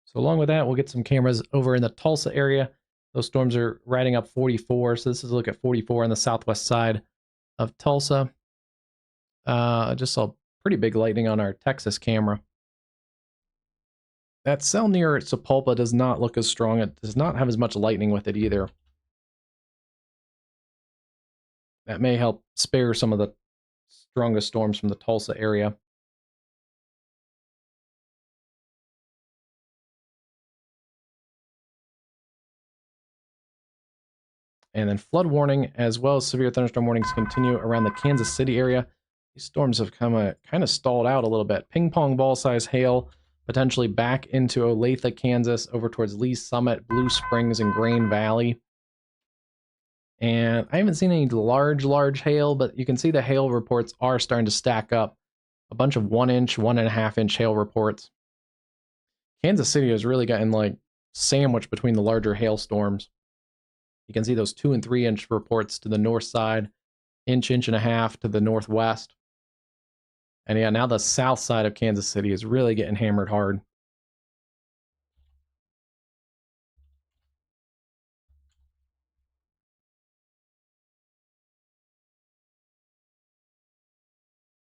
So along with that, we'll get some cameras over in the Tulsa area. Those storms are riding up 44. So this is a look at 44 on the southwest side of Tulsa. I just saw pretty big lightning on our Texas camera. That cell near Sepulpa does not look as strong. It does not have as much lightning with it either. That may help spare some of the strongest storms from the Tulsa area. And then flood warning as well as severe thunderstorm warnings continue around the Kansas City area. These storms have kind of stalled out a little bit. Ping pong ball size hail potentially back into Olathe, Kansas, over towards Lee's Summit, Blue Springs, and Grain Valley. And I haven't seen any large hail, but you can see the hail reports are starting to stack up. A bunch of 1 inch, 1.5 inch hail reports. Kansas City has really gotten like sandwiched between the larger hailstorms. You can see those 2 and 3 inch reports to the north side, inch and a half to the northwest. And yeah, now the south side of Kansas City is really getting hammered hard.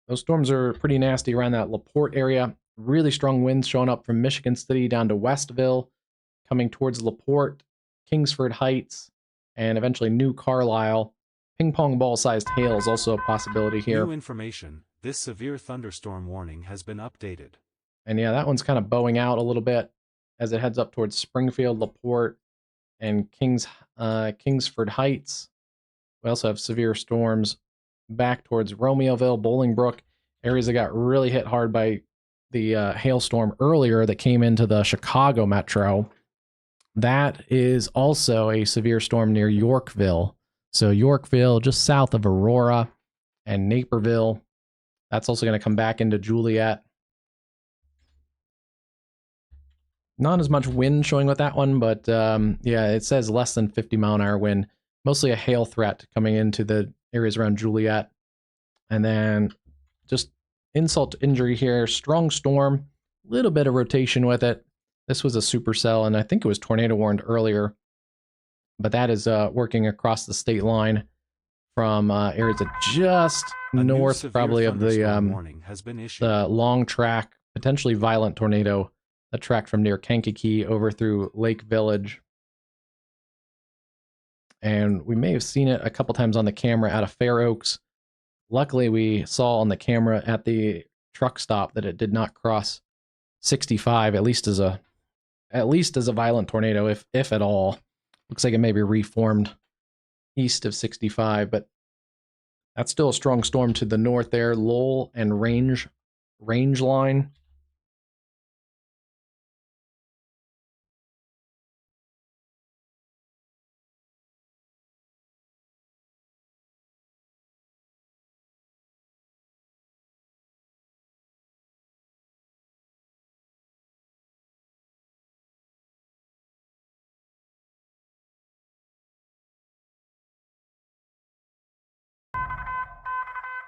Those storms are pretty nasty around that LaPorte area. Really strong winds showing up from Michigan City down to Westville, coming towards LaPorte, Kingsford Heights, and eventually New Carlisle. Ping pong ball sized hail is also a possibility here. New information. This severe thunderstorm warning has been updated. And yeah, that one's kind of bowing out a little bit as it heads up towards Springfield, LaPorte, and Kingsford Heights. We also have severe storms back towards Romeoville, Bolingbrook, areas that got really hit hard by the hailstorm earlier that came into the Chicago metro. That is also a severe storm near Yorkville. So Yorkville, just south of Aurora, and Naperville. That's also going to come back into Juliet. Not as much wind showing with that one, but yeah, it says less than 50 mile an hour wind. Mostly a hail threat coming into the areas around Juliet. And then just insult to injury here. Strong storm, little bit of rotation with it. This was a supercell, and I think it was tornado warned earlier. But that is working across the state line from areas that just north, probably, of the long track, potentially violent tornado that tracked from near Kankakee over through Lake Village. And we may have seen it a couple times on the camera out of Fair Oaks. Luckily, we saw on the camera at the truck stop that it did not cross 65, at least as a violent tornado, if at all. Looks like it may be reformed east of 65, but that's still a strong storm to the north there. Lowell and range line.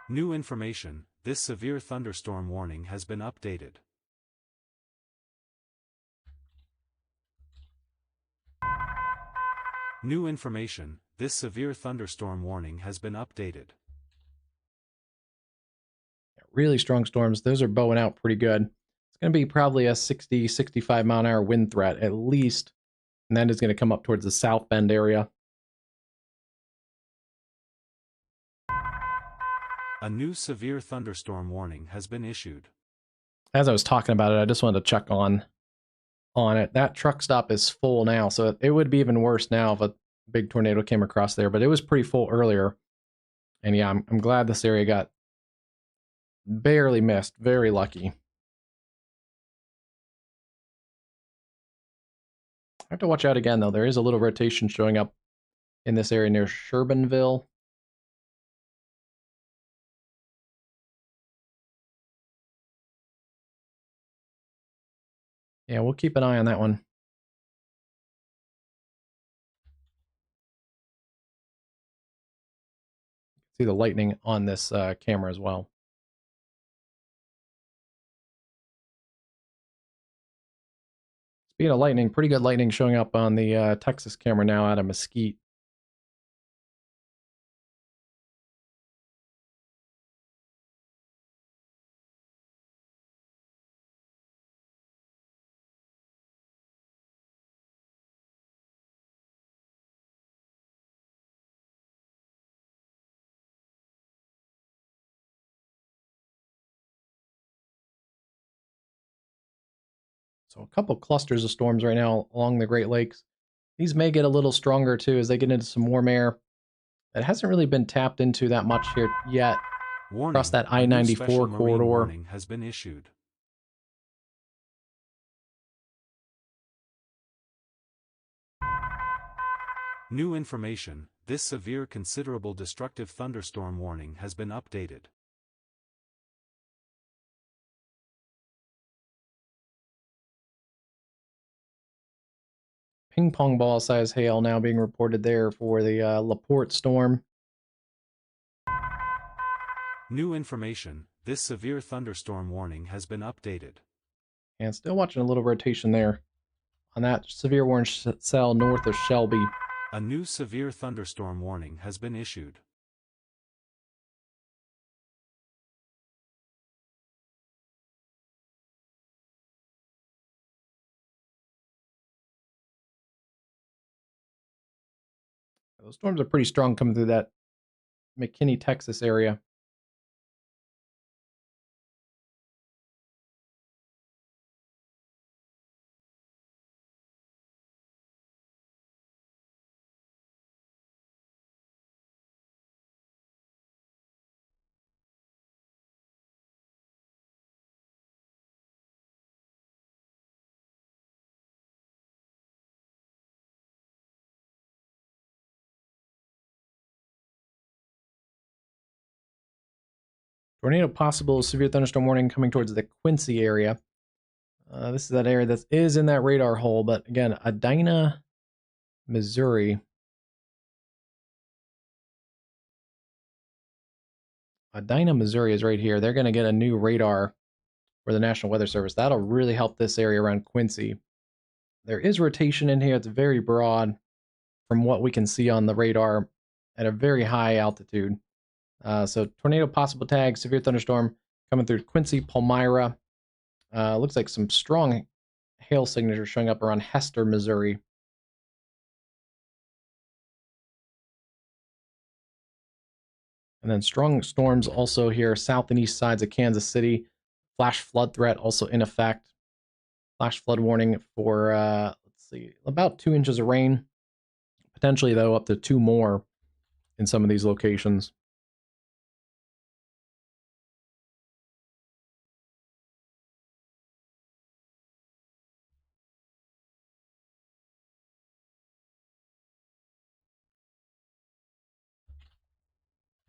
New information, this severe thunderstorm warning has been updated. New information, this severe thunderstorm warning has been updated. Really strong storms. Those are bowing out pretty good. It's going to be probably a 60, 65 mile an hour wind threat at least. And that is going to come up towards the South Bend area. A new severe thunderstorm warning has been issued. As I was talking about it, I just wanted to check on it. That truck stop is full now, so it would be even worse now if a big tornado came across there, but it was pretty full earlier. And yeah, I'm glad this area got barely missed. Very lucky. I have to watch out again, though. There is a little rotation showing up in this area near Shermanville. Yeah, we'll keep an eye on that one. See the lightning on this camera as well. Speaking of lightning, pretty good lightning showing up on the Texas camera now out of Mesquite. So a couple clusters of storms right now along the Great Lakes. These may get a little stronger too as they get into some warm air that hasn't really been tapped into that much here yet. Warning, Across that a new special I-94 marine corridor. warning has been issued. New information, this severe considerable destructive thunderstorm warning has been updated. Ping pong ball size hail now being reported there for the LaPorte storm. New information, this severe thunderstorm warning has been updated. And still watching a little rotation there on that severe orange cell north of Shelby. A new severe thunderstorm warning has been issued. Those storms are pretty strong coming through that McKinney, Texas area. Tornado possible severe thunderstorm warning coming towards the Quincy area. This is that area that is in that radar hole, but again, Edina, Missouri. Edina, Missouri is right here. They're going to get a new radar for the National Weather Service. That'll really help this area around Quincy. There is rotation in here. It's very broad from what we can see on the radar at a very high altitude. So tornado possible tag, severe thunderstorm coming through Quincy, Palmyra. Looks like some strong hail signatures showing up around Hester, Missouri. And then strong storms also here, south and east sides of Kansas City. Flash flood threat also in effect. Flash flood warning for, let's see, about 2 inches of rain. Potentially, though, up to 2 more in some of these locations.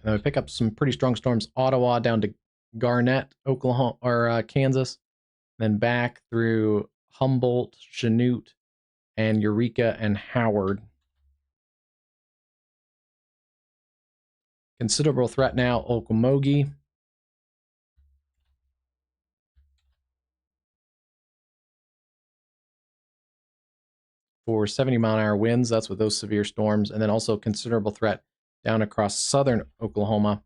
And then we pick up some pretty strong storms, Ottawa down to Garnett, Oklahoma, or Kansas, then back through Humboldt, Chanute, and Eureka and Howard. Considerable threat now, Okmulgee. For 70-mile-an-hour winds, that's with those severe storms. And then also considerable threat down across southern Oklahoma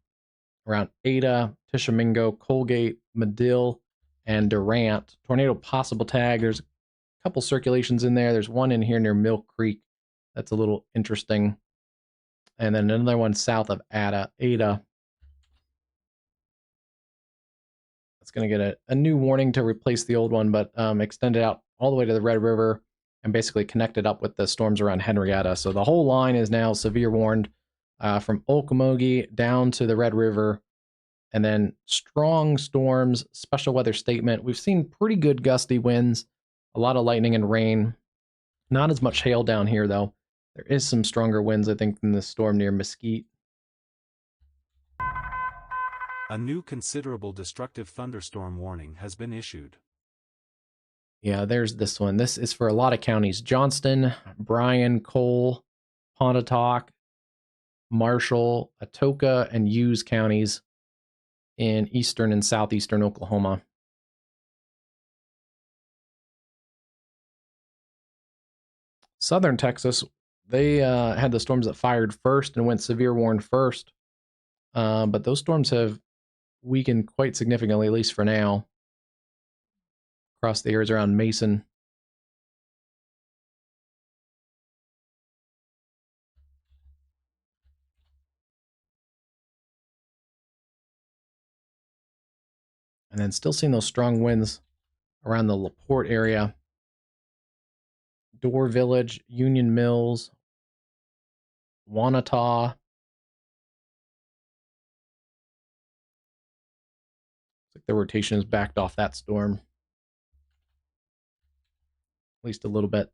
around Ada, Tishomingo, Colgate, Medill, and Durant. Tornado possible tag. There's a couple circulations in there. There's one in here near Mill Creek. That's a little interesting. And then another one south of Ada. It's going to get a new warning to replace the old one, but extend it out all the way to the Red River and basically connect it up with the storms around Henrietta. So the whole line is now severe warned from Okmulgee down to the Red River. And then strong storms, special weather statement. We've seen pretty good gusty winds, a lot of lightning and rain. Not as much hail down here, though. There is some stronger winds, I think, than the storm near Mesquite. A new considerable destructive thunderstorm warning has been issued. Yeah, there's this one. This is for a lot of counties. Johnston, Bryan, Cole, Pontotoc, Marshall, Atoka, and Hughes counties in eastern and southeastern Oklahoma. Southern Texas, they had the storms that fired first and went severe warned first. But those storms have weakened quite significantly, at least for now, across the areas around Mason. And then still seeing those strong winds around the LaPorte area. Door Village, Union Mills, Wanata. Looks like the rotation has backed off that storm. At least a little bit.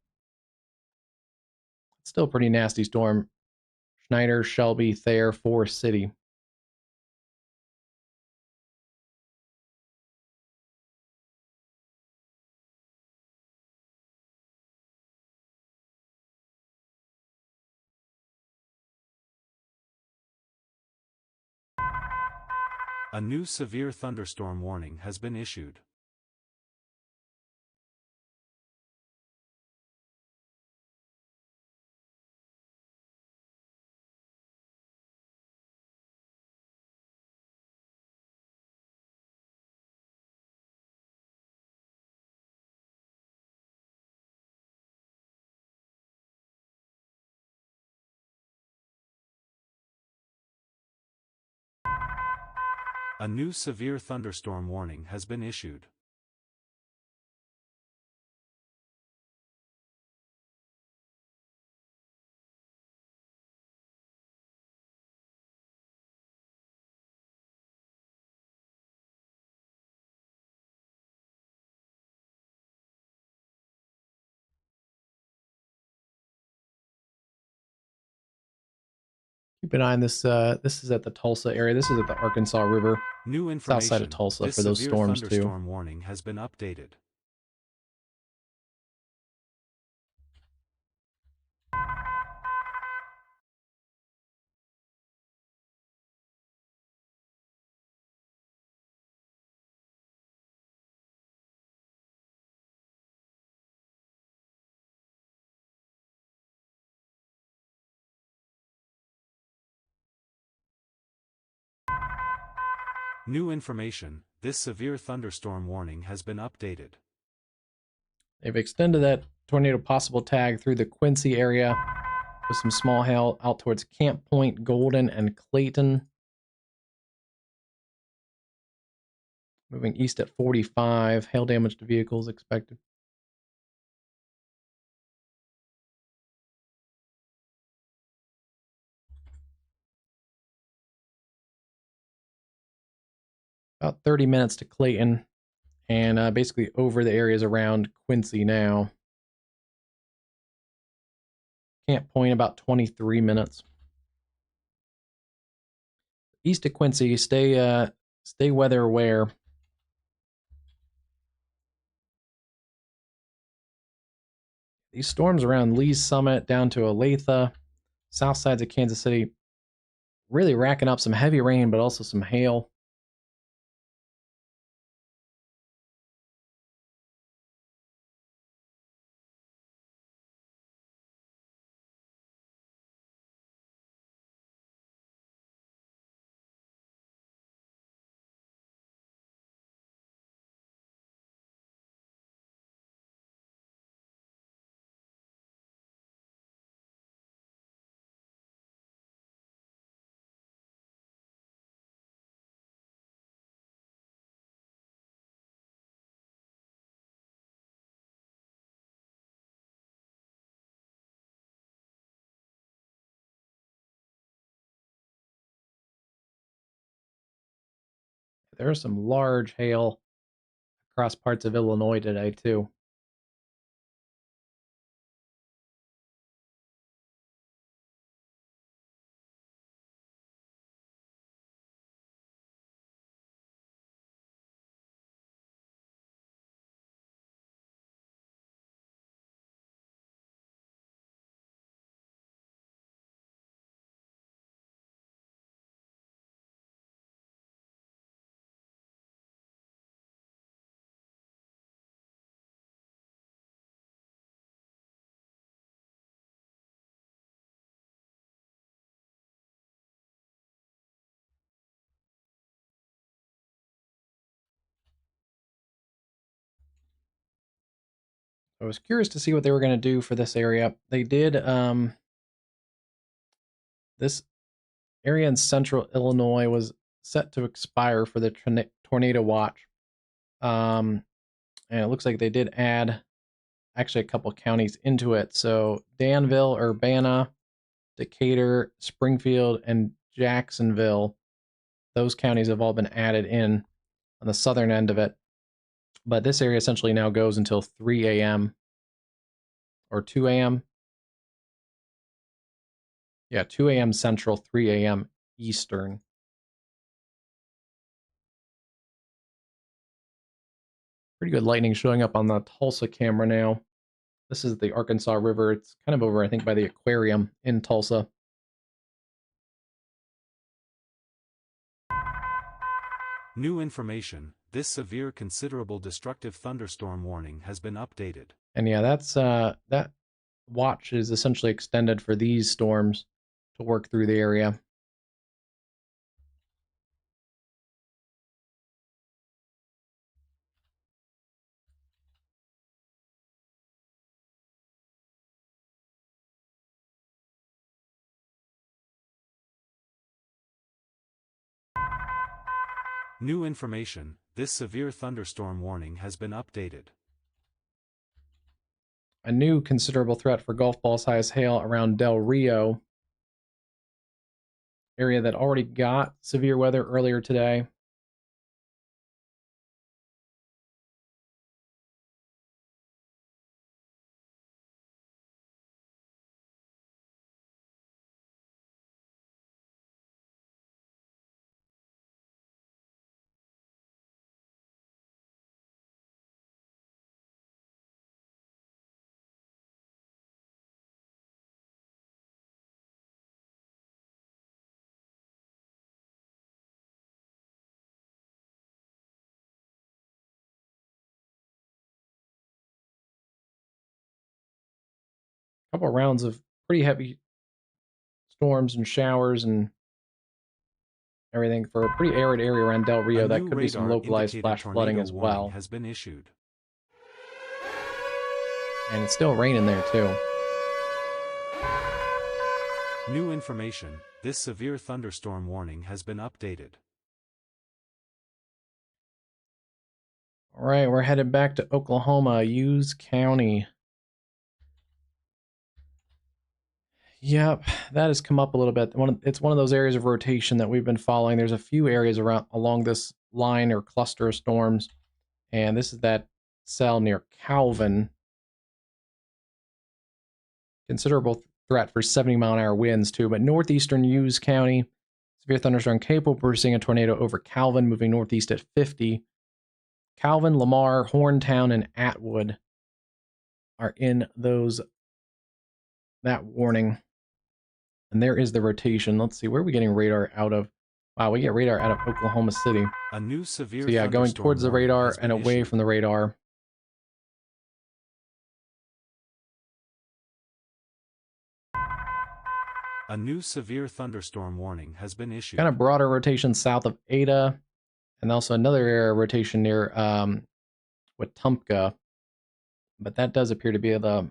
Still a pretty nasty storm. Schneider, Shelby, Thayer, Forest City. A new severe thunderstorm warning has been issued. A new severe thunderstorm warning has been issued. Keep an eye on this. This is at the Tulsa area. This is at the Arkansas River. New South side of information. Tulsa This for those severe storms, too. thunderstorm warning has been updated. New information. This severe thunderstorm warning has been updated. They've extended that tornado possible tag through the Quincy area with some small hail out towards Camp Point, Golden, and Clayton. Moving east at 45. Hail damage to vehicles expected. About 30 minutes to Clayton, and basically over the areas around Quincy now. Camp Point about 23 minutes. East of Quincy, stay weather aware. These storms around Lee's Summit down to Olathe, south sides of Kansas City, really racking up some heavy rain, but also some hail. There's some large hail across parts of Illinois today, too. I was curious to see what they were going to do for this area. They did this area in central Illinois was set to expire for the tornado watch. And it looks like they did add actually a couple counties into it. So Danville, Urbana, Decatur, Springfield, and Jacksonville, those counties have all been added in on the southern end of it. But this area essentially now goes until 3 a.m. or 2 a.m. Yeah, 2 a.m. Central, 3 a.m. Eastern. Pretty good lightning showing up on the Tulsa camera now. This is the Arkansas River. It's kind of over, I think, by the aquarium in Tulsa. New information. This severe considerable destructive thunderstorm warning has been updated. And yeah, that's that watch is essentially extended for these storms to work through the area. New information. This severe thunderstorm warning has been updated. A new considerable threat for golf ball size hail around Del Rio, area that already got severe weather earlier today. A couple rounds of pretty heavy storms and showers and everything for a pretty arid area around Del Rio. That could be some localized flash flooding as well. Has been issued. And it's still raining there too. New information. This severe thunderstorm warning has been updated. All right, we're headed back to Oklahoma, Hughes County. Yep, that has come up a little bit. It's one of those areas of rotation that we've been following. There's a few areas around along this line or cluster of storms, and this is that cell near Calvin. Considerable threat for 70-mile-an-hour winds too. But northeastern Hughes County, severe thunderstorm capable. We're seeing a tornado over Calvin, moving northeast at 50. Calvin, Lamar, Horntown, and Atwood are in that warning. And there is the rotation. Let's see, where are we getting radar out of? Wow, we get radar out of Oklahoma City. A new severe So yeah, going towards the radar and away from the radar. A new severe thunderstorm warning has been issued. Kind of broader rotation south of Ada, and also another area rotation near Wetumpka. But that does appear to be the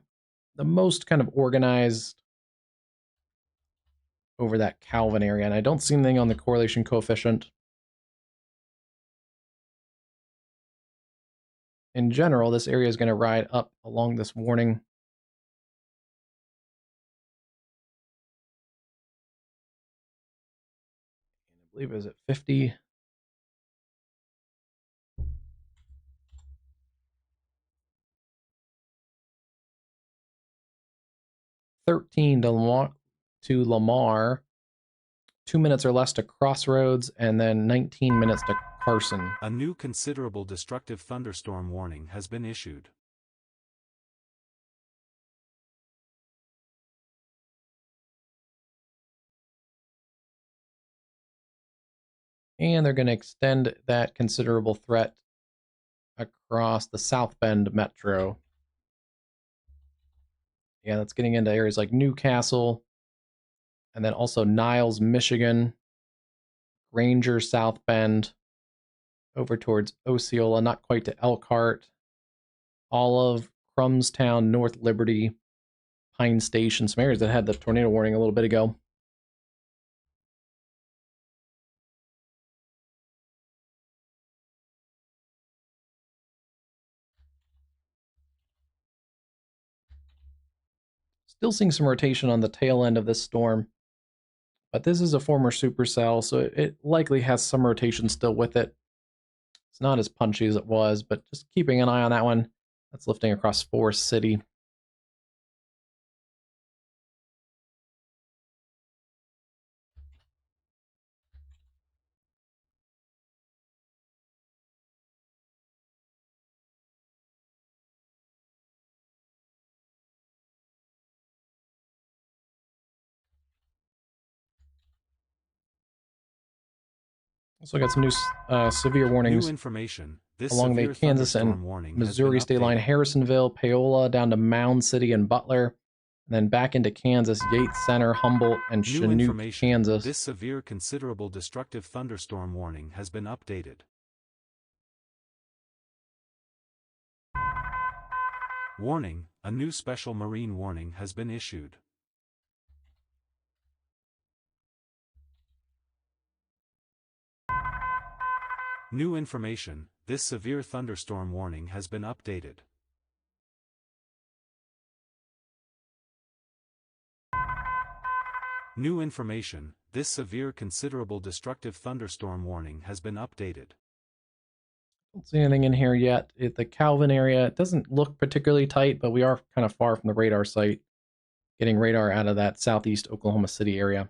most kind of organized over that Calvin area, and I don't see anything on the correlation coefficient. In general, this area is going to ride up along this warning. I believe it was at 50. 13 to Lamar, 2 minutes or less to Crossroads, and then 19 minutes to Carson. A new considerable destructive thunderstorm warning has been issued. And they're going to extend that considerable threat across the South Bend Metro. Yeah, that's getting into areas like Newcastle, and then also Niles, Michigan, Granger, South Bend, over towards Osceola, not quite to Elkhart, Olive, Crumstown, North Liberty, Pine Station, some areas that had the tornado warning a little bit ago. Still seeing some rotation on the tail end of this storm, but this is a former supercell, so it likely has some rotation still with it. It's not as punchy as it was, but just keeping an eye on that one. That's lifting across Forest City. Also got some new severe warnings New information. This along the severe Kansas and thunderstorm warning Missouri state line, Harrisonville, Paola, down to Mound City and Butler, and then back into Kansas, Yates Center, Humboldt, and New Chinook, information. Kansas. This severe considerable destructive thunderstorm warning has been updated. Warning, a new special marine warning has been issued. New information, this severe thunderstorm warning has been updated. New information, this severe considerable destructive thunderstorm warning has been updated. Don't see anything in here yet. At the Calvin area, it doesn't look particularly tight, but we are kind of far from the radar site, getting radar out of that southeast Oklahoma City area.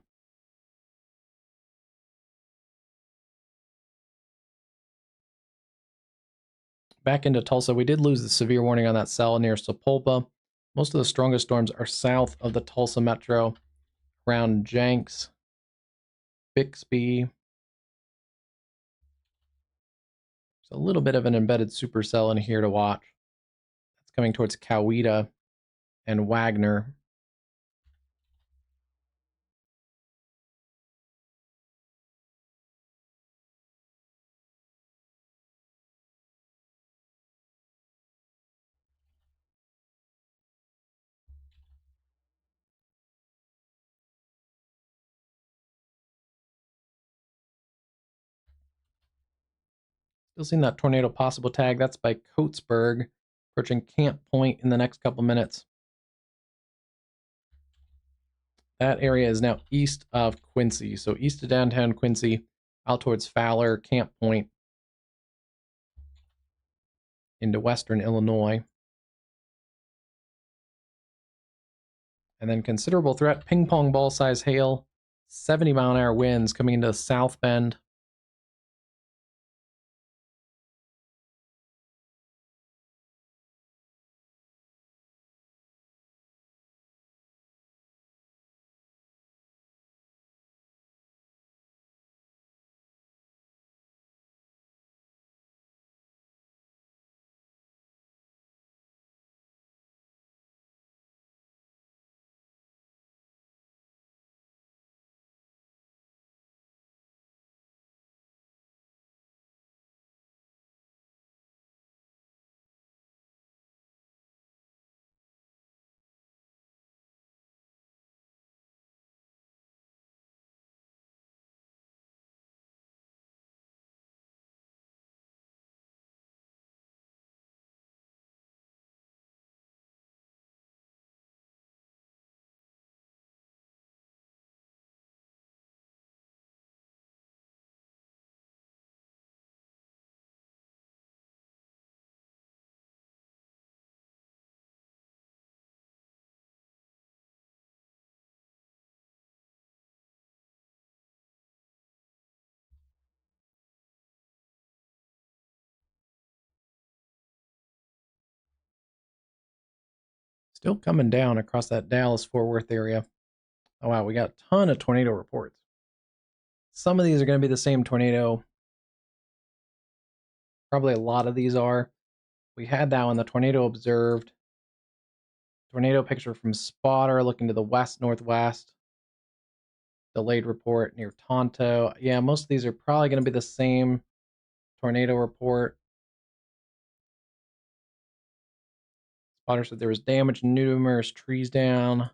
Back into Tulsa, we did lose the severe warning on that cell near Sapulpa. Most of the strongest storms are south of the Tulsa metro, around Jenks, Bixby. There's a little bit of an embedded supercell in here to watch. That's coming towards Coweta and Wagner. Still seeing that tornado possible tag. That's by Coatesburg, approaching Camp Point in the next couple minutes. That area is now east of Quincy. So east of downtown Quincy, out towards Fowler, Camp Point, into western Illinois. And then considerable threat, ping pong ball size hail, 70-mile-an-hour winds coming into South Bend. Still coming down across that Dallas-Fort Worth area. Oh, wow, we got a ton of tornado reports. Some of these are going to be the same tornado. Probably a lot of these are. We had that one, the tornado observed. Tornado picture from spotter looking to the west-northwest. Delayed report near Tonto. Yeah, most of these are probably going to be the same tornado report. Spotter said there was damage, numerous trees down.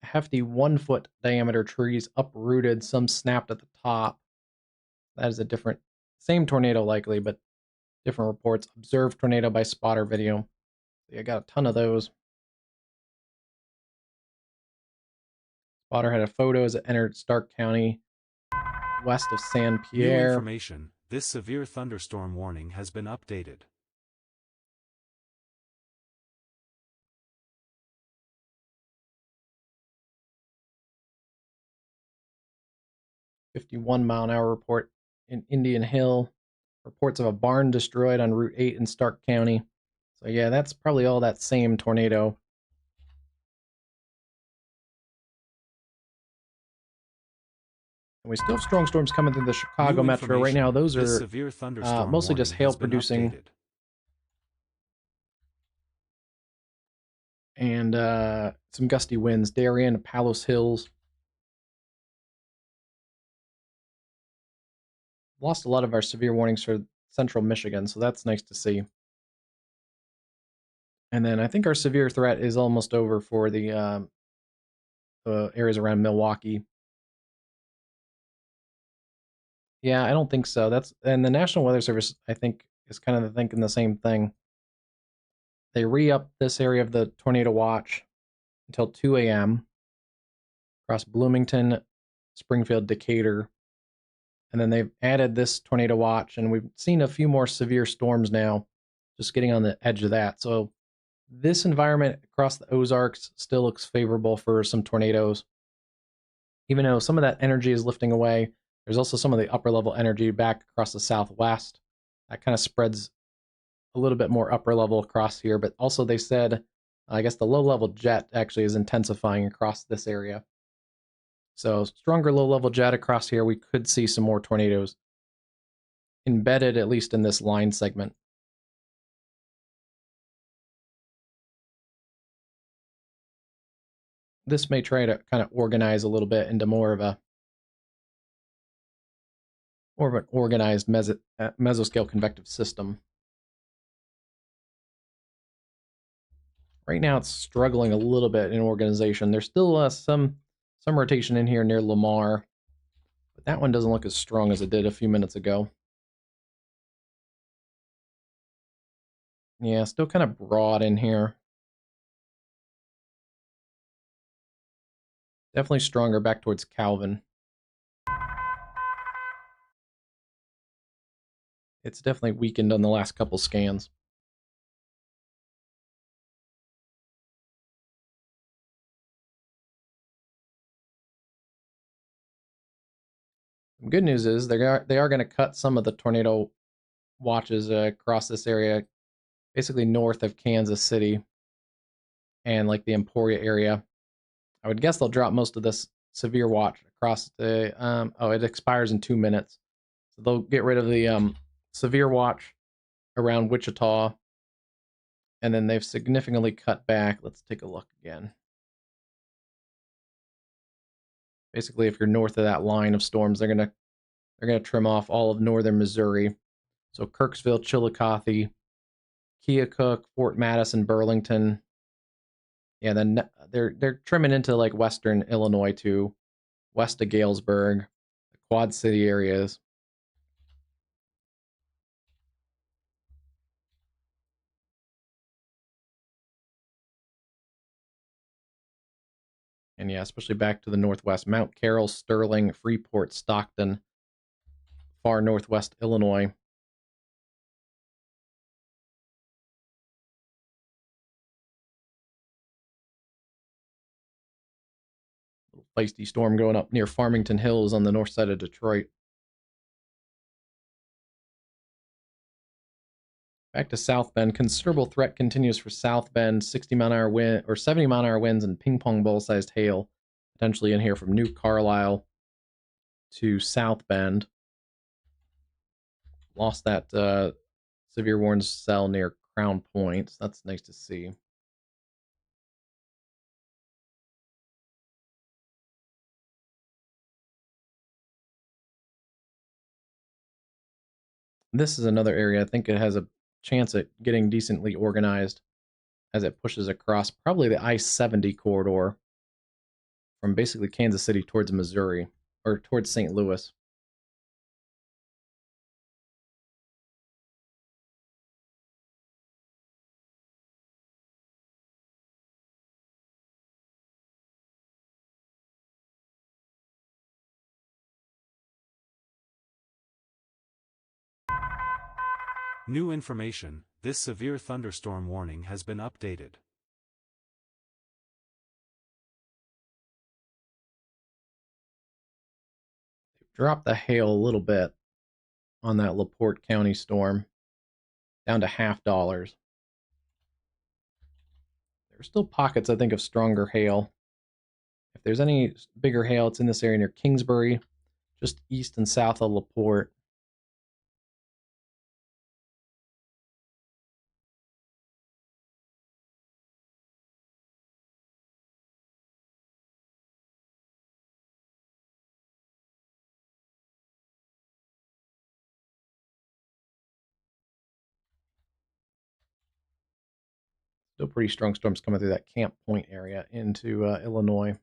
Hefty 1-foot diameter trees uprooted, some snapped at the top. That is a different, same tornado likely, but different reports. Observed tornado by spotter video. Yeah, I got a ton of those. Spotter had a photo as it entered Stark County, west of San New Pierre. information, this severe thunderstorm warning has been updated. .51-mile-an-hour report in Indian Hill. Reports of a barn destroyed on Route 8 in Stark County. So yeah, that's probably all that same tornado. And we still have strong storms coming through the Chicago metro right now. Those are severe thunderstorm mostly just hail producing. updated. And some gusty winds. Darien, Palos Hills. Lost a lot of our severe warnings for central Michigan, so that's nice to see. And then I think our severe threat is almost over for the areas around Milwaukee. Yeah, I don't think so. And the National Weather Service, I think, is kind of thinking the same thing. They re-upped this area of the tornado watch until 2 a.m. across Bloomington, Springfield, Decatur. And then they've added this tornado watch, and we've seen a few more severe storms now, just getting on the edge of that. So this environment across the Ozarks still looks favorable for some tornadoes. Even though some of that energy is lifting away, there's also some of the upper level energy back across the southwest. That kind of spreads a little bit more upper level across here, but also they said, I guess the low level jet actually is intensifying across this area. So stronger low level jet across here, we could see some more tornadoes embedded at least in this line segment. This may try to kind of organize a little bit into more of an organized mesoscale convective system. Right now it's struggling a little bit in organization. There's still some rotation in here near Lamar, but that one doesn't look as strong as it did a few minutes ago. Yeah, still kind of broad in here. Definitely stronger back towards Calvin. It's definitely weakened on the last couple scans. The good news is they are going to cut some of the tornado watches across this area, basically north of Kansas City and like the Emporia area. I would guess they'll drop most of this severe watch across the, it expires in 2 minutes. So they'll get rid of the severe watch around Wichita, and then they've significantly cut back. Let's take a look again. Basically, if you're north of that line of storms, they're gonna trim off all of northern Missouri. So Kirksville, Chillicothe, Keokuk, Fort Madison, Burlington. Yeah, then they're trimming into like western Illinois too, west of Galesburg, the Quad City areas. And yeah, especially back to the northwest, Mount Carroll, Sterling, Freeport, Stockton, far northwest Illinois. Little feisty storm going up near Farmington Hills on the north side of Detroit. Back to South Bend. Considerable threat continues for South Bend. 60-mile-an-hour wind or 70-mile-an-hour winds and ping pong ball-sized hail potentially in here from New Carlisle to South Bend. Lost that severe warning cell near Crown Point. So that's nice to see. This is another area I think it has a chance at getting decently organized as it pushes across probably the I-70 corridor from basically Kansas City towards Missouri or towards St. Louis. New information, this severe thunderstorm warning has been updated. Dropped the hail a little bit on that LaPorte County storm, down to $50. There's still pockets, I think, of stronger hail. If there's any bigger hail, it's in this area near Kingsbury, just east and south of LaPorte. Still pretty strong storms coming through that Camp Point area into Illinois.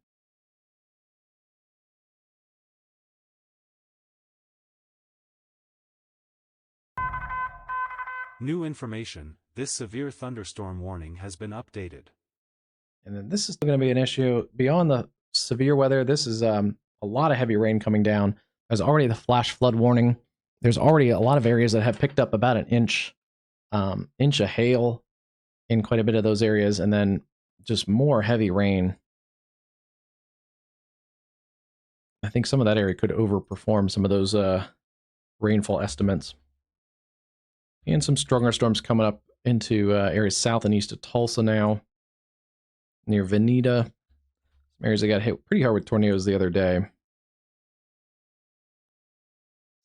New information, this severe thunderstorm warning has been updated. And then this is still going to be an issue. Beyond the severe weather, this is a lot of heavy rain coming down. There's already the flash flood warning. There's already a lot of areas that have picked up about an inch of hail in quite a bit of those areas, and then just more heavy rain. I think some of that area could overperform some of those rainfall estimates. And some stronger storms coming up into areas south and east of Tulsa now, near Veneta. Some areas that got hit pretty hard with tornadoes the other day.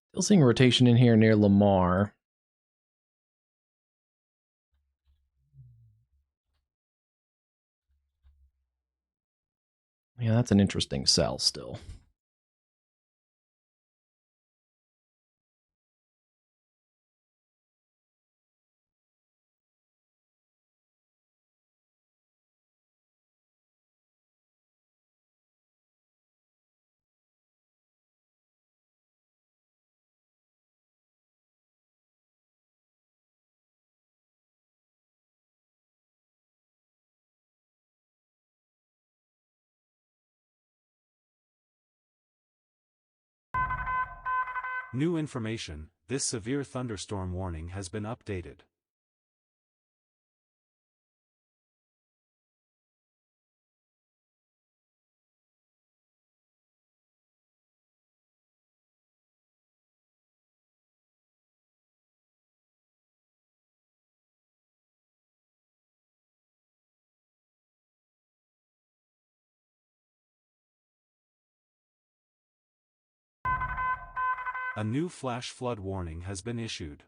Still seeing rotation in here near Lamar. Yeah, that's an interesting cell still. New information, this severe thunderstorm warning has been updated. A new flash flood warning has been issued.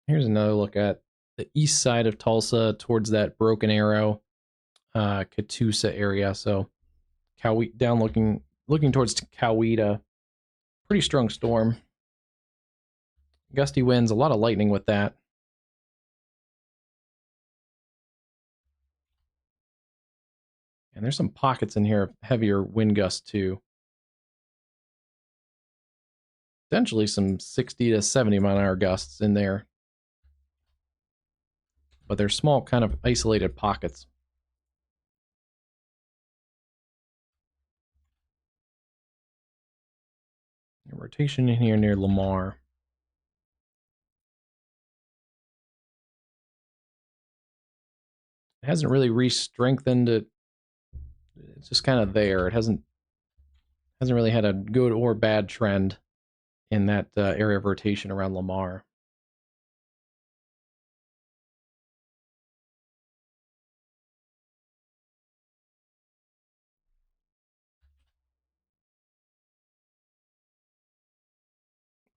Here's another look at the east side of Tulsa towards that Broken Arrow, Catoosa area. So down looking towards Coweta. Pretty strong storm. Gusty winds, a lot of lightning with that. And there's some pockets in here of heavier wind gusts too. Potentially some 60 to 70 mile an hour gusts in there. But they're small, kind of isolated pockets. Rotation in here near Lamar. It hasn't really re-strengthened it. It's just kind of there. It hasn't Hasn't really had a good or bad trend in that area of rotation around Lamar.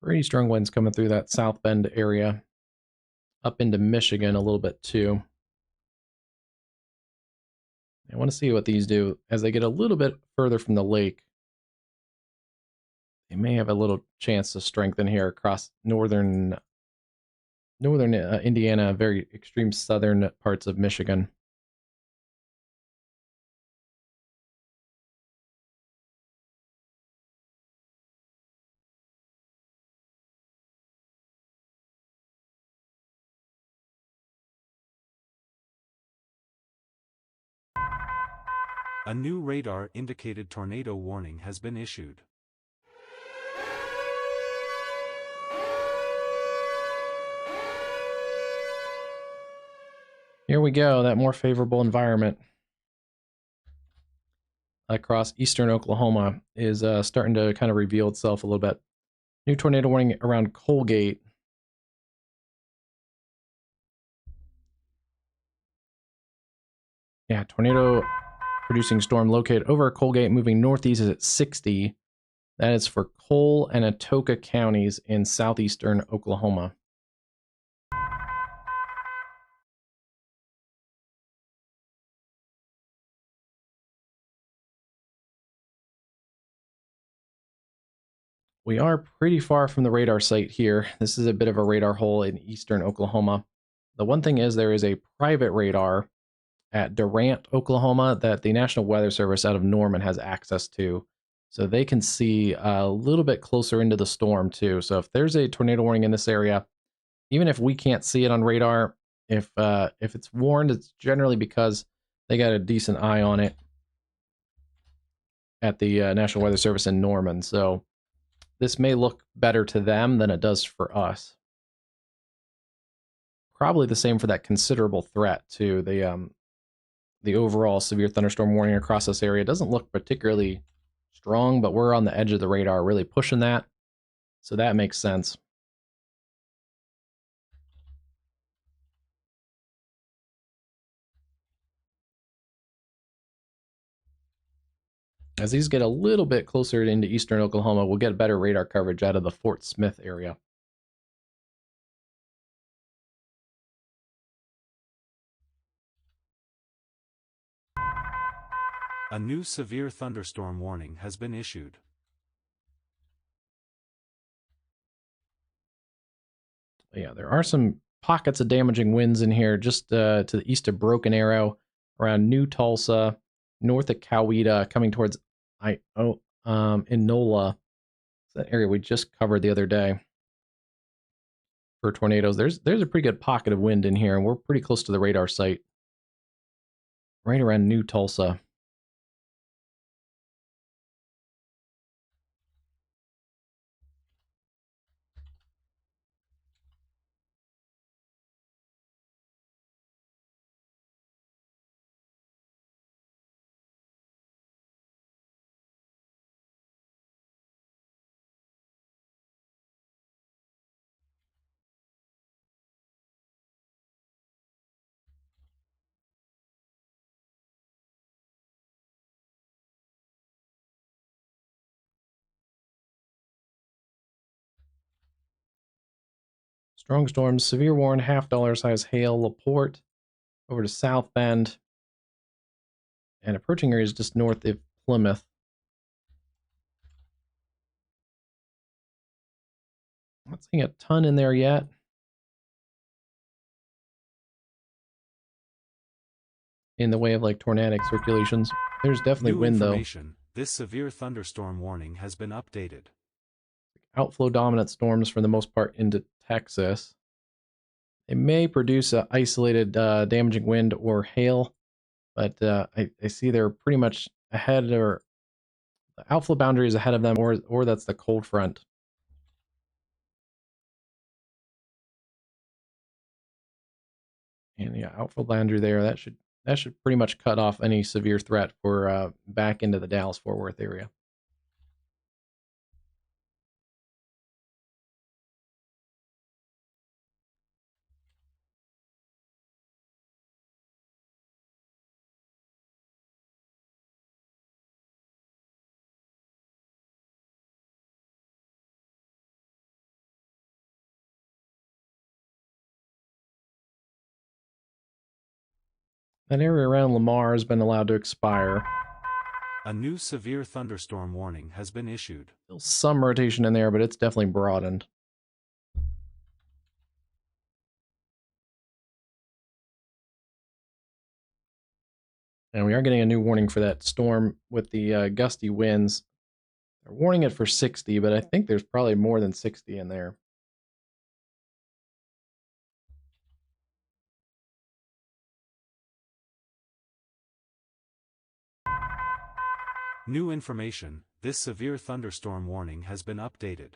Pretty strong winds coming through that South Bend area, up into Michigan a little bit too. I want to see what these do as they get a little bit further from the lake. They may have a little chance to strengthen here across northern Indiana, very extreme southern parts of Michigan. A new radar-indicated tornado warning has been issued. Here we go, that more favorable environment across eastern Oklahoma is starting to kind of reveal itself a little bit. New tornado warning around Colgate. Yeah, tornado producing storm located over Colgate, moving northeast is at 60. That is for Cole and Atoka counties in southeastern Oklahoma. We are pretty far from the radar site here. This is a bit of a radar hole in eastern Oklahoma. The one thing is there is a private radar at Durant, Oklahoma that the National Weather Service out of Norman has access to. So they can see a little bit closer into the storm too. So if there's a tornado warning in this area, even if we can't see it on radar, if it's warned, it's generally because they got a decent eye on it at the National Weather Service in Norman. So this may look better to them than it does for us. Probably the same for that considerable threat to the overall severe thunderstorm warning across this area. Doesn't look particularly strong, but we're on the edge of the radar, really pushing that. So that makes sense. As these get a little bit closer into eastern Oklahoma, we'll get better radar coverage out of the Fort Smith area. A new severe thunderstorm warning has been issued. Yeah, there are some pockets of damaging winds in here just to the east of Broken Arrow, around New Tulsa, north of Coweta, coming towards in NOLA. It's that area we just covered the other day for tornadoes. There's a pretty good pocket of wind in here, and we're pretty close to the radar site, right around New Tulsa. Strong storms, severe warn, $half size hail, LaPorte, over to South Bend, and approaching areas just north of Plymouth. Not seeing a ton in there yet. In the way of like tornadic circulations. There's definitely New wind though. information. This severe thunderstorm warning has been updated. Outflow dominant storms for the most part into Texas. They may produce a isolated damaging wind or hail, but I see they're pretty much ahead, or the outflow boundary is ahead of them, or that's the cold front. And yeah, outflow boundary there. That should pretty much cut off any severe threat for back into the Dallas-Fort Worth area. That area around Lamar has been allowed to expire. A new severe thunderstorm warning has been issued. Still some rotation in there, but it's definitely broadened. And we are getting a new warning for that storm with the gusty winds. They're warning it for 60, but I think there's probably more than 60 in there. New information, this severe thunderstorm warning has been updated.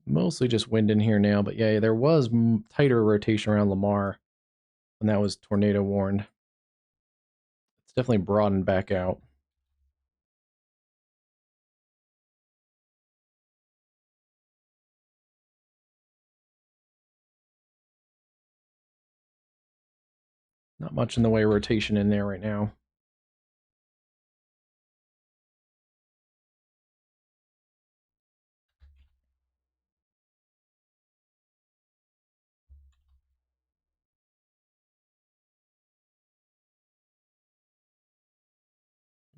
Mostly just wind in here now, but yeah, there was tighter rotation around Lamar when that was tornado warned. It's definitely broadened back out. Not much in the way of rotation in there right now.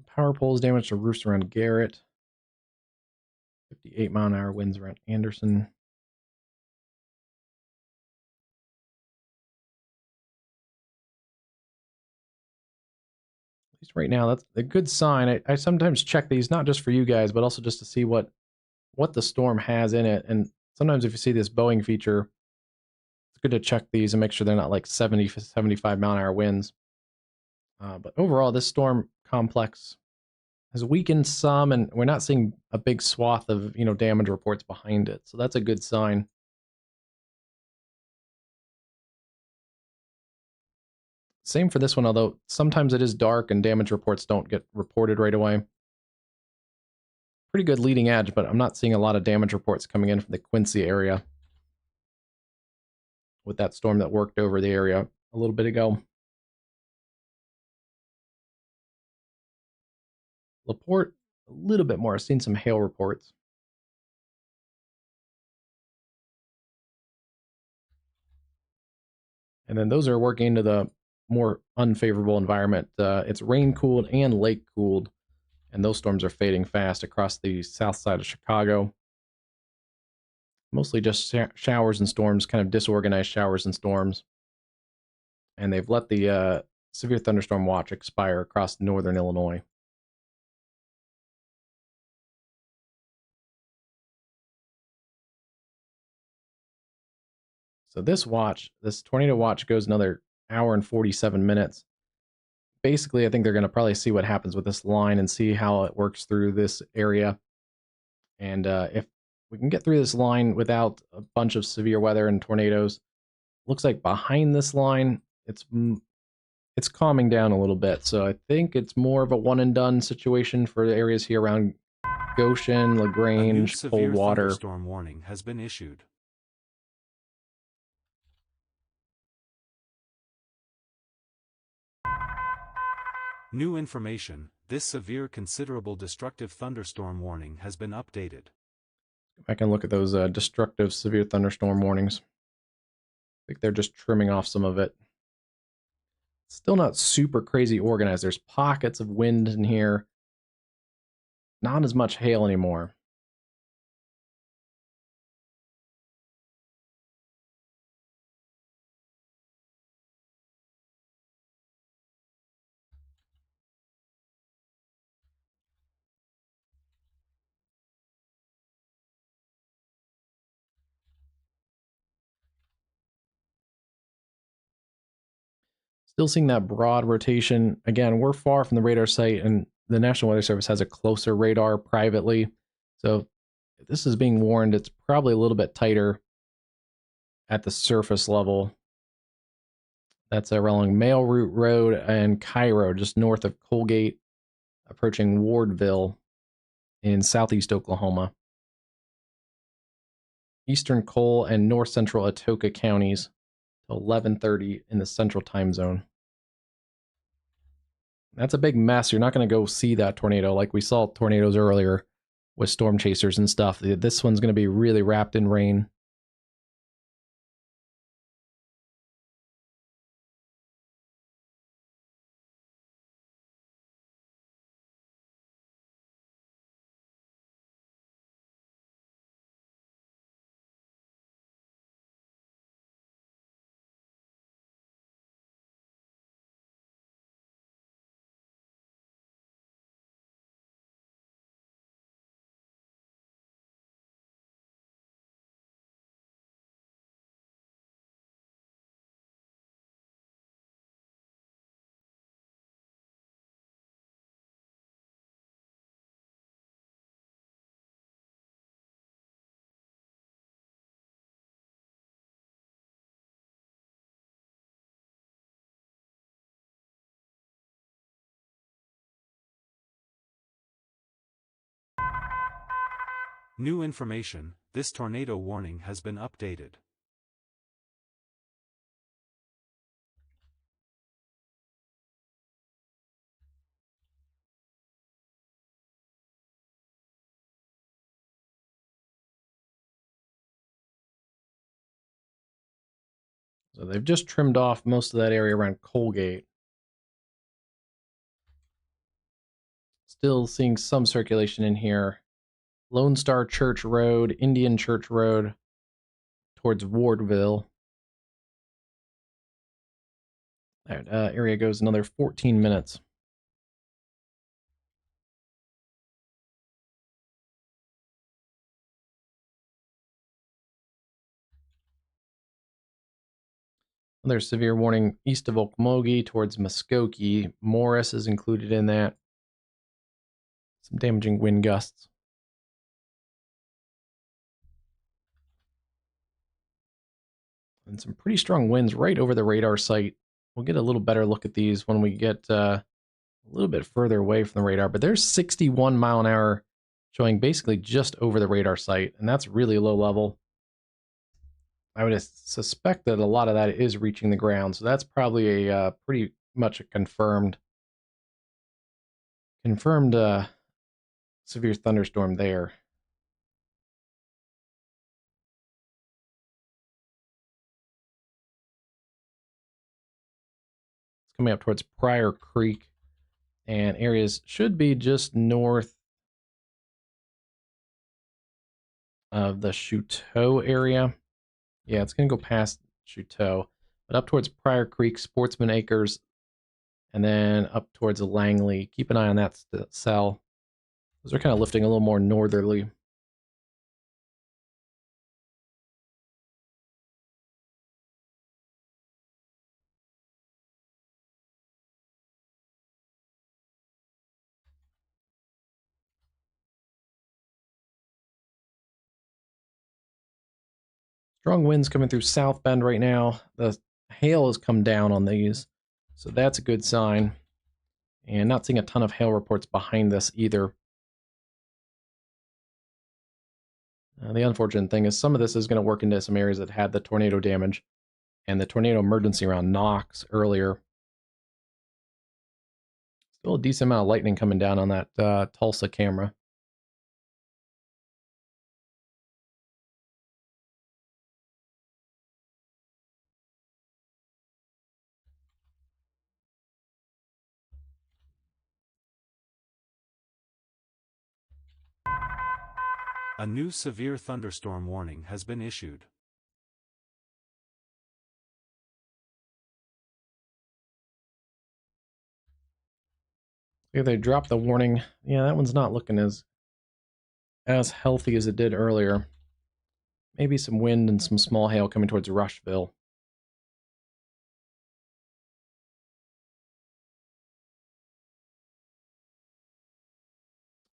Power poles damage to roofs around Garrett. 58-mile-an-hour winds around Anderson. At least right now, that's a good sign. I sometimes check these, not just for you guys, but also just to see what the storm has in it. And sometimes if you see this Boeing feature, it's good to check these and make sure they're not like 70, 75-mile-an-hour winds. But overall, this storm complex has weakened some, and we're not seeing a big swath of damage reports behind it. So that's a good sign. Same for this one, although sometimes it is dark and damage reports don't get reported right away. Pretty good leading edge, but I'm not seeing a lot of damage reports coming in from the Quincy area with that storm that worked over the area a little bit ago. LaPorte, a little bit more. I've seen some hail reports. And then those are working into the more unfavorable environment. It's rain cooled and lake cooled, and those storms are fading fast across the south side of Chicago. Mostly just showers and storms, kind of disorganized showers and storms. And they've let the severe thunderstorm watch expire across northern Illinois. So this tornado watch goes another hour and 47 minutes. Basically, I think they're going to probably see what happens with this line and see how it works through this area. And if we can get through this line without a bunch of severe weather and tornadoes, looks like behind this line, it's calming down a little bit. So I think it's more of a one and done situation for the areas here around Goshen, LaGrange, Coldwater. A new severe thunderstorm warning has been issued. New information, this severe considerable destructive thunderstorm warning has been updated. I can look at those destructive severe thunderstorm warnings. I think they're just trimming off some of it. Still not super crazy organized. There's pockets of wind in here. Not as much hail anymore. Still seeing that broad rotation. Again, we're far from the radar site, and the National Weather Service has a closer radar privately. So if this is being warned, it's probably a little bit tighter at the surface level. That's along Mail Route Road and Cairo, just north of Colgate, approaching Wardville in southeast Oklahoma. Eastern Cole and north central Atoka counties till 11:30 in the central time zone. That's a big mess. You're not going to go see that tornado like we saw tornadoes earlier with storm chasers and stuff. This one's going to be really wrapped in rain. New information, this tornado warning has been updated. So they've just trimmed off most of that area around Colgate. Still seeing some circulation in here. Lone Star Church Road, Indian Church Road, towards Wardville. That area goes another 14 minutes. Another severe warning east of Okmulgee towards Muskogee. Morris is included in that. Some damaging wind gusts. And some pretty strong winds right over the radar site. We'll get a little better look at these when we get a little bit further away from the radar. But there's 61 mile an hour showing basically just over the radar site. And that's really low level. I would suspect that a lot of that is reaching the ground. So that's probably a pretty much a confirmed severe thunderstorm there. It's coming up towards Pryor Creek, and areas should be just north of the Chouteau area. Yeah, it's going to go past Chouteau, but up towards Pryor Creek, Sportsman Acres, and then up towards Langley. Keep an eye on that cell. Those are kind of lifting a little more northerly. Strong winds coming through South Bend right now. The hail has come down on these, so that's a good sign. And not seeing a ton of hail reports behind this either. The unfortunate thing is some of this is going to work into some areas that had the tornado damage and the tornado emergency around Knox earlier. Still a decent amount of lightning coming down on that Tulsa camera. A new severe thunderstorm warning has been issued. Here they dropped the warning. Yeah, that one's not looking as healthy as it did earlier. Maybe some wind and some small hail coming towards Rushville.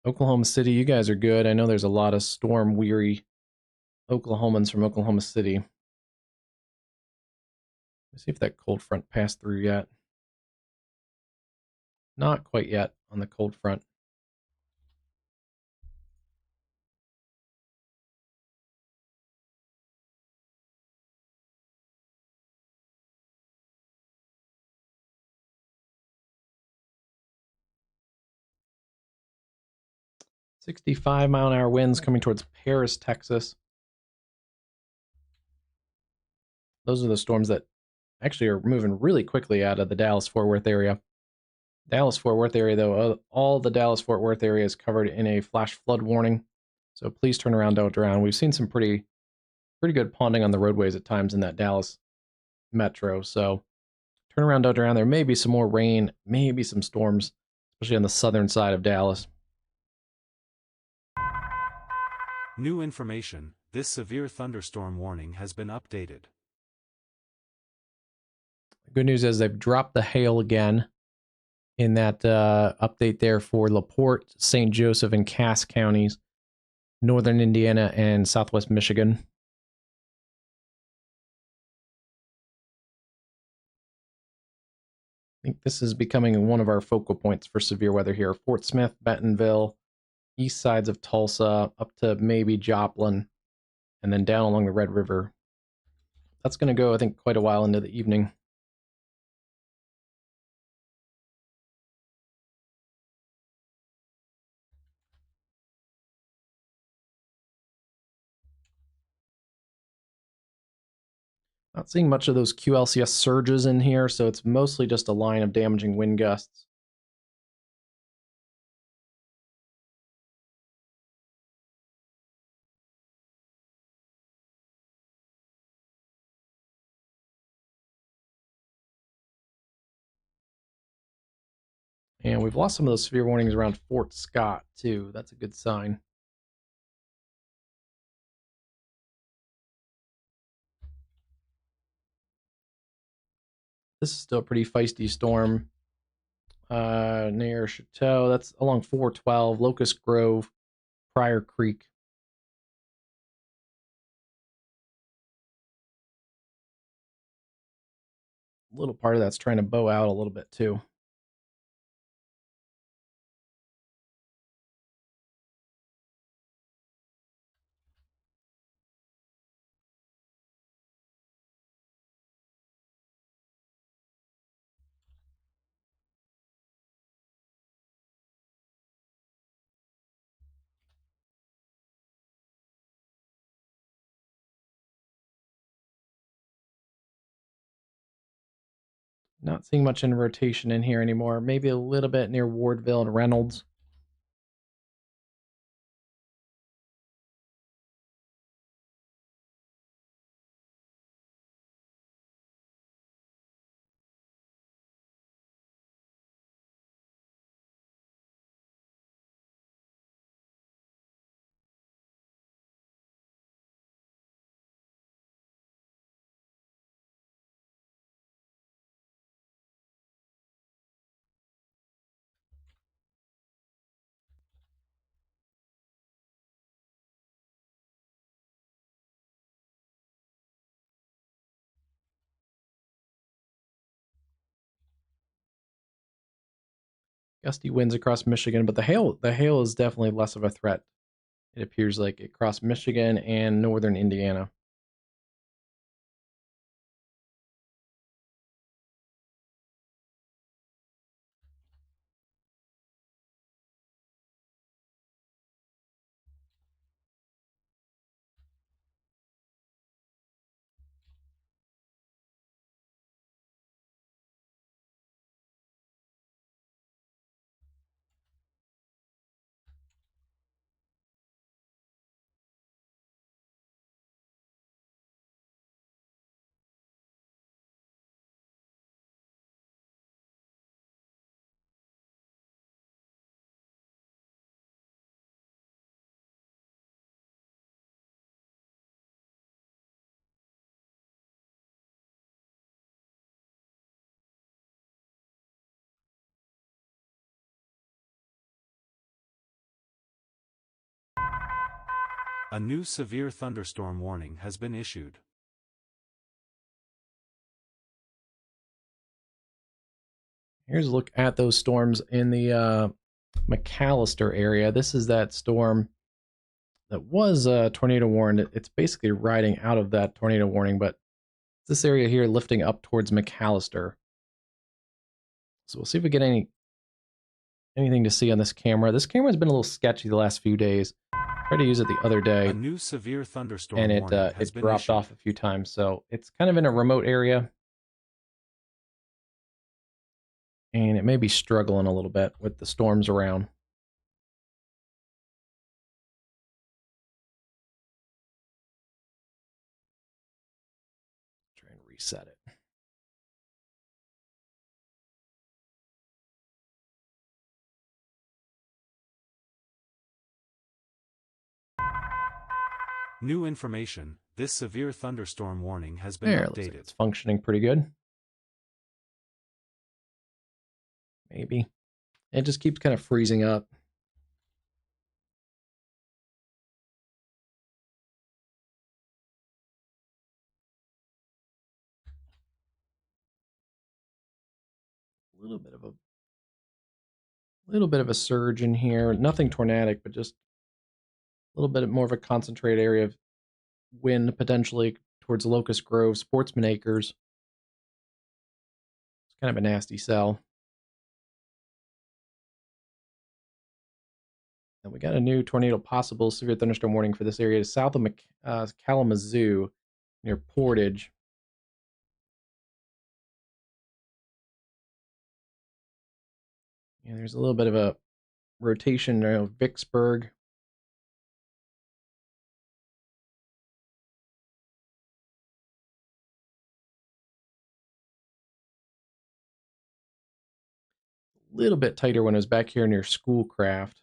Oklahoma City, you guys are good. I know there's a lot of storm-weary Oklahomans from Oklahoma City. Let's see if that cold front passed through yet. Not quite yet on the cold front. 65-mile-an-hour winds coming towards Paris, Texas. Those are the storms that actually are moving really quickly out of the Dallas-Fort Worth area. Dallas-Fort Worth area, though, all the Dallas-Fort Worth area is covered in a flash flood warning. So please turn around, don't drown. We've seen some pretty good ponding on the roadways at times in that Dallas metro. So turn around, don't drown. There may be some more rain, maybe some storms, especially on the southern side of Dallas. New information, this severe thunderstorm warning has been updated. The good news is they've dropped the hail again in that update there for LaPorte, St. Joseph, and Cass counties, northern Indiana, and southwest Michigan. I think this is becoming one of our focal points for severe weather here. Fort Smith, Bentonville, east sides of Tulsa, up to maybe Joplin, and then down along the Red River. That's going to go, I think, quite a while into the evening. Not seeing much of those QLCS surges in here, so it's mostly just a line of damaging wind gusts. And we've lost some of those severe warnings around Fort Scott, too. That's a good sign. This is still a pretty feisty storm. Near Chateau, that's along 412, Locust Grove, Pryor Creek. A little part of that's trying to bow out a little bit, too. Not seeing much in rotation in here anymore. Maybe a little bit near Wardville and Reynolds. Gusty winds across Michigan, but the hail is definitely less of a threat. It appears like it crossed Michigan and northern Indiana. A new severe thunderstorm warning has been issued. Here's a look at those storms in the McAllister area. This is that storm that was tornado warned. It's basically riding out of that tornado warning, but this area here lifting up towards McAllister. So we'll see if we get any anything to see on this camera. This camera's been a little sketchy the last few days. Tried to use it the other day. A new severe thunderstorm And warning has it been dropped issued. off a few times. So it's kind of in a remote area. And it may be struggling a little bit with the storms around. Try and reset it. New information. This severe thunderstorm warning has been There, looks like updated. it's functioning pretty good. Maybe. It just keeps kind of freezing up. A little bit of a surge in here. Nothing tornadic, but just a little bit more of a concentrated area of wind potentially towards Locust Grove, Sportsman Acres. It's kind of a nasty cell. And we got a new tornado possible severe thunderstorm warning for this area south of Kalamazoo near Portage. Yeah, there's a little bit of a rotation of Vicksburg. A little bit tighter when it was back here near Schoolcraft.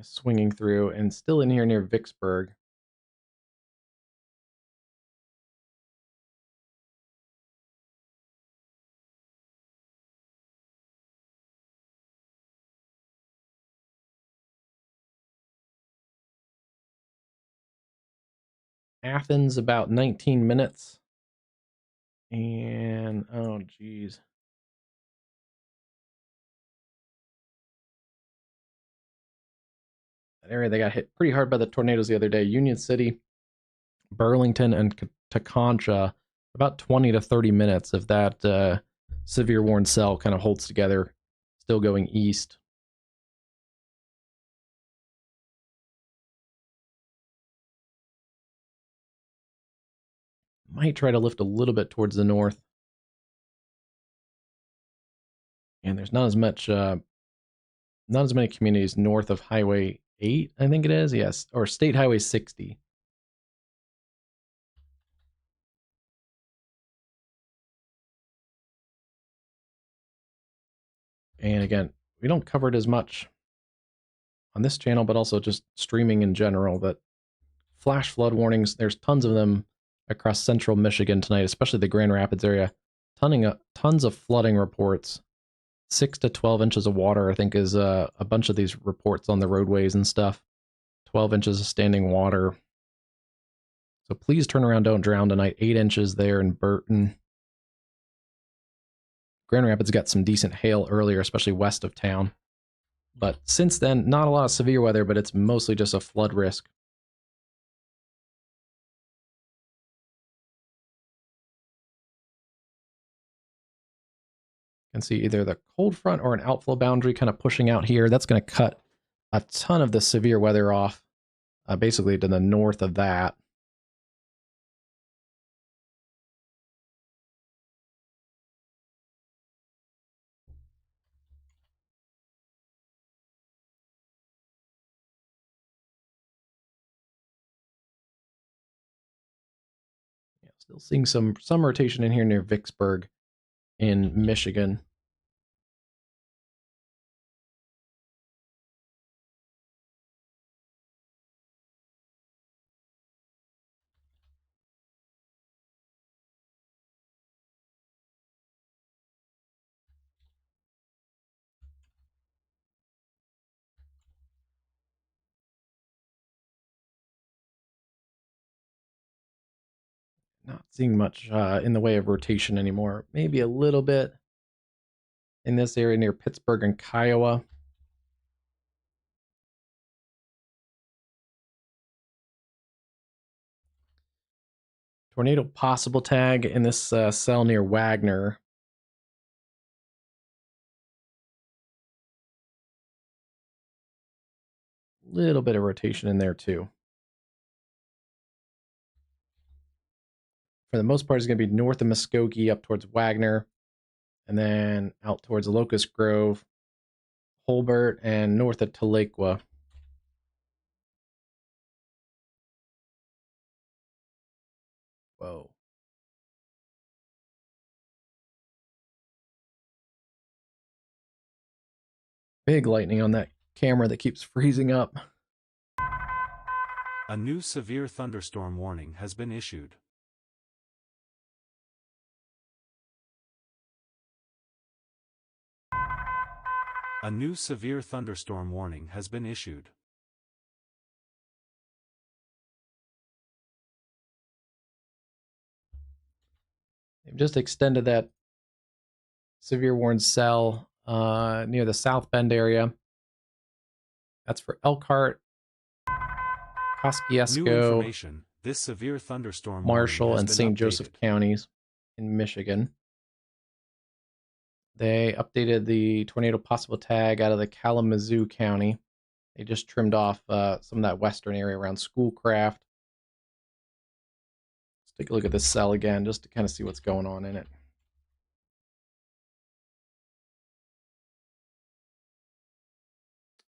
Swinging through and still in here near Vicksburg. Athens about 19 minutes. And oh geez. That area they got hit pretty hard by the tornadoes the other day. Union City, Burlington, and Taconcha, about 20 to 30 minutes if that severe warn cell kind of holds together, still going east. Might try to lift a little bit towards the north. And there's not as many communities north of Highway 8, I think it is, yes, or State Highway 60. And again, we don't cover it as much on this channel, but also just streaming in general. But flash flood warnings, there's tons of them across central Michigan tonight, especially the Grand Rapids area. Tons of flooding reports. 6 to 12 inches of water, I think, is a bunch of these reports on the roadways and stuff. 12 inches of standing water. So please turn around, don't drown tonight. 8 inches there in Burton. Grand Rapids got some decent hail earlier, especially west of town. But since then, not a lot of severe weather, but it's mostly just a flood risk. You can see either the cold front or an outflow boundary kind of pushing out here. That's going to cut a ton of the severe weather off, basically to the north of that. Yeah, still seeing some rotation in here near Vicksburg in Michigan. Not seeing much in the way of rotation anymore. Maybe a little bit in this area near Pittsburgh and Kiowa. Tornado possible tag in this cell near Wagner. little bit of rotation in there too. For the most part, it's going to be north of Muskogee up towards Wagner, and then out towards Locust Grove, Holbert, and north of Tahlequah. Whoa. Big lightning on that camera that keeps freezing up. A new severe thunderstorm warning has been issued. A new severe thunderstorm warning has been issued. They've just extended that severe warning cell near the South Bend area. That's for Elkhart, New Kosciuszko, information. This severe thunderstorm Marshall, warning has and been St. updated. Joseph counties in Michigan. They updated the tornado possible tag out of the Kalamazoo County. They just trimmed off some of that western area around Schoolcraft. Let's take a look at this cell again just to kind of see what's going on in it.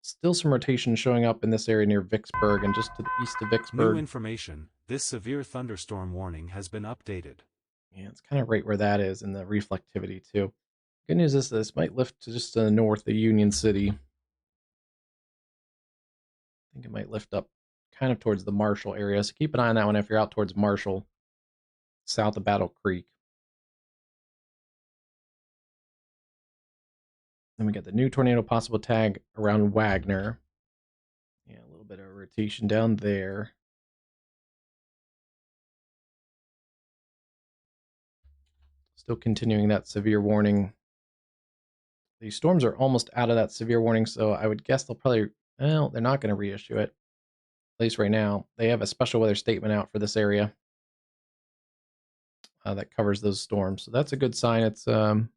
Still some rotation showing up in this area near Vicksburg and just to the east of Vicksburg. New information. This severe thunderstorm warning has been updated. Yeah, it's kind of right where that is in the reflectivity too. Good news is this might lift to just to the north of Union City. I think it might lift up kind of towards the Marshall area. So keep an eye on that one if you're out towards Marshall, south of Battle Creek. Then we got the new tornado possible tag around Wagner. Yeah, a little bit of rotation down there. Still continuing that severe warning. These storms are almost out of that severe warning, so I would guess they'll probably, well, they're not going to reissue it. At least right now. They have a special weather statement out for this area that covers those storms. So that's a good sign. It's, whoop.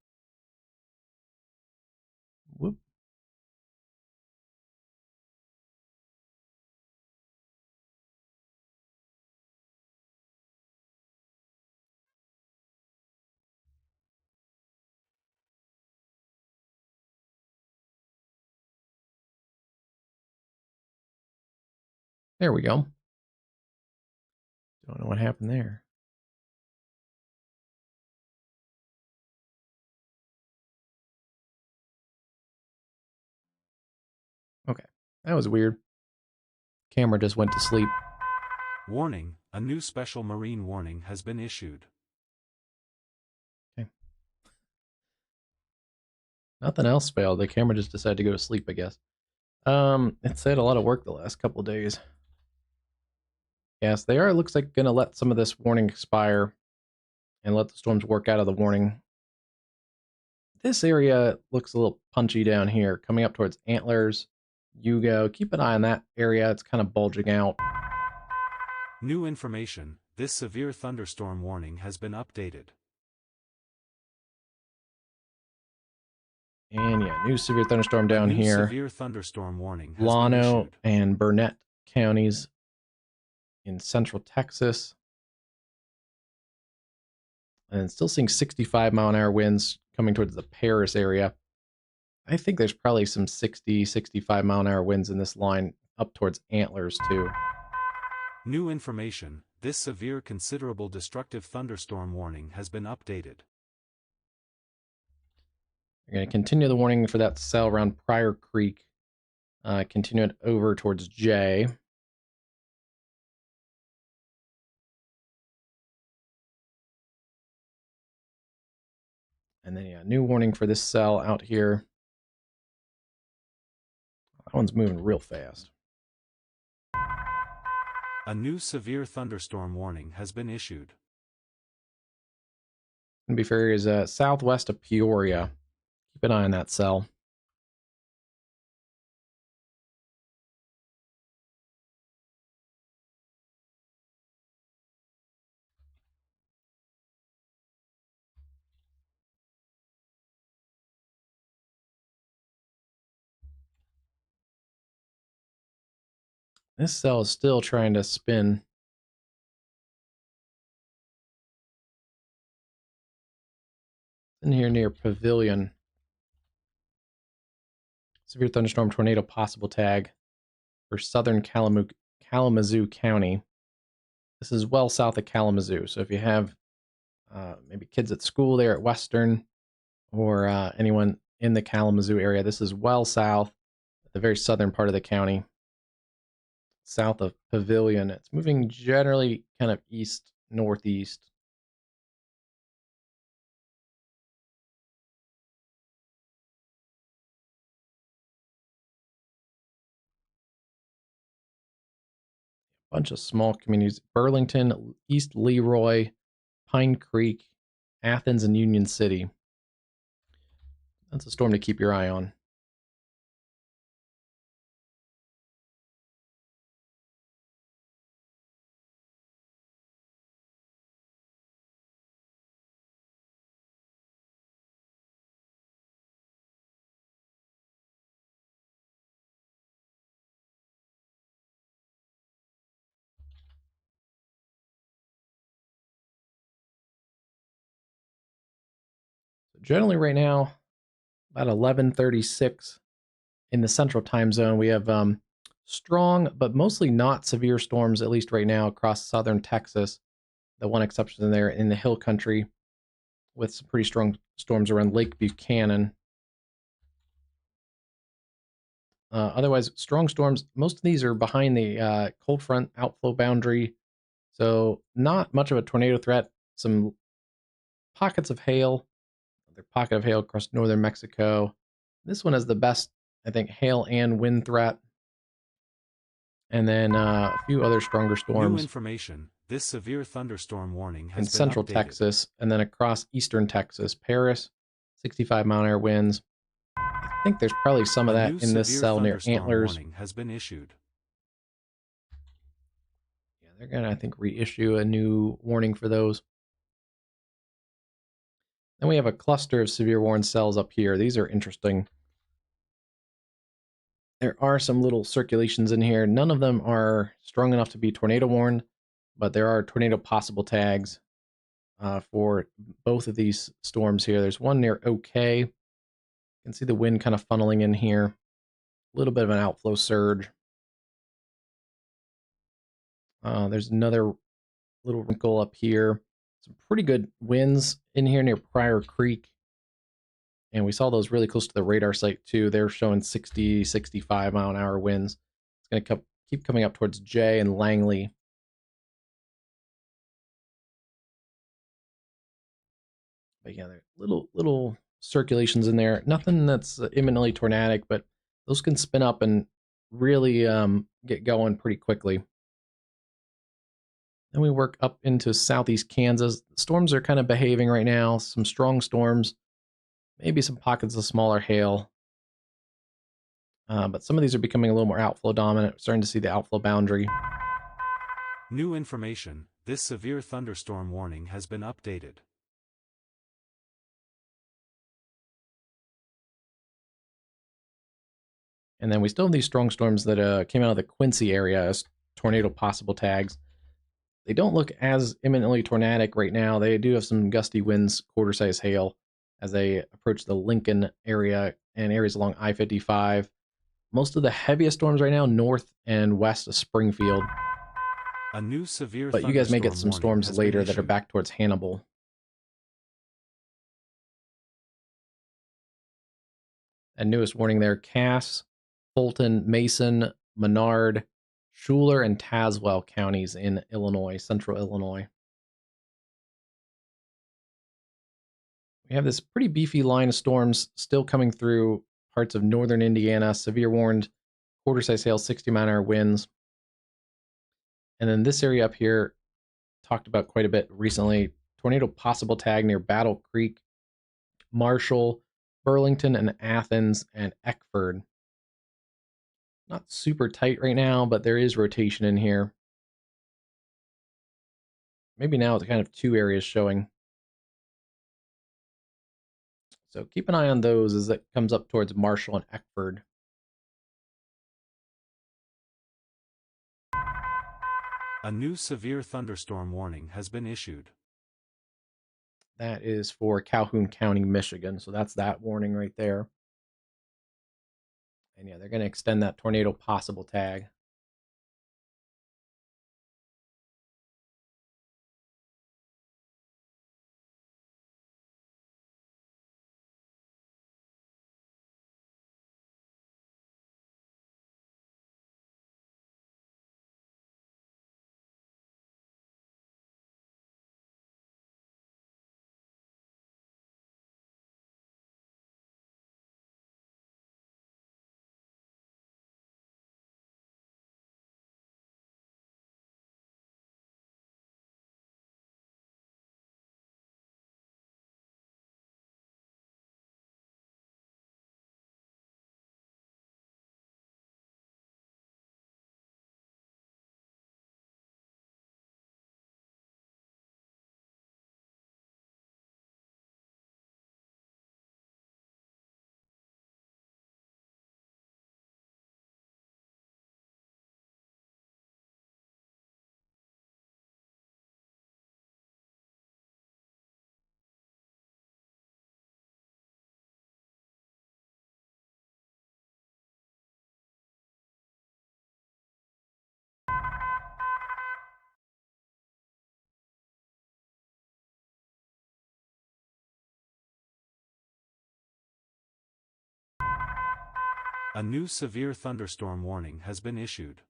There we go. Don't know what happened there. Okay, that was weird. Camera just went to sleep. Warning. A new special marine warning has been issued. Okay. Nothing else failed. The camera just decided to go to sleep, I guess. It's had a lot of work the last couple of days. Yes, they are, it looks like, going to let some of this warning expire and let the storms work out of the warning. This area looks a little punchy down here, coming up towards Antlers, Yugo. Keep an eye on that area. It's kind of bulging out. New information. This severe thunderstorm warning has been updated. And yeah, new severe thunderstorm down A new here. severe thunderstorm warning has been Llano issued. and Burnett counties in central Texas. And still seeing 65-mile-an-hour winds coming towards the Paris area. I think there's probably some 60, 65-mile-an-hour winds in this line up towards Antlers too. New information. This severe considerable destructive thunderstorm warning has been updated. We're going to continue the warning for that cell around Pryor Creek. Continue it over towards J. And then, yeah, new warning for this cell out here. That one's moving real fast. A new severe thunderstorm warning has been issued. Going to be for areas southwest of Peoria. Keep an eye on that cell. This cell is still trying to spin. In here near Pavilion. Severe thunderstorm tornado possible tag for southern Kalamazoo County. This is well south of Kalamazoo. So if you have maybe kids at school there at Western or anyone in the Kalamazoo area, this is well south, the very southern part of the county, south of Pavilion. It's moving generally kind of east northeast. Bunch of small communities: Burlington, East Leroy, Pine Creek, Athens, and Union City. That's a storm to keep your eye on. So generally right now, about 11:36 in the central time zone, we have strong but mostly not severe storms, at least right now, across southern Texas. The one exception there in the hill country with some pretty strong storms around Lake Buchanan. Otherwise, strong storms. Most of these are behind the cold front outflow boundary, so not much of a tornado threat. Some pockets of hail, another pocket of hail across northern Mexico. This one has the best, I think, hail and wind threat. And then a few other stronger New storms information. This severe thunderstorm warning in has been central updated. Texas, and then across eastern Texas. Paris, 65-mile-an-hour winds. I think there's probably some of A that new in this severe cell near thunderstorm Antlers. warning has been issued. Yeah, they're going to, I think, reissue a new warning for those. Then we have a cluster of severe warned cells up here. These are interesting. There are some little circulations in here. None of them are strong enough to be tornado warned, but there are tornado possible tags for both of these storms here. There's one near OK. You can see the wind kind of funneling in here. A little bit of an outflow surge. There's another little wrinkle up here. Some pretty good winds in here near Pryor Creek. And we saw those really close to the radar site too. They're showing 60, 65-mile-an-hour winds. It's going to keep coming up towards Jay and Langley. But yeah, there are little circulations in there. Nothing that's imminently tornadic, but those can spin up and really get going pretty quickly. Then we work up into southeast Kansas. Storms are kind of behaving right now. Some strong storms, maybe some pockets of smaller hail. But some of these are becoming a little more outflow dominant. We're starting to see the outflow boundary. New information. This severe thunderstorm warning has been updated. And then we still have these strong storms that came out of the Quincy area as tornado possible tags. They don't look as imminently tornadic right now. They do have some gusty winds, quarter-size hail, as they approach the Lincoln area and areas along I-55. Most of the heaviest storms right now north and west of Springfield. A new severe But you guys may get thunderstorm some warning storms has been later that are issued. back towards Hannibal. And newest warning there: Cass, Fulton, Mason, Menard, Schuyler, and Tazewell counties in Illinois, central Illinois. We have this pretty beefy line of storms still coming through parts of northern Indiana, severe warned, quarter-size hail, 60-mile-an-hour winds. And then this area up here, talked about quite a bit recently, tornado possible tag near Battle Creek, Marshall, Burlington, and Athens, and Eckford. Not super tight right now, but there is rotation in here. Maybe now it's kind of two areas showing. So keep an eye on those as it comes up towards Marshall and Eckford. A new severe thunderstorm warning has been issued. That is for Calhoun County, Michigan. So that's that warning right there. And yeah, they're going to extend that tornado possible tag. A new severe thunderstorm warning has been issued.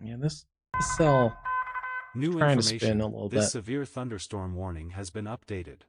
Yeah, this cell is New trying to spin a information, little this bit. severe thunderstorm warning has been updated.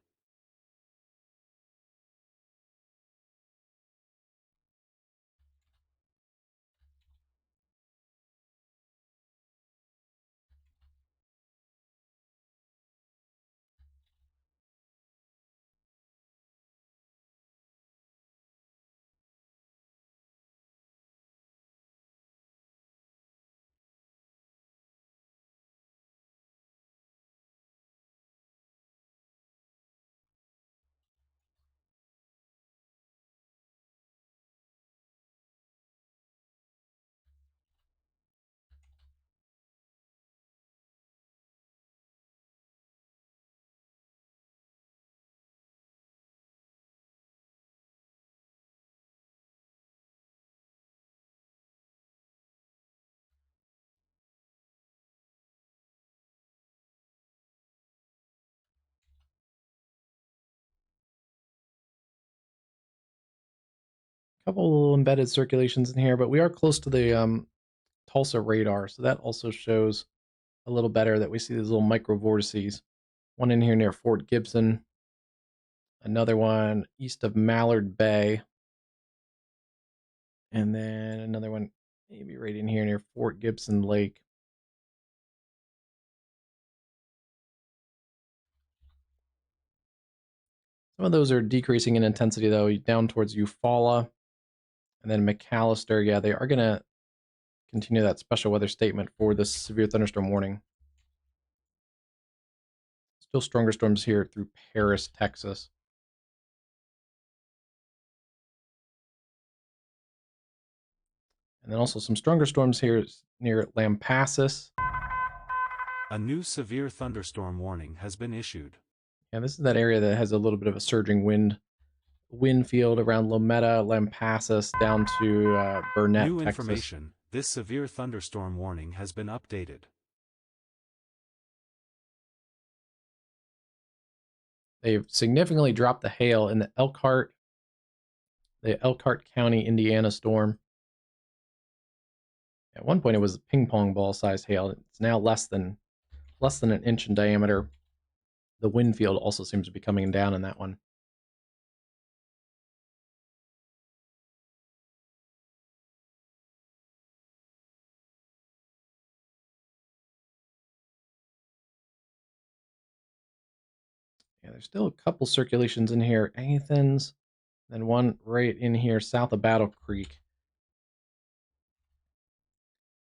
Couple little embedded circulations in here, but we are close to the Tulsa radar, so that also shows a little better that we see these little micro vortices. One in here near Fort Gibson, another one east of Mallard Bay, and then another one maybe right in here near Fort Gibson Lake. Some of those are decreasing in intensity though, down towards Eufaula, and then McAllister. Yeah, they are going to continue that special weather statement for this severe thunderstorm warning. Still stronger storms here through Paris, Texas. And then also some stronger storms here near Lampasas. A new severe thunderstorm warning has been issued. And this is that area that has a little bit of a surging wind field around Lometta, Lampasas, down to Burnett, New Texas. information, this severe thunderstorm warning has been updated. They've significantly dropped the hail in the Elkhart County, Indiana storm. At one point, it was ping pong ball size hail. It's now less than an inch in diameter. The wind field also seems to be coming down in that one. Yeah, there's still a couple circulations in here. Athens, then one right in here south of Battle Creek.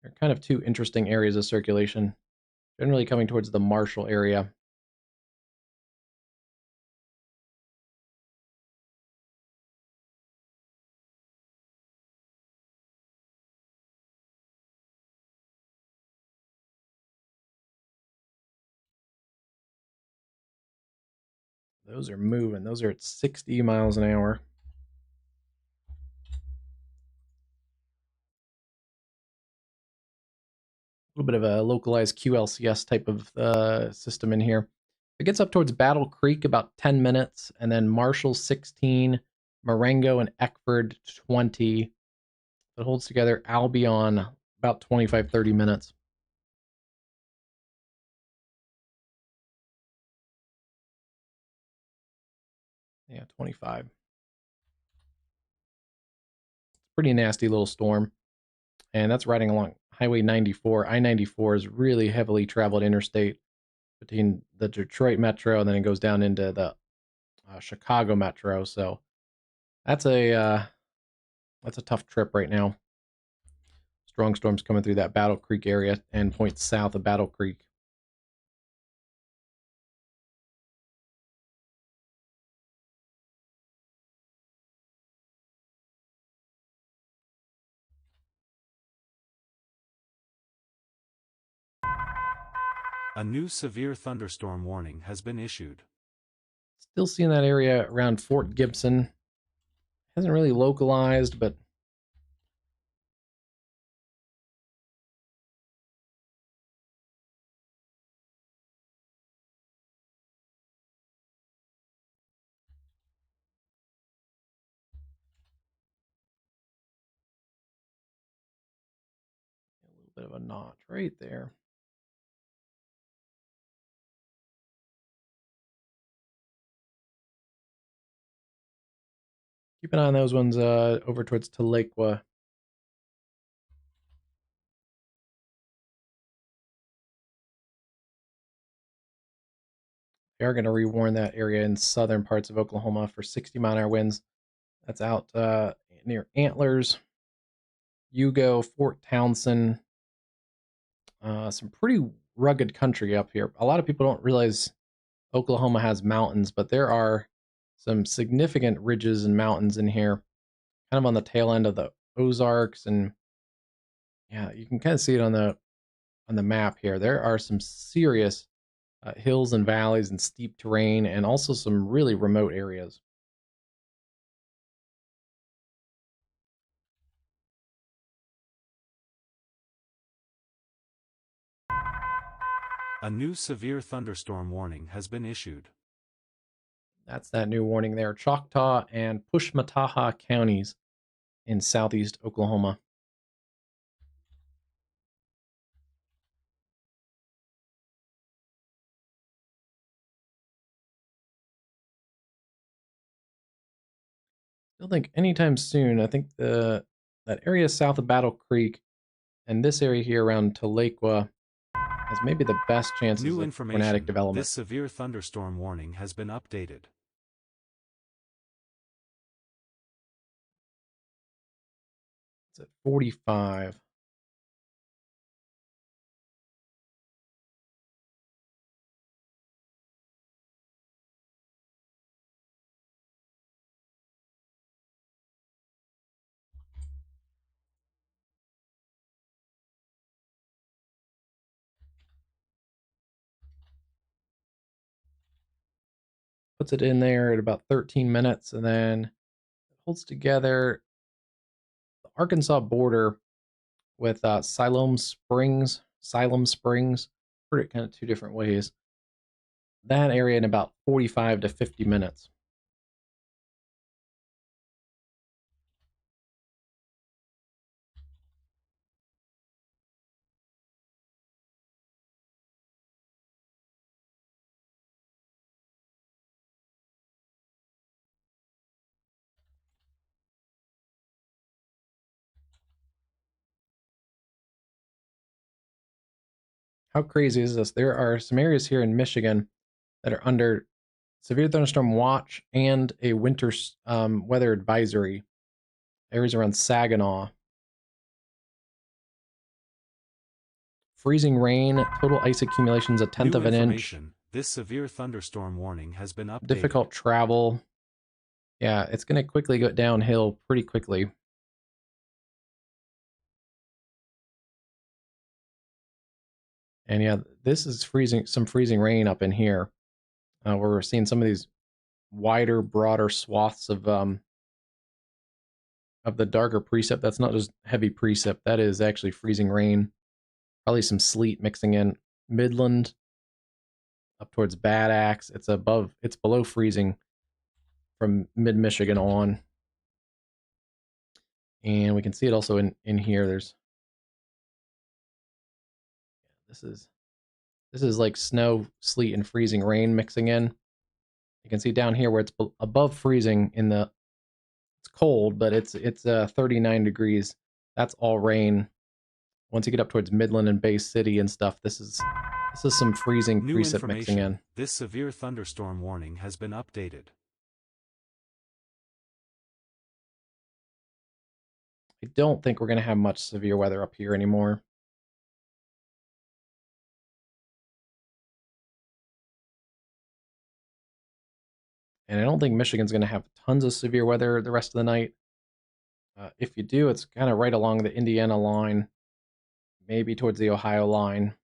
They're kind of two interesting areas of circulation. generally coming towards the Marshall area. Those are moving. Those are at 60 miles an hour. A little bit of a localized QLCS type of system in here. It gets up towards Battle Creek about 10 minutes, and then Marshall 16, Marengo and Eckford 20. It holds together Albion about 25-30 minutes. Yeah, 25. Pretty nasty little storm. And that's riding along Highway 94. I-94 is really heavily traveled interstate between the Detroit Metro, and then it goes down into the Chicago Metro. So that's a tough trip right now. Strong storms coming through that Battle Creek area and points south of Battle Creek. A new severe thunderstorm warning has been issued. Still seeing that area around Fort Gibson. Hasn't really localized, but a little bit of a notch right there. Keep an eye on those ones over towards Tahlequah. They are going to rewarn that area in southern parts of Oklahoma for 60-mile-an-hour winds. That's out near Antlers, Hugo, Fort Townsend. Some pretty rugged country up here. A lot of people don't realize Oklahoma has mountains, but there are some significant ridges and mountains in here, kind of on the tail end of the Ozarks, and yeah, you can kind of see it on the map here. There are some serious hills and valleys and steep terrain, and also some really remote areas. A new severe thunderstorm warning has been issued. That's that new warning there. Choctaw and Pushmataha counties in southeast Oklahoma. Don't think anytime soon. I think that area south of Battle Creek and this area here around Tahlequah has maybe the best chances New of tornadic information. development. This severe thunderstorm warning has been updated. It's at 45. Puts it in there at about 13 minutes, and then it holds together the Arkansas border with Siloam Springs. Put it kind of two different ways. That area in about 45 to 50 minutes. How crazy is this? There are some areas here in Michigan that are under severe thunderstorm watch and a winter weather advisory. Areas around Saginaw. freezing rain, total ice accumulations a tenth of an inch. This severe thunderstorm warning has been updated. Difficult travel. Yeah, it's going to quickly go downhill pretty quickly. And yeah, this is some freezing rain up in here, where we're seeing some of these wider, broader swaths of the darker precip. That's not just heavy precip. That is actually freezing rain. Probably some sleet mixing in. Midland up towards Bad Axe. It's below freezing from mid-Michigan on. And we can see it also in here. This is like snow, sleet, and freezing rain mixing in. You can see down here where it's above freezing it's cold, but it's 39 degrees. That's all rain. Once you get up towards Midland and Bay City and stuff, this is some freezing precip mixing in. This severe thunderstorm warning has been updated. I don't think we're going to have much severe weather up here anymore. And I don't think Michigan's going to have tons of severe weather the rest of the night. If you do, it's kind of right along the Indiana line, maybe towards the Ohio line.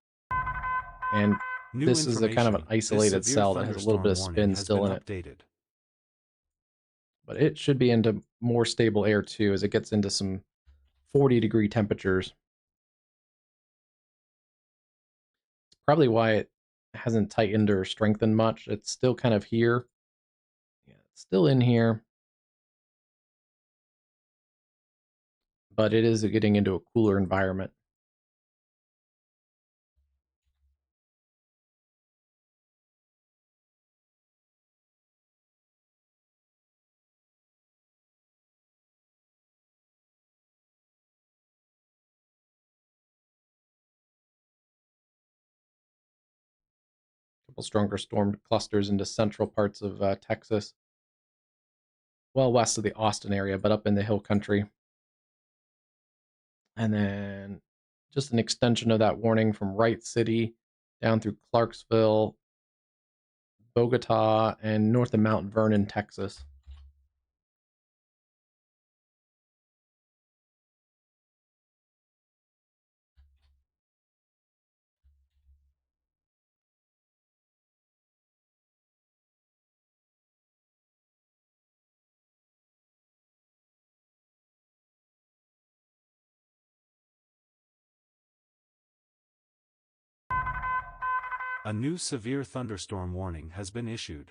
And this is a kind of an isolated cell that has a little bit of spin still in it. But it should be into more stable air too as it gets into some 40-degree temperatures. It's probably why it hasn't tightened or strengthened much. It's still kind of here. Yeah, it's still in here. But it is getting into a cooler environment. Couple stronger storm clusters into central parts of Texas. Well west of the Austin area, but up in the hill country. And then just an extension of that warning from Wright City down through Clarksville, Bogota, and north of Mount Vernon, Texas. A new severe thunderstorm warning has been issued.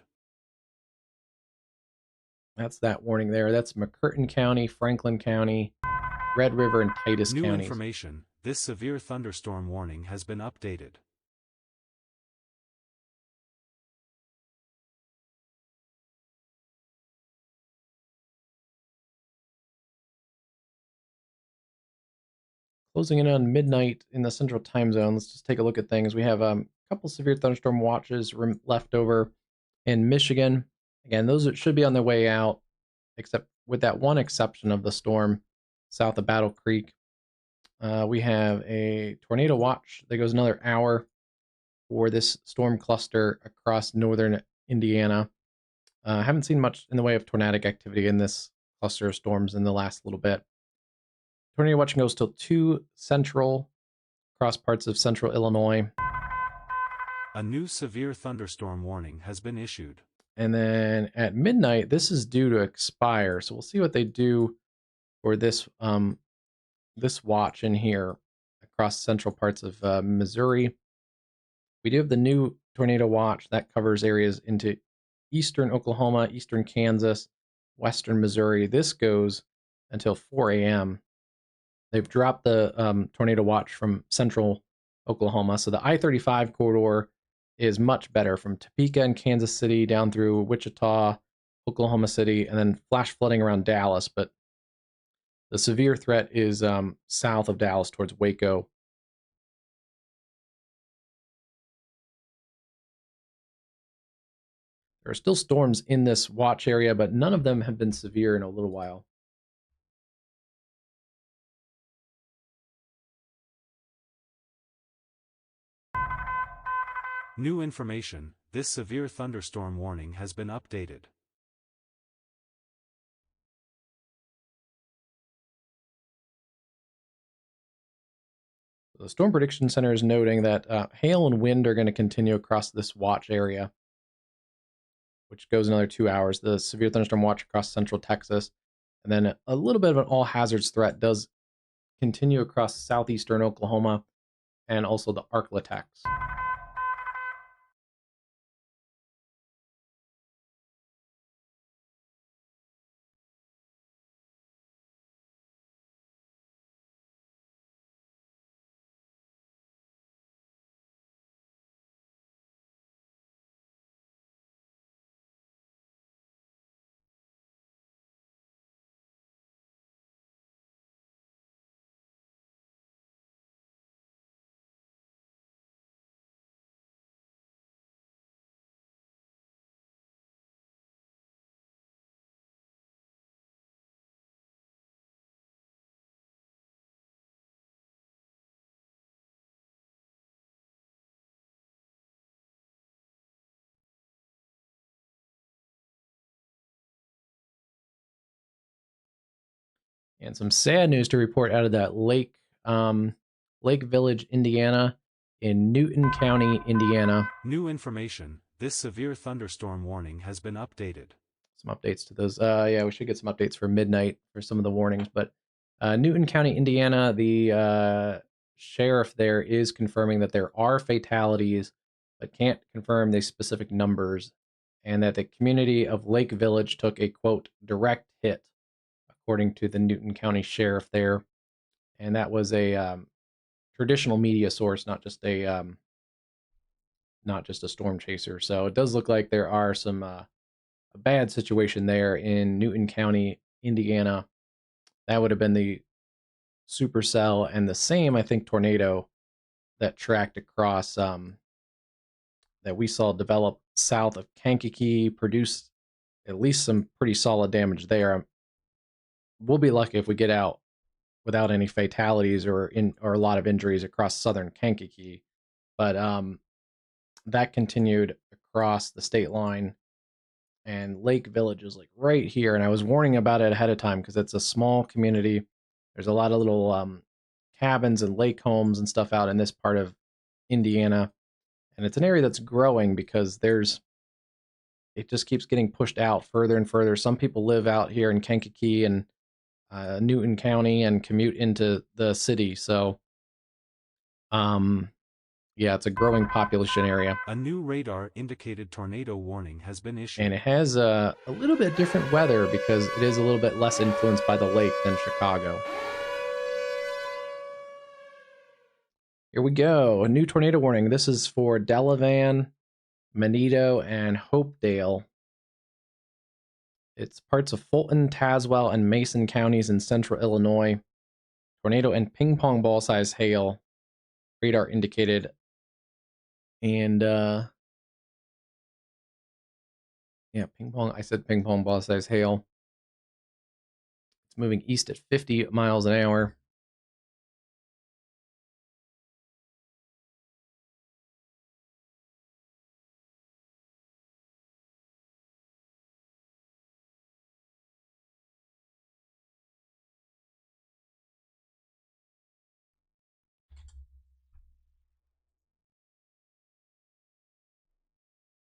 That's that warning there. That's McCurtain County, Franklin County, Red River, and Titus counties. New information. This severe thunderstorm warning has been updated. Closing in on midnight in the central time zone. Let's just take a look at things. We have a couple severe thunderstorm watches left over in Michigan. Again, those should be on their way out, except with that one exception of the storm south of Battle Creek. We have a tornado watch that goes another hour for this storm cluster across northern Indiana. Haven't seen much in the way of tornadic activity in this cluster of storms in the last little bit. Tornado watching goes till 2 central, across parts of central Illinois. A new severe thunderstorm warning has been issued. And then at midnight, this is due to expire. So we'll see what they do for this this watch in here across central parts of Missouri. We do have the new tornado watch that covers areas into eastern Oklahoma, eastern Kansas, western Missouri. This goes until 4 a.m. They've dropped the tornado watch from central Oklahoma. So the I-35 corridor is much better from Topeka and Kansas City down through Wichita, Oklahoma City, and then flash flooding around Dallas. But the severe threat is south of Dallas towards Waco. There are still storms in this watch area, but none of them have been severe in a little while. New information, this severe thunderstorm warning has been updated. The Storm Prediction Center is noting that hail and wind are going to continue across this watch area, which goes another 2 hours. The severe thunderstorm watch across central Texas, and then a little bit of an all hazards threat does continue across southeastern Oklahoma and also the Arklatex. And some sad news to report out of that Lake Village, Indiana, in Newton County, Indiana. New information, this severe thunderstorm warning has been updated. Some updates to those. Yeah, we should get some updates for midnight for some of the warnings. But Newton County, Indiana, the sheriff there is confirming that there are fatalities, but can't confirm the specific numbers, and that the community of Lake Village took a, quote, direct hit, according to the Newton County sheriff there. And that was a traditional media source, not just a storm chaser. So it does look like there are some a bad situation there in Newton County, Indiana. That would have been the supercell, and the same, I think, tornado that tracked across that we saw develop south of Kankakee, produced at least some pretty solid damage there. We'll be lucky if we get out without any fatalities or a lot of injuries across southern Kankakee. But that continued across the state line, and Lake Village is like right here. And I was warning about it ahead of time because it's a small community. There's a lot of little cabins and lake homes and stuff out in this part of Indiana. And it's an area that's growing because it just keeps getting pushed out further and further. Some people live out here in Kankakee and Newton County and commute into the city. So, yeah, it's a growing population area. A new radar indicated tornado warning has been issued. And it has a little bit different weather because it is a little bit less influenced by the lake than Chicago. Here we go. A new tornado warning. This is for Delavan, Manito, and Hopedale. It's parts of Fulton, Tazewell, and Mason counties in central Illinois. Tornado and ping pong ball size hail. Radar indicated. And yeah, ping pong. I said ping pong ball size hail. It's moving east at 50 miles an hour.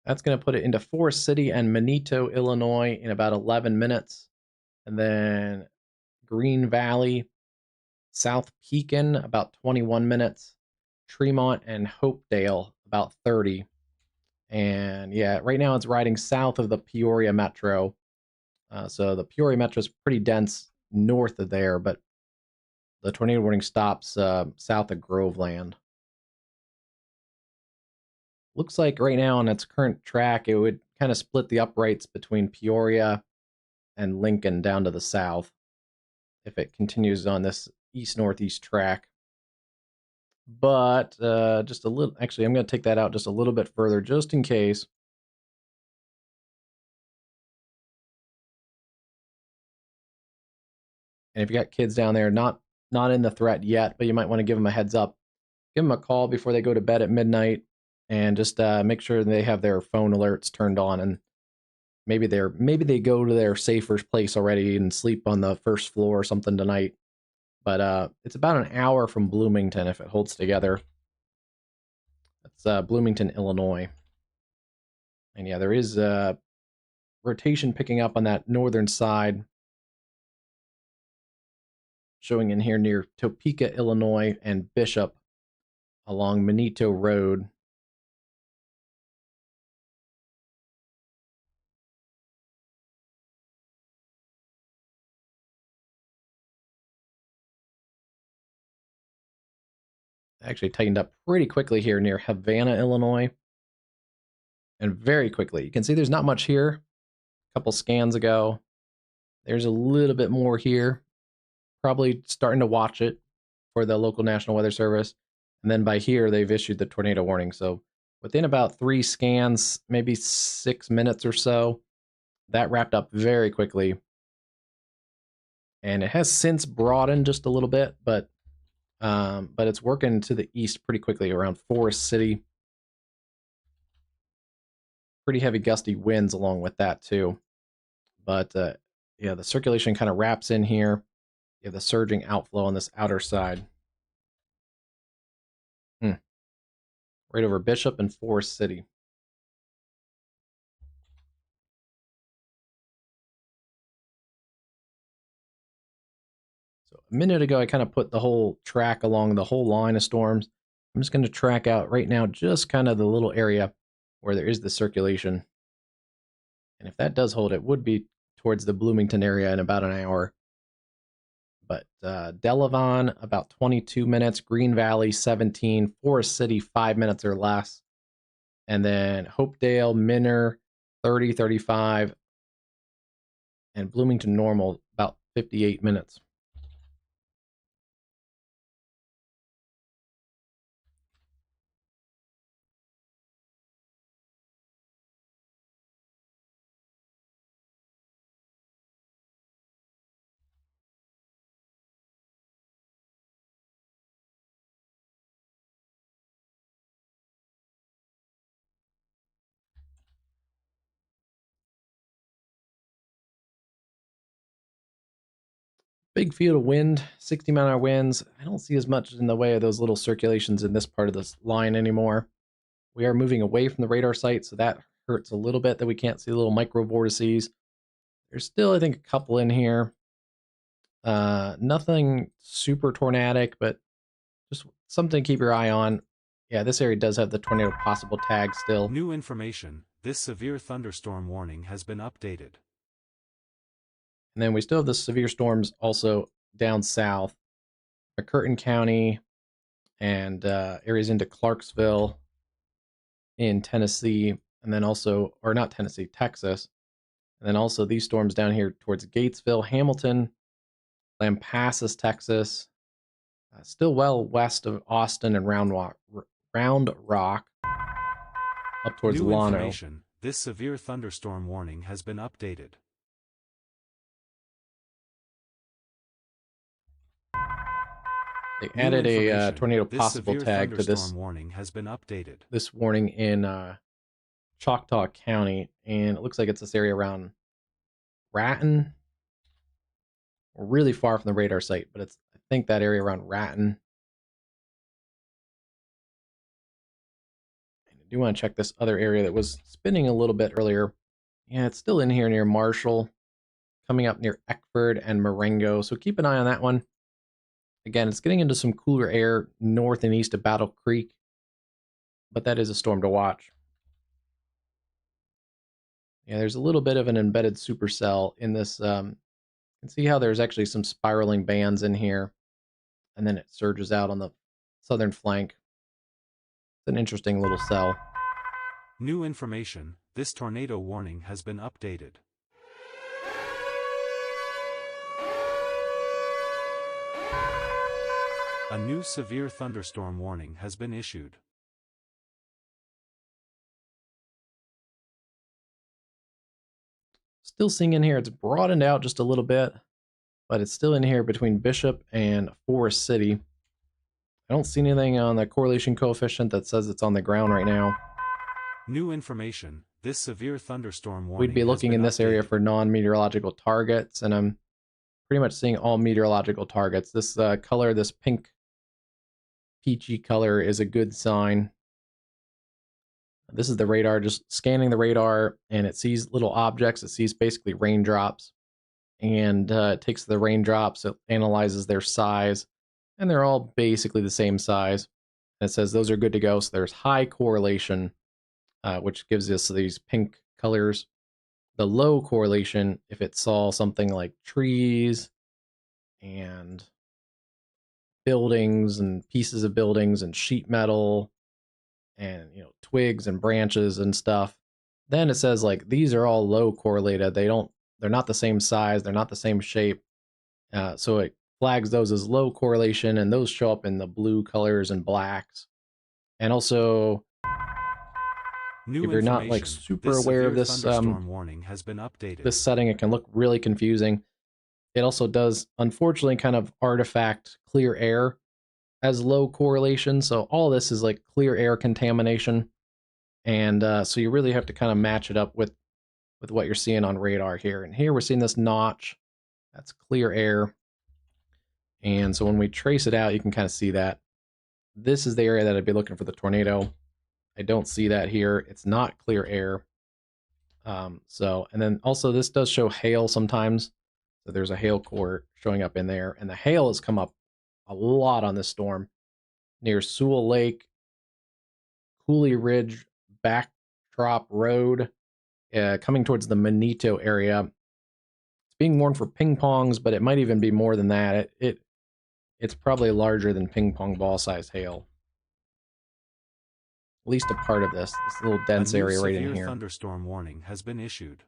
That's going to put it into Forest City and Manito, Illinois in about 11 minutes. And then Green Valley, South Pekin, about 21 minutes. Tremont and Hopedale, about 30. And yeah, right now it's riding south of the Peoria Metro. So the Peoria Metro is pretty dense north of there, but the tornado warning stops south of Groveland. Looks like right now on its current track, it would kind of split the uprights between Peoria and Lincoln down to the south if it continues on this east-northeast track. But just a little, actually, I'm going to take that out just a little bit further, just in case. And if you got kids down there, not in the threat yet, but you might want to give them a heads up. Give them a call before they go to bed at midnight and just make sure they have their phone alerts turned on, and maybe they go to their safer place already and sleep on the first floor or something tonight. But it's about an hour from Bloomington if it holds together. That's Bloomington, Illinois. And yeah, there is rotation picking up on that northern side, showing in here near Topeka, Illinois, and Bishop along Manito Road. Actually tightened up pretty quickly here near Havana, Illinois. And very quickly. You can see there's not much here. A couple scans ago. There's a little bit more here. Probably starting to watch it for the local National Weather Service. And then by here, they've issued the tornado warning. So within about 3 scans, maybe 6 minutes or so, that wrapped up very quickly. And it has since broadened just a little bit, but it's working to the east pretty quickly around Forest City. Pretty heavy gusty winds along with that too. But yeah, the circulation kind of wraps in here. You have the surging outflow on this outer side. Right over Bishop and Forest City. So a minute ago, I kind of put the whole track along the whole line of storms. I'm just going to track out right now just kind of the little area where there is the circulation. And if that does hold, it would be towards the Bloomington area in about an hour. But Delavan, about 22 minutes. Green Valley, 17. Forest City, 5 minutes or less. And then Hopedale, Minner, 30, 35. And Bloomington Normal, about 58 minutes. Big field of wind, 60-mile-an-hour winds. I don't see as much in the way of those little circulations in this part of this line anymore. We are moving away from the radar site, so that hurts a little bit that we can't see the little micro vortices. There's still, I think, a couple in here. Nothing super tornadic, but just something to keep your eye on. Yeah, this area does have the tornado possible tag still. New information. This severe thunderstorm warning has been updated. And then we still have the severe storms also down south. McCurtain County and areas into Clarksville in Tennessee, and then also, or not Tennessee, Texas. And then also these storms down here towards Gatesville, Hamilton, Lampasas, Texas, still well west of Austin and Round Rock, up towards New Llano. information. This severe thunderstorm warning has been updated. They added a tornado possible tag to this warning has been updated. This warning in Choctaw County, and it looks like it's this area around Ratton. We're really far from the radar site, but it's, I think, that area around Ratton. And I do want to check this other area that was spinning a little bit earlier. Yeah, it's still in here near Marshall, coming up near Eckford and Marengo, so keep an eye on that one. Again, it's getting into some cooler air north and east of Battle Creek, but that is a storm to watch. Yeah, there's a little bit of an embedded supercell in this. You can see how there's actually some spiraling bands in here, and then it surges out on the southern flank. It's an interesting little cell. New information. This tornado warning has been updated. A new severe thunderstorm warning has been issued. Still seeing in here, it's broadened out just a little bit, but it's still in here between Bishop and Forest City. I don't see anything on the correlation coefficient that says it's on the ground right now. New information. This severe thunderstorm We'd be warning has looking been in this area updated. for non-meteorological targets, and I'm pretty much seeing all meteorological targets. This color, this pink peachy color, is a good sign. This is the radar, just scanning the radar, and it sees little objects. It sees basically raindrops, and it takes the raindrops, it analyzes their size, and they're all basically the same size. And it says those are good to go. So there's high correlation, which gives us these pink colors. The low correlation, if it saw something like trees and buildings and pieces of buildings and sheet metal and twigs and branches and stuff, then it says like these are all low correlated. They're not the same size, they're not the same shape. So it flags those as low correlation, and those show up in the blue colors and blacks. And also, New if you're not like information. super This aware of severe this thunderstorm warning has been updated. this setting, it can look really confusing. It also does, unfortunately, kind of artifact clear air as low correlation. So all this is like clear air contamination. And so you really have to kind of match it up with what you're seeing on radar here. And here we're seeing this notch. That's clear air. And so when we trace it out, you can kind of see that. This is the area that I'd be looking for the tornado. I don't see that here. It's not clear air. And then also this does show hail sometimes. So there's a hail core showing up in there. And the hail has come up a lot on this storm near Sewell Lake, Cooley Ridge, Backdrop Road, coming towards the Manito area. It's being warned for ping pongs, but it might even be more than that. It's probably larger than ping pong ball size hail. At least a part of this little dense area right in here. A severe thunderstorm warning has been issued.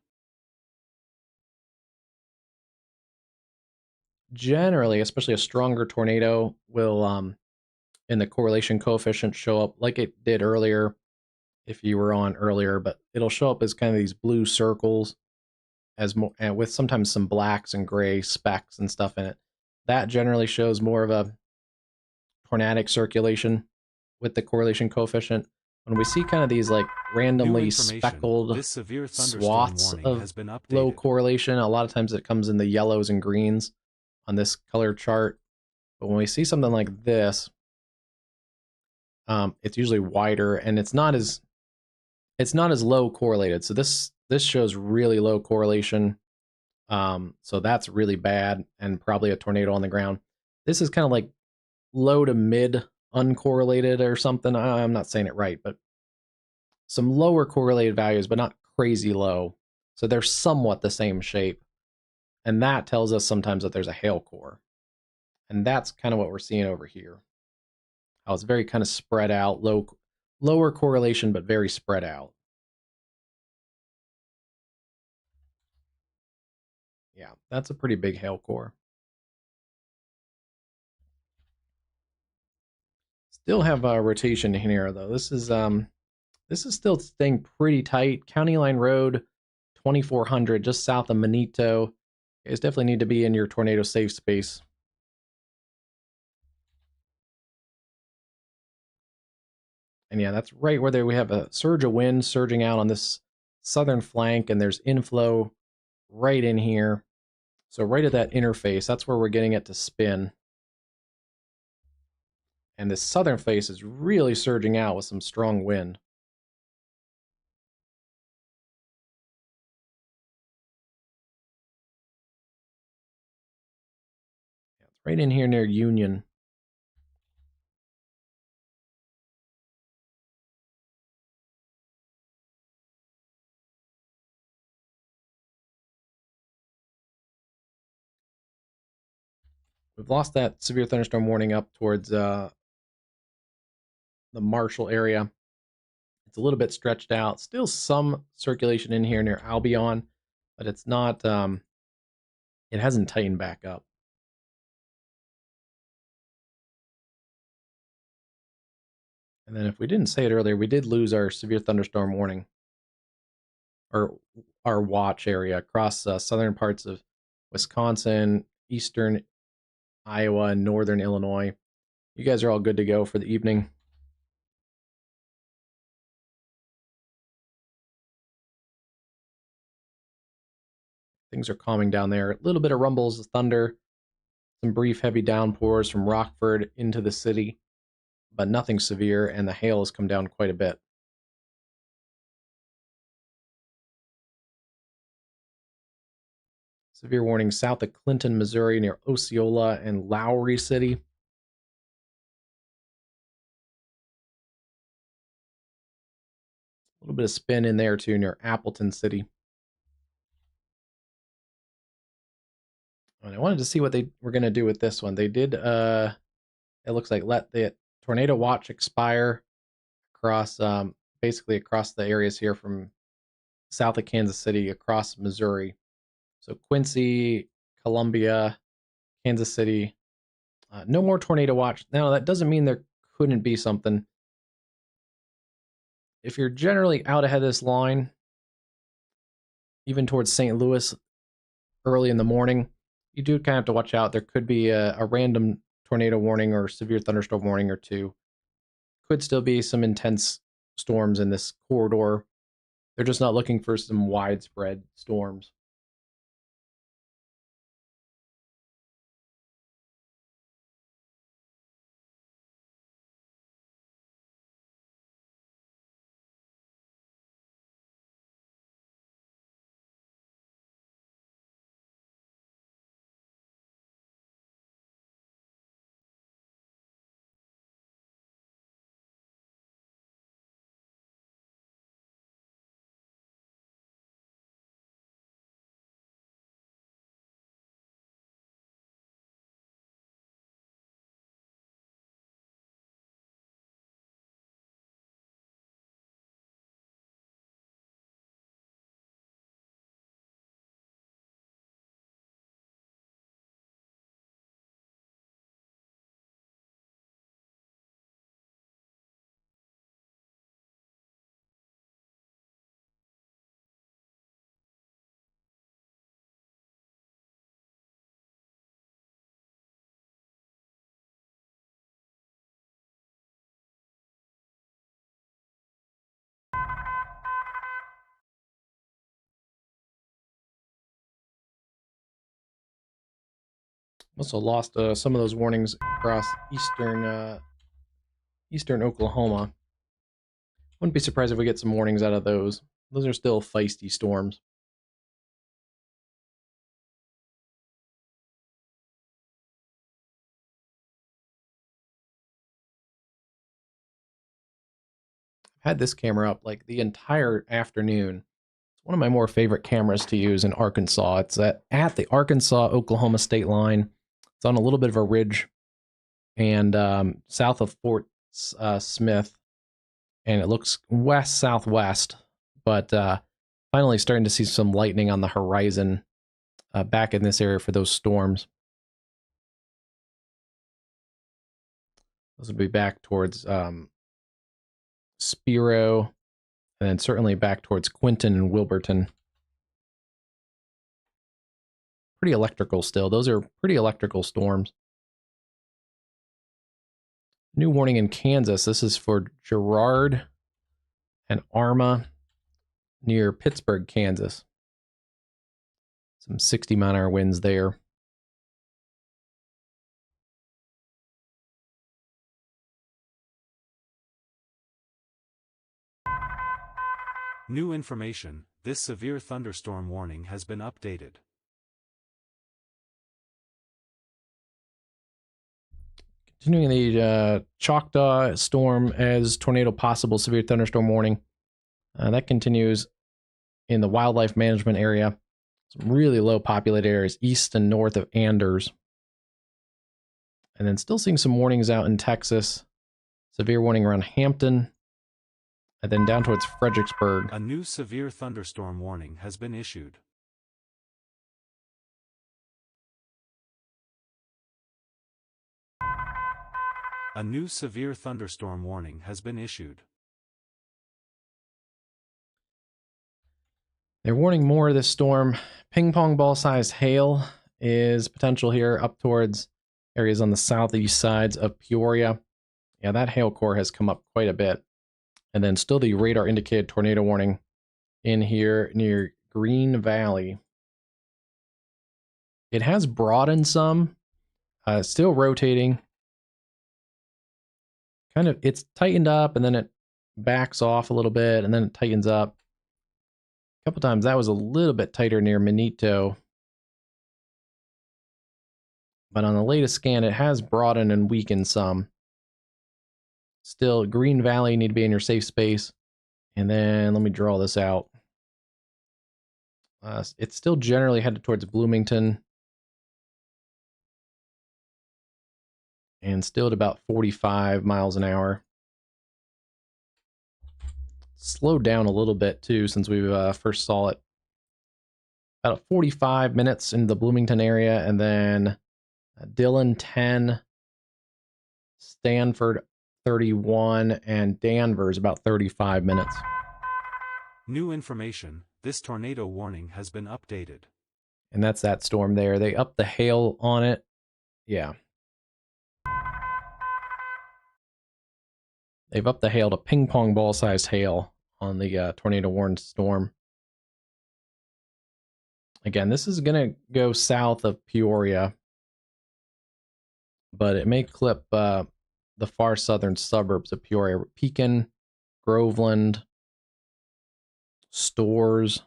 Generally, especially a stronger tornado will, in the correlation coefficient, show up like it did earlier, if you were on earlier, but it'll show up as kind of these blue circles, as more, and with sometimes some blacks and gray specks and stuff in it. That generally shows more of a tornadic circulation with the correlation coefficient. When we see kind of these like randomly speckled swaths of low correlation, a lot of times it comes in the yellows and greens on this color chart. But when we see something like this, it's usually wider, and it's not as low correlated. So this shows really low correlation. So that's really bad, and probably a tornado on the ground. This is kind of like low to mid uncorrelated or something. I'm not saying it right, but some lower correlated values, but not crazy low. So they're somewhat the same shape. And that tells us sometimes that there's a hail core. And that's kind of what we're seeing over here. How it's very kind of spread out, lower correlation, but very spread out. Yeah, that's a pretty big hail core. Still have a rotation here though. This is still staying pretty tight. County Line Road, 2400, just south of Manito. You guys definitely need to be in your tornado safe space. And yeah, that's right where we have a surge of wind surging out on this southern flank, and there's inflow right in here. So right at that interface, that's where we're getting it to spin. And this southern face is really surging out with some strong wind. Yeah, it's right in here near Union. We've lost that severe thunderstorm warning up towards the Marshall area. It's a little bit stretched out. Still some circulation in here near Albion, but it's not, it hasn't tightened back up. And then if we didn't say it earlier, we did lose our severe thunderstorm warning, or our watch area across southern parts of Wisconsin, eastern Iowa, and northern Illinois. You guys are all good to go for the evening. Things are calming down there. A little bit of rumbles, thunder, some brief heavy downpours from Rockford into the city, but nothing severe, and the hail has come down quite a bit. Severe warning south of Clinton, Missouri, near Osceola and Lowry City. A little bit of spin in there too, near Appleton City. And I wanted to see what they were going to do with this one. They did, it looks like, let the tornado watch expire across, basically across the areas here from south of Kansas City across Missouri. So Quincy, Columbia, Kansas City. No more tornado watch. Now, that doesn't mean there couldn't be something. If you're generally out ahead of this line, even towards St. Louis early in the morning, you do kind of have to watch out. There could be a random tornado warning or severe thunderstorm warning or two. Could still be some intense storms in this corridor. They're just not looking for some widespread storms. Also lost some of those warnings across eastern Oklahoma. Wouldn't be surprised if we get some warnings out of those. Those are still feisty storms. I've had this camera up like the entire afternoon. It's one of my more favorite cameras to use in Arkansas. It's at the Arkansas-Oklahoma state line. It's on a little bit of a ridge and south of Fort Smith, and it looks west-southwest, but finally starting to see some lightning on the horizon back in this area for those storms. Those will be back towards Spiro, and then certainly back towards Quinton and Wilburton. Pretty electrical still. Those are pretty electrical storms. New warning in Kansas. This is for Girard and Arma near Pittsburgh, Kansas. Some 60-mile-an-hour winds there. New information, this severe thunderstorm warning has been updated. Continuing the Choctaw storm as tornado possible severe thunderstorm warning. That continues in the wildlife management area. Some really low populated areas east and north of Anders. And then still seeing some warnings out in Texas. Severe warning around Hampton. And then down towards Fredericksburg. A new severe thunderstorm warning has been issued. A new severe thunderstorm warning has been issued. They're warning more of this storm. Ping pong ball size hail is potential here up towards areas on the southeast sides of Peoria. Yeah, that hail core has come up quite a bit. And then still the radar indicated tornado warning in here near Green Valley. It has broadened some, still rotating. Kind of, it's tightened up and then it backs off a little bit and then it tightens up. A couple times that was a little bit tighter near Manito. But on the latest scan, it has broadened and weakened some. Still, Green Valley need to be in your safe space. And then let me draw this out. It's still generally headed towards Bloomington. And still at about 45 miles an hour. Slowed down a little bit too since we first saw it. About 45 minutes in the Bloomington area, and then Dillon 10, Stanford 31, and Danvers about 35 minutes. New information, this tornado warning has been updated. And that's that storm there. They upped the hail on it. Yeah. They've upped the hail to ping pong ball sized hail on the tornado warned storm. Again, this is going to go south of Peoria, but it may clip the far southern suburbs of Peoria. Pekin, Groveland, Stores,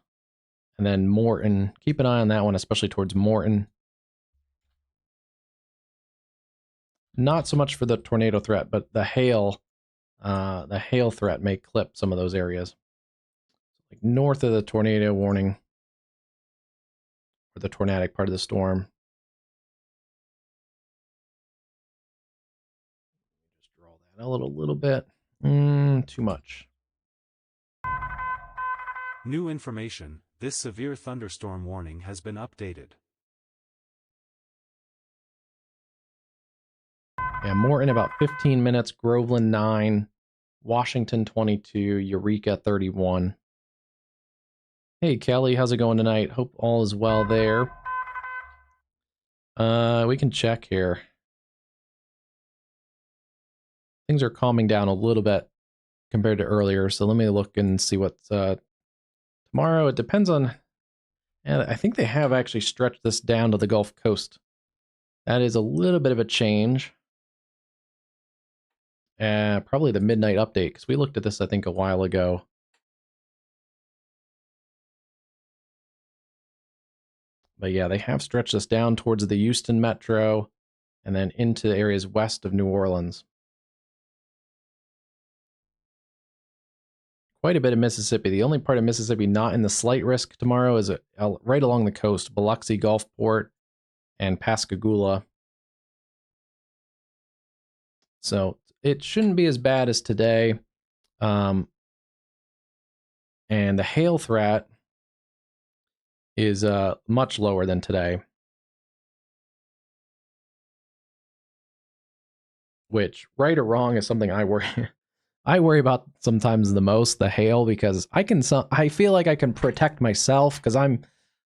and then Morton. Keep an eye on that one, especially towards Morton. Not so much for the tornado threat, but the hail threat may clip some of those areas. Like north of the tornado warning, or the tornadic part of the storm. Just draw that out a little bit. Too much. New information, this severe thunderstorm warning has been updated. Yeah, Morton about 15 minutes, Groveland 9, Washington 22, Eureka 31. Hey Kelly, how's it going tonight? Hope all is well there. We can check here. Things are calming down a little bit compared to earlier, so let me look and see what's tomorrow. It depends on, and I think they have actually stretched this down to the Gulf Coast. That is a little bit of a change. Probably the midnight update, because we looked at this, I think, a while ago. But yeah, they have stretched this down towards the Houston metro and then into the areas west of New Orleans. Quite a bit of Mississippi. The only part of Mississippi not in the slight risk tomorrow is right along the coast, Biloxi, Gulfport, and Pascagoula. So it shouldn't be as bad as today. And the hail threat is much lower than today. Which, right or wrong, is something I worry about sometimes the most, the hail, because I feel like I can protect myself because I'm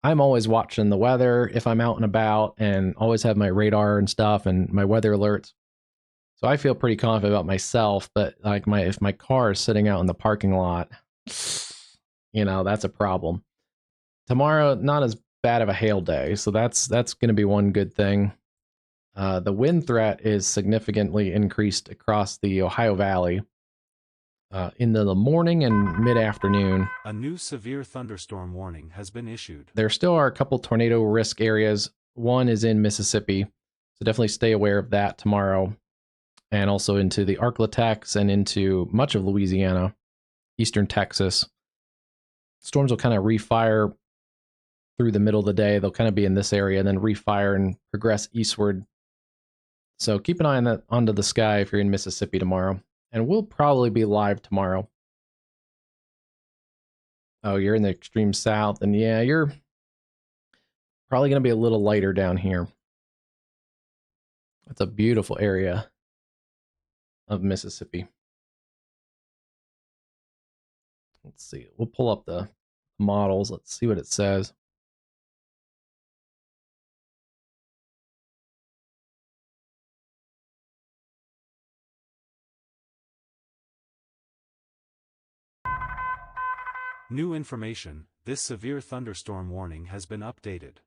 always watching the weather if I'm out and about, and always have my radar and stuff and my weather alerts. So I feel pretty confident about myself, but like if my car is sitting out in the parking lot, that's a problem. Tomorrow, not as bad of a hail day, so that's going to be one good thing. The wind threat is significantly increased across the Ohio Valley in the morning and mid-afternoon. A new severe thunderstorm warning has been issued. There still are a couple tornado risk areas. One is in Mississippi, so definitely stay aware of that tomorrow. And also into the Arklatex and into much of Louisiana, eastern Texas. Storms will kind of refire through the middle of the day. They'll kind of be in this area and then refire and progress eastward. So keep an eye on that onto the sky if you're in Mississippi tomorrow. And we'll probably be live tomorrow. Oh, you're in the extreme south, and yeah, you're probably going to be a little lighter down here. It's a beautiful area of Mississippi. Let's see. We'll pull up the models. Let's see what it says. New information, this severe thunderstorm warning has been updated.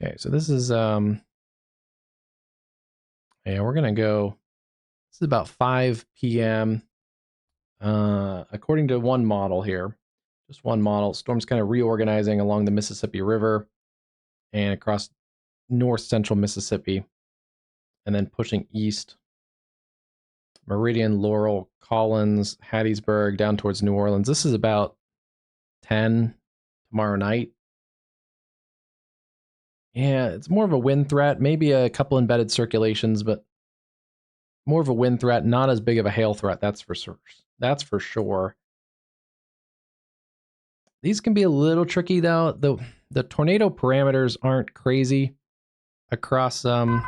Okay, so this is yeah, we're gonna go. This is about 5 p.m. According to one model here, just one model, storm's kind of reorganizing along the Mississippi River and across north central Mississippi, and then pushing east. Meridian, Laurel, Collins, Hattiesburg, down towards New Orleans. This is about 10 tomorrow night. Yeah, it's more of a wind threat, maybe a couple embedded circulations, but more of a wind threat, not as big of a hail threat, that's for sure. That's for sure. These can be a little tricky though. The tornado parameters aren't crazy across New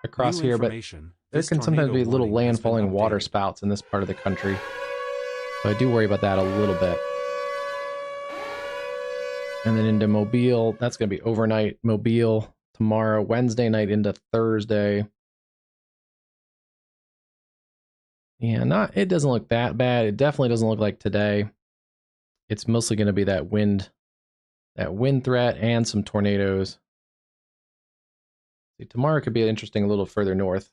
here, but information, there this can sometimes tornado be little warning has been landfalling water updated. spouts in this part of the country. So I do worry about that a little bit. And then into Mobile, that's going to be overnight. Mobile tomorrow, Wednesday night into Thursday. Yeah, it doesn't look that bad. It definitely doesn't look like today. It's mostly going to be that wind threat and some tornadoes. See, tomorrow could be interesting a little further north.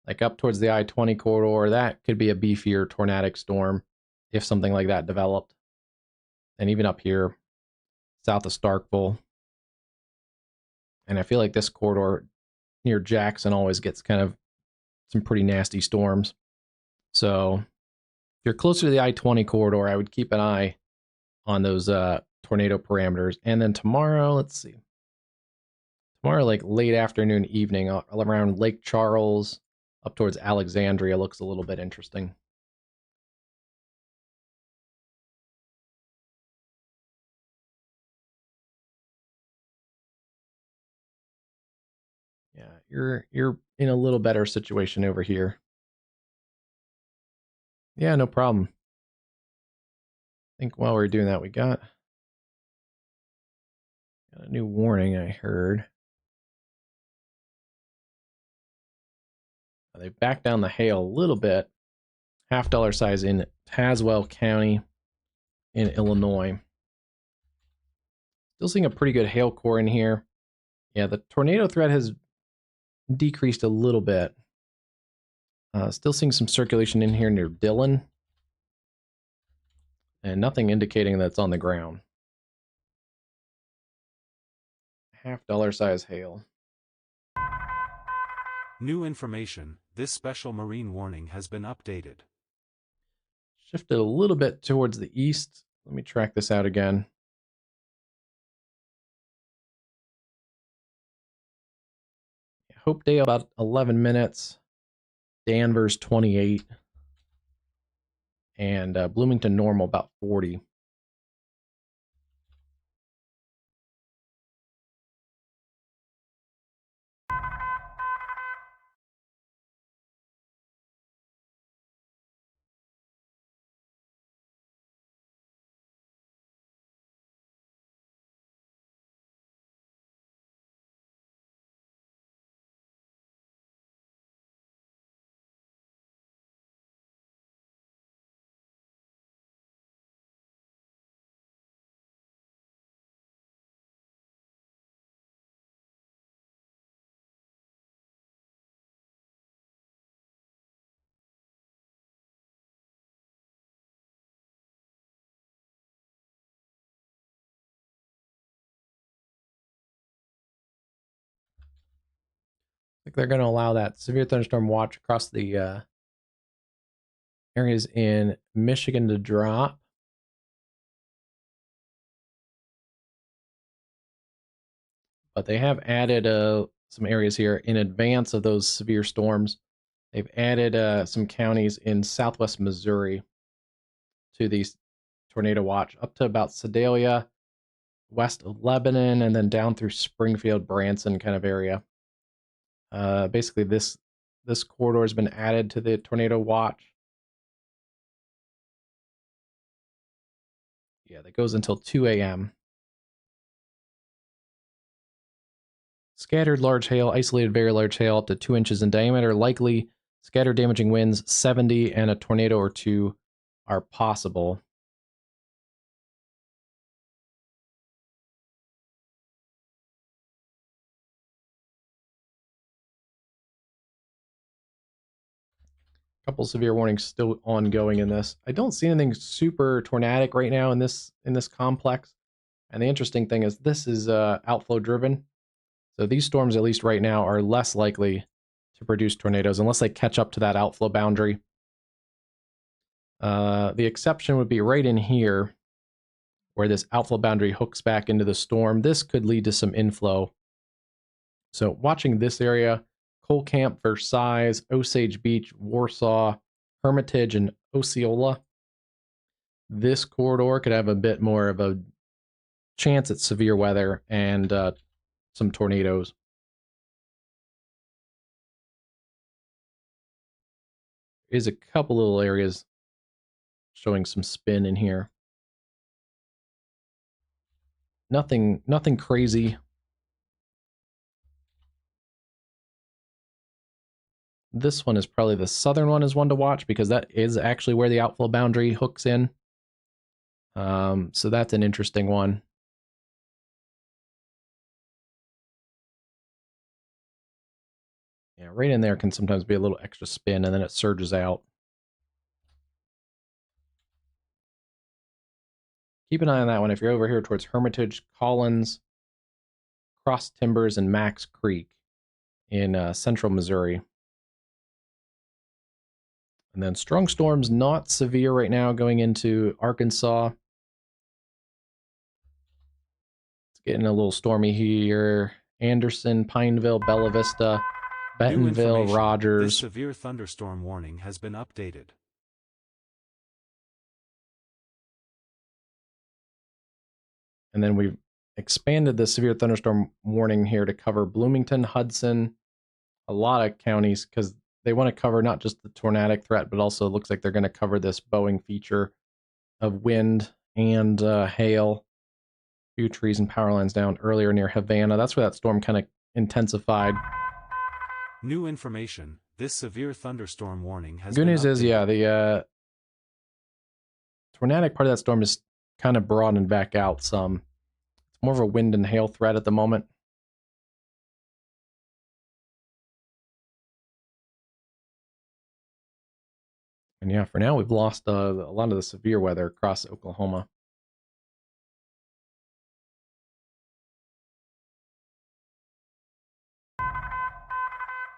Like up towards the I-20 corridor, that could be a beefier tornadic storm if something like that developed. And even up here, south of Starkville. And I feel like this corridor near Jackson always gets kind of some pretty nasty storms. So if you're closer to the I-20 corridor, I would keep an eye on those tornado parameters. And then tomorrow, let's see. Tomorrow, like late afternoon, evening, around Lake Charles, up towards Alexandria, looks a little bit interesting. Yeah, you're in a little better situation over here. Yeah, no problem. I think while we're doing that, we got a new warning I heard. They backed down the hail a little bit. $half size in Tazewell County in Illinois. Still seeing a pretty good hail core in here. Yeah, the tornado threat has decreased a little bit. Still seeing some circulation in here near Dillon. And nothing indicating that it's on the ground. $half size hail. New information, this special marine warning has been updated. Shifted a little bit towards the east. Let me track this out again. Hopedale about 11 minutes. Danvers 28. And Bloomington Normal about 40. I think they're going to allow that severe thunderstorm watch across the areas in Michigan to drop. But they have added some areas here in advance of those severe storms. They've added some counties in southwest Missouri to the tornado watch, up to about Sedalia, west of Lebanon, and then down through Springfield, Branson kind of area. Basically, this corridor has been added to the tornado watch. Yeah, that goes until 2 a.m. Scattered large hail, isolated very large hail up to 2 inches in diameter, likely. Scattered damaging winds 70, and a tornado or two are possible. Couple severe warnings still ongoing in this. I don't see anything super tornadic right now in this complex. And the interesting thing is this is outflow driven. So these storms, at least right now, are less likely to produce tornadoes unless they catch up to that outflow boundary. The exception would be right in here where this outflow boundary hooks back into the storm. This could lead to some inflow. So watching this area, Cole Camp, Versailles, Osage Beach, Warsaw, Hermitage, and Osceola. This corridor could have a bit more of a chance at severe weather and some tornadoes. There's a couple little areas showing some spin in here. Nothing crazy. This one is probably the southern one is one to watch because that is actually where the outflow boundary hooks in. So that's an interesting one. Yeah, right in there can sometimes be a little extra spin and then it surges out. Keep an eye on that one if you're over here towards Hermitage, Collins, Cross Timbers, and Max Creek in central Missouri. And then strong storms, not severe right now, going into Arkansas. It's getting a little stormy here. Anderson, Pineville, Bella Vista, Bentonville, Rogers. This severe thunderstorm warning has been updated. And then we've expanded the severe thunderstorm warning here to cover Bloomington, Hudson, a lot of counties, because they want to cover not just the tornadic threat, but also it looks like they're going to cover this Boeing feature of wind and hail. A few trees and power lines down earlier near Havana. That's where that storm kind of intensified. New information. This severe thunderstorm warning has Good been news updated. is, yeah, the tornadic part of that storm is kind of broadened back out some. It's more of a wind and hail threat at the moment. And yeah, for now, we've lost a lot of the severe weather across Oklahoma.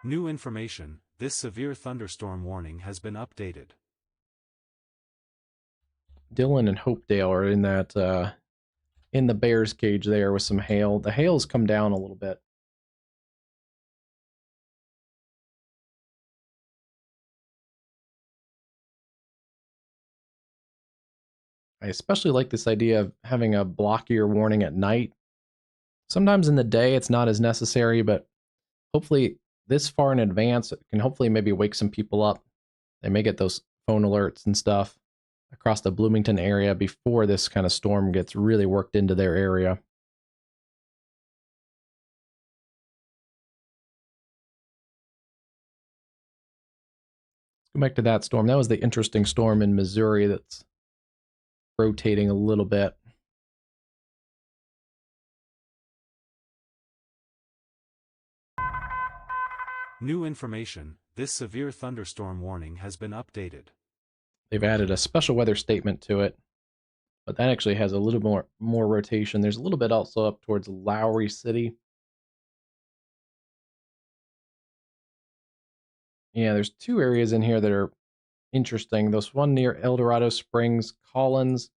New information. This severe thunderstorm warning has been updated. Dillon and Hopedale are in that in the bear's cage there with some hail. The hail's come down a little bit. I especially like this idea of having a blockier warning at night. Sometimes in the day it's not as necessary, but hopefully this far in advance it can hopefully maybe wake some people up. They may get those phone alerts and stuff across the Bloomington area before this kind of storm gets really worked into their area. Let's go back to that storm. That was the interesting storm in Missouri that's rotating a little bit. New information. This severe thunderstorm warning has been updated. They've added a special weather statement to it, but that actually has a little more rotation. There's a little bit also up towards Lowry City. Yeah, there's two areas in here that are interesting. There's one near El Dorado Springs, Collins,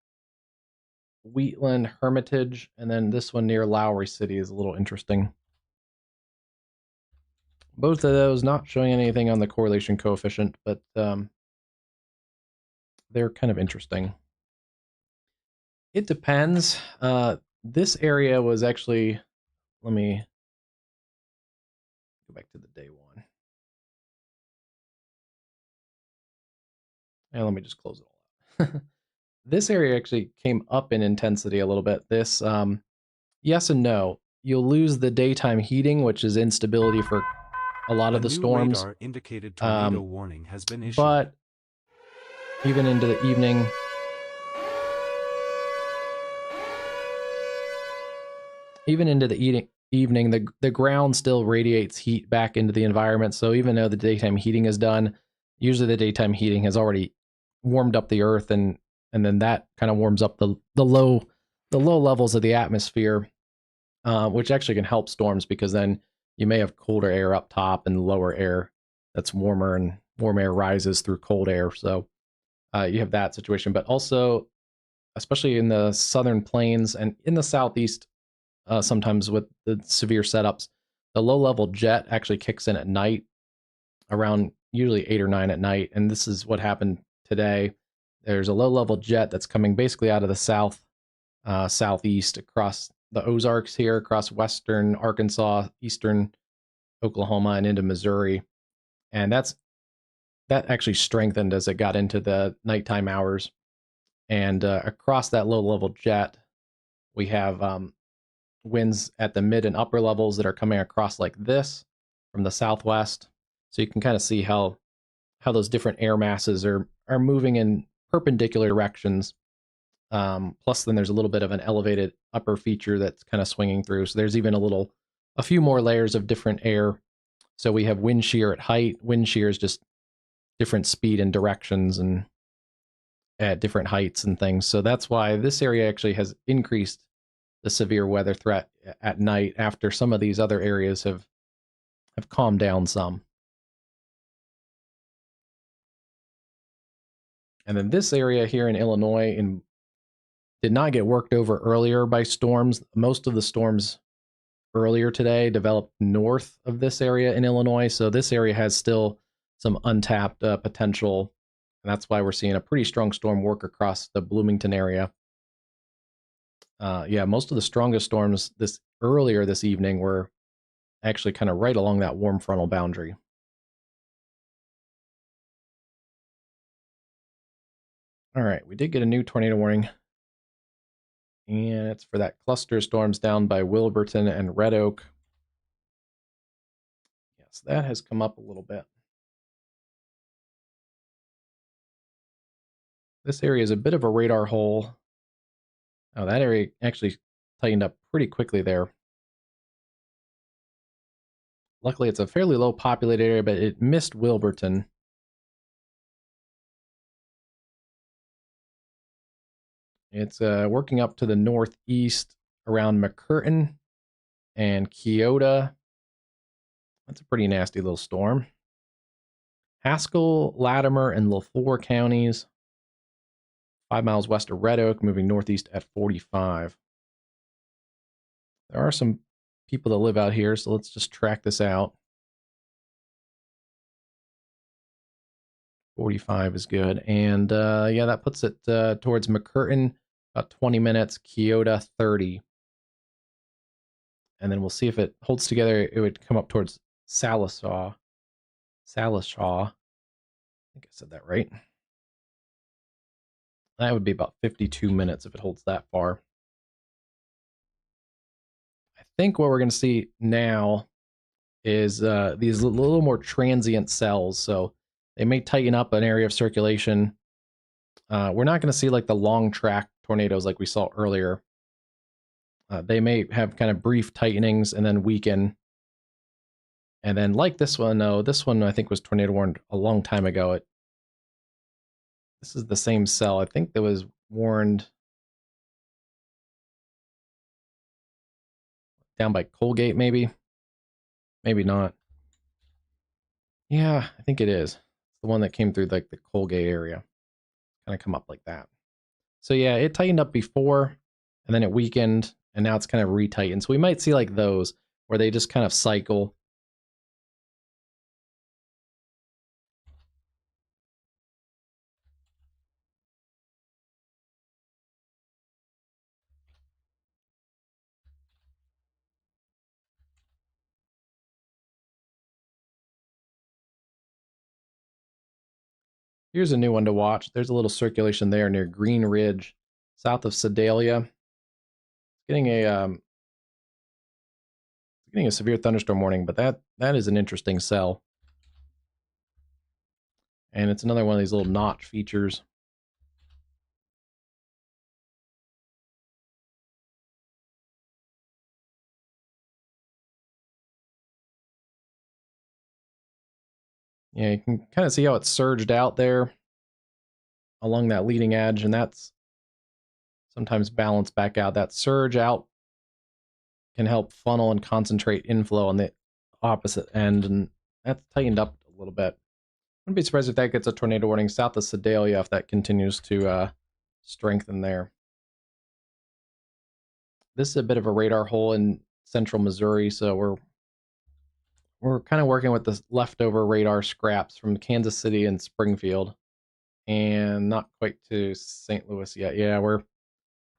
Wheatland, Hermitage, and then this one near Lowry City is a little interesting. Both of those not showing anything on the correlation coefficient, but they're kind of interesting. It depends. This area was actually, let me go back to the day one. And let me just close it all out. This area actually came up in intensity a little bit. This, yes and no. you'll lose the daytime heating, which is instability for a lot A of the new storms. radar-indicated tornado warning has been issued. But even into the evening, the ground still radiates heat back into the environment. So even though the daytime heating is done, usually the daytime heating has already warmed up the earth, and then that kind of warms up the low levels of the atmosphere, which actually can help storms, because then you may have colder air up top and lower air that's warmer, and warm air rises through cold air. So you have that situation. But also, especially in the southern plains and in the southeast, sometimes with the severe setups, the low level jet actually kicks in at night, around usually 8 or 9 at night. And this is what happened today. There's a low level jet that's coming basically out of the southeast across the Ozarks here, across western Arkansas, eastern Oklahoma, and into Missouri. And that actually strengthened as it got into the nighttime hours. And across that low level jet, we have winds at the mid and upper levels that are coming across like this from the southwest. So you can kind of see how those different air masses are moving in perpendicular directions. Plus, then there's a little bit of an elevated upper feature that's kind of swinging through. So there's even a few more layers of different air. So we have wind shear at height. Wind shear is just different speed and directions and at different heights and things. So that's why this area actually has increased the severe weather threat at night, after some of these other areas have calmed down some. And then this area here in Illinois did not get worked over earlier by storms. Most of the storms earlier today developed north of this area in Illinois. So this area has still some untapped potential. And that's why we're seeing a pretty strong storm work across the Bloomington area. Yeah, most of the strongest storms earlier this evening were actually kind of right along that warm frontal boundary. All right, we did get a new tornado warning, and it's for that cluster of storms down by Wilburton and Red Oak. Yes, that has come up a little bit. This area is a bit of a radar hole. Oh, that area actually tightened up pretty quickly there. Luckily, it's a fairly low populated area, but it missed Wilburton. It's working up to the northeast around McCurtain and Keota. That's a pretty nasty little storm. Haskell, Latimer, and Leflore counties, 5 miles west of Red Oak, moving northeast at 45. There are some people that live out here, so let's just track this out. 45 is good. And yeah, that puts it towards McCurtain, about 20 minutes, Keota 30. And then we'll see if it holds together. It would come up towards Salishaw. I think I said that right. That would be about 52 minutes if it holds that far. I think what we're going to see now is these little more transient cells. So they may tighten up an area of circulation. We're not going to see like the long track tornadoes like we saw earlier. They may have kind of brief tightenings and then weaken. And then like this one, this one I think was tornado warned a long time ago. This is the same cell. I think that was warned down by Colgate, maybe. Maybe not. Yeah, I think it is. It's the one that came through like the Colgate area. Kind of come up like that. So yeah, it tightened up before, and then it weakened, and now it's kind of retightened. So we might see like those, where they just kind of cycle. Here's a new one to watch. There's a little circulation there near Green Ridge, south of Sedalia. Getting a getting a severe thunderstorm warning, but that is an interesting cell. And it's another one of these little notch features. Yeah, you can kind of see how it's surged out there along that leading edge, and that's sometimes balanced back out. That surge out can help funnel and concentrate inflow on the opposite end, and that's tightened up a little bit. Wouldn't be surprised if that gets a tornado warning south of Sedalia if that continues to strengthen there. This is a bit of a radar hole in central Missouri, so we're kind of working with the leftover radar scraps from Kansas City and Springfield, and not quite to St. Louis yet. Yeah, we're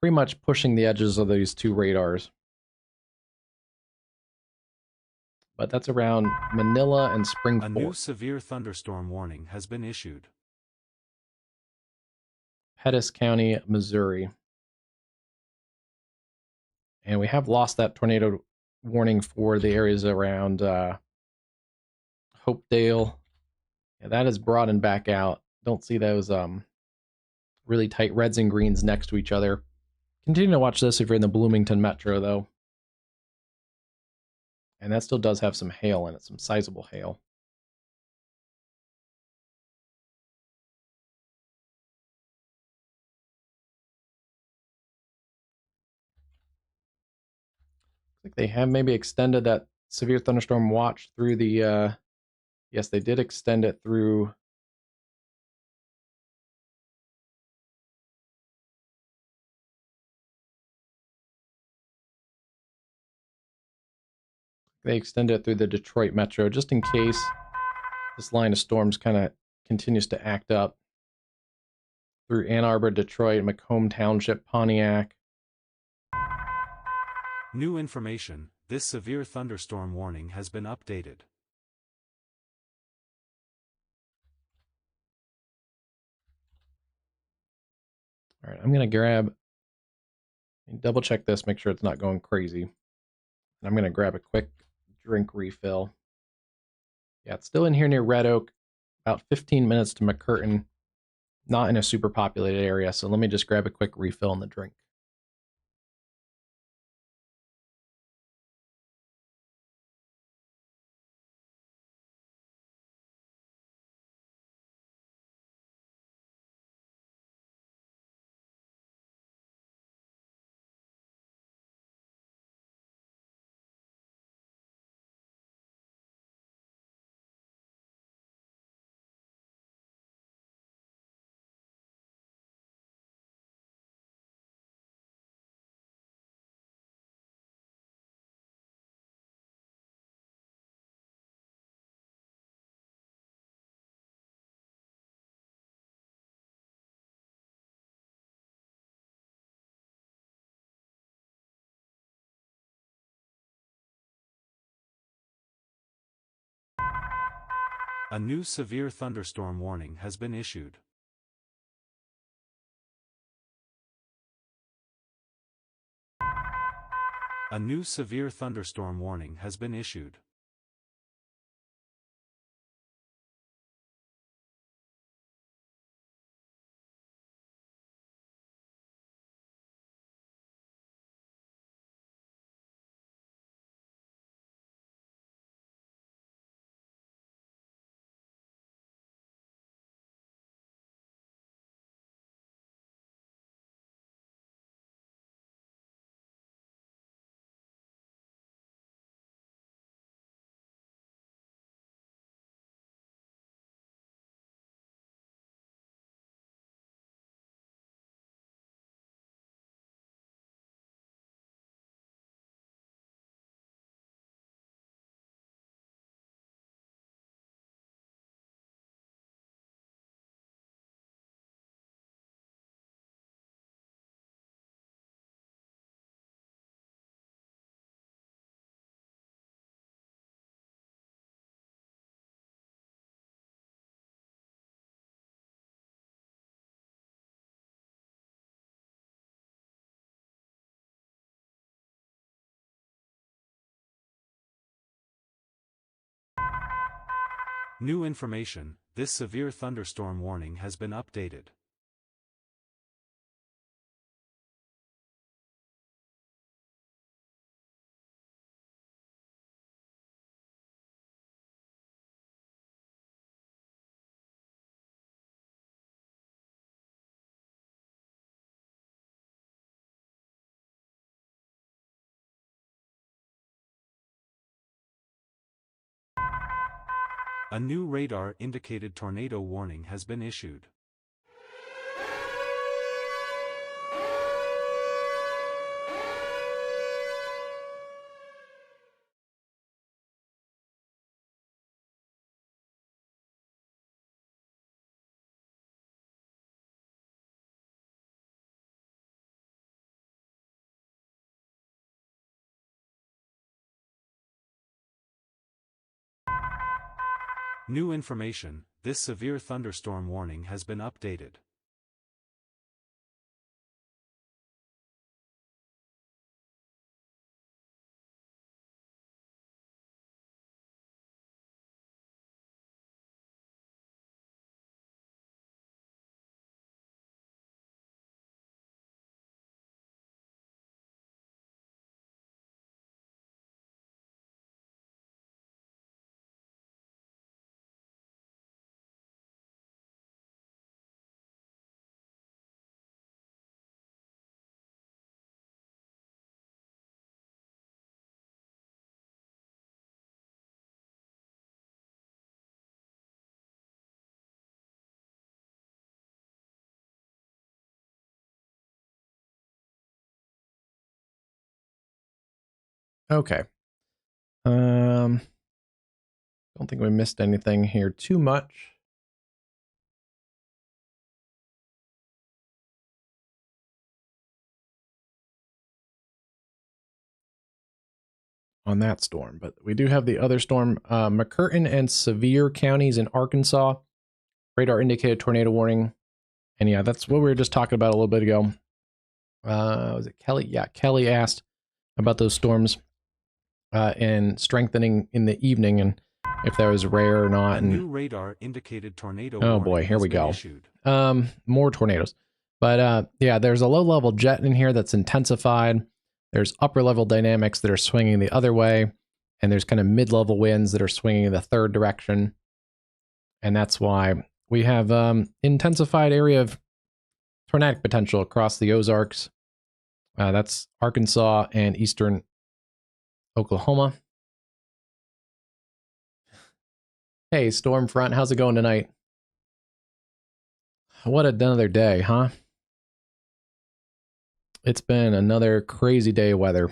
pretty much pushing the edges of these two radars. But that's around Manila and Springford. A new severe thunderstorm warning has been issued. Pettis County, Missouri. And we have lost that tornado warning for the areas around Hopedale. Yeah, that is broadened back out. Don't see those really tight reds and greens next to each other. Continue to watch this if you're in the Bloomington metro, though. And that still does have some hail in it, some sizable hail. Looks like they have maybe extended that severe thunderstorm watch through the, yes, they did extend it through. They extended it through the Detroit metro just in case this line of storms kind of continues to act up through Ann Arbor, Detroit, Macomb Township, Pontiac. New information, this severe thunderstorm warning has been updated. All right, I'm going to grab and double check this, make sure it's not going crazy. And I'm going to grab a quick drink refill. Yeah, it's still in here near Red Oak, about 15 minutes to McCurtain, not in a super populated area. So let me just grab a quick refill on the drink. A new severe thunderstorm warning has been issued. A new severe thunderstorm warning has been issued. New information, this severe thunderstorm warning has been updated. A new radar-indicated tornado warning has been issued. New information, this severe thunderstorm warning has been updated. Okay. Don't think we missed anything here too much. On that storm, but we do have the other storm, McCurtain and Sevier counties in Arkansas. Radar indicated tornado warning. And yeah, that's what we were just talking about a little bit ago. Was it Kelly? Yeah, Kelly asked about those storms and strengthening in the evening and if that was rare or not. A And new radar-indicated tornado oh warning boy, here has we been go. issued. More tornadoes. But yeah, there's a low-level jet in here that's intensified. There's upper-level dynamics that are swinging the other way. And there's kind of mid-level winds that are swinging in the third direction. And that's why we have intensified area of tornadic potential across the Ozarks. That's Arkansas and eastern Oklahoma. Hey, Stormfront, how's it going tonight? What another day, huh? It's been another crazy day of weather.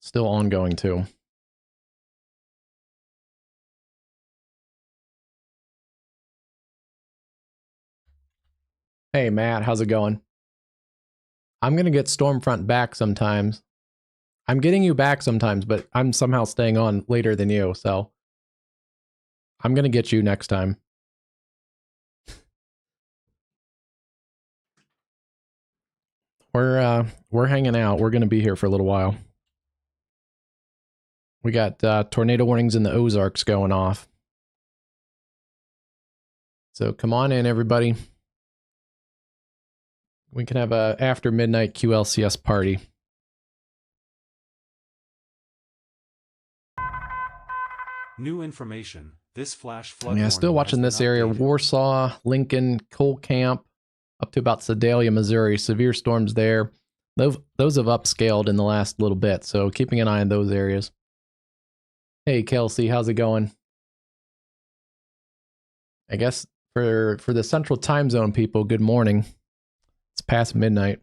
Still ongoing, too. Hey, Matt, how's it going? I'm going to get Stormfront back sometimes. I'm getting you back sometimes, but I'm somehow staying on later than you, so I'm going to get you next time. We're hanging out. We're going to be here for a little while. We got tornado warnings in the Ozarks going off. So come on in, everybody. We can have a after midnight QLCS party. New information, this flash flood Yeah, still watching this area. Warsaw, Lincoln, Cole Camp, up to about Sedalia, Missouri. Severe storms there. Those have upscaled in the last little bit, so keeping an eye on those areas. Hey, Kelsey, how's it going? I guess for the central time zone people, good morning. It's past midnight.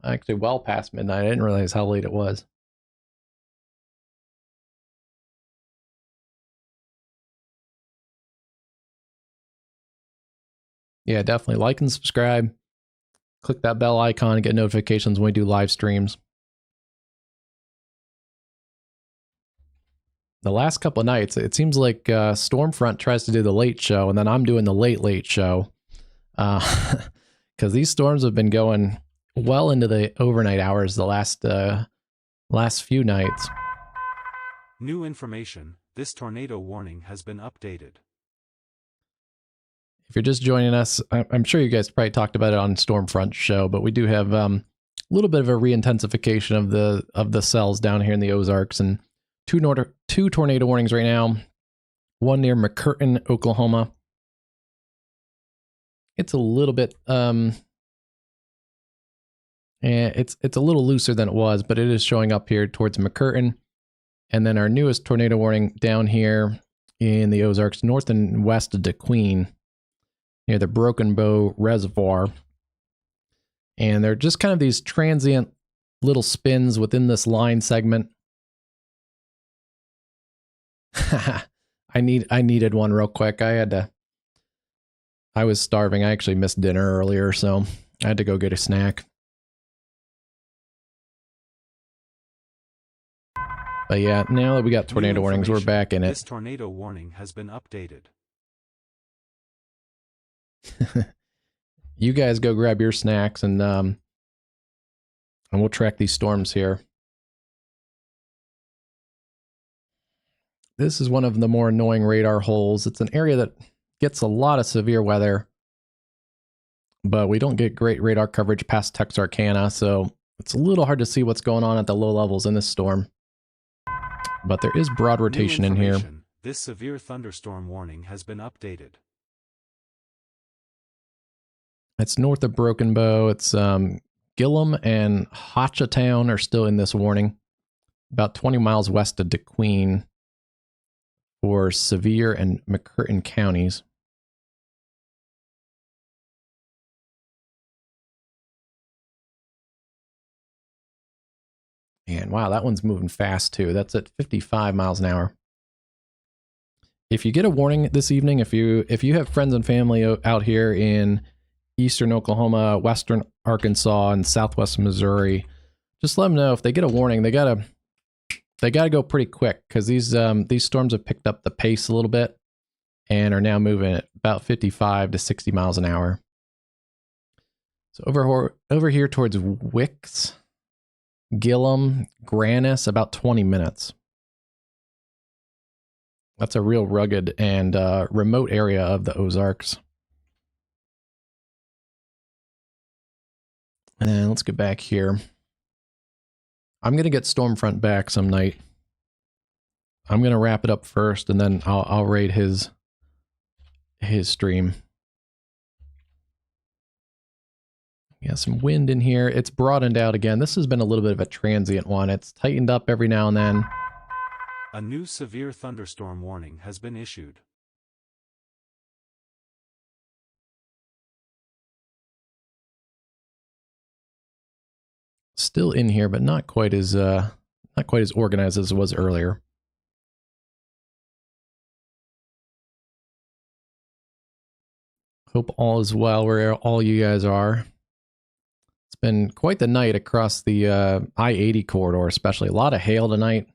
Actually, well past midnight. I didn't realize how late it was. Yeah, definitely like and subscribe. Click that bell icon and get notifications when we do live streams. The last couple of nights, it seems like Stormfront tries to do the late show, and then I'm doing the late show. Because these storms have been going well into the overnight hours the last few nights. New information, this tornado warning has been updated. If you're just joining us, I'm sure you guys probably talked about it on Stormfront show, but we do have a little bit of a re-intensification of the cells down here in the Ozarks, and two tornado warnings right now. One near McCurtain, Oklahoma. It's a little bit it's a little looser than it was, but it is showing up here towards McCurtain. And then our newest tornado warning down here in the Ozarks, north and west of DeQueen, near the Broken Bow Reservoir. And they're just kind of these transient little spins within this line segment. I needed one real quick. I was starving. I actually missed dinner earlier, so I had to go get a snack. But yeah, now that we got tornado warnings, we're back in it. This tornado warning has been updated. You guys go grab your snacks, and we'll track these storms here. This is one of the more annoying radar holes. It's an area that gets a lot of severe weather, but we don't get great radar coverage past Texarkana, so it's a little hard to see what's going on at the low levels in this storm. But there is broad rotation in here. This severe thunderstorm warning has been updated. It's north of Broken Bow. It's Gillum and Hotchatown are still in this warning. About 20 miles west of DeQueen for Sevier and McCurtain counties. And wow, that one's moving fast too. That's at 55 miles an hour. If you get a warning this evening, if you have friends and family out here in eastern Oklahoma, western Arkansas, and southwest Missouri, just let them know if they get a warning, they gotta go pretty quick, because these storms have picked up the pace a little bit and are now moving at about 55 to 60 miles an hour. So over here towards Wicks, Gillum, Grannis, about 20 minutes. That's a real rugged and remote area of the Ozarks. And then let's get back here. I'm going to get Stormfront back some night. I'm going to wrap it up first, and then I'll raid his stream. Yeah, some wind in here. It's broadened out again. This has been a little bit of a transient one. It's tightened up every now and then. A new severe thunderstorm warning has been issued. Still in here, but not quite as organized as it was earlier. Hope all is well where all you guys are. It's been quite the night across the I-80 corridor, especially. A lot of hail tonight.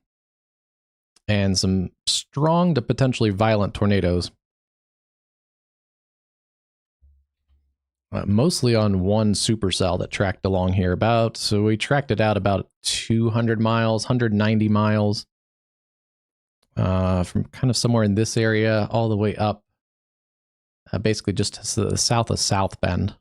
And some strong to potentially violent tornadoes. Mostly on one supercell that tracked along here. So we tracked it out about 200 miles, 190 miles. From kind of somewhere in this area all the way up. Basically just to the south of South Bend.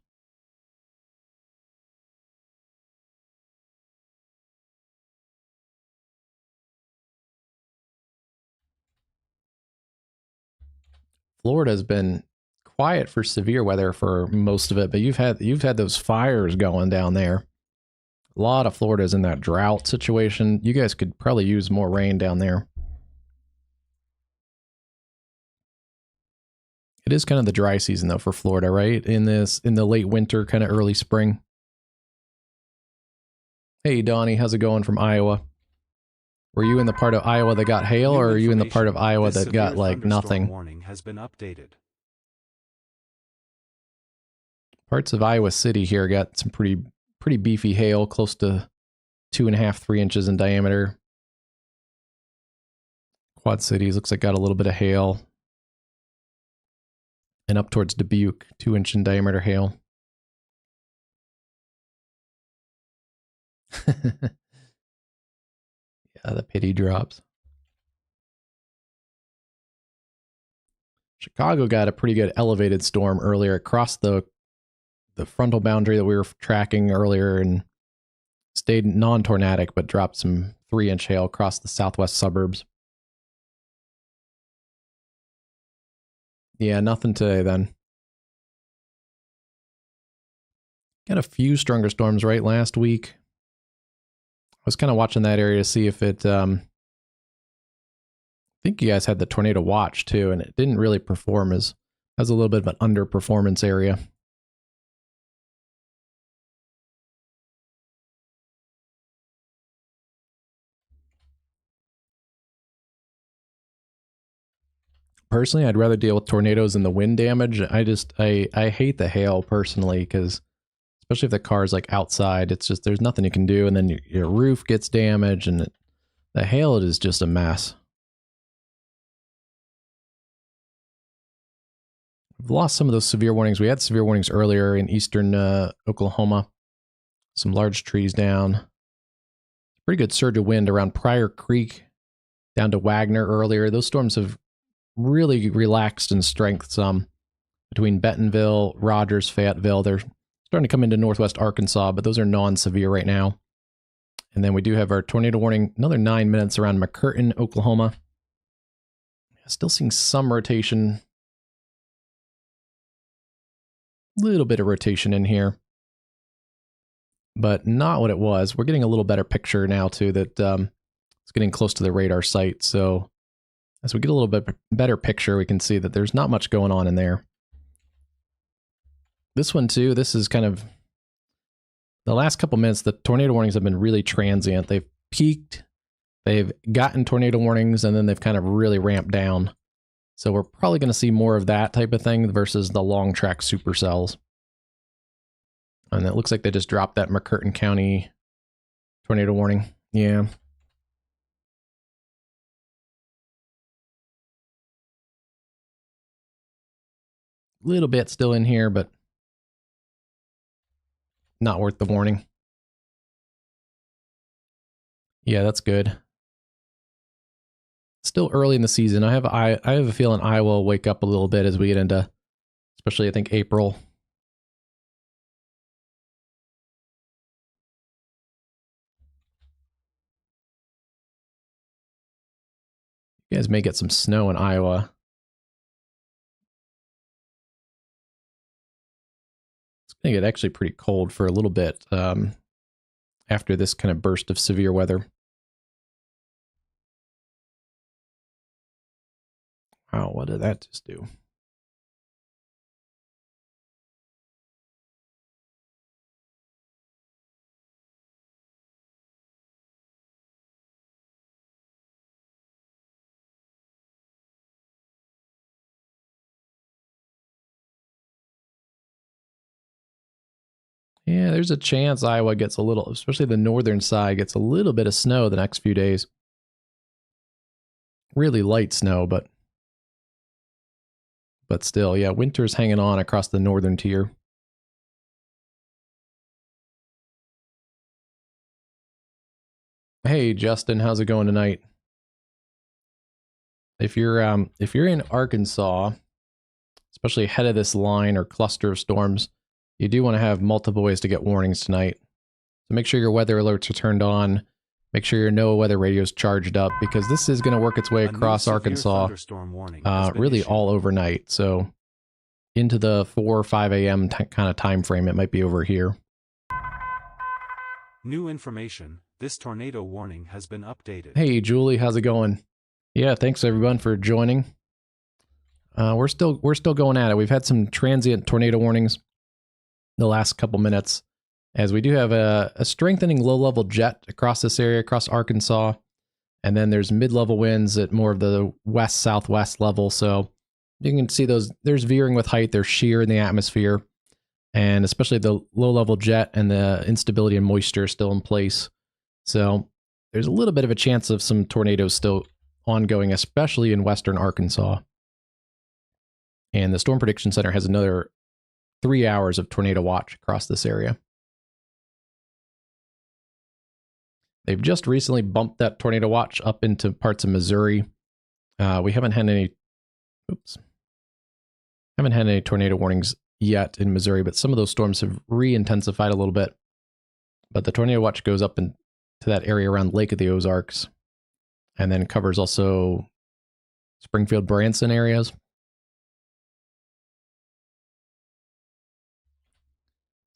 Florida's been quiet for severe weather for most of it, but you've had those fires going down there. A lot of Florida's in that drought situation. You guys could probably use more rain down there. It is kind of the dry season though for Florida, right? In the late winter, kind of early spring. Hey Donnie, how's it going from Iowa? Were you in the part of Iowa that got hail, or are you in the part of Iowa that got like nothing? Warning has been updated. Parts of Iowa City here got some pretty beefy hail, close to 2.5, 3 inches in diameter. Quad Cities looks like got a little bit of hail. And up towards Dubuque, 2-inch in diameter hail. Yeah, the pity drops. Chicago got a pretty good elevated storm earlier across the frontal boundary that we were tracking earlier and stayed non-tornadic, but dropped some 3-inch hail across the southwest suburbs. Yeah, nothing today then. Got a few stronger storms right last week. I was kind of watching that area to see if it, I think you guys had the tornado watch too, and it didn't really perform as a little bit of an underperformance area. Personally, I'd rather deal with tornadoes than the wind damage. I hate the hail personally, because especially if the car's like outside, it's just, there's nothing you can do. And then your roof gets damaged, and the hail is just a mess. We've lost some of those severe warnings. We had severe warnings earlier in eastern Oklahoma. Some large trees down. Pretty good surge of wind around Pryor Creek down to Wagner earlier. Those storms have really relaxed in strength some between Bentonville, Rogers, Fayetteville. They're starting to come into northwest Arkansas, but those are non-severe right now. And then we do have our tornado warning, another 9 minutes around McCurtain, Oklahoma. Still seeing some rotation. A little bit of rotation in here, but not what it was. We're getting a little better picture now too, that it's getting close to the radar site. So as we get a little bit better picture, we can see that there's not much going on in there. This one too, this is kind of the last couple minutes. The tornado warnings have been really transient. They've peaked, they've gotten tornado warnings, and then they've kind of really ramped down. So we're probably going to see more of that type of thing versus the long track supercells. And it looks like they just dropped that McCurtain County tornado warning. Yeah. A little bit still in here, but not worth the warning. Yeah, that's good. Still early in the season. I have a feeling Iowa will wake up a little bit as we get into, especially I think April. You guys may get some snow in Iowa. It's going to get actually pretty cold for a little bit after this kind of burst of severe weather. Wow, what did that just do? Yeah, there's a chance Iowa gets a little, especially the northern side, gets a little bit of snow the next few days. Really light snow, but still, yeah, winter's hanging on across the northern tier. Hey, Justin, how's it going tonight? If you're in Arkansas, especially ahead of this line or cluster of storms, you do want to have multiple ways to get warnings tonight. So make sure your weather alerts are turned on. Make sure your NOAA weather radio is charged up, because this is going to work its way across Arkansas really all overnight. So into the 4 or 5 a.m. kind of time frame, it might be over here. New information. This tornado warning has been updated. Hey, Julie, how's it going? Yeah, thanks everyone for joining. We're still going at it. We've had some transient tornado warnings the last couple minutes, as we do have a strengthening low-level jet across this area, across Arkansas, and then there's mid-level winds at more of the west-southwest level. So you can see there's veering with height, there's shear in the atmosphere, and especially the low-level jet and the instability and moisture are still in place. So there's a little bit of a chance of some tornadoes still ongoing, especially in western Arkansas. And the Storm Prediction Center has another 3 hours of tornado watch across this area. They've just recently bumped that tornado watch up into parts of Missouri. We haven't had any, Haven't had any tornado warnings yet in Missouri, but some of those storms have re-intensified a little bit. But the tornado watch goes up into that area around Lake of the Ozarks, and then covers also Springfield, Branson areas.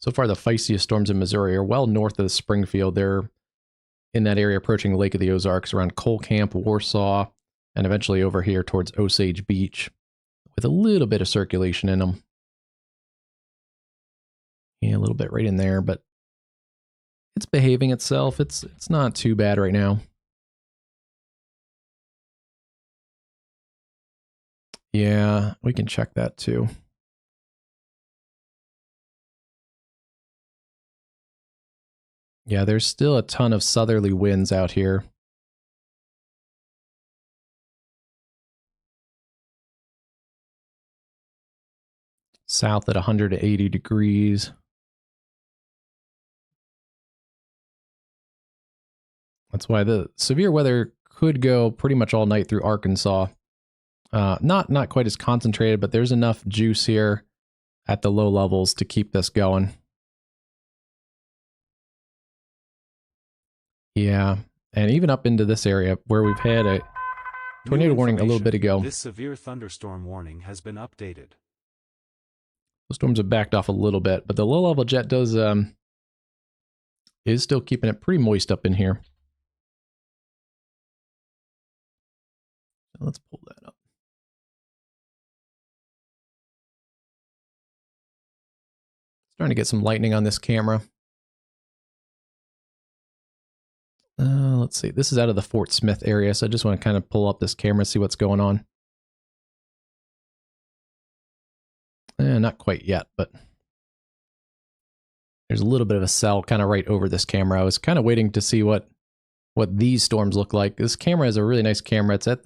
So far, the feistiest storms in Missouri are well north of Springfield. They're in that area approaching Lake of the Ozarks around Cole Camp, Warsaw, and eventually over here towards Osage Beach with a little bit of circulation in them. Yeah, a little bit right in there, but it's behaving itself. It's not too bad right now. Yeah, we can check that too. Yeah, there's still a ton of southerly winds out here. South at 180 degrees. That's why the severe weather could go pretty much all night through Arkansas. Not quite as concentrated, but there's enough juice here at the low levels to keep this going. Yeah, and even up into this area where we've had a tornado warning a little bit ago. This severe thunderstorm warning has been updated. The storms have backed off a little bit, but the low-level jet does is still keeping it pretty moist up in here. So let's pull that up. Starting to get some lightning on this camera. Let's see. This is out of the Fort Smith area, so I just want to kind of pull up this camera, see what's going on. Not quite yet, but there's a little bit of a cell kind of right over this camera. I was kind of waiting to see what these storms look like. This camera is a really nice camera. It's at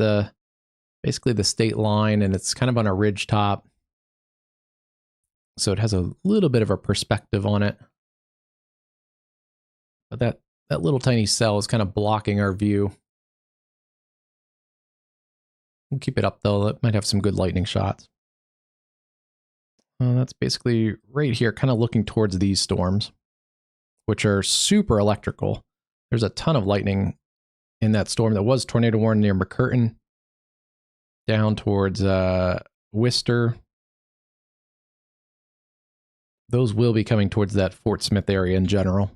basically the state line, and it's kind of on a ridge top. So it has a little bit of a perspective on it. But that little tiny cell is kind of blocking our view. We'll keep it up though. It might have some good lightning shots. That's basically right here, kind of looking towards these storms, which are super electrical. There's a ton of lightning in that storm that was tornado warned near McCurtain, down towards Worcester. Those will be coming towards that Fort Smith area in general.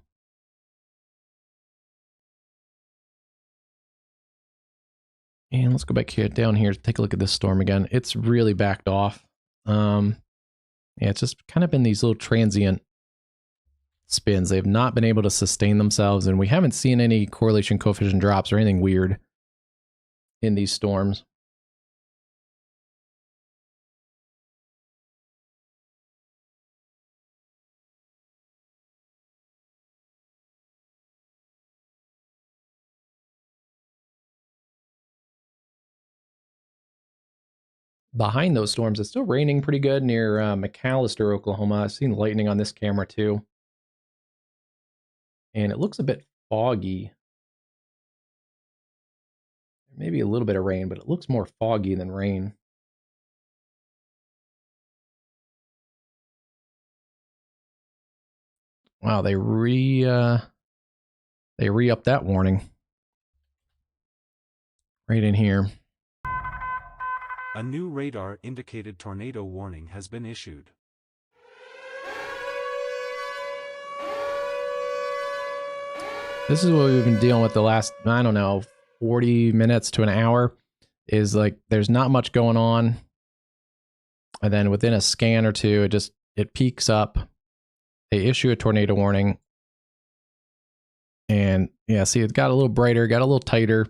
And let's go back here down here to take a look at this storm again. It's really backed off. Yeah, it's just kind of been these little transient spins. They've not been able to sustain themselves, and we haven't seen any correlation coefficient drops or anything weird in these storms. Behind those storms, it's still raining pretty good near McAllister, Oklahoma. I've seen lightning on this camera too. And it looks a bit foggy. Maybe a little bit of rain, but it looks more foggy than rain. Wow, they re-upped that warning. Right in here. A new radar-indicated tornado warning has been issued. This is what we've been dealing with the last, I don't know, 40 minutes to an hour. Is like there's not much going on. And then within a scan or two, it peaks up. They issue a tornado warning. And yeah, see, it got a little brighter, got a little tighter.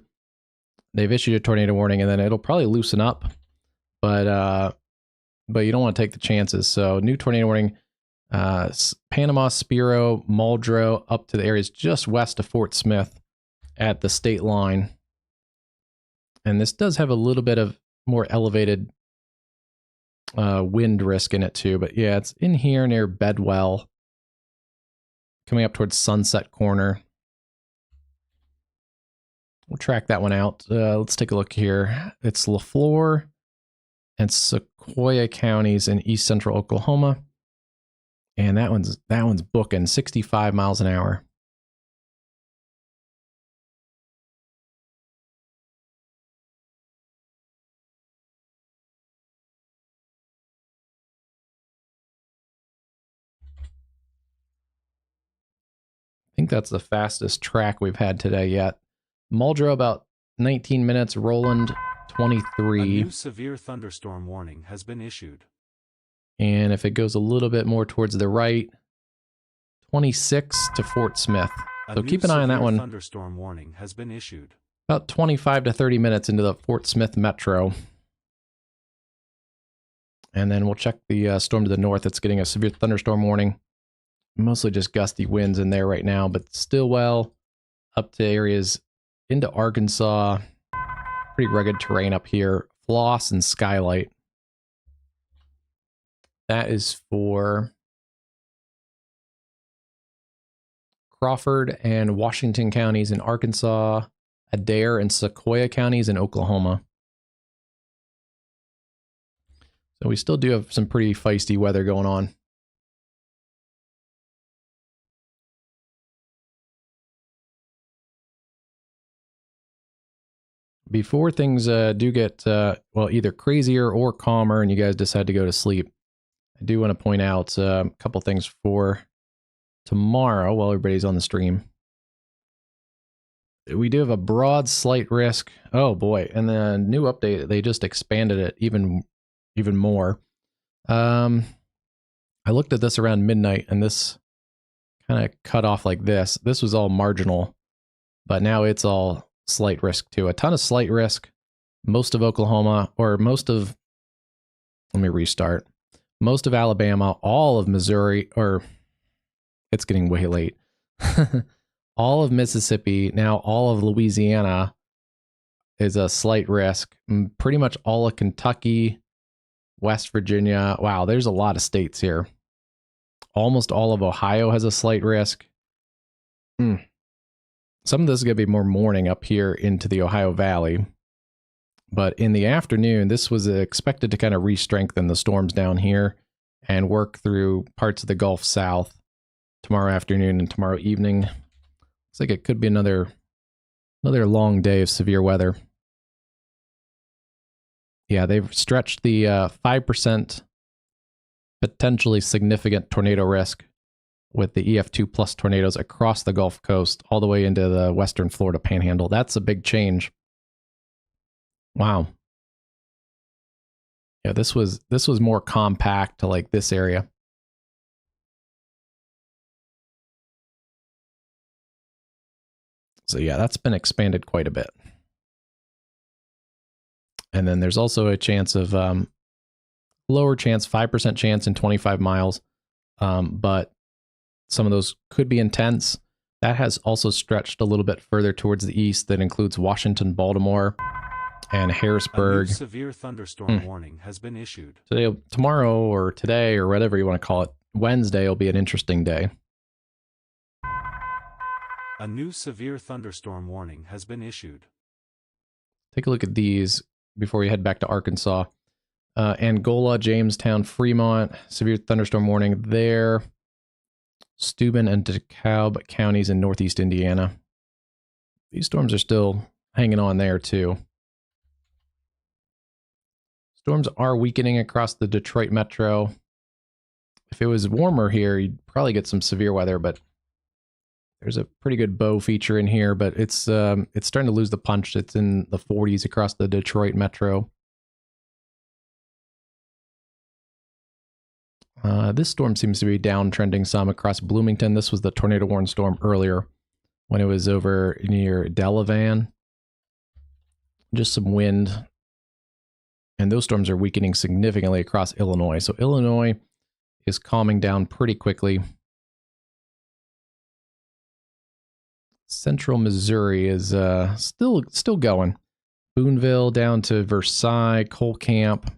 They've issued a tornado warning, and then it'll probably loosen up. But you don't want to take the chances. So new tornado warning, Panama, Spiro, Muldrow, up to the areas just west of Fort Smith at the state line. And this does have a little bit of more elevated wind risk in it too. But yeah, it's in here near Bedwell, coming up towards Sunset Corner. We'll track that one out. Let's take a look here. It's LaFleur and Sequoia counties in east central Oklahoma. And that one's booking 65 miles an hour. I think that's the fastest track we've had today yet. Muldrow about 19 minutes, Roland 23. A new severe thunderstorm warning has been issued. And if it goes a little bit more towards the right, 26 to Fort Smith. So keep an eye on that one. Thunderstorm warning has been issued. About 25 to 30 minutes into the Fort Smith metro. And then we'll check the storm to the north. It's getting a severe thunderstorm warning. Mostly just gusty winds in there right now, but still well up to areas into Arkansas. Pretty rugged terrain up here. Floss and Skylight. That is for Crawford and Washington counties in Arkansas, Adair and Sequoia counties in Oklahoma. So we still do have some pretty feisty weather going on. Before things do get, well, either crazier or calmer and you guys decide to go to sleep, I do want to point out a couple things for tomorrow while everybody's on the stream. We do have a broad slight risk. Oh boy. And the new update, they just expanded it even more. I looked at this around midnight and this kind of cut off like this. This was all marginal, but now it's all slight risk too. A ton of slight risk. Most of Oklahoma, or most of, let me restart. Most of Alabama, all of Missouri, or it's getting way late. All of Mississippi, now all of Louisiana is a slight risk. Pretty much all of Kentucky, West Virginia. Wow, there's a lot of states here. Almost all of Ohio has a slight risk. Some of this is going to be more morning up here into the Ohio Valley. But in the afternoon, this was expected to kind of re-strengthen the storms down here and work through parts of the Gulf South tomorrow afternoon and tomorrow evening. Looks like it could be another long day of severe weather. Yeah, they've stretched the 5% potentially significant tornado risk with the EF2 plus tornadoes across the Gulf Coast all the way into the western Florida Panhandle. That's a big change. Wow. Yeah, this was more compact to like this area. So yeah, that's been expanded quite a bit. And then there's also a chance of lower chance, 5% chance in 25 miles. But some of those could be intense. That has also stretched a little bit further towards the east. That includes Washington, Baltimore, and Harrisburg. A new severe thunderstorm warning has been issued. Today, tomorrow, or today, or whatever you want to call it, Wednesday will be an interesting day. A new severe thunderstorm warning has been issued. Take a look at these before we head back to Arkansas. Angola, Jamestown, Fremont, severe thunderstorm warning there. Steuben and DeKalb counties in northeast Indiana. These storms are still hanging on there too. Storms are weakening across the Detroit metro. If it was warmer here, you'd probably get some severe weather, but there's a pretty good bow feature in here, but it's starting to lose the punch. It's in the 40s across the Detroit metro. This storm seems to be downtrending some across Bloomington. This was the tornado warning storm earlier when it was over near Delavan. Just some wind. And those storms are weakening significantly across Illinois. So Illinois is calming down pretty quickly. Central Missouri is still going. Boonville down to Versailles, Cole Camp,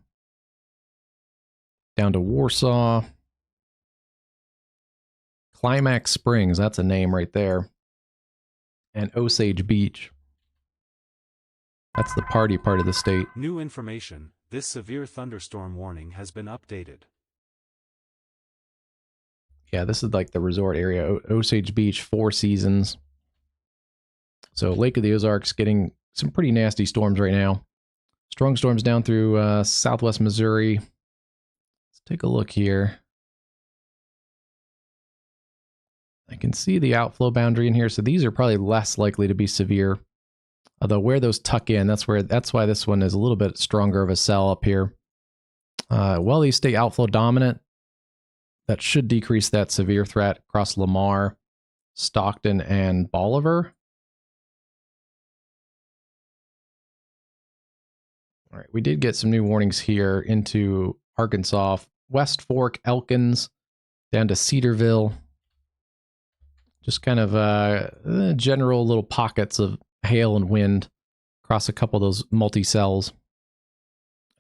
down to Warsaw. Climax Springs, that's a name right there. And Osage Beach. That's the party part of the state. New information. This severe thunderstorm warning has been updated. Yeah, this is like the resort area, Osage Beach, Four Seasons. So Lake of the Ozarks getting some pretty nasty storms right now. Strong storms down through southwest Missouri. Let's take a look here. I can see the outflow boundary in here, so these are probably less likely to be severe. Although where those tuck in, that's why this one is a little bit stronger of a cell up here. While these stay outflow dominant, that should decrease that severe threat across Lamar, Stockton, and Bolivar. All right, we did get some new warnings here into Arkansas, West Fork, Elkins, down to Cedarville. Just kind of general little pockets of hail and wind across a couple of those multi-cells.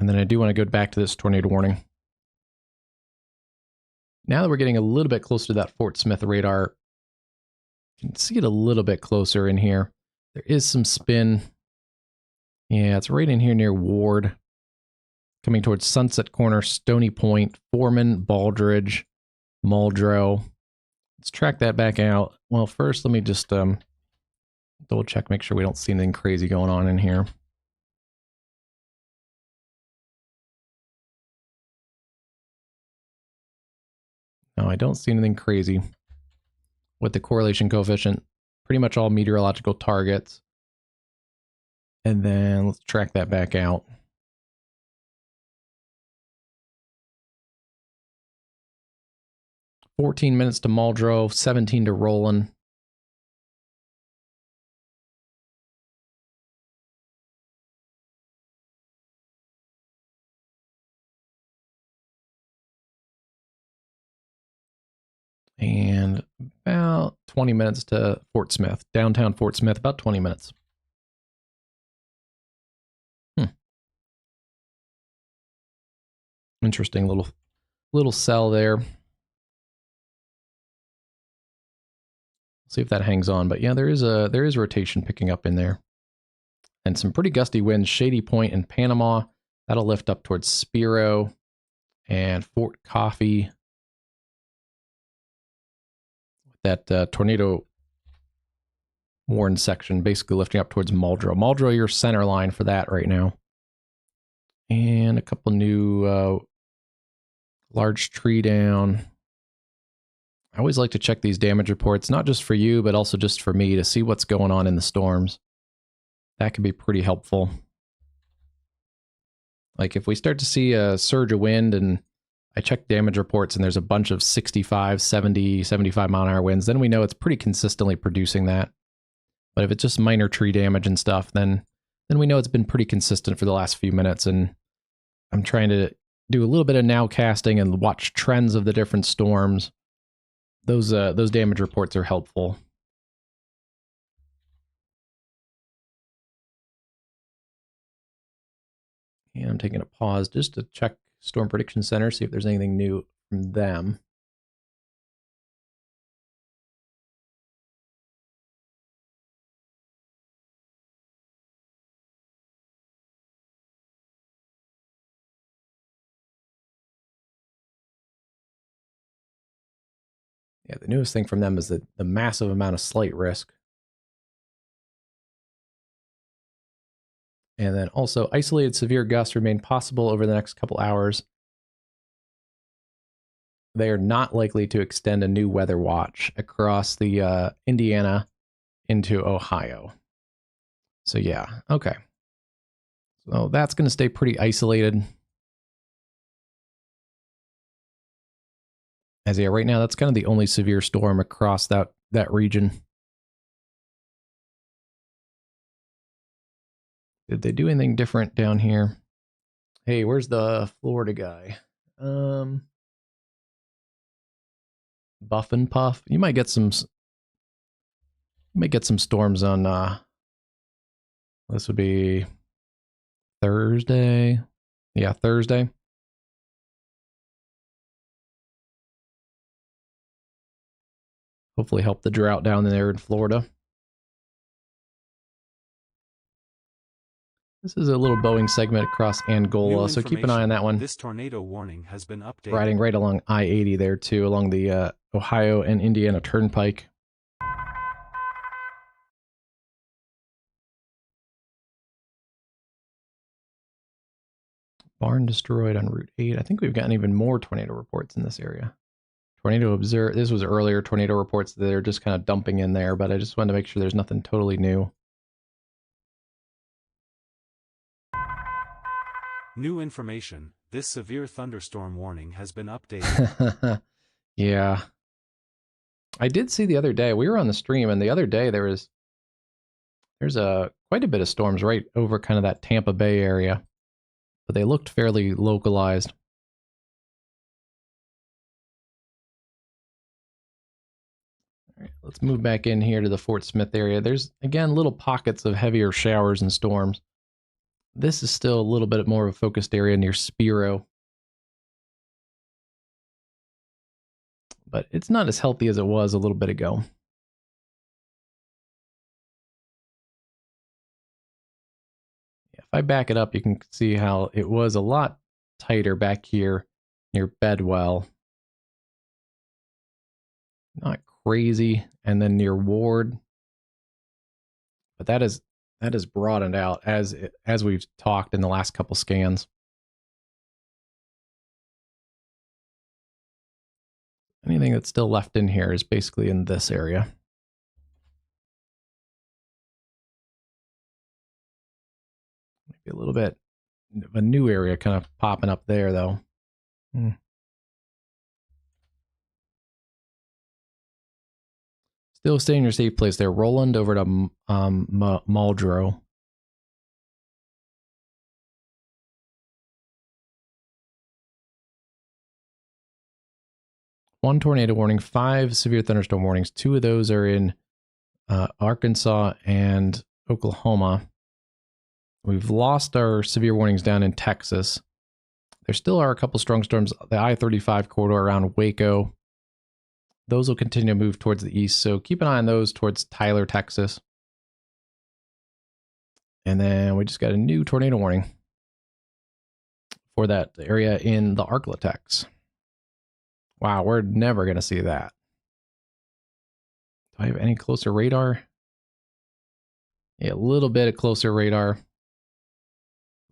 And then I do want to go back to this tornado warning. Now that we're getting a little bit closer to that Fort Smith radar, you can see it a little bit closer in here. There is some spin. Yeah, it's right in here near Ward. Coming towards Sunset Corner, Stony Point, Foreman, Baldridge, Muldrow. Let's track that back out. Well, first, let me just double check, make sure we don't see anything crazy going on in here. No, I don't see anything crazy with the correlation coefficient. Pretty much all meteorological targets. And then let's track that back out. $14 minutes to Muldrow, 17 to Roland. And about 20 minutes to Fort Smith, downtown Fort Smith, about 20 minutes. Interesting little cell there. See if that hangs on, but yeah, there is rotation picking up in there, and some pretty gusty winds. Shady Point in Panama, that'll lift up towards Spiro and Fort Coffee. That tornado warn section basically lifting up towards Muldrow. Muldrow, your center line for that right now. And a couple new large tree down. I always like to check these damage reports, not just for you, but also just for me to see what's going on in the storms. That can be pretty helpful. Like if we start to see a surge of wind and I check damage reports and there's a bunch of 65, 70, 75 mile an hour winds, then we know it's pretty consistently producing that. But if it's just minor tree damage and stuff, then we know it's been pretty consistent for the last few minutes. And I'm trying to do a little bit of nowcasting and watch trends of the different storms. Those damage reports are helpful. And I'm taking a pause just to check Storm Prediction Center, see if there's anything new from them. Yeah, the newest thing from them is the massive amount of slight risk. And then also, isolated severe gusts remain possible over the next couple hours. They are not likely to extend a new weather watch across the Indiana into Ohio. So yeah, okay. So that's going to stay pretty isolated. As yeah, right now, that's kind of the only severe storm across that region. Did they do anything different down here? Hey, where's the Florida guy? Buff and Puff. You might get some storms on this would be Thursday. Yeah, Thursday. Hopefully help the drought down there in Florida. This is a little Boeing segment across Angola, so keep an eye on that one. This tornado warning has been updated. Riding right along I-80 there too, along the Ohio and Indiana Turnpike. Barn destroyed on Route 8. I think we've gotten even more tornado reports in this area. Tornado observed. This was earlier tornado reports that they're just kind of dumping in there, but I just wanted to make sure there's nothing totally new. New information. This severe thunderstorm warning has been updated. Yeah. I did see the other day, we were on the stream, and the other day there's quite a bit of storms right over kind of that Tampa Bay area, but they looked fairly localized. All right, let's move back in here to the Fort Smith area. There's, again, little pockets of heavier showers and storms. This is still a little bit more of a focused area near Spiro. But it's not as healthy as it was a little bit ago. If I back it up, you can see how it was a lot tighter back here near Bedwell. Not crazy. And then near Ward. But that is broadened out as we've talked in the last couple scans. Anything that's still left in here is basically in this area. Maybe a little bit of a new area kind of popping up there, though. Still stay in your safe place there. Roland over to Muldrow. One tornado warning, 5 severe thunderstorm warnings. 2 of those are in Arkansas and Oklahoma. We've lost our severe warnings down in Texas. There still are a couple strong storms. The I-35 corridor around Waco. Those will continue to move towards the east, so keep an eye on those towards Tyler, Texas. And then we just got a new tornado warning for that area in the Arklatex. Wow, we're never going to see that. Do I have any closer radar? Yeah, a little bit of closer radar.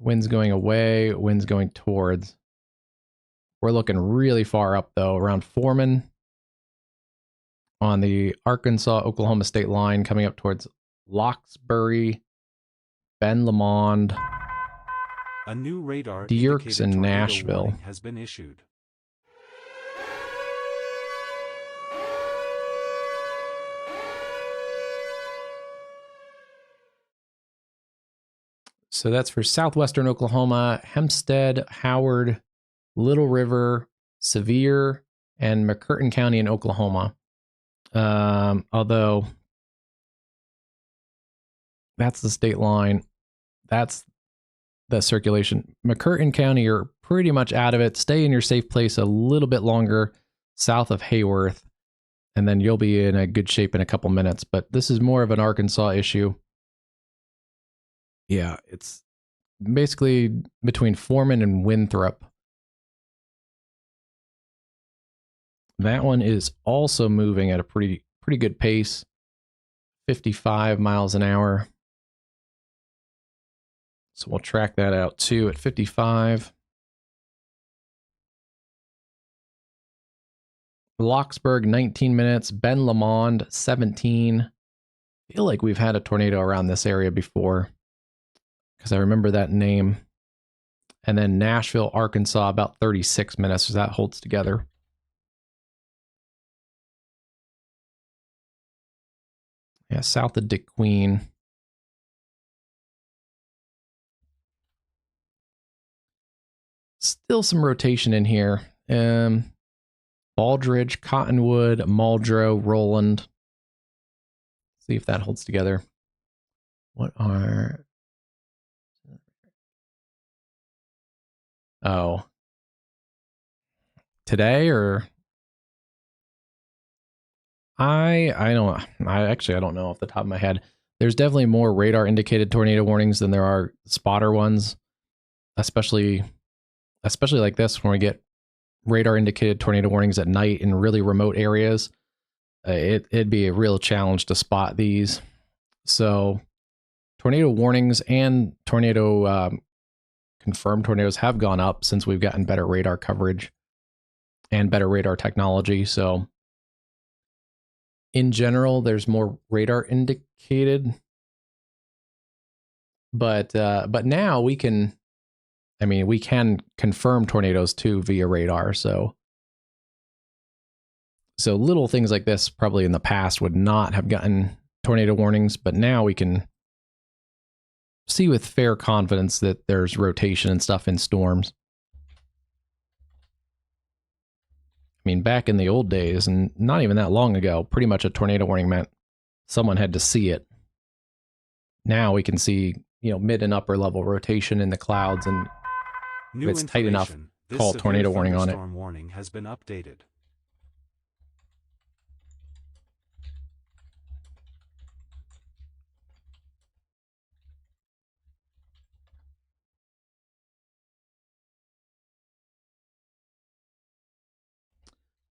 Wind's going away, wind's going towards. We're looking really far up, though, around Foreman on the Arkansas-Oklahoma state line, coming up towards Loxbury, Ben Lamond, a new radar Dierks, and Nashville has been issued. So that's for southwestern Oklahoma, Hempstead, Howard, Little River, Sevier, and McCurtain County in Oklahoma. Although that's the state line, that's the circulation. McCurtain County, you're pretty much out of it. Stay in your safe place a little bit longer south of Hayworth, and then you'll be in a good shape in a couple minutes. But this is more of an Arkansas issue. Yeah, it's basically between Foreman and Winthrop. That one is also moving at a pretty good pace, 55 miles an hour. So we'll track that out too at 55. Locksburg, 19 minutes. Ben Lamond, 17. I feel like we've had a tornado around this area before, because I remember that name. And then Nashville, Arkansas, about 36 minutes, so that holds together. Yeah, south of DeQueen. Still some rotation in here. Baldridge, Cottonwood, Muldrow, Roland. See if that holds together. What are... Oh. Today or... I don't know off the top of my head. There's definitely more radar indicated tornado warnings than there are spotter ones, especially like this when we get radar indicated tornado warnings at night in really remote areas. It'd be a real challenge to spot these. So tornado warnings and tornado confirmed tornadoes have gone up since we've gotten better radar coverage and better radar technology. So in general, there's more radar indicated, but now we can confirm tornadoes too via radar. So little things like this probably in the past would not have gotten tornado warnings, but now we can see with fair confidence that there's rotation and stuff in storms. I mean, back in the old days, and not even that long ago, pretty much a tornado warning meant someone had to see it. Now we can see, mid and upper level rotation in the clouds, and if it's tight enough, call tornado warning on it. Storm warning has been updated.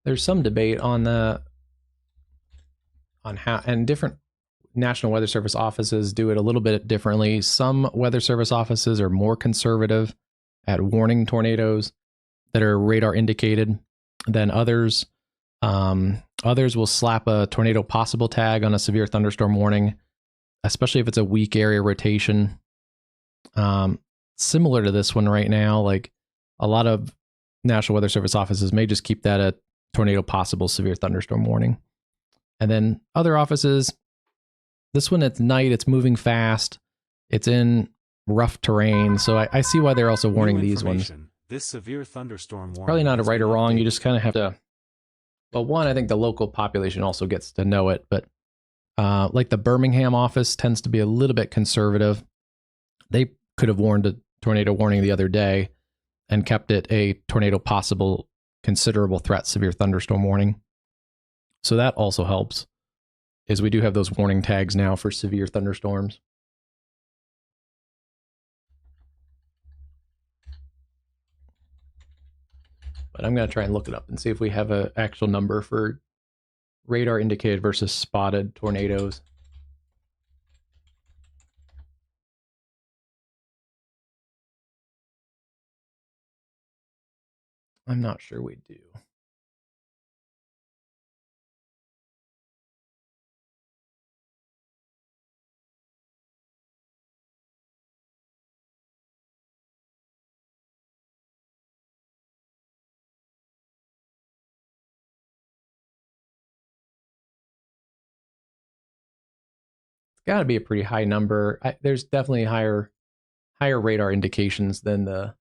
There's some debate on how, and different National Weather Service offices do it a little bit differently. Some Weather Service offices are more conservative at warning tornadoes that are radar indicated than others. Others will slap a tornado possible tag on a severe thunderstorm warning, especially if it's a weak area rotation. Similar to this one right now, like a lot of National Weather Service offices may just keep that a tornado possible severe thunderstorm warning. And then other offices, this one at night, it's moving fast. It's in rough terrain. So I see why they're also warning these ones. This severe thunderstorm warning probably not a right or wrong. You just kind of have to, well, one, I think the local population also gets to know it, but like the Birmingham office tends to be a little bit conservative. They could have warned a tornado warning the other day and kept it a tornado possible considerable threat severe thunderstorm warning. So that also helps, is we do have those warning tags now for severe thunderstorms. But I'm going to try and look it up and see if we have an actual number for radar indicated versus spotted tornadoes. I'm not sure we do. It's got to be a pretty high number. There's definitely higher radar indications than the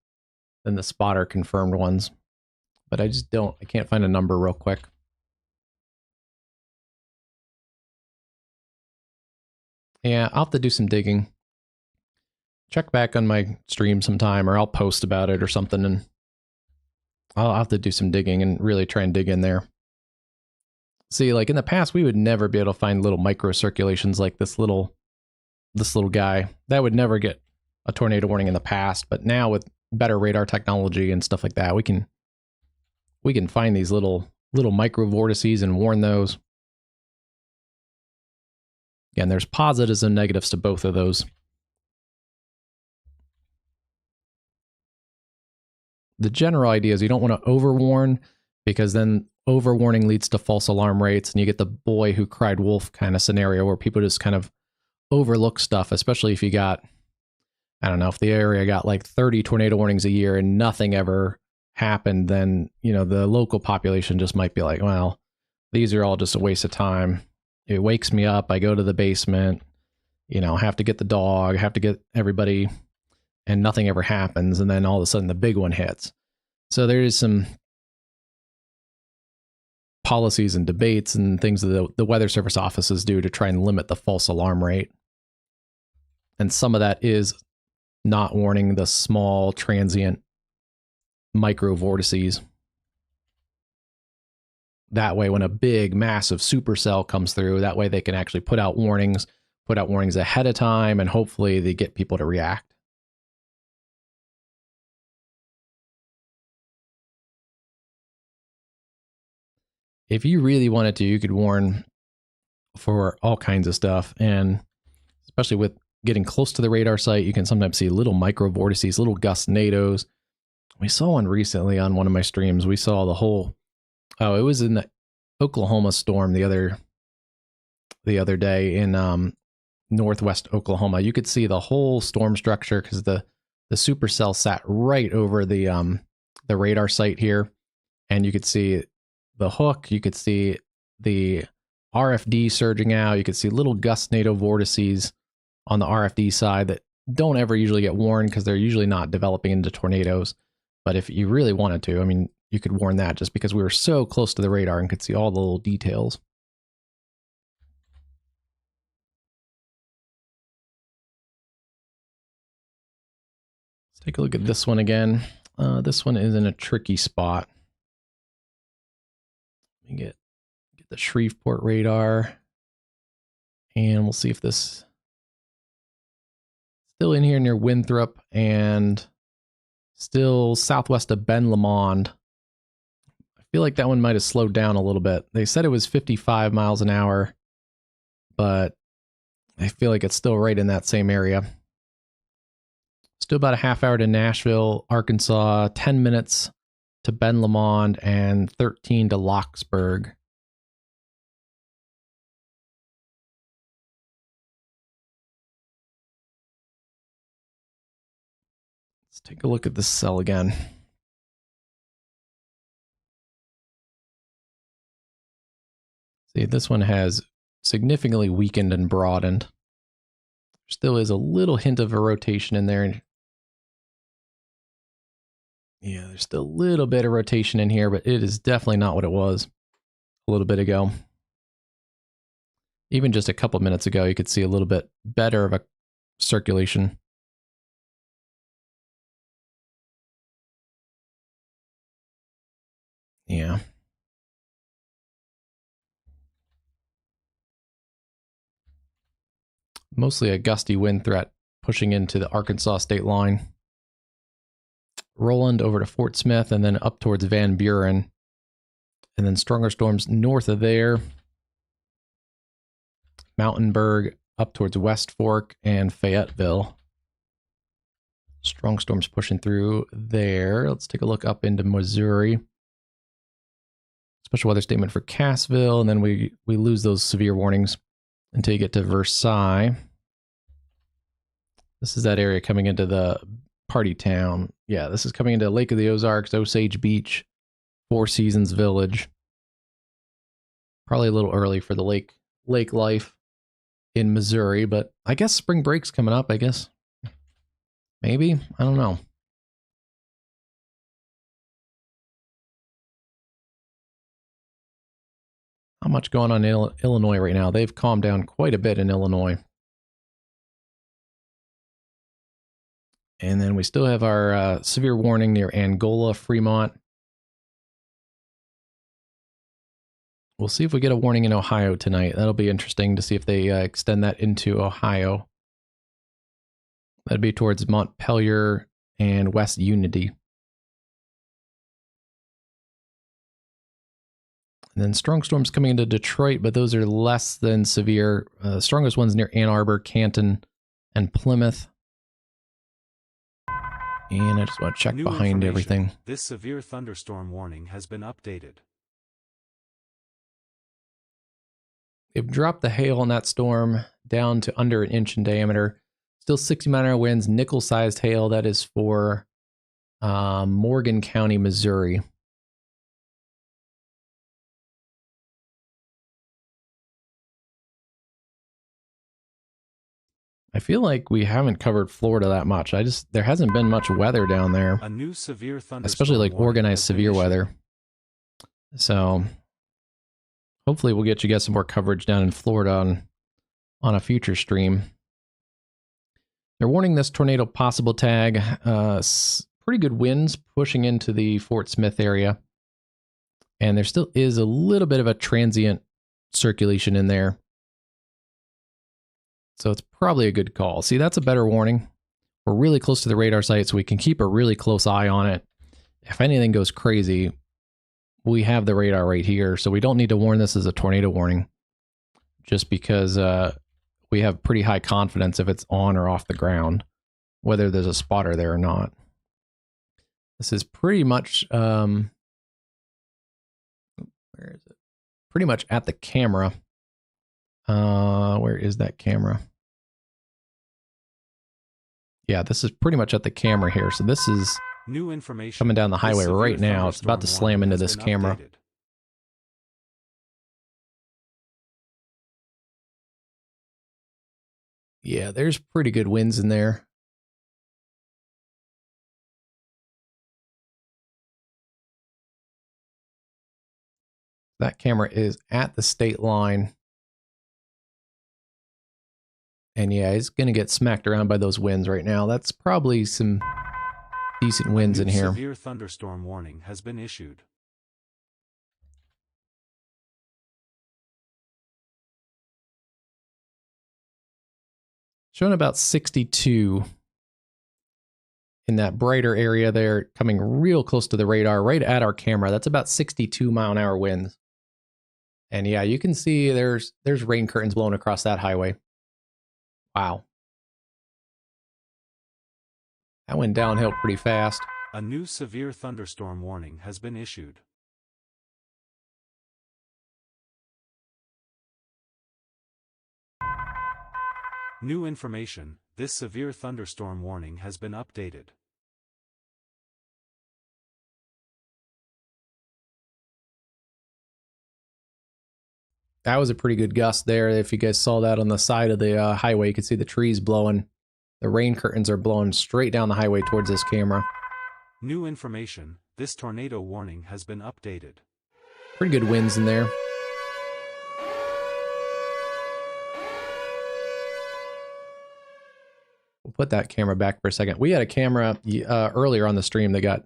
spotter confirmed ones. But I can't find a number real quick. Yeah, I'll have to do some digging. Check back on my stream sometime, or I'll post about it or something, and I'll have to do some digging and really try and dig in there. See, like in the past, we would never be able to find little microcirculations like this little guy. That would never get a tornado warning in the past, but now with better radar technology and stuff like that, we can find these little micro vortices and warn those. Again, there's positives and negatives to both of those. The general idea is you don't want to overwarn, because then overwarning leads to false alarm rates, and you get the boy who cried wolf kind of scenario where people just kind of overlook stuff, especially if you got, I don't know, if the area got like 30 tornado warnings a year and nothing ever happened, then, the local population just might be like, well, these are all just a waste of time. It wakes me up. I go to the basement, have to get the dog, have to get everybody, and nothing ever happens. And then all of a sudden the big one hits. So there is some policies and debates and things that the Weather Service offices do to try and limit the false alarm rate. And some of that is not warning the small transient micro vortices. That way, when a big, massive supercell comes through, that way they can actually put out warnings, put out warnings ahead of time, and hopefully they get people to react. If you really wanted to, you could warn for all kinds of stuff, and especially with getting close to the radar site, you can sometimes see little micro vortices, little gust nados. We saw one recently on one of my streams. We saw the whole, it was in the Oklahoma storm the other day in northwest Oklahoma. You could see the whole storm structure because the supercell sat right over the radar site here, and you could see the hook. You could see the RFD surging out. You could see little gust NATO vortices on the RFD side that don't ever usually get warned because they're usually not developing into tornadoes. But if you really wanted to, I mean, you could warn that just because we were so close to the radar and could see all the little details. Let's take a look at this one again. This one is in a tricky spot. Let me get the Shreveport radar, and we'll see if this still in here near Winthrop and still southwest of Ben Lomond. I feel like that one might have slowed down a little bit. They said it was 55 miles an hour, but I feel like it's still right in that same area. Still about a half hour to Nashville, Arkansas, 10 minutes to Ben Lomond, and 13 to Locksburg. Let's take a look at this cell again. See, this one has significantly weakened and broadened. There still is a little hint of a rotation in there. Yeah, there's still a little bit of rotation in here, but it is definitely not what it was a little bit ago. Even just a couple minutes ago, you could see a little bit better of a circulation. Yeah. Mostly a gusty wind threat pushing into the Arkansas state line. Roland over to Fort Smith and then up towards Van Buren. And then stronger storms north of there. Mountainburg up towards West Fork and Fayetteville. Strong storms pushing through there. Let's take a look up into Missouri. Special weather statement for Cassville, and then we lose those severe warnings until you get to Versailles. This is that area coming into the party town. Yeah, this is coming into Lake of the Ozarks, Osage Beach, Four Seasons Village. Probably a little early for the lake life in Missouri, but I guess spring break's coming up, I guess. Maybe? I don't know. Not much going on in Illinois right now. They've calmed down quite a bit in Illinois. And then we still have our severe warning near Angola, Fremont. We'll see if we get a warning in Ohio tonight. That'll be interesting to see if they extend that into Ohio. That'd be towards Montpelier and West Unity. And then strong storms coming into Detroit, but those are less than severe. The strongest ones near Ann Arbor, Canton, and Plymouth. And I just want to check behind everything. This severe thunderstorm warning has been updated. They've dropped the hail in that storm down to under an inch in diameter. Still 60-mile-an-hour winds, nickel-sized hail. That is for Morgan County, Missouri. I feel like we haven't covered Florida that much. There hasn't been much weather down there. A new severe thunderstorm, especially like organized severe weather. So hopefully we'll get you guys some more coverage down in Florida on a future stream. They're warning this tornado possible tag. Pretty good winds pushing into the Fort Smith area. And there still is a little bit of a transient circulation in there. So it's probably a good call. See, that's a better warning. We're really close to the radar site, so we can keep a really close eye on it. If anything goes crazy, we have the radar right here, so we don't need to warn this as a tornado warning, just because we have pretty high confidence if it's on or off the ground, whether there's a spotter there or not. This is pretty much, where is it? Pretty much at the camera. Where is that camera? Yeah, this is pretty much at the camera here. So this is new information coming down the highway right now. It's about to slam into this camera. Updated. Yeah, there's pretty good winds in there. That camera is at the state line. And yeah, it's going to get smacked around by those winds right now. That's probably some decent winds in here. A severe thunderstorm warning has been issued. Showing about 62 in that brighter area there, coming real close to the radar, right at our camera. That's about 62-mile-an-hour winds. And yeah, you can see there's rain curtains blowing across that highway. Wow. That went downhill pretty fast. A new severe thunderstorm warning has been issued. New information, this severe thunderstorm warning has been updated. That was a pretty good gust there. If you guys saw that on the side of the highway, you could see the trees blowing. The rain curtains are blowing straight down the highway towards this camera. New information, this tornado warning has been updated. Pretty good winds in there. We'll put that camera back for a second. We had a camera earlier on the stream that got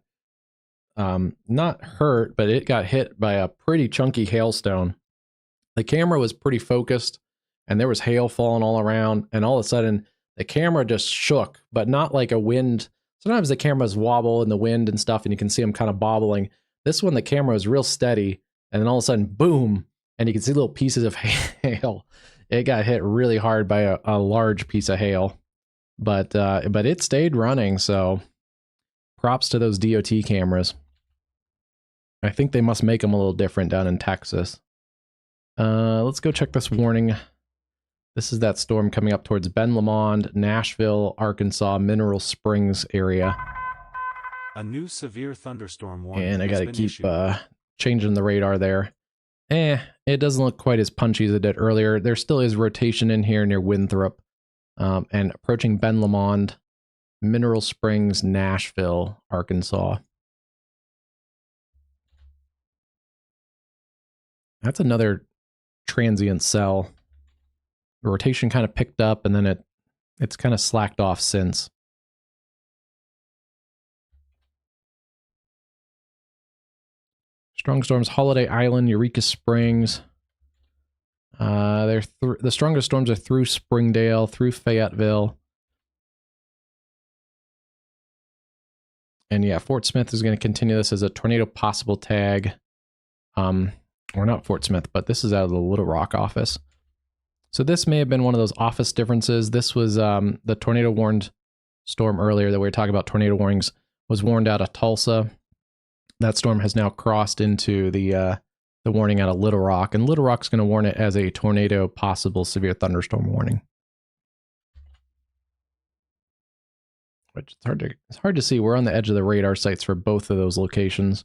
not hurt, but it got hit by a pretty chunky hailstone. The camera was pretty focused, and there was hail falling all around, and all of a sudden, the camera just shook, but not like a wind. Sometimes the cameras wobble in the wind and stuff, and you can see them kind of bobbling. This one, the camera was real steady, and then all of a sudden, boom, and you can see little pieces of hail. It got hit really hard by a large piece of hail, but it stayed running, so props to those DOT cameras. I think they must make them a little different down in Texas. Let's go check this warning. This is that storm coming up towards Ben Lomond, Nashville, Arkansas, Mineral Springs area. A new severe thunderstorm warning. And I got to keep changing the radar there. It doesn't look quite as punchy as it did earlier. There still is rotation in here near Winthrop. And approaching Ben Lomond, Mineral Springs, Nashville, Arkansas. That's another transient cell. The rotation kind of picked up, and then it's kind of slacked off since. Strong storms, Holiday Island, Eureka Springs. The strongest storms are through Springdale, through Fayetteville. And yeah, Fort Smith is going to continue this as a tornado possible tag. Or not Fort Smith, but this is out of the Little Rock office. So this may have been one of those office differences. This was the tornado warned storm earlier that we were talking about. Tornado warnings was warned out of Tulsa. That storm has now crossed into the warning out of Little Rock, and Little Rock's going to warn it as a tornado possible severe thunderstorm warning. Which it's hard to see. We're on the edge of the radar sites for both of those locations.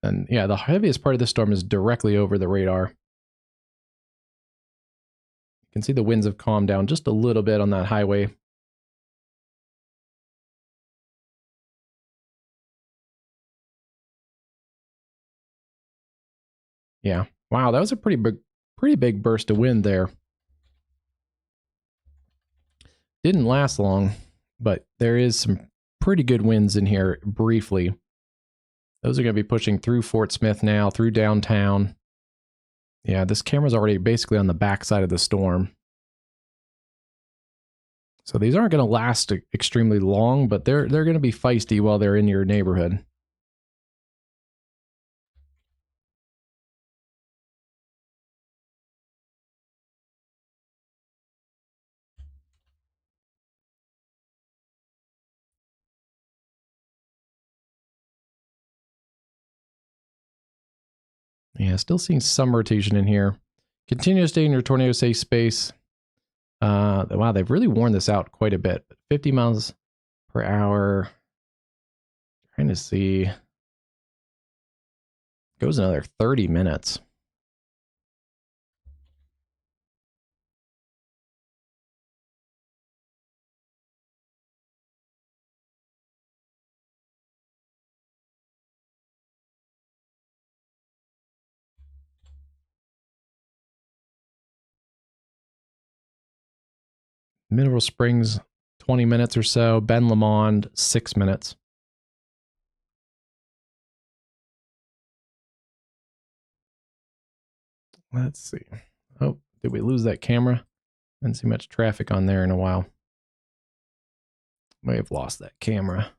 And yeah, the heaviest part of the storm is directly over the radar. You can see the winds have calmed down just a little bit on that highway. Yeah. Wow, that was a pretty big burst of wind there. Didn't last long, but there is some pretty good winds in here briefly. Those are going to be pushing through Fort Smith now, through downtown. Yeah, this camera's already basically on the backside of the storm. So these aren't going to last extremely long, but they're going to be feisty while they're in your neighborhood. Yeah, still seeing some rotation in here. Continue to stay in your tornado safe space. Wow, they've really worn this out quite a bit. 50 miles per hour. Trying to see. Goes another 30 minutes. Mineral Springs, 20 minutes or so. Ben Lamond, 6 minutes. Let's see. Oh, did we lose that camera? Didn't see much traffic on there in a while. May have lost that camera.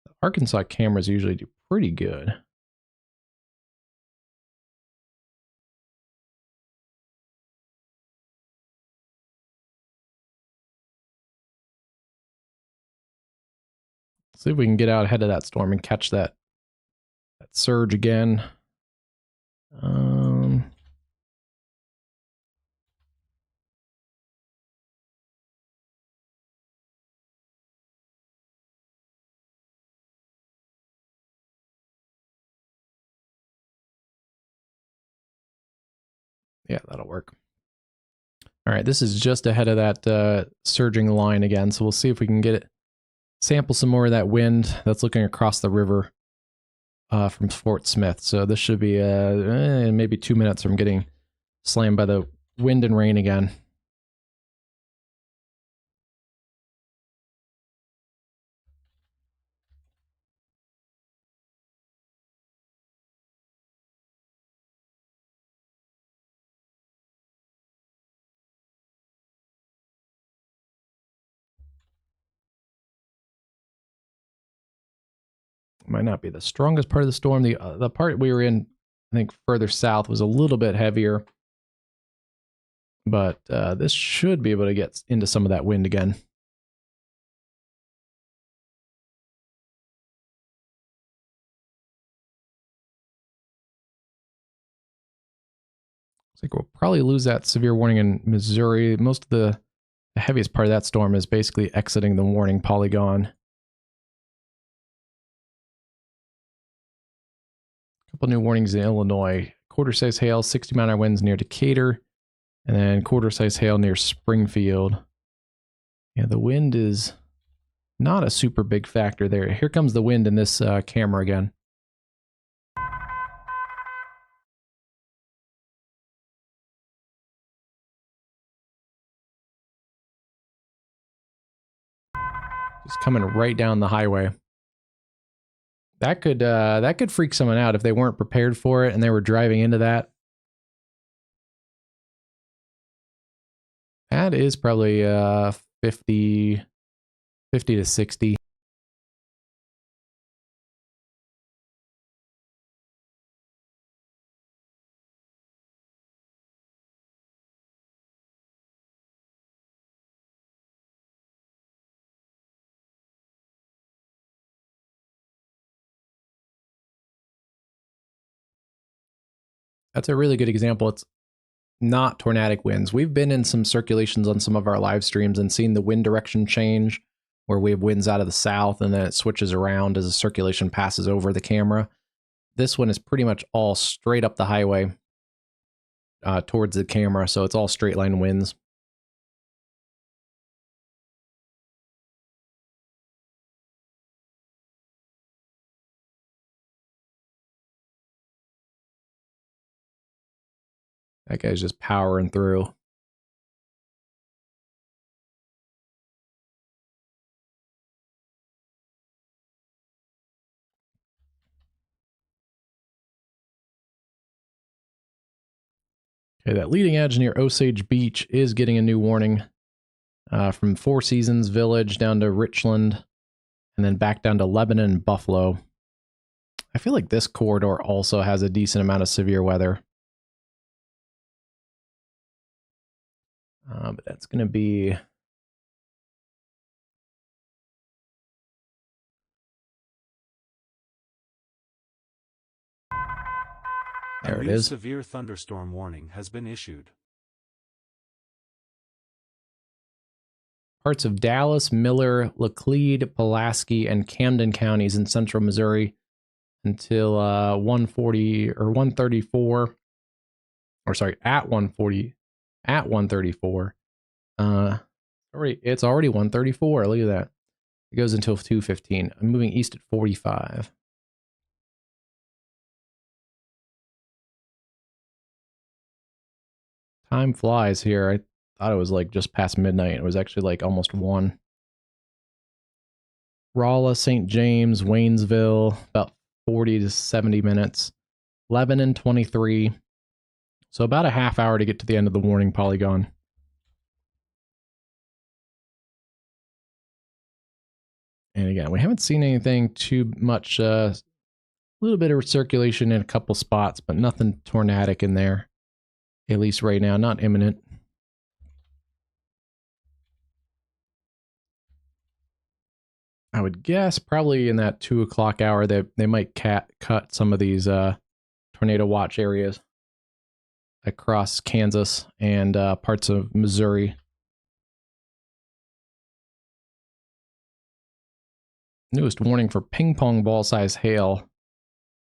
The Arkansas cameras usually do pretty good. See if we can get out ahead of that storm and catch that surge again. Yeah, that'll work. All right, this is just ahead of that surging line again, so we'll see if we can get it. Sample some more of that wind that's looking across the river from Fort Smith. So this should be maybe 2 minutes from getting slammed by the wind and rain again. Might not be the strongest part of the storm. The part we were in, I think, further south was a little bit heavier. But this should be able to get into some of that wind again. I think we'll probably lose that severe warning in Missouri. Most of the heaviest part of that storm is basically exiting the warning polygon. A couple new warnings in Illinois. Quarter-size hail, 60-mile-an-hour winds near Decatur, and then quarter-size hail near Springfield. Yeah, the wind is not a super big factor there. Here comes the wind in this camera again. Just coming right down the highway. That could freak someone out if they weren't prepared for it and they were driving into that. That is probably 50 to 60. That's a really good example. It's not tornadic winds. We've been in some circulations on some of our live streams and seen the wind direction change, where we have winds out of the south and then it switches around as the circulation passes over the camera. This one is pretty much all straight up the highway towards the camera, so it's all straight line winds. That guy's just powering through. Okay, that leading edge near Osage Beach is getting a new warning from Four Seasons Village down to Richland, and then back down to Lebanon and Buffalo. I feel like this corridor also has a decent amount of severe weather. But that's going to be... There it is. A new severe thunderstorm warning has been issued. Parts of Dallas, Miller, Laclede, Pulaski, and Camden counties in central Missouri until 140 or 134. Or sorry, at 140, at 134. It's already 134. Look at that. It goes until 2:15. I'm moving east at 45. Time flies here. I thought it was like just past midnight. It was actually like almost 1. Rolla, St. James, Waynesville, about 40 to 70 minutes. Lebanon, 23. So about a half hour to get to the end of the warning polygon. And again, we haven't seen anything too much. A little bit of circulation in a couple spots, but nothing tornadic in there. At least right now, not imminent. I would guess probably in that 2 o'clock hour that they might cut some of these tornado watch areas across Kansas and parts of Missouri. Newest warning for ping pong ball size hail.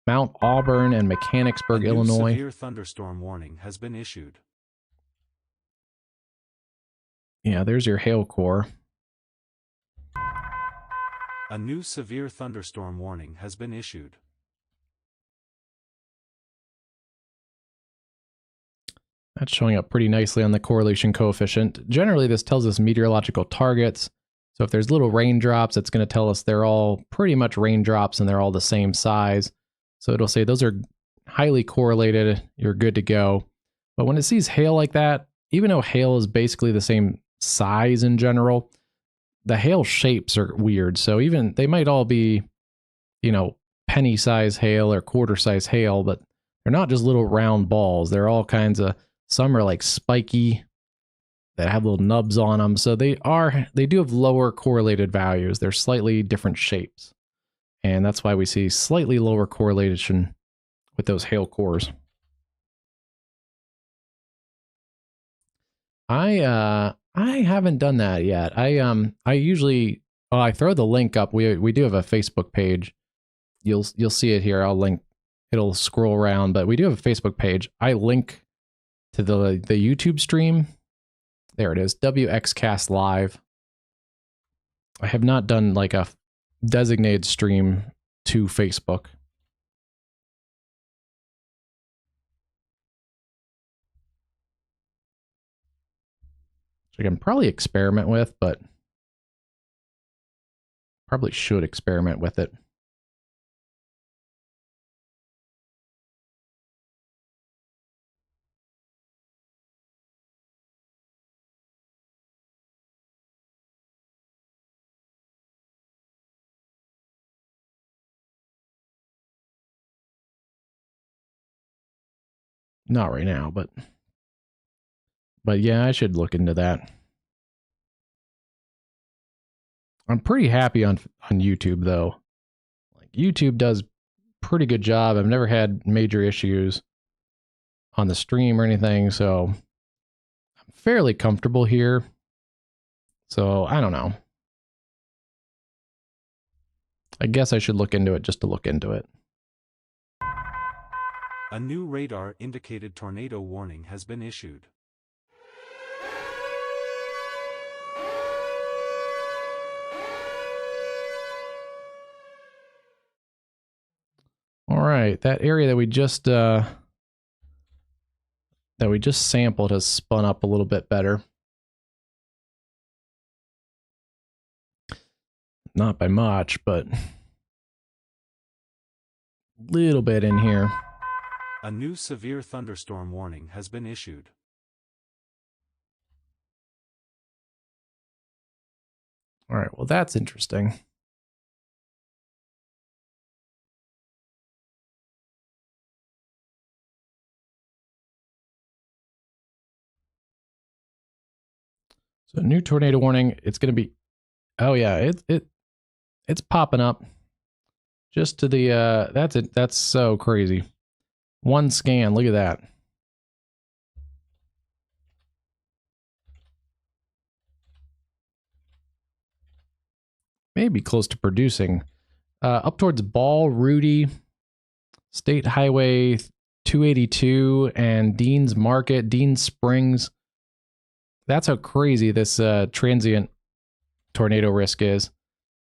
Mount Auburn and Mechanicsburg, Illinois. A severe thunderstorm warning has been issued. Yeah, there's your hail core. A new severe thunderstorm warning has been issued. That's showing up pretty nicely on the correlation coefficient. Generally, this tells us meteorological targets. So if there's little raindrops, it's going to tell us they're all pretty much raindrops and they're all the same size. So it'll say those are highly correlated, you're good to go. But when it sees hail like that, even though hail is basically the same size in general, the hail shapes are weird. So even they might all be, you know, penny size hail or quarter size hail, but they're not just little round balls. They're all kinds of, some are like spiky that have little nubs on them. So they do have lower correlated values. They're slightly different shapes. And that's why we see slightly lower correlation with those hail cores. I haven't done that yet. I usually I throw the link up. We do have a Facebook page. You'll see it here. I'll link. It'll scroll around, but we do have a Facebook page. I link to the YouTube stream. There it is. WxCast Live. I have not done like a designated stream to Facebook. Which I can probably experiment with, but probably should experiment with it. Not right now, but yeah, I should look into that. I'm pretty happy on YouTube though. Like YouTube does pretty good job. I've never had major issues on the stream or anything, so I'm fairly comfortable here. So I don't know. I guess I should look into it just to look into it. A new radar indicated tornado warning has been issued. All right, that area that we just sampled has spun up a little bit better. Not by much, but a little bit in here. A new severe thunderstorm warning has been issued. All right, well, that's interesting. So new tornado warning. It's going to be, oh yeah, it's popping up just to the, that's it. That's so crazy. One scan, look at that. Maybe close to producing. Up towards Ball, Rudy, State Highway 282, and Dean's Market, Dean Springs. That's how crazy this transient tornado risk is.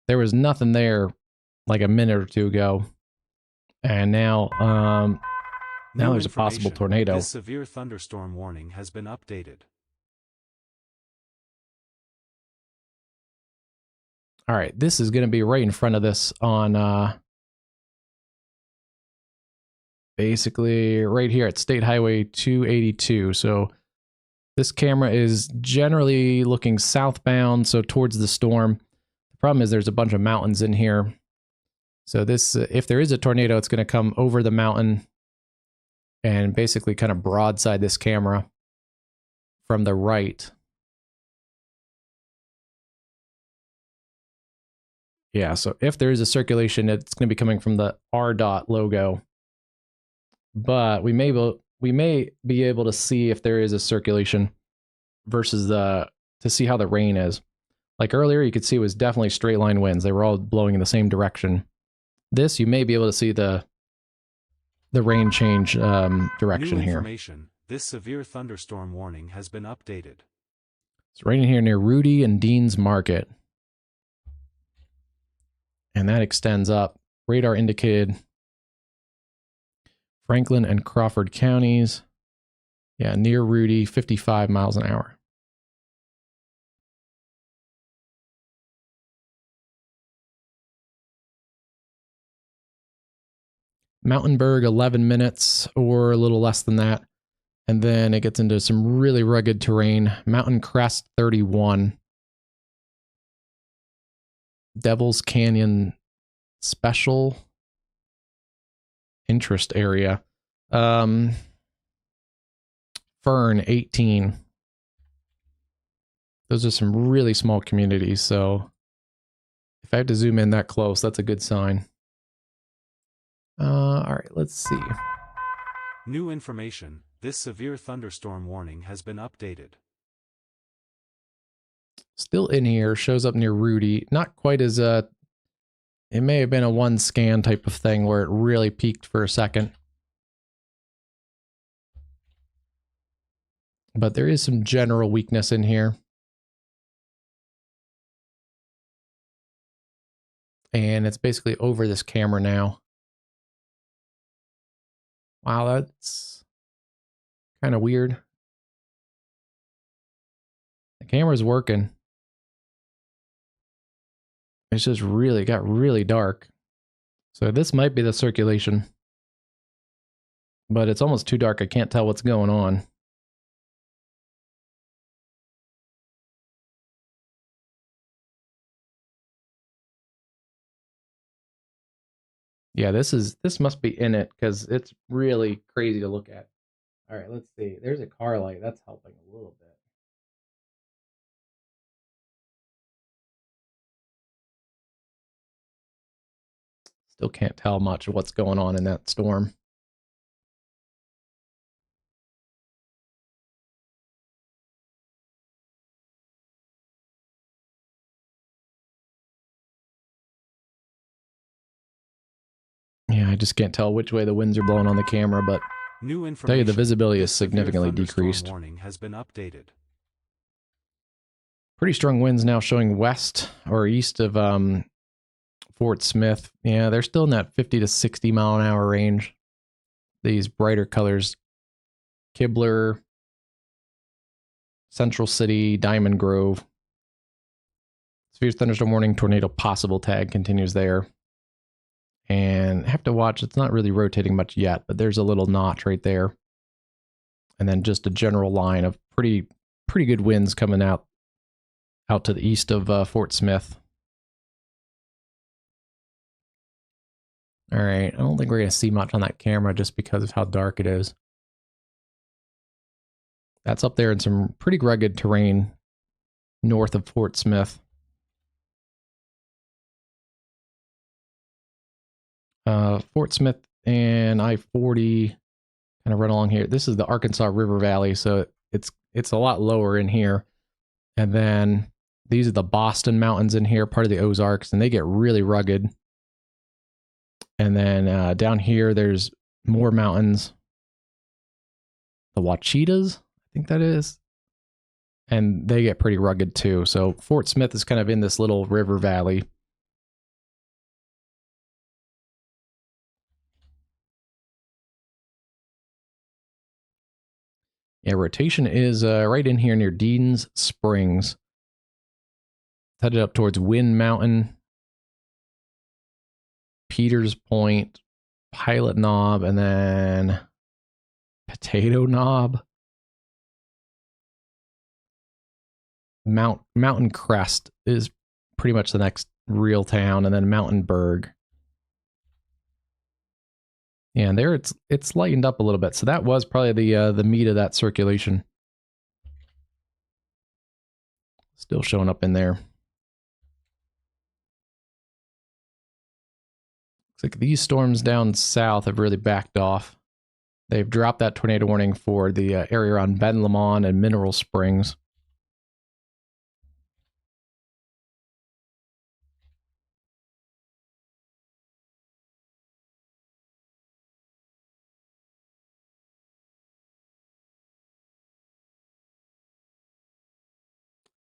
There was nothing there like a minute or two ago, and now there's a possible tornado. This severe thunderstorm warning has been updated. All right, this is going to be right in front of this on basically right here at State Highway 282. So this camera is generally looking southbound, so towards the storm. The problem is there's a bunch of mountains in here. So this, if there is a tornado, it's going to come over the mountain and basically kind of broadside this camera from the right. Yeah, so if there is a circulation, it's going to be coming from the RDOT logo. But we may be able to see if there is a circulation versus to see how the rain is. Like earlier, you could see it was definitely straight line winds. They were all blowing in the same direction. This, you may be able to see the rain change direction here. This severe thunderstorm warning has been updated. It's right in here near Rudy and Dean's Market. And that extends up. Radar indicated Franklin and Crawford counties. Yeah, near Rudy, 55 miles an hour. Mountainburg, 11 minutes or a little less than that. And then it gets into some really rugged terrain. Mountain Crest, 31. Devil's Canyon special interest area. Fern, 18. Those are some really small communities, so if I have to zoom in that close, that's a good sign. All right, let's see. New information. This severe thunderstorm warning has been updated. Still in here, shows up near Rudy. Not quite as it may have been a one scan type of thing where it really peaked for a second. But there is some general weakness in here. And it's basically over this camera now. Wow, that's kind of weird. The camera's working. It's just really got really dark. So this might be the circulation. But it's almost too dark. I can't tell what's going on. Yeah, this must be in it because it's really crazy to look at. All right, let's see. There's a car light. That's helping a little bit. Still can't tell much of what's going on in that storm. Yeah, I just can't tell which way the winds are blowing on the camera, but New tell you the visibility is significantly decreased. Warning has been updated. Pretty strong winds now showing west or east of Fort Smith. Yeah, they're still in that 50 to 60 mile an hour range. These brighter colors, Kibler, Central City, Diamond Grove. Severe thunderstorm warning, tornado possible tag continues there. And have to watch, it's not really rotating much yet, but there's a little notch right there. And then just a general line of pretty good winds coming out to the east of Fort Smith. All right, I don't think we're going to see much on that camera just because of how dark it is. That's up there in some pretty rugged terrain north of Fort Smith. Fort Smith and I-40 kind of run along here. This is the Arkansas River Valley, so it's a lot lower in here. And then these are the Boston Mountains in here, part of the Ozarks, and they get really rugged. And then down here, there's more mountains. The Wachitas, I think that is. And they get pretty rugged too. So Fort Smith is kind of in this little river valley. Yeah, rotation is right in here near Dean's Springs. Headed up towards Wind Mountain, Peters Point, Pilot Knob, and then Potato Knob. Mountain Crest is pretty much the next real town, and then Mountainburg. Yeah, and there it's lightened up a little bit. So that was probably the meat of that circulation. Still showing up in there. Looks like these storms down south have really backed off. They've dropped that tornado warning for the area around Ben Lomond and Mineral Springs.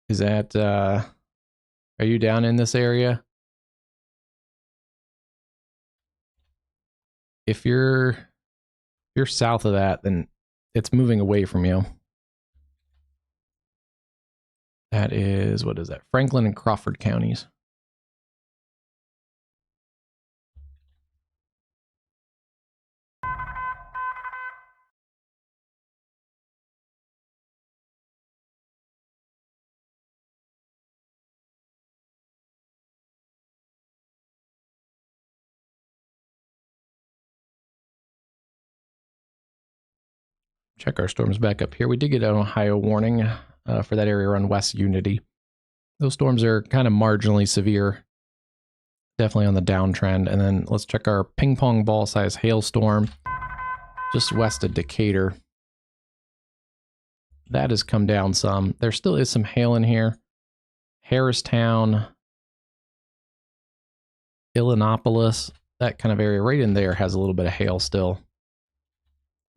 Is that, are you down in this area? If you're south of that, then it's moving away from you. That is, what is that? Franklin and Crawford counties. Check our storms back up here. We did get an Ohio warning for that area around West Unity. Those storms are kind of marginally severe. Definitely on the downtrend. And then let's check our ping pong ball size hailstorm just west of Decatur. That has come down some. There still is some hail in here. Harristown, Illinopolis, that kind of area right in there has a little bit of hail still.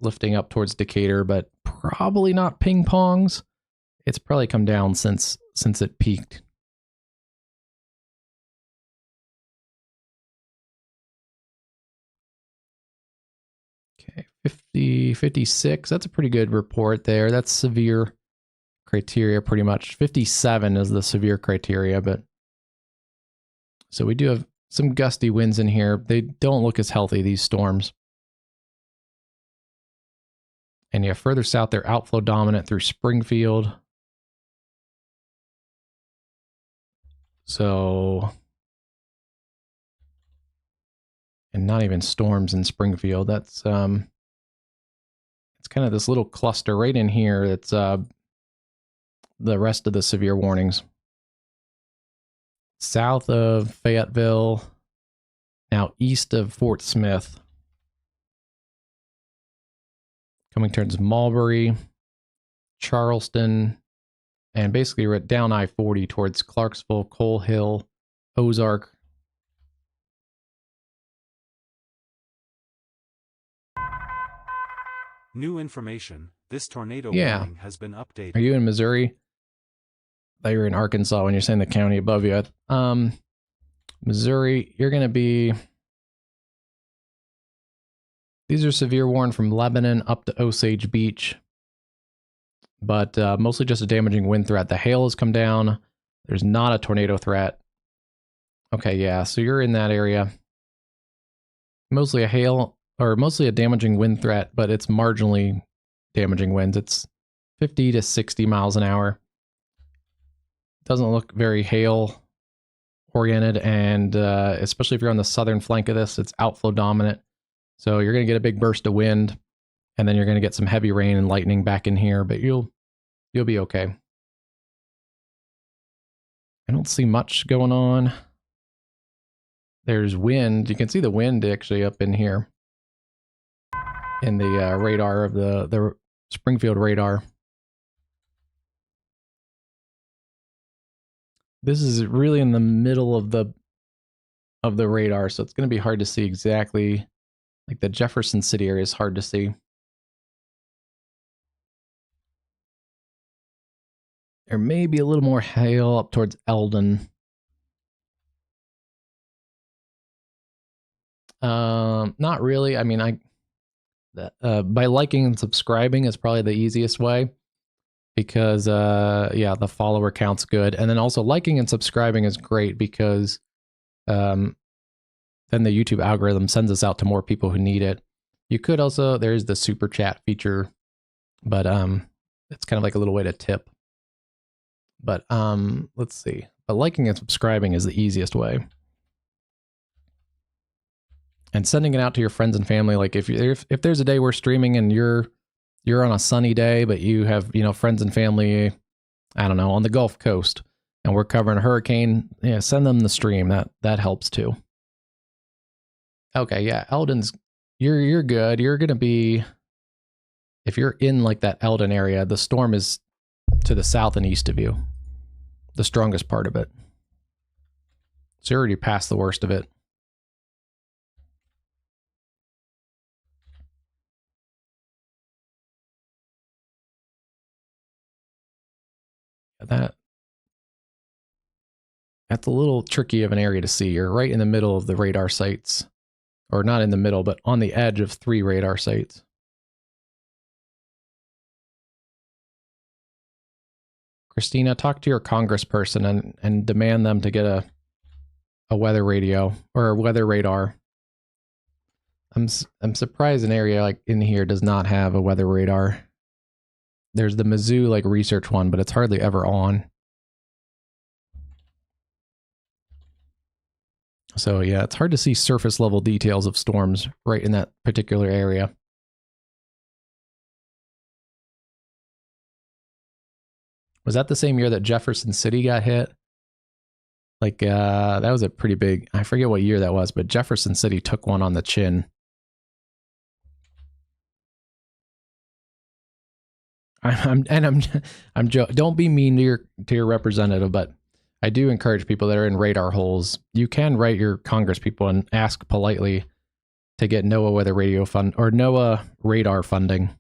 Lifting up towards Decatur, but probably not ping pongs. It's probably come down since it peaked. Okay, 56. That's a pretty good report there. That's severe criteria pretty much. 57 is the severe criteria, but so we do have some gusty winds in here. They don't look as healthy, these storms. And yeah, further south, they're outflow dominant through Springfield. So, and not even storms in Springfield. That's it's kind of this little cluster right in here. That's the rest of the severe warnings. South of Fayetteville, now east of Fort Smith. Coming towards Mulberry, Charleston, and basically we're down I-40 towards Clarksville, Coal Hill, Ozark. New information. This tornado warning has been updated. Are you in Missouri? I thought you were in Arkansas when you're saying the county above you. Missouri, you're going to be... These are severe warned from Lebanon up to Osage Beach, but mostly just a damaging wind threat. The hail has come down. There's not a tornado threat. Okay, yeah, so you're in that area. mostly a hail or mostly a damaging wind threat, but it's marginally damaging winds. It's 50 to 60 miles an hour. Doesn't look very hail oriented, and especially if you're on the southern flank of this, it's outflow dominant. So you're going to get a big burst of wind, and then you're going to get some heavy rain and lightning back in here, but you'll be okay. I don't see much going on. There's wind. You can see the wind actually up in here in the radar of the Springfield radar. This is really in the middle of the radar, so it's going to be hard to see exactly. Like the Jefferson City area is hard to see. There may be a little more hail up towards Eldon. Not really. I mean, by liking and subscribing is probably the easiest way, because yeah, the follower count's good, and then also liking and subscribing is great because then the YouTube algorithm sends us out to more people who need it. You could also, there's the super chat feature, but it's kind of like a little way to tip. But let's see. But liking and subscribing is the easiest way. And sending it out to your friends and family. Like if there's a day we're streaming and you're on a sunny day, but you have, you know, friends and family, I don't know, on the Gulf Coast, and we're covering a hurricane, yeah, send them the stream. That helps too. Okay, yeah, Eldon's, you're good. You're gonna be, if you're in like that Eldon area, the storm is to the south and east of you, the strongest part of it. So you're already past the worst of it. That's a little tricky of an area to see. You're right in the middle of the radar sites. Or not in the middle, but on the edge of 3 radar sites. Christina, talk to your congressperson and demand them to get a weather radio or a weather radar. I'm surprised an area like in here does not have a weather radar. There's the Mizzou like research one, but it's hardly ever on. So yeah, it's hard to see surface level details of storms right in that particular area. Was that the same year that Jefferson City got hit? Like, that was a pretty big, I forget what year that was, but Jefferson City took one on the chin. Don't be mean to your representative, but I do encourage people that are in radar holes. You can write your Congress people and ask politely to get NOAA weather radio fund or NOAA radar funding.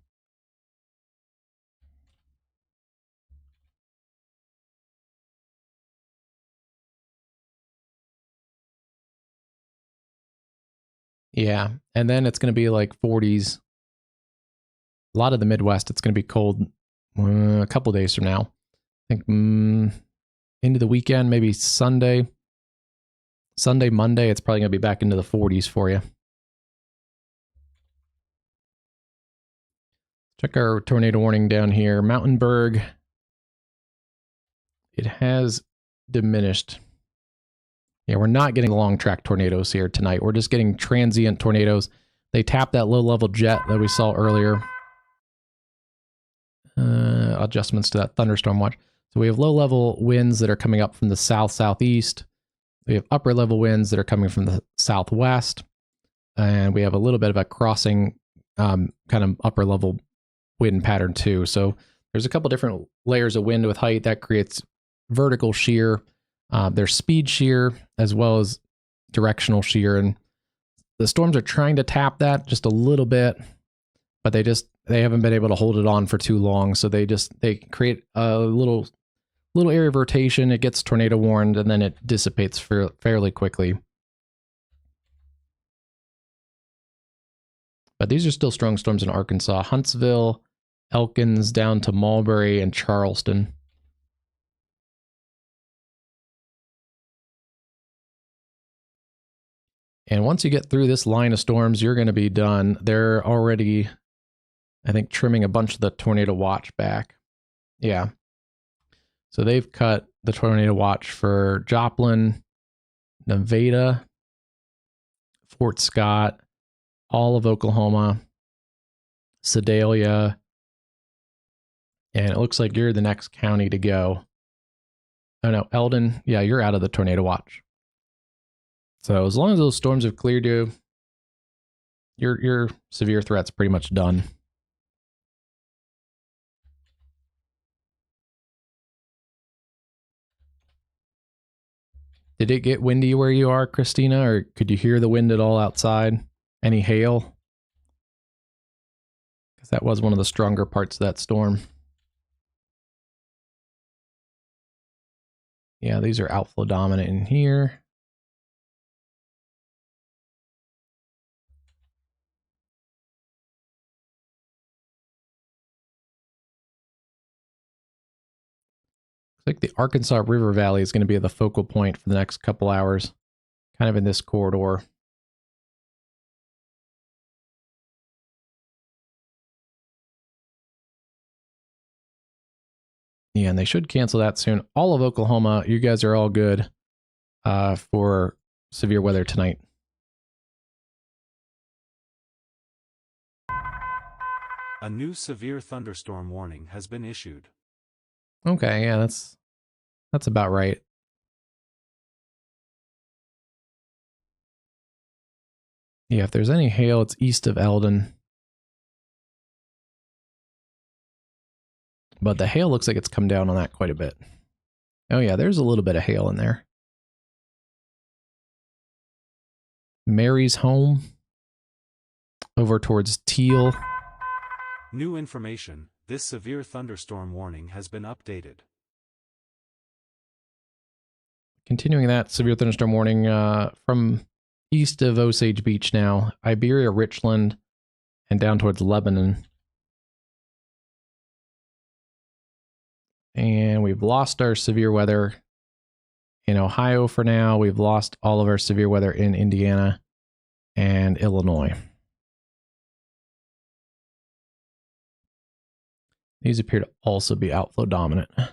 Yeah, and then it's going to be like 40s. A lot of the Midwest, it's going to be cold a couple days from now. I think into the weekend, maybe Sunday, Monday, it's probably going to be back into the 40s for you. Check our tornado warning down here. Mountainburg, it has diminished. Yeah, we're not getting long track tornadoes here tonight. We're just getting transient tornadoes. They tapped that low level jet that we saw earlier. Adjustments to that thunderstorm watch. So we have low level winds that are coming up from the south-southeast. We have upper level winds that are coming from the southwest. And we have a little bit of a crossing kind of upper level wind pattern too. So there's a couple different layers of wind with height that creates vertical shear. There's speed shear as well as directional shear. And the storms are trying to tap that just a little bit, but they haven't been able to hold it on for too long. So they create a little area of rotation. It gets tornado warned and then it dissipates fairly quickly. But these are still strong storms in Arkansas. Huntsville, Elkins, down to Mulberry and Charleston. And once you get through this line of storms, you're going to be done. They're already, I think, trimming a bunch of the tornado watch back. Yeah. So they've cut the tornado watch for Joplin, Nevada, Fort Scott, all of Oklahoma, Sedalia, and it looks like you're the next county to go. Oh no, Eldon. Yeah, you're out of the tornado watch. So as long as those storms have cleared you, your severe threat's pretty much done. Did it get windy where you are, Christina, or could you hear the wind at all outside? Any hail? Because that was one of the stronger parts of that storm. Yeah, these are outflow dominant in here. Looks like the Arkansas River Valley is going to be the focal point for the next couple hours, kind of in this corridor. Yeah, and they should cancel that soon. All of Oklahoma, you guys are all good for severe weather tonight. A new severe thunderstorm warning has been issued. Okay, yeah, that's about right. Yeah, if there's any hail, it's east of Eldon. But the hail looks like it's come down on that quite a bit. Oh yeah, there's a little bit of hail in there. Mary's home. Over towards Teal. New information. This severe thunderstorm warning has been updated. Continuing that severe thunderstorm warning from east of Osage Beach now. Iberia, Richland, and down towards Lebanon. And we've lost our severe weather in Ohio for now. We've lost all of our severe weather in Indiana and Illinois. These appear to also be outflow dominant. I'm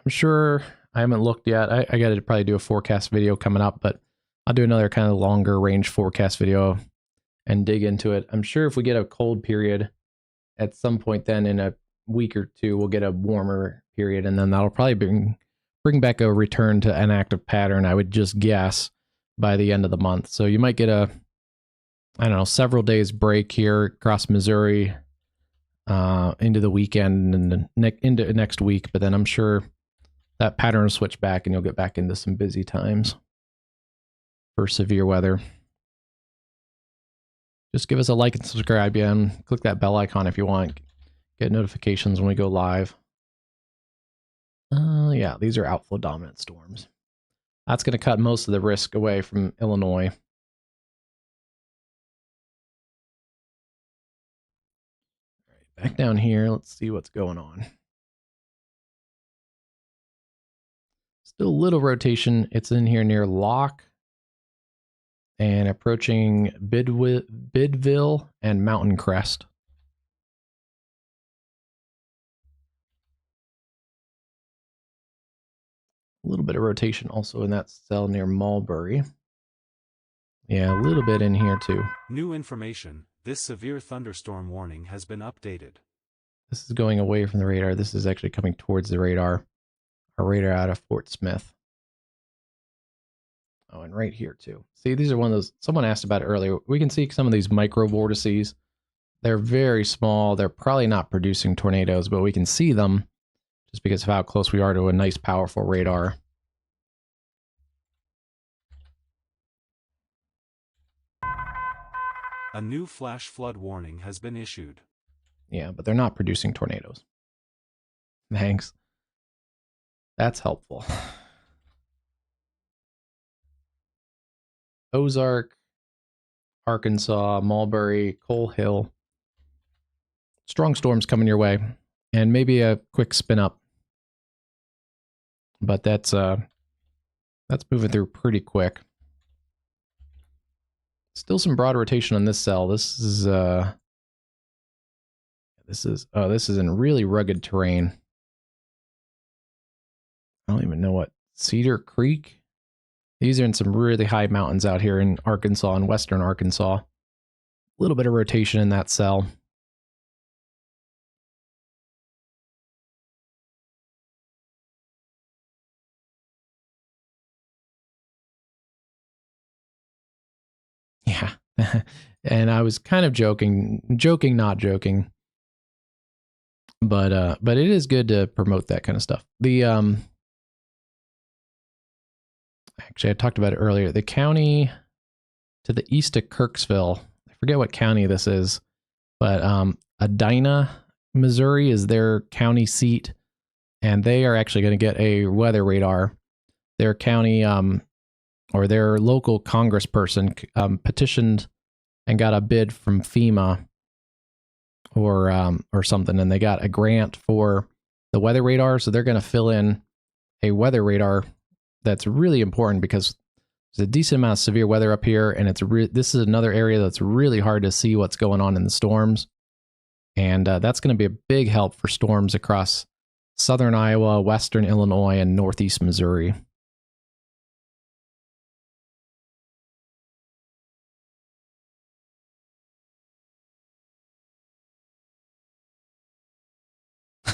sure I haven't looked yet. I got to probably do a forecast video coming up, but I'll do another kind of longer range forecast video and dig into it. I'm sure if we get a cold period at some point, then in a week or two, we'll get a warmer period, and then that'll probably bring back a return to an active pattern, I would just guess, by the end of the month. So you might get a, I don't know, several days break here across Missouri into the weekend and into next week, but then I'm sure that pattern will switch back and you'll get back into some busy times for severe weather. Just give us a like and subscribe, yeah, and click that bell icon if you want. Get notifications when we go live. Yeah, these are outflow dominant storms. That's going to cut most of the risk away from Illinois. All right, back down here, let's see what's going on. Still a little rotation. It's in here near Locke and approaching Bidville and Mountain Crest. A little bit of rotation also in that cell near Mulberry. Yeah, a little bit in here too. New information. This severe thunderstorm warning has been updated. This is going away from the radar. This is actually coming towards the radar. Our radar out of Fort Smith. Oh, and right here too. See, these are one of those, someone asked about it earlier. We can see some of these micro vortices. They're very small. They're probably not producing tornadoes, but we can see them just because of how close we are to a nice, powerful radar. A new flash flood warning has been issued. Yeah, but they're not producing tornadoes. Thanks. That's helpful. Ozark, Arkansas, Mulberry, Coal Hill. Strong storms coming your way. And maybe a quick spin up. But that's That's moving through pretty quick. Still some broad rotation on this cell. This is in really rugged terrain. I don't even know what Cedar Creek. These are in some really high mountains out here in Arkansas and western Arkansas. A little bit of rotation in that cell. Yeah. And I was kind of joking, not joking. But it is good to promote that kind of stuff. The actually I talked about it earlier. The county to the east of Kirksville, I forget what county this is, but Edina, Missouri is their county seat, and they are actually going to get a weather radar. Their county or their local congressperson petitioned and got a bid from FEMA or something, and they got a grant for the weather radar, so they're going to fill in a weather radar that's really important because there's a decent amount of severe weather up here, and this is another area that's really hard to see what's going on in the storms, and that's going to be a big help for storms across southern Iowa, western Illinois, and northeast Missouri.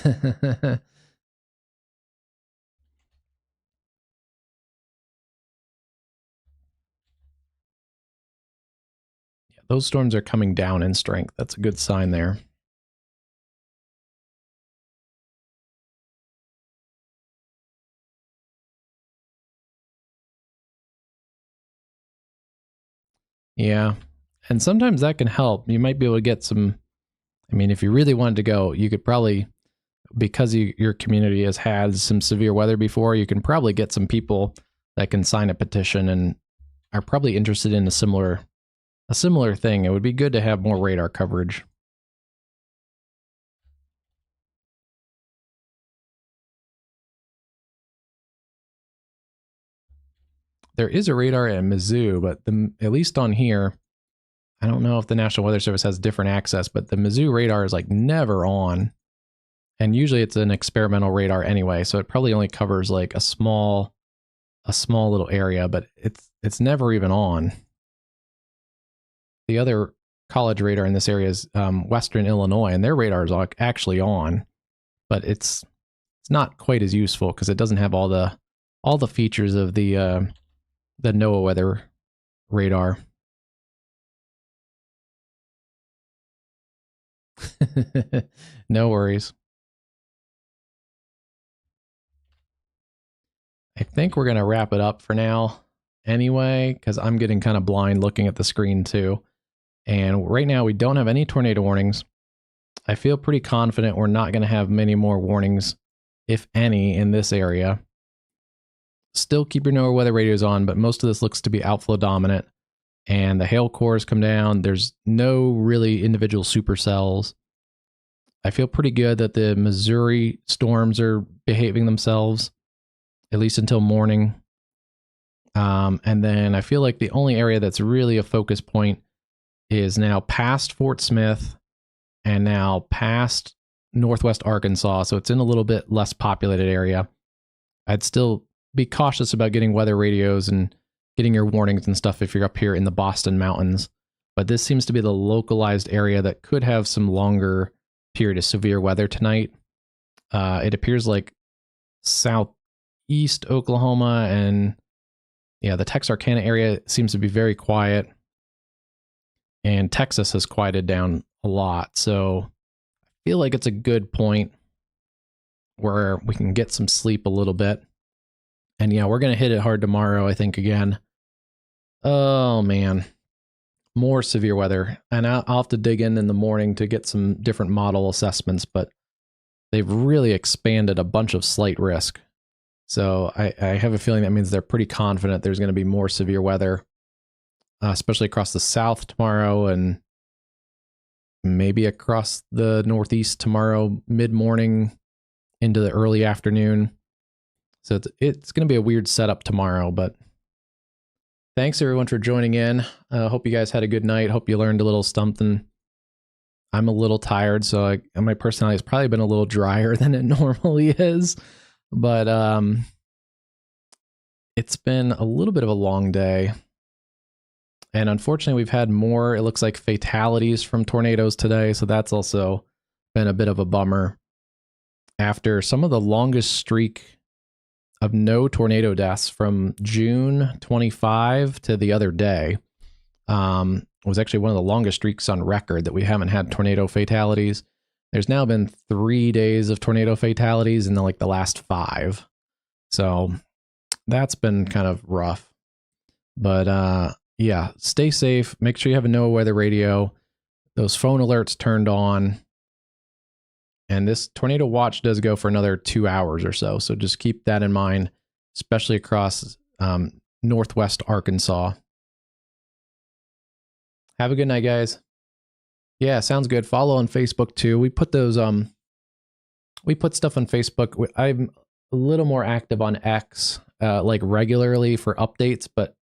Yeah, those storms are coming down in strength. That's a good sign there. Yeah, and sometimes that can help. You might be able to get some, I mean, if you really wanted to go, you could probably, because your community has had some severe weather before, you can probably get some people that can sign a petition and are probably interested in a similar thing. It would be good to have more radar coverage. There is a radar at Mizzou, but at least on here, I don't know if the National Weather Service has different access, but the Mizzou radar is like never on. And usually it's an experimental radar anyway, so it probably only covers like a small little area, but it's never even on. The other college radar in this area is Western Illinois, and their radar is actually on, but it's not quite as useful because it doesn't have all the features of the NOAA weather radar. No worries. I think we're going to wrap it up for now anyway, because I'm getting kind of blind looking at the screen too. And right now we don't have any tornado warnings. I feel pretty confident we're not going to have many more warnings, if any, in this area. Still keep your NOAA weather radios on, but most of this looks to be outflow dominant. And the hail cores come down. There's no really individual supercells. I feel pretty good that the Missouri storms are behaving themselves, at least until morning. And then I feel like the only area that's really a focus point is now past Fort Smith and now past northwest Arkansas. So it's in a little bit less populated area. I'd still be cautious about getting weather radios and getting your warnings and stuff if you're up here in the Boston Mountains. But this seems to be the localized area that could have some longer period of severe weather tonight. It appears like southeast Oklahoma and the Texarkana area seems to be very quiet. And Texas has quieted down a lot. So I feel like it's a good point where we can get some sleep a little bit. And we're going to hit it hard tomorrow, I think, again. Oh, man. More severe weather. And I'll have to dig in the morning to get some different model assessments, but they've really expanded a bunch of slight risk. So I have a feeling that means they're pretty confident there's going to be more severe weather, especially across the south tomorrow and maybe across the northeast tomorrow, mid-morning into the early afternoon. So it's going to be a weird setup tomorrow, but thanks everyone for joining in. Hope you guys had a good night. Hope you learned a little something. I'm a little tired, so my personality has probably been a little drier than it normally is, but it's been a little bit of a long day. And unfortunately, we've had more, it looks like, fatalities from tornadoes today, so that's also been a bit of a bummer. After some of the longest streak of no tornado deaths from June 25 to the other day, was actually one of the longest streaks on record that we haven't had tornado fatalities. There's now been 3 days of tornado fatalities in the last 5. So that's been kind of rough. But yeah, stay safe. Make sure you have a NOAA weather radio. Those phone alerts turned on. And this tornado watch does go for another 2 hours or so. So just keep that in mind, especially across northwest Arkansas. Have a good night, guys. Yeah, sounds good. Follow on Facebook too. We put those we put stuff on Facebook. I'm a little more active on X regularly for updates, but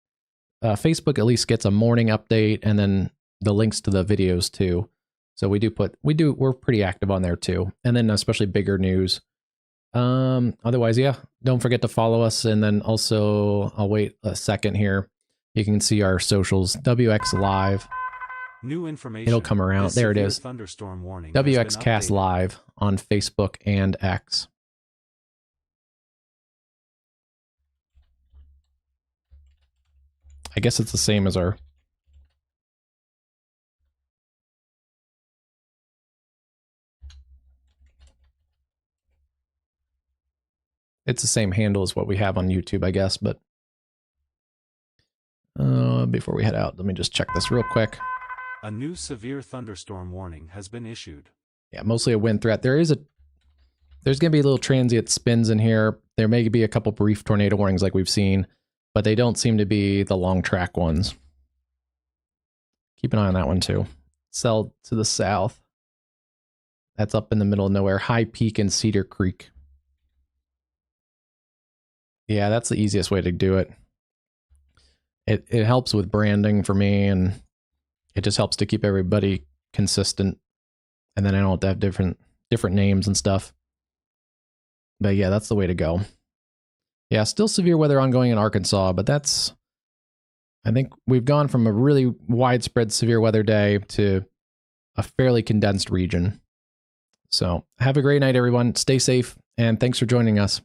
Facebook at least gets a morning update and then the links to the videos too. So we're pretty active on there too. And then especially bigger news. Otherwise, yeah, don't forget to follow us. And then also, I'll wait a second here. You can see our socials, WX Live. New information. It'll come around. There it is. Thunderstorm warning. WxCast Live on Facebook and X. I guess it's the same as our... It's the same handle as what we have on YouTube, I guess, but... before we head out, let me just check this real quick. A new severe thunderstorm warning has been issued. Yeah, mostly a wind threat. There's going to be a little transient spins in here. There may be a couple brief tornado warnings like we've seen, but they don't seem to be the long track ones. Keep an eye on that one too. Cell to the south. That's up in the middle of nowhere. High Peak and Cedar Creek. Yeah, that's the easiest way to do it. It helps with branding for me, and it just helps to keep everybody consistent. And then I don't have to have different names and stuff. But yeah, that's the way to go. Yeah, still severe weather ongoing in Arkansas, but I think we've gone from a really widespread severe weather day to a fairly condensed region. So have a great night, everyone. Stay safe, and thanks for joining us.